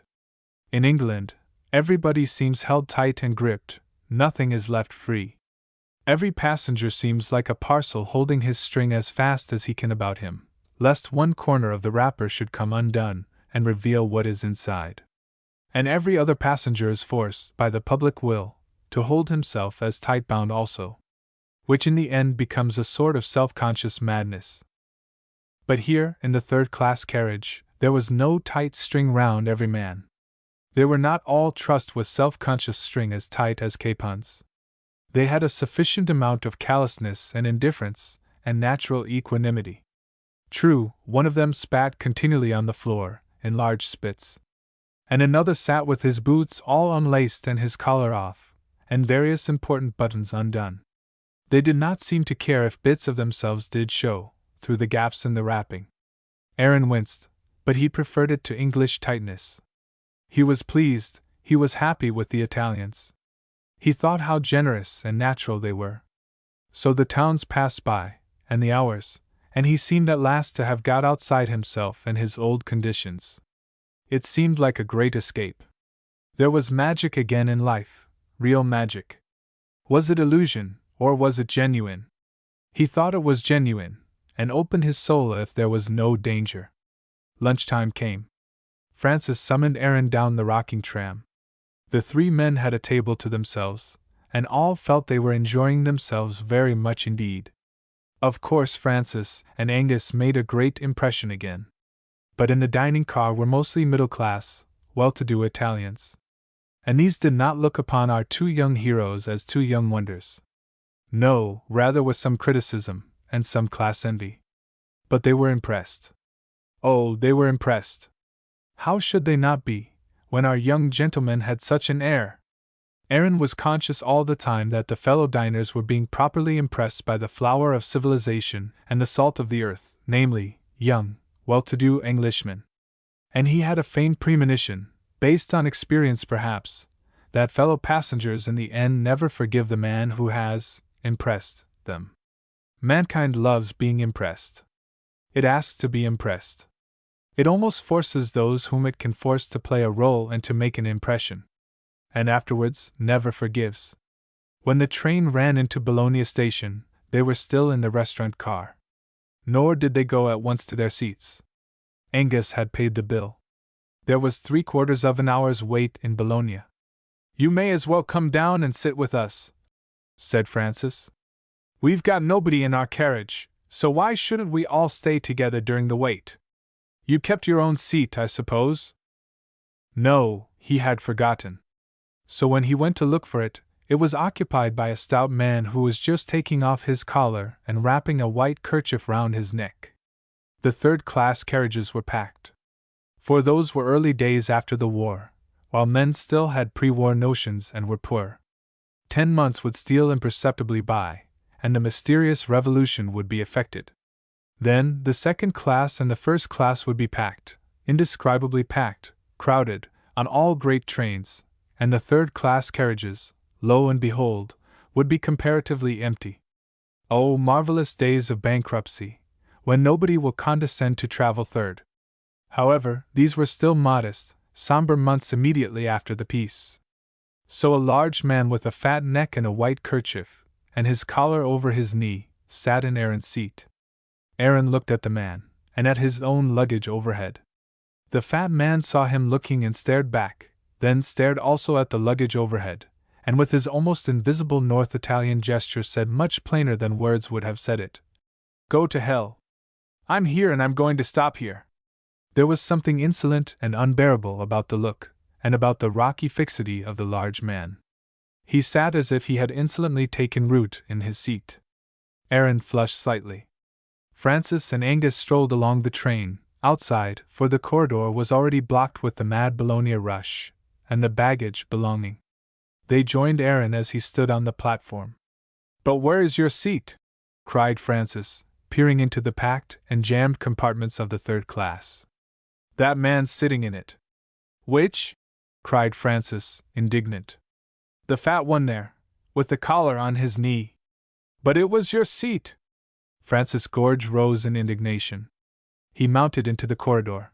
In England, everybody seems held tight and gripped, nothing is left free. Every passenger seems like a parcel holding his string as fast as he can about him, lest one corner of the wrapper should come undone and reveal what is inside. And every other passenger is forced, by the public will, to hold himself as tight-bound also, which in the end becomes a sort of self-conscious madness. But here, in the third-class carriage, there was no tight string round every man. They were not all trussed with self-conscious string as tight as capons. They had a sufficient amount of callousness and indifference and natural equanimity. True, one of them spat continually on the floor, in large spits. And another sat with his boots all unlaced and his collar off, and various important buttons undone. They did not seem to care if bits of themselves did show, through the gaps in the wrapping. Aaron winced, but he preferred it to English tightness. He was pleased, he was happy with the Italians. He thought how generous and natural they were. So the towns passed by, and the hours, and he seemed at last to have got outside himself and his old conditions. It seemed like a great escape. There was magic again in life, real magic. Was it illusion, or was it genuine? He thought it was genuine, and opened his soul if there was no danger. Lunchtime came. Francis summoned Aaron down the rocking tram. The three men had a table to themselves, and all felt they were enjoying themselves very much indeed. Of course, Francis and Angus made a great impression again. But in the dining car were mostly middle-class, well-to-do Italians. And these did not look upon our two young heroes as two young wonders. No, rather with some criticism, and some class envy. But they were impressed. Oh, they were impressed. How should they not be, when our young gentleman had such an air? Aaron was conscious all the time that the fellow diners were being properly impressed by the flower of civilization and the salt of the earth, namely, young, well-to-do Englishmen. And he had a faint premonition, based on experience perhaps, that fellow passengers in the end never forgive the man who has impressed them. Mankind loves being impressed. It asks to be impressed. It almost forces those whom it can force to play a role and to make an impression. And afterwards never forgives. When the train ran into Bologna station, they were still in the restaurant car. Nor did they go at once to their seats. Angus had paid the bill. There was 3/4 of an hour's wait in Bologna. "You may as well come down and sit with us," said Francis. "We've got nobody in our carriage, so why shouldn't we all stay together during the wait? You kept your own seat, I suppose?" No, he had forgotten. So when he went to look for it, it was occupied by a stout man who was just taking off his collar and wrapping a white kerchief round his neck. The third-class carriages were packed. For those were early days after the war, while men still had pre-war notions and were poor. 10 months would steal imperceptibly by, and the mysterious revolution would be effected. Then the second class and the first class would be packed, indescribably packed, crowded, on all great trains, and the third-class carriages, lo and behold, would be comparatively empty. Oh, marvelous days of bankruptcy, when nobody will condescend to travel third. However, these were still modest, somber months immediately after the peace. So a large man with a fat neck and a white kerchief, and his collar over his knee, sat in Aaron's seat. Aaron looked at the man, and at his own luggage overhead. The fat man saw him looking and stared back, then stared also at the luggage overhead, and with his almost invisible North Italian gesture said much plainer than words would have said it, "Go to hell. I'm here and I'm going to stop here." There was something insolent and unbearable about the look, and about the rocky fixity of the large man. He sat as if he had insolently taken root in his seat. Aaron flushed slightly. Francis and Angus strolled along the train, outside, for the corridor was already blocked with the mad Bologna rush, and the baggage belonging. They joined Aaron as he stood on the platform. "But where is your seat?" cried Francis, peering into the packed and jammed compartments of the third class. "That man's sitting in it." "Which?" cried Francis, indignant. "The fat one there, with the collar on his knee." "But it was your seat!" Francis' gorge rose in indignation. He mounted into the corridor.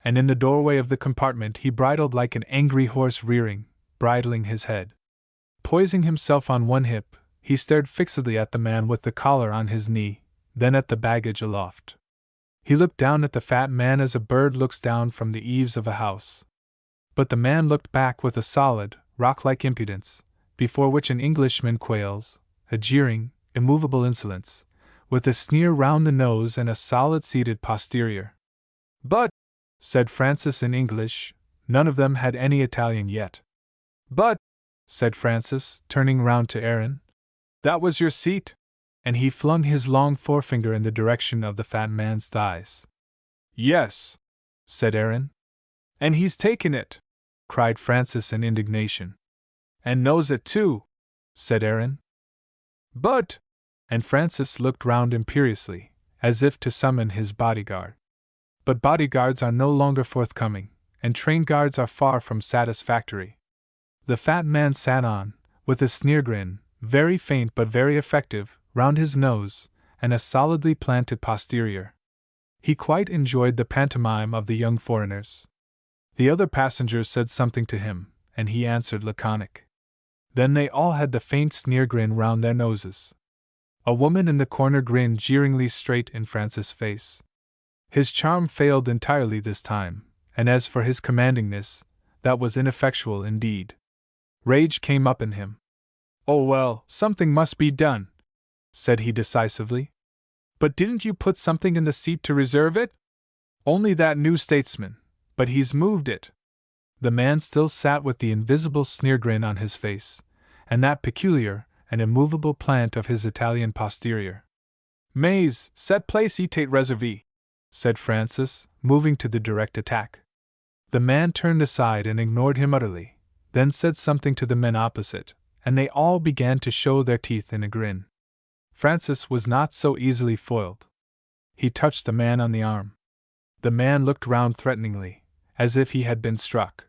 And in the doorway of the compartment he bridled like an angry horse rearing, bridling his head. Poising himself on one hip, he stared fixedly at the man with the collar on his knee, then at the baggage aloft. He looked down at the fat man as a bird looks down from the eaves of a house. But the man looked back with a solid, rock-like impudence, before which an Englishman quails, a jeering, immovable insolence, with a sneer round the nose and a solid-seated posterior. "But," said Francis in English, none of them had any Italian yet. "But," said Francis, turning round to Aaron, "that was your seat?" And he flung his long forefinger in the direction of the fat man's thighs. "Yes," said Aaron. "And he's taken it!" cried Francis in indignation. "And knows it too," said Aaron. "But," and Francis looked round imperiously, as if to summon his bodyguard. But bodyguards are no longer forthcoming, and train guards are far from satisfactory. The fat man sat on, with a sneer grin, very faint but very effective, round his nose, and a solidly planted posterior. He quite enjoyed the pantomime of the young foreigners. The other passengers said something to him, and he answered laconic. Then they all had the faint sneer grin round their noses. A woman in the corner grinned jeeringly straight in Francis' face. His charm failed entirely this time, and as for his commandingness, that was ineffectual indeed. Rage came up in him. "Oh well, something must be done," said he decisively. "But didn't you put something in the seat to reserve it?" "Only that new statesman, but he's moved it." The man still sat with the invisible sneer grin on his face, and that peculiar and immovable plant of his Italian posterior. "Mais, cette place était réservée," said Francis, moving to the direct attack. The man turned aside and ignored him utterly, then said something to the men opposite, and they all began to show their teeth in a grin. Francis was not so easily foiled. He touched the man on the arm. The man looked round threateningly, as if he had been struck.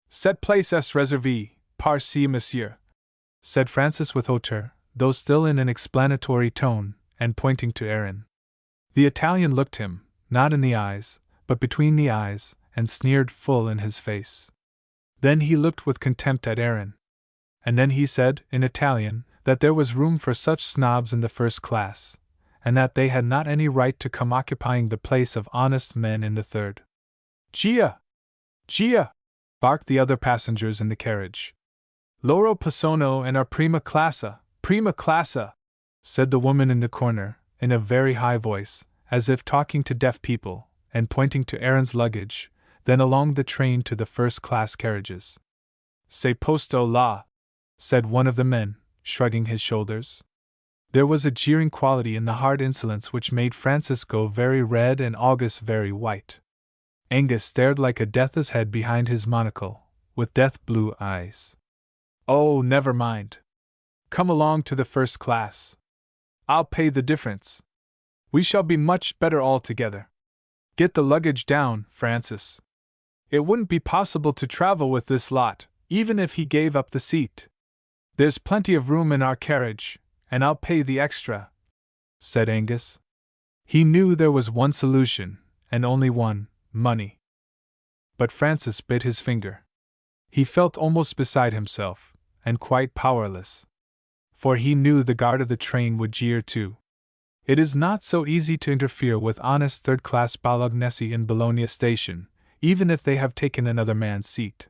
"Cette place est réservée, par-ci, monsieur," said Francis with hauteur, though still in an explanatory tone, and pointing to Aaron. The Italian looked him, not in the eyes, but between the eyes, and sneered full in his face. Then he looked with contempt at Aaron. And then he said, in Italian, that there was room for such snobs in the first class, and that they had not any right to come occupying the place of honest men in the third. "Gia! Gia!" barked the other passengers in the carriage. "Loro possono and are prima classa," said the woman in the corner, in a very high voice, as if talking to deaf people, and pointing to Aaron's luggage, then along the train to the first-class carriages. "C'est posto là," said one of the men, shrugging his shoulders. There was a jeering quality in the hard insolence which made Francis go very red and August very white. Angus stared like a death's head behind his monocle, with death-blue eyes. "Oh, never mind. Come along to the first class. I'll pay the difference. We shall be much better all together. Get the luggage down, Francis. It wouldn't be possible to travel with this lot, even if he gave up the seat. There's plenty of room in our carriage, and I'll pay the extra," said Angus. He knew there was one solution, and only one: money. But Francis bit his finger. He felt almost beside himself, and quite powerless. For he knew the guard of the train would jeer too. It is not so easy to interfere with honest third-class Bolognesi in Bologna station, even if they have taken another man's seat.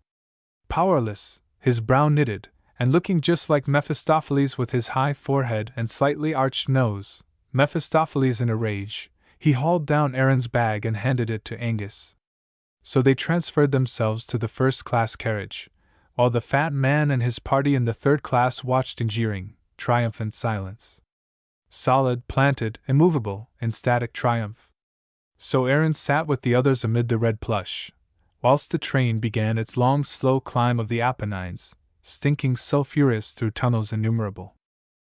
Powerless, his brow knitted, and looking just like Mephistopheles with his high forehead and slightly arched nose, Mephistopheles in a rage, he hauled down Aaron's bag and handed it to Angus. So they transferred themselves to the first-class carriage, while the fat man and his party in the third class watched in jeering, triumphant silence. Solid, planted, immovable, in static triumph. So Aaron sat with the others amid the red plush, whilst the train began its long slow climb of the Apennines, stinking sulphurous through tunnels innumerable.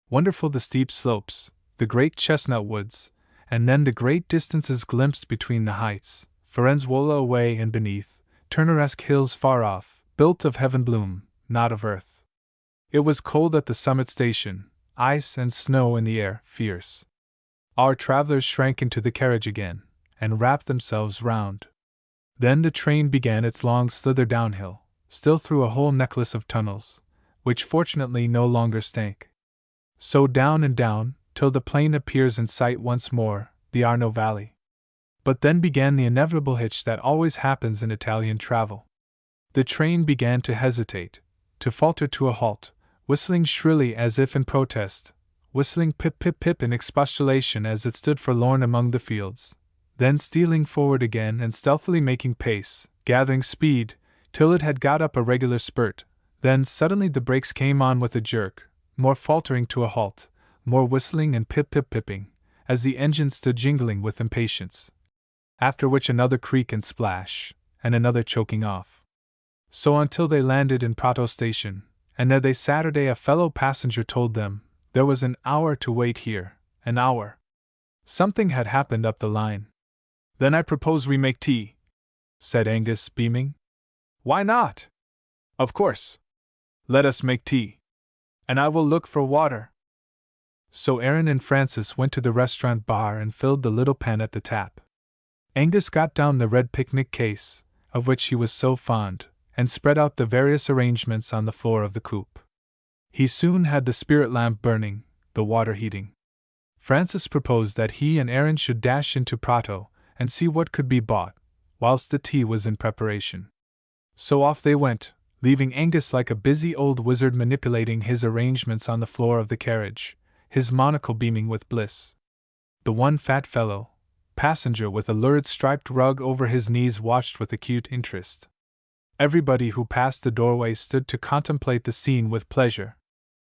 Wonderful the steep slopes, the great chestnut woods, and then the great distances glimpsed between the heights, Firenzuola away and beneath, Turneresque hills far off, built of heaven bloom, not of earth. It was cold at the summit station, ice and snow in the air, fierce. Our travelers shrank into the carriage again, and wrapped themselves round. Then the train began its long slither downhill, still through a whole necklace of tunnels, which fortunately no longer stank. So down and down, till the plain appears in sight once more, the Arno Valley. But then began the inevitable hitch that always happens in Italian travel. The train began to hesitate, to falter to a halt, whistling shrilly as if in protest, whistling pip-pip-pip in expostulation as it stood forlorn among the fields, then stealing forward again and stealthily making pace, gathering speed, till it had got up a regular spurt. Then suddenly the brakes came on with a jerk, more faltering to a halt, more whistling and pip-pip-pipping, as the engine stood jingling with impatience. After which another creak and splash, and another choking off. So until they landed in Prato station, and there they Saturday a fellow passenger told them, there was an hour to wait here, an hour. Something had happened up the line. "Then I propose we make tea," said Angus, beaming. "Why not? Of course. Let us make tea." and I will look for water." So Aaron and Francis went to the restaurant bar and filled the little pan at the tap. Angus got down the red picnic case, of which he was so fond, and spread out the various arrangements on the floor of the coupe. He soon had the spirit lamp burning, the water heating. Francis proposed that he and Aaron should dash into Prato and see what could be bought, whilst the tea was in preparation. So off they went, leaving Angus like a busy old wizard manipulating his arrangements on the floor of the carriage, his monocle beaming with bliss. The one fat fellow, passenger with a lurid striped rug over his knees, watched with acute interest. Everybody who passed the doorway stood to contemplate the scene with pleasure.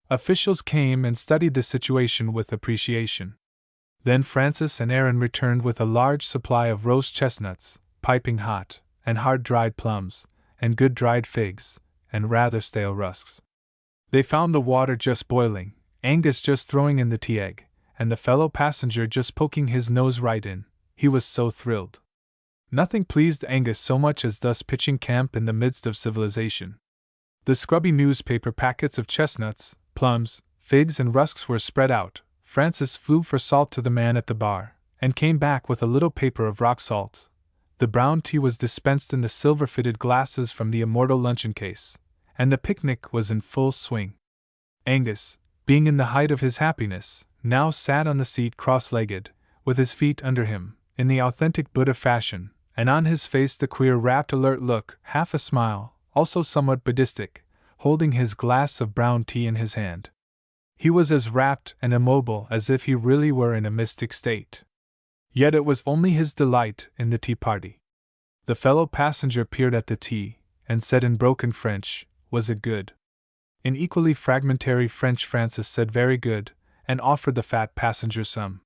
Officials came and studied the situation with appreciation. Then Francis and Aaron returned with a large supply of roast chestnuts, piping hot, and hard-dried plums, and good dried figs, and rather stale rusks. They found the water just boiling, Angus just throwing in the tea egg, and the fellow passenger just poking his nose right in. He was so thrilled. Nothing pleased Angus so much as thus pitching camp in the midst of civilization. The scrubby newspaper packets of chestnuts, plums, figs, and rusks were spread out. Francis flew for salt to the man at the bar, and came back with a little paper of rock salt. The brown tea was dispensed in the silver-fitted glasses from the immortal luncheon case, and the picnic was in full swing. Angus, being in the height of his happiness, now sat on the seat cross-legged, with his feet under him, in the authentic Buddha fashion, and on his face the queer rapt alert look, half a smile, also somewhat Buddhistic, holding his glass of brown tea in his hand. He was as rapt and immobile as if he really were in a mystic state. Yet it was only his delight in the tea party. The fellow passenger peered at the tea, and said in broken French, "Was it good?" In equally fragmentary French Francis said very good, and offered the fat passenger some.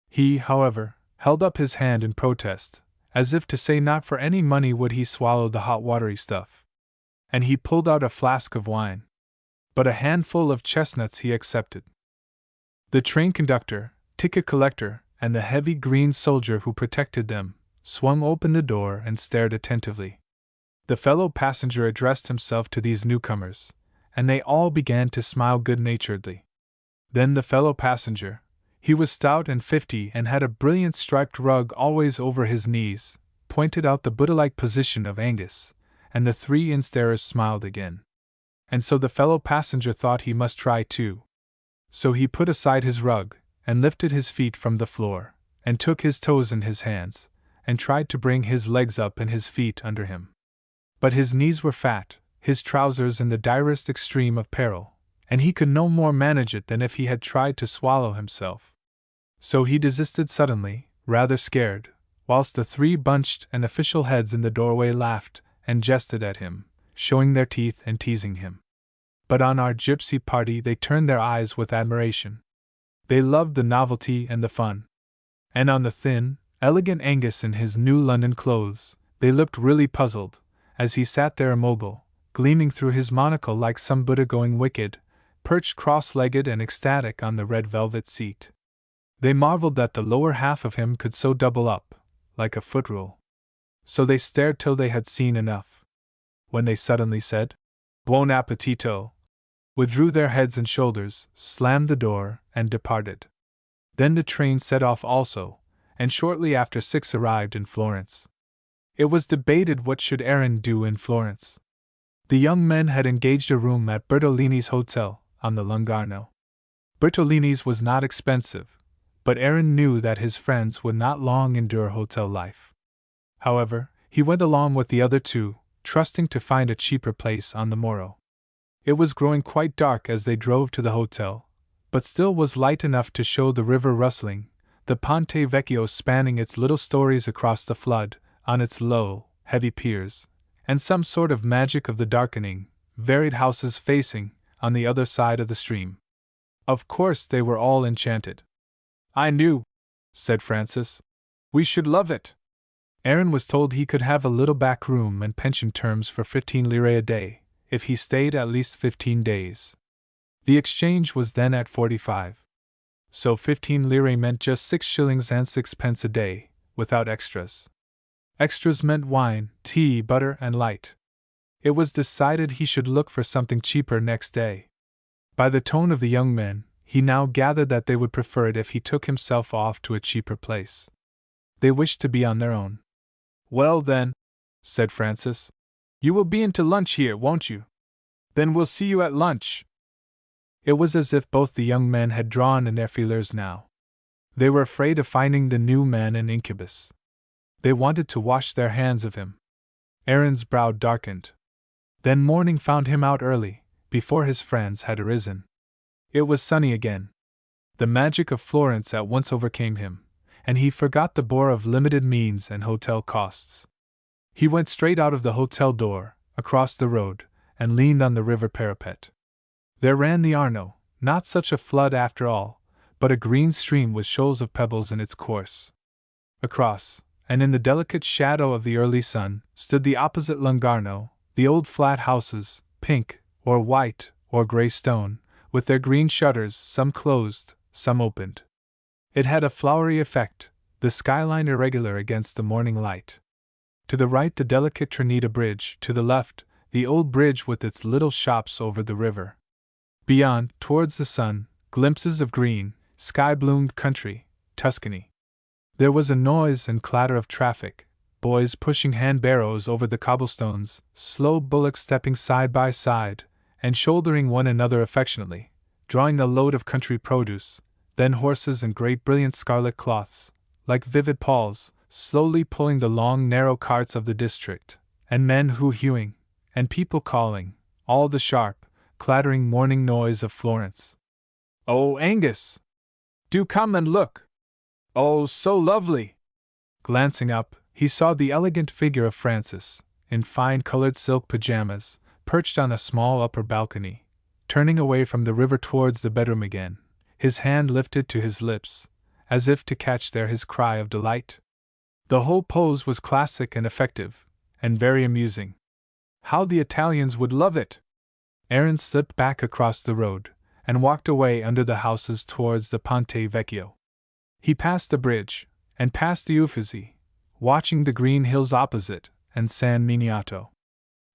He, however, held up his hand in protest, as if to say not for any money would he swallow the hot watery stuff. And he pulled out a flask of wine. But a handful of chestnuts he accepted. The train conductor, ticket collector, and the heavy green soldier who protected them, swung open the door and stared attentively. The fellow passenger addressed himself to these newcomers, and they all began to smile good-naturedly. Then the fellow passenger, he was stout and 50 and had a brilliant striped rug always over his knees, pointed out the Buddha-like position of Angus, and the three instarers smiled again. And so the fellow passenger thought he must try too. So he put aside his rug, and lifted his feet from the floor, and took his toes in his hands, and tried to bring his legs up and his feet under him. But his knees were fat, his trousers in the direst extreme of peril, and he could no more manage it than if he had tried to swallow himself. So he desisted suddenly, rather scared, whilst the three bunched and official heads in the doorway laughed and jested at him, showing their teeth and teasing him. But on our gypsy party they turned their eyes with admiration. They loved the novelty and the fun. And on the thin, elegant Angus in his new London clothes, they looked really puzzled, as he sat there immobile, gleaming through his monocle like some Buddha going wicked, perched cross-legged and ecstatic on the red velvet seat. They marveled that the lower half of him could so double up, like a footrule. So they stared till they had seen enough. When they suddenly said, "Buon appetito," withdrew their heads and shoulders, slammed the door, and departed. Then the train set off also, and shortly after 6 arrived in Florence. It was debated what should Aaron do in Florence. The young men had engaged a room at Bertolini's hotel, on the Lungarno. Bertolini's was not expensive, but Aaron knew that his friends would not long endure hotel life. However, he went along with the other two, trusting to find a cheaper place on the morrow. It was growing quite dark as they drove to the hotel, but still was light enough to show the river rustling, the Ponte Vecchio spanning its little stories across the flood, on its low, heavy piers, and some sort of magic of the darkening, varied houses facing, on the other side of the stream. Of course they were all enchanted. "I knew," said Francis. "We should love it." Aaron was told he could have a little back room and pension terms for 15 lire a day, if he stayed at least 15 days. The exchange was then at 45. So 15 lire meant just 6 shillings and 6 pence a day, without extras. Extras meant wine, tea, butter, and light. It was decided he should look for something cheaper next day. By the tone of the young men, he now gathered that they would prefer it if he took himself off to a cheaper place. They wished to be on their own. Well then, said Francis, you will be in to lunch here, won't you? Then we'll see you at lunch. It was as if both the young men had drawn in their feelers now. They were afraid of finding the new man an incubus. They wanted to wash their hands of him. Aaron's brow darkened. Then morning found him out early, before his friends had arisen. It was sunny again. The magic of Florence at once overcame him, and he forgot the bore of limited means and hotel costs. He went straight out of the hotel door, across the road, and leaned on the river parapet. There ran the Arno, not such a flood after all, but a green stream with shoals of pebbles in its course. Across, and in the delicate shadow of the early sun, stood the opposite Lungarno, the old flat houses, pink, or white, or grey stone, with their green shutters, some closed, some opened. It had a flowery effect, the skyline irregular against the morning light. To the right the delicate Trinita Bridge, to the left, the old bridge with its little shops over the river. Beyond, towards the sun, glimpses of green, sky-bloomed country, Tuscany. There was a noise and clatter of traffic, boys pushing hand-barrows over the cobblestones, slow bullocks stepping side by side, and shouldering one another affectionately, drawing a load of country produce, then horses in great brilliant scarlet cloths, like vivid palls, slowly pulling the long narrow carts of the district, and men hoo-hewing, and people calling, all the sharp, clattering morning noise of Florence. Oh, Angus! Do come and look! Oh, so lovely! Glancing up, he saw the elegant figure of Francis, in fine-colored silk pajamas, perched on a small upper balcony, turning away from the river towards the bedroom again, his hand lifted to his lips, as if to catch there his cry of delight. The whole pose was classic and effective, and very amusing. How the Italians would love it! Aaron slipped back across the road, and walked away under the houses towards the Ponte Vecchio. He passed the bridge, and past the Uffizi, watching the green hills opposite, and San Miniato.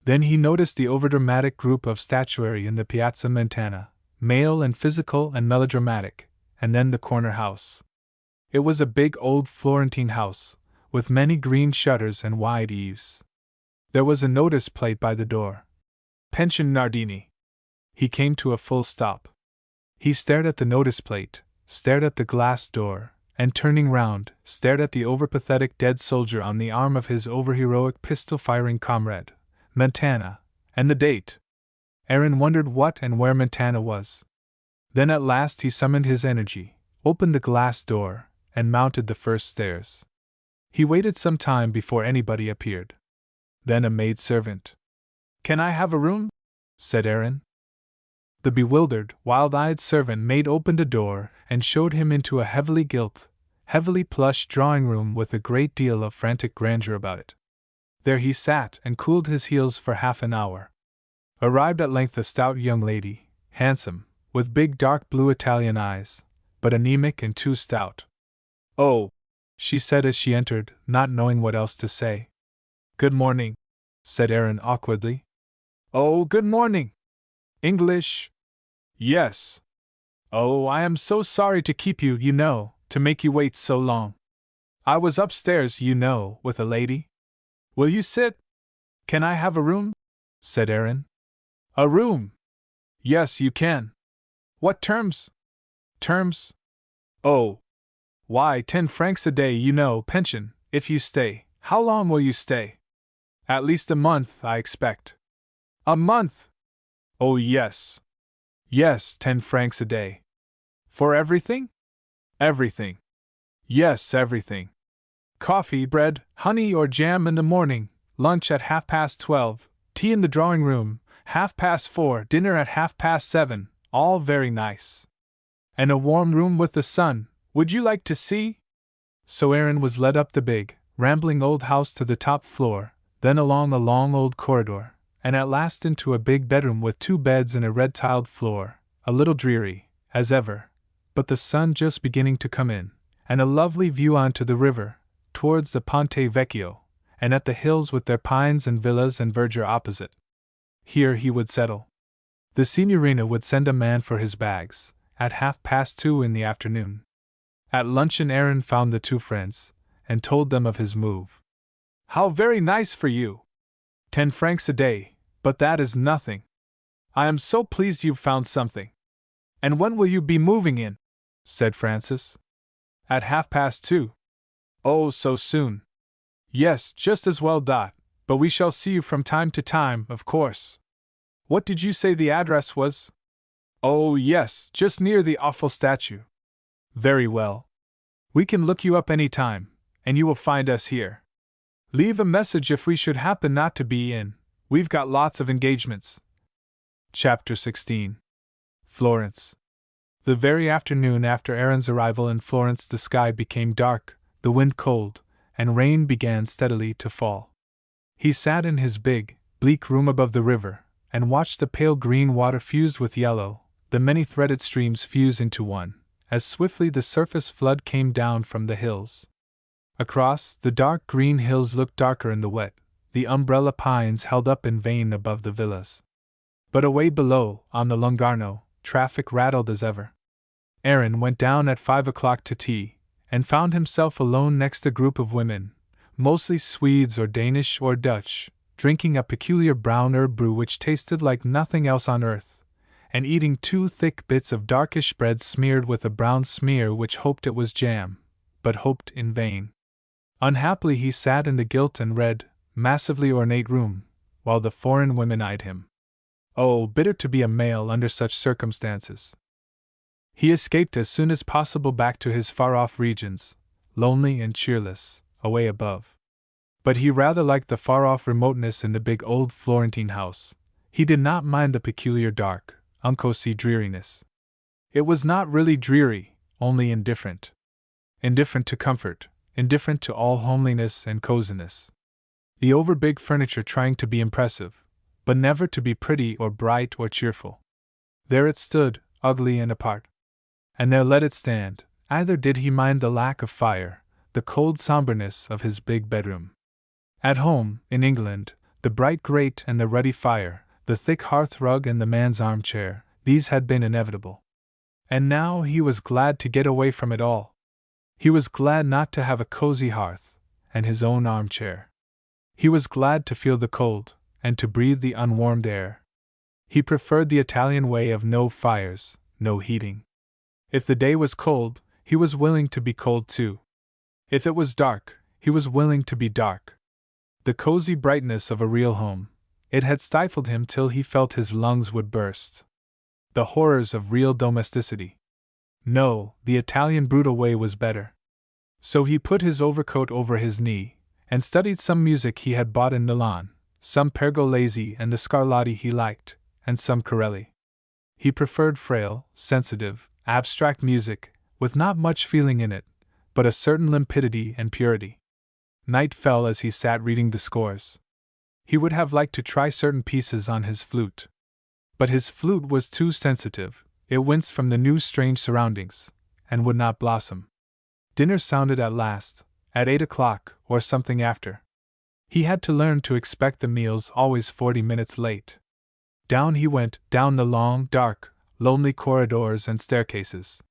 Then he noticed the overdramatic group of statuary in the Piazza Mentana, male and physical and melodramatic, and then the corner house. It was a big old Florentine house, with many green shutters and wide eaves. There was a notice plate by the door. Pension Nardini. He came to a full stop. He stared at the notice plate, stared at the glass door, and turning round, stared at the overpathetic dead soldier on the arm of his overheroic pistol-firing comrade, Mentana, and the date. Aaron wondered what and where Mentana was. Then at last he summoned his energy, opened the glass door, and mounted the first stairs. He waited some time before anybody appeared. Then a maid-servant. "Can I have a room?" said Aaron. The bewildered, wild-eyed servant maid opened a door and showed him into a heavily gilt, heavily plushed drawing-room with a great deal of frantic grandeur about it. There he sat and cooled his heels for half an hour. Arrived at length a stout young lady, handsome, with big dark blue Italian eyes, but anemic and too stout. "Oh," she said as she entered, not knowing what else to say. "Good morning," said Aaron awkwardly. "Oh, good morning. English?" "Yes." "Oh, I am so sorry to keep you, you know, to make you wait so long. I was upstairs, you know, with a lady. Will you sit?" "Can I have a room?" said Aaron. "A room? Yes, you can. What terms?" "Terms? Oh. Why, 10 francs a day, you know, pension, if you stay. How long will you stay?" "At least a month, I expect." "A month? Oh, yes. Yes, 10 francs a day." "For everything?" "Everything. Yes, everything. Coffee, bread, honey or jam in the morning, lunch at 12:30, tea in the drawing-room, 4:30, dinner at 7:30, all very nice. And a warm room with the sun, would you like to see?" So Aaron was led up the big, rambling old house to the top floor, then along a long old corridor, and at last into a big bedroom with 2 beds and a red-tiled floor, a little dreary, as ever, but the sun just beginning to come in, and a lovely view onto the river, towards the Ponte Vecchio, and at the hills with their pines and villas and verdure opposite. Here he would settle. The signorina would send a man for his bags, at 2:30 in the afternoon. At luncheon Aaron found the two friends, and told them of his move. "How very nice for you! 10 francs a day, but that is nothing. I am so pleased you've found something. And when will you be moving in?" said Francis. "At 2:30. Oh, so soon. Yes, just as well. But we shall see you from time to time, of course. What did you say the address was?" "Oh, yes, just near the awful statue." "Very well. We can look you up any time, and you will find us here. Leave a message if we should happen not to be in. We've got lots of engagements." Chapter 16. Florence. The very afternoon after Aaron's arrival in Florence, the sky became dark, the wind cold, and rain began steadily to fall. He sat in his big, bleak room above the river, and watched the pale green water fuse with yellow, the many-threaded streams fuse into one, as swiftly the surface flood came down from the hills. Across, the dark green hills looked darker in the wet, the umbrella pines held up in vain above the villas. But away below, on the Lungarno, traffic rattled as ever. Aaron went down at 5 o'clock to tea, and found himself alone next a group of women, mostly Swedes or Danish or Dutch, drinking a peculiar brown herb brew which tasted like nothing else on earth, and eating 2 thick bits of darkish bread smeared with a brown smear which hoped it was jam, but hoped in vain. Unhappily he sat in the gilt and red, massively ornate room, while the foreign women eyed him. Oh, bitter to be a male under such circumstances! He escaped as soon as possible back to his far-off regions, lonely and cheerless, away above. But he rather liked the far-off remoteness in the big old Florentine house. He did not mind the peculiar dark, uncosy dreariness. It was not really dreary, only indifferent. Indifferent to comfort, indifferent to all homeliness and coziness. The overbig furniture trying to be impressive, but never to be pretty or bright or cheerful. There it stood, ugly and apart. And there let it stand. Either did he mind the lack of fire, the cold somberness of his big bedroom. At home, in England, the bright grate and the ruddy fire, the thick hearth rug and the man's armchair, these had been inevitable. And now he was glad to get away from it all. He was glad not to have a cozy hearth, and his own armchair. He was glad to feel the cold, and to breathe the unwarmed air. He preferred the Italian way of no fires, no heating. If the day was cold, he was willing to be cold too. If it was dark, he was willing to be dark. The cozy brightness of a real home, it had stifled him till he felt his lungs would burst. The horrors of real domesticity. No, the Italian brutal way was better. So he put his overcoat over his knee, and studied some music he had bought in Milan, some Pergolesi and the Scarlatti he liked, and some Corelli. He preferred frail, sensitive, abstract music, with not much feeling in it, but a certain limpidity and purity. Night fell as he sat reading the scores. He would have liked to try certain pieces on his flute. But his flute was too sensitive, it winced from the new strange surroundings, and would not blossom. Dinner sounded at last, at 8 o'clock, or something after. He had to learn to expect the meals always 40 minutes late. Down he went, down the long, dark, lonely corridors and staircases.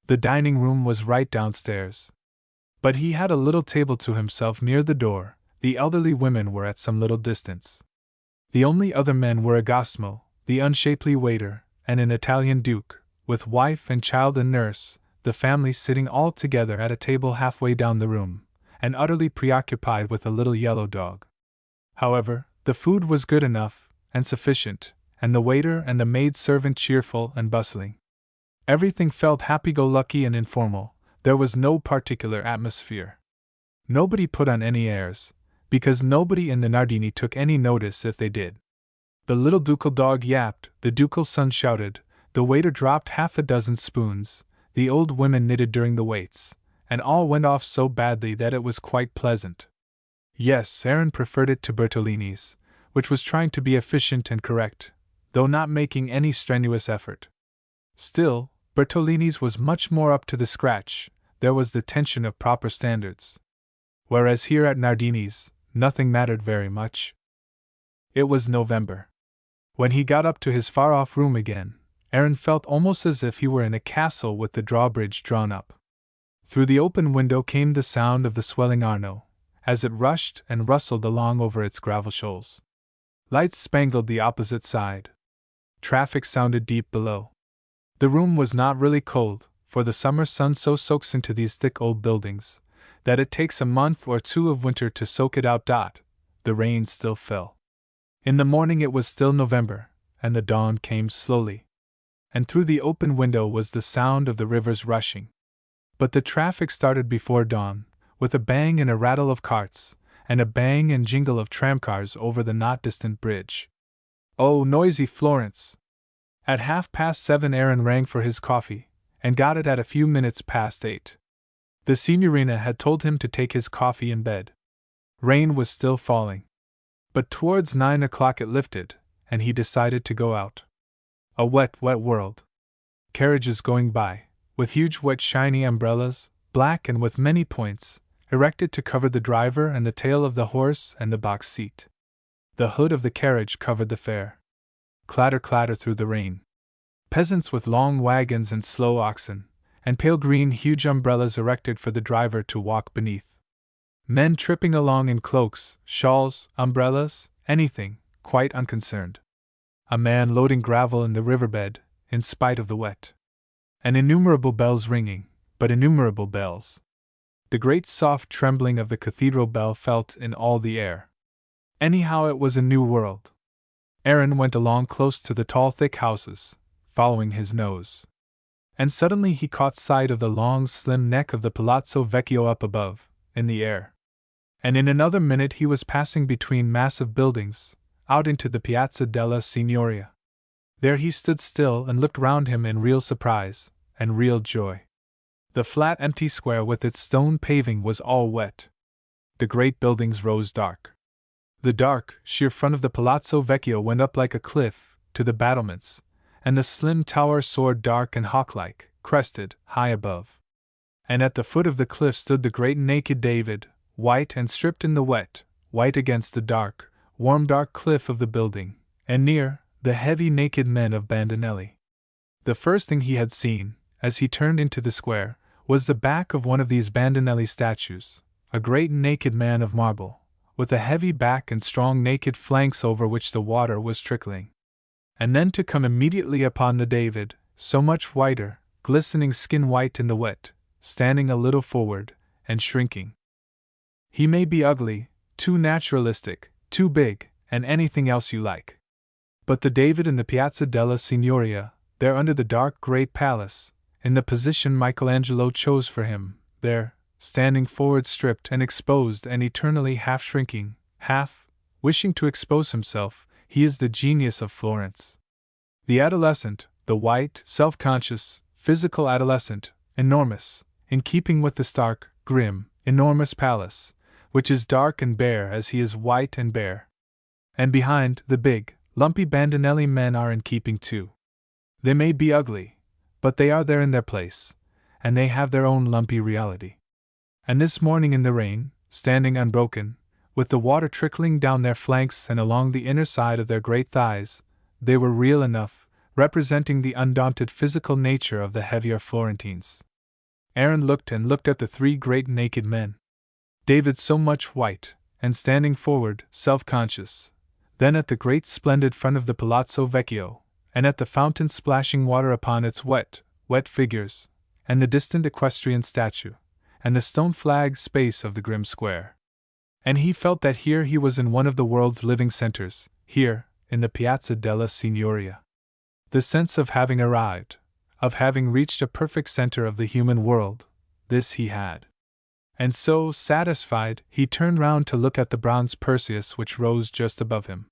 The dining room was right downstairs. But he had a little table to himself near the door, the elderly women were at some little distance. The only other men were Agosmo, the unshapely waiter, and an Italian duke, with wife and child and nurse, the family sitting all together at a table halfway down the room, and utterly preoccupied with a little yellow dog. However, the food was good enough, and sufficient, and the waiter and the maid-servant cheerful and bustling. Everything felt happy-go-lucky and informal, there was no particular atmosphere. Nobody put on any airs, because nobody in the Nardini took any notice if they did. The little ducal dog yapped, the ducal son shouted, the waiter dropped half a dozen spoons, the old women knitted during the waits, and all went off so badly that it was quite pleasant. Yes, Aaron preferred it to Bertolini's, which was trying to be efficient and correct, though not making any strenuous effort. Still, Bertolini's was much more up to the scratch, there was the tension of proper standards. Whereas here at Nardini's, nothing mattered very much. It was November. When he got up to his far-off room again, Aaron felt almost as if he were in a castle with the drawbridge drawn up. Through the open window came the sound of the swelling Arno, as it rushed and rustled along over its gravel shoals. Lights spangled the opposite side. Traffic sounded deep below. The room was not really cold, for the summer sun so soaks into these thick old buildings that it takes a month or two of winter to soak it out. The rain still fell. In the morning it was still November, and the dawn came slowly. And through the open window was the sound of the rivers rushing. But the traffic started before dawn, with a bang and a rattle of carts, and a bang and jingle of tramcars over the not distant bridge. Oh, noisy Florence! At 7:30 Aaron rang for his coffee, and got it at a few minutes past 8. The signorina had told him to take his coffee in bed. Rain was still falling. But towards 9 o'clock it lifted, and he decided to go out. A wet, wet world. Carriages going by, with huge wet shiny umbrellas, black and with many points, erected to cover the driver and the tail of the horse and the box seat. The hood of the carriage covered the fare. Clatter, clatter through the rain. Peasants with long wagons and slow oxen, and pale green huge umbrellas erected for the driver to walk beneath. Men tripping along in cloaks, shawls, umbrellas, anything, quite unconcerned. A man loading gravel in the riverbed, in spite of the wet. And innumerable bells ringing, but innumerable bells. The great soft trembling of the cathedral bell felt in all the air. Anyhow, it was a new world. Aaron went along close to the tall thick houses, following his nose. And suddenly he caught sight of the long slim neck of the Palazzo Vecchio up above, in the air. And in another minute he was passing between massive buildings, out into the Piazza della Signoria. There he stood still and looked round him in real surprise, and real joy. The flat empty square with its stone paving was all wet. The great buildings rose dark. The dark, sheer front of the Palazzo Vecchio went up like a cliff, to the battlements, and the slim tower soared dark and hawk-like, crested, high above. And at the foot of the cliff stood the great naked David, white and stripped in the wet, white against the dark, warm dark cliff of the building, and near, the heavy naked men of Bandinelli. The first thing he had seen, as he turned into the square, was the back of one of these Bandinelli statues, a great naked man of marble, with a heavy back and strong naked flanks over which the water was trickling. And then to come immediately upon the David, so much whiter, glistening skin white in the wet, standing a little forward, and shrinking. He may be ugly, too naturalistic, too big, and anything else you like. But the David in the Piazza della Signoria, there under the dark great palace, in the position Michelangelo chose for him, there, standing forward stripped and exposed and eternally half-shrinking, half-wishing to expose himself, he is the genius of Florence. The adolescent, the white, self-conscious, physical adolescent, enormous, in keeping with the stark, grim, enormous palace, which is dark and bare as he is white and bare. And behind, the big, lumpy Bandinelli men are in keeping too. They may be ugly, but they are there in their place, and they have their own lumpy reality. And this morning in the rain, standing unbroken, with the water trickling down their flanks and along the inner side of their great thighs, they were real enough, representing the undaunted physical nature of the heavier Florentines. Aaron looked and looked at the three great naked men. David so much white, and standing forward, self-conscious, then at the great splendid front of the Palazzo Vecchio, and at the fountain splashing water upon its wet, wet figures, and the distant equestrian statue, and the stone flag space of the grim square. And he felt that here he was in one of the world's living centers, here, in the Piazza della Signoria. The sense of having arrived, of having reached a perfect center of the human world, this he had. And so, satisfied, he turned round to look at the bronze Perseus which rose just above him.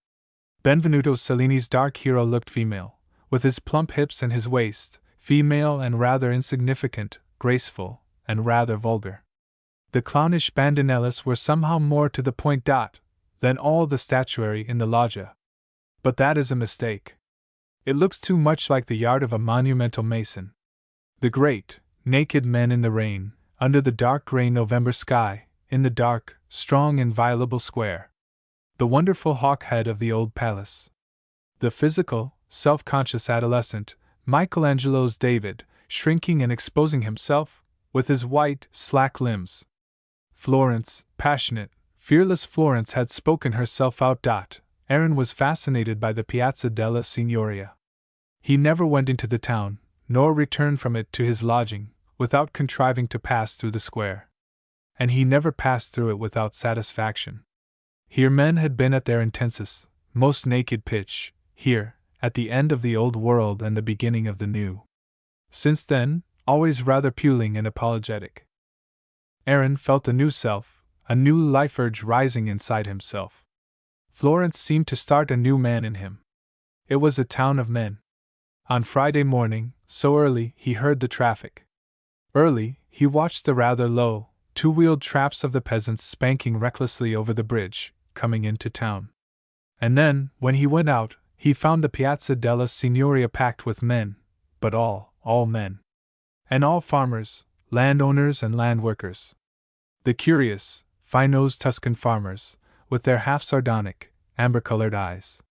Benvenuto Cellini's dark hero looked female, with his plump hips and his waist, female and rather insignificant, graceful, and rather vulgar. The clownish Bandinellis were somehow more to the point than all the statuary in the loggia. But that is a mistake. It looks too much like the yard of a monumental mason. The great, naked men in the rain, under the dark grey November sky, in the dark, strong inviolable square. The wonderful hawk head of the old palace. The physical, self-conscious adolescent, Michelangelo's David, shrinking and exposing himself, with his white, slack limbs. Florence, passionate, fearless Florence had spoken herself out. Aaron was fascinated by the Piazza della Signoria. He never went into the town, nor returned from it to his lodging, without contriving to pass through the square. And he never passed through it without satisfaction. Here men had been at their intensest, most naked pitch, here, at the end of the old world and the beginning of the new. Since then, always rather puling and apologetic. Aaron felt a new self, a new life urge rising inside himself. Florence seemed to start a new man in him. It was a town of men. On Friday morning, so early, he heard the traffic. Early, he watched the rather low, two-wheeled traps of the peasants spanking recklessly over the bridge, coming into town. And then, when he went out, he found the Piazza della Signoria packed with men, but all men. And all farmers, landowners and land workers. The curious, fine-nosed Tuscan farmers, with their half-sardonic, amber-colored eyes.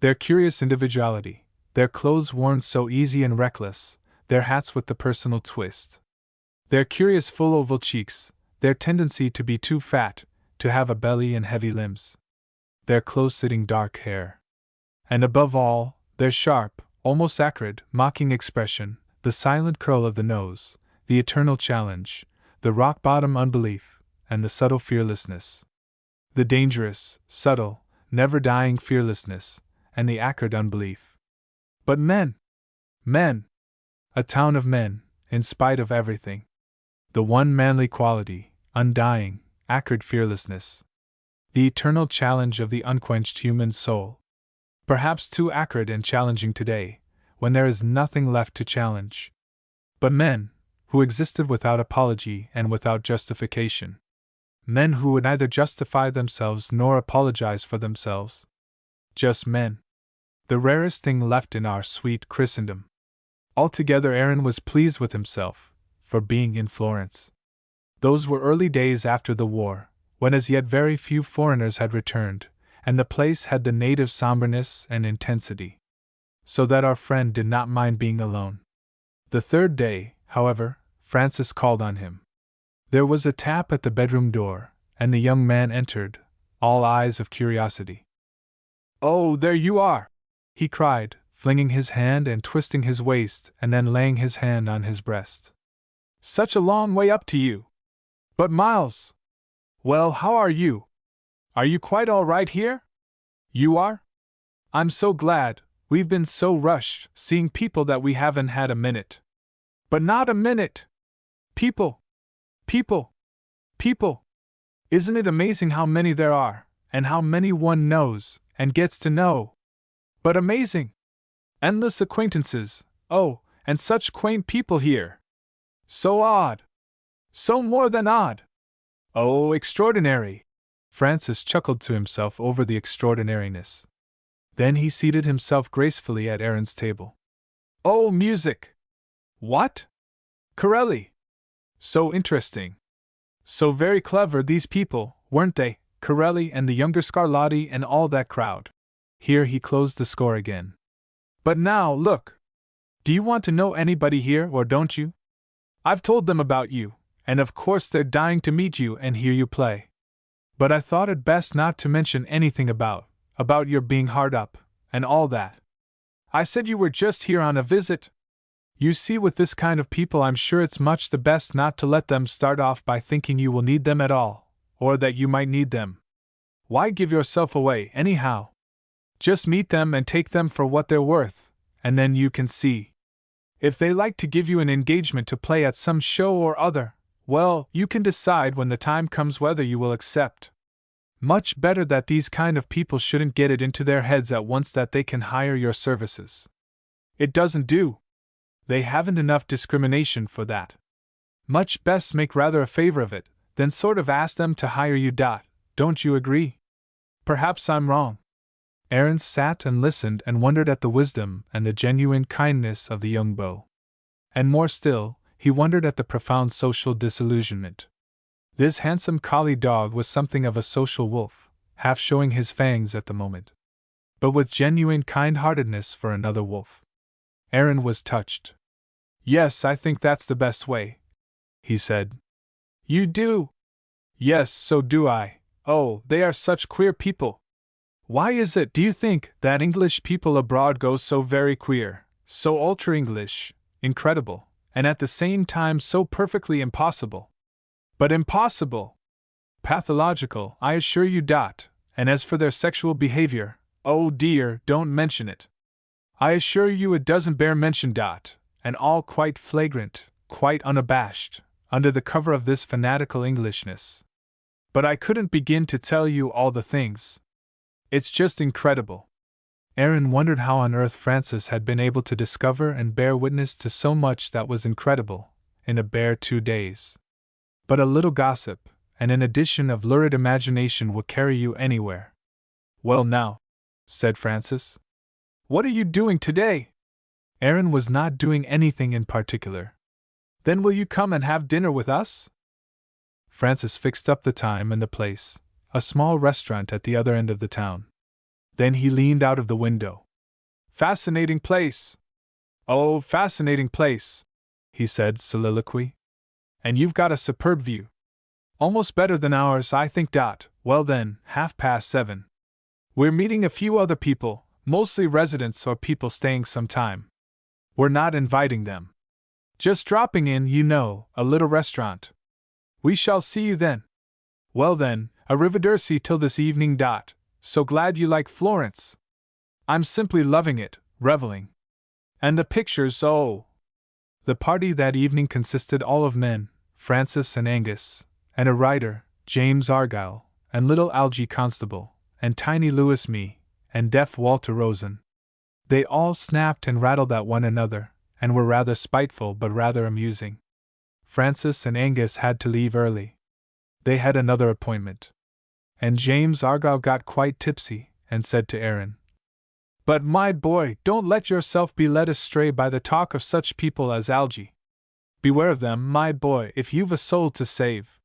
Their curious individuality, their clothes worn so easy and reckless, their hats with the personal twist. Their curious full oval cheeks, their tendency to be too fat, to have a belly and heavy limbs. Their close-sitting dark hair. And above all, their sharp, almost acrid, mocking expression, the silent curl of the nose, the eternal challenge, the rock-bottom unbelief, and the subtle fearlessness. The dangerous, subtle, never-dying fearlessness, and the acrid unbelief. But men! Men! A town of men, in spite of everything. The one manly quality, undying, acrid fearlessness. The eternal challenge of the unquenched human soul. Perhaps too acrid and challenging today, when there is nothing left to challenge. But men, who existed without apology and without justification. Men who would neither justify themselves nor apologize for themselves. Just men. The rarest thing left in our sweet Christendom. Altogether Aaron was pleased with himself, for being in Florence. Those were early days after the war, when as yet very few foreigners had returned, and the place had the native somberness and intensity. So that our friend did not mind being alone. The third day, however, Francis called on him. There was a tap at the bedroom door, and the young man entered, all eyes of curiosity. "Oh, there you are!" he cried, flinging his hand and twisting his waist and then laying his hand on his breast. "Such a long way up to you! But Miles! Well, how are you? Are you quite all right here? You are? I'm so glad. We've been so rushed, seeing people that we haven't had a minute. But not a minute! People! People! People! Isn't it amazing how many there are, and how many one knows, and gets to know? But amazing! Endless acquaintances, oh, and such quaint people here! So odd! So more than odd! Oh, extraordinary!" Francis chuckled to himself over the extraordinariness. Then he seated himself gracefully at Aaron's table. "Oh, music! What? Corelli! So interesting! So very clever these people, weren't they, Corelli and the younger Scarlatti and all that crowd?" Here he closed the score again. "But now, look! Do you want to know anybody here, or don't you? I've told them about you, and of course they're dying to meet you and hear you play. But I thought it best not to mention anything about your being hard up, and all that. I said you were just here on a visit. You see, with this kind of people I'm sure it's much the best not to let them start off by thinking you will need them at all, or that you might need them. Why give yourself away, anyhow? Just meet them and take them for what they're worth, and then you can see. If they like to give you an engagement to play at some show or other, well, you can decide when the time comes whether you will accept. Much better that these kind of people shouldn't get it into their heads at once that they can hire your services. It doesn't do. They haven't enough discrimination for that. Much best make rather a favor of it, then sort of ask them to hire you. Don't you agree? Perhaps I'm wrong." Aaron sat and listened and wondered at the wisdom and the genuine kindness of the young beau. And more still, he wondered at the profound social disillusionment. This handsome collie dog was something of a social wolf, half showing his fangs at the moment. but with genuine kind-heartedness for another wolf. Aaron was touched. "Yes, I think that's the best way," he said. "You do?" "Yes, so do I. Oh, they are such queer people. Why is it, do you think, that English people abroad go so very queer, so ultra-English, incredible, and at the same time so perfectly impossible? But impossible! Pathological, I assure you. And as for their sexual behavior, oh dear, don't mention it. I assure you it doesn't bear mention. And all quite flagrant, quite unabashed, under the cover of this fanatical Englishness. But I couldn't begin to tell you all the things. It's just incredible." Aaron wondered how on earth Francis had been able to discover and bear witness to so much that was incredible, in a bare 2 days. But a little gossip, and an addition of lurid imagination will carry you anywhere. "Well now," said Francis, "what are you doing today?" Aaron was not doing anything in particular. "Then will you come and have dinner with us?" Francis fixed up the time and the place, a small restaurant at the other end of the town. Then he leaned out of the window. "Fascinating place! Oh, fascinating place!" he said, soliloquy. "And you've got a superb view. Almost better than ours, I think. Well then, 7:30. We're meeting a few other people, mostly residents or people staying some time. We're not inviting them. Just dropping in, you know, a little restaurant. We shall see you then. Well then, arrivederci till this evening. So glad you like Florence. I'm simply loving it, reveling. And the pictures, oh!" The party that evening consisted all of men, Francis and Angus, and a writer, James Argyle, and little Algy Constable, and tiny Louis Me, and deaf Walter Rosen. They all snapped and rattled at one another, and were rather spiteful but rather amusing. Francis and Angus had to leave early. They had another appointment. And James Argyle got quite tipsy, and said to Aaron, "But my boy, don't let yourself be led astray by the talk of such people as Algy. Beware of them, my boy, if you've a soul to save.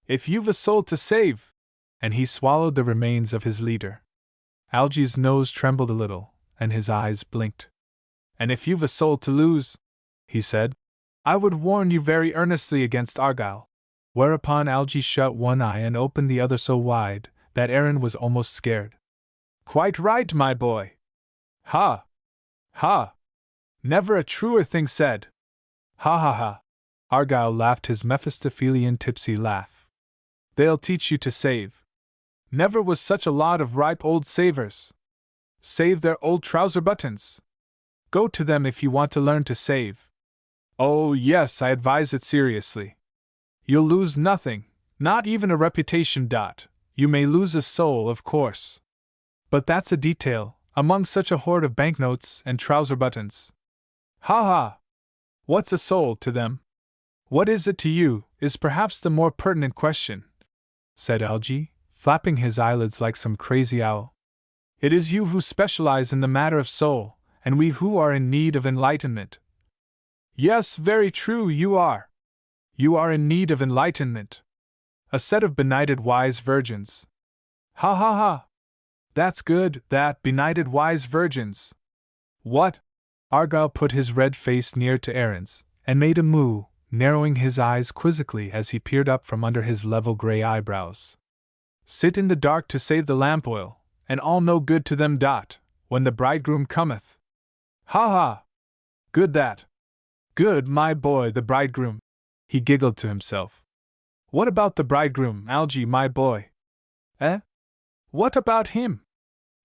If you've a soul to save!" And he swallowed the remains of his leader. Algy's nose trembled a little, and his eyes blinked. "And if you've a soul to lose," he said, "I would warn you very earnestly against Argyle." Whereupon Algy shut one eye and opened the other so wide that Aaron was almost scared. "Quite right, my boy. Ha! Ha! Never a truer thing said. Ha ha ha!" Argyle laughed his Mephistophelian tipsy laugh. "They'll teach you to save. Never was such a lot of ripe old savers. Save their old trouser buttons. Go to them if you want to learn to save. Oh yes, I advise it seriously. You'll lose nothing, not even a reputation. You may lose a soul, of course. But that's a detail, among such a hoard of banknotes and trouser buttons. Ha ha! What's a soul to them? What is it to you, is perhaps the more pertinent question," said Algy, flapping his eyelids like some crazy owl. "It is you who specialize in the matter of soul, and we who are in need of enlightenment." "Yes, very true, you are. You are in need of enlightenment. A set of benighted wise virgins. Ha ha ha! That's good, that, benighted wise virgins. What?" Argyle put his red face near to Aaron's, and made a moo, narrowing his eyes quizzically as he peered up from under his level grey eyebrows. "Sit in the dark to save the lamp oil, and all no good to them. When the bridegroom cometh. Ha ha! Good that. Good, my boy, the bridegroom." He giggled to himself. "What about the bridegroom, Algy, my boy?" "Eh? What about him?"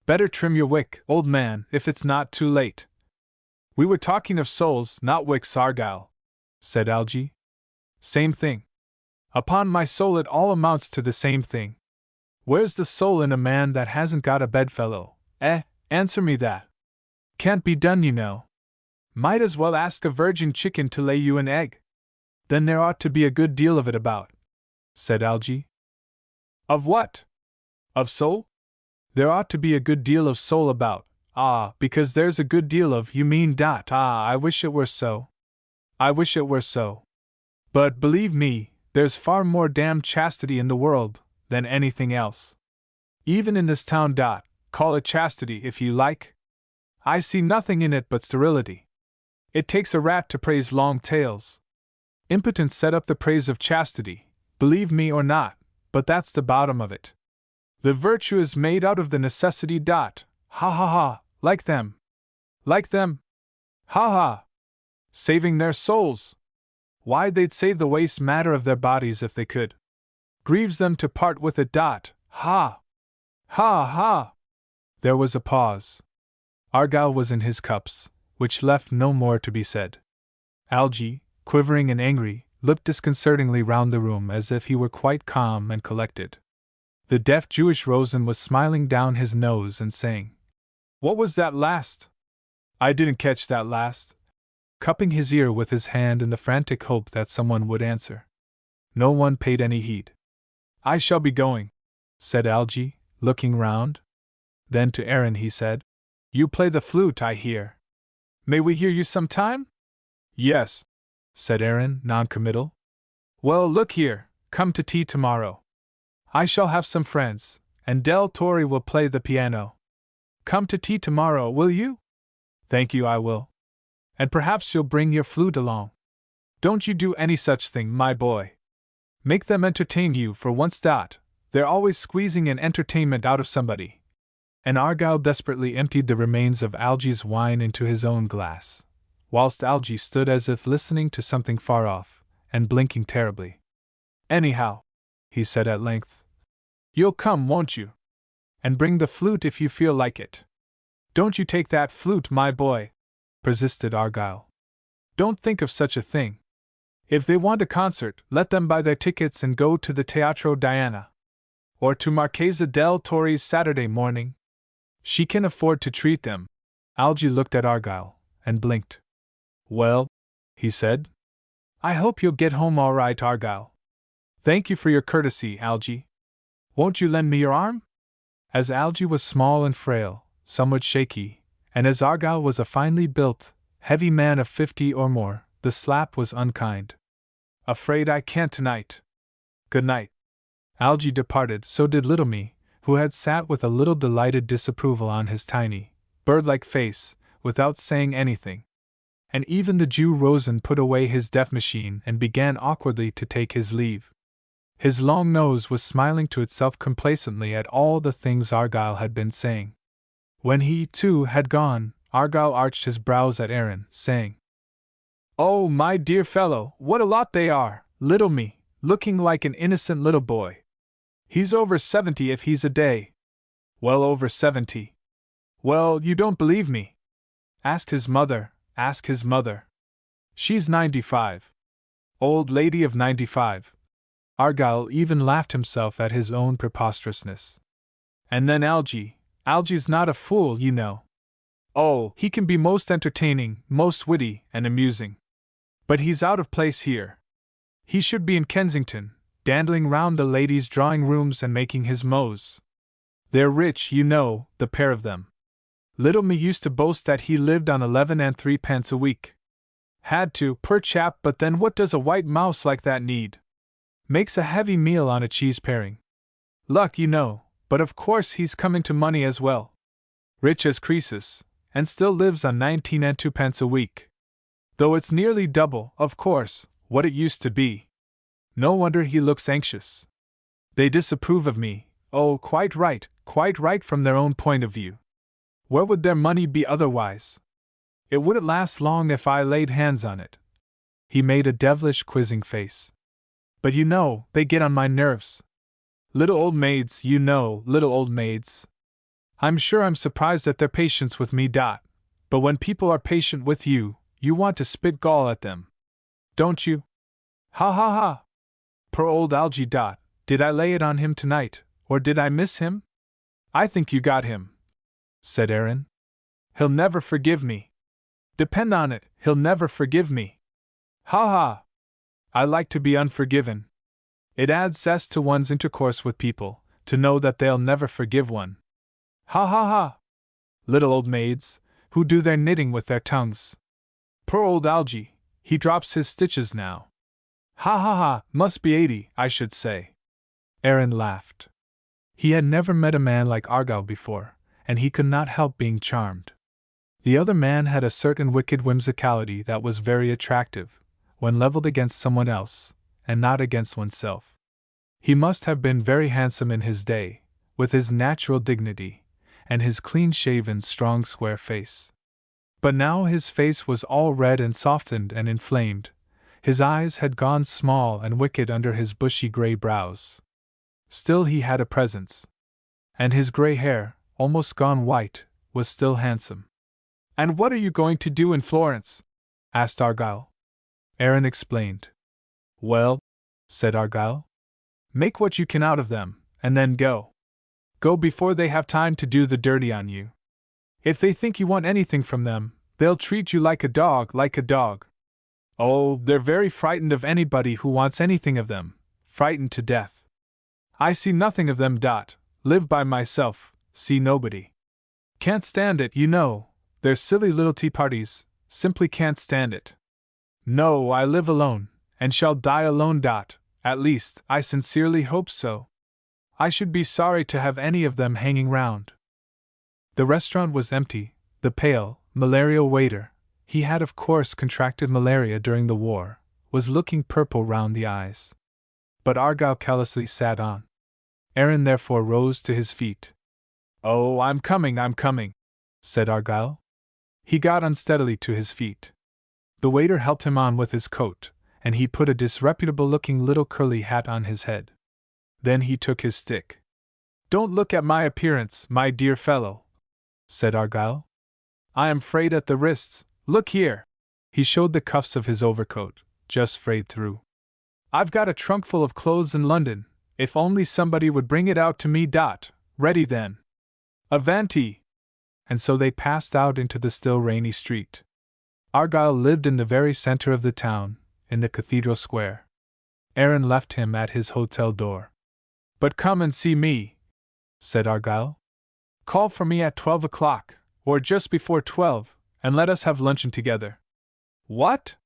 "Better trim your wick, old man, if it's not too late." "We were talking of souls, not wicks, Argyle," said Algy. "Same thing. Upon my soul, it all amounts to the same thing. Where's the soul in a man that hasn't got a bedfellow? Answer me that. Can't be done, you know. Might as well ask a virgin chicken to lay you an egg." "Then there ought to be a good deal of it about," said Algy. "Of what? Of soul? There ought to be a good deal of soul about. Because there's a good deal of, you mean. I wish it were so. I wish it were so. But believe me, there's far more damned chastity in the world than anything else. Even in this town. Call it chastity if you like. I see nothing in it but sterility. It takes a rat to praise long tails. Impotence set up the praise of chastity, believe me or not, but that's the bottom of it. The virtue is made out of the necessity. Ha ha ha, like them. Like them. Ha ha. Saving their souls. Why, they'd save the waste matter of their bodies if they could. Grieves them to part with it. Ha. Ha ha. There was a pause. Argyll was in his cups, which left no more to be said. Algy, quivering and angry, looked disconcertingly round the room as if he were quite calm and collected. The deaf Jewish Rosen was smiling down his nose and saying, "What was that last? I didn't catch that last," cupping his ear with his hand in the frantic hope that someone would answer. No one paid any heed. "I shall be going," said Algy, looking round. Then to Aaron he said, "You play the flute, I hear. May we hear you some time?" "Yes," said Aaron, non-committal. "Well, look here, come to tea tomorrow. I shall have some friends, and Del Torre will play the piano. Come to tea tomorrow, will you?" "Thank you, I will." "And perhaps you'll bring your flute along. Don't you do any such thing, my boy. Make them entertain you for once. They're always squeezing an entertainment out of somebody." And Argyll desperately emptied the remains of Algy's wine into his own glass, whilst Algy stood as if listening to something far off, and blinking terribly. "Anyhow," he said at length, "you'll come, won't you? And bring the flute if you feel like it." "Don't you take that flute, my boy," persisted Argyll. "Don't think of such a thing. If they want a concert, let them buy their tickets and go to the Teatro Diana. Or to Marchesa del Torre's Saturday morning. She can afford to treat them." Algy looked at Argyll, and blinked. "Well," he said, "I hope you'll get home all right, Argyll. Thank you for your courtesy, Algy. Won't you lend me your arm?" As Algy was small and frail, somewhat shaky, and as Argyll was a finely built, heavy man of 50 or more, the slap was unkind. "Afraid I can't tonight. Good night." Algy departed, so did little me, who had sat with a little delighted disapproval on his tiny, bird-like face, without saying anything. And even the Jew Rosen put away his deaf machine and began awkwardly to take his leave. His long nose was smiling to itself complacently at all the things Argyll had been saying. When he, too, had gone, Argyll arched his brows at Aaron, saying, "Oh, my dear fellow, what a lot they are, little me, looking like an innocent little boy. He's over 70 if he's a day." "Well over 70. Well, you don't believe me. Ask his mother, ask his mother. She's 95. Old lady of 95. Argyll even laughed himself at his own preposterousness. "And then Algy's not a fool, you know. Oh, he can be most entertaining, most witty and amusing. But he's out of place here. He should be in Kensington, dandling round the ladies' drawing rooms and making his mows. They're rich, you know, the pair of them. Little me used to boast that he lived on 11 and 3 pence a week. Had to, poor chap, but then what does a white mouse like that need? Makes a heavy meal on a cheese paring. Luck, you know, but of course he's come into money as well. Rich as Croesus, and still lives on 19 and 2 pence a week. Though it's nearly double, of course, what it used to be. No wonder he looks anxious. They disapprove of me. Oh, quite right from their own point of view. Where would their money be otherwise? It wouldn't last long if I laid hands on it." He made a devilish quizzing face. "But you know, they get on my nerves. Little old maids, you know, little old maids. I'm sure I'm surprised at their patience with me. But when people are patient with you, you want to spit gall at them. Don't you? Ha ha ha! Poor old Algy. Did I lay it on him tonight, or did I miss him?" "I think you got him," said Aaron. "He'll never forgive me. Depend on it, he'll never forgive me. Ha ha! I like to be unforgiven. It adds zest to one's intercourse with people, to know that they'll never forgive one. Ha ha ha! Little old maids, who do their knitting with their tongues. Poor old Algy, he drops his stitches now. Ha ha ha, must be 80, I should say." Aaron laughed. He had never met a man like Argyll before, and he could not help being charmed. The other man had a certain wicked whimsicality that was very attractive, when leveled against someone else, and not against oneself. He must have been very handsome in his day, with his natural dignity, and his clean-shaven, strong, square face. But now his face was all red and softened and inflamed, his eyes had gone small and wicked under his bushy gray brows. Still he had a presence. And his gray hair, almost gone white, was still handsome. "And what are you going to do in Florence?" asked Argyll. Aaron explained. "Well," said Argyll, "make what you can out of them, and then go. Go before they have time to do the dirty on you. If they think you want anything from them, they'll treat you like a dog, Oh, they're very frightened of anybody who wants anything of them, frightened to death. I see nothing of them. Live by myself, see nobody. Can't stand it, you know, their silly little tea parties, simply can't stand it. No, I live alone, and shall die alone. At least, I sincerely hope so. I should be sorry to have any of them hanging round." The restaurant was empty. The pale, malarial waiter, he had of course contracted malaria during the war, was looking purple round the eyes. But Argyll callously sat on. Aaron therefore rose to his feet. "Oh, I'm coming," said Argyll. He got unsteadily to his feet. The waiter helped him on with his coat, and he put a disreputable-looking little curly hat on his head. Then he took his stick. "Don't look at my appearance, my dear fellow," said Argyll. "I am frayed at the wrists. Look here." He showed the cuffs of his overcoat, just frayed through. "I've got a trunk full of clothes in London, if only somebody would bring it out to me. Ready then. Avanti!" And so they passed out into the still rainy street. Argyll lived in the very center of the town, in the Cathedral Square. Aaron left him at his hotel door. "But come and see me," said Argyll. "Call for me at 12 o'clock, or just before 12, and let us have luncheon together." "What?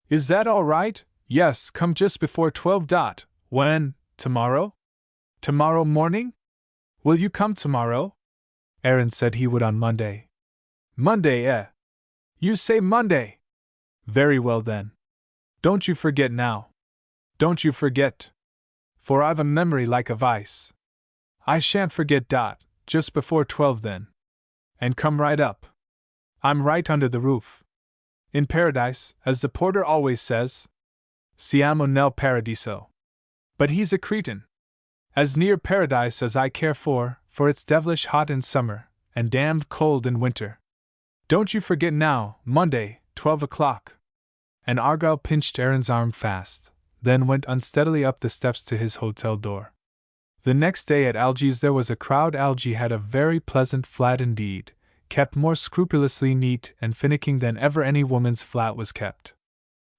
Is that all right?" "Yes, come just before 12. When? Tomorrow? Tomorrow morning? Will you come tomorrow?" Aaron said he would on Monday. "Monday, eh? You say Monday? Very well then. Don't you forget now. Don't you forget. For I've a memory like a vice. I shan't forget. Just before 12 then. And come right up. I'm right under the roof. In paradise, as the porter always says. Siamo nel paradiso. But he's a cretin. As near paradise as I care for it's devilish hot in summer, and damned cold in winter. Don't you forget now, Monday, 12 o'clock. And Argyll pinched Aaron's arm fast, then went unsteadily up the steps to his hotel door. The next day at Algy's there was a crowd. Algy had a very pleasant flat indeed, kept more scrupulously neat and finicking than ever any woman's flat was kept.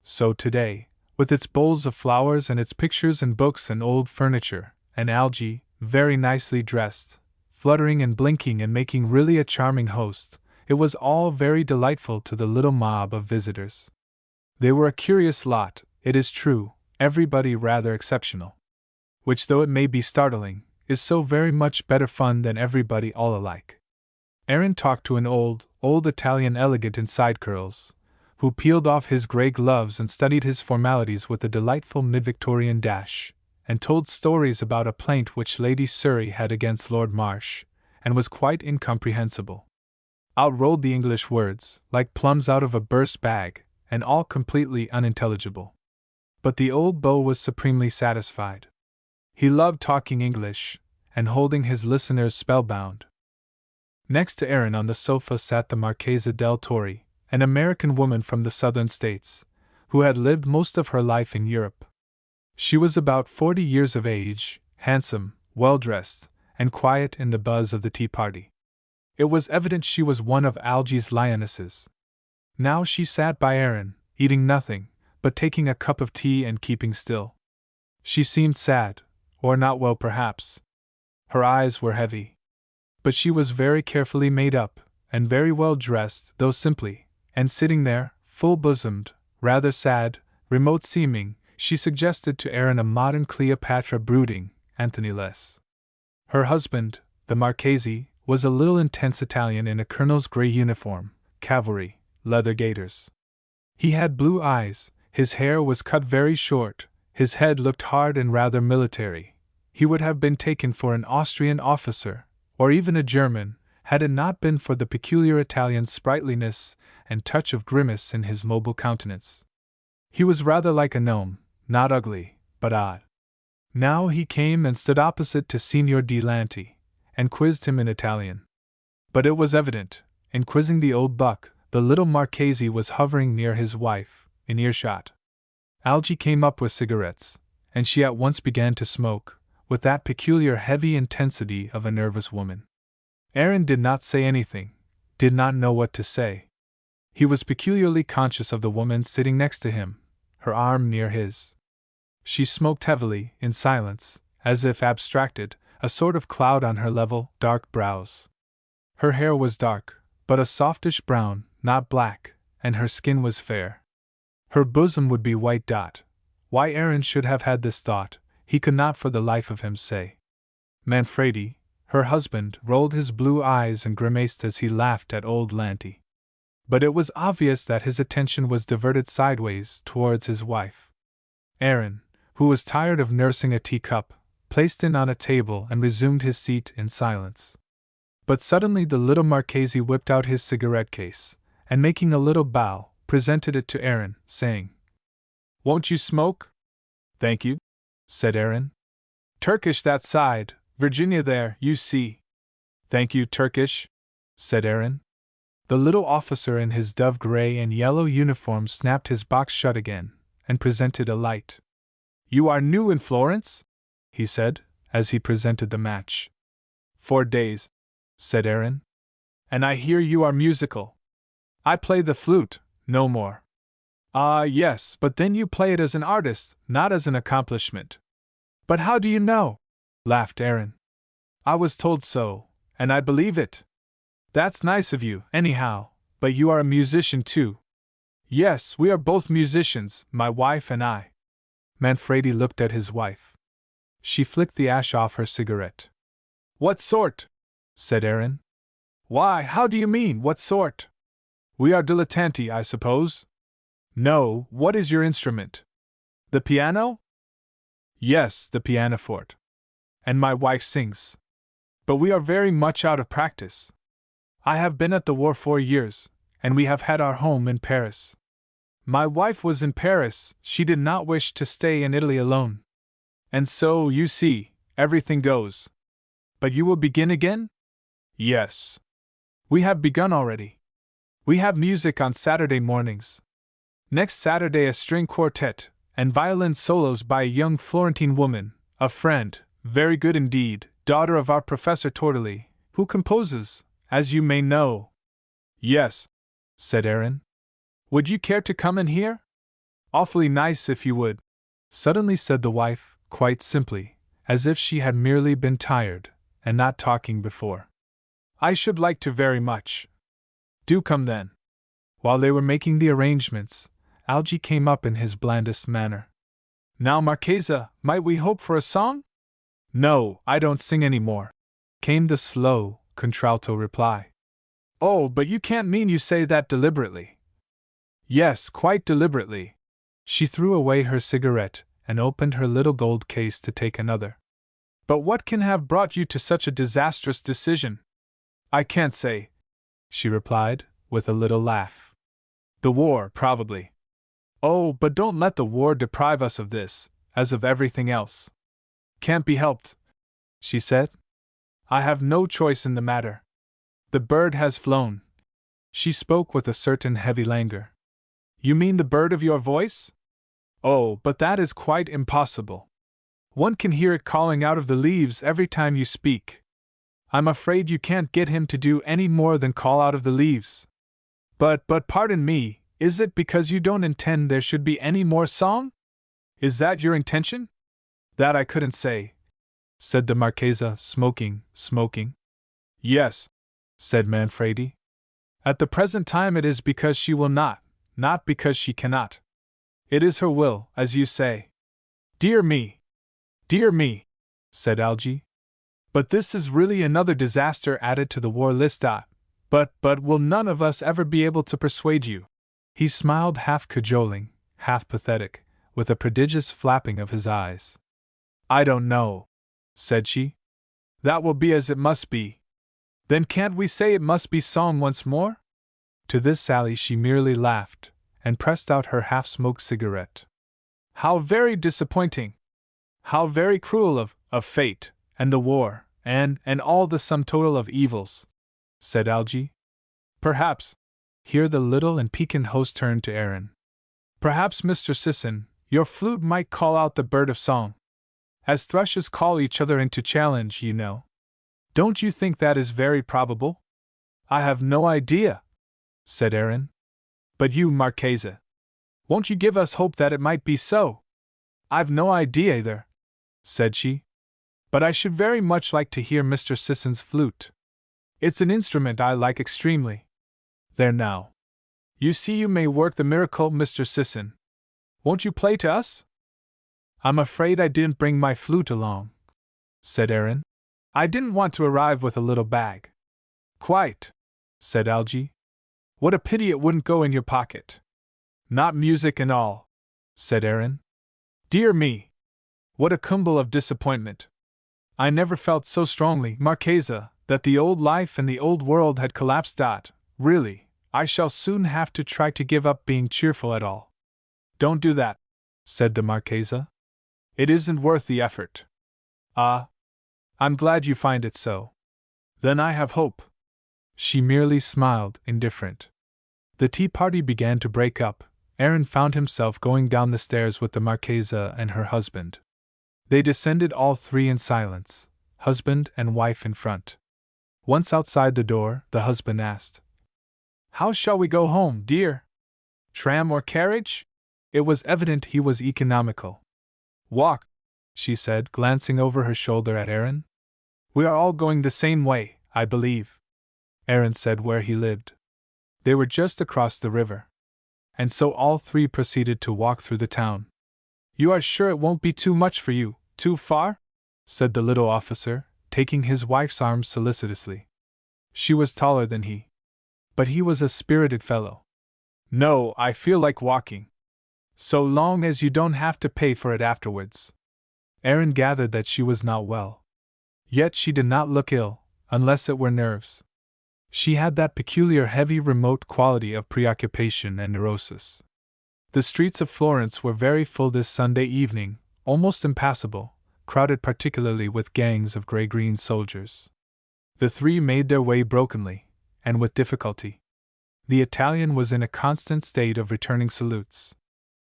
So today, with its bowls of flowers and its pictures and books and old furniture, and Algy, very nicely dressed, fluttering and blinking and making really a charming host, it was all very delightful to the little mob of visitors. They were a curious lot, it is true, everybody rather exceptional. Which, though it may be startling, is so very much better fun than everybody all alike. Aaron talked to an old Italian elegant in side curls, who peeled off his grey gloves and studied his formalities with a delightful mid-Victorian dash, and told stories about a plaint which Lady Surrey had against Lord Marsh, and was quite incomprehensible. Out rolled the English words, like plums out of a burst bag, and all completely unintelligible. But the old beau was supremely satisfied. He loved talking English, and holding his listeners spellbound. Next to Aaron on the sofa sat the Marchesa del Torre, an American woman from the southern states, who had lived most of her life in Europe. She was about 40 years of age, handsome, well-dressed, and quiet in the buzz of the tea party. It was evident she was one of Algy's lionesses. Now she sat by Aaron, eating nothing, but taking a cup of tea and keeping still. She seemed sad, or not well perhaps. Her eyes were heavy. But she was very carefully made up, and very well dressed, though simply, and sitting there, full-bosomed, rather sad, remote-seeming, she suggested to Aaron a modern Cleopatra brooding, Anthony less. Her husband, the Marchese, was a little intense Italian in a colonel's gray uniform, cavalry, leather gaiters. He had blue eyes, his hair was cut very short, his head looked hard and rather military. He would have been taken for an Austrian officer, or even a German, had it not been for the peculiar Italian sprightliness and touch of grimace in his mobile countenance. He was rather like a gnome, not ugly, but odd. Now he came and stood opposite to Signor Di Lanti, and quizzed him in Italian. But it was evident, in quizzing the old buck, the little Marchese was hovering near his wife, in earshot. Algy came up with cigarettes, and she at once began to smoke, with that peculiar heavy intensity of a nervous woman. Aaron did not say anything, did not know what to say. He was peculiarly conscious of the woman sitting next to him, her arm near his. She smoked heavily, in silence, as if abstracted, a sort of cloud on her level, dark brows. Her hair was dark, but a softish brown, not black, and her skin was fair. Her bosom would be white dot. Why Aaron should have had this thought, he could not for the life of him say. Manfredi, her husband, rolled his blue eyes and grimaced as he laughed at old Lanti. But it was obvious that his attention was diverted sideways towards his wife. Aaron, who was tired of nursing a teacup, placed it on a table and resumed his seat in silence. But suddenly the little Marchese whipped out his cigarette case, and making a little bow, presented it to Aaron, saying, "Won't you smoke?" "Thank you," said Aaron. "Turkish that side, Virginia there, you see." "Thank you, Turkish," said Aaron. The little officer in his dove gray and yellow uniform snapped his box shut again, and presented a light. "You are new in Florence?" he said, as he presented the match. 4 days, said Aaron. "And I hear you are musical." "I play the flute, no more." "Ah, yes, but then you play it as an artist, not as an accomplishment." "But how do you know?" laughed Aaron. "I was told so, and I believe it." "That's nice of you, anyhow, but you are a musician too." "Yes, we are both musicians, my wife and I." Manfredi looked at his wife. She flicked the ash off her cigarette. "What sort?" said Aaron. "Why, how do you mean, what sort? We are dilettanti, I suppose?" "No, what is your instrument?" "The piano?" "Yes, the pianoforte. And my wife sings. But we are very much out of practice. I have been at the war 4 years, and we have had our home in Paris. My wife was in Paris, she did not wish to stay in Italy alone. And so, you see, everything goes. But you will begin again?" "Yes. We have begun already. We have music on Saturday mornings. Next Saturday a string quartet, and violin solos by a young Florentine woman, a friend, very good indeed, daughter of our Professor Tortelli, who composes, as you may know." "Yes," said Aaron. "Would you care to come and hear?" "Awfully nice if you would," suddenly said the wife, quite simply, as if she had merely been tired, and not talking before. "I should like to very much." "Do come then." While they were making the arrangements, Algy came up in his blandest manner. "Now, Marchesa, might we hope for a song?" "No, I don't sing any more," came the slow, contralto reply. "Oh, but you can't mean you say that deliberately." "Yes, quite deliberately." She threw away her cigarette and opened her little gold case to take another. "But what can have brought you to such a disastrous decision?" "I can't say," she replied, with a little laugh. "The war, probably." "Oh, but don't let the war deprive us of this, as of everything else." "Can't be helped," she said. "I have no choice in the matter. The bird has flown." She spoke with a certain heavy languor. "You mean the bird of your voice?" "Oh, but that is quite impossible. One can hear it calling out of the leaves every time you speak. I'm afraid you can't get him to do any more than call out of the leaves." But pardon me, is it because you don't intend there should be any more song? Is that your intention?" "That I couldn't say," said the Marchesa, smoking. "Yes," said Manfredi. "At the present time it is because she will not because she cannot. It is her will, as you say." "Dear me! Dear me!" said Algy. But this is really another disaster added to the war list. But will none of us ever be able to persuade you? He smiled, half cajoling, half pathetic, with a prodigious flapping of his eyes. I don't know, said she. That will be as it must be. Then can't we say it must be song once more? To this sally she merely laughed, and pressed out her half-smoked cigarette. How very disappointing! How very cruel of fate, and the war, and all the sum total of evils, said Algy. Perhaps, here the little and piquant host turned to Aaron. Perhaps, Mr. Sisson, your flute might call out the bird of song. As thrushes call each other into challenge, you know. Don't you think that is very probable? I have no idea, said Aaron. But you, Marchese, won't you give us hope that it might be so? I've no idea either, said she. But I should very much like to hear Mr. Sisson's flute. It's an instrument I like extremely. There now. You see you may work the miracle, Mr. Sisson. Won't you play to us? I'm afraid I didn't bring my flute along, said Aaron. I didn't want to arrive with a little bag. Quite, said Algy. What a pity it wouldn't go in your pocket. Not music and all, said Aaron. Dear me! What a cumble of disappointment. I never felt so strongly, Marchesa, that the old life and the old world had collapsed. Really, I shall soon have to try to give up being cheerful at all. Don't do that, said the Marchesa. It isn't worth the effort. Ah, I'm glad you find it so. Then I have hope. She merely smiled, indifferent. The tea party began to break up. Aaron found himself going down the stairs with the Marchesa and her husband. They descended all three in silence, husband and wife in front. Once outside the door, the husband asked, How shall we go home, dear? Tram or carriage? It was evident he was economical. Walk, she said, glancing over her shoulder at Aaron. We are all going the same way, I believe. Aaron said where he lived. They were just across the river. And so all three proceeded to walk through the town. You are sure it won't be too much for you, too far? Said the little officer, taking his wife's arm solicitously. She was taller than he. But he was a spirited fellow. No, I feel like walking. So long as you don't have to pay for it afterwards. Aaron gathered that she was not well. Yet she did not look ill, unless it were nerves. She had that peculiar heavy remote quality of preoccupation and neurosis. The streets of Florence were very full this Sunday evening, almost impassable, crowded particularly with gangs of gray-green soldiers. The three made their way brokenly, and with difficulty. The Italian was in a constant state of returning salutes.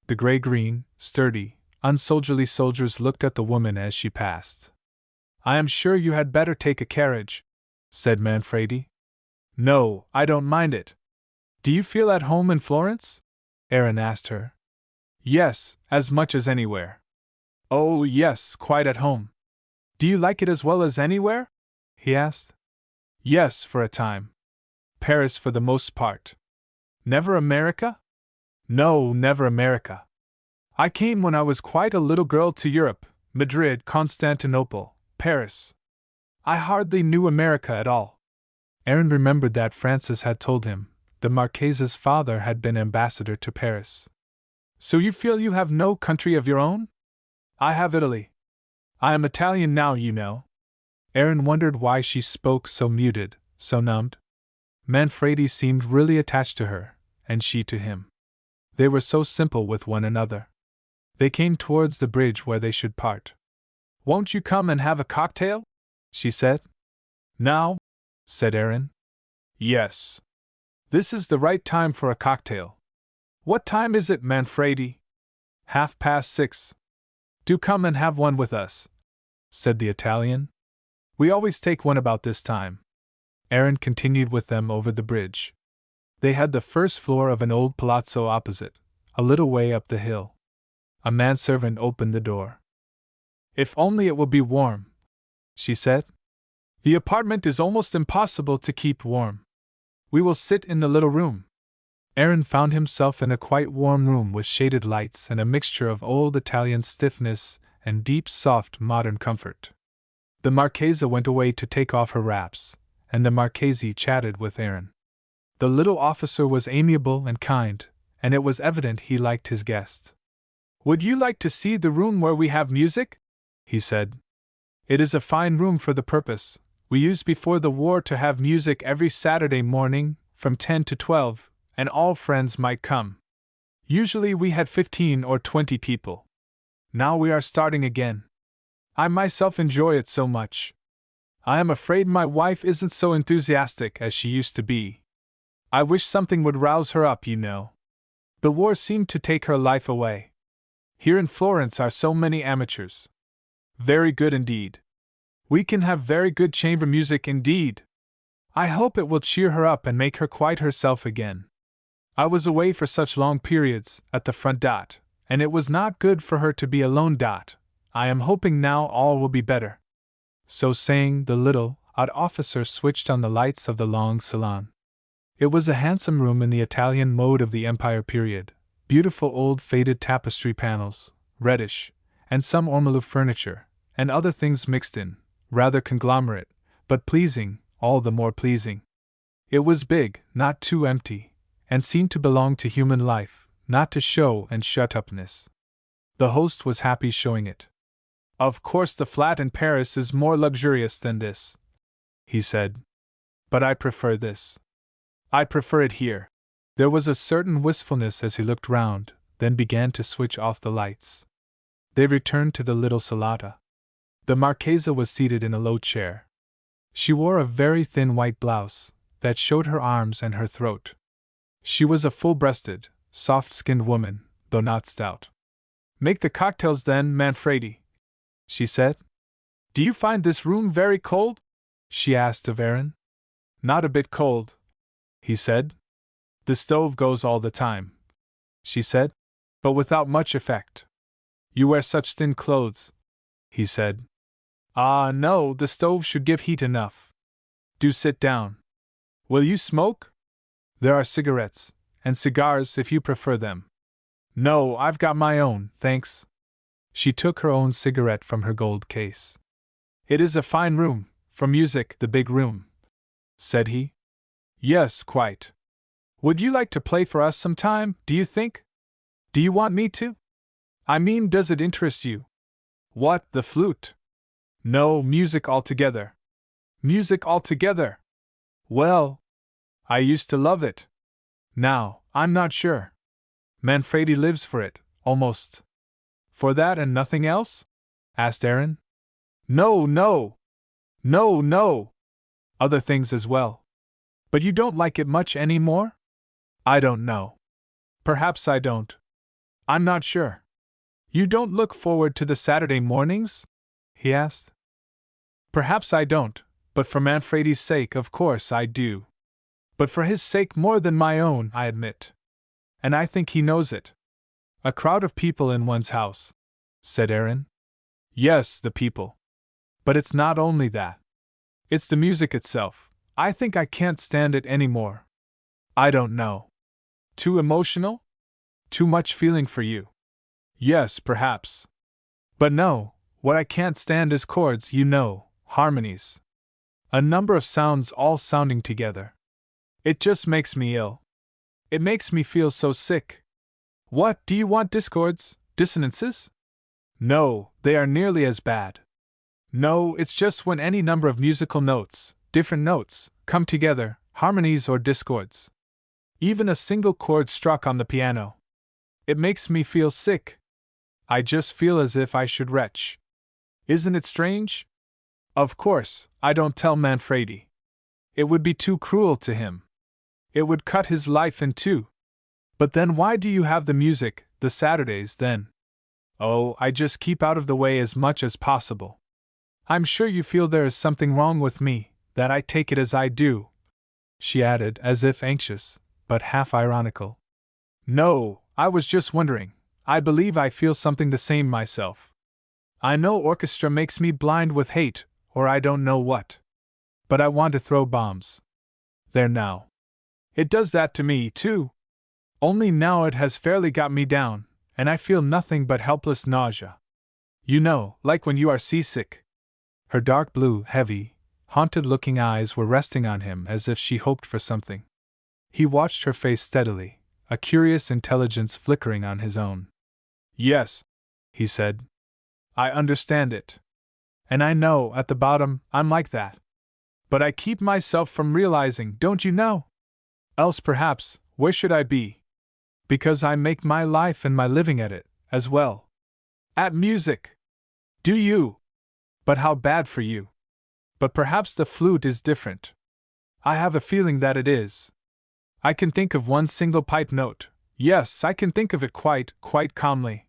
The gray-green, sturdy, unsoldierly soldiers looked at the woman as she passed. I am sure you had better take a carriage, said Manfredi. No, I don't mind it. Do you feel at home in Florence? Aaron asked her. Yes, as much as anywhere. Oh, yes, quite at home. Do you like it as well as anywhere? He asked. Yes, for a time. Paris for the most part. Never America? No, never America. I came when I was quite a little girl to Europe, Madrid, Constantinople, Paris. I hardly knew America at all. Aaron remembered that Francis had told him the Marchesa's father had been ambassador to Paris. So you feel you have no country of your own? I have Italy. I am Italian now, you know. Aaron wondered why she spoke so muted, so numbed. Manfredi seemed really attached to her, and she to him. They were so simple with one another. They came towards the bridge where they should part. Won't you come and have a cocktail? She said. Now? Said Aaron. Yes. This is the right time for a cocktail. What time is it, Manfredi? 6:30. Do come and have one with us, said the Italian. We always take one about this time. Aaron continued with them over the bridge. They had the first floor of an old palazzo opposite, a little way up the hill. A manservant opened the door. If only it will be warm, she said. The apartment is almost impossible to keep warm. We will sit in the little room. Aaron found himself in a quite warm room with shaded lights and a mixture of old Italian stiffness and deep, soft, modern comfort. The Marchesa went away to take off her wraps, and the Marchese chatted with Aaron. The little officer was amiable and kind, and it was evident he liked his guest. "Would you like to see the room where we have music?" he said. "It is a fine room for the purpose. We used before the war to have music every Saturday morning, from 10 to 12, and all friends might come. Usually we had 15 or 20 people. Now we are starting again. I myself enjoy it so much. I am afraid my wife isn't so enthusiastic as she used to be. I wish something would rouse her up, you know. The war seemed to take her life away. Here in Florence are so many amateurs. Very good indeed. We can have very good chamber music indeed. I hope it will cheer her up and make her quite herself again. I was away for such long periods, at the front. And it was not good for her to be alone. I am hoping now all will be better." So saying, the little, odd officer switched on the lights of the long salon. It was a handsome room in the Italian mode of the Empire period, beautiful old faded tapestry panels, reddish, and some ormolu furniture, and other things mixed in, rather conglomerate, but pleasing, all the more pleasing. It was big, not too empty, and seemed to belong to human life, not to show and shut-upness. The host was happy showing it. "Of course the flat in Paris is more luxurious than this," he said. "But I prefer this. I prefer it here." There was a certain wistfulness as he looked round, then began to switch off the lights. They returned to the little salata. The Marchesa was seated in a low chair. She wore a very thin white blouse, that showed her arms and her throat. She was a full-breasted, soft-skinned woman, though not stout. "Make the cocktails then, Manfredi," she said. "Do you find this room very cold?" she asked of Aaron. "Not a bit cold," he said. "The stove goes all the time," she said, "but without much effect." "You wear such thin clothes," he said. "Ah, no, the stove should give heat enough. Do sit down. Will you smoke? There are cigarettes, and cigars if you prefer them." "No, I've got my own, thanks." She took her own cigarette from her gold case. "It is a fine room, for music, the big room," said he. "Yes, quite. Would you like to play for us some time, do you think? Do you want me to? I mean, does it interest you?" "What, the flute?" "No, music altogether." "Music altogether? Well, I used to love it. Now, I'm not sure. Manfredi lives for it, almost." "For that and nothing else?" asked Aaron. "No, no! No, no! Other things as well. But you don't like it much any more?" "I don't know. Perhaps I don't. I'm not sure." "You don't look forward to the Saturday mornings?" he asked. "Perhaps I don't, but for Manfredi's sake, of course, I do. But for his sake more than my own, I admit. And I think he knows it." "A crowd of people in one's house," said Aaron. "Yes, the people. But it's not only that. It's the music itself. I think I can't stand it any more. I don't know. Too emotional? Too much feeling for you? Yes, perhaps. But no, what I can't stand is chords, you know, harmonies. A number of sounds all sounding together. It just makes me ill. It makes me feel so sick." "What, do you want discords, dissonances?" "No, they are nearly as bad. No, it's just when any number of musical notes, different notes, come together, harmonies or discords. Even a single chord struck on the piano. It makes me feel sick. I just feel as if I should retch. Isn't it strange? Of course, I don't tell Manfredi. It would be too cruel to him. It would cut his life in two. But then why do you have the music, the Saturdays, then?" "Oh, I just keep out of the way as much as possible. I'm sure you feel there is something wrong with me, that I take it as I do," she added, as if anxious, but half ironical. "No, I was just wondering. I believe I feel something the same myself. I know orchestra makes me blind with hate, or I don't know what. But I want to throw bombs. There now. It does that to me, too. Only now it has fairly got me down, and I feel nothing but helpless nausea. You know, like when you are seasick." Her dark blue, heavy, haunted-looking eyes were resting on him as if she hoped for something. He watched her face steadily, a curious intelligence flickering on his own. "Yes," he said. "I understand it. And I know, at the bottom, I'm like that. But I keep myself from realizing, don't you know? Else perhaps, where should I be? Because I make my life and my living at it, as well. At music. Do you? But how bad for you. But perhaps the flute is different. I have a feeling that it is. I can think of one single pipe note. Yes, I can think of it quite calmly.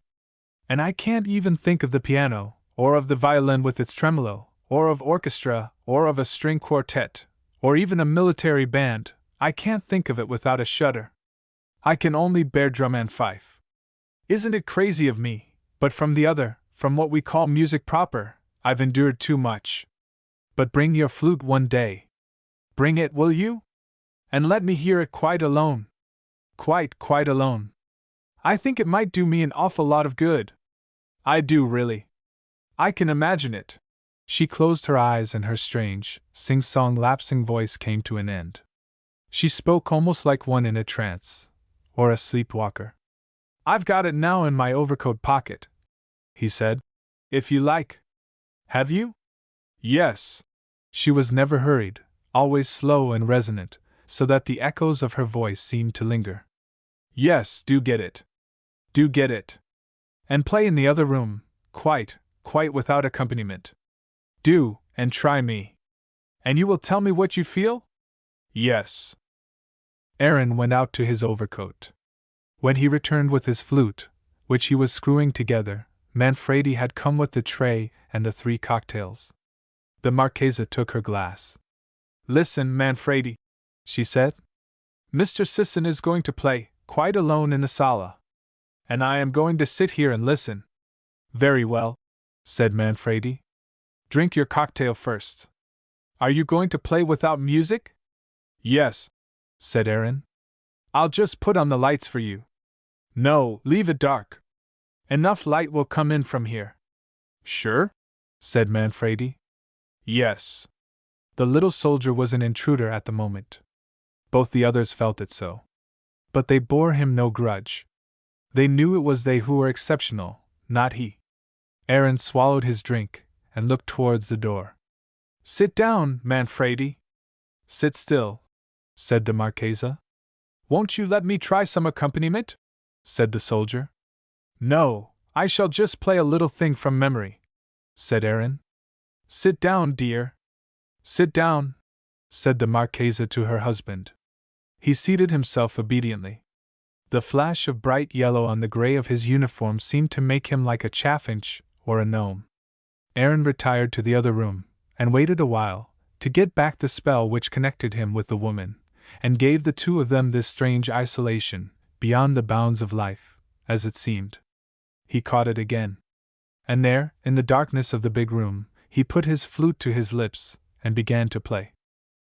And I can't even think of the piano, or of the violin with its tremolo, or of orchestra, or of a string quartet, or even a military band. I can't think of it without a shudder. I can only bear drum and fife. Isn't it crazy of me? But from what we call music proper, I've endured too much. But bring your flute one day. Bring it, will you? And let me hear it quite alone. Quite alone. I think it might do me an awful lot of good. I do, really. I can imagine it." She closed her eyes and her strange, sing-song lapsing voice came to an end. She spoke almost like one in a trance, or a sleepwalker. "I've got it now in my overcoat pocket," he said. "If you like." "Have you?" "Yes." She was never hurried, always slow and resonant, so that the echoes of her voice seemed to linger. "Yes, do get it. Do get it. And play in the other room, quite without accompaniment. Do, and try me. And you will tell me what you feel?" "Yes." Aaron went out to his overcoat. When he returned with his flute, which he was screwing together, Manfredi had come with the tray and the 3 cocktails. The Marchesa took her glass. "Listen, Manfredi," she said. "Mr. Sisson is going to play, quite alone in the sala. And I am going to sit here and listen." "Very well," said Manfredi. "Drink your cocktail first. Are you going to play without music?" "Yes," said Aaron. "I'll just put on the lights for you." "No, leave it dark. Enough light will come in from here." "Sure?" said Manfredi. "Yes." The little soldier was an intruder at the moment. Both the others felt it so. But they bore him no grudge. They knew it was they who were exceptional, not he. Aaron swallowed his drink and looked towards the door. "Sit down, Manfredi." "Sit still," said the Marchesa. "Won't you let me try some accompaniment?" said the soldier. "No, I shall just play a little thing from memory," said Aaron. "Sit down, dear." "Sit down," said the Marchesa to her husband. He seated himself obediently. The flash of bright yellow on the gray of his uniform seemed to make him like a chaffinch or a gnome. Aaron retired to the other room, and waited a while, to get back the spell which connected him with the woman, and gave the two of them this strange isolation, beyond the bounds of life, as it seemed. He caught it again. And there, in the darkness of the big room, he put his flute to his lips, and began to play.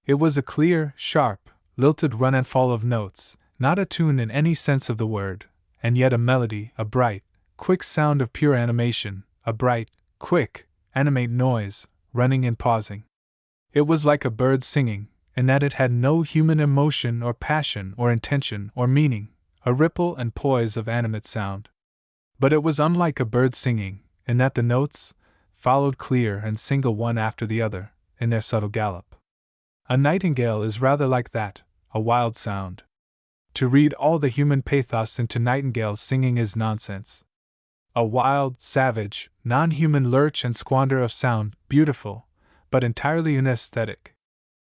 It was a clear, sharp, lilted run and fall of notes, not a tune in any sense of the word, and yet a melody, a bright, quick sound of pure animation, a bright, quick, animate noise, running and pausing. It was like a bird singing, in that it had no human emotion or passion or intention or meaning, a ripple and poise of animate sound. But it was unlike a bird singing, in that the notes followed clear and single one after the other, in their subtle gallop. A nightingale is rather like that, a wild sound. To read all the human pathos into nightingales singing is nonsense. A wild, savage, non-human lurch and squander of sound, beautiful, but entirely unesthetic.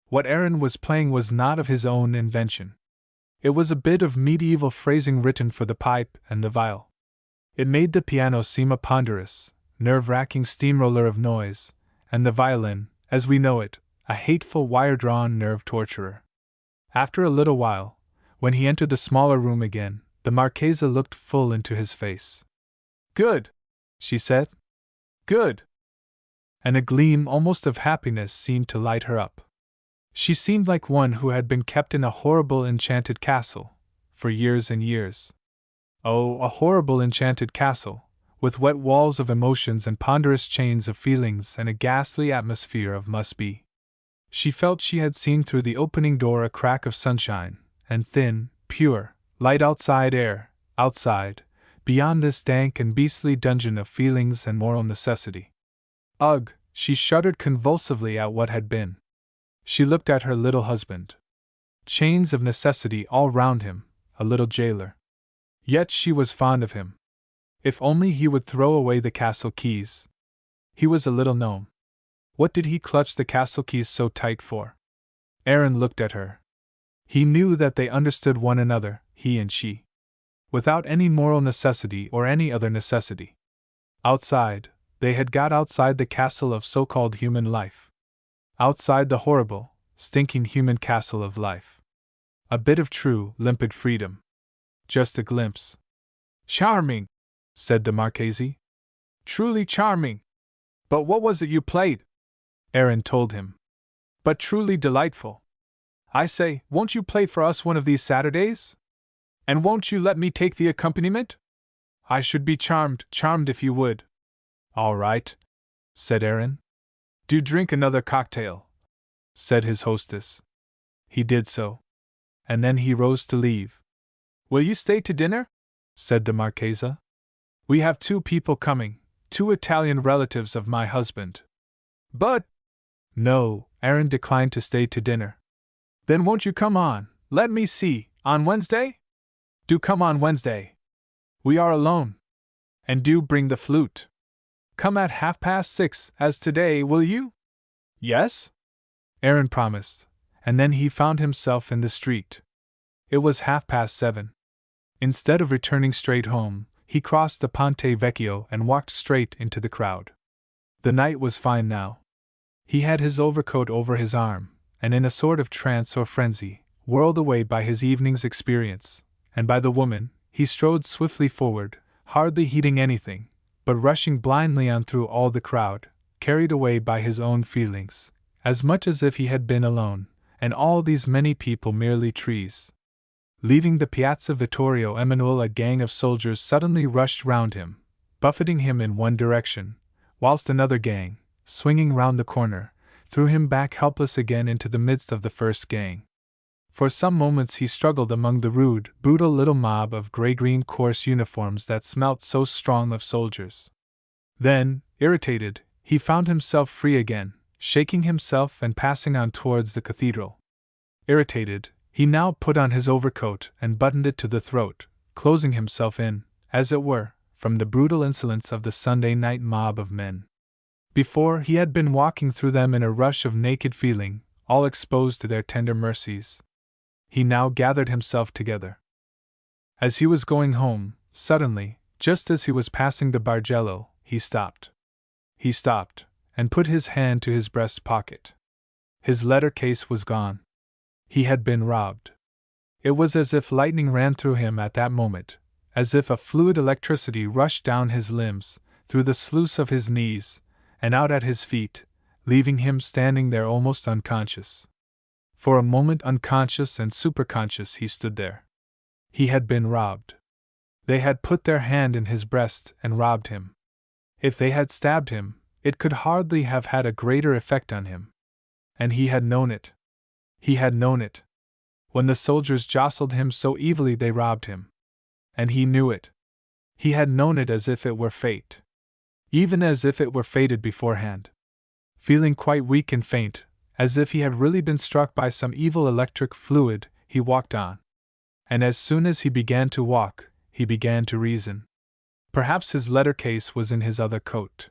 What Aaron was playing was not of his own invention. It was a bit of medieval phrasing written for the pipe and the viol. It made the piano seem a ponderous, nerve-wracking steamroller of noise, and the violin, as we know it, a hateful wire-drawn nerve torturer. After a little while, when he entered the smaller room again, the Marchesa looked full into his face. "Good," she said. "Good." And a gleam almost of happiness seemed to light her up. She seemed like one who had been kept in a horrible enchanted castle, for years and years. Oh, a horrible enchanted castle, with wet walls of emotions and ponderous chains of feelings and a ghastly atmosphere of must-be. She felt she had seen through the opening door a crack of sunshine, and thin, pure, light outside air, outside, beyond this dank and beastly dungeon of feelings and moral necessity. Ugh! She shuddered convulsively at what had been. She looked at her little husband. Chains of necessity all round him, a little jailer. Yet she was fond of him. If only he would throw away the castle keys. He was a little gnome. What did he clutch the castle keys so tight for? Aaron looked at her. He knew that they understood one another, he and she. Without any moral necessity or any other necessity. Outside, they had got outside the castle of so-called human life. Outside the horrible, stinking human castle of life. A bit of true, limpid freedom. Just a glimpse. Charming, said the Marchese. Truly charming. But what was it you played? Aaron told him. But truly delightful. I say, won't you play for us one of these Saturdays? And won't you let me take the accompaniment? I should be charmed if you would. All right, said Aaron. Do drink another cocktail, said his hostess. He did so. And then he rose to leave. Will you stay to dinner? Said the Marchesa. We have 2 people coming, 2 Italian relatives of my husband. But… No, Aaron declined to stay to dinner. Then won't you come on, let me see, on Wednesday? Do come on Wednesday. We are alone. And do bring the flute. Come at 6:30, as today, will you? Yes? Aaron promised, and then he found himself in the street. It was 7:30. Instead of returning straight home, he crossed the Ponte Vecchio and walked straight into the crowd. The night was fine now. He had his overcoat over his arm, and in a sort of trance or frenzy, whirled away by his evening's experience, and by the woman, he strode swiftly forward, hardly heeding anything, but rushing blindly on through all the crowd, carried away by his own feelings, as much as if he had been alone, and all these many people merely trees. Leaving the Piazza Vittorio Emanuele, a gang of soldiers suddenly rushed round him, buffeting him in one direction, whilst another gang, swinging round the corner, threw him back helpless again into the midst of the first gang. For some moments he struggled among the rude, brutal little mob of grey-green coarse uniforms that smelt so strong of soldiers. Then, irritated, he found himself free again, shaking himself and passing on towards the cathedral. Irritated, he now put on his overcoat and buttoned it to the throat, closing himself in, as it were, from the brutal insolence of the Sunday night mob of men. Before, he had been walking through them in a rush of naked feeling, all exposed to their tender mercies. He now gathered himself together. As he was going home, suddenly, just as he was passing the Bargello, he stopped. He stopped, and put his hand to his breast pocket. His letter case was gone. He had been robbed. It was as if lightning ran through him at that moment, as if a fluid electricity rushed down his limbs, through the sluice of his knees, and out at his feet, leaving him standing there almost unconscious. For a moment unconscious and superconscious he stood there. He had been robbed. They had put their hand in his breast and robbed him. If they had stabbed him, it could hardly have had a greater effect on him. And he had known it. He had known it. When the soldiers jostled him so evilly they robbed him. And he knew it. He had known it as if it were fate. Even as if it were fated beforehand. Feeling quite weak and faint, as if he had really been struck by some evil electric fluid, he walked on. And as soon as he began to walk, he began to reason. Perhaps his letter case was in his other coat.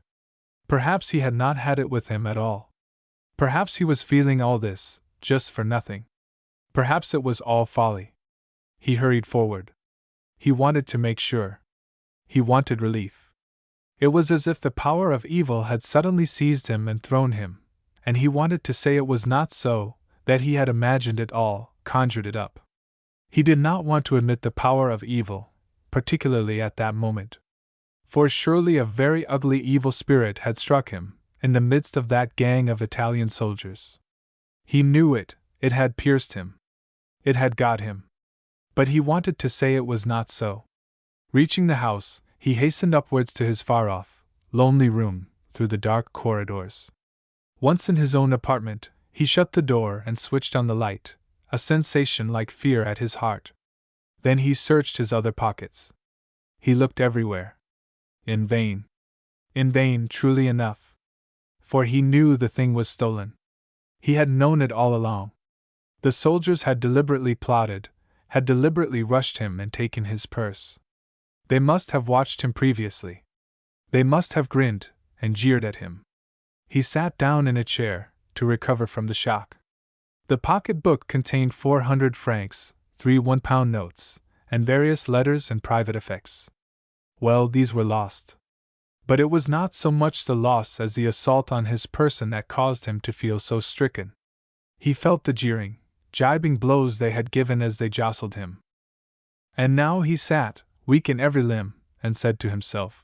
Perhaps he had not had it with him at all. Perhaps he was feeling all this, just for nothing. Perhaps it was all folly. He hurried forward. He wanted to make sure. He wanted relief. It was as if the power of evil had suddenly seized him and thrown him, and he wanted to say it was not so, that he had imagined it all, conjured it up. He did not want to admit the power of evil, particularly at that moment. For surely a very ugly evil spirit had struck him, in the midst of that gang of Italian soldiers. He knew it, it had pierced him. It had got him. But he wanted to say it was not so. Reaching the house, he hastened upwards to his far-off, lonely room, through the dark corridors. Once in his own apartment, he shut the door and switched on the light, a sensation like fear at his heart. Then he searched his other pockets. He looked everywhere. In vain. In vain, truly enough. For he knew the thing was stolen. He had known it all along. The soldiers had deliberately plotted, had deliberately rushed him and taken his purse. They must have watched him previously. They must have grinned and jeered at him. He sat down in a chair, to recover from the shock. The pocket-book contained 400 francs, 3 one-pound notes, and various letters and private effects. Well, these were lost. But it was not so much the loss as the assault on his person that caused him to feel so stricken. He felt the jeering, gibing blows they had given as they jostled him. And now he sat, weak in every limb, and said to himself,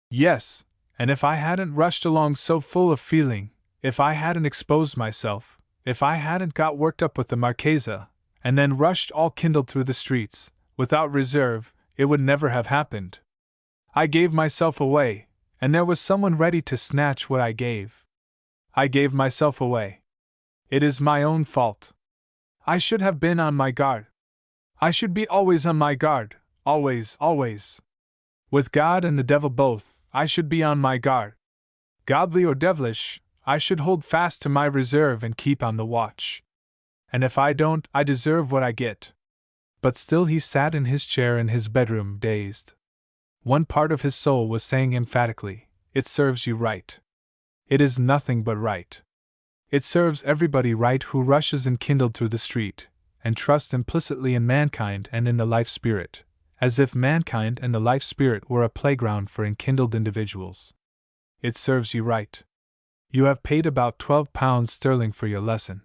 "Yes, and if I hadn't rushed along so full of feeling, if I hadn't exposed myself, if I hadn't got worked up with the Marchesa, and then rushed all kindled through the streets, without reserve, it would never have happened. I gave myself away, and there was someone ready to snatch what I gave. I gave myself away. It is my own fault. I should have been on my guard. I should be always on my guard, always, always. With God and the devil both, I should be on my guard. Godly or devilish, I should hold fast to my reserve and keep on the watch. And if I don't, I deserve what I get." But still he sat in his chair in his bedroom, dazed. One part of his soul was saying emphatically, "It serves you right. It is nothing but right. It serves everybody right who rushes enkindled through the street, and trusts implicitly in mankind and in the life spirit, as if mankind and the life spirit were a playground for enkindled individuals. It serves you right. You have paid about £12 for your lesson.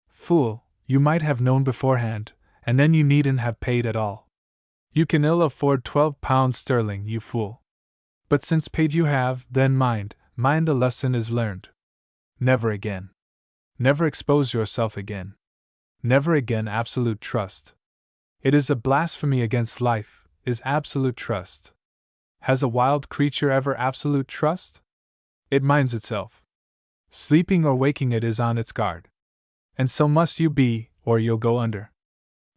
Fool, you might have known beforehand, and then you needn't have paid at all. You can ill afford £12, you fool. But since paid you have, then mind the lesson is learned. Never again. Never expose yourself again. Never again absolute trust. It is a blasphemy against life, is absolute trust. Has a wild creature ever absolute trust? It minds itself. Sleeping or waking it is on its guard. And so must you be, or you'll go under.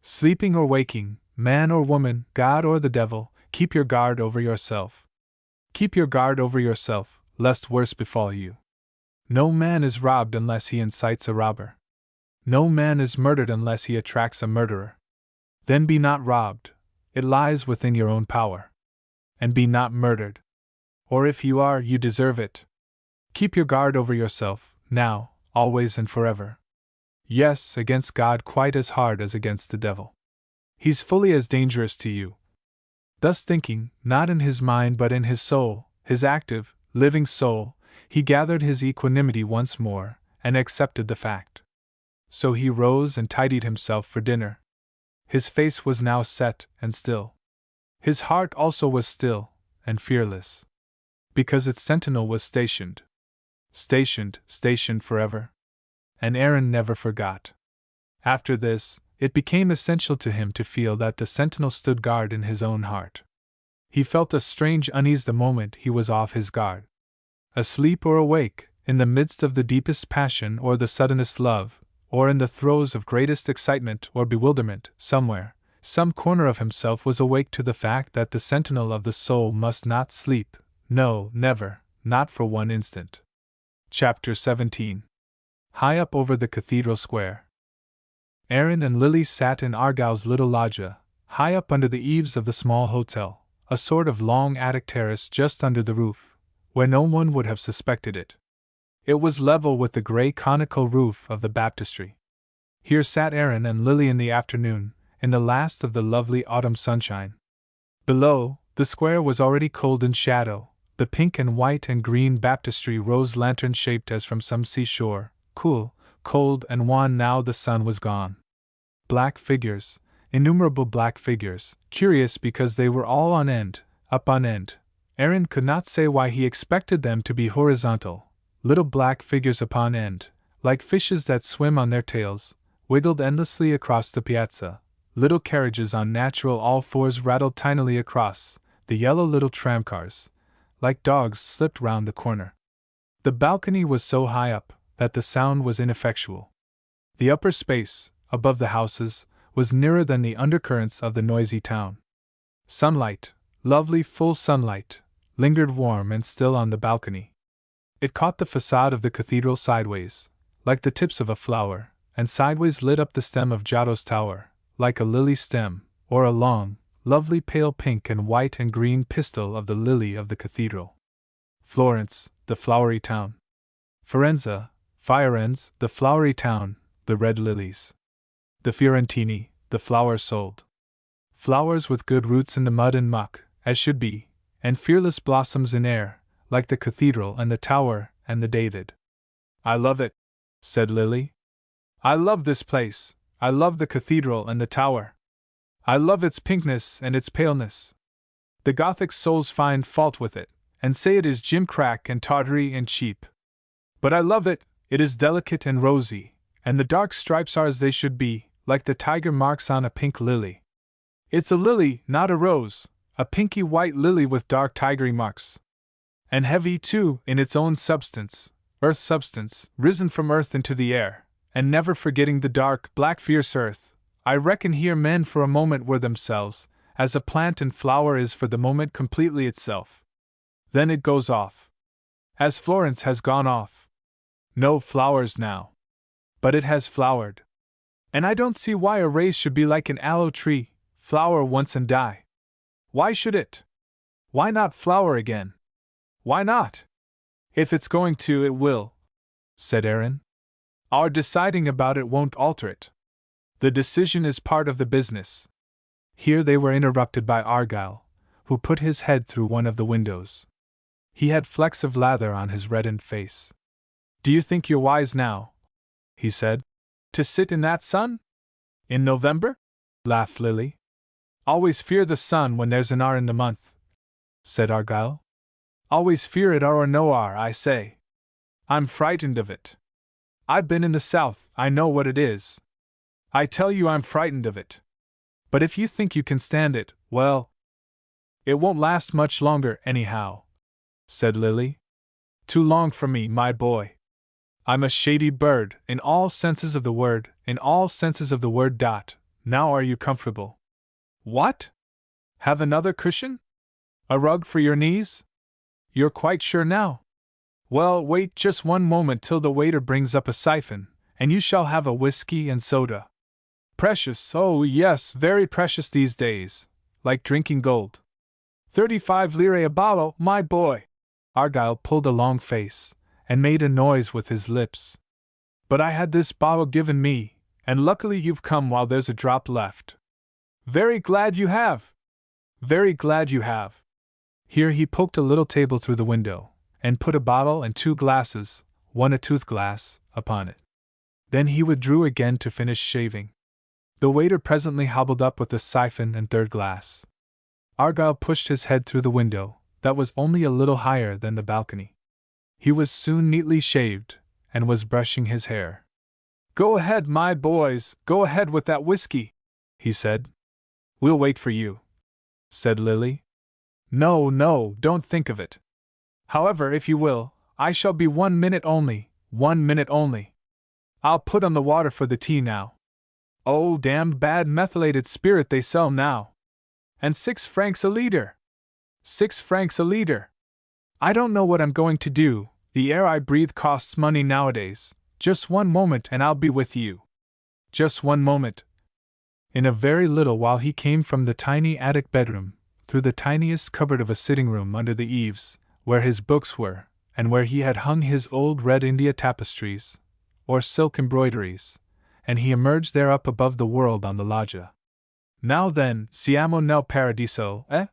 Sleeping or waking, man or woman, God or the devil, keep your guard over yourself. Keep your guard over yourself, lest worse befall you. No man is robbed unless he incites a robber. No man is murdered unless he attracts a murderer. Then be not robbed, it lies within your own power. And be not murdered. Or if you are, you deserve it. Keep your guard over yourself, now, always and forever. Yes, against God quite as hard as against the devil. He's fully as dangerous to you. Thus thinking, not in his mind but in his soul, his active, living soul, he gathered his equanimity once more, and accepted the fact. So he rose and tidied himself for dinner. His face was now set and still. His heart also was still and fearless. Because its sentinel was stationed. Stationed forever. And Aaron never forgot. After this, it became essential to him to feel that the sentinel stood guard in his own heart. He felt a strange unease the moment he was off his guard. Asleep or awake, in the midst of the deepest passion or the suddenest love, or in the throes of greatest excitement or bewilderment, somewhere, some corner of himself was awake to the fact that the sentinel of the soul must not sleep, no, never, not for one instant. Chapter 17. High up over the cathedral square. Aaron and Lily sat in Argyle's little loggia, high up under the eaves of the small hotel, a sort of long attic terrace just under the roof, where no one would have suspected it. It was level with the grey conical roof of the baptistry. Here sat Aaron and Lily in the afternoon, in the last of the lovely autumn sunshine. Below, the square was already cold in shadow, the pink and white and green baptistry rose lantern-shaped as from some seashore, cool, cold and wan now the sun was gone. Black figures, innumerable black figures, curious because they were all on end, up on end. Aaron could not say why he expected them to be horizontal. Little black figures upon end, like fishes that swim on their tails, wiggled endlessly across the piazza. Little carriages on natural all fours rattled tinily across, the yellow little tramcars, like dogs, slipped round the corner. The balcony was so high up that the sound was ineffectual. The upper space, above the houses, was nearer than the undercurrents of the noisy town. Sunlight, lovely full sunlight, lingered warm and still on the balcony. It caught the facade of the cathedral sideways, like the tips of a flower, and sideways lit up the stem of Giotto's tower, like a lily stem, or a long, lovely pale pink and white and green pistil of the lily of the cathedral. Florence, the flowery town. Firenze, the flowery town, the red lilies. The Fiorentini, the flowers sold. Flowers with good roots in the mud and muck, as should be, and fearless blossoms in air, like the cathedral and the tower and the David. I love it, said Lily. I love this place, I love the cathedral and the tower. I love its pinkness and its paleness. The Gothic souls find fault with it, and say it is gimcrack and tawdry and cheap. But I love it, it is delicate and rosy, and the dark stripes are as they should be, like the tiger marks on a pink lily. It's a lily, not a rose, a pinky white lily with dark tigery marks. And heavy, too, in its own substance, earth substance, risen from earth into the air, and never forgetting the dark, black, fierce earth. I reckon here men for a moment were themselves, as a plant and flower is for the moment completely itself. Then it goes off. As Florence has gone off. No flowers now. But it has flowered. And I don't see why a race should be like an aloe tree, flower once and die. Why should it? Why not flower again? Why not? If it's going to, it will, said Aaron. Our deciding about it won't alter it. The decision is part of the business. Here they were interrupted by Argyll, who put his head through one of the windows. He had flecks of lather on his reddened face. Do you think you're wise now, he said, to sit in that sun? In November? Laughed Lily. Always fear the sun when there's an R in the month, said Argyll. Always fear it or no R, I say. I'm frightened of it. I've been in the South, I know what it is. I tell you I'm frightened of it. But if you think you can stand it, well, it won't last much longer anyhow, said Lily. Too long for me, my boy. I'm a shady bird, in all senses of the word, in all senses of the word. Now are you comfortable? What? Have another cushion? A rug for your knees? You're quite sure now? Well, wait just one moment till the waiter brings up a siphon, and you shall have a whiskey and soda. Precious, oh yes, very precious these days, like drinking gold. 35 lire a bottle, my boy. Argyll pulled a long face, and made a noise with his lips. But I had this bottle given me, and luckily you've come while there's a drop left. Very glad you have. Very glad you have. Here he poked a little table through the window, and put a bottle and 2 glasses, one a tooth glass, upon it. Then he withdrew again to finish shaving. The waiter presently hobbled up with the siphon and 3rd glass. Argyll pushed his head through the window, that was only a little higher than the balcony. He was soon neatly shaved, and was brushing his hair. Go ahead, my boys, go ahead with that whiskey, he said. We'll wait for you, said Lily. No, don't think of it. However, if you will, I shall be 1 minute only, 1 minute only. I'll put on the water for the tea now. Oh, damned bad methylated spirit they sell now. And 6 francs a litre. 6 francs a litre. I don't know what I'm going to do, the air I breathe costs money nowadays. Just one moment and I'll be with you. Just one moment. In a very little while he came from the tiny attic bedroom, through the tiniest cupboard of a sitting room under the eaves, where his books were, and where he had hung his old red India tapestries, or silk embroideries, and he emerged there up above the world on the loggia. Now then, siamo nel paradiso, eh?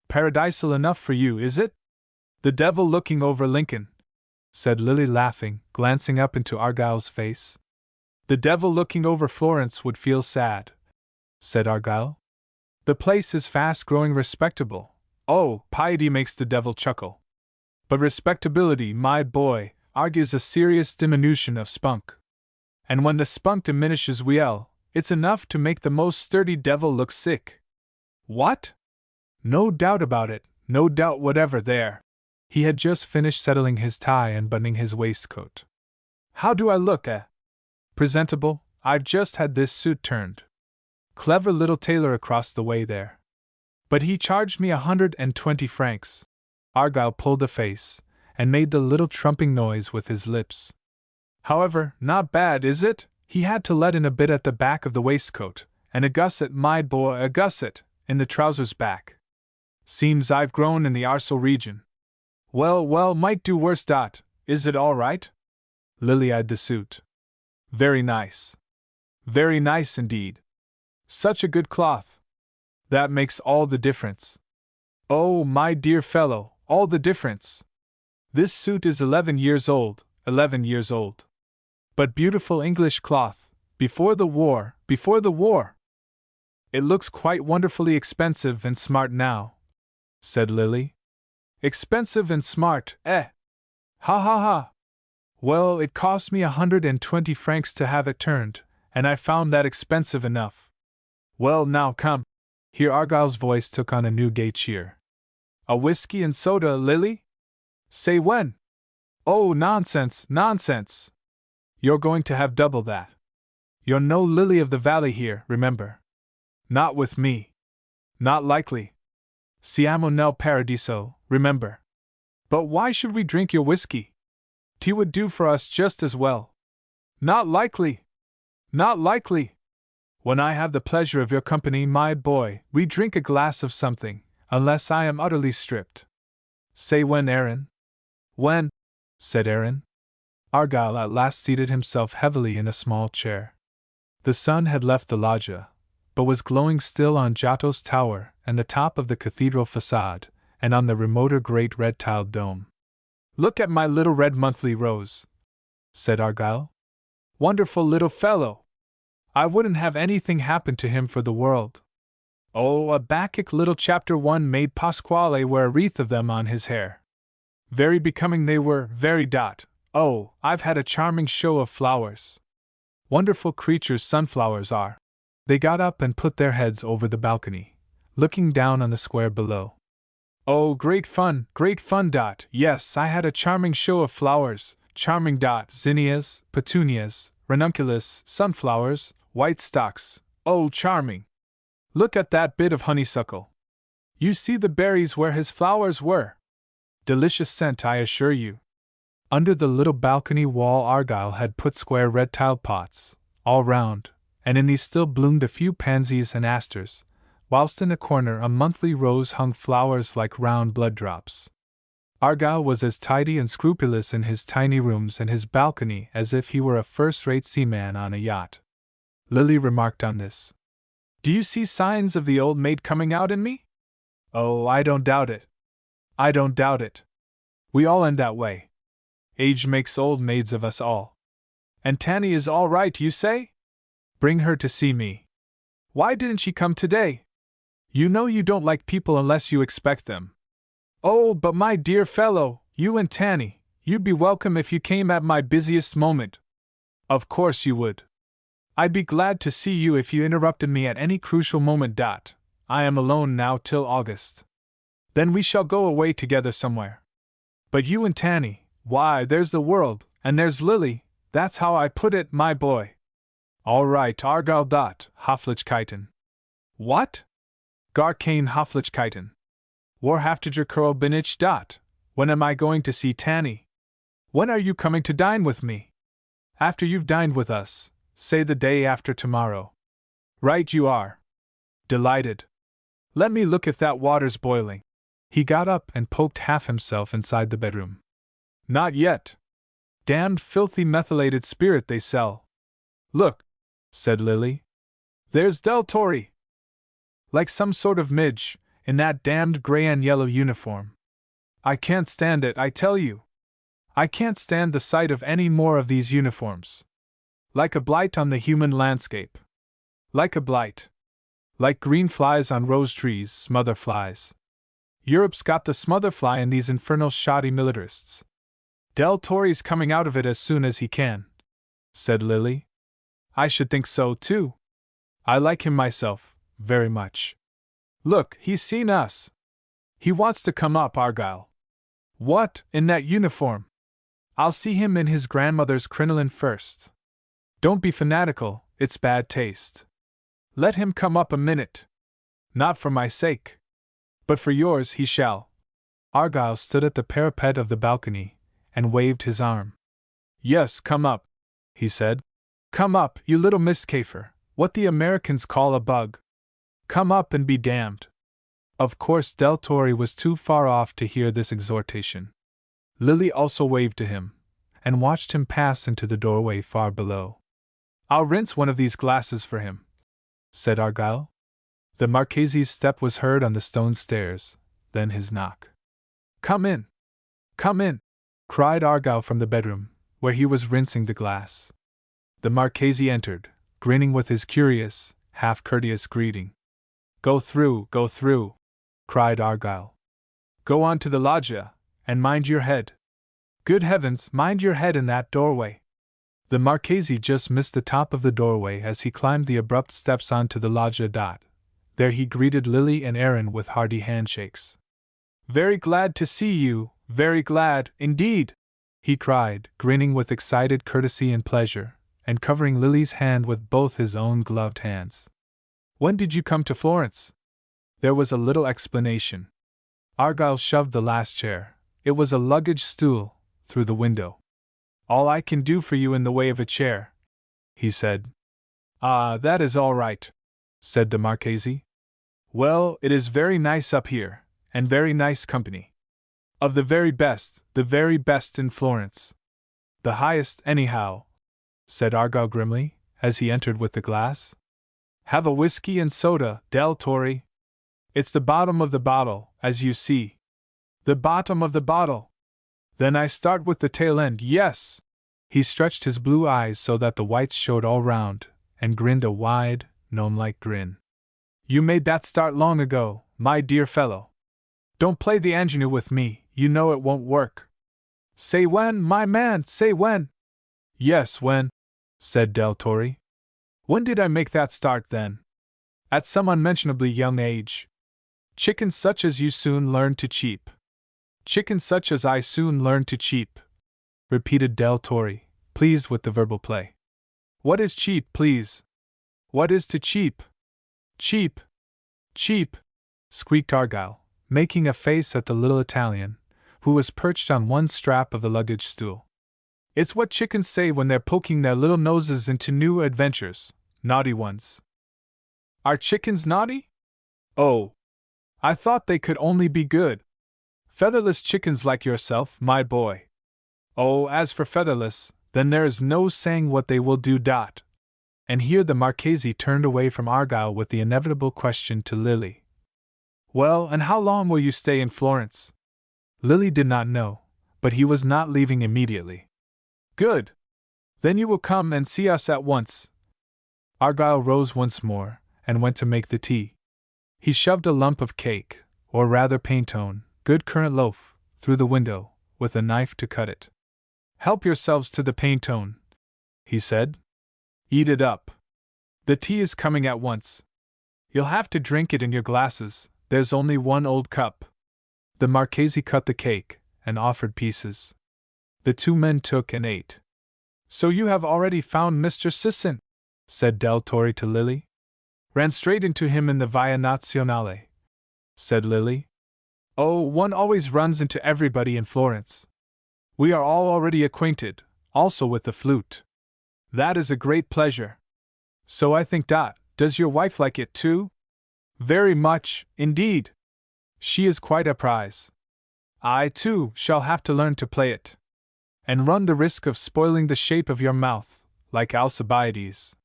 Paradisal enough for you, is it? The devil looking over Lincoln, said Lily laughing, glancing up into Argyll's face. The devil looking over Florence would feel sad, said Argyll. The place is fast growing respectable. Oh, piety makes the devil chuckle. But respectability, my boy, argues a serious diminution of spunk. And when the spunk diminishes it's enough to make the most sturdy devil look sick. What? No doubt about it, no doubt whatever there. He had just finished settling his tie and buttoning his waistcoat. How do I look, eh? Presentable, I've just had this suit turned. Clever little tailor across the way there. But he charged me 120 francs. Argyle pulled a face, and made the little trumping noise with his lips. However, not bad, is it? He had to let in a bit at the back of the waistcoat, and a gusset, my boy, a gusset, in the trousers back. Seems I've grown in the arsal region. Well, might do worse. Is it all right? Lily eyed the suit. Very nice. Very nice indeed. Such a good cloth. That makes all the difference. Oh, my dear fellow, all the difference. This suit is 11 years old, 11 years old. But beautiful English cloth, before the war. It looks quite wonderfully expensive and smart now, said Lily. Expensive and smart, eh? Ha ha ha! Well, it cost me 120 francs to have it turned, and I found that expensive enough. Well, now come. Here Argyle's voice took on a new gay cheer. A whiskey and soda, Lily? Say when? Oh, nonsense, nonsense! You're going to have double that. You're no lily of the valley here, remember. Not with me. Not likely. Siamo nel paradiso, remember. But why should we drink your whiskey? Tea would do for us just as well. Not likely. Not likely. When I have the pleasure of your company, my boy, we drink a glass of something, unless I am utterly stripped. Say when, Aaron? When? Said Aaron. Argyle at last seated himself heavily in a small chair. The sun had left the loggia, but was glowing still on Giotto's tower and the top of the cathedral facade, and on the remoter great red-tiled dome. Look at my little red monthly rose, said Argyle. Wonderful little fellow! I wouldn't have anything happen to him for the world. Oh, a Bacchic little chapter one made Pasquale wear a wreath of them on his hair. Very becoming they were, very. Oh, I've had a charming show of flowers. Wonderful creatures sunflowers are. They got up and put their heads over the balcony, looking down on the square below. Oh, great fun. Yes, I had a charming show of flowers, charming. Zinnias, petunias, ranunculus, sunflowers, white stocks. Oh, charming. Look at that bit of honeysuckle. You see the berries where his flowers were. Delicious scent, I assure you. Under the little balcony wall Argyle had put square red-tiled pots, all round, and in these still bloomed a few pansies and asters, whilst in a corner a monthly rose hung flowers like round blood drops. Argyle was as tidy and scrupulous in his tiny rooms and his balcony as if he were a first-rate seaman on a yacht. Lily remarked on this. Do you see signs of the old maid coming out in me? Oh, I don't doubt it. I don't doubt it. We all end that way. Age makes old maids of us all. And Tanny is all right, you say? Bring her to see me. Why didn't she come today? You know you don't like people unless you expect them. Oh, but my dear fellow, you and Tanny, you'd be welcome if you came at my busiest moment. Of course you would. I'd be glad to see you if you interrupted me at any crucial moment. I am alone now till August. Then we shall go away together somewhere. But you and Tanny, why, there's the world, and there's Lily, that's how I put it, my boy. All right, Argyle. Hofflichkeiten. What? Gar keine Hofflichkeiten. Wahrhaftiger Kurl bin ich. When am I going to see Tanny? When are you coming to dine with me? After you've dined with us, say the day after tomorrow. Right you are. Delighted. Let me look if that water's boiling. He got up and poked half himself inside the bedroom. Not yet. Damned filthy methylated spirit they sell. Look, said Lily. There's Del Torre. Like some sort of midge, in that damned grey and yellow uniform. I can't stand it, I tell you. I can't stand the sight of any more of these uniforms. Like a blight on the human landscape. Like a blight. Like green flies on rose trees, smother flies. Europe's got the smother fly in these infernal shoddy militarists. Del Torre's coming out of it as soon as he can, said Lily. I should think so, too. I like him myself, very much. Look, he's seen us. He wants to come up, Argyle. What, in that uniform? I'll see him in his grandmother's crinoline first. Don't be fanatical, it's bad taste. Let him come up a minute. Not for my sake. But for yours he shall. Argyle stood at the parapet of the balcony and waved his arm. Yes, come up, he said. Come up, you little miscafer, what the Americans call a bug. Come up and be damned. Of course, Del Torre was too far off to hear this exhortation. Lily also waved to him, and watched him pass into the doorway far below. I'll rinse one of these glasses for him, said Argyle. The Marchese's step was heard on the stone stairs, then his knock. Come in! Come in! Cried Argyle from the bedroom, where he was rinsing the glass. The Marchese entered, grinning with his curious, half-courteous greeting. Go through, cried Argyle. Go on to the loggia, and mind your head. Good heavens, mind your head in that doorway. The Marchese just missed the top of the doorway as he climbed the abrupt steps onto the loggia. There he greeted Lily and Aaron with hearty handshakes. Very glad to see you, very glad, indeed, he cried, grinning with excited courtesy and pleasure, and covering Lily's hand with both his own gloved hands. When did you come to Florence? There was a little explanation. Argyle shoved the last chair, it was a luggage stool, through the window. All I can do for you in the way of a chair, he said. Ah, that is all right, said the Marchese. Well, it is very nice up here, and very nice company. Of the very best in Florence. The highest, anyhow, said Argyle grimly, as he entered with the glass. Have a whiskey and soda, Del Torre. It's the bottom of the bottle, as you see. The bottom of the bottle. Then I start with the tail end, yes. He stretched his blue eyes so that the whites showed all round, and grinned a wide, gnome-like grin. You made that start long ago, my dear fellow. Don't play the ingenue with me, you know it won't work. Say when, my man, say when. Yes, when, said Del Torre. When did I make that start, then? At some unmentionably young age. Chickens such as you soon learn to cheep. Chickens such as I soon learned to cheep, repeated Del Torre, pleased with the verbal play. What is cheap, please? What is to cheap? Cheap! Cheap! Squeaked Argyle, making a face at the little Italian, who was perched on one strap of the luggage stool. It's what chickens say when they're poking their little noses into new adventures, naughty ones. Are chickens naughty? Oh! I thought they could only be good. Featherless chickens like yourself, my boy. Oh, as for featherless, then there is no saying what they will do. And here the Marchese turned away from Argyle with the inevitable question to Lily. Well, and how long will you stay in Florence? Lily did not know, but he was not leaving immediately. Good! Then you will come and see us at once. Argyle rose once more, and went to make the tea. He shoved a lump of cake, or rather panettone, good currant loaf, through the window, with a knife to cut it. Help yourselves to the panettone, he said. Eat it up. The tea is coming at once. You'll have to drink it in your glasses, there's only one old cup. The Marchese cut the cake, and offered pieces. The two men took and ate. So you have already found Mr. Sisson, said Del Torre to Lily. Ran straight into him in the Via Nazionale, said Lily. Oh, one always runs into everybody in Florence. We are all already acquainted, also with the flute. That is a great pleasure. So I think. Does your wife like it too? Very much, indeed. She is quite a prize. I, too, shall have to learn to play it. And run the risk of spoiling the shape of your mouth, like Alcibiades.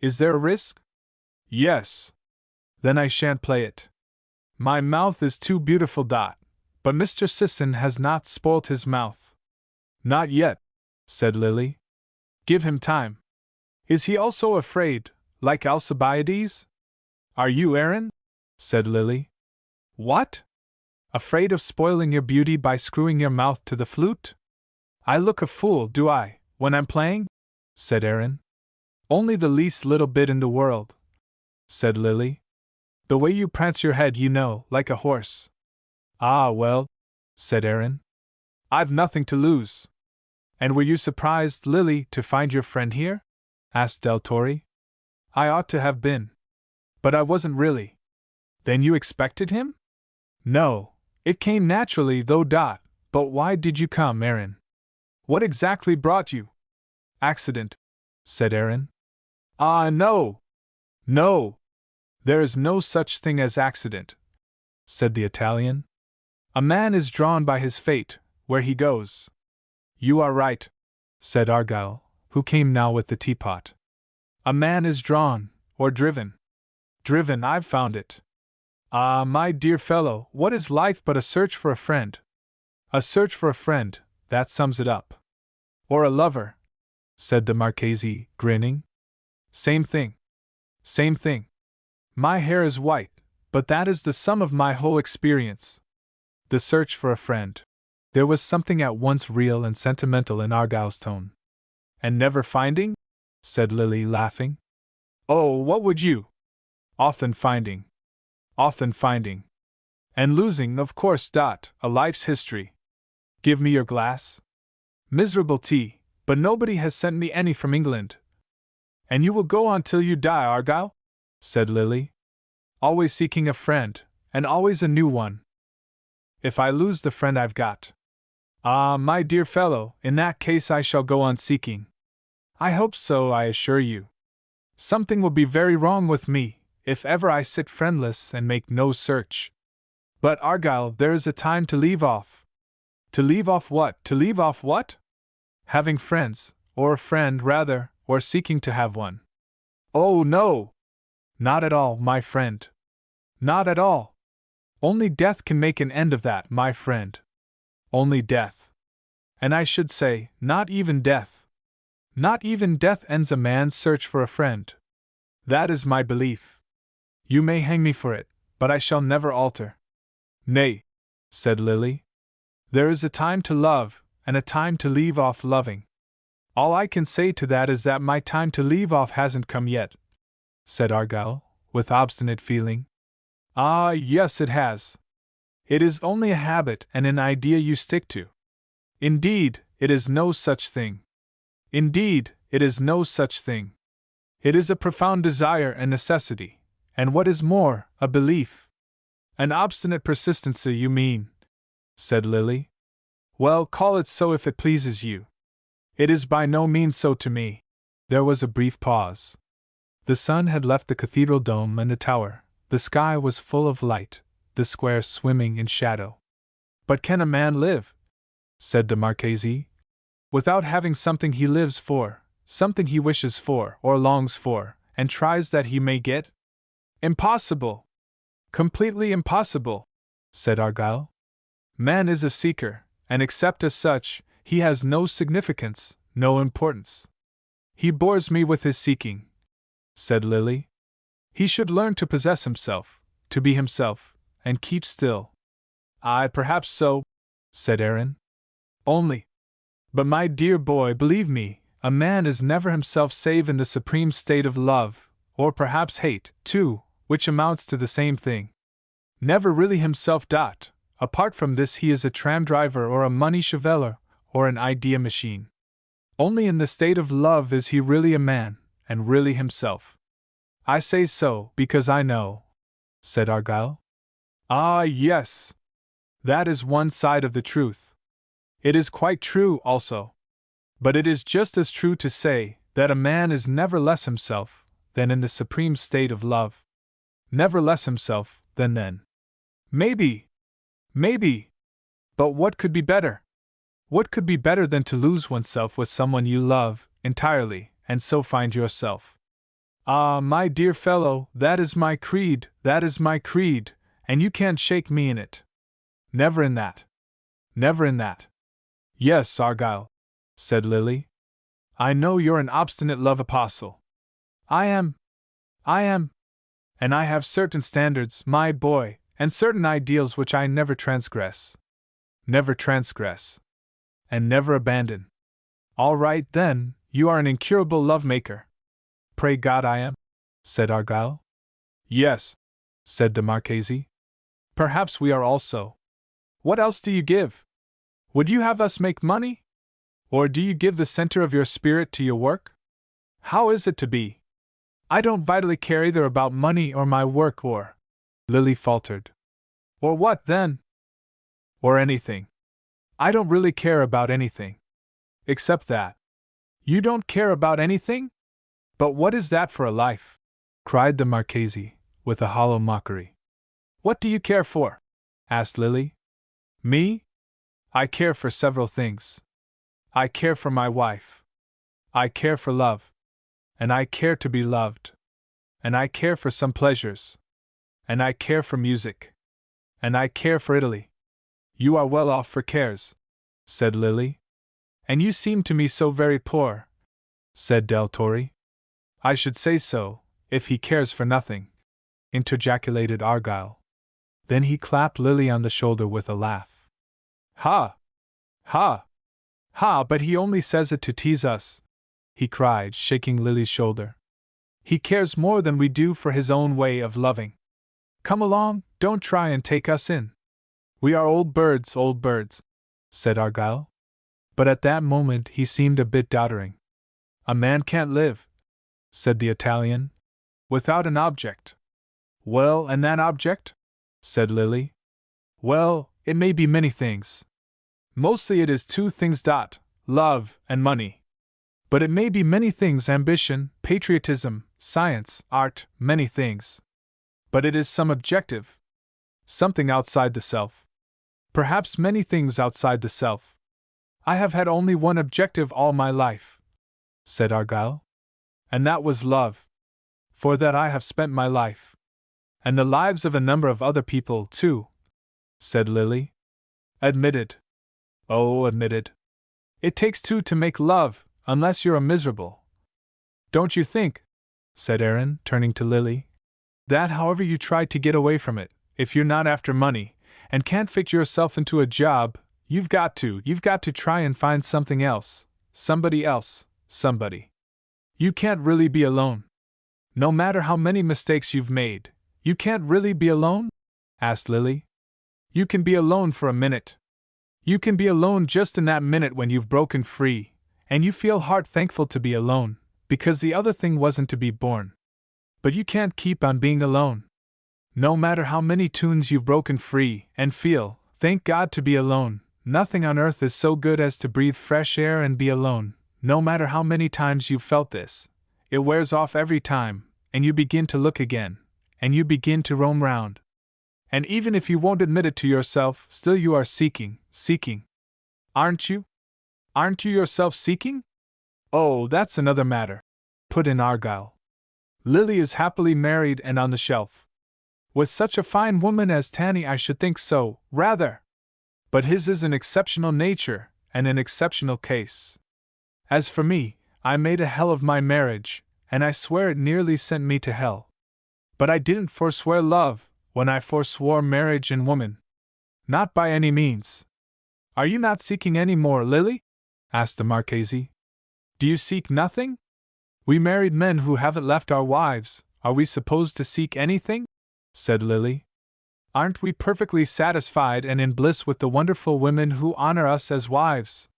Is there a risk? Yes. Then I shan't play it. My mouth is too beautiful. But Mr. Sisson has not spoilt his mouth. Not yet, said Lily. Give him time. Is he also afraid, like Alcibiades? Are you, Aaron? Said Lily. What? Afraid of spoiling your beauty by screwing your mouth to the flute? I look a fool, do I, when I'm playing? Said Aaron. Only the least little bit in the world, said Lily. The way you prance your head, you know, like a horse. Ah, well, said Aaron. I've nothing to lose. And were you surprised, Lily, to find your friend here? Asked Del Torre. I ought to have been. But I wasn't really. Then you expected him? No, it came naturally though. But why did you come, Aaron? What exactly brought you? Accident, said Aaron. Ah, no! No! There is no such thing as accident, said the Italian. A man is drawn by his fate, where he goes. You are right, said Argyle, who came now with the teapot. A man is drawn, or driven. Driven, I've found it. Ah, my dear fellow, what is life but a search for a friend? A search for a friend, that sums it up. Or a lover, said the Marchese, grinning. Same thing. Same thing. My hair is white, but that is the sum of my whole experience. The search for a friend. There was something at once real and sentimental in Argyle's tone. And never finding? Said Lily, laughing. Oh, what would you? Often finding. Often finding. And losing, of course. A life's history. Give me your glass. Miserable tea, but nobody has sent me any from England. And you will go on till you die, Argyle? Said Lily. Always seeking a friend, and always a new one. If I lose the friend I've got. Ah, my dear fellow, in that case I shall go on seeking. I hope so, I assure you. Something will be very wrong with me, if ever I sit friendless and make no search. But, Argyle, there is a time to leave off. To leave off what? To leave off what? Having friends, or a friend, rather, or seeking to have one. Oh, no! Not at all, my friend. Not at all. Only death can make an end of that, my friend. Only death. And I should say, not even death. Not even death ends a man's search for a friend. That is my belief. You may hang me for it, but I shall never alter. Nay, said Lily. There is a time to love, and a time to leave off loving. All I can say to that is that my time to leave off hasn't come yet, said Argyle, with obstinate feeling. Ah, yes, it has. It is only a habit and an idea you stick to. Indeed, it is no such thing. Indeed, it is no such thing. It is a profound desire and necessity, and what is more, a belief. An obstinate persistency, you mean, said Lily. Well, call it so if it pleases you. It is by no means so to me. There was a brief pause. The sun had left the cathedral dome and the tower, the sky was full of light, the square swimming in shadow. But can a man live, said the Marchese, without having something he lives for, something he wishes for, or longs for, and tries that he may get? Impossible! Completely impossible, said Argyle. Man is a seeker, and except as such, he has no significance, no importance. He bores me with his seeking, said Lily. He should learn to possess himself, to be himself, and keep still. Aye, perhaps so, said Aaron. Only. But my dear boy, believe me, a man is never himself save in the supreme state of love, or perhaps hate, too, which amounts to the same thing. Never really himself. Apart from this he is a tram driver or a money chevaler, or an idea machine. Only in the state of love is he really a man, and really himself. I say so, because I know, said Argyle. Ah, yes. That is one side of the truth. It is quite true, also. But it is just as true to say that a man is never less himself than in the supreme state of love. Never less himself than then. Maybe. But what could be better? What could be better than to lose oneself with someone you love, entirely, and so find yourself? Ah, my dear fellow, that is my creed, and you can't shake me in it. Never in that. Never in that. Yes, Argyle, said Lily. I know you're an obstinate love apostle. I am. And I have certain standards, my boy, and certain ideals which I never transgress. Never transgress. And never abandon. All right, then, you are an incurable love-maker. Pray God I am, said Argyle. Yes, said the Marchese. Perhaps we are also. What else do you give? Would you have us make money? Or do you give the center of your spirit to your work? How is it to be? I don't vitally care either about money or my work or. Lily faltered. Or what, then? Or anything. I don't really care about anything. Except that. You don't care about anything? But what is that for a life? Cried the Marchese, with a hollow mockery. What do you care for? Asked Lily. Me? I care for several things. I care for my wife. I care for love. And I care to be loved. And I care for some pleasures. And I care for music. And I care for Italy. You are well off for cares, said Lily. And you seem to me so very poor, said Del Torre. I should say so, if he cares for nothing, interjaculated Argyle. Then he clapped Lily on the shoulder with a laugh. Ha! Ha! Ha! But he only says it to tease us, he cried, shaking Lily's shoulder. He cares more than we do for his own way of loving. Come along, don't try and take us in. We are old birds, said Argyle. But at that moment he seemed a bit doddering. A man can't live, said the Italian, without an object. Well, and that object? Said Lily. Well, it may be many things. Mostly it is two things, love and money. But it may be many things, ambition, patriotism, science, art, many things. But it is some objective. Something outside the self. Perhaps many things outside the self. I have had only one objective all my life, said Argyle. And that was love. For that I have spent my life. And the lives of a number of other people, too, said Lily. Admitted. Oh, admitted. It takes two to make love, unless you're a miserable. Don't you think, said Aaron, turning to Lily, that however you try to get away from it, if you're not after money, and can't fit yourself into a job, you've got to try and find something else, somebody. You can't really be alone. No matter how many mistakes you've made, you can't really be alone? Asked Lily. You can be alone for a minute. You can be alone just in that minute when you've broken free, and you feel heart thankful to be alone, because the other thing wasn't to be born. But you can't keep on being alone. No matter how many tunes you've broken free, and feel, thank God, to be alone, nothing on earth is so good as to breathe fresh air and be alone. No matter how many times you've felt this, it wears off every time, and you begin to look again, and you begin to roam round. And even if you won't admit it to yourself, still you are seeking. Aren't you? Aren't you yourself seeking? Oh, that's another matter, put in Argyle. Lily is happily married and on the shelf. With such a fine woman as Tanny, I should think so, rather. But his is an exceptional nature, and an exceptional case. As for me, I made a hell of my marriage, and I swear it nearly sent me to hell. But I didn't forswear love, when I forswore marriage and woman. Not by any means. Are you not seeking any more, Lily? Asked the Marchese. Do you seek nothing? We married men who haven't left our wives, are we supposed to seek anything? Said Lily. Aren't we perfectly satisfied and in bliss with the wonderful women who honor us as wives?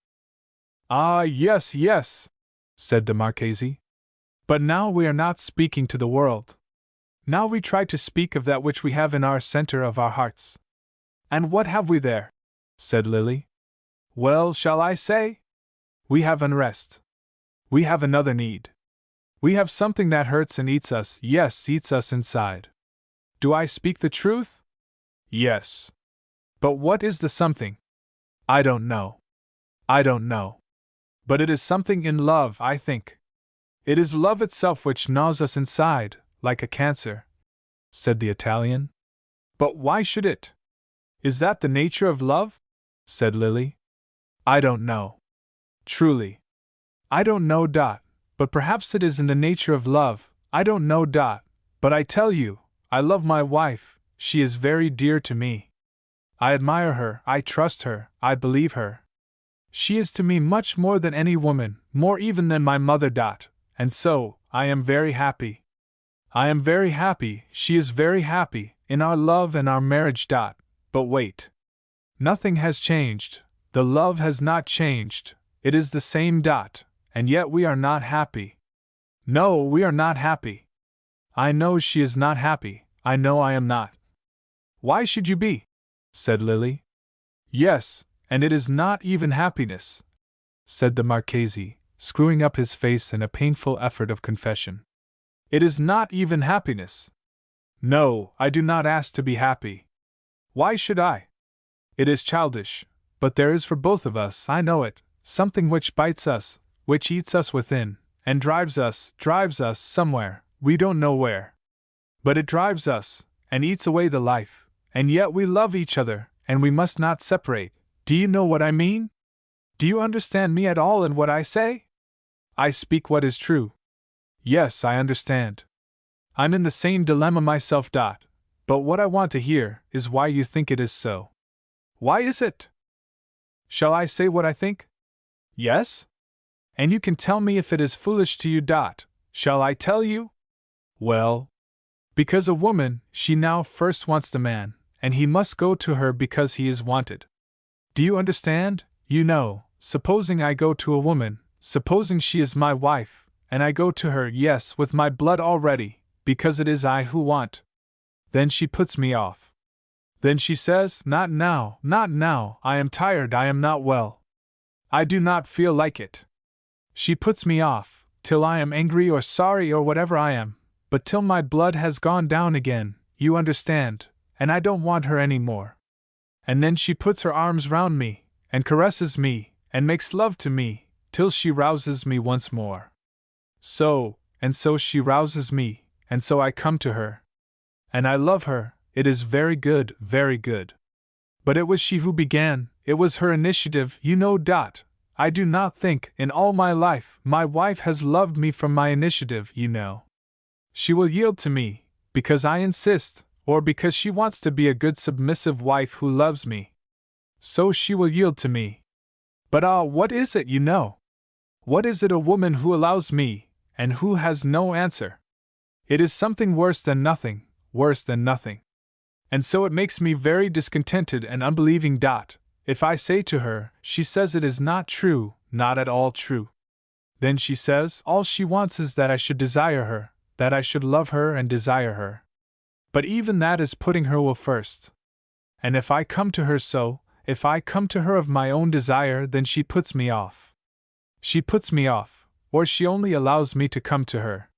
Ah, yes, said the Marchese. But now we are not speaking to the world. Now we try to speak of that which we have in our center of our hearts. And what have we there? Said Lily. Well, shall I say? We have unrest. We have another need. We have something that hurts and eats us, yes, eats us inside. Do I speak the truth? Yes. But what is the something? I don't know. But it is something in love, I think. It is love itself which gnaws us inside, like a cancer, said the Italian. But why should it? Is that the nature of love? Said Lily. I don't know. Truly. I don't know. But perhaps it is in the nature of love, I don't know. But I tell you, I love my wife, she is very dear to me. I admire her, I trust her, I believe her. She is to me much more than any woman, more even than my mother. And so, I am very happy. I am very happy, she is very happy, in our love and our marriage. But wait. Nothing has changed. The love has not changed. It is the same dot, and yet we are not happy. No, we are not happy. I know she is not happy. I know I am not. Why should you be? Said Lily. Yes, and it is not even happiness, said the Marchese, screwing up his face in a painful effort of confession. It is not even happiness. No, I do not ask to be happy. Why should I? It is childish, but there is for both of us, I know it, something which bites us, which eats us within, and drives us somewhere, we don't know where. But it drives us, and eats away the life, and yet we love each other, and we must not separate. Do you know what I mean? Do you understand me at all in what I say? I speak what is true. Yes, I understand. I'm in the same dilemma myself. But what I want to hear is why you think it is so. Why is it? Shall I say what I think? Yes? And you can tell me if it is foolish to you. Shall I tell you? Well, because a woman, she now first wants the man, and he must go to her because he is wanted. Do you understand? You know, supposing I go to a woman, supposing she is my wife, and I go to her, yes, with my blood already, because it is I who want. Then she puts me off. Then she says, not now, I am tired, I am not well. I do not feel like it. She puts me off, till I am angry or sorry or whatever I am, but till my blood has gone down again, you understand, and I don't want her any more. And then she puts her arms round me, and caresses me, and makes love to me, till she rouses me once more. So she rouses me, and so I come to her. And I love her, it is very good, very good. But it was she who began, it was her initiative, you know. I do not think, in all my life, my wife has loved me from my initiative, you know. She will yield to me, because I insist, or because she wants to be a good submissive wife who loves me. So she will yield to me. But what is it, you know? What is it, a woman who allows me, and who has no answer? It is something worse than nothing, worse than nothing. And so it makes me very discontented and unbelieving. If I say to her, she says it is not true, not at all true. Then she says all she wants is that I should desire her, that I should love her and desire her. But even that is putting her will first. And if I come to her so, if I come to her of my own desire, then she puts me off. She puts me off, or she only allows me to come to her.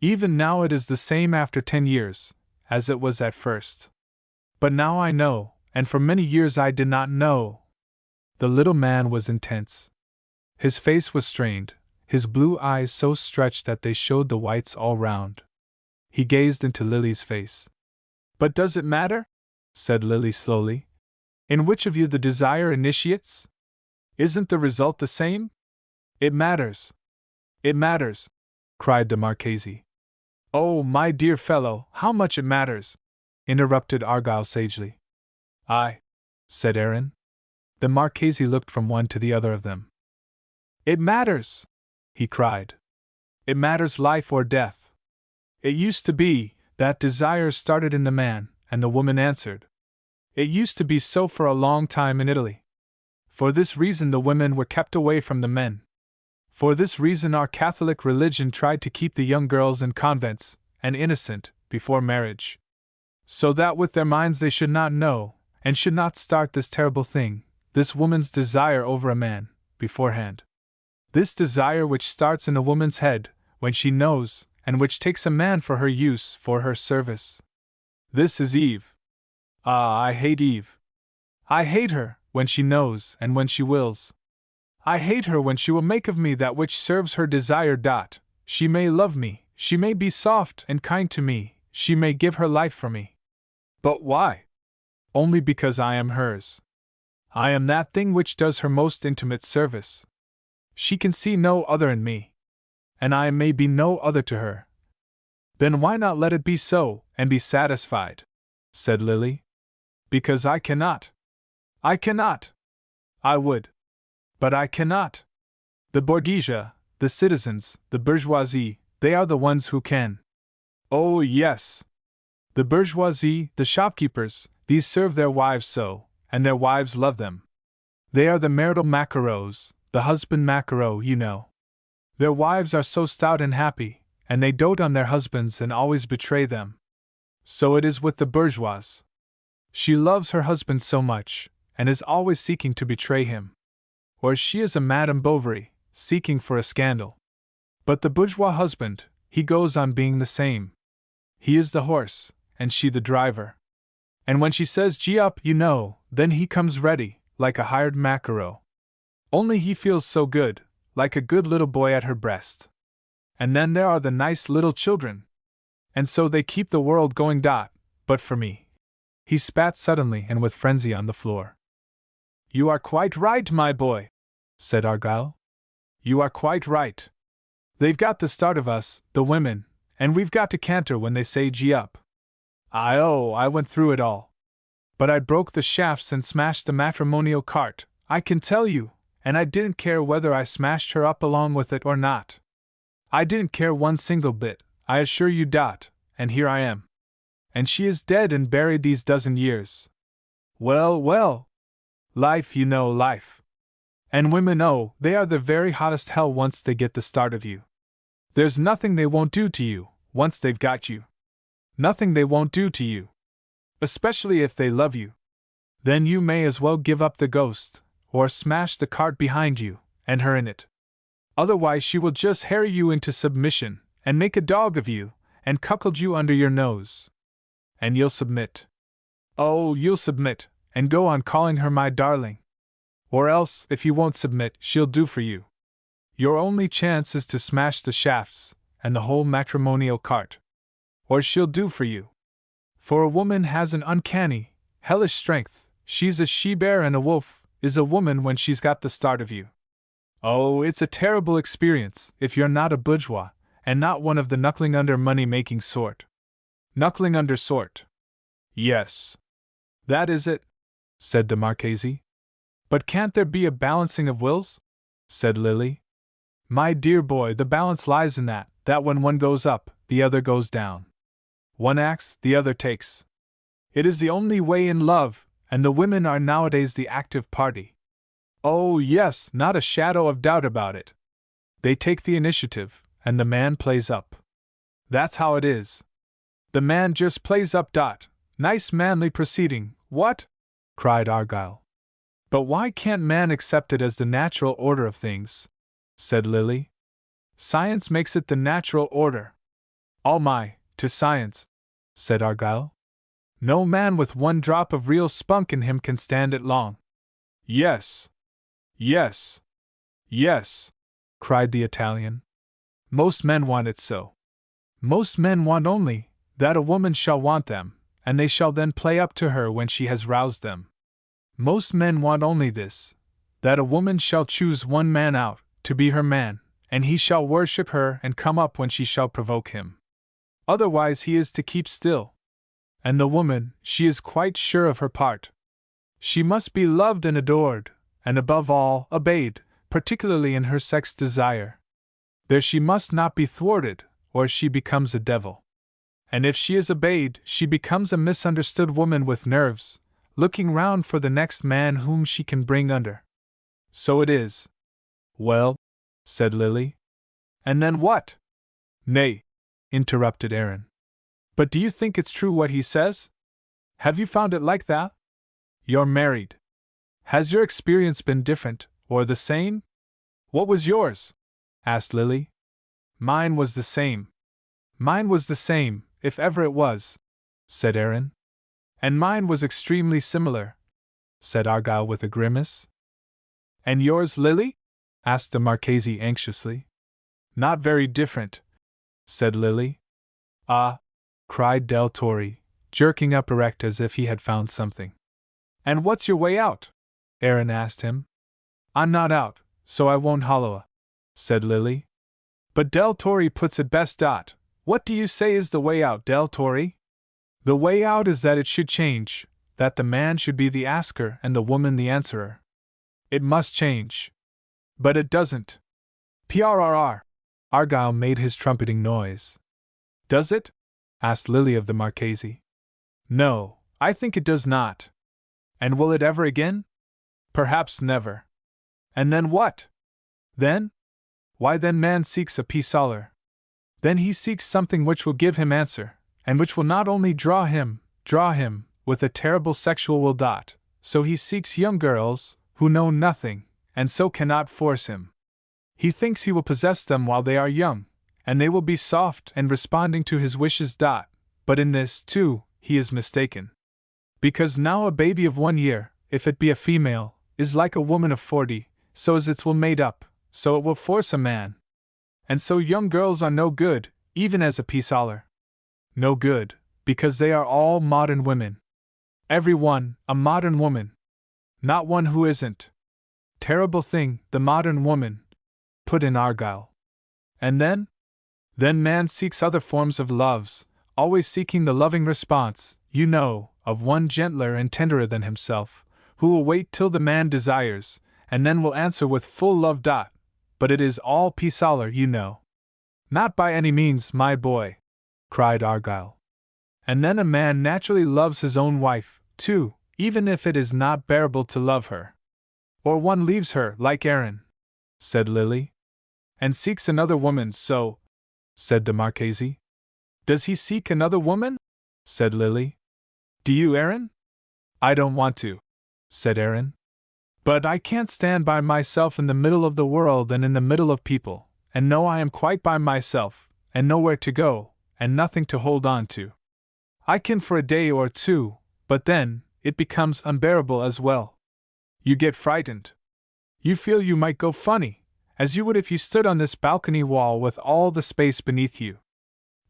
Even now it is the same after 10 years, as it was at first. But now I know, and for many years I did not know. The little man was intense. His face was strained, his blue eyes so stretched that they showed the whites all round. He gazed into Lily's face. But does it matter? Said Lily slowly. In which of you the desire initiates? Isn't the result the same? It matters. It matters, cried the Marchese. Oh, my dear fellow, how much it matters, interrupted Argyll sagely. Aye, said Aaron. The Marchese looked from one to the other of them. It matters, he cried. It matters life or death. It used to be that desire started in the man, and the woman answered. It used to be so for a long time in Italy. For this reason the women were kept away from the men. For this reason our Catholic religion tried to keep the young girls in convents, and innocent, before marriage. So that with their minds they should not know, and should not start this terrible thing, this woman's desire over a man, beforehand. This desire which starts in a woman's head, when she knows, and which takes a man for her use, for her service. This is Eve. Ah, I hate Eve. I hate her, when she knows, and when she wills. I hate her when she will make of me that which serves her desire. She may love me, she may be soft and kind to me, she may give her life for me. But why? Only because I am hers. I am that thing which does her most intimate service. She can see no other in me. And I may be no other to her. Then why not let it be so, and be satisfied? Said Lily. Because I cannot. I cannot. I would. But I cannot. The bourgeoisie, the citizens, the bourgeoisie, they are the ones who can. Oh, yes. The bourgeoisie, the shopkeepers, these serve their wives so, and their wives love them. They are the marital macaroons, the husband macaro, you know. Their wives are so stout and happy, and they dote on their husbands and always betray them. So it is with the bourgeoise. She loves her husband so much, and is always seeking to betray him. Or she is a Madame Bovary, seeking for a scandal. But the bourgeois husband, he goes on being the same. He is the horse, and she the driver. And when she says gee up, you know, then he comes ready, like a hired macaro. Only he feels so good, like a good little boy at her breast. And then there are the nice little children. And so they keep the world going. But for me. He spat suddenly and with frenzy on the floor. You are quite right, my boy, said Argyle. You are quite right. They've got the start of us, the women, and we've got to canter when they say gee up. I went through it all. But I broke the shafts and smashed the matrimonial cart, I can tell you, and I didn't care whether I smashed her up along with it or not. I didn't care one single bit, I assure you. And here I am. And she is dead and buried these dozen years. Well, well. Life, you know, life. And women, oh, they are the very hottest hell once they get the start of you. There's nothing they won't do to you, once they've got you. Nothing they won't do to you. Especially if they love you. Then you may as well give up the ghost, or smash the cart behind you, and her in it. Otherwise she will just harry you into submission, and make a dog of you, and cuckold you under your nose. And you'll submit. Oh, you'll submit, and go on calling her my darling. Or else, if you won't submit, she'll do for you. Your only chance is to smash the shafts, and the whole matrimonial cart. Or she'll do for you. For a woman has an uncanny, hellish strength. She's a she-bear and a wolf, is a woman when she's got the start of you. Oh, it's a terrible experience, if you're not a bourgeois, and not one of the knuckling under money-making sort. Knuckling under sort. Yes. That is it, said the Marchese. But can't there be a balancing of wills? Said Lily. My dear boy, the balance lies in that when one goes up, the other goes down. One acts, the other takes. It is the only way in love, and the women are nowadays the active party. Oh, yes, not a shadow of doubt about it. They take the initiative, and the man plays up. That's how it is. The man just plays up. Nice manly proceeding, what? Cried Argyle. But why can't man accept it as the natural order of things? Said Lily. Science makes it the natural order. All my, to science, said Argyle. No man with one drop of real spunk in him can stand it long. Yes. Yes. Yes, cried the Italian. Most men want it so. Most men want only that a woman shall want them, and they shall then play up to her when she has roused them. Most men want only this, that a woman shall choose one man out, to be her man, and he shall worship her and come up when she shall provoke him. Otherwise he is to keep still. And the woman, she is quite sure of her part. She must be loved and adored, and above all, obeyed, particularly in her sex desire. There she must not be thwarted, or she becomes a devil. And if she is obeyed, she becomes a misunderstood woman with nerves, looking round for the next man whom she can bring under. So it is. Well, said Lily. And then what? Nay, interrupted Aaron. But do you think it's true what he says? Have you found it like that? You're married. Has your experience been different, or the same? What was yours? Asked Lily. Mine was the same. Mine was the same, if ever it was, said Aaron. And mine was extremely similar, said Argyle with a grimace. And yours, Lily? Asked the Marchese anxiously. Not very different, said Lily. Ah, cried Del Torre, jerking up erect as if he had found something. And what's your way out? Aaron asked him. I'm not out, so I won't holloa, said Lily. But Del Torre puts it best. What do you say is the way out, Del Torre? The way out is that it should change, that the man should be the asker and the woman the answerer. It must change. But it doesn't. Prrr. Argyle made his trumpeting noise. Does it? Asked Lily of the Marchese. No, I think it does not. And will it ever again? Perhaps never. And then what? Then? Why then man seeks a peace-aller. Then he seeks something which will give him answer, and which will not only draw him, with a terrible sexual will. So he seeks young girls, who know nothing, and so cannot force him. He thinks he will possess them while they are young, and they will be soft and responding to his wishes. But in this, too, he is mistaken. Because now a baby of 1 year, if it be a female, is like a woman of 40, so is its will made up, so it will force a man. And so young girls are no good, even as a peace-aller. No good, because they are all modern women. Every one, a modern woman. Not one who isn't. Terrible thing, the modern woman, put in Argyll. And then? Then man seeks other forms of loves, always seeking the loving response, of one gentler and tenderer than himself, who will wait till the man desires, and then will answer with full love. But it is all peace-aller, Not by any means, my boy, cried Argyll. And then a man naturally loves his own wife, too, even if it is not bearable to love her. Or one leaves her, like Aaron, said Lily. And seeks another woman, so, said the Marchese. Does he seek another woman? Said Lily. Do you, Aaron? I don't want to, said Aaron. But I can't stand by myself in the middle of the world and in the middle of people, and know I am quite by myself, and nowhere to go, and nothing to hold on to. I can for a day or two, but then, it becomes unbearable as well. You get frightened. You feel you might go funny, as you would if you stood on this balcony wall with all the space beneath you.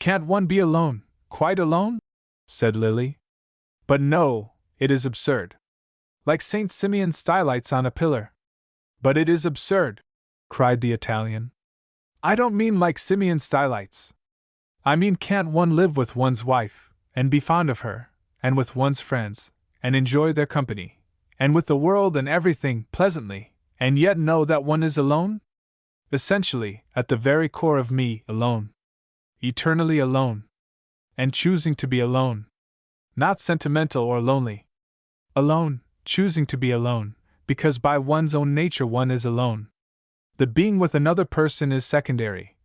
Can't one be alone, quite alone? Said Lily. But no, it is absurd. Like St. Simeon Stylites on a pillar. But it is absurd, cried the Italian. I don't mean like Simeon Stylites. I mean, can't one live with one's wife, and be fond of her, and with one's friends, and enjoy their company, and with the world and everything pleasantly, and yet know that one is alone? Essentially, at the very core of me, alone. Eternally alone. And choosing to be alone. Not sentimental or lonely. Alone, choosing to be alone, because by one's own nature one is alone. The being with another person is secondary,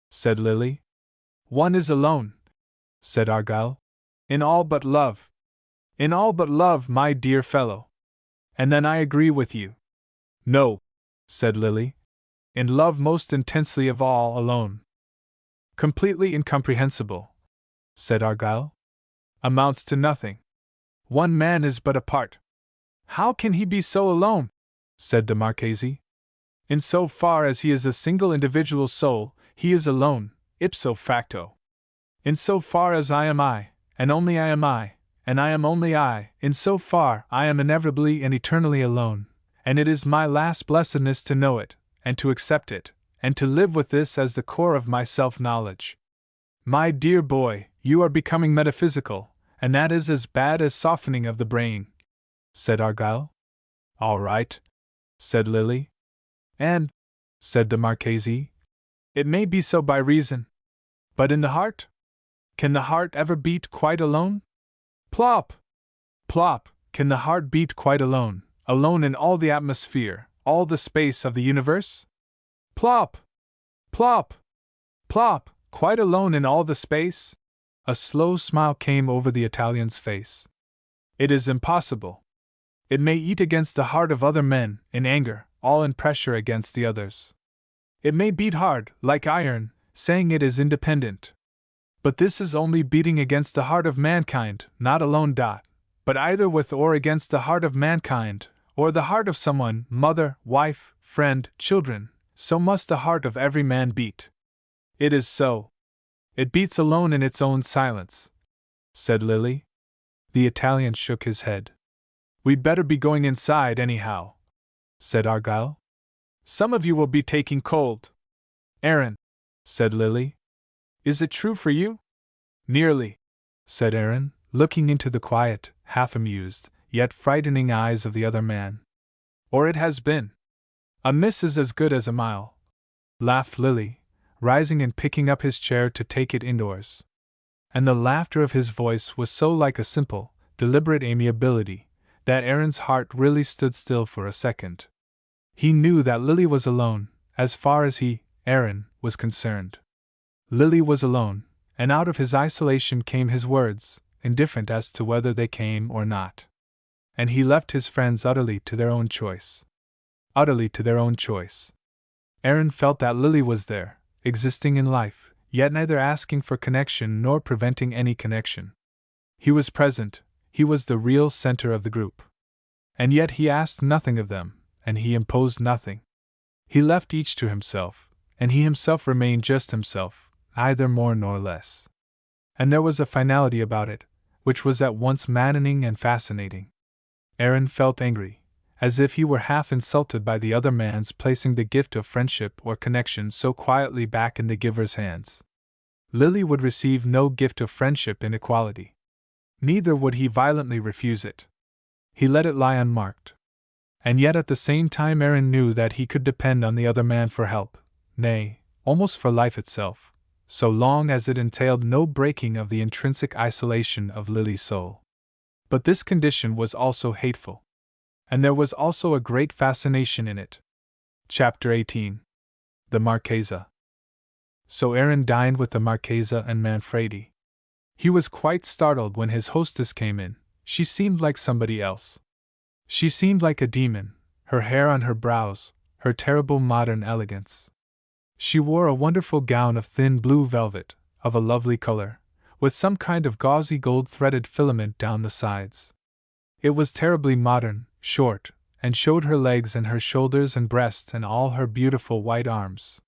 said Lily. One is alone, said Argyll. In all but love. In all but love, my dear fellow. And then I agree with you. No, said Lily. In love most intensely of all alone. Completely incomprehensible, said Argyll. Amounts to nothing. One man is but a part. How can he be so alone? Said the Marchese. In so far as he is a single individual soul, he is alone, ipso facto. In so far as I am I, and only I am I, and I am only I, in so far I am inevitably and eternally alone, and it is my last blessedness to know it, and to accept it, and to live with this as the core of my self-knowledge. My dear boy, you are becoming metaphysical, and that is as bad as softening of the brain, said Argyll. All right, said Lily. And, said the Marchese, it may be so by reason. But in the heart? Can the heart ever beat quite alone? Plop! Plop! Can the heart beat quite alone, alone in all the atmosphere, all the space of the universe? Plop! Plop! Plop! Quite alone in all the space? A slow smile came over the Italian's face. It is impossible. It may eat against the heart of other men, in anger, all in pressure against the others. It may beat hard, like iron, saying it is independent. But this is only beating against the heart of mankind, not alone. But either with or against the heart of mankind, or the heart of someone, mother, wife, friend, children, so must the heart of every man beat. It is so. It beats alone in its own silence, said Lily. The Italian shook his head. We'd better be going inside anyhow, said Argyll. Some of you will be taking cold. Aaron, said Lily. Is it true for you? Nearly, said Aaron, looking into the quiet, half-amused, yet frightening eyes of the other man. Or it has been. A miss is as good as a mile, laughed Lily, rising and picking up his chair to take it indoors. And the laughter of his voice was so like a simple, deliberate amiability, that Aaron's heart really stood still for a second. He knew that Lily was alone, as far as he, Aaron, was concerned. Lily was alone, and out of his isolation came his words, indifferent as to whether they came or not. And he left his friends utterly to their own choice. Utterly to their own choice. Aaron felt that Lily was there, existing in life, yet neither asking for connection nor preventing any connection. He was present, he was the real center of the group. And yet he asked nothing of them, and he imposed nothing. He left each to himself, and he himself remained just himself, neither more nor less. And there was a finality about it, which was at once maddening and fascinating. Aaron felt angry, as if he were half insulted by the other man's placing the gift of friendship or connection so quietly back in the giver's hands. Lily would receive no gift of friendship in equality. Neither would he violently refuse it. He let it lie unmarked. And yet at the same time Aaron knew that he could depend on the other man for help, nay, almost for life itself, so long as it entailed no breaking of the intrinsic isolation of Lily's soul. But this condition was also hateful. And there was also a great fascination in it. Chapter 18. The Marchesa. So Aaron dined with the Marchesa and Manfredi. He was quite startled when his hostess came in. She seemed like somebody else. She seemed like a demon, her hair on her brows, her terrible modern elegance. She wore a wonderful gown of thin blue velvet, of a lovely color, with some kind of gauzy gold-threaded filament down the sides. It was terribly modern, short, and showed her legs and her shoulders and breast and all her beautiful white arms.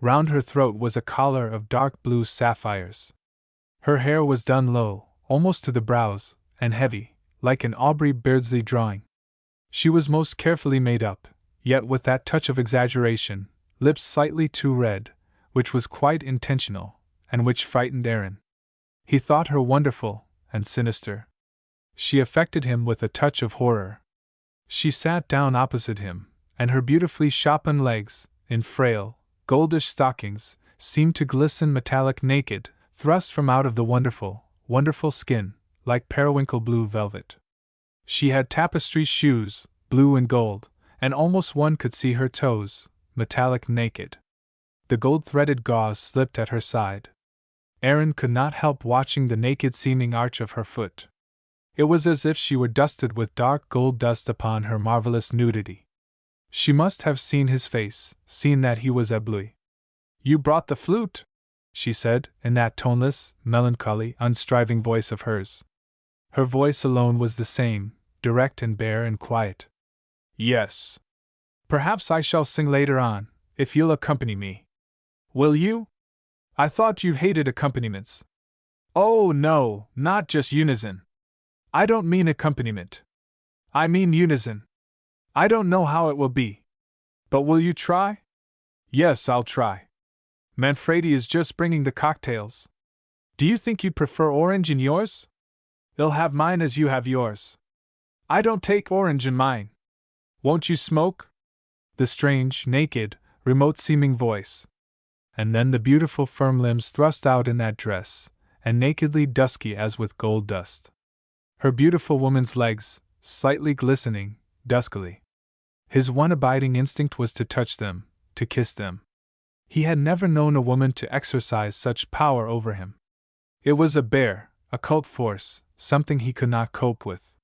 Round her throat was a collar of dark blue sapphires. Her hair was done low, almost to the brows, and heavy, like an Aubrey Beardsley drawing. She was most carefully made up, yet with that touch of exaggeration, lips slightly too red, which was quite intentional, and which frightened Aaron. He thought her wonderful and sinister. She affected him with a touch of horror. She sat down opposite him, and her beautifully shopen legs, in frail, goldish stockings, seemed to glisten metallic naked, thrust from out of the wonderful, wonderful skin, like periwinkle blue velvet. She had tapestry shoes, blue and gold, and almost one could see her toes, metallic naked. The gold-threaded gauze slipped at her side. Aaron could not help watching the naked-seeming arch of her foot. It was as if she were dusted with dark gold dust upon her marvelous nudity. She must have seen his face, seen that he was ébloui. "You brought the flute?" she said, in that toneless, melancholy, unstriving voice of hers. Her voice alone was the same, direct and bare and quiet. "Yes. Perhaps I shall sing later on, if you'll accompany me. Will you? I thought you hated accompaniments." "Oh, no, not just unison. I don't mean accompaniment. I mean unison. I don't know how it will be. But will you try?" "Yes, I'll try. Manfredi is just bringing the cocktails. Do you think you'd prefer orange in yours? They'll have mine as you have yours." "I don't take orange in mine." "Won't you smoke?" The strange, naked, remote-seeming voice. And then the beautiful firm limbs thrust out in that dress, and nakedly dusky as with gold dust. Her beautiful woman's legs, slightly glistening, duskily. His one abiding instinct was to touch them, to kiss them. He had never known a woman to exercise such power over him. It was a bare, occult force, something he could not cope with.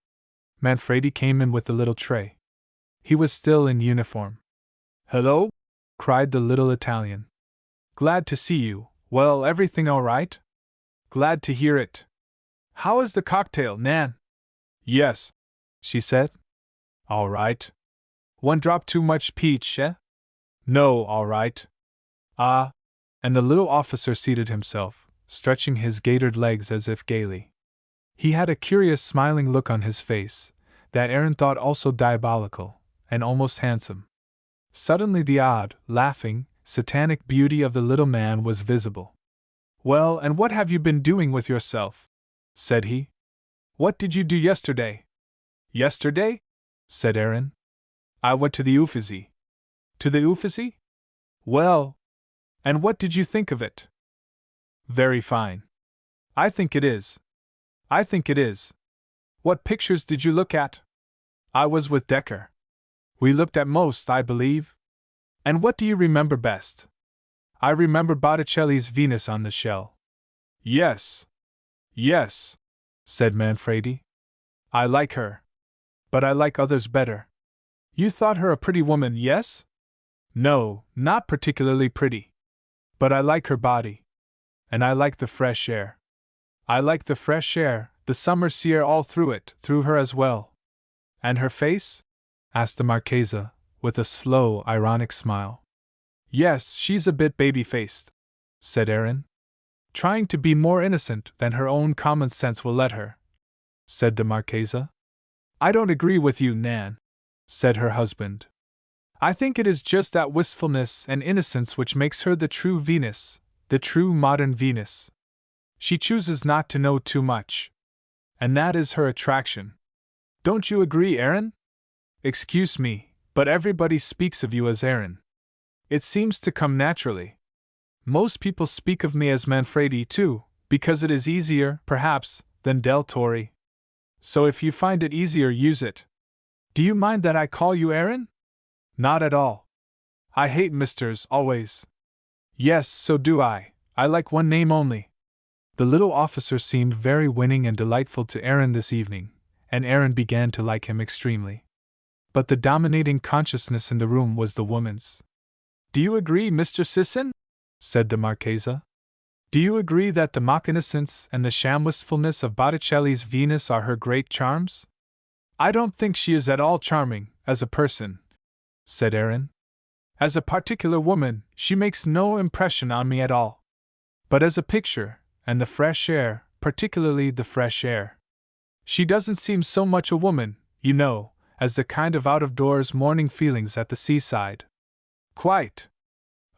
Manfredi came in with the little tray. He was still in uniform. "Hello?" cried the little Italian. "Glad to see you. Well, everything all right?" "Glad to hear it. How is the cocktail, Nan?" "Yes," she said. "All right." "One drop too much peach, eh?" "No, all right." "Ah." And the little officer seated himself, stretching his gaitered legs as if gaily. He had a curious smiling look on his face, that Aaron thought also diabolical, and almost handsome. Suddenly the odd, laughing, satanic beauty of the little man was visible. "Well, and what have you been doing with yourself?" said he. "What did you do yesterday?" "Yesterday?" said Aaron. "I went to the Uffizi." "To the Uffizi? Well, and what did you think of it?" "Very fine." "I think it is. I think it is. What pictures did you look at?" I was with Decker. We looked at most, I believe. And what do you remember best? I remember Botticelli's Venus on the Shell. Yes. Yes, said Manfredi. I like her. But I like others better. You thought her a pretty woman, yes? No, not particularly pretty. But I like her body. And I like the fresh air. I like the fresh air, the summer sea air all through it, through her as well. And her face? Asked the Marchesa, with a slow, ironic smile. Yes, she's a bit baby-faced, said Aaron. Trying to be more innocent than her own common sense will let her, said the Marchesa. I don't agree with you, Nan, said her husband. I think it is just that wistfulness and innocence which makes her the true Venus, the true modern Venus. She chooses not to know too much. And that is her attraction. Don't you agree, Aaron? Excuse me, but everybody speaks of you as Aaron. It seems to come naturally. Most people speak of me as Manfredi too, because it is easier, perhaps, than Del Torre. So if you find it easier, use it. Do you mind that I call you Aaron? Not at all. I hate misters, always. Yes, so do I. I like one name only. The little officer seemed very winning and delightful to Aaron this evening, and Aaron began to like him extremely. But the dominating consciousness in the room was the woman's. Do you agree, Mr. Sisson? Said the Marchesa. Do you agree that the mock innocence and the sham wistfulness of Botticelli's Venus are her great charms? I don't think she is at all charming, as a person, said Aaron. As a particular woman, she makes no impression on me at all. But as a picture, and the fresh air, particularly the fresh air. She doesn't seem so much a woman, you know, as the kind of out-of-doors morning feelings at the seaside. Quite.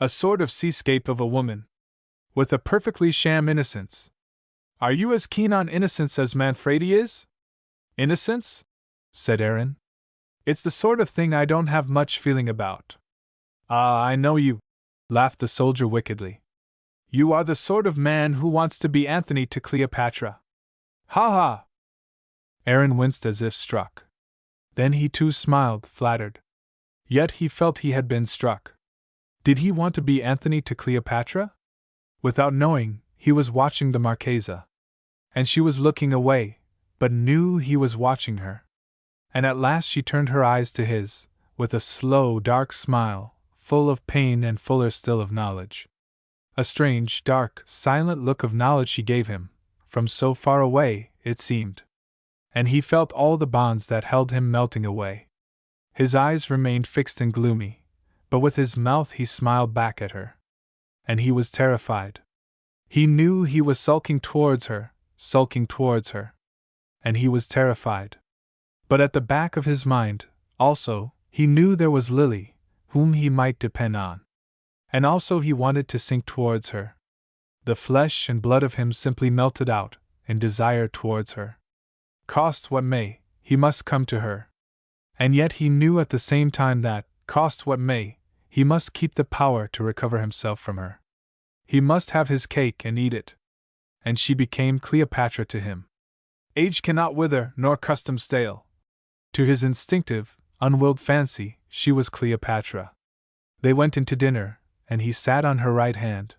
A sort of seascape of a woman. With a perfectly sham innocence. Are you as keen on innocence as Manfredi is? Innocence? Said Aaron. It's the sort of thing I don't have much feeling about. Ah, I know you, laughed the soldier wickedly. You are the sort of man who wants to be Anthony to Cleopatra. Ha ha! Aaron winced as if struck. Then he too smiled, flattered. Yet he felt he had been struck. Did he want to be Anthony to Cleopatra? Without knowing, he was watching the Marchesa. And she was looking away, but knew he was watching her. And at last she turned her eyes to his, with a slow, dark smile, full of pain and fuller still of knowledge. A strange, dark, silent look of knowledge she gave him, from so far away, it seemed. And he felt all the bonds that held him melting away. His eyes remained fixed and gloomy, but with his mouth he smiled back at her. And he was terrified. He knew he was sulking towards her, and he was terrified. But at the back of his mind, also, he knew there was Lily, whom he might depend on. And also he wanted to sink towards her. The flesh and blood of him simply melted out, in desire towards her. Cost what may, he must come to her. And yet he knew at the same time that, cost what may, he must keep the power to recover himself from her. He must have his cake and eat it. And she became Cleopatra to him. Age cannot wither, nor custom stale. To his instinctive, unwilled fancy, she was Cleopatra. They went into dinner, and he sat on her right hand.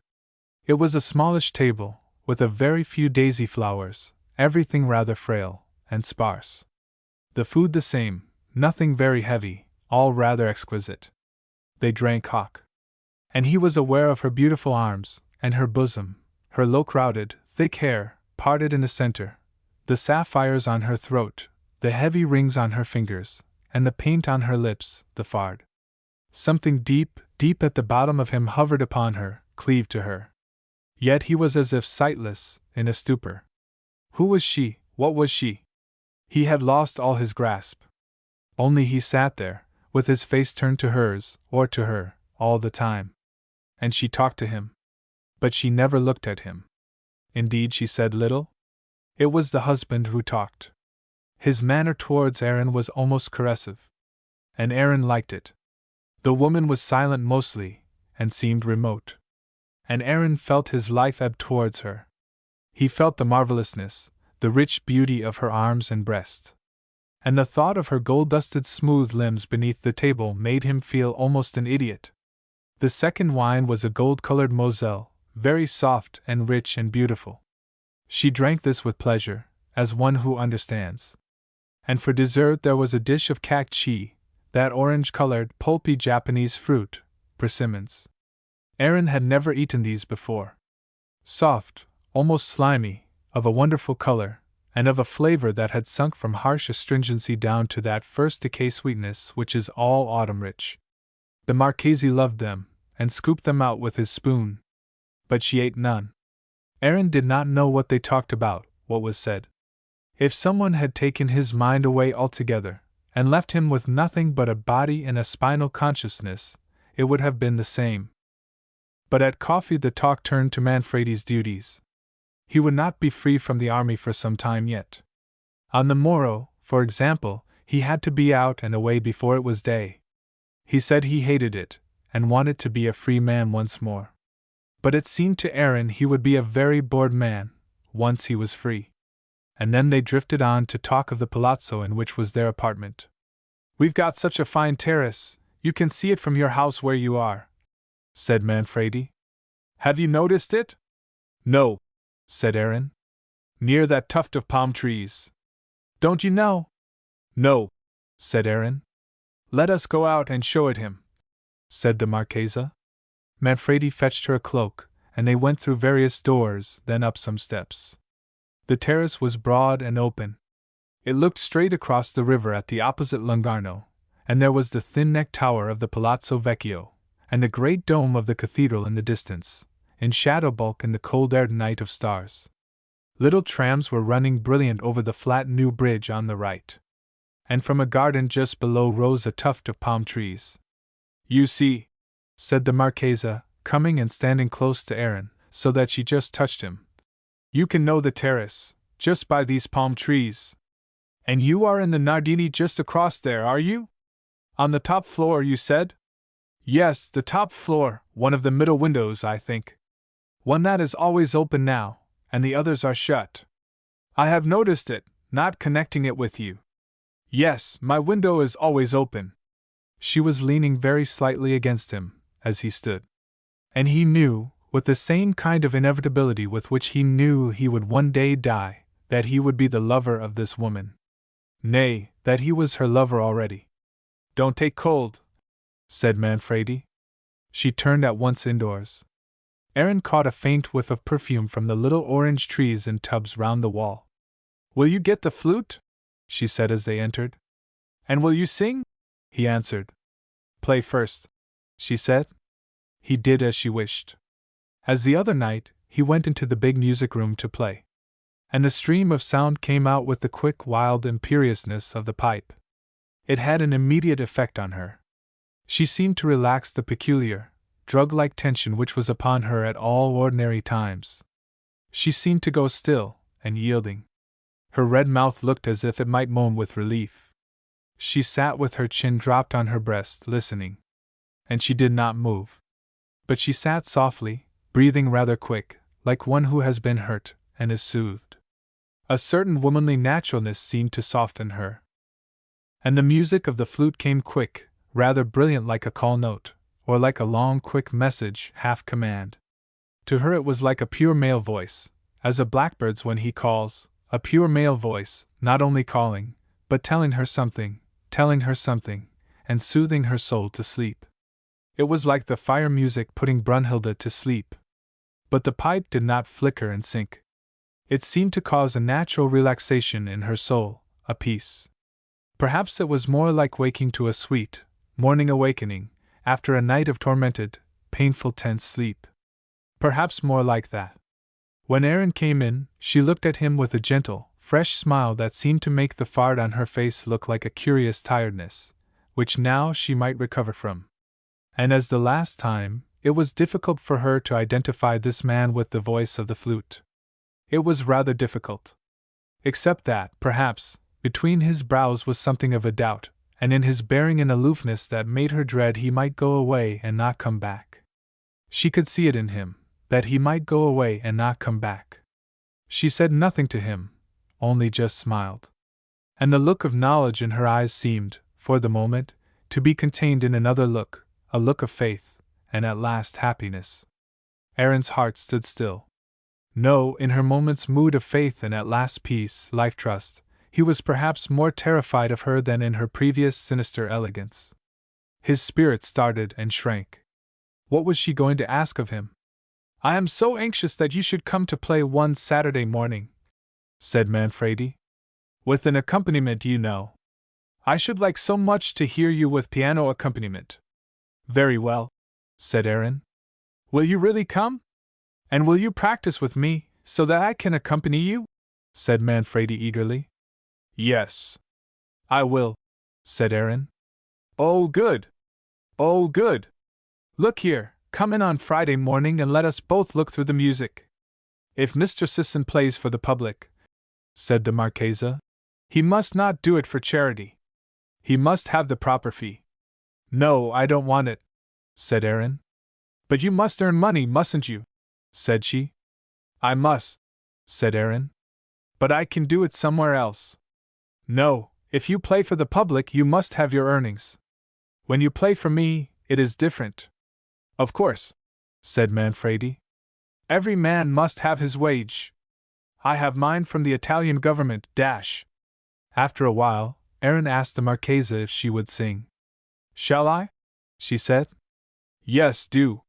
It was a smallish table, with a very few daisy flowers, everything rather frail and sparse. The food the same, nothing very heavy, all rather exquisite. They drank hock. And he was aware of her beautiful arms, and her bosom, her low-crowded, thick hair, parted in the center, the sapphires on her throat, the heavy rings on her fingers, and the paint on her lips, the fard. Something deep, deep at the bottom of him hovered upon her, cleaved to her. Yet he was as if sightless, in a stupor. Who was she? What was she? He had lost all his grasp. Only he sat there, with his face turned to hers, or to her, all the time. And she talked to him. But she never looked at him. Indeed, she said little. It was the husband who talked. His manner towards Aaron was almost caressive. And Aaron liked it. The woman was silent mostly, and seemed remote. And Aaron felt his life ebb towards her. He felt the marvelousness, the rich beauty of her arms and breast. and the thought of her gold-dusted smooth limbs beneath the table made him feel almost an idiot. The second wine was a gold-colored Moselle, very soft and rich and beautiful. She drank this with pleasure, as one who understands. And for dessert there was a dish of cak-chi, that orange-colored, pulpy Japanese fruit, persimmons. Aaron had never eaten these before. Soft, almost slimy, of a wonderful color, and of a flavor that had sunk from harsh astringency down to that first decay sweetness which is all autumn rich. The Marchese loved them, and scooped them out with his spoon. But she ate none. Aaron did not know what they talked about, what was said. If someone had taken his mind away altogether, and left him with nothing but a body and a spinal consciousness, it would have been the same. But at coffee the talk turned to Manfredi's duties. He would not be free from the army for some time yet. On the morrow, for example, he had to be out and away before it was day. He said he hated it, and wanted to be a free man once more. But it seemed to Aaron he would be a very bored man, once he was free. And then they drifted on to talk of the palazzo in which was their apartment. "We've got such a fine terrace, you can see it from your house where you are," said Manfredi. "Have you noticed it?" "No," said Aaron. "Near that tuft of palm trees." "Don't you know?" "No," said Aaron. "Let us go out and show it him," said the Marchesa. Manfredi fetched her a cloak, and they went through various doors, then up some steps. The terrace was broad and open. It looked straight across the river at the opposite Lungarno, and there was the thin-necked tower of the Palazzo Vecchio, and the great dome of the cathedral in the distance, in shadow bulk in the cold-aired night of stars. Little trams were running brilliant over the flat new bridge on the right. And from a garden just below rose a tuft of palm trees. "You see," said the Marchesa, coming and standing close to Aaron, so that she just touched him. "You can know the terrace, just by these palm trees. And you are in the Nardini just across there, are you? On the top floor, you said?" "Yes, the top floor, one of the middle windows, I think. One that is always open now, and the others are shut. I have noticed it, not connecting it with you. Yes, my window is always open." She was leaning very slightly against him, as he stood. And he knew, with the same kind of inevitability with which he knew he would one day die, that he would be the lover of this woman. Nay, that he was her lover already. "Don't take cold," said Manfredi. She turned at once indoors. Aaron caught a faint whiff of perfume from the little orange trees in tubs round the wall. "Will you get the flute?" she said as they entered. "And will you sing?" he answered. "Play first," she said. He did as she wished. As the other night, he went into the big music room to play. And the stream of sound came out with the quick, wild imperiousness of the pipe. It had an immediate effect on her. She seemed to relax the peculiar, drug-like tension which was upon her at all ordinary times. She seemed to go still, and yielding. Her red mouth looked as if it might moan with relief. She sat with her chin dropped on her breast, listening. And she did not move. But she sat softly, breathing rather quick, like one who has been hurt, and is soothed. A certain womanly naturalness seemed to soften her. And the music of the flute came quick, rather brilliant, like a call note, or like a long quick message, half command. To her it was like a pure male voice, as a blackbird's when he calls, a pure male voice, not only calling, but telling her something, and soothing her soul to sleep. It was like the fire music putting Brunhilde to sleep. But the pipe did not flicker and sink. It seemed to cause a natural relaxation in her soul, a peace. Perhaps it was more like waking to a sweet, morning awakening, after a night of tormented, painful tense sleep. Perhaps more like that. When Aaron came in, she looked at him with a gentle, fresh smile that seemed to make the fard on her face look like a curious tiredness, which now she might recover from. And as the last time, it was difficult for her to identify this man with the voice of the flute. It was rather difficult. Except that, perhaps, between his brows was something of a doubt, and in his bearing an aloofness that made her dread he might go away and not come back. She could see it in him, that he might go away and not come back. She said nothing to him, only just smiled. and the look of knowledge in her eyes seemed, for the moment, to be contained in another look, a look of faith, and at last happiness. Aaron's heart stood still. No, in her moment's mood of faith and at last peace, life trust, he was perhaps more terrified of her than in her previous sinister elegance. His spirit started and shrank. What was she going to ask of him? "I am so anxious that you should come to play one Saturday morning," said Manfredi. "With an accompaniment, you know. I should like so much to hear you with piano accompaniment." "Very well," said Aaron. "Will you really come? And will you practice with me, so that I can accompany you?" said Manfredi eagerly. "Yes, I will," said Aaron. "Oh, good! Oh, good! Look here, come in on Friday morning and let us both look through the music. If Mr. Sisson plays for the public," said the Marchesa, "he must not do it for charity. He must have the proper fee." "No, I don't want it," said Aaron. "But you must earn money, mustn't you?" said she. "I must," said Aaron. "But I can do it somewhere else." "No, if you play for the public, you must have your earnings. When you play for me, it is different." "Of course," said Manfredi. "Every man must have his wage. I have mine from the Italian government, dash." After a while, Aaron asked the Marchesa if she would sing. "Shall I?" she said. "Yes, do.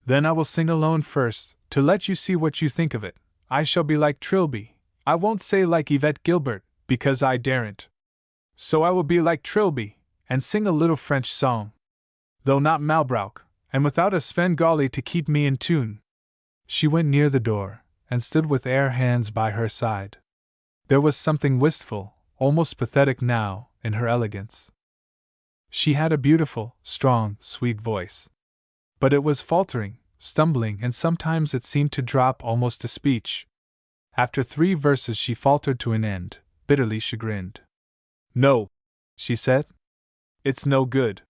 Then I will sing alone first, to let you see what you think of it. I shall be like Trilby. I won't say like Yvette Gilbert, because I daren't. So I will be like Trilby, and sing a little French song. Though not Malbrouck, and without a Svengali to keep me in tune." She went near the door, and stood with Air hands by her side. There was something wistful, almost pathetic now, in her elegance. She had a beautiful, strong, sweet voice. But it was faltering, stumbling, and sometimes it seemed to drop almost to speech. After 3 verses she faltered to an end, bitterly chagrined. "No," she said. "It's no good.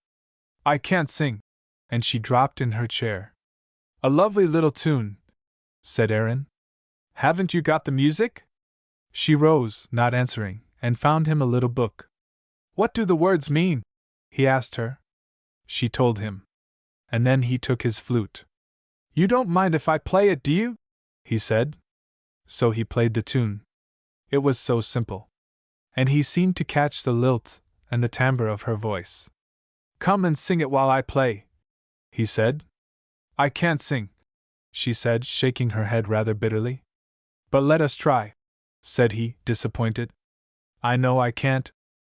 I can't sing." And she dropped in her chair. "A lovely little tune," said Aaron. "Haven't you got the music?" She rose, not answering, and found him a little book. "What do the words mean?" he asked her. She told him. And then he took his flute. "You don't mind if I play it, do you?" he said. So he played the tune. It was so simple. And he seemed to catch the lilt and the timbre of her voice. "Come and sing it while I play," he said. "I can't sing," she said, shaking her head rather bitterly. "But let us try," said he, disappointed. "I know I can't,"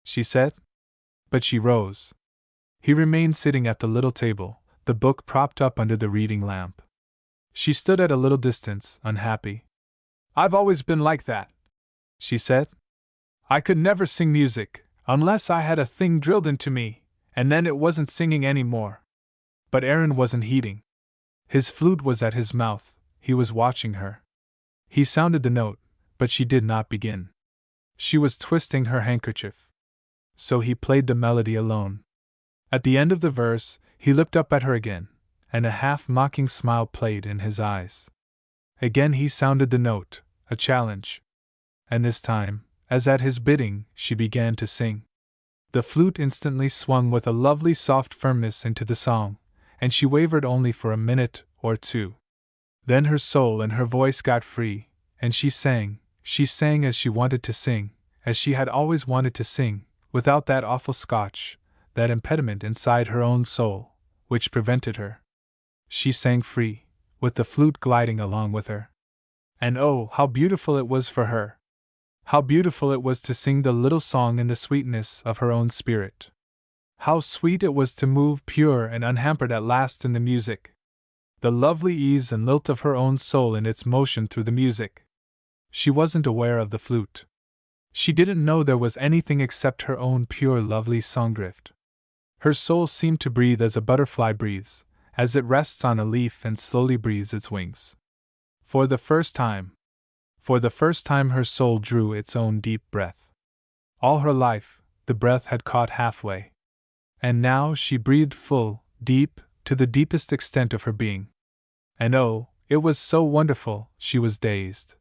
she said. But she rose. He remained sitting at the little table, the book propped up under the reading lamp. She stood at a little distance, unhappy. "I've always been like that," she said. "I could never sing music, unless I had a thing drilled into me, and then it wasn't singing any more." But Aaron wasn't heeding. His flute was at his mouth, he was watching her. He sounded the note, but she did not begin. She was twisting her handkerchief. So he played the melody alone. At the end of the verse, he looked up at her again, and a half-mocking smile played in his eyes. Again he sounded the note, a challenge. And this time, as at his bidding, she began to sing. The flute instantly swung with a lovely soft firmness into the song, and she wavered only for a minute or two. Then her soul and her voice got free, and she sang as she wanted to sing, as she had always wanted to sing, without that awful scotch, that impediment inside her own soul, which prevented her. She sang free, with the flute gliding along with her. And oh, how beautiful it was for her! How beautiful it was to sing the little song in the sweetness of her own spirit! How sweet it was to move pure and unhampered at last in the music! The lovely ease and lilt of her own soul in its motion through the music! She wasn't aware of the flute. She didn't know there was anything except her own pure lovely songdrift. Her soul seemed to breathe as a butterfly breathes, as it rests on a leaf and slowly breathes its wings. For the first time her soul drew its own deep breath. All her life, the breath had caught halfway. And now she breathed full, deep, to the deepest extent of her being. And oh, it was so wonderful, she was dazed.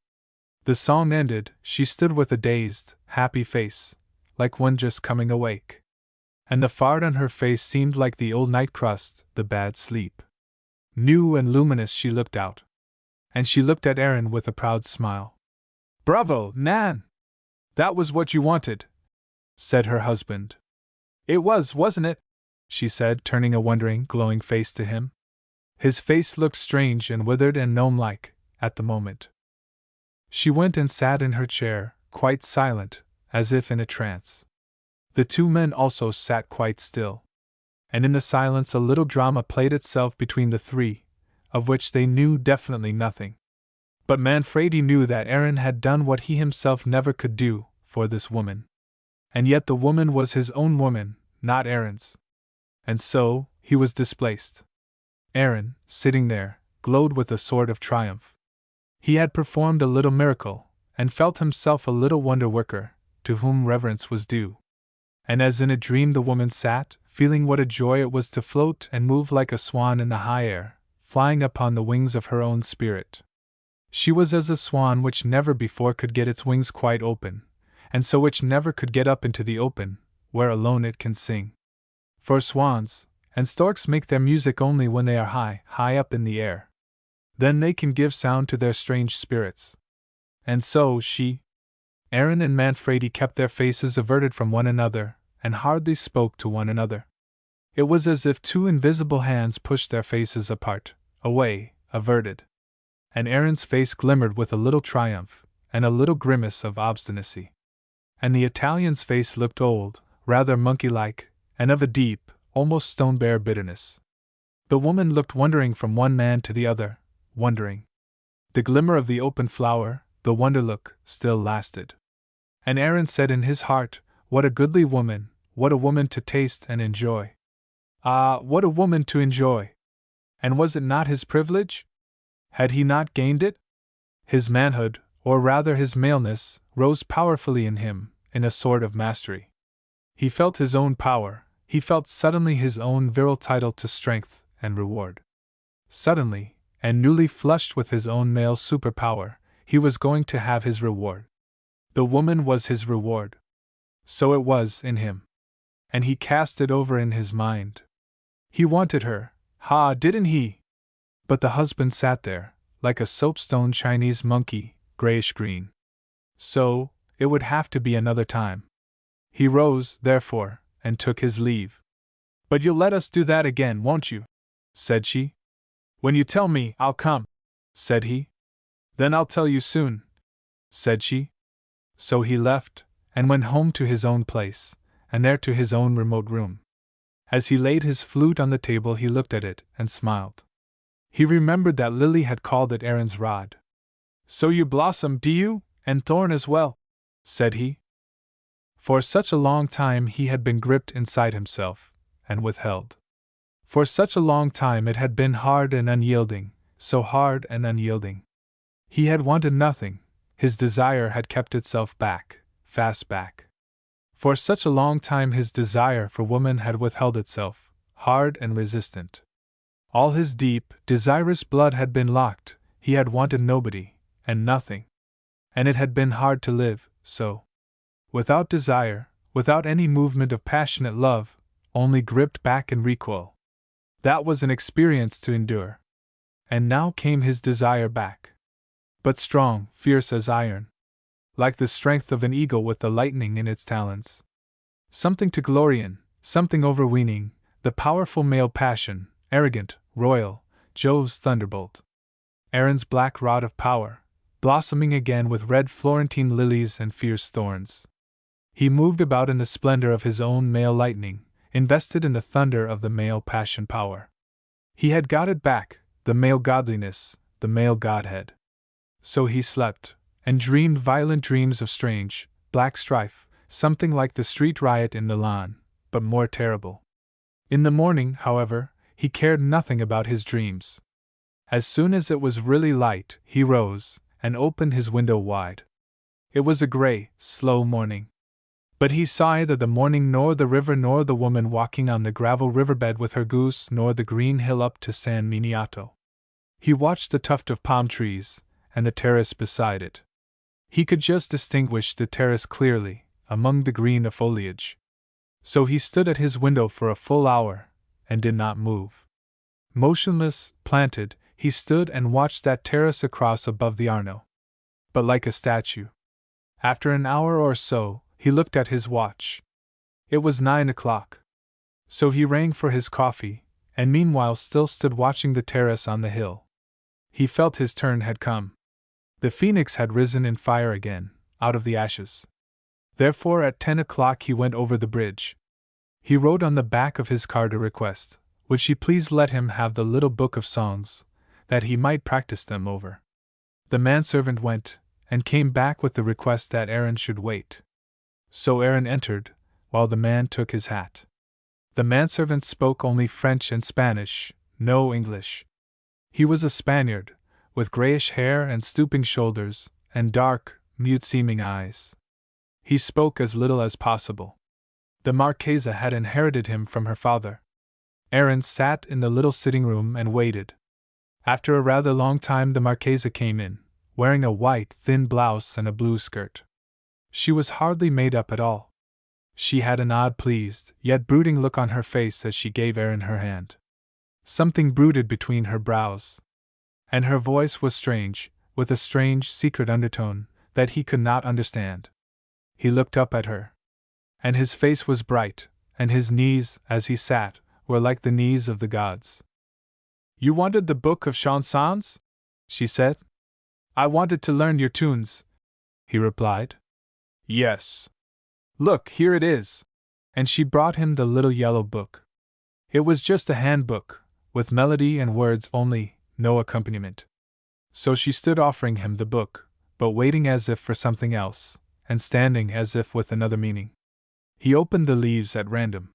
The song ended, she stood with a dazed, happy face, like one just coming awake. And the fard on her face seemed like the old night crust, the bad sleep. New and luminous she looked out. And she looked at Aaron with a proud smile. "Bravo, Nan! That was what you wanted," said her husband. "It was, wasn't it?" she said, turning a wondering, glowing face to him. His face looked strange and withered and gnome-like, at the moment. She went and sat in her chair, quite silent, as if in a trance. The two men also sat quite still. And in the silence a little drama played itself between the three, of which they knew definitely nothing. But Manfredi knew that Aaron had done what he himself never could do, for this woman. And yet the woman was his own woman, not Aaron's. And so, he was displaced. Aaron, sitting there, glowed with a sort of triumph. He had performed a little miracle, and felt himself a little wonder-worker, to whom reverence was due. And as in a dream the woman sat, feeling what a joy it was to float and move like a swan in the high air, flying upon the wings of her own spirit. She was as a swan which never before could get its wings quite open, and so which never could get up into the open, where alone it can sing. For swans and storks make their music only when they are high, high up in the air. Then they can give sound to their strange spirits. And so Aaron and Manfredi kept their faces averted from one another, and hardly spoke to one another. It was as if two invisible hands pushed their faces apart, away, averted. And Aaron's face glimmered with a little triumph, and a little grimace of obstinacy. And the Italian's face looked old, rather monkey-like, and of a deep, almost stone-bare bitterness. The woman looked wondering from one man to the other, wondering. The glimmer of the open flower, the wonder look, still lasted. And Aaron said in his heart, "What a goodly woman, what a woman to taste and enjoy." Ah, what a woman to enjoy! And was it not his privilege? Had he not gained it? His manhood, or rather his maleness, rose powerfully in him, in a sort of mastery. He felt his own power, he felt suddenly his own virile title to strength and reward. Suddenly, and newly flushed with his own male superpower, he was going to have his reward. The woman was his reward. So it was in him. And he cast it over in his mind. He wanted her, didn't he? But the husband sat there, like a soapstone Chinese monkey, grayish-green. So, it would have to be another time. He rose, therefore, and took his leave. "But you'll let us do that again, won't you?" said she. "When you tell me, I'll come," said he. "Then I'll tell you soon," said she. So he left, and went home to his own place, and there to his own remote room. As he laid his flute on the table he looked at it, and smiled. He remembered that Lily had called it Aaron's rod. "So you blossom, do you, and thorn as well?" said he. For such a long time he had been gripped inside himself, and withheld. For such a long time it had been hard and unyielding, so hard and unyielding. He had wanted nothing, his desire had kept itself back, fast back. For such a long time his desire for woman had withheld itself, hard and resistant. All his deep, desirous blood had been locked, he had wanted nobody, and nothing. And it had been hard to live, so. Without desire, without any movement of passionate love, only gripped back and recoil. That was an experience to endure. And now came his desire back. But strong, fierce as iron. Like the strength of an eagle with the lightning in its talons. Something to glory in, something overweening, the powerful male passion, arrogant, royal, Jove's thunderbolt. Aaron's black rod of power, blossoming again with red Florentine lilies and fierce thorns. He moved about in the splendor of his own male lightning, invested in the thunder of the male passion power. He had got it back, the male godliness, the male godhead. So he slept, and dreamed violent dreams of strange, black strife, something like the street riot in Milan, but more terrible. In the morning, however, he cared nothing about his dreams. As soon as it was really light, he rose, and opened his window wide. It was a gray, slow morning. But he saw neither the morning nor the river nor the woman walking on the gravel riverbed with her goose nor the green hill up to San Miniato. He watched the tuft of palm trees, and the terrace beside it. He could just distinguish the terrace clearly, among the green of foliage. So he stood at his window for a full hour, and did not move. Motionless, planted, he stood and watched that terrace across above the Arno. But like a statue. After an hour or so, he looked at his watch. It was 9 o'clock. So he rang for his coffee, and meanwhile still stood watching the terrace on the hill. He felt his turn had come. The phoenix had risen in fire again, out of the ashes. Therefore at 10 o'clock he went over the bridge. He wrote on the back of his card a request, would she please let him have the little book of songs, that he might practice them over. The manservant went, and came back with the request that Aaron should wait. So Aaron entered, while the man took his hat. The manservant spoke only French and Spanish, no English. He was a Spaniard, with grayish hair and stooping shoulders, and dark, mute-seeming eyes. He spoke as little as possible. The Marchesa had inherited him from her father. Aaron sat in the little sitting-room and waited. After a rather long time the Marchesa came in, wearing a white, thin blouse and a blue skirt. She was hardly made up at all. She had an odd, pleased, yet brooding look on her face as she gave Aaron her hand. Something brooded between her brows. And her voice was strange, with a strange, secret undertone, that he could not understand. He looked up at her. And his face was bright, and his knees, as he sat, were like the knees of the gods. You wanted the book of chansons? She said. I wanted to learn your tunes, he replied. Yes. Look, here it is. And she brought him the little yellow book. It was just a handbook, with melody and words only, no accompaniment. So she stood offering him the book, but waiting as if for something else, and standing as if with another meaning. He opened the leaves at random.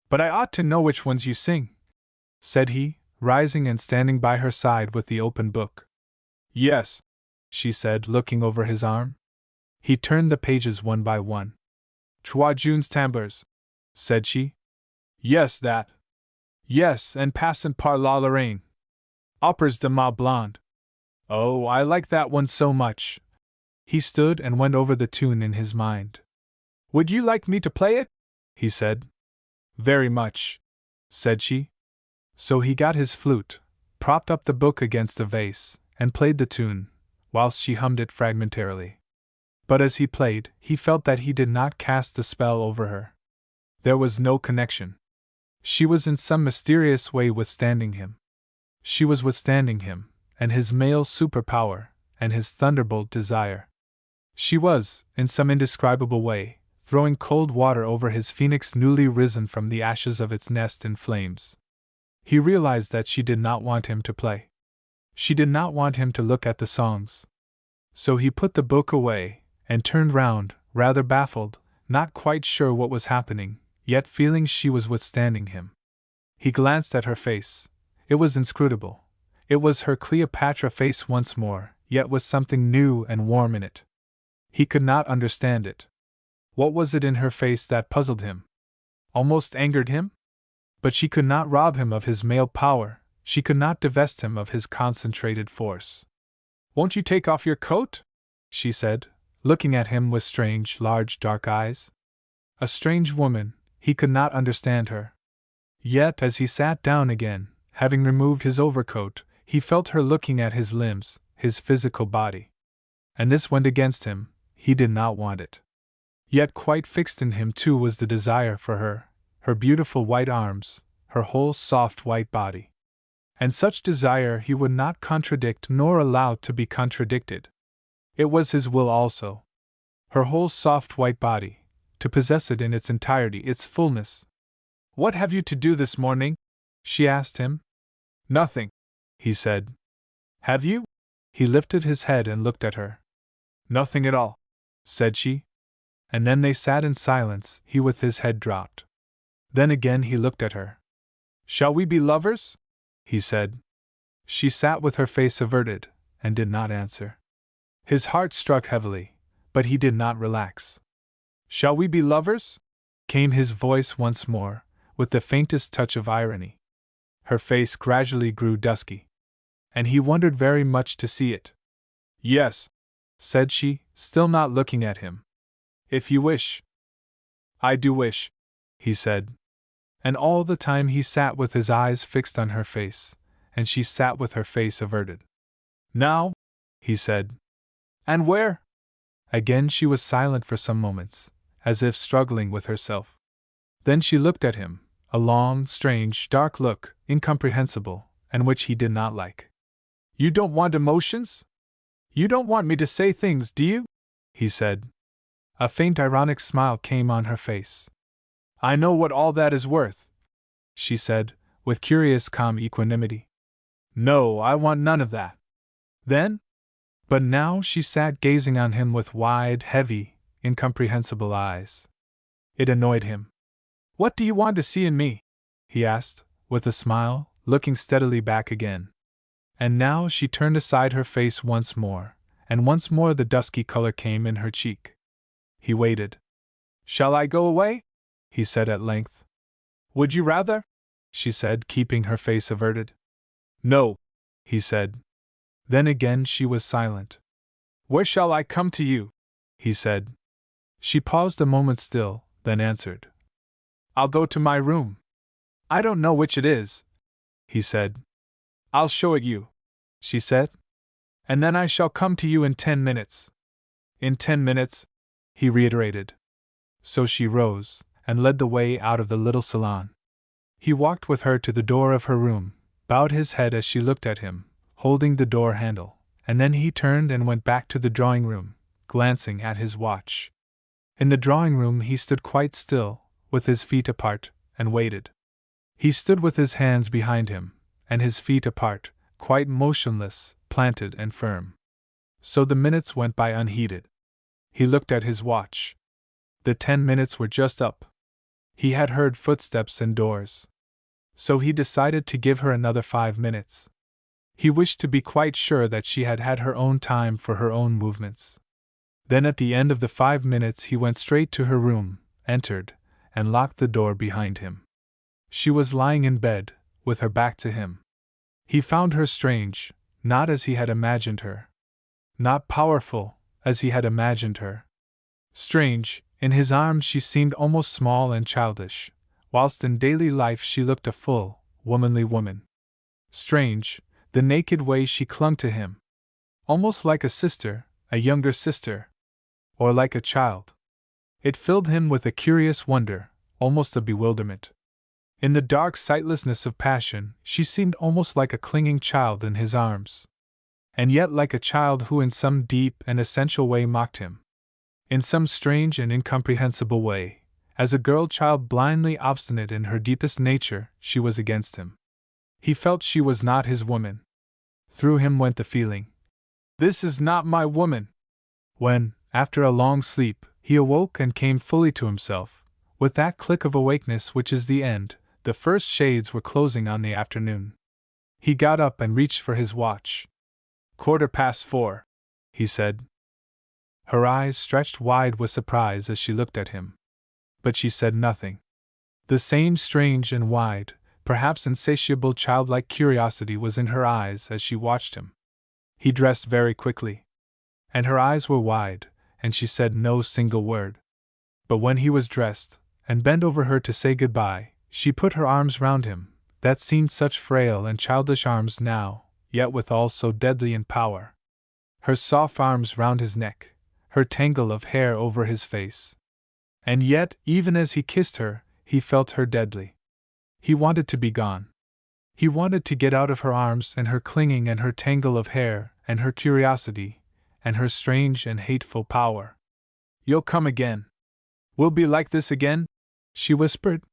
But I ought to know which ones you sing, said he, rising and standing by her side with the open book. Yes, she said, looking over his arm. He turned the pages one by one. Trois jeunes tambours, said she. Yes, that. Yes, and Passant par la Lorraine. Opers de ma blonde. Oh, I like that one so much. He stood and went over the tune in his mind. Would you like me to play it? He said. Very much, said she. So he got his flute, propped up the book against a vase, and played the tune, whilst she hummed it fragmentarily. But as he played, he felt that he did not cast the spell over her. There was no connection. She was in some mysterious way withstanding him. She was withstanding him, and his male superpower, and his thunderbolt desire. She was, in some indescribable way, throwing cold water over his phoenix newly risen from the ashes of its nest in flames. He realized that she did not want him to play. She did not want him to look at the songs. So he put the book away, and turned round, rather baffled, not quite sure what was happening, yet feeling she was withstanding him. He glanced at her face. It was inscrutable. It was her Cleopatra face once more, yet with something new and warm in it. He could not understand it. What was it in her face that puzzled him? Almost angered him? But she could not rob him of his male power, she could not divest him of his concentrated force. Won't you take off your coat? She said, looking at him with strange, large, dark eyes. A strange woman, he could not understand her. Yet as he sat down again, having removed his overcoat, he felt her looking at his limbs, his physical body. And this went against him, he did not want it. Yet quite fixed in him too was the desire for her, her beautiful white arms, her whole soft white body. And such desire he would not contradict nor allow to be contradicted. It was his will also. Her whole soft white body, to possess it in its entirety, its fullness. What have you to do this morning? She asked him. Nothing, he said. Have you? He lifted his head and looked at her. Nothing at all, said she. And then they sat in silence, he with his head dropped. Then again he looked at her. Shall we be lovers? He said. She sat with her face averted, and did not answer. His heart struck heavily, but he did not relax. Shall we be lovers? Came his voice once more, with the faintest touch of irony. Her face gradually grew dusky. And he wondered very much to see it. Yes, said she, still not looking at him. If you wish. I do wish, he said. And all the time he sat with his eyes fixed on her face, and she sat with her face averted. Now? He said. And where? Again she was silent for some moments, as if struggling with herself. Then she looked at him, a long, strange, dark look, incomprehensible, and which he did not like. You don't want emotions? You don't want me to say things, do you? He said. A faint ironic smile came on her face. I know what all that is worth, she said, with curious calm equanimity. No, I want none of that. Then? But now she sat gazing on him with wide, heavy, incomprehensible eyes. It annoyed him. What do you want to see in me? He asked, with a smile, looking steadily back again. And now she turned aside her face once more, and once more the dusky color came in her cheek. He waited. Shall I go away? He said at length. Would you rather? She said, keeping her face averted. No, he said. Then again she was silent. Where shall I come to you? He said. She paused a moment still, then answered. I'll go to my room. I don't know which it is, he said. I'll show it you, she said. And then I shall come to you in 10 minutes. In 10 minutes, he reiterated. So she rose, and led the way out of the little salon. He walked with her to the door of her room, bowed his head as she looked at him, holding the door handle, and then he turned and went back to the drawing room, glancing at his watch. In the drawing room he stood quite still, with his feet apart, and waited. He stood with his hands behind him, and his feet apart, quite motionless, planted and firm. So the minutes went by unheeded. He looked at his watch. The 10 minutes were just up. He had heard footsteps indoors. So he decided to give her another 5 minutes. He wished to be quite sure that she had had her own time for her own movements. Then at the end of the 5 minutes he went straight to her room, entered, and locked the door behind him. She was lying in bed, with her back to him. He found her strange, not as he had imagined her. Not powerful, as he had imagined her. Strange, in his arms she seemed almost small and childish, whilst in daily life she looked a full, womanly woman. Strange, the naked way she clung to him. Almost like a sister, a younger sister. Or like a child. It filled him with a curious wonder, almost a bewilderment. In the dark sightlessness of passion, she seemed almost like a clinging child in his arms. And yet like a child who in some deep and essential way mocked him. In some strange and incomprehensible way, as a girl-child blindly obstinate in her deepest nature, she was against him. He felt she was not his woman. Through him went the feeling, this is not my woman. When, after a long sleep, he awoke and came fully to himself, with that click of awakeness which is the end, the first shades were closing on the afternoon. He got up and reached for his watch. 4:15, he said. Her eyes stretched wide with surprise as she looked at him. But she said nothing. The same strange and wide, perhaps insatiable childlike curiosity was in her eyes as she watched him. He dressed very quickly. And her eyes were wide, and she said no single word. But when he was dressed, and bent over her to say goodbye, she put her arms round him, that seemed such frail and childish arms now, yet withal so deadly in power. Her soft arms round his neck, her tangle of hair over his face. And yet, even as he kissed her, he felt her deadly. He wanted to be gone. He wanted to get out of her arms and her clinging and her tangle of hair and her curiosity and her strange and hateful power. You'll come again. We'll be like this again? She whispered.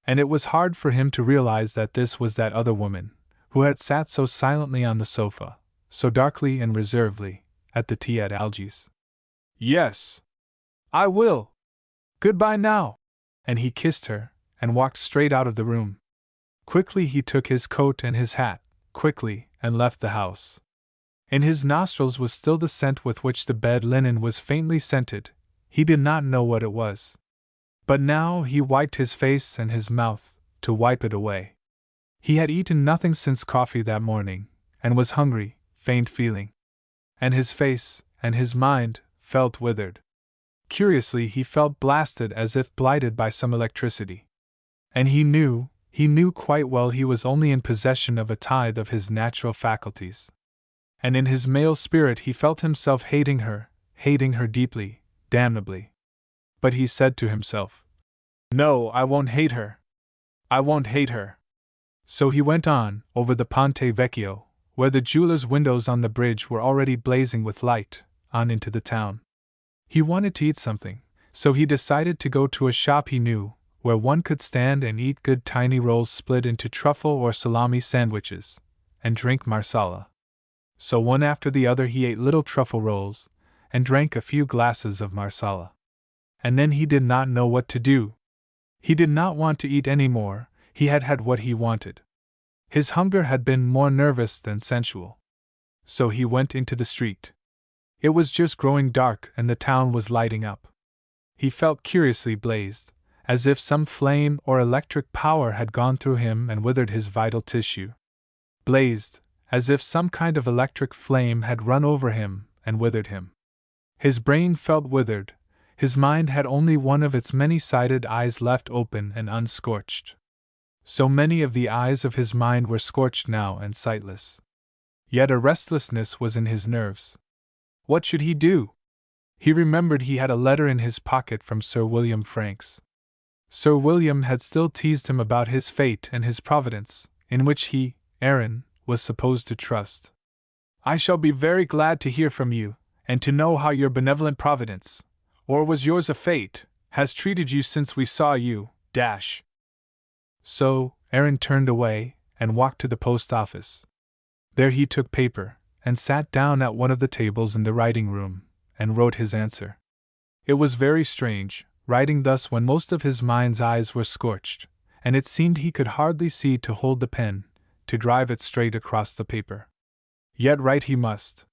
And it was hard for him to realize that this was that other woman, who had sat so silently on the sofa, so darkly and reservedly, at the tea at Algy's. Yes. I will. Goodbye now. And he kissed her, and walked straight out of the room. Quickly he took his coat and his hat, quickly, and left the house. In his nostrils was still the scent with which the bed linen was faintly scented. He did not know what it was. But now he wiped his face and his mouth, to wipe it away. He had eaten nothing since coffee that morning, and was hungry, faint feeling. And his face, and his mind, felt withered. Curiously, he felt blasted as if blighted by some electricity. And he knew quite well he was only in possession of a tithe of his natural faculties. And in his male spirit he felt himself hating her deeply, damnably. But he said to himself, "No, I won't hate her. I won't hate her." So he went on, over the Ponte Vecchio, where the jewelers' windows on the bridge were already blazing with light, on into the town. He wanted to eat something, so he decided to go to a shop he knew, where one could stand and eat good tiny rolls split into truffle or salami sandwiches, and drink marsala. So one after the other he ate little truffle rolls, and drank a few glasses of marsala. And then he did not know what to do. He did not want to eat any more, he had had what he wanted. His hunger had been more nervous than sensual. So he went into the street. It was just growing dark and the town was lighting up. He felt curiously blazed, as if some flame or electric power had gone through him and withered his vital tissue. Blazed, as if some kind of electric flame had run over him and withered him. His brain felt withered, his mind had only one of its many-sided eyes left open and unscorched. So many of the eyes of his mind were scorched now and sightless. Yet a restlessness was in his nerves. What should he do? He remembered he had a letter in his pocket from Sir William Franks. Sir William had still teased him about his fate and his providence, in which he, Aaron, was supposed to trust. "I shall be very glad to hear from you, and to know how your benevolent providence, or was yours a fate, has treated you since we saw you, dash." So, Aaron turned away, and walked to the post office. There he took paper, and sat down at one of the tables in the writing room, and wrote his answer. It was very strange, writing thus when most of his mind's eyes were scorched, and it seemed he could hardly see to hold the pen, to drive it straight across the paper. Yet write he must.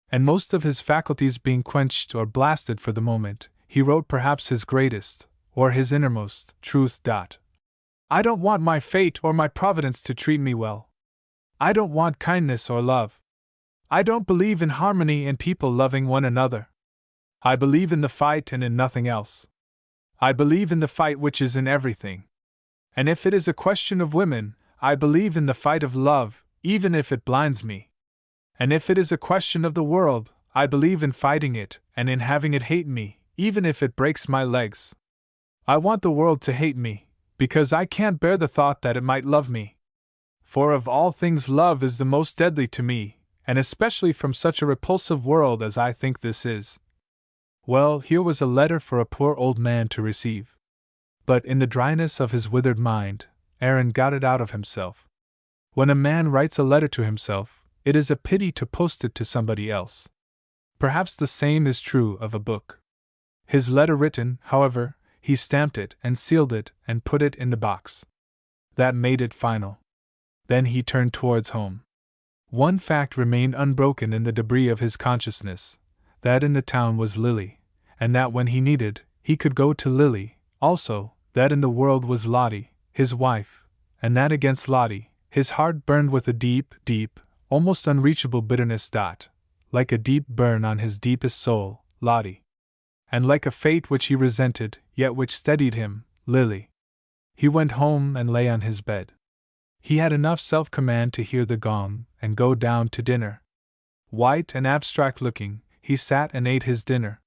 And most of his faculties being quenched or blasted for the moment, he wrote perhaps his greatest, or his innermost, truth. "I don't want my fate or my providence to treat me well. I don't want kindness or love. I don't believe in harmony and people loving one another. I believe in the fight and in nothing else. I believe in the fight which is in everything. And if it is a question of women, I believe in the fight of love, even if it blinds me. And if it is a question of the world, I believe in fighting it and in having it hate me, even if it breaks my legs. I want the world to hate me, because I can't bear the thought that it might love me. For of all things love is the most deadly to me, and especially from such a repulsive world as I think this is." Well, here was a letter for a poor old man to receive. But in the dryness of his withered mind, Aaron got it out of himself. When a man writes a letter to himself, it is a pity to post it to somebody else. Perhaps the same is true of a book. His letter written, however, he stamped it and sealed it and put it in the box. That made it final. Then he turned towards home. One fact remained unbroken in the debris of his consciousness, that in the town was Lily, and that when he needed, he could go to Lily, also, that in the world was Lottie, his wife, and that against Lottie, his heart burned with a deep, almost unreachable bitterness. Like a deep burn on his deepest soul, Lottie. And like a fate which he resented, yet which steadied him, Lily. He went home and lay on his bed. He had enough self-command to hear the gong and go down to dinner. White and abstract-looking, he sat and ate his dinner.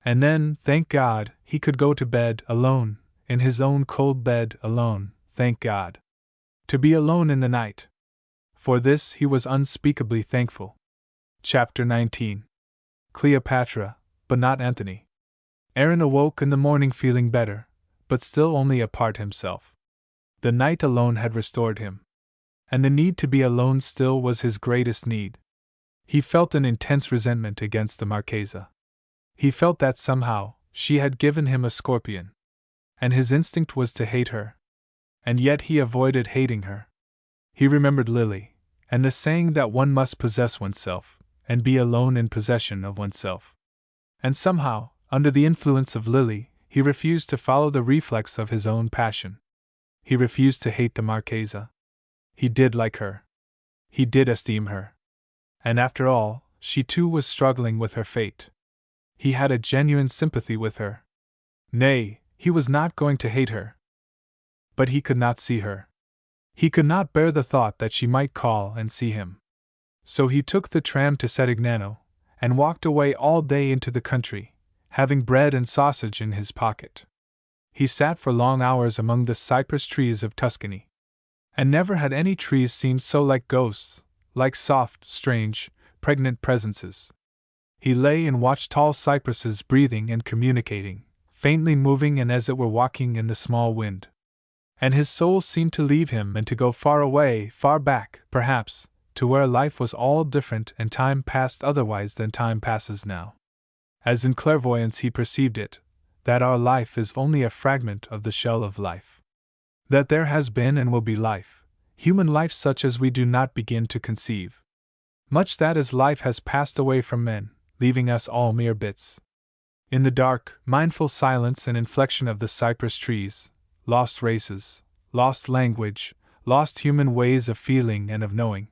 And then, thank God, he could go to bed alone, in his own cold bed alone, thank God. To be alone in the night. For this he was unspeakably thankful. Chapter 19. Cleopatra, but not Anthony. Aaron awoke in the morning feeling better, but still only a part himself. The night alone had restored him. And the need to be alone still was his greatest need. He felt an intense resentment against the Marchesa. He felt that somehow, she had given him a scorpion. And his instinct was to hate her. And yet he avoided hating her. He remembered Lily, and the saying that one must possess oneself, and be alone in possession of oneself. And somehow, under the influence of Lily, he refused to follow the reflex of his own passion. He refused to hate the Marchesa. He did like her. He did esteem her. And after all, she too was struggling with her fate. He had a genuine sympathy with her. Nay, he was not going to hate her. But he could not see her. He could not bear the thought that she might call and see him. So he took the tram to Settignano, and walked away all day into the country, having bread and sausage in his pocket. He sat for long hours among the cypress trees of Tuscany. And never had any trees seemed so like ghosts, like soft, strange, pregnant presences. He lay and watched tall cypresses breathing and communicating, faintly moving and as it were walking in the small wind. And his soul seemed to leave him and to go far away, far back, perhaps, to where life was all different and time passed otherwise than time passes now. As in clairvoyance he perceived it, that our life is only a fragment of the shell of life. That there has been and will be life, human life such as we do not begin to conceive. Much that is life has passed away from men, leaving us all mere bits. In the dark, mindful silence and inflection of the cypress trees, lost races, lost language, lost human ways of feeling and of knowing.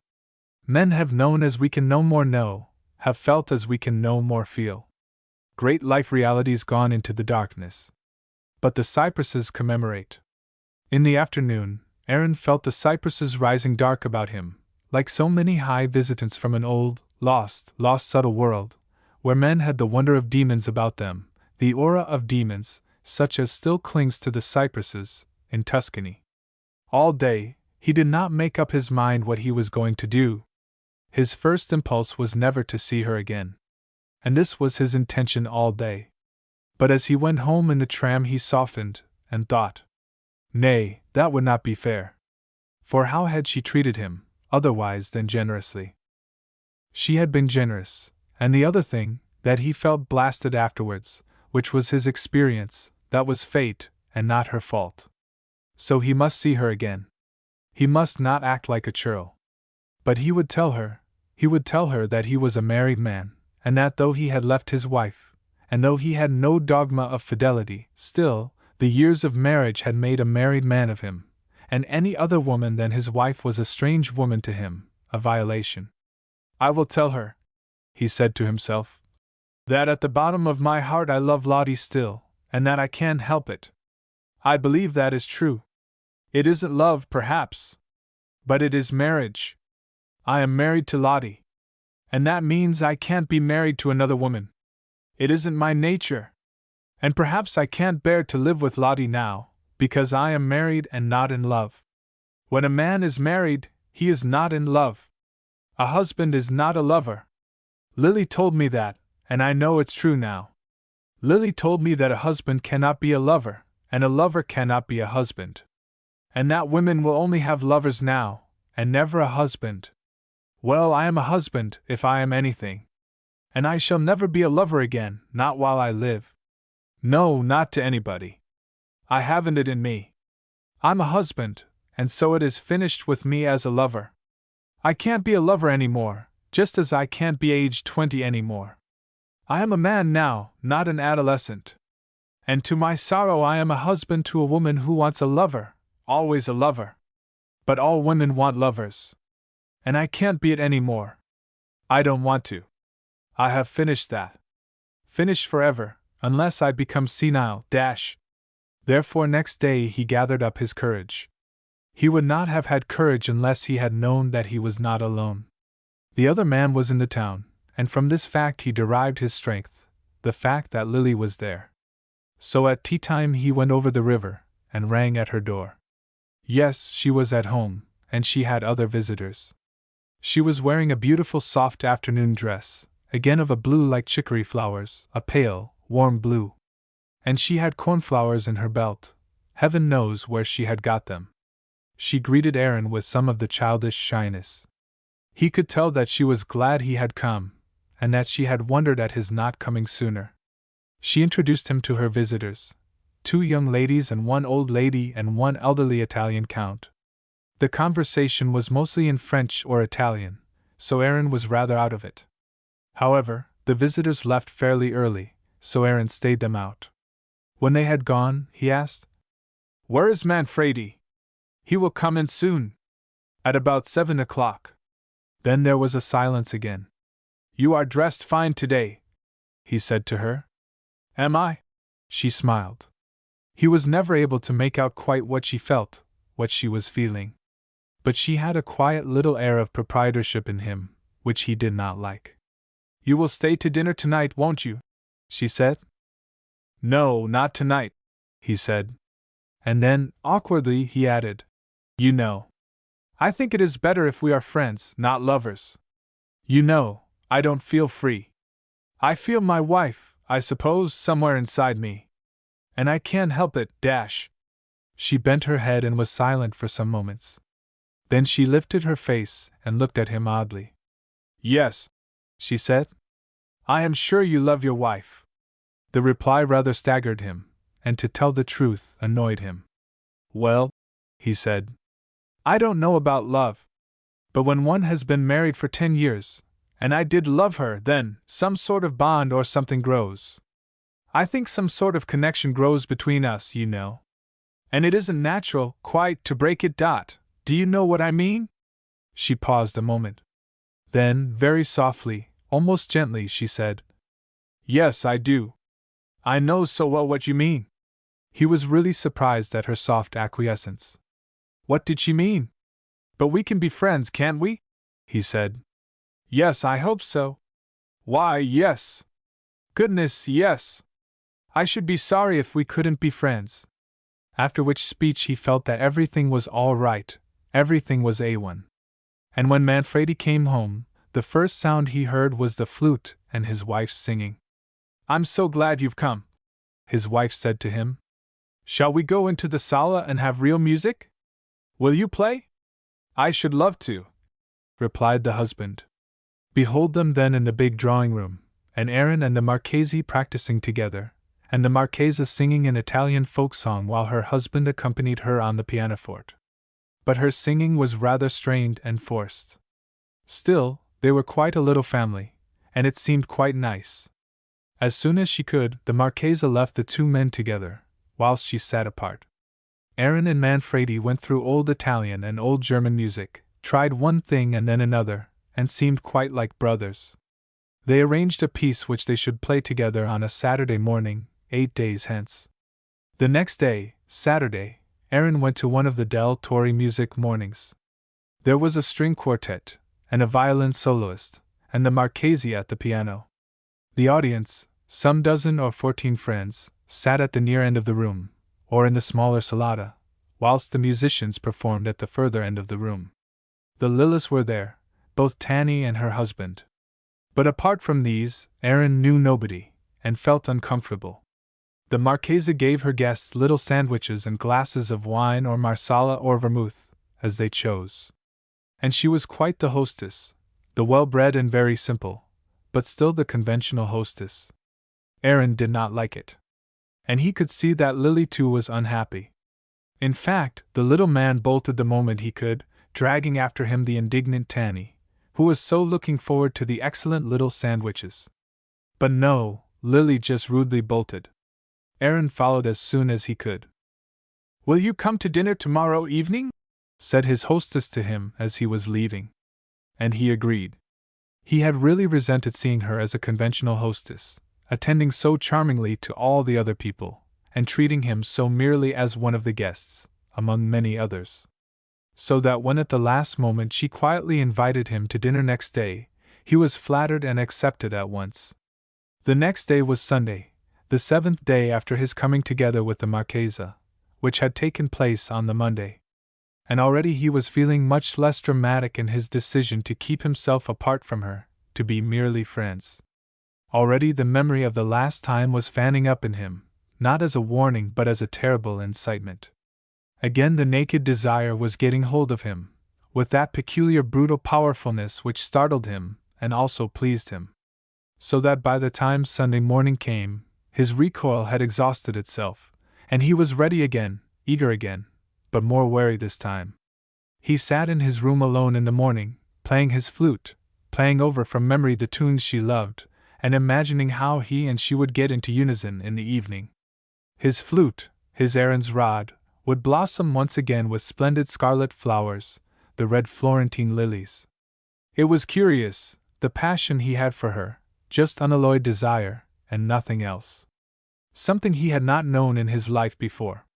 Men have known as we can no more know, have felt as we can no more feel. Great life realities gone into the darkness. But the cypresses commemorate. In the afternoon, Aaron felt the cypresses rising dark about him, like so many high visitants from an old, lost subtle world, where men had the wonder of demons about them, the aura of demons, such as still clings to the cypresses, in Tuscany. All day, he did not make up his mind what he was going to do. His first impulse was never to see her again. And this was his intention all day. But as he went home in the tram he softened, and thought, nay, that would not be fair. For how had she treated him, otherwise than generously? She had been generous, and the other thing, that he felt blasted afterwards, which was his experience, that was fate, and not her fault. So he must see her again. He must not act like a churl. But he would tell her that he was a married man, and that though he had left his wife, and though he had no dogma of fidelity, still, the years of marriage had made a married man of him, and any other woman than his wife was a strange woman to him, a violation. I will tell her, he said to himself, that at the bottom of my heart I love Lottie still, and that I can't help it. I believe that is true. It isn't love, perhaps, but it is marriage. I am married to Lottie. And that means I can't be married to another woman. It isn't my nature. And perhaps I can't bear to live with Lottie now, because I am married and not in love. When a man is married, he is not in love. A husband is not a lover. Lily told me that, and I know it's true now. Lily told me that a husband cannot be a lover, and a lover cannot be a husband. And that women will only have lovers now, and never a husband. Well, I am a husband, if I am anything. And I shall never be a lover again, not while I live. No, not to anybody. I haven't it in me. I'm a husband, and so it is finished with me as a lover. I can't be a lover any more, just as I can't be aged 20 any more. I am a man now, not an adolescent. And to my sorrow I am a husband to a woman who wants a lover, always a lover. But all women want lovers. And I can't be it any more. I don't want to. I have finished that. Finished forever, unless I become senile. Therefore next day he gathered up his courage. He would not have had courage unless he had known that he was not alone. The other man was in the town, and from this fact he derived his strength, the fact that Lily was there. So at tea time he went over the river, and rang at her door. Yes, she was at home, and she had other visitors. She was wearing a beautiful soft afternoon dress, again of a blue like chicory flowers, a pale, warm blue. And she had cornflowers in her belt, heaven knows where she had got them. She greeted Aaron with some of the childish shyness. He could tell that she was glad he had come, and that she had wondered at his not coming sooner. She introduced him to her visitors, 2 young ladies and 1 old lady and 1 elderly Italian count. The conversation was mostly in French or Italian, so Aaron was rather out of it. However, the visitors left fairly early, so Aaron stayed them out. When they had gone, he asked, "Where is Manfredi? He will come in soon." "At about 7 o'clock. Then there was a silence again. "You are dressed fine today," he said to her. Am I? She smiled. He was never able to make out quite what she felt, what she was feeling. But she had a quiet little air of proprietorship in him, which he did not like. You will stay to dinner tonight, won't you? She said. No, not tonight, he said. And then, awkwardly, he added, You know, I think it is better if we are friends, not lovers. You know, I don't feel free. I feel my wife, I suppose, somewhere inside me. And I can't help it, dash. She bent her head and was silent for some moments. Then she lifted her face and looked at him oddly. Yes, she said. I am sure you love your wife. The reply rather staggered him, and to tell the truth, annoyed him. Well, he said, I don't know about love. But when one has been married for 10 years, and I did love her, then some sort of bond or something grows. I think some sort of connection grows between us, you know. And it isn't natural, quite, to break it. Do you know what I mean? She paused a moment. Then, very softly, almost gently, she said, Yes, I do. I know so well what you mean. He was really surprised at her soft acquiescence. What did she mean? But we can be friends, can't we? He said. Yes, I hope so. Why, yes. Goodness, yes. I should be sorry if we couldn't be friends. After which speech he felt that everything was all right, everything was A1. And when Manfredi came home, the first sound he heard was the flute and his wife's singing. I'm so glad you've come, his wife said to him. Shall we go into the sala and have real music? Will you play? I should love to, replied the husband. Behold them then in the big drawing room, and Aaron and the Marchese practicing together, and the Marchesa singing an Italian folk song while her husband accompanied her on the pianoforte. But her singing was rather strained and forced. Still, they were quite a little family, and it seemed quite nice. As soon as she could, the Marchesa left the two men together, whilst she sat apart. Aaron and Manfredi went through old Italian and old German music, tried one thing and then another, and seemed quite like brothers. They arranged a piece which they should play together on a Saturday morning, 8 days hence. The next day, Saturday, Aaron went to one of the Del Torre music mornings. There was a string quartet, and a violin soloist, and the Marchese at the piano. The audience, some 12 or 14 friends, sat at the near end of the room, or in the smaller salata, whilst the musicians performed at the further end of the room. The Lillis were there, both Tanny and her husband. But apart from these, Aaron knew nobody, and felt uncomfortable. The Marchesa gave her guests little sandwiches and glasses of wine or marsala or vermouth, as they chose. And she was quite the hostess, the well-bred and very simple, but still the conventional hostess. Aaron did not like it. And he could see that Lily too was unhappy. In fact, the little man bolted the moment he could, dragging after him the indignant Tanny, who was so looking forward to the excellent little sandwiches. But no, Lily just rudely bolted. Aaron followed as soon as he could. Will you come to dinner tomorrow evening? Said his hostess to him as he was leaving. And he agreed. He had really resented seeing her as a conventional hostess, attending so charmingly to all the other people, and treating him so merely as one of the guests, among many others. So that when at the last moment she quietly invited him to dinner next day, he was flattered and accepted at once. The next day was Sunday, the 7th day after his coming together with the Marchesa, which had taken place on the Monday. And already he was feeling much less dramatic in his decision to keep himself apart from her, to be merely friends. Already the memory of the last time was fanning up in him, not as a warning but as a terrible incitement. Again the naked desire was getting hold of him, with that peculiar brutal powerfulness which startled him and also pleased him. So that by the time Sunday morning came, his recoil had exhausted itself, and he was ready again, eager again, but more wary this time. He sat in his room alone in the morning, playing his flute, playing over from memory the tunes she loved, and imagining how he and she would get into unison in the evening. His flute, his Aaron's rod, would blossom once again with splendid scarlet flowers, the red Florentine lilies. It was curious, the passion he had for her, just unalloyed desire, and nothing else. Something he had not known in his life before.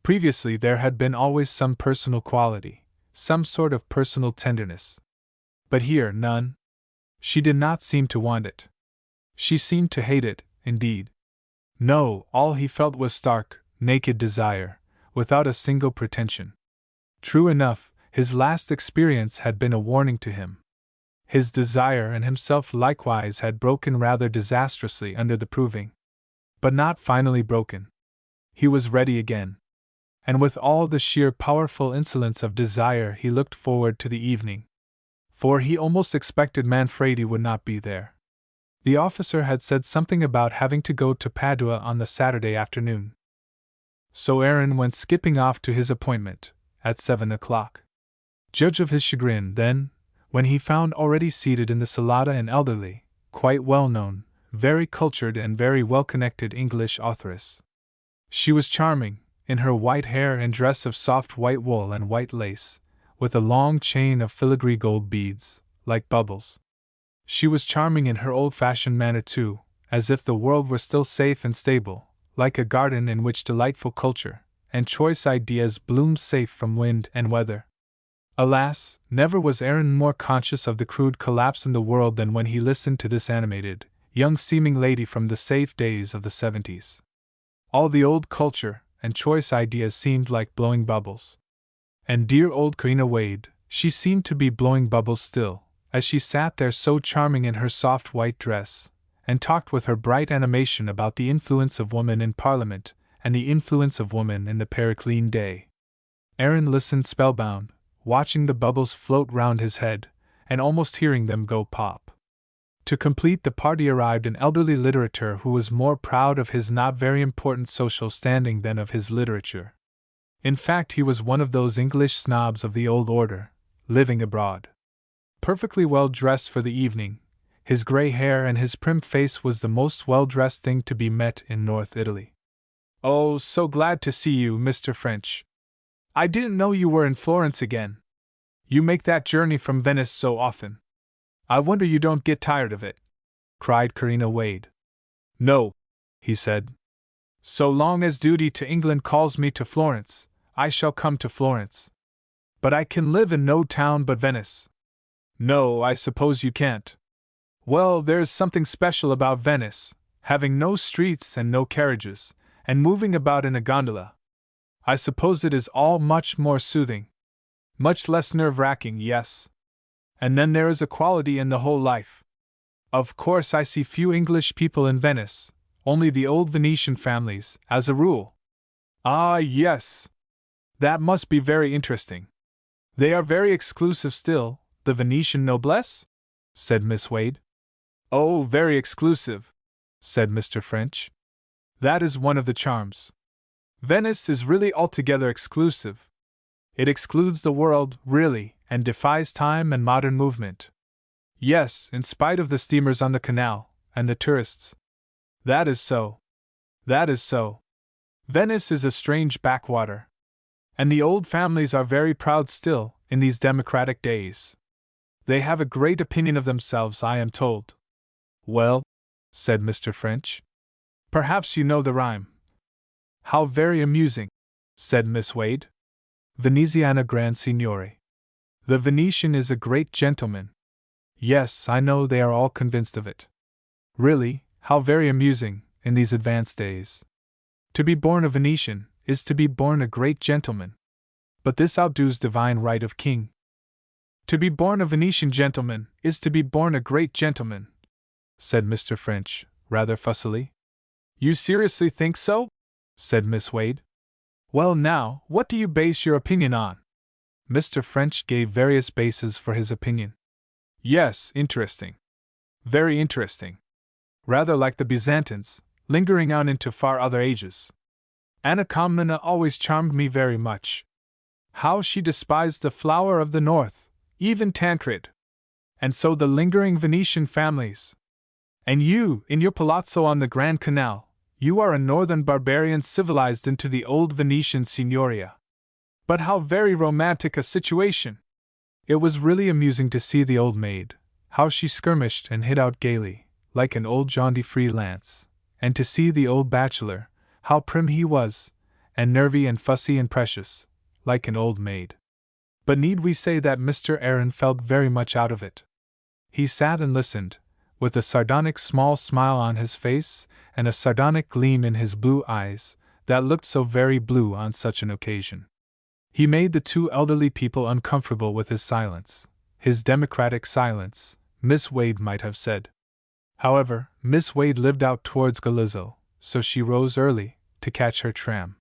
Previously there had been always some personal quality, some sort of personal tenderness. But here none. She did not seem to want it. She seemed to hate it, indeed. No, all he felt was stark, naked desire, without a single pretension. True enough, his last experience had been a warning to him. His desire and himself likewise had broken rather disastrously under the proving. But not finally broken. He was ready again. And with all the sheer powerful insolence of desire he looked forward to the evening. For he almost expected Manfredi would not be there. The officer had said something about having to go to Padua on the Saturday afternoon. So Aaron went skipping off to his appointment, at 7 o'clock. Judge of his chagrin, then, when he found already seated in the saletta an elderly, quite well-known, very cultured and very well-connected English authoress. She was charming, in her white hair and dress of soft white wool and white lace, with a long chain of filigree gold beads, like bubbles. She was charming in her old-fashioned manner too, as if the world were still safe and stable, like a garden in which delightful culture and choice ideas bloomed safe from wind and weather. Alas, never was Aaron more conscious of the crude collapse in the world than when he listened to this animated, young-seeming lady from the safe days of the 70s. All the old culture and choice ideas seemed like blowing bubbles. And dear old Karina Wade, she seemed to be blowing bubbles still, as she sat there so charming in her soft white dress, and talked with her bright animation about the influence of woman in Parliament, and the influence of woman in the Periclean day. Aaron listened spellbound, watching the bubbles float round his head, and almost hearing them go pop. To complete the party arrived an elderly litterateur who was more proud of his not very important social standing than of his literature. In fact, he was one of those English snobs of the old order, living abroad. Perfectly well dressed for the evening, his grey hair and his prim face was the most well-dressed thing to be met in North Italy. "Oh, so glad to see you, Mr. French. I didn't know you were in Florence again. You make that journey from Venice so often. I wonder you don't get tired of it," cried Karina Wade. "No," he said. "So long as duty to England calls me to Florence, I shall come to Florence. But I can live in no town but Venice." "No, I suppose you can't." "Well, there's something special about Venice, having no streets and no carriages, and moving about in a gondola. I suppose it is all much more soothing. Much less nerve-wracking, yes. And then there is a quality in the whole life. Of course I see few English people in Venice, only the old Venetian families, as a rule." "Ah, yes. That must be very interesting. They are very exclusive still, the Venetian noblesse?" said Miss Wade. "Oh, very exclusive," said Mr. French. "That is one of the charms. Venice is really altogether exclusive. It excludes the world, really, and defies time and modern movement. Yes, in spite of the steamers on the canal, and the tourists. That is so. That is so. Venice is a strange backwater. And the old families are very proud still, in these democratic days. They have a great opinion of themselves, I am told." "Well," said Mr. French, "perhaps you know the rhyme." "How very amusing," said Miss Wade. "Veneziana Grand Signore. The Venetian is a great gentleman." "Yes, I know they are all convinced of it." "Really, how very amusing, in these advanced days. To be born a Venetian is to be born a great gentleman. But this outdoes divine right of king. To be born a Venetian gentleman is to be born a great gentleman," said Mr. French, rather fussily. "You seriously think so?" said Miss Wade. "Well now, what do you base your opinion on?" Mr. French gave various bases for his opinion. "Yes, interesting. Very interesting. Rather like the Byzantines, lingering on into far other ages. Anna Karenina always charmed me very much. How she despised the flower of the north, even Tancred. And so the lingering Venetian families. And you, in your palazzo on the Grand Canal, you are a northern barbarian civilized into the old Venetian signoria. But how very romantic a situation! It was really amusing to see the old maid, how she skirmished and hid out gaily, like an old jaunty freelance, and to see the old bachelor, how prim he was, and nervy and fussy and precious, like an old maid. But need we say that Mr. Aaron felt very much out of it? He sat and listened, with a sardonic small smile on his face and a sardonic gleam in his blue eyes, that looked so very blue on such an occasion. He made the two elderly people uncomfortable with his silence, his democratic silence, Miss Wade might have said. However, Miss Wade lived out towards Galizzo, so she rose early, to catch her tram.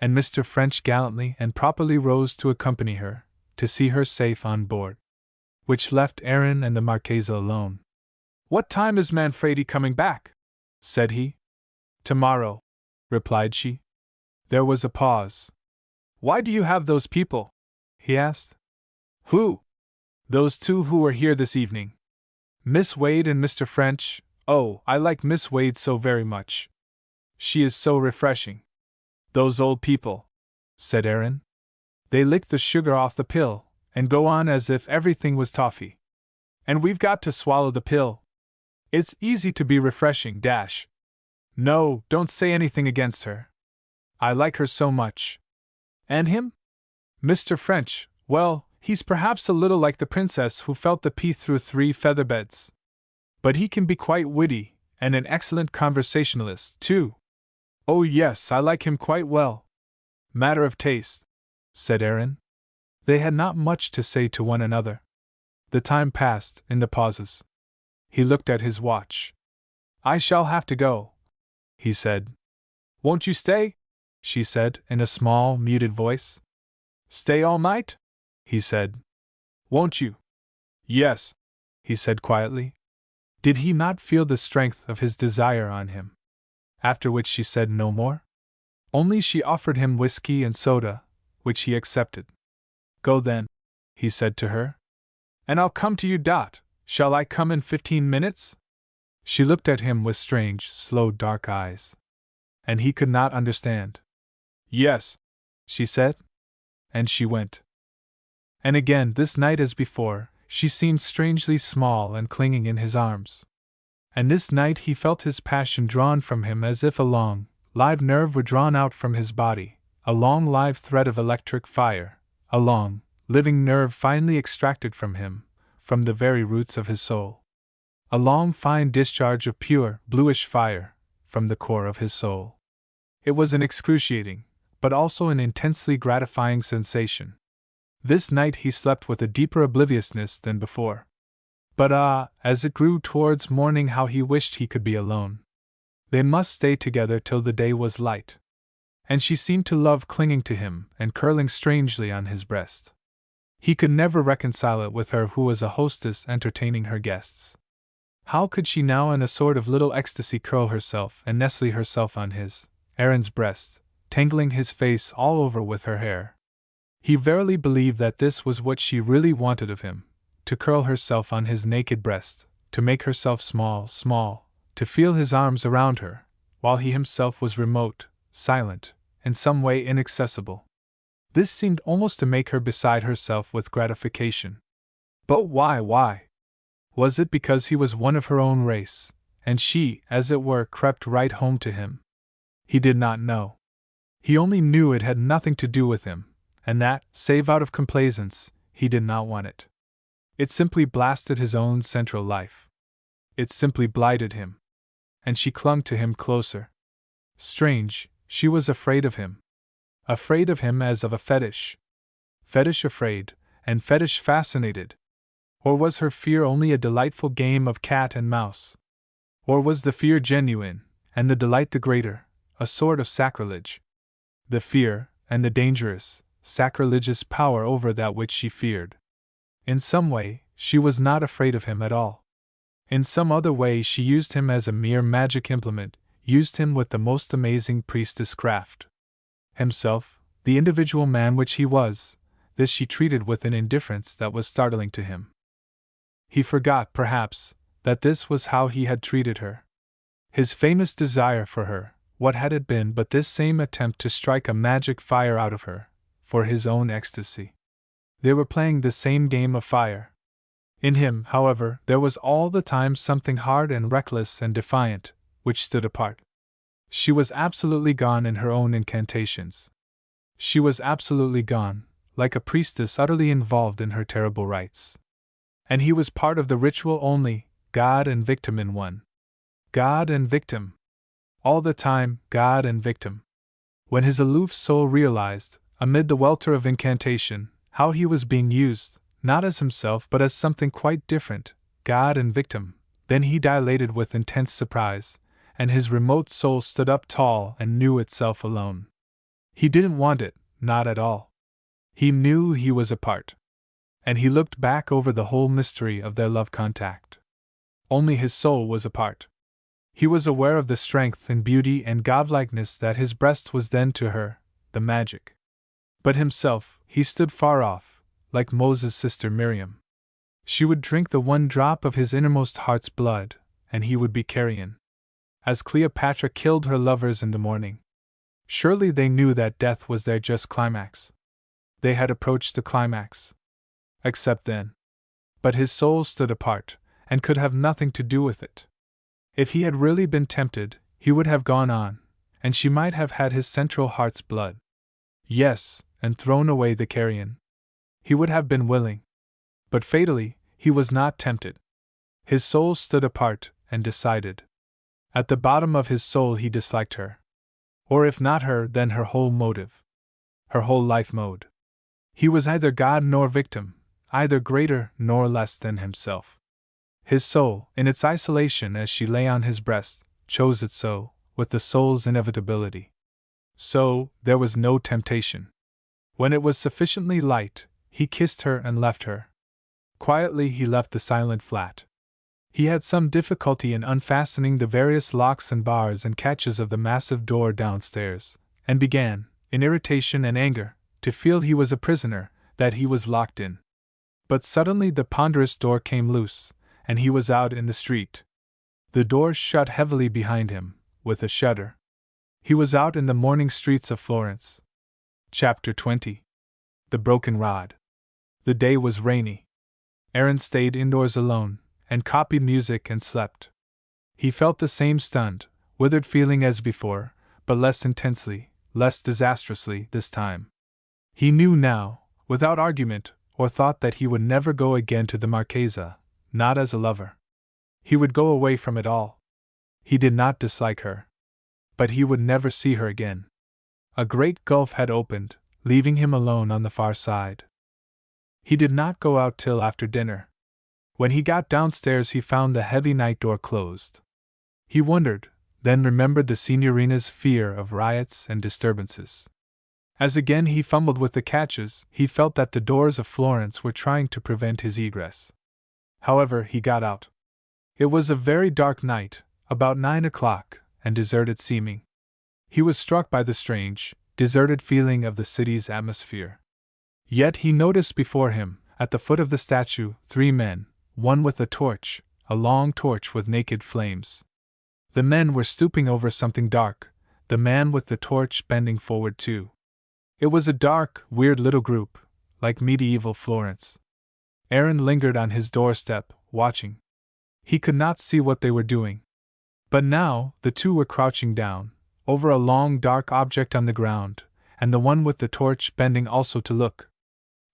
And Mr. French gallantly and properly rose to accompany her, to see her safe on board. Which left Aaron and the Marchesa alone. "What time is Manfredi coming back?" said he. "Tomorrow," replied she. There was a pause. "Why do you have those people?" he asked. "Who?" "Those two who were here this evening. Miss Wade and Mr. French. Oh, I like Miss Wade so very much. She is so refreshing." "Those old people," said Aaron. "They lick the sugar off the pill, and go on as if everything was toffee. And we've got to swallow the pill. It's easy to be refreshing, dash. No, don't say anything against her. I like her so much." "And him?" "Mr. French, well, he's perhaps a little like the princess who felt the pea through 3 feather-beds. But he can be quite witty, and an excellent conversationalist, too." "Oh yes, I like him quite well." "Matter of taste," said Aaron. They had not much to say to one another. The time passed in the pauses. He looked at his watch. "I shall have to go," he said. "Won't you stay?" she said, in a small, muted voice. "Stay all night?" he said. "Won't you?" "Yes," he said quietly. Did he not feel the strength of his desire on him? After which she said no more. Only she offered him whiskey and soda, which he accepted. "Go then," he said to her. "And I'll come to you. Shall I come in 15 minutes? She looked at him with strange, slow, dark eyes. And he could not understand. "Yes," she said. And she went. And again, this night as before, she seemed strangely small and clinging in his arms. And this night he felt his passion drawn from him as if a long, live nerve were drawn out from his body, a long live thread of electric fire, a long, living nerve finely extracted from him, from the very roots of his soul. A long fine discharge of pure, bluish fire, from the core of his soul. It was an excruciating, but also an intensely gratifying sensation. This night he slept with a deeper obliviousness than before. But as it grew towards morning, how he wished he could be alone. They must stay together till the day was light. And she seemed to love clinging to him and curling strangely on his breast. He could never reconcile it with her who was a hostess entertaining her guests. How could she now in a sort of little ecstasy curl herself and nestle herself on his, Aaron's breast, tangling his face all over with her hair? He verily believed that this was what she really wanted of him, to curl herself on his naked breast, to make herself small, to feel his arms around her, while he himself was remote, silent, in some way inaccessible. This seemed almost to make her beside herself with gratification. But why? Was it because he was one of her own race, and she, as it were, crept right home to him? He did not know. He only knew it had nothing to do with him, and that, save out of complaisance, he did not want it. It simply blasted his own central life. It simply blighted him. And she clung to him closer. Strange, she was afraid of him. Afraid of him as of a fetish. Fetish afraid, and fetish fascinated. Or was her fear only a delightful game of cat and mouse? Or was the fear genuine, and the delight the greater, a sort of sacrilege? The fear, and the dangerous, sacrilegious power over that which she feared. In some way, she was not afraid of him at all. In some other way she used him as a mere magic implement, used him with the most amazing priestess craft. Himself, the individual man which he was, this she treated with an indifference that was startling to him. He forgot, perhaps, that this was how he had treated her. His famous desire for her, what had it been but this same attempt to strike a magic fire out of her, for his own ecstasy? They were playing the same game of fire. In him, however, there was all the time something hard and reckless and defiant, which stood apart. She was absolutely gone in her own incantations. She was absolutely gone, like a priestess utterly involved in her terrible rites. And he was part of the ritual only, god and victim in one. God and victim. All the time, god and victim. When his aloof soul realized, amid the welter of incantation, how he was being used, not as himself but as something quite different, god and victim, then he dilated with intense surprise, and his remote soul stood up tall and knew itself alone. He didn't want it, not at all. He knew he was apart. And he looked back over the whole mystery of their love contact. Only his soul was apart. He was aware of the strength and beauty and godlikeness that his breast was then to her, the magic. But himself, he stood far off, like Moses' sister Miriam. She would drink the one drop of his innermost heart's blood, and he would be carrion. As Cleopatra killed her lovers in the morning. Surely they knew that death was their just climax. They had approached the climax. Except then. But his soul stood apart, and could have nothing to do with it. If he had really been tempted, he would have gone on, and she might have had his central heart's blood. Yes, and thrown away the carrion. He would have been willing. But fatally, he was not tempted. His soul stood apart, and decided. At the bottom of his soul he disliked her. Or if not her, then her whole motive. Her whole life mode. He was neither god nor victim, either greater nor less than himself. His soul, in its isolation as she lay on his breast, chose it so, with the soul's inevitability. So, there was no temptation. When it was sufficiently light, he kissed her and left her. Quietly he left the silent flat. He had some difficulty in unfastening the various locks and bars and catches of the massive door downstairs, and began, in irritation and anger, to feel he was a prisoner, that he was locked in. But suddenly the ponderous door came loose, and he was out in the street. The door shut heavily behind him, with a shudder. He was out in the morning streets of Florence. Chapter 20. The Broken Rod. The day was rainy. Aaron stayed indoors alone, and copied music and slept. He felt the same stunned, withered feeling as before, but less intensely, less disastrously this time. He knew now, without argument or thought, that he would never go again to the Marchesa, not as a lover. He would go away from it all. He did not dislike her. But he would never see her again. A great gulf had opened, leaving him alone on the far side. He did not go out till after dinner. When he got downstairs he found the heavy night door closed. He wondered, then remembered the signorina's fear of riots and disturbances. As again he fumbled with the catches, he felt that the doors of Florence were trying to prevent his egress. However, he got out. It was a very dark night, about 9 o'clock, and deserted seeming. He was struck by the strange, deserted feeling of the city's atmosphere. Yet he noticed before him, at the foot of the statue, 3 men, one with a torch, a long torch with naked flames. The men were stooping over something dark, the man with the torch bending forward too. It was a dark, weird little group, like medieval Florence. Aaron lingered on his doorstep, watching. He could not see what they were doing. But now, the 2 were crouching down, over a long dark object on the ground, and the one with the torch bending also to look.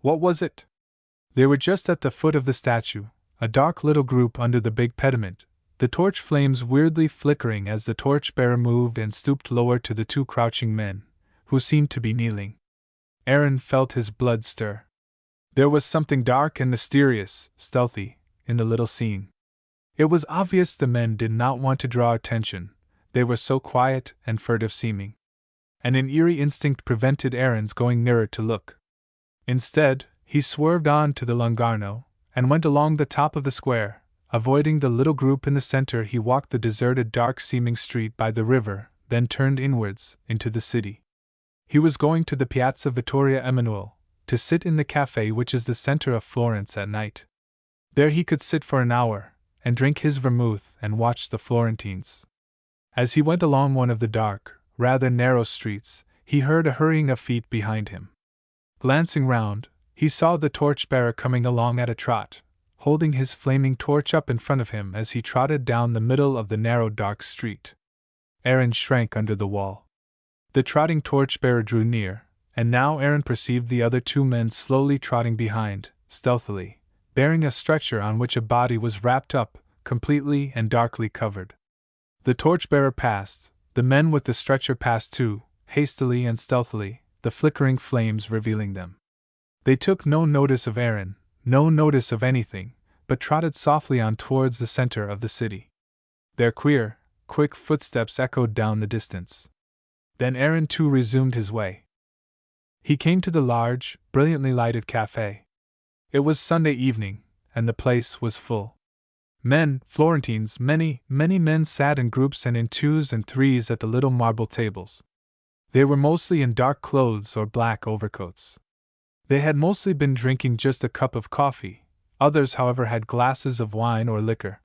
What was it? They were just at the foot of the statue, a dark little group under the big pediment, the torch flames weirdly flickering as the torch-bearer moved and stooped lower to the 2 crouching men, who seemed to be kneeling. Aaron felt his blood stir. There was something dark and mysterious, stealthy, in the little scene. It was obvious the men did not want to draw attention, they were so quiet and furtive seeming. And an eerie instinct prevented Aaron's going nearer to look. Instead, he swerved on to the Lungarno, and went along the top of the square. Avoiding the little group in the center, he walked the deserted dark-seeming street by the river, then turned inwards, into the city. He was going to the Piazza Vittorio Emanuele, to sit in the cafe which is the center of Florence at night. There he could sit for an hour, and drink his vermouth and watch the Florentines. As he went along one of the dark, rather narrow streets, he heard a hurrying of feet behind him. Glancing round, he saw the torch-bearer coming along at a trot, holding his flaming torch up in front of him as he trotted down the middle of the narrow dark street. Aaron shrank under the wall. The trotting torch-bearer drew near, and now Aaron perceived the other two men slowly trotting behind, stealthily, bearing a stretcher on which a body was wrapped up, completely and darkly covered. The torch-bearer passed, the men with the stretcher passed too, hastily and stealthily, the flickering flames revealing them. They took no notice of Aaron, no notice of anything, but trotted softly on towards the center of the city. Their queer, quick footsteps echoed down the distance. Then Aaron too resumed his way. He came to the large, brilliantly lighted cafe. It was Sunday evening, and the place was full. Men, Florentines, many men sat in groups and in twos and threes at the little marble tables. They were mostly in dark clothes or black overcoats. They had mostly been drinking just a cup of coffee, others, however, had glasses of wine or liquor.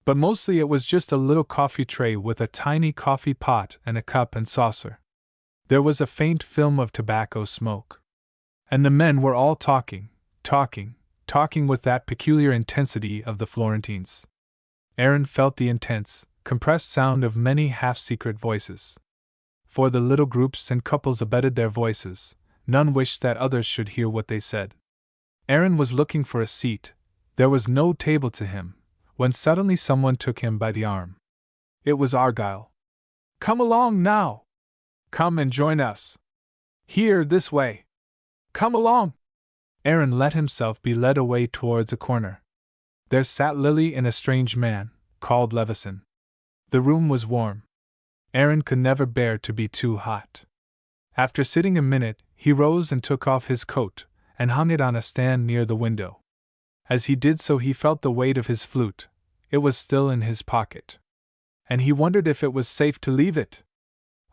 But mostly it was just a little coffee tray with a tiny coffee pot and a cup and saucer. There was a faint film of tobacco smoke. And the men were all talking with that peculiar intensity of the Florentines. Aaron felt the intense, compressed sound of many half-secret voices. For the little groups and couples abetted their voices, none wished that others should hear what they said. Aaron was looking for a seat. There was no table to him, when suddenly someone took him by the arm. It was Argyle. "Come along now! Come and join us! Here, this way! Come along!" Aaron let himself be led away towards a corner. There sat Lily and a strange man, called Levison. The room was warm. Aaron could never bear to be too hot. After sitting a minute, he rose and took off his coat, and hung it on a stand near the window. As he did so, he felt the weight of his flute. It was still in his pocket. And he wondered if it was safe to leave it.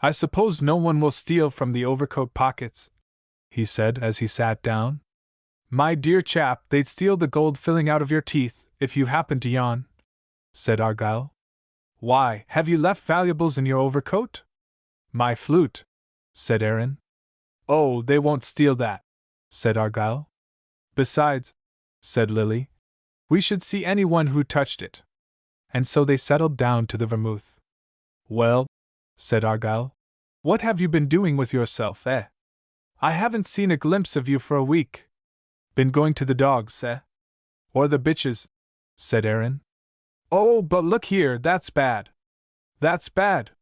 "I suppose no one will steal from the overcoat pockets," he said as he sat down. "My dear chap, they'd steal the gold filling out of your teeth, if you happen to yawn," said Argyle. "Why, have you left valuables in your overcoat?" "My flute," said Aaron. "Oh, they won't steal that," said Argyle. "Besides," said Lily, "we should see anyone who touched it." And so they settled down to the vermouth. "Well," said Argyle, "what have you been doing with yourself, eh? I haven't seen a glimpse of you for a week. Been going to the dogs, eh? Or the bitches," said Aaron. "Oh, but look here, that's bad. That's bad.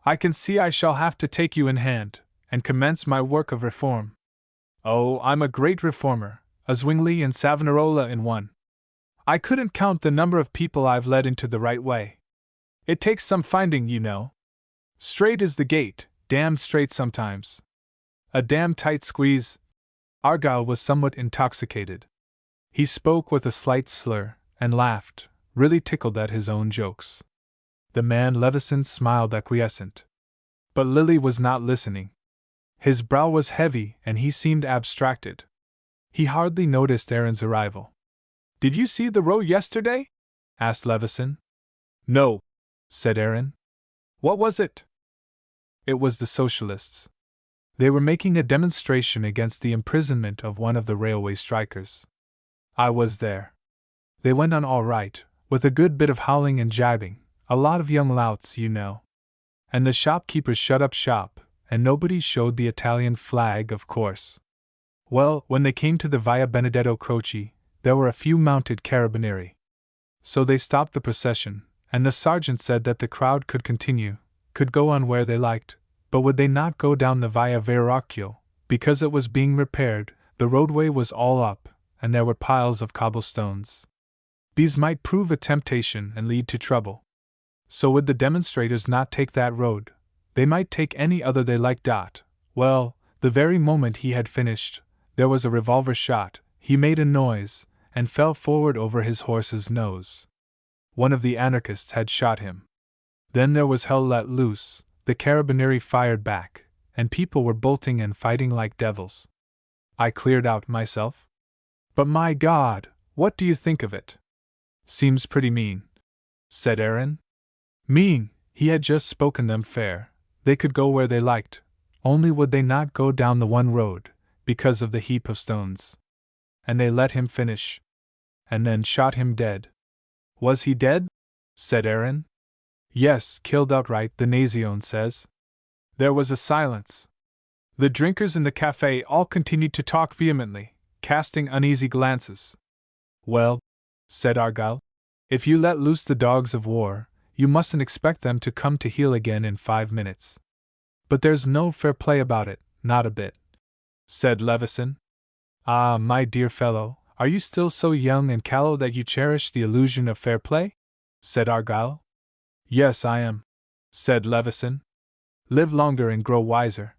I can see I shall have to take you in hand, and commence my work of reform. Oh, I'm a great reformer, a Zwingli and Savonarola in one. I couldn't count the number of people I've led into the right way. It takes some finding, you know. Straight is the gate, damned straight sometimes. A damn tight squeeze." Argyle was somewhat intoxicated. He spoke with a slight slur, and laughed, really tickled at his own jokes. The man Levison smiled acquiescent. But Lily was not listening. His brow was heavy and he seemed abstracted. He hardly noticed Aaron's arrival. "Did you see the row yesterday?" asked Levison. "No," said Aaron. "What was it?" It was the Socialists. They were making a demonstration against the imprisonment of one of the railway strikers. I was there. They went on all right, with a good bit of howling and jibing, a lot of young louts, you know. And the shopkeepers shut up shop, and nobody showed the Italian flag, of course. Well, when they came to the Via Benedetto Croce, there were a few mounted carabinieri. So they stopped the procession, and the sergeant said that the crowd could continue, could go on where they liked, but would they not go down the Via Verrocchio, because it was being repaired, the roadway was all up, and there were piles of cobblestones. These might prove a temptation and lead to trouble. So would the demonstrators not take that road? They might take any other they liked. Well, the very moment he had finished, there was a revolver shot, he made a noise, and fell forward over his horse's nose. One of the anarchists had shot him. Then there was hell let loose, the carabinieri fired back, and people were bolting and fighting like devils. I cleared out myself. But my God, what do you think of it? Seems pretty mean, said Aaron. Mean, he had just spoken them fair. They could go where they liked, only would they not go down the one road, because of the heap of stones. And they let him finish. and then shot him dead. Was he dead? Said Aaron. Yes, killed outright, the Nazione says. There was a silence. The drinkers in the cafe all continued to talk vehemently, casting uneasy glances. Well, said Argyle, if you let loose the dogs of war, you mustn't expect them to come to heel again in 5 minutes. But there's no fair play about it, not a bit, said Levison. Ah, my dear fellow, are you still so young and callow that you cherish the illusion of fair play? Said Argyle. Yes, I am, said Levison. Live longer and grow wiser,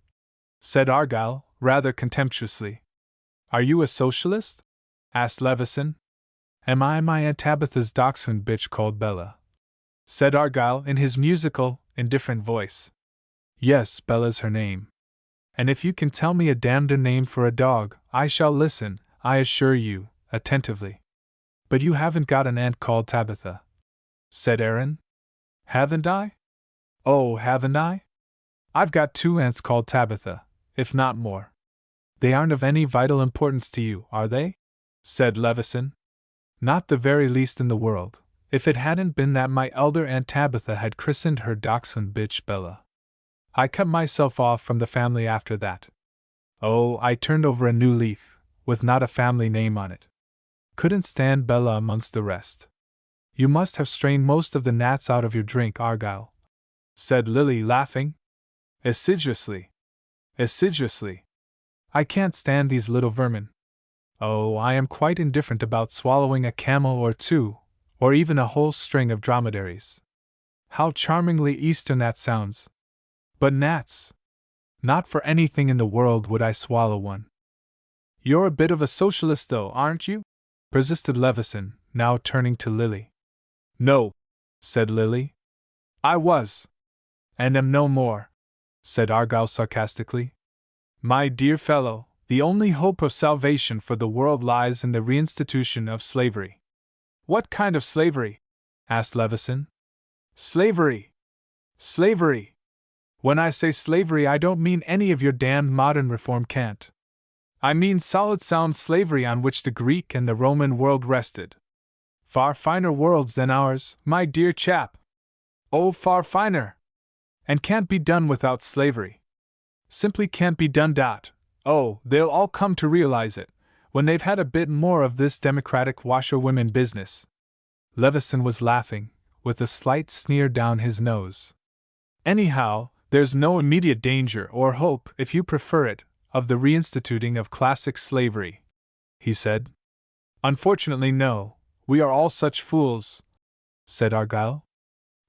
said Argyle, rather contemptuously. Are you a socialist? Asked Levison. Am I my Aunt Tabitha's dachshund bitch called Bella? Said Argyle in his musical, indifferent voice. Yes, Bella's her name. And if you can tell me a damneder name for a dog, I shall listen, I assure you, attentively. But you haven't got an aunt called Tabitha, said Aaron. Haven't I? Oh, haven't I? I've got 2 aunts called Tabitha, if not more. They aren't of any vital importance to you, are they? Said Levison. Not the very least in the world, if it hadn't been that my elder Aunt Tabitha had christened her dachshund bitch Bella. I cut myself off from the family after that. Oh, I turned over a new leaf, with not a family name on it. Couldn't stand Bella amongst the rest. You must have strained most of the gnats out of your drink, Argyle, said Lily, laughing. Assiduously. Assiduously. I can't stand these little vermin. Oh, I am quite indifferent about swallowing a camel or 2, or even a whole string of dromedaries. How charmingly Eastern that sounds. But gnats! Not for anything in the world would I swallow one. You're a bit of a socialist, though, aren't you? Persisted Levison, now turning to Lily. No, said Lily. I was. And am no more, said Argyle sarcastically. My dear fellow, the only hope of salvation for the world lies in the reinstitution of slavery. What kind of slavery? Asked Levison. Slavery! Slavery! When I say slavery, I don't mean any of your damned modern reform cant. I mean solid sound slavery on which the Greek and the Roman world rested. Far finer worlds than ours, my dear chap. Oh, far finer! And can't be done without slavery. Simply can't be done. Oh, they'll all come to realize it, when they've had a bit more of this democratic washerwomen business. Levison was laughing, with a slight sneer down his nose. Anyhow, there's no immediate danger or hope, if you prefer it, of the reinstituting of classic slavery, he said. Unfortunately, no, we are all such fools, said Argyle.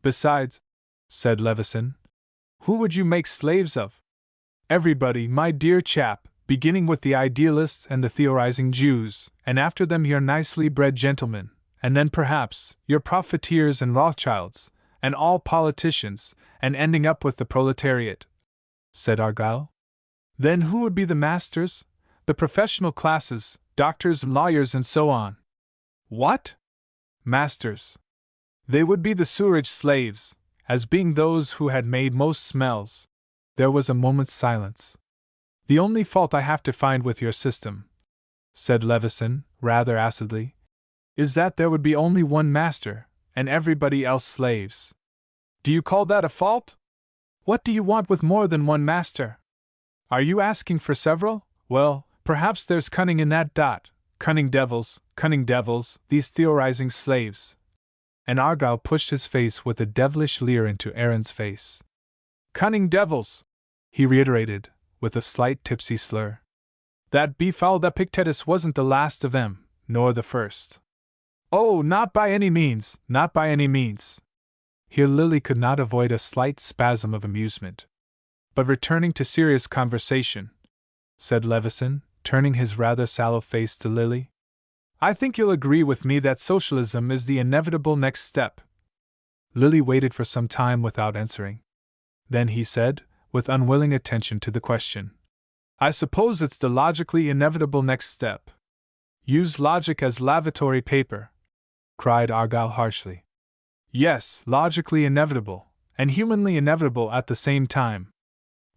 Besides, said Levison, who would you make slaves of? Everybody, my dear chap, beginning with the idealists and the theorizing Jews, and after them your nicely bred gentlemen, and then perhaps your profiteers and Rothschilds, and all politicians, and ending up with the proletariat, said Argyle. Then who would be the masters? The professional classes, doctors, lawyers, and so on. What? Masters. They would be the sewerage slaves, as being those who had made most smells. There was a moment's silence. The only fault I have to find with your system, said Levison, rather acidly, is that there would be only one master, and everybody else slaves. Do you call that a fault? What do you want with more than one master? Are you asking for several? Well, perhaps there's cunning in that. Cunning devils, these theorizing slaves. And Argyle pushed his face with a devilish leer into Aaron's face. Cunning devils, he reiterated, with a slight tipsy slur. That befouled Epictetus wasn't the last of them, nor the first. Oh, not by any means, not by any means. Here Lily could not avoid a slight spasm of amusement. But returning to serious conversation, said Levison, turning his rather sallow face to Lily, I think you'll agree with me that socialism is the inevitable next step. Lily waited for some time without answering. Then he said, with unwilling attention to the question, I suppose it's the logically inevitable next step. Use logic as lavatory paper, cried Argyle harshly. Yes, logically inevitable, and humanly inevitable at the same time.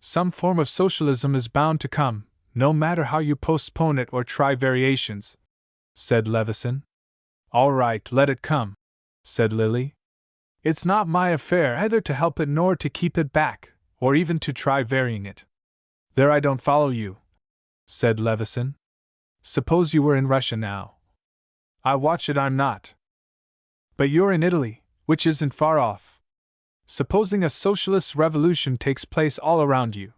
Some form of socialism is bound to come, no matter how you postpone it or try variations, said Levison. All right, let it come, said Lily. It's not my affair either to help it nor to keep it back, or even to try varying it. There, I don't follow you, said Levison. Suppose you were in Russia now. I watch it I'm not. But you're in Italy, which isn't far off. Supposing a socialist revolution takes place all around you.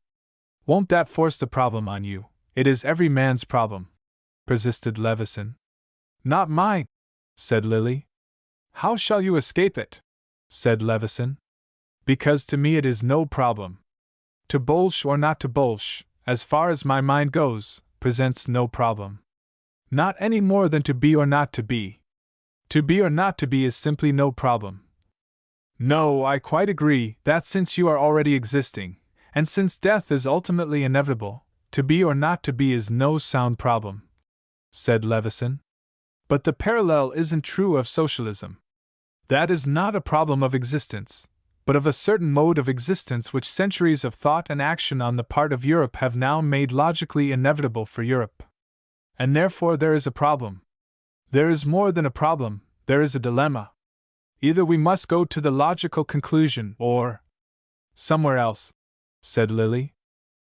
Won't that force the problem on you? It is every man's problem, persisted Levison. Not mine, said Lily. How shall you escape it? Said Levison. Because to me it is no problem. To bolsh or not to bolsh, as far as my mind goes, presents no problem. Not any more than to be or not to be. To be or not to be is simply no problem. No, I quite agree that since you are already existing, and since death is ultimately inevitable, to be or not to be is no sound problem, said Levison. But the parallel isn't true of socialism. That is not a problem of existence, but of a certain mode of existence which centuries of thought and action on the part of Europe have now made logically inevitable for Europe. And therefore there is a problem. There is more than a problem, there is a dilemma. Either we must go to the logical conclusion or somewhere else, said Lily.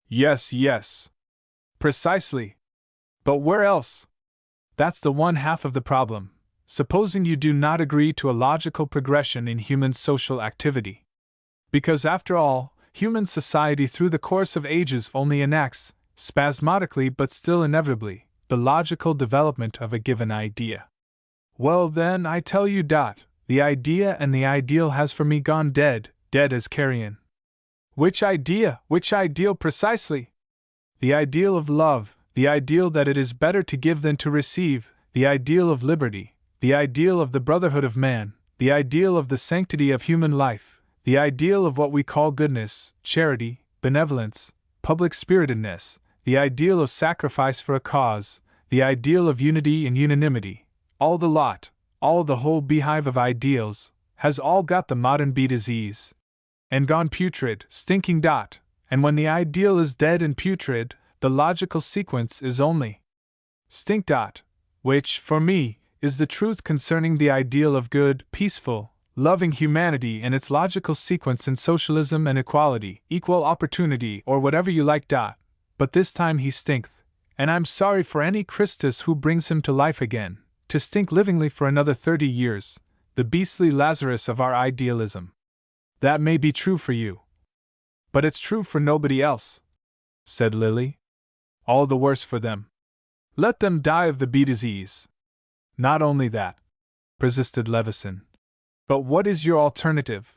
Yes. Precisely. But where else? That's the one half of the problem, supposing you do not agree to a logical progression in human social activity. Because after all, human society through the course of ages only enacts, spasmodically but still inevitably, the logical development of a given idea. Well then, I tell you, the idea and the ideal has for me gone dead as carrion. Which idea? Which ideal precisely? The ideal of love, the ideal that it is better to give than to receive, the ideal of liberty, the ideal of the brotherhood of man, the ideal of the sanctity of human life, the ideal of what we call goodness, charity, benevolence, public-spiritedness, the ideal of sacrifice for a cause, the ideal of unity and unanimity, all the lot, all the whole beehive of ideals, has all got the modern bee disease. And gone putrid, stinking. And when the ideal is dead and putrid, the logical sequence is only stink. Which, for me, is the truth concerning the ideal of good, peaceful, loving humanity and its logical sequence in socialism and equality, equal opportunity, or whatever you like. But this time he stinketh, and I'm sorry for any Christus who brings him to life again, to stink livingly for another 30 years, the beastly Lazarus of our idealism. That may be true for you. But it's true for nobody else, said Lily. All the worse for them. Let them die of the bee disease. Not only that, persisted Levison. But what is your alternative?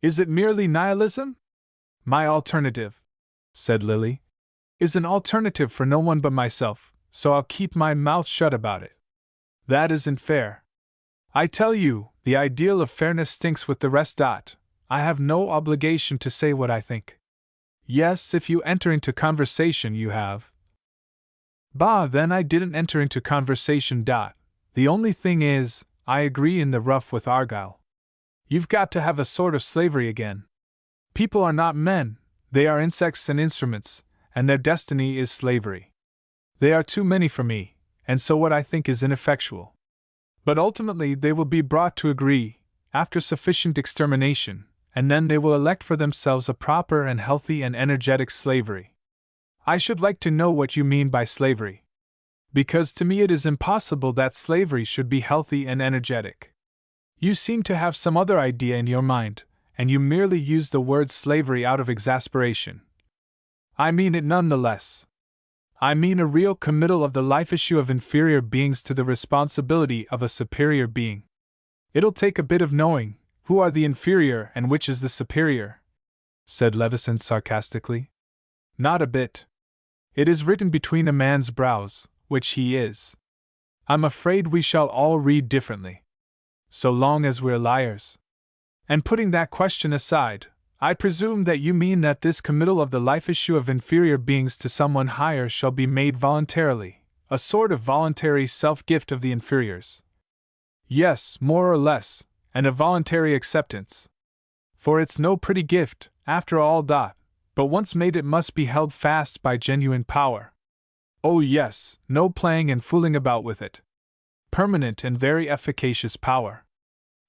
Is it merely nihilism? My alternative, said Lily, is an alternative for no one but myself, so I'll keep my mouth shut about it. That isn't fair. I tell you, the ideal of fairness stinks with the rest. I have no obligation to say what I think. Yes, if you enter into conversation, you have. Bah, then I didn't enter into conversation. The only thing is, I agree in the rough with Argyll. You've got to have a sort of slavery again. People are not men, they are insects and instruments, and their destiny is slavery. They are too many for me, and so what I think is ineffectual. But ultimately they will be brought to agree, after sufficient extermination, and then they will elect for themselves a proper and healthy and energetic slavery. I should like to know what you mean by slavery. Because to me it is impossible that slavery should be healthy and energetic. You seem to have some other idea in your mind, and you merely use the word slavery out of exasperation. I mean it none the less. I mean a real committal of the life issue of inferior beings to the responsibility of a superior being. It'll take a bit of knowing who are the inferior and which is the superior, said Levison sarcastically. Not a bit. It is written between a man's brows, which he is. I'm afraid we shall all read differently. So long as we're liars. And putting that question aside, I presume that you mean that this committal of the life issue of inferior beings to someone higher shall be made voluntarily, a sort of voluntary self-gift of the inferiors. Yes, more or less, and a voluntary acceptance. For it's no pretty gift, after all. But once made it must be held fast by genuine power. Oh yes, no playing and fooling about with it. Permanent and very efficacious power.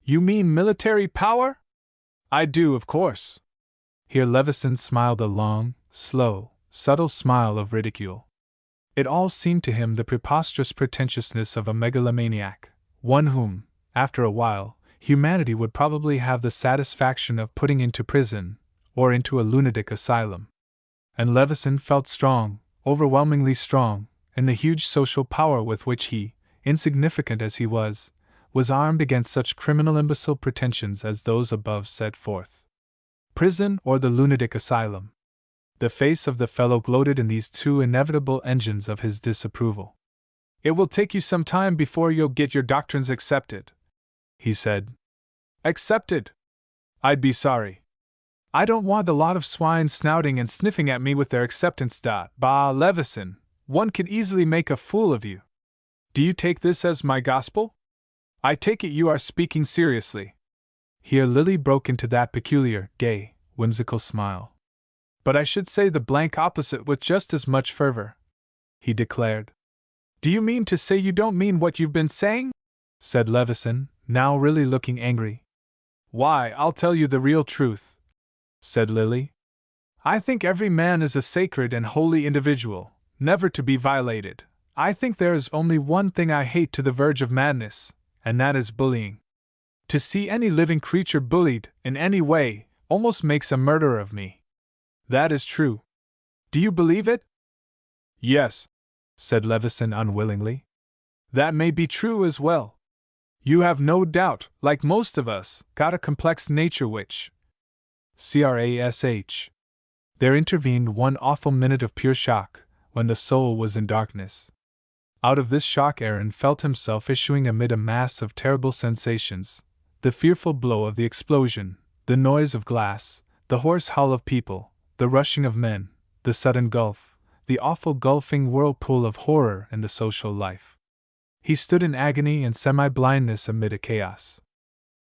You mean military power? I do, of course. Here Levison smiled a long, slow, subtle smile of ridicule. It all seemed to him the preposterous pretentiousness of a megalomaniac, one whom, after a while, humanity would probably have the satisfaction of putting into prison, or into a lunatic asylum. And Levison felt strong, overwhelmingly strong, in the huge social power with which he, insignificant as he was armed against such criminal imbecile pretensions as those above set forth. Prison or the lunatic asylum. The face of the fellow gloated in these two inevitable engines of his disapproval. It will take you some time before you'll get your doctrines accepted, he said. Accepted? I'd be sorry. I don't want a lot of swine snouting and sniffing at me with their acceptance. Bah, Levison, one could easily make a fool of you. Do you take this as my gospel? I take it you are speaking seriously. Here Lily broke into that peculiar, gay, whimsical smile. But I should say the blank opposite with just as much fervor, he declared. Do you mean to say you don't mean what you've been saying? Said Levison, now really looking angry. Why, I'll tell you the real truth, said Lily. I think every man is a sacred and holy individual, never to be violated. I think there is only one thing I hate to the verge of madness, and that is bullying. To see any living creature bullied, in any way, almost makes a murderer of me. That is true. Do you believe it? Yes, said Levison unwillingly. That may be true as well. You have no doubt, like most of us, got a complex nature which. Crash. There intervened one awful minute of pure shock, when the soul was in darkness. Out of this shock Aaron felt himself issuing amid a mass of terrible sensations, the fearful blow of the explosion, the noise of glass, the hoarse howl of people, the rushing of men, the sudden gulf, the awful gulfing whirlpool of horror in the social life. He stood in agony and semi-blindness amid a chaos.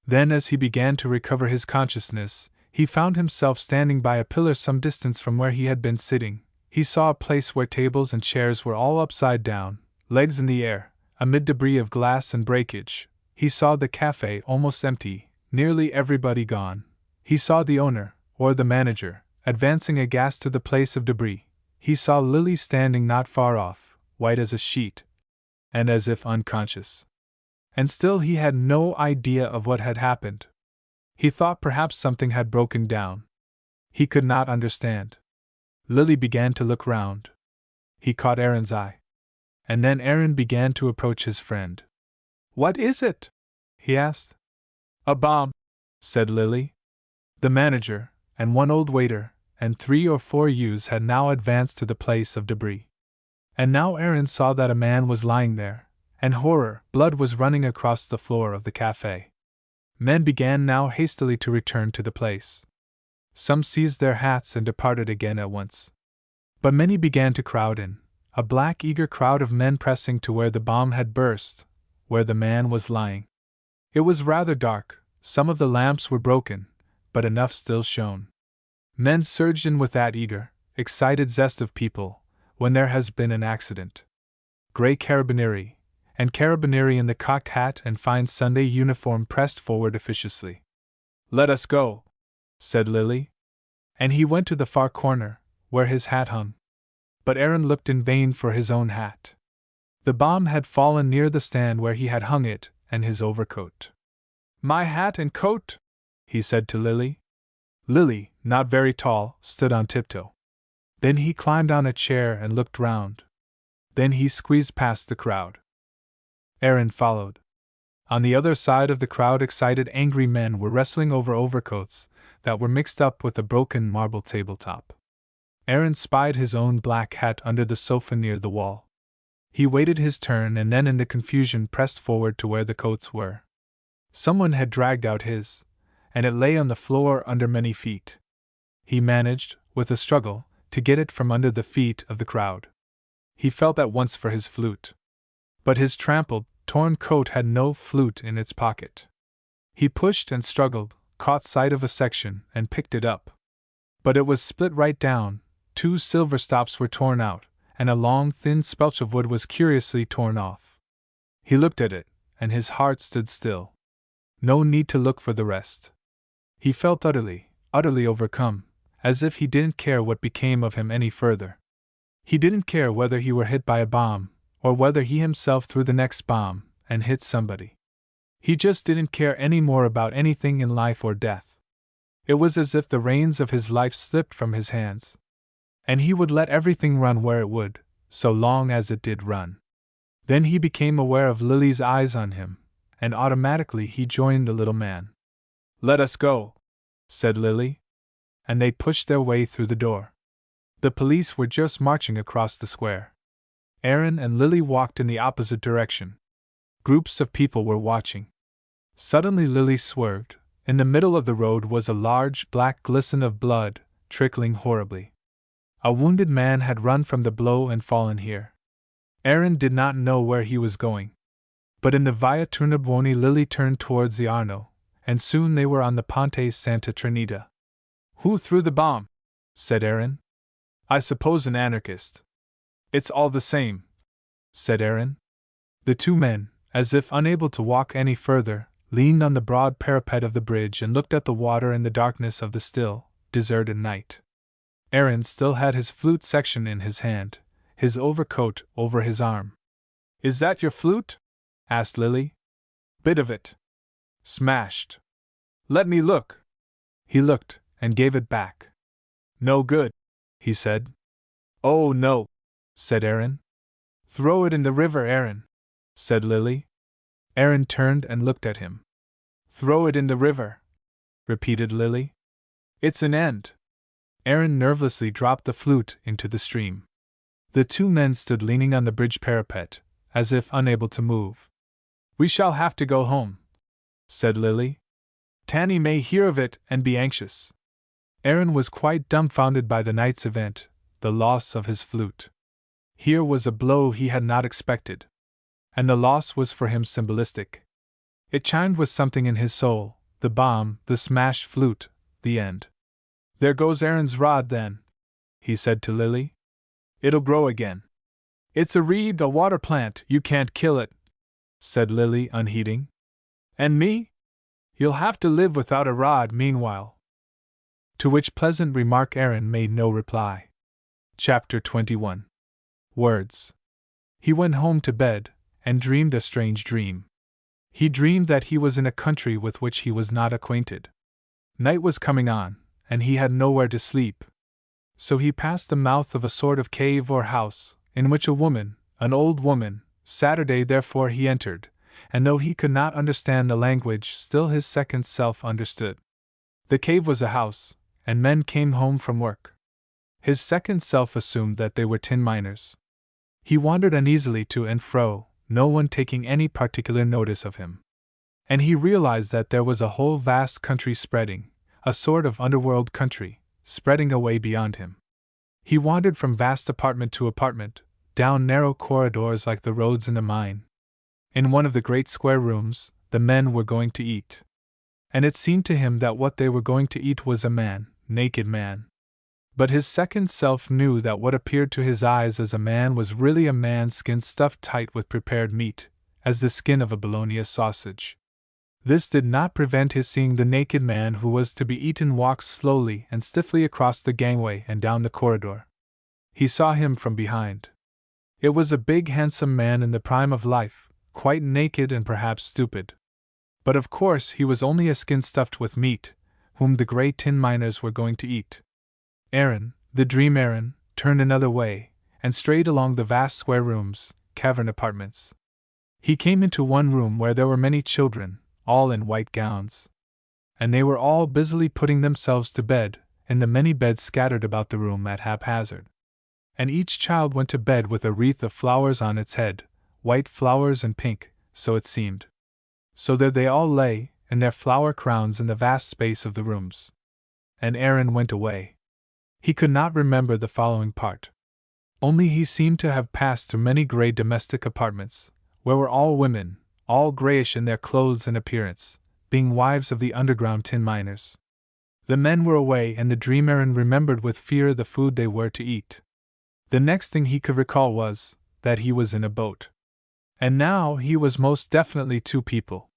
Then, as he began to recover his consciousness, he found himself standing by a pillar some distance from where he had been sitting. He saw a place where tables and chairs were all upside down, legs in the air, amid debris of glass and breakage. He saw the cafe almost empty, nearly everybody gone. He saw the owner, or the manager, advancing aghast to the place of debris. He saw Lily standing not far off, white as a sheet, and as if unconscious. And still he had no idea of what had happened. He thought perhaps something had broken down. He could not understand. Lily began to look round. He caught Aaron's eye. And then Aaron began to approach his friend. What is it? He asked. A bomb, said Lily. The manager, and one old waiter, and 3 or 4 youths had now advanced to the place of debris. And now Aaron saw that a man was lying there, and horror, blood was running across the floor of the cafe. Men began now hastily to return to the place. Some seized their hats and departed again at once. But many began to crowd in, a black eager crowd of men pressing to where the bomb had burst, where the man was lying. It was rather dark, some of the lamps were broken, but enough still shone. Men surged in with that eager, excited zest of people, when there has been an accident. Grey carabinieri, and carabinieri in the cocked hat and fine Sunday uniform pressed forward officiously. Let us go, said Lily. And he went to the far corner, where his hat hung. But Aaron looked in vain for his own hat. The bomb had fallen near the stand where he had hung it, and his overcoat. My hat and coat, he said to Lily. Lily, not very tall, stood on tiptoe. Then he climbed on a chair and looked round. Then he squeezed past the crowd. Aaron followed. On the other side of the crowd excited angry men were wrestling over overcoats that were mixed up with a broken marble tabletop. Aaron spied his own black hat under the sofa near the wall. He waited his turn and then in the confusion pressed forward to where the coats were. Someone had dragged out his, and it lay on the floor under many feet. He managed, with a struggle, to get it from under the feet of the crowd. He felt at once for his flute. But his trampled, torn coat had no flute in its pocket. He pushed and struggled, caught sight of a section, and picked it up. But it was split right down, 2 silver stops were torn out, and a long thin spelch of wood was curiously torn off. He looked at it, and his heart stood still. No need to look for the rest. He felt utterly overcome, as if he didn't care what became of him any further. He didn't care whether he were hit by a bomb, or whether he himself threw the next bomb and hit somebody. He just didn't care any more about anything in life or death. It was as if the reins of his life slipped from his hands. And he would let everything run where it would, so long as it did run. Then he became aware of Lily's eyes on him, and automatically he joined the little man. "Let us go," said Lily. And they pushed their way through the door. The police were just marching across the square. Aaron and Lily walked in the opposite direction. Groups of people were watching. Suddenly Lily swerved. In the middle of the road was a large black glisten of blood, trickling horribly. A wounded man had run from the blow and fallen here. Aaron did not know where he was going. But in the Via Tornabuoni Lily turned towards the Arno, and soon they were on the Ponte Santa Trinita. "Who threw the bomb?" said Aaron. "I suppose an anarchist." "It's all the same," said Aaron. The two men, as if unable to walk any further, leaned on the broad parapet of the bridge and looked at the water in the darkness of the still, deserted night. Aaron still had his flute section in his hand, his overcoat over his arm. "Is that your flute?" asked Lily. "Bit of it. Smashed." "Let me look." He looked, and gave it back. "No good," he said. "Oh no," said Aaron. "Throw it in the river, Aaron," said Lily. Aaron turned and looked at him. "Throw it in the river," repeated Lily. "It's an end." Aaron nervously dropped the flute into the stream. The two men stood leaning on the bridge parapet, as if unable to move. "We shall have to go home," said Lily. "Tanny may hear of it and be anxious." Aaron was quite dumbfounded by the night's event, the loss of his flute. Here was a blow he had not expected. And the loss was for him symbolistic. It chimed with something in his soul, the bomb, the smashed flute, the end. "There goes Aaron's rod then," he said to Lily. "It'll grow again." "It's a reed, a water plant, you can't kill it," said Lily, unheeding. "And me? You'll have to live without a rod meanwhile." To which pleasant remark Aaron made no reply. Chapter 21. Words. He went home to bed, and dreamed a strange dream. He dreamed that he was in a country with which he was not acquainted. Night was coming on, and he had nowhere to sleep. So he passed the mouth of a sort of cave or house, in which a woman, an old woman, Saturday therefore he entered, and though he could not understand the language, still his second self understood. The cave was a house, and men came home from work. His second self assumed that they were tin miners. He wandered uneasily to and fro, no one taking any particular notice of him. And he realized that there was a whole vast country spreading, a sort of underworld country, spreading away beyond him. He wandered from vast apartment to apartment, down narrow corridors like the roads in a mine. In one of the great square rooms, the men were going to eat. And it seemed to him that what they were going to eat was a man, naked man. But his second self knew that what appeared to his eyes as a man was really a man's skin stuffed tight with prepared meat, as the skin of a bologna sausage. This did not prevent his seeing the naked man who was to be eaten walk slowly and stiffly across the gangway and down the corridor. He saw him from behind. It was a big, handsome man in the prime of life, quite naked and perhaps stupid. But of course he was only a skin stuffed with meat, whom the grey tin miners were going to eat. Aaron, the dream Aaron, turned another way, and strayed along the vast square rooms, cavern apartments. He came into one room where there were many children, all in white gowns. And they were all busily putting themselves to bed, in the many beds scattered about the room at haphazard. And each child went to bed with a wreath of flowers on its head, white flowers and pink, so it seemed. So there they all lay, in their flower crowns in the vast space of the rooms. And Aaron went away. He could not remember the following part. Only he seemed to have passed through many grey domestic apartments, where were all women, all greyish in their clothes and appearance, being wives of the underground tin miners. The men were away, and the dream Aaron remembered with fear the food they were to eat. The next thing he could recall was that he was in a boat. And now he was most definitely two people.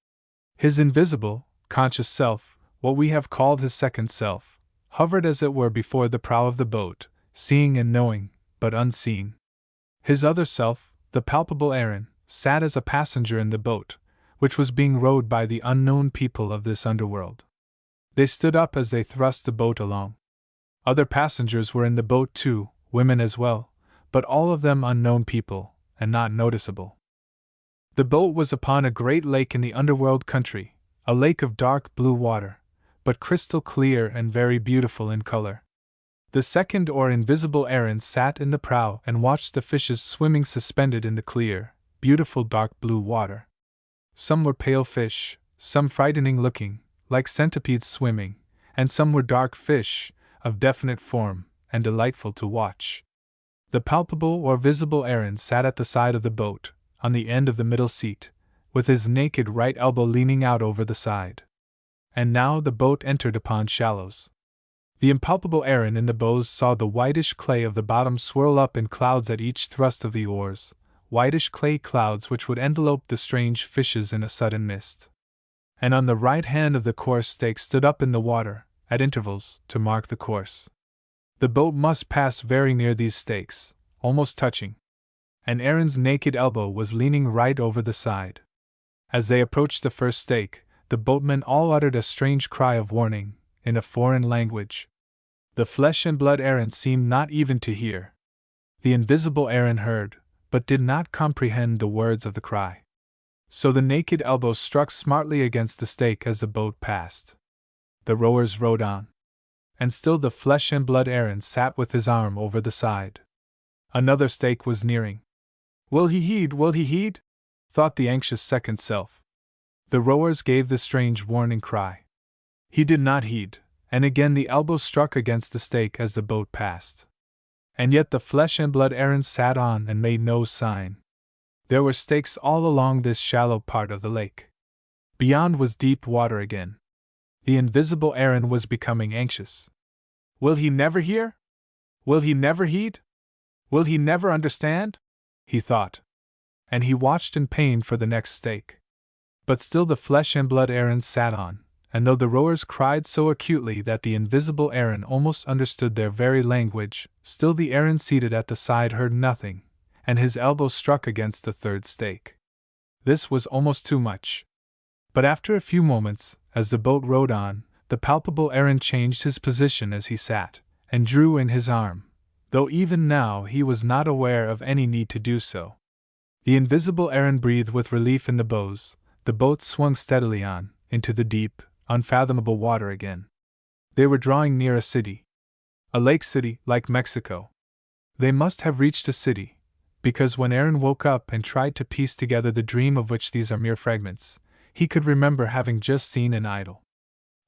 His invisible, conscious self, what we have called his second self, hovered as it were before the prow of the boat, seeing and knowing, but unseen. His other self, the palpable Aaron, sat as a passenger in the boat, which was being rowed by the unknown people of this underworld. They stood up as they thrust the boat along. Other passengers were in the boat too, women as well, but all of them unknown people, and not noticeable. The boat was upon a great lake in the underworld country, a lake of dark blue water, but crystal clear and very beautiful in color. The second or invisible Aaron sat in the prow and watched the fishes swimming suspended in the clear, beautiful dark blue water. Some were pale fish, some frightening looking, like centipedes swimming, and some were dark fish, of definite form, and delightful to watch. The palpable or visible Aaron sat at the side of the boat, on the end of the middle seat, with his naked right elbow leaning out over the side. And now the boat entered upon shallows. The impalpable Aaron in the bows saw the whitish clay of the bottom swirl up in clouds at each thrust of the oars, whitish clay clouds which would envelope the strange fishes in a sudden mist. And on the right hand of the course stakes stood up in the water, at intervals, to mark the course. The boat must pass very near these stakes, almost touching. And Aaron's naked elbow was leaning right over the side. As they approached the first stake, the boatmen all uttered a strange cry of warning, in a foreign language. The flesh and blood Aaron seemed not even to hear. The invisible Aaron heard, but did not comprehend the words of the cry. So the naked elbow struck smartly against the stake as the boat passed. The rowers rowed on. And still the flesh and blood Aaron sat with his arm over the side. Another stake was nearing. Will he heed? Will he heed? Thought the anxious second self. The rowers gave the strange warning cry. He did not heed, and again the elbow struck against the stake as the boat passed. And yet the flesh and blood Aaron sat on and made no sign. There were stakes all along this shallow part of the lake. Beyond was deep water again. The invisible Aaron was becoming anxious. Will he never hear? Will he never heed? Will he never understand? He thought. And he watched in pain for the next stake. But still the flesh and blood Aaron sat on, and though the rowers cried so acutely that the invisible Aaron almost understood their very language, still the Aaron seated at the side heard nothing, and his elbow struck against the third stake. This was almost too much. But after a few moments, as the boat rowed on, the palpable Aaron changed his position as he sat, and drew in his arm, though even now he was not aware of any need to do so. The invisible Aaron breathed with relief in the bows, the boat swung steadily on, into the deep, unfathomable water again. They were drawing near a city. A lake city, like Mexico. They must have reached a city, because when Aaron woke up and tried to piece together the dream of which these are mere fragments, he could remember having just seen an idol.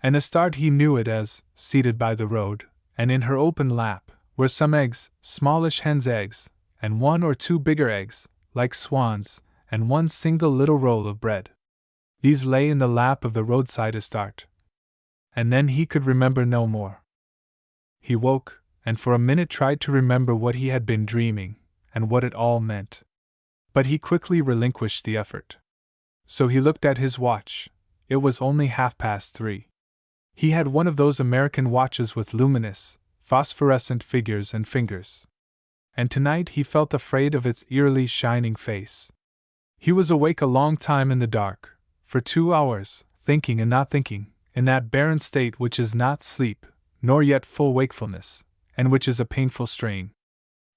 And Astarte he knew it as, seated by the road, and in her open lap, were some eggs, smallish hen's eggs, and one or two bigger eggs, like swans, and one single little roll of bread. These lay in the lap of the roadside Astarte. And then he could remember no more. He woke, and for a minute tried to remember what he had been dreaming, and what it all meant. But he quickly relinquished the effort. So he looked at his watch. It was only 3:30. He had one of those American watches with luminous, phosphorescent figures and fingers. And tonight he felt afraid of its eerily shining face. He was awake a long time in the dark, for 2 hours, thinking and not thinking, in that barren state which is not sleep, nor yet full wakefulness, and which is a painful strain.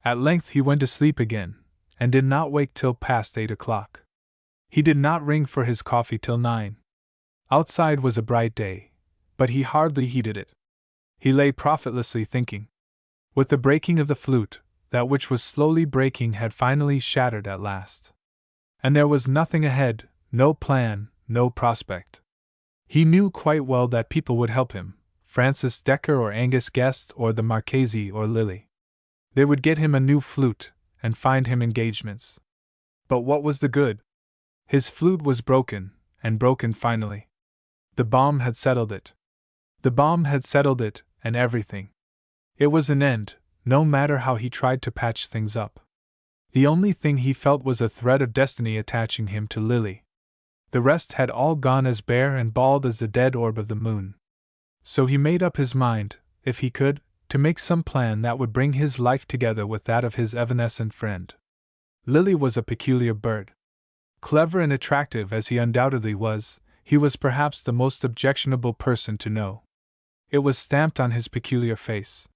At length he went to sleep again, and did not wake till past 8 o'clock. He did not ring for his coffee till 9. Outside was a bright day, but he hardly heeded it. He lay profitlessly thinking. With the breaking of the flute, that which was slowly breaking had finally shattered at last. And there was nothing ahead, no plan, no prospect. He knew quite well that people would help him, Francis Decker or Angus Guest or the Marchese or Lily. They would get him a new flute, and find him engagements. But what was the good? His flute was broken, and broken finally. The bomb had settled it. The bomb had settled it, and everything. It was an end, no matter how he tried to patch things up. The only thing he felt was a thread of destiny attaching him to Lily. The rest had all gone as bare and bald as the dead orb of the moon. So he made up his mind, if he could, to make some plan that would bring his life together with that of his evanescent friend. Lily was a peculiar bird. Clever and attractive as he undoubtedly was, he was perhaps the most objectionable person to know. It was stamped on his peculiar face.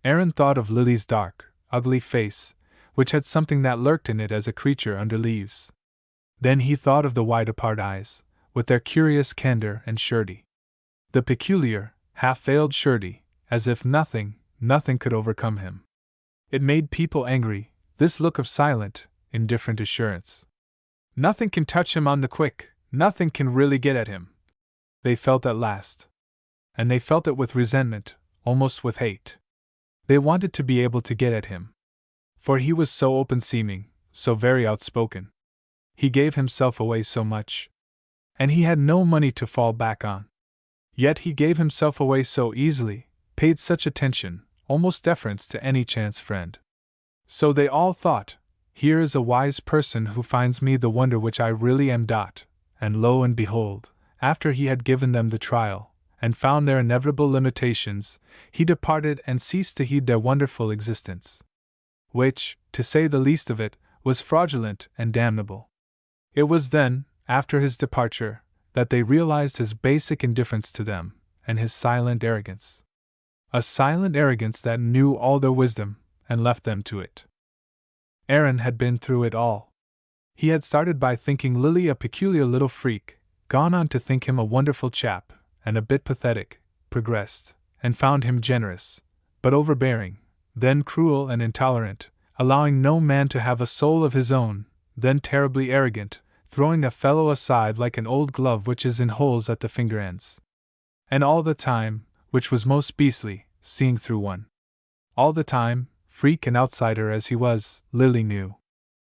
Aaron thought of Lily's dark, ugly face, which had something that lurked in it as a creature under leaves. Then he thought of the wide-apart eyes, with their curious candor and surety. The peculiar, half-veiled surety, as if nothing could overcome him. It made people angry, this look of silent, indifferent assurance. Nothing can touch him on the quick, nothing can really get at him. They felt at last. And they felt it with resentment, almost with hate. They wanted to be able to get at him. For he was so open-seeming, so very outspoken. He gave himself away so much. And he had no money to fall back on. Yet he gave himself away so easily, paid such attention, almost deference to any chance friend. So they all thought, here is a wise person who finds me the wonder which I really am. And lo and behold, after he had given them the trial, and found their inevitable limitations, he departed and ceased to heed their wonderful existence. Which, to say the least of it, was fraudulent and damnable. It was then, after his departure, that they realized his basic indifference to them, and his silent arrogance. A silent arrogance that knew all their wisdom, and left them to it. Aaron had been through it all. He had started by thinking Lily a peculiar little freak, gone on to think him a wonderful chap, and a bit pathetic, progressed, and found him generous, but overbearing, then cruel and intolerant, allowing no man to have a soul of his own, then terribly arrogant, throwing a fellow aside like an old glove which is in holes at the finger ends. And all the time, which was most beastly, seeing through one. All the time, freak and outsider as he was, Lily knew.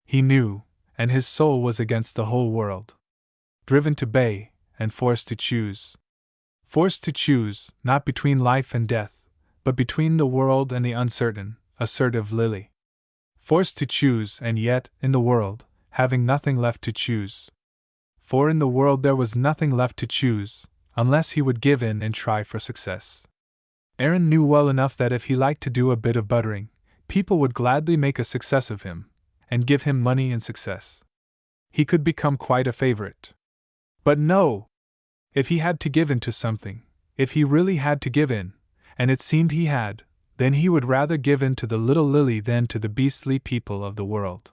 He knew, and his soul was against the whole world. Driven to bay, and forced to choose. Forced to choose, not between life and death, but between the world and the uncertain, assertive Lily. Forced to choose, and yet, in the world, having nothing left to choose. For in the world there was nothing left to choose, unless he would give in and try for success. Aaron knew well enough that if he liked to do a bit of buttering, people would gladly make a success of him, and give him money and success. He could become quite a favorite. But no! If he had to give in to something, if he really had to give in, and it seemed he had, then he would rather give in to the little Lily than to the beastly people of the world.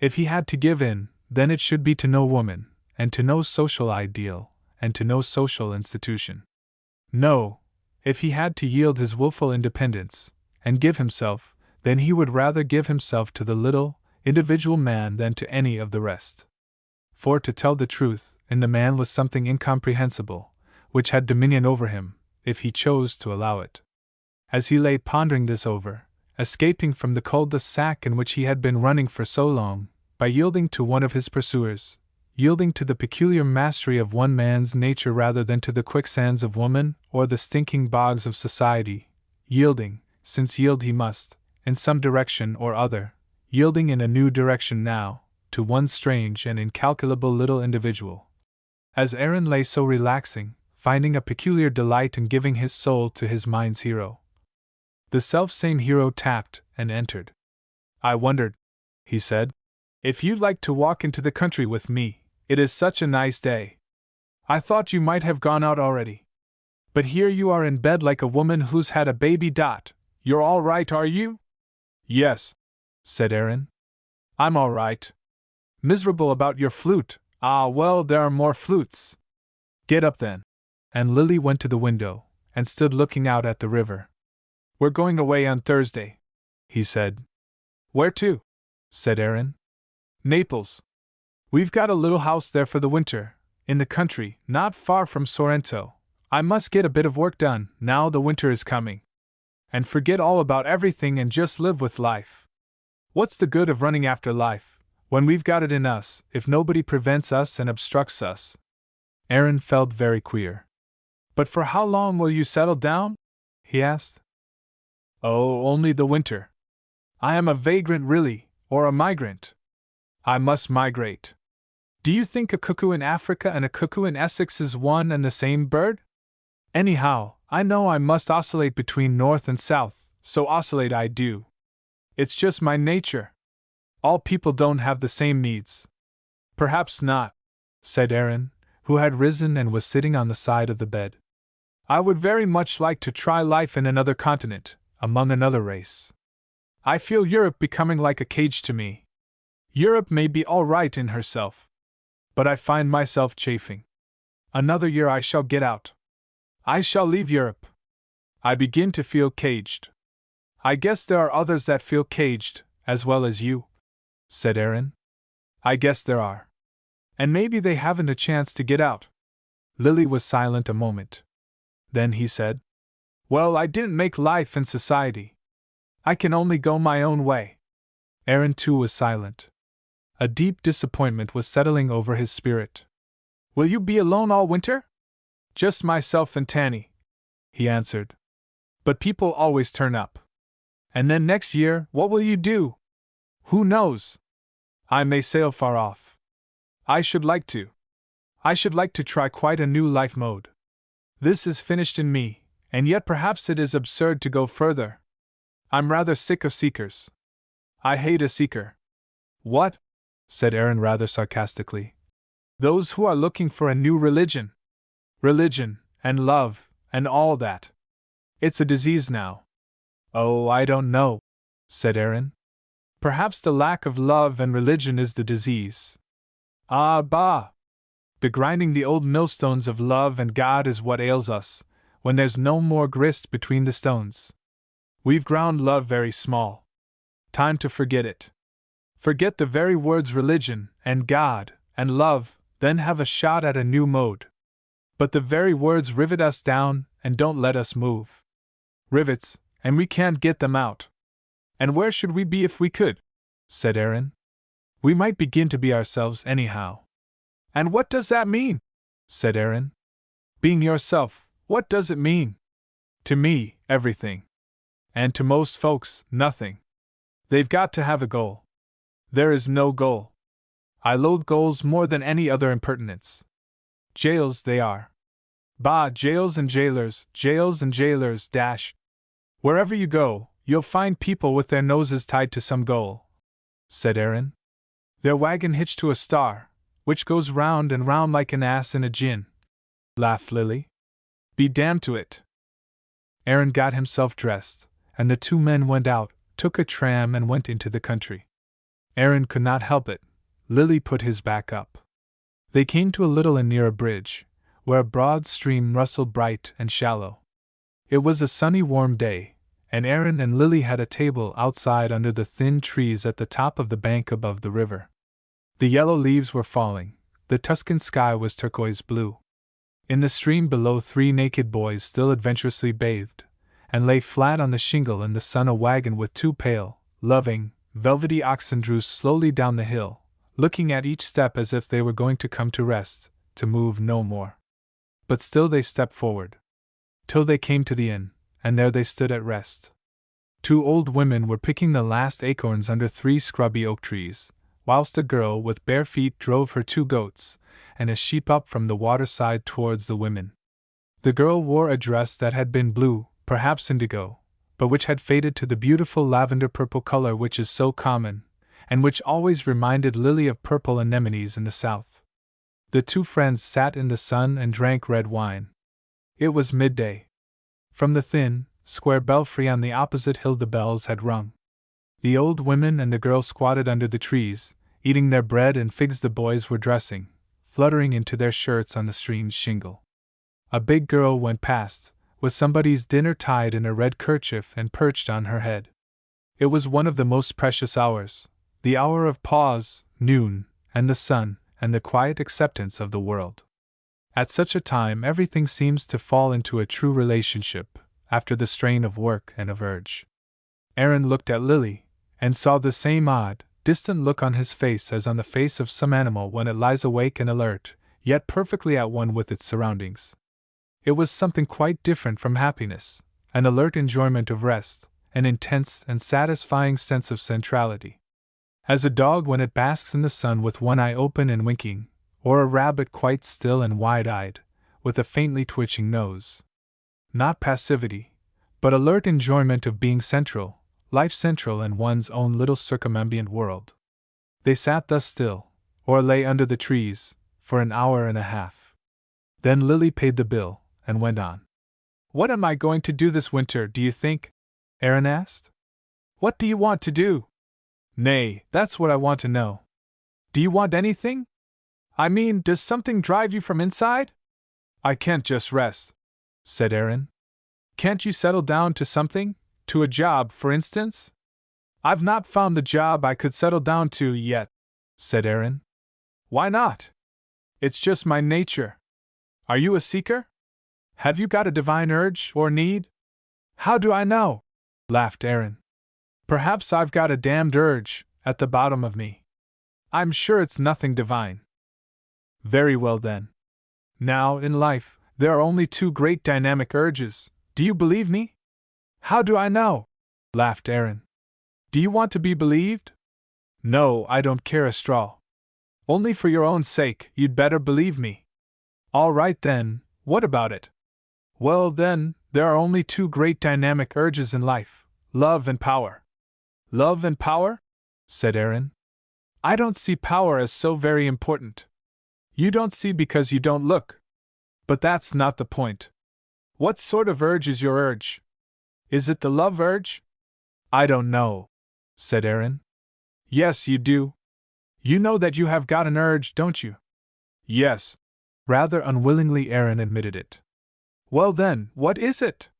If he had to give in, then it should be to no woman, and to no social ideal, and to no social institution. No, if he had to yield his willful independence, and give himself, then he would rather give himself to the little, individual man than to any of the rest. For to tell the truth, in the man was something incomprehensible, which had dominion over him, if he chose to allow it. As he lay pondering this over, escaping from the cul-de-sac in which he had been running for so long, by yielding to one of his pursuers, yielding to the peculiar mastery of one man's nature rather than to the quicksands of woman or the stinking bogs of society, yielding, since yield he must, in some direction or other, yielding in a new direction now, to one strange and incalculable little individual. As Aaron lay so relaxing, finding a peculiar delight in giving his soul to his mind's hero, the self-same hero tapped and entered. "I wondered," he said, "if you'd like to walk into the country with me. It is such a nice day. I thought you might have gone out already. But here you are in bed like a woman who's had a baby. You're all right, are you?" "Yes," said Aaron. "I'm all right. Miserable about your flute. Ah, well, there are more flutes. Get up then." And Lily went to the window, and stood looking out at the river. "We're going away on Thursday," he said. "Where to?" said Aaron. "Naples. We've got a little house there for the winter, in the country, not far from Sorrento. I must get a bit of work done, now the winter is coming. And forget all about everything and just live with life. What's the good of running after life, when we've got it in us, if nobody prevents us and obstructs us?" Aaron felt very queer. "But for how long will you settle down?" he asked. "Oh, only the winter. I am a vagrant really, or a migrant. I must migrate. Do you think a cuckoo in Africa and a cuckoo in Essex is one and the same bird? Anyhow, I know I must oscillate between north and south, so oscillate I do. It's just my nature. All people don't have the same needs. Perhaps not, said Aaron, who had risen and was sitting on the side of the bed. I would very much like to try life in another continent, among another race. I feel Europe becoming like a cage to me. Europe may be all right in herself, but I find myself chafing. Another year I shall get out. I shall leave Europe. I begin to feel caged. I guess there are others that feel caged, as well as you, said Aaron. I guess there are. And maybe they haven't a chance to get out. Lily was silent a moment. Then he said, Well, I didn't make life in society. I can only go my own way. Aaron too was silent. A deep disappointment was settling over his spirit. Will you be alone all winter? Just myself and Tanny, he answered. But people always turn up. And then next year, what will you do? Who knows? I may sail far off. I should like to. I should like to try quite a new life mode. This is finished in me, and yet perhaps it is absurd to go further. I'm rather sick of seekers. I hate a seeker. What? Said Aaron rather sarcastically. Those who are looking for a new religion. Religion, and love, and all that. It's a disease now. Oh, I don't know, said Aaron. Perhaps the lack of love and religion is the disease. Ah, bah! Begrinding the old millstones of love and God is what ails us, when there's no more grist between the stones. We've ground love very small. Time to forget it. Forget the very words religion, and God, and love, then have a shot at a new mode. But the very words rivet us down and don't let us move. Rivets, and we can't get them out. And where should we be if we could? Said Aaron. We might begin to be ourselves anyhow. And what does that mean? Said Aaron. Being yourself, what does it mean? To me, everything. And to most folks, nothing. They've got to have a goal. There is no goal. I loathe goals more than any other impertinence. Jails they are. Bah, jails and jailers, dash. Wherever you go, you'll find people with their noses tied to some goal, said Aaron. Their wagon hitched to a star, which goes round and round like an ass in a gin, laughed Lily. Be damned to it. Aaron got himself dressed, and the two men went out, took a tram and went into the country. Aaron could not help it. Lily put his back up. They came to a little inn near a bridge, where a broad stream rustled bright and shallow. It was a sunny warm day, and Aaron and Lily had a table outside under the thin trees at the top of the bank above the river. The yellow leaves were falling, the Tuscan sky was turquoise blue. In the stream below 3 naked boys still adventurously bathed, and lay flat on the shingle in the sun. A wagon with 2 pale, loving, velvety oxen drew slowly down the hill, looking at each step as if they were going to come to rest, to move no more. But still they stepped forward, till they came to the inn, and there they stood at rest. 2 old women were picking the last acorns under 3 scrubby oak trees, whilst a girl with bare feet drove her 2 goats and a sheep up from the waterside towards the women. The girl wore a dress that had been blue, perhaps indigo, but which had faded to the beautiful lavender-purple color which is so common, and which always reminded Lily of purple anemones in the south. The 2 friends sat in the sun and drank red wine. It was midday. From the thin, square belfry on the opposite hill the bells had rung. The old women and the girl squatted under the trees, eating their bread and figs. The boys were dressing, fluttering into their shirts on the stream's shingle. A big girl went past, with somebody's dinner tied in a red kerchief and perched on her head. It was one of the most precious hours, the hour of pause, noon, and the sun, and the quiet acceptance of the world. At such a time everything seems to fall into a true relationship, after the strain of work and of urge. Aaron looked at Lily, and saw the same odd, distant look on his face as on the face of some animal when it lies awake and alert, yet perfectly at one with its surroundings. It was something quite different from happiness, an alert enjoyment of rest, an intense and satisfying sense of centrality. As a dog when it basks in the sun with one eye open and winking, or a rabbit quite still and wide-eyed, with a faintly twitching nose. Not passivity, but alert enjoyment of being central, life central in one's own little circumambient world. They sat thus still, or lay under the trees, for an hour and a half. Then Lily paid the bill, and went on. "What am I going to do this winter, do you think?" Aaron asked. "What do you want to do?" "Nay, that's what I want to know. Do you want anything? I mean, does something drive you from inside?" "I can't just rest," said Aaron. "Can't you settle down to something? To a job, for instance?" "I've not found the job I could settle down to yet," said Aaron. "Why not?" "It's just my nature." "Are you a seeker? Have you got a divine urge or need?" "How do I know?" laughed Aaron. "Perhaps I've got a damned urge at the bottom of me. I'm sure it's nothing divine." "Very well then. Now, in life, there are only two great dynamic urges. Do you believe me?" "How do I know?" laughed Aaron. "Do you want to be believed?" "No, I don't care a straw. Only for your own sake, you'd better believe me." "All right then, what about it?" "Well, then, there are only two great dynamic urges in life, love and power." "Love and power?" said Aaron. "I don't see power as so very important." "You don't see because you don't look. But that's not the point. What sort of urge is your urge? Is it the love urge?" "I don't know," said Aaron. "Yes, you do. You know that you have got an urge, don't you?" "Yes." Rather unwillingly Aaron admitted it. "Well then, what is it?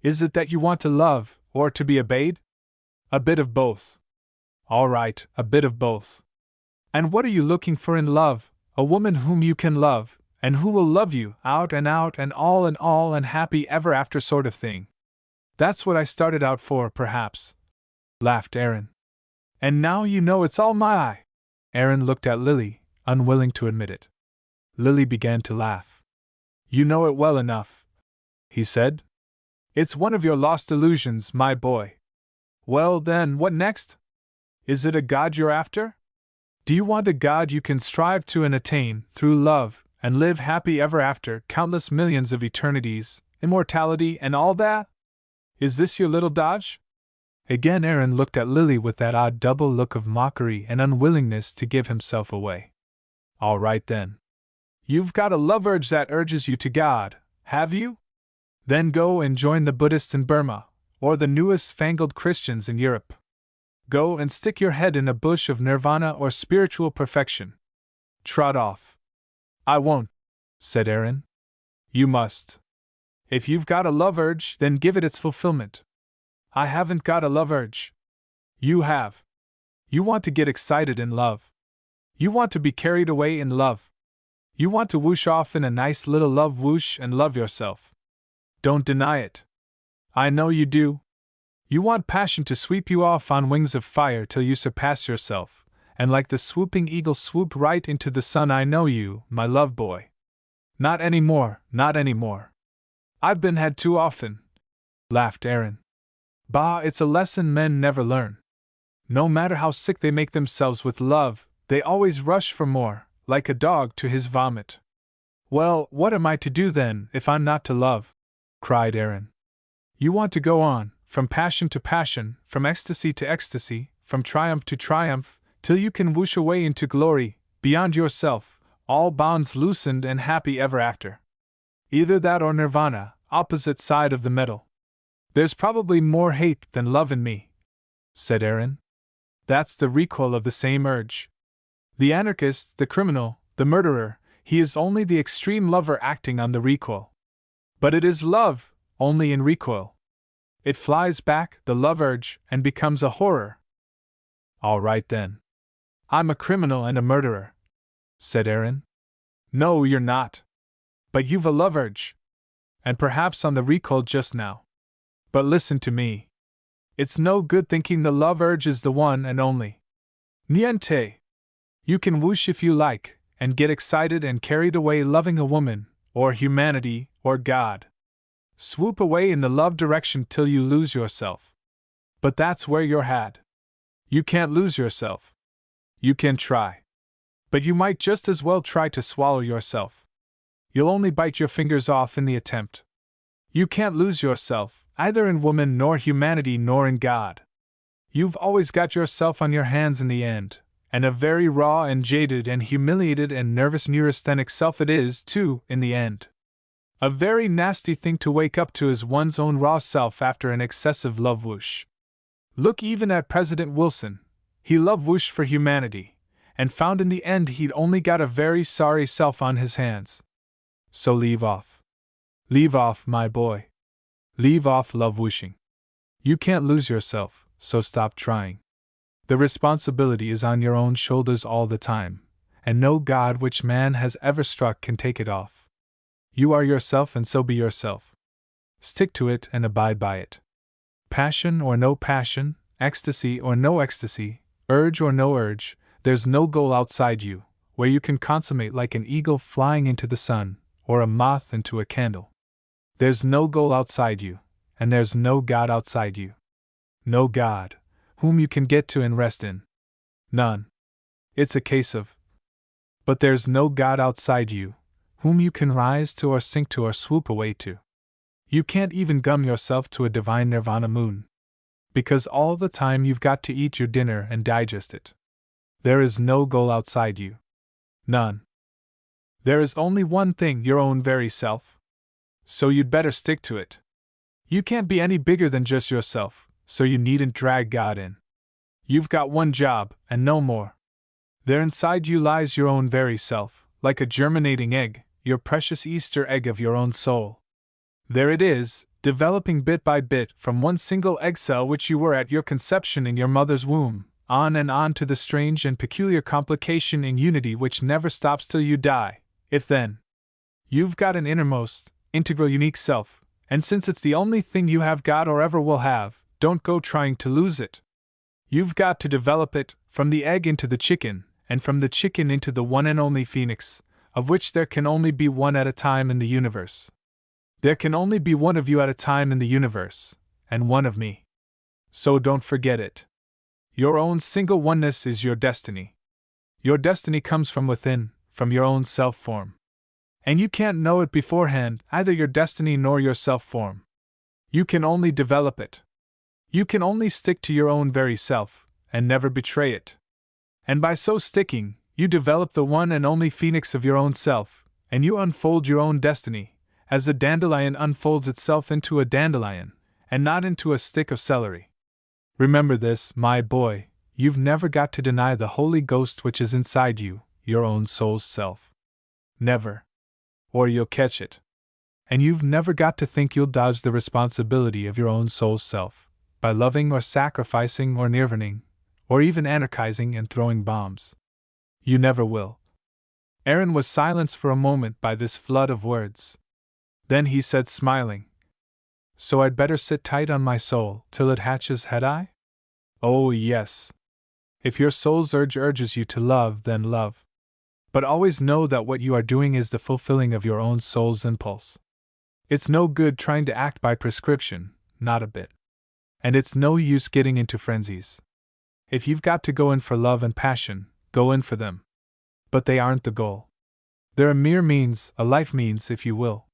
Is it that you want to love, or to be obeyed?" "A bit of both." "All right, a bit of both. And what are you looking for in love? A woman whom you can love, and who will love you out and all and happy ever after sort of thing." "That's what I started out for, perhaps," laughed Aaron. "And now you know it's all my eye." Aaron looked at Lily, unwilling to admit it. Lily began to laugh. "You know it well enough," he said. "It's one of your lost illusions, my boy. Well then, what next? Is it a God you're after? Do you want a God you can strive to and attain, through love, and live happy ever after countless millions of eternities, immortality and all that? Is this your little dodge?" Again Aaron looked at Lily with that odd double look of mockery and unwillingness to give himself away. "All right then. You've got a love urge that urges you to God, have you? Then go and join the Buddhists in Burma, or the newest fangled Christians in Europe. Go and stick your head in a bush of nirvana or spiritual perfection. Trot off." "I won't," said Aaron. "You must. If you've got a love urge, then give it its fulfillment." "I haven't got a love urge." "You have. You want to get excited in love. You want to be carried away in love. You want to whoosh off in a nice little love whoosh and love yourself. Don't deny it. I know you do. You want passion to sweep you off on wings of fire till you surpass yourself, and like the swooping eagle swoop right into the sun. I know you, my love boy. Not any more, not any more. I've been had too often," laughed Aaron. "Bah, it's a lesson men never learn. No matter how sick they make themselves with love, they always rush for more, like a dog to his vomit." "Well, what am I to do then, if I'm not to love?" cried Aaron. "You want to go on, from passion to passion, from ecstasy to ecstasy, from triumph to triumph, till you can whoosh away into glory, beyond yourself, all bonds loosened and happy ever after. Either that or nirvana, opposite side of the medal." "There's probably more hate than love in me," said Aaron. "That's the recoil of the same urge. The anarchist, the criminal, the murderer, he is only the extreme lover acting on the recoil. But it is love, only in recoil. It flies back, the love urge, and becomes a horror." "All right then. I'm a criminal and a murderer," said Aaron. "No, you're not. But you've a love urge. And perhaps on the recoil just now. But listen to me. It's no good thinking the love urge is the one and only. Niente. You can whoosh if you like, and get excited and carried away loving a woman, or humanity, or God. Swoop away in the love direction till you lose yourself. But that's where you're had. You can't lose yourself. You can try. But you might just as well try to swallow yourself. You'll only bite your fingers off in the attempt. You can't lose yourself, either in woman nor humanity nor in God. You've always got yourself on your hands in the end, and a very raw and jaded and humiliated and nervous neurasthenic self it is, too, in the end. A very nasty thing to wake up to is one's own raw self after an excessive love whoosh. Look even at President Wilson. He love whooshed for humanity, and found in the end he'd only got a very sorry self on his hands. So leave off. Leave off, my boy. Leave off love whooshing. You can't lose yourself, so stop trying. The responsibility is on your own shoulders all the time, and no God which man has ever struck can take it off. You are yourself, and so be yourself. Stick to it and abide by it. Passion or no passion, ecstasy or no ecstasy, urge or no urge, there's no goal outside you, where you can consummate like an eagle flying into the sun, or a moth into a candle. There's no goal outside you, and there's no God outside you. No God, whom you can get to and rest in. None. It's a case of. But there's no God outside you, whom you can rise to or sink to or swoop away to. You can't even gum yourself to a divine nirvana moon. Because all the time you've got to eat your dinner and digest it. There is no goal outside you. None. There is only one thing, your own very self. So you'd better stick to it. You can't be any bigger than just yourself, so you needn't drag God in. You've got one job, and no more. There inside you lies your own very self, like a germinating egg, your precious Easter egg of your own soul. There it is, developing bit by bit from one single egg cell which you were at your conception in your mother's womb, on and on to the strange and peculiar complication in unity which never stops till you die, if then. You've got an innermost, integral unique self, and since it's the only thing you have got or ever will have, don't go trying to lose it. You've got to develop it, from the egg into the chicken, and from the chicken into the one and only phoenix, of which there can only be one at a time in the universe. There can only be one of you at a time in the universe, and one of me. So don't forget it. Your own single oneness is your destiny. Your destiny comes from within, from your own self-form. And you can't know it beforehand, either your destiny nor your self-form. You can only develop it. You can only stick to your own very self, and never betray it. And by so sticking, you develop the one and only phoenix of your own self, and you unfold your own destiny, as a dandelion unfolds itself into a dandelion, and not into a stick of celery. Remember this, my boy, you've never got to deny the Holy Ghost which is inside you, your own soul's self. Never. Or you'll catch it. And you've never got to think you'll dodge the responsibility of your own soul's self, by loving or sacrificing or nirvaning, or even anarchizing and throwing bombs. You never will. Aaron was silenced for a moment by this flood of words. Then he said, smiling, So I'd better sit tight on my soul till it hatches, had I? Oh, yes. If your soul's urge urges you to love, then love. But always know that what you are doing is the fulfilling of your own soul's impulse. It's no good trying to act by prescription, not a bit. And it's no use getting into frenzies. If you've got to go in for love and passion, go in for them. But they aren't the goal. They're a mere means, a life means, if you will.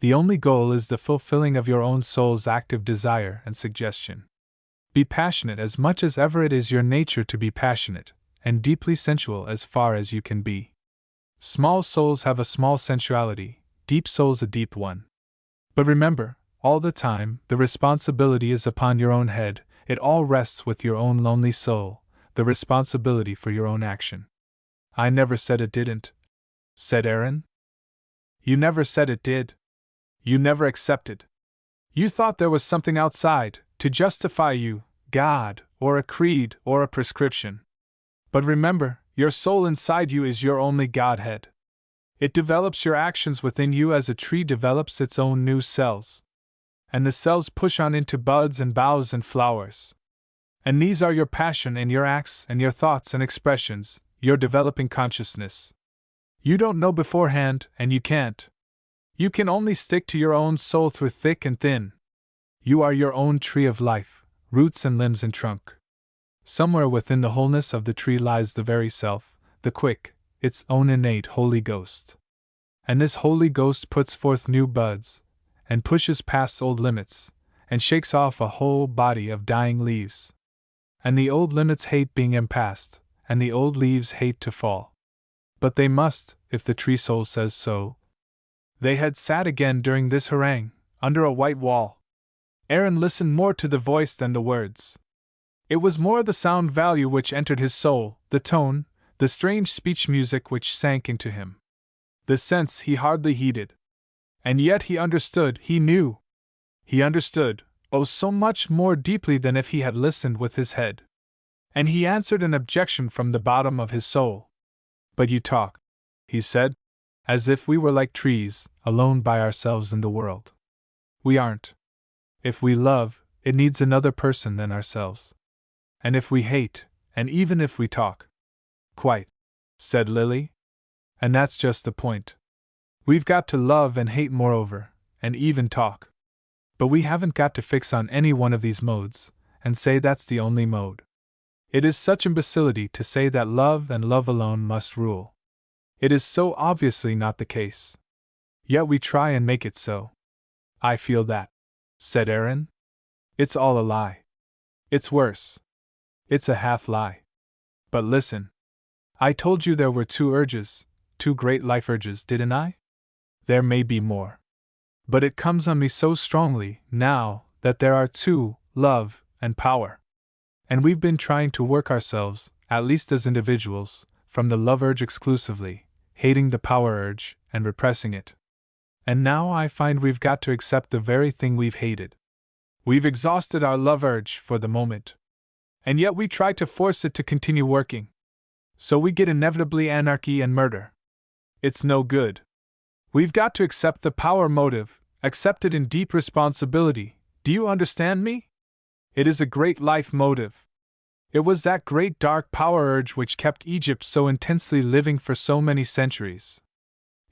The only goal is the fulfilling of your own soul's active desire and suggestion. Be passionate as much as ever it is your nature to be passionate, and deeply sensual as far as you can be. Small souls have a small sensuality, deep souls a deep one. But remember, all the time, the responsibility is upon your own head, it all rests with your own lonely soul, the responsibility for your own action. I never said it didn't, said Aaron. You never said it did. You never accepted. You thought there was something outside, to justify you, God, or a creed, or a prescription. But remember, your soul inside you is your only Godhead. It develops your actions within you as a tree develops its own new cells. And the cells push on into buds and boughs and flowers. And these are your passion and your acts and your thoughts and expressions, your developing consciousness. You don't know beforehand, and you can't. You can only stick to your own soul through thick and thin. You are your own tree of life, roots and limbs and trunk. Somewhere within the wholeness of the tree lies the very self, the quick, its own innate Holy Ghost. And this Holy Ghost puts forth new buds, and pushes past old limits, and shakes off a whole body of dying leaves. And the old limits hate being impassed, and the old leaves hate to fall. But they must, if the tree soul says so. They had sat again during this harangue, under a white wall. Aaron listened more to the voice than the words. It was more the sound value which entered his soul, the tone, the strange speech music which sank into him. The sense he hardly heeded. And yet he understood, he knew. He understood, oh, so much more deeply than if he had listened with his head. And he answered an objection from the bottom of his soul. But you talk, he said, as if we were like trees, alone by ourselves in the world. We aren't. If we love, it needs another person than ourselves. And if we hate, and even if we talk. Quite, said Lily. And that's just the point. We've got to love and hate moreover, and even talk. But we haven't got to fix on any one of these modes, and say that's the only mode. It is such imbecility to say that love and love alone must rule. It is so obviously not the case. Yet we try and make it so. I feel that, said Aaron. It's all a lie. It's worse. It's a half lie. But listen. I told you there were two urges, two great life urges, didn't I? There may be more. But it comes on me so strongly, now, that there are two, love and power. And we've been trying to work ourselves, at least as individuals, from the love urge exclusively, hating the power urge, and repressing it. And now I find we've got to accept the very thing we've hated. We've exhausted our love urge for the moment. And yet we try to force it to continue working. So we get inevitably anarchy and murder. It's no good. We've got to accept the power motive, accept it in deep responsibility. Do you understand me? It is a great life motive. It was that great dark power urge which kept Egypt so intensely living for so many centuries.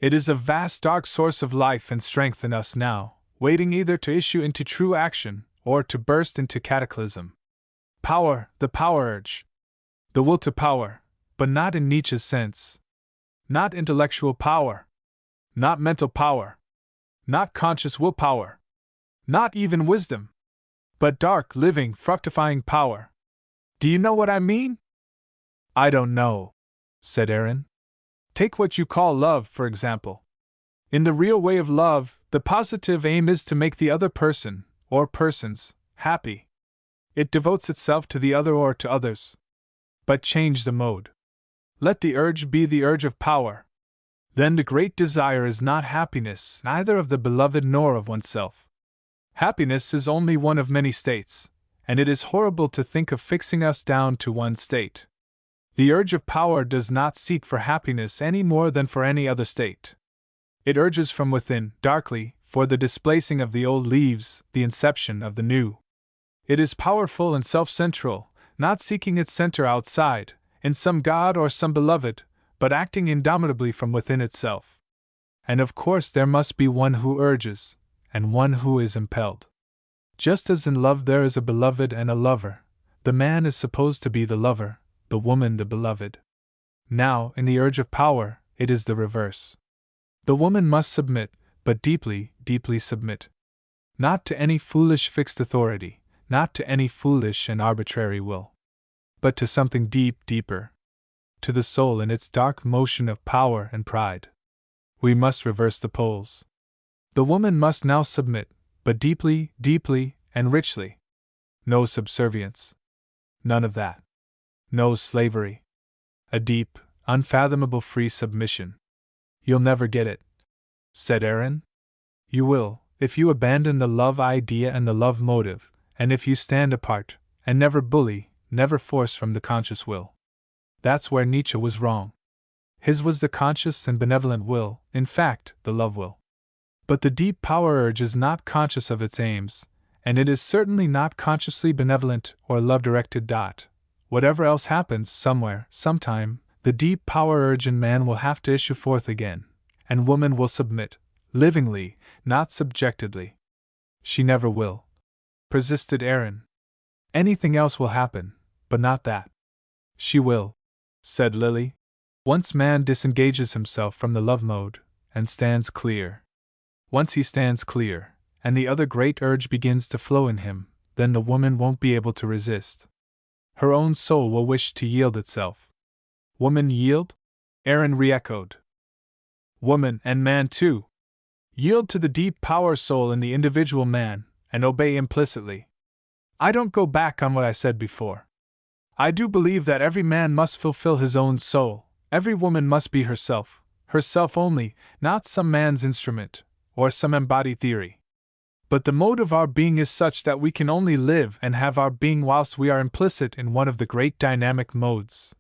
It is a vast dark source of life and strength in us now, waiting either to issue into true action or to burst into cataclysm. Power, the power urge. The will to power, but not in Nietzsche's sense. Not intellectual power. Not mental power. Not conscious willpower. Not even wisdom. But dark, living, fructifying power. Do you know what I mean? I don't know, said Aaron. Take what you call love, for example. In the real way of love, the positive aim is to make the other person, or persons, happy. It devotes itself to the other or to others. But change the mode. Let the urge be the urge of power. Then the great desire is not happiness, neither of the beloved nor of oneself. Happiness is only one of many states, and it is horrible to think of fixing us down to one state. The urge of power does not seek for happiness any more than for any other state. It urges from within, darkly, for the displacing of the old leaves, the inception of the new. It is powerful and self-central, not seeking its center outside, in some god or some beloved, but acting indomitably from within itself. And of course there must be one who urges, and one who is impelled. Just as in love there is a beloved and a lover, the man is supposed to be the lover, the woman the beloved. Now, in the urge of power, it is the reverse. The woman must submit, but deeply, deeply submit. Not to any foolish fixed authority, not to any foolish and arbitrary will, but to something deep, deeper. To the soul in its dark motion of power and pride. We must reverse the poles. The woman must now submit, but deeply, deeply, and richly. No subservience. None of that. No slavery. A deep, unfathomable free submission. You'll never get it, said Aaron. You will, if you abandon the love idea and the love motive, and if you stand apart, and never bully, never force from the conscious will. That's where Nietzsche was wrong. His was the conscious and benevolent will, in fact, the love will. But the deep power urge is not conscious of its aims, and it is certainly not consciously benevolent or love-directed. Whatever else happens, somewhere, sometime, the deep power urge in man will have to issue forth again, and woman will submit, livingly, not subjectedly. She never will, persisted Aaron. Anything else will happen, but not that. She will, said Lily. Once man disengages himself from the love mode, and stands clear. Once he stands clear, and the other great urge begins to flow in him, then the woman won't be able to resist. Her own soul will wish to yield itself. Woman yield? Aaron re-echoed. Woman, and man too. Yield to the deep power soul in the individual man, and obey implicitly. I don't go back on what I said before. I do believe that every man must fulfill his own soul, every woman must be herself only, not some man's instrument, or some embodied theory. But the mode of our being is such that we can only live and have our being whilst we are implicit in one of the great dynamic modes.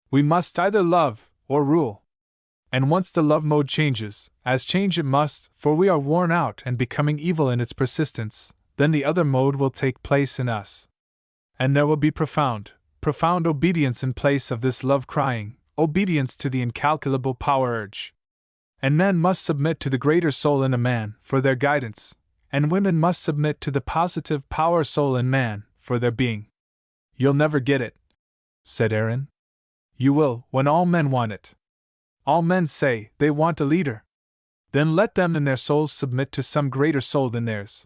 We must either love or rule. And once the love mode changes, as change it must, for we are worn out and becoming evil in its persistence, then the other mode will take place in us. And there will be profound obedience in place of this love crying, obedience to the incalculable power urge. And men must submit to the greater soul in a man for their guidance, and women must submit to the positive power soul in man for their being. You'll never get it, said Aaron. You will, when all men want it. All men say they want a leader. Then let them in their souls submit to some greater soul than theirs.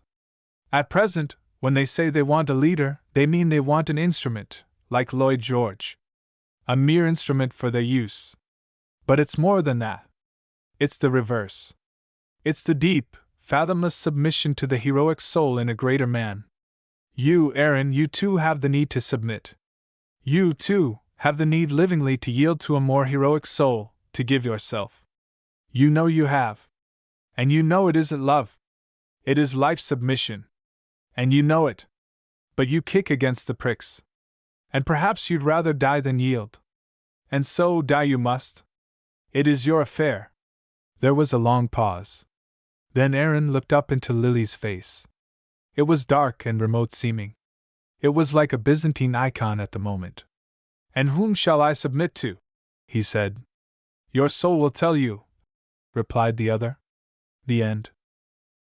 At present, when they say they want a leader, they mean they want an instrument, like Lloyd George. A mere instrument for their use. But it's more than that. It's the reverse. It's the deep, fathomless submission to the heroic soul in a greater man. You, Aaron, you too have the need to submit. You too have the need livingly to yield to a more heroic soul, to give yourself. You know you have. And you know it isn't love. It is life submission. And you know it. But you kick against the pricks. And perhaps you'd rather die than yield. And so die you must. It is your affair. There was a long pause. Then Aaron looked up into Lily's face. It was dark and remote seeming. It was like a Byzantine icon at the moment. And whom shall I submit to? He said. Your soul will tell you, replied the other. The end.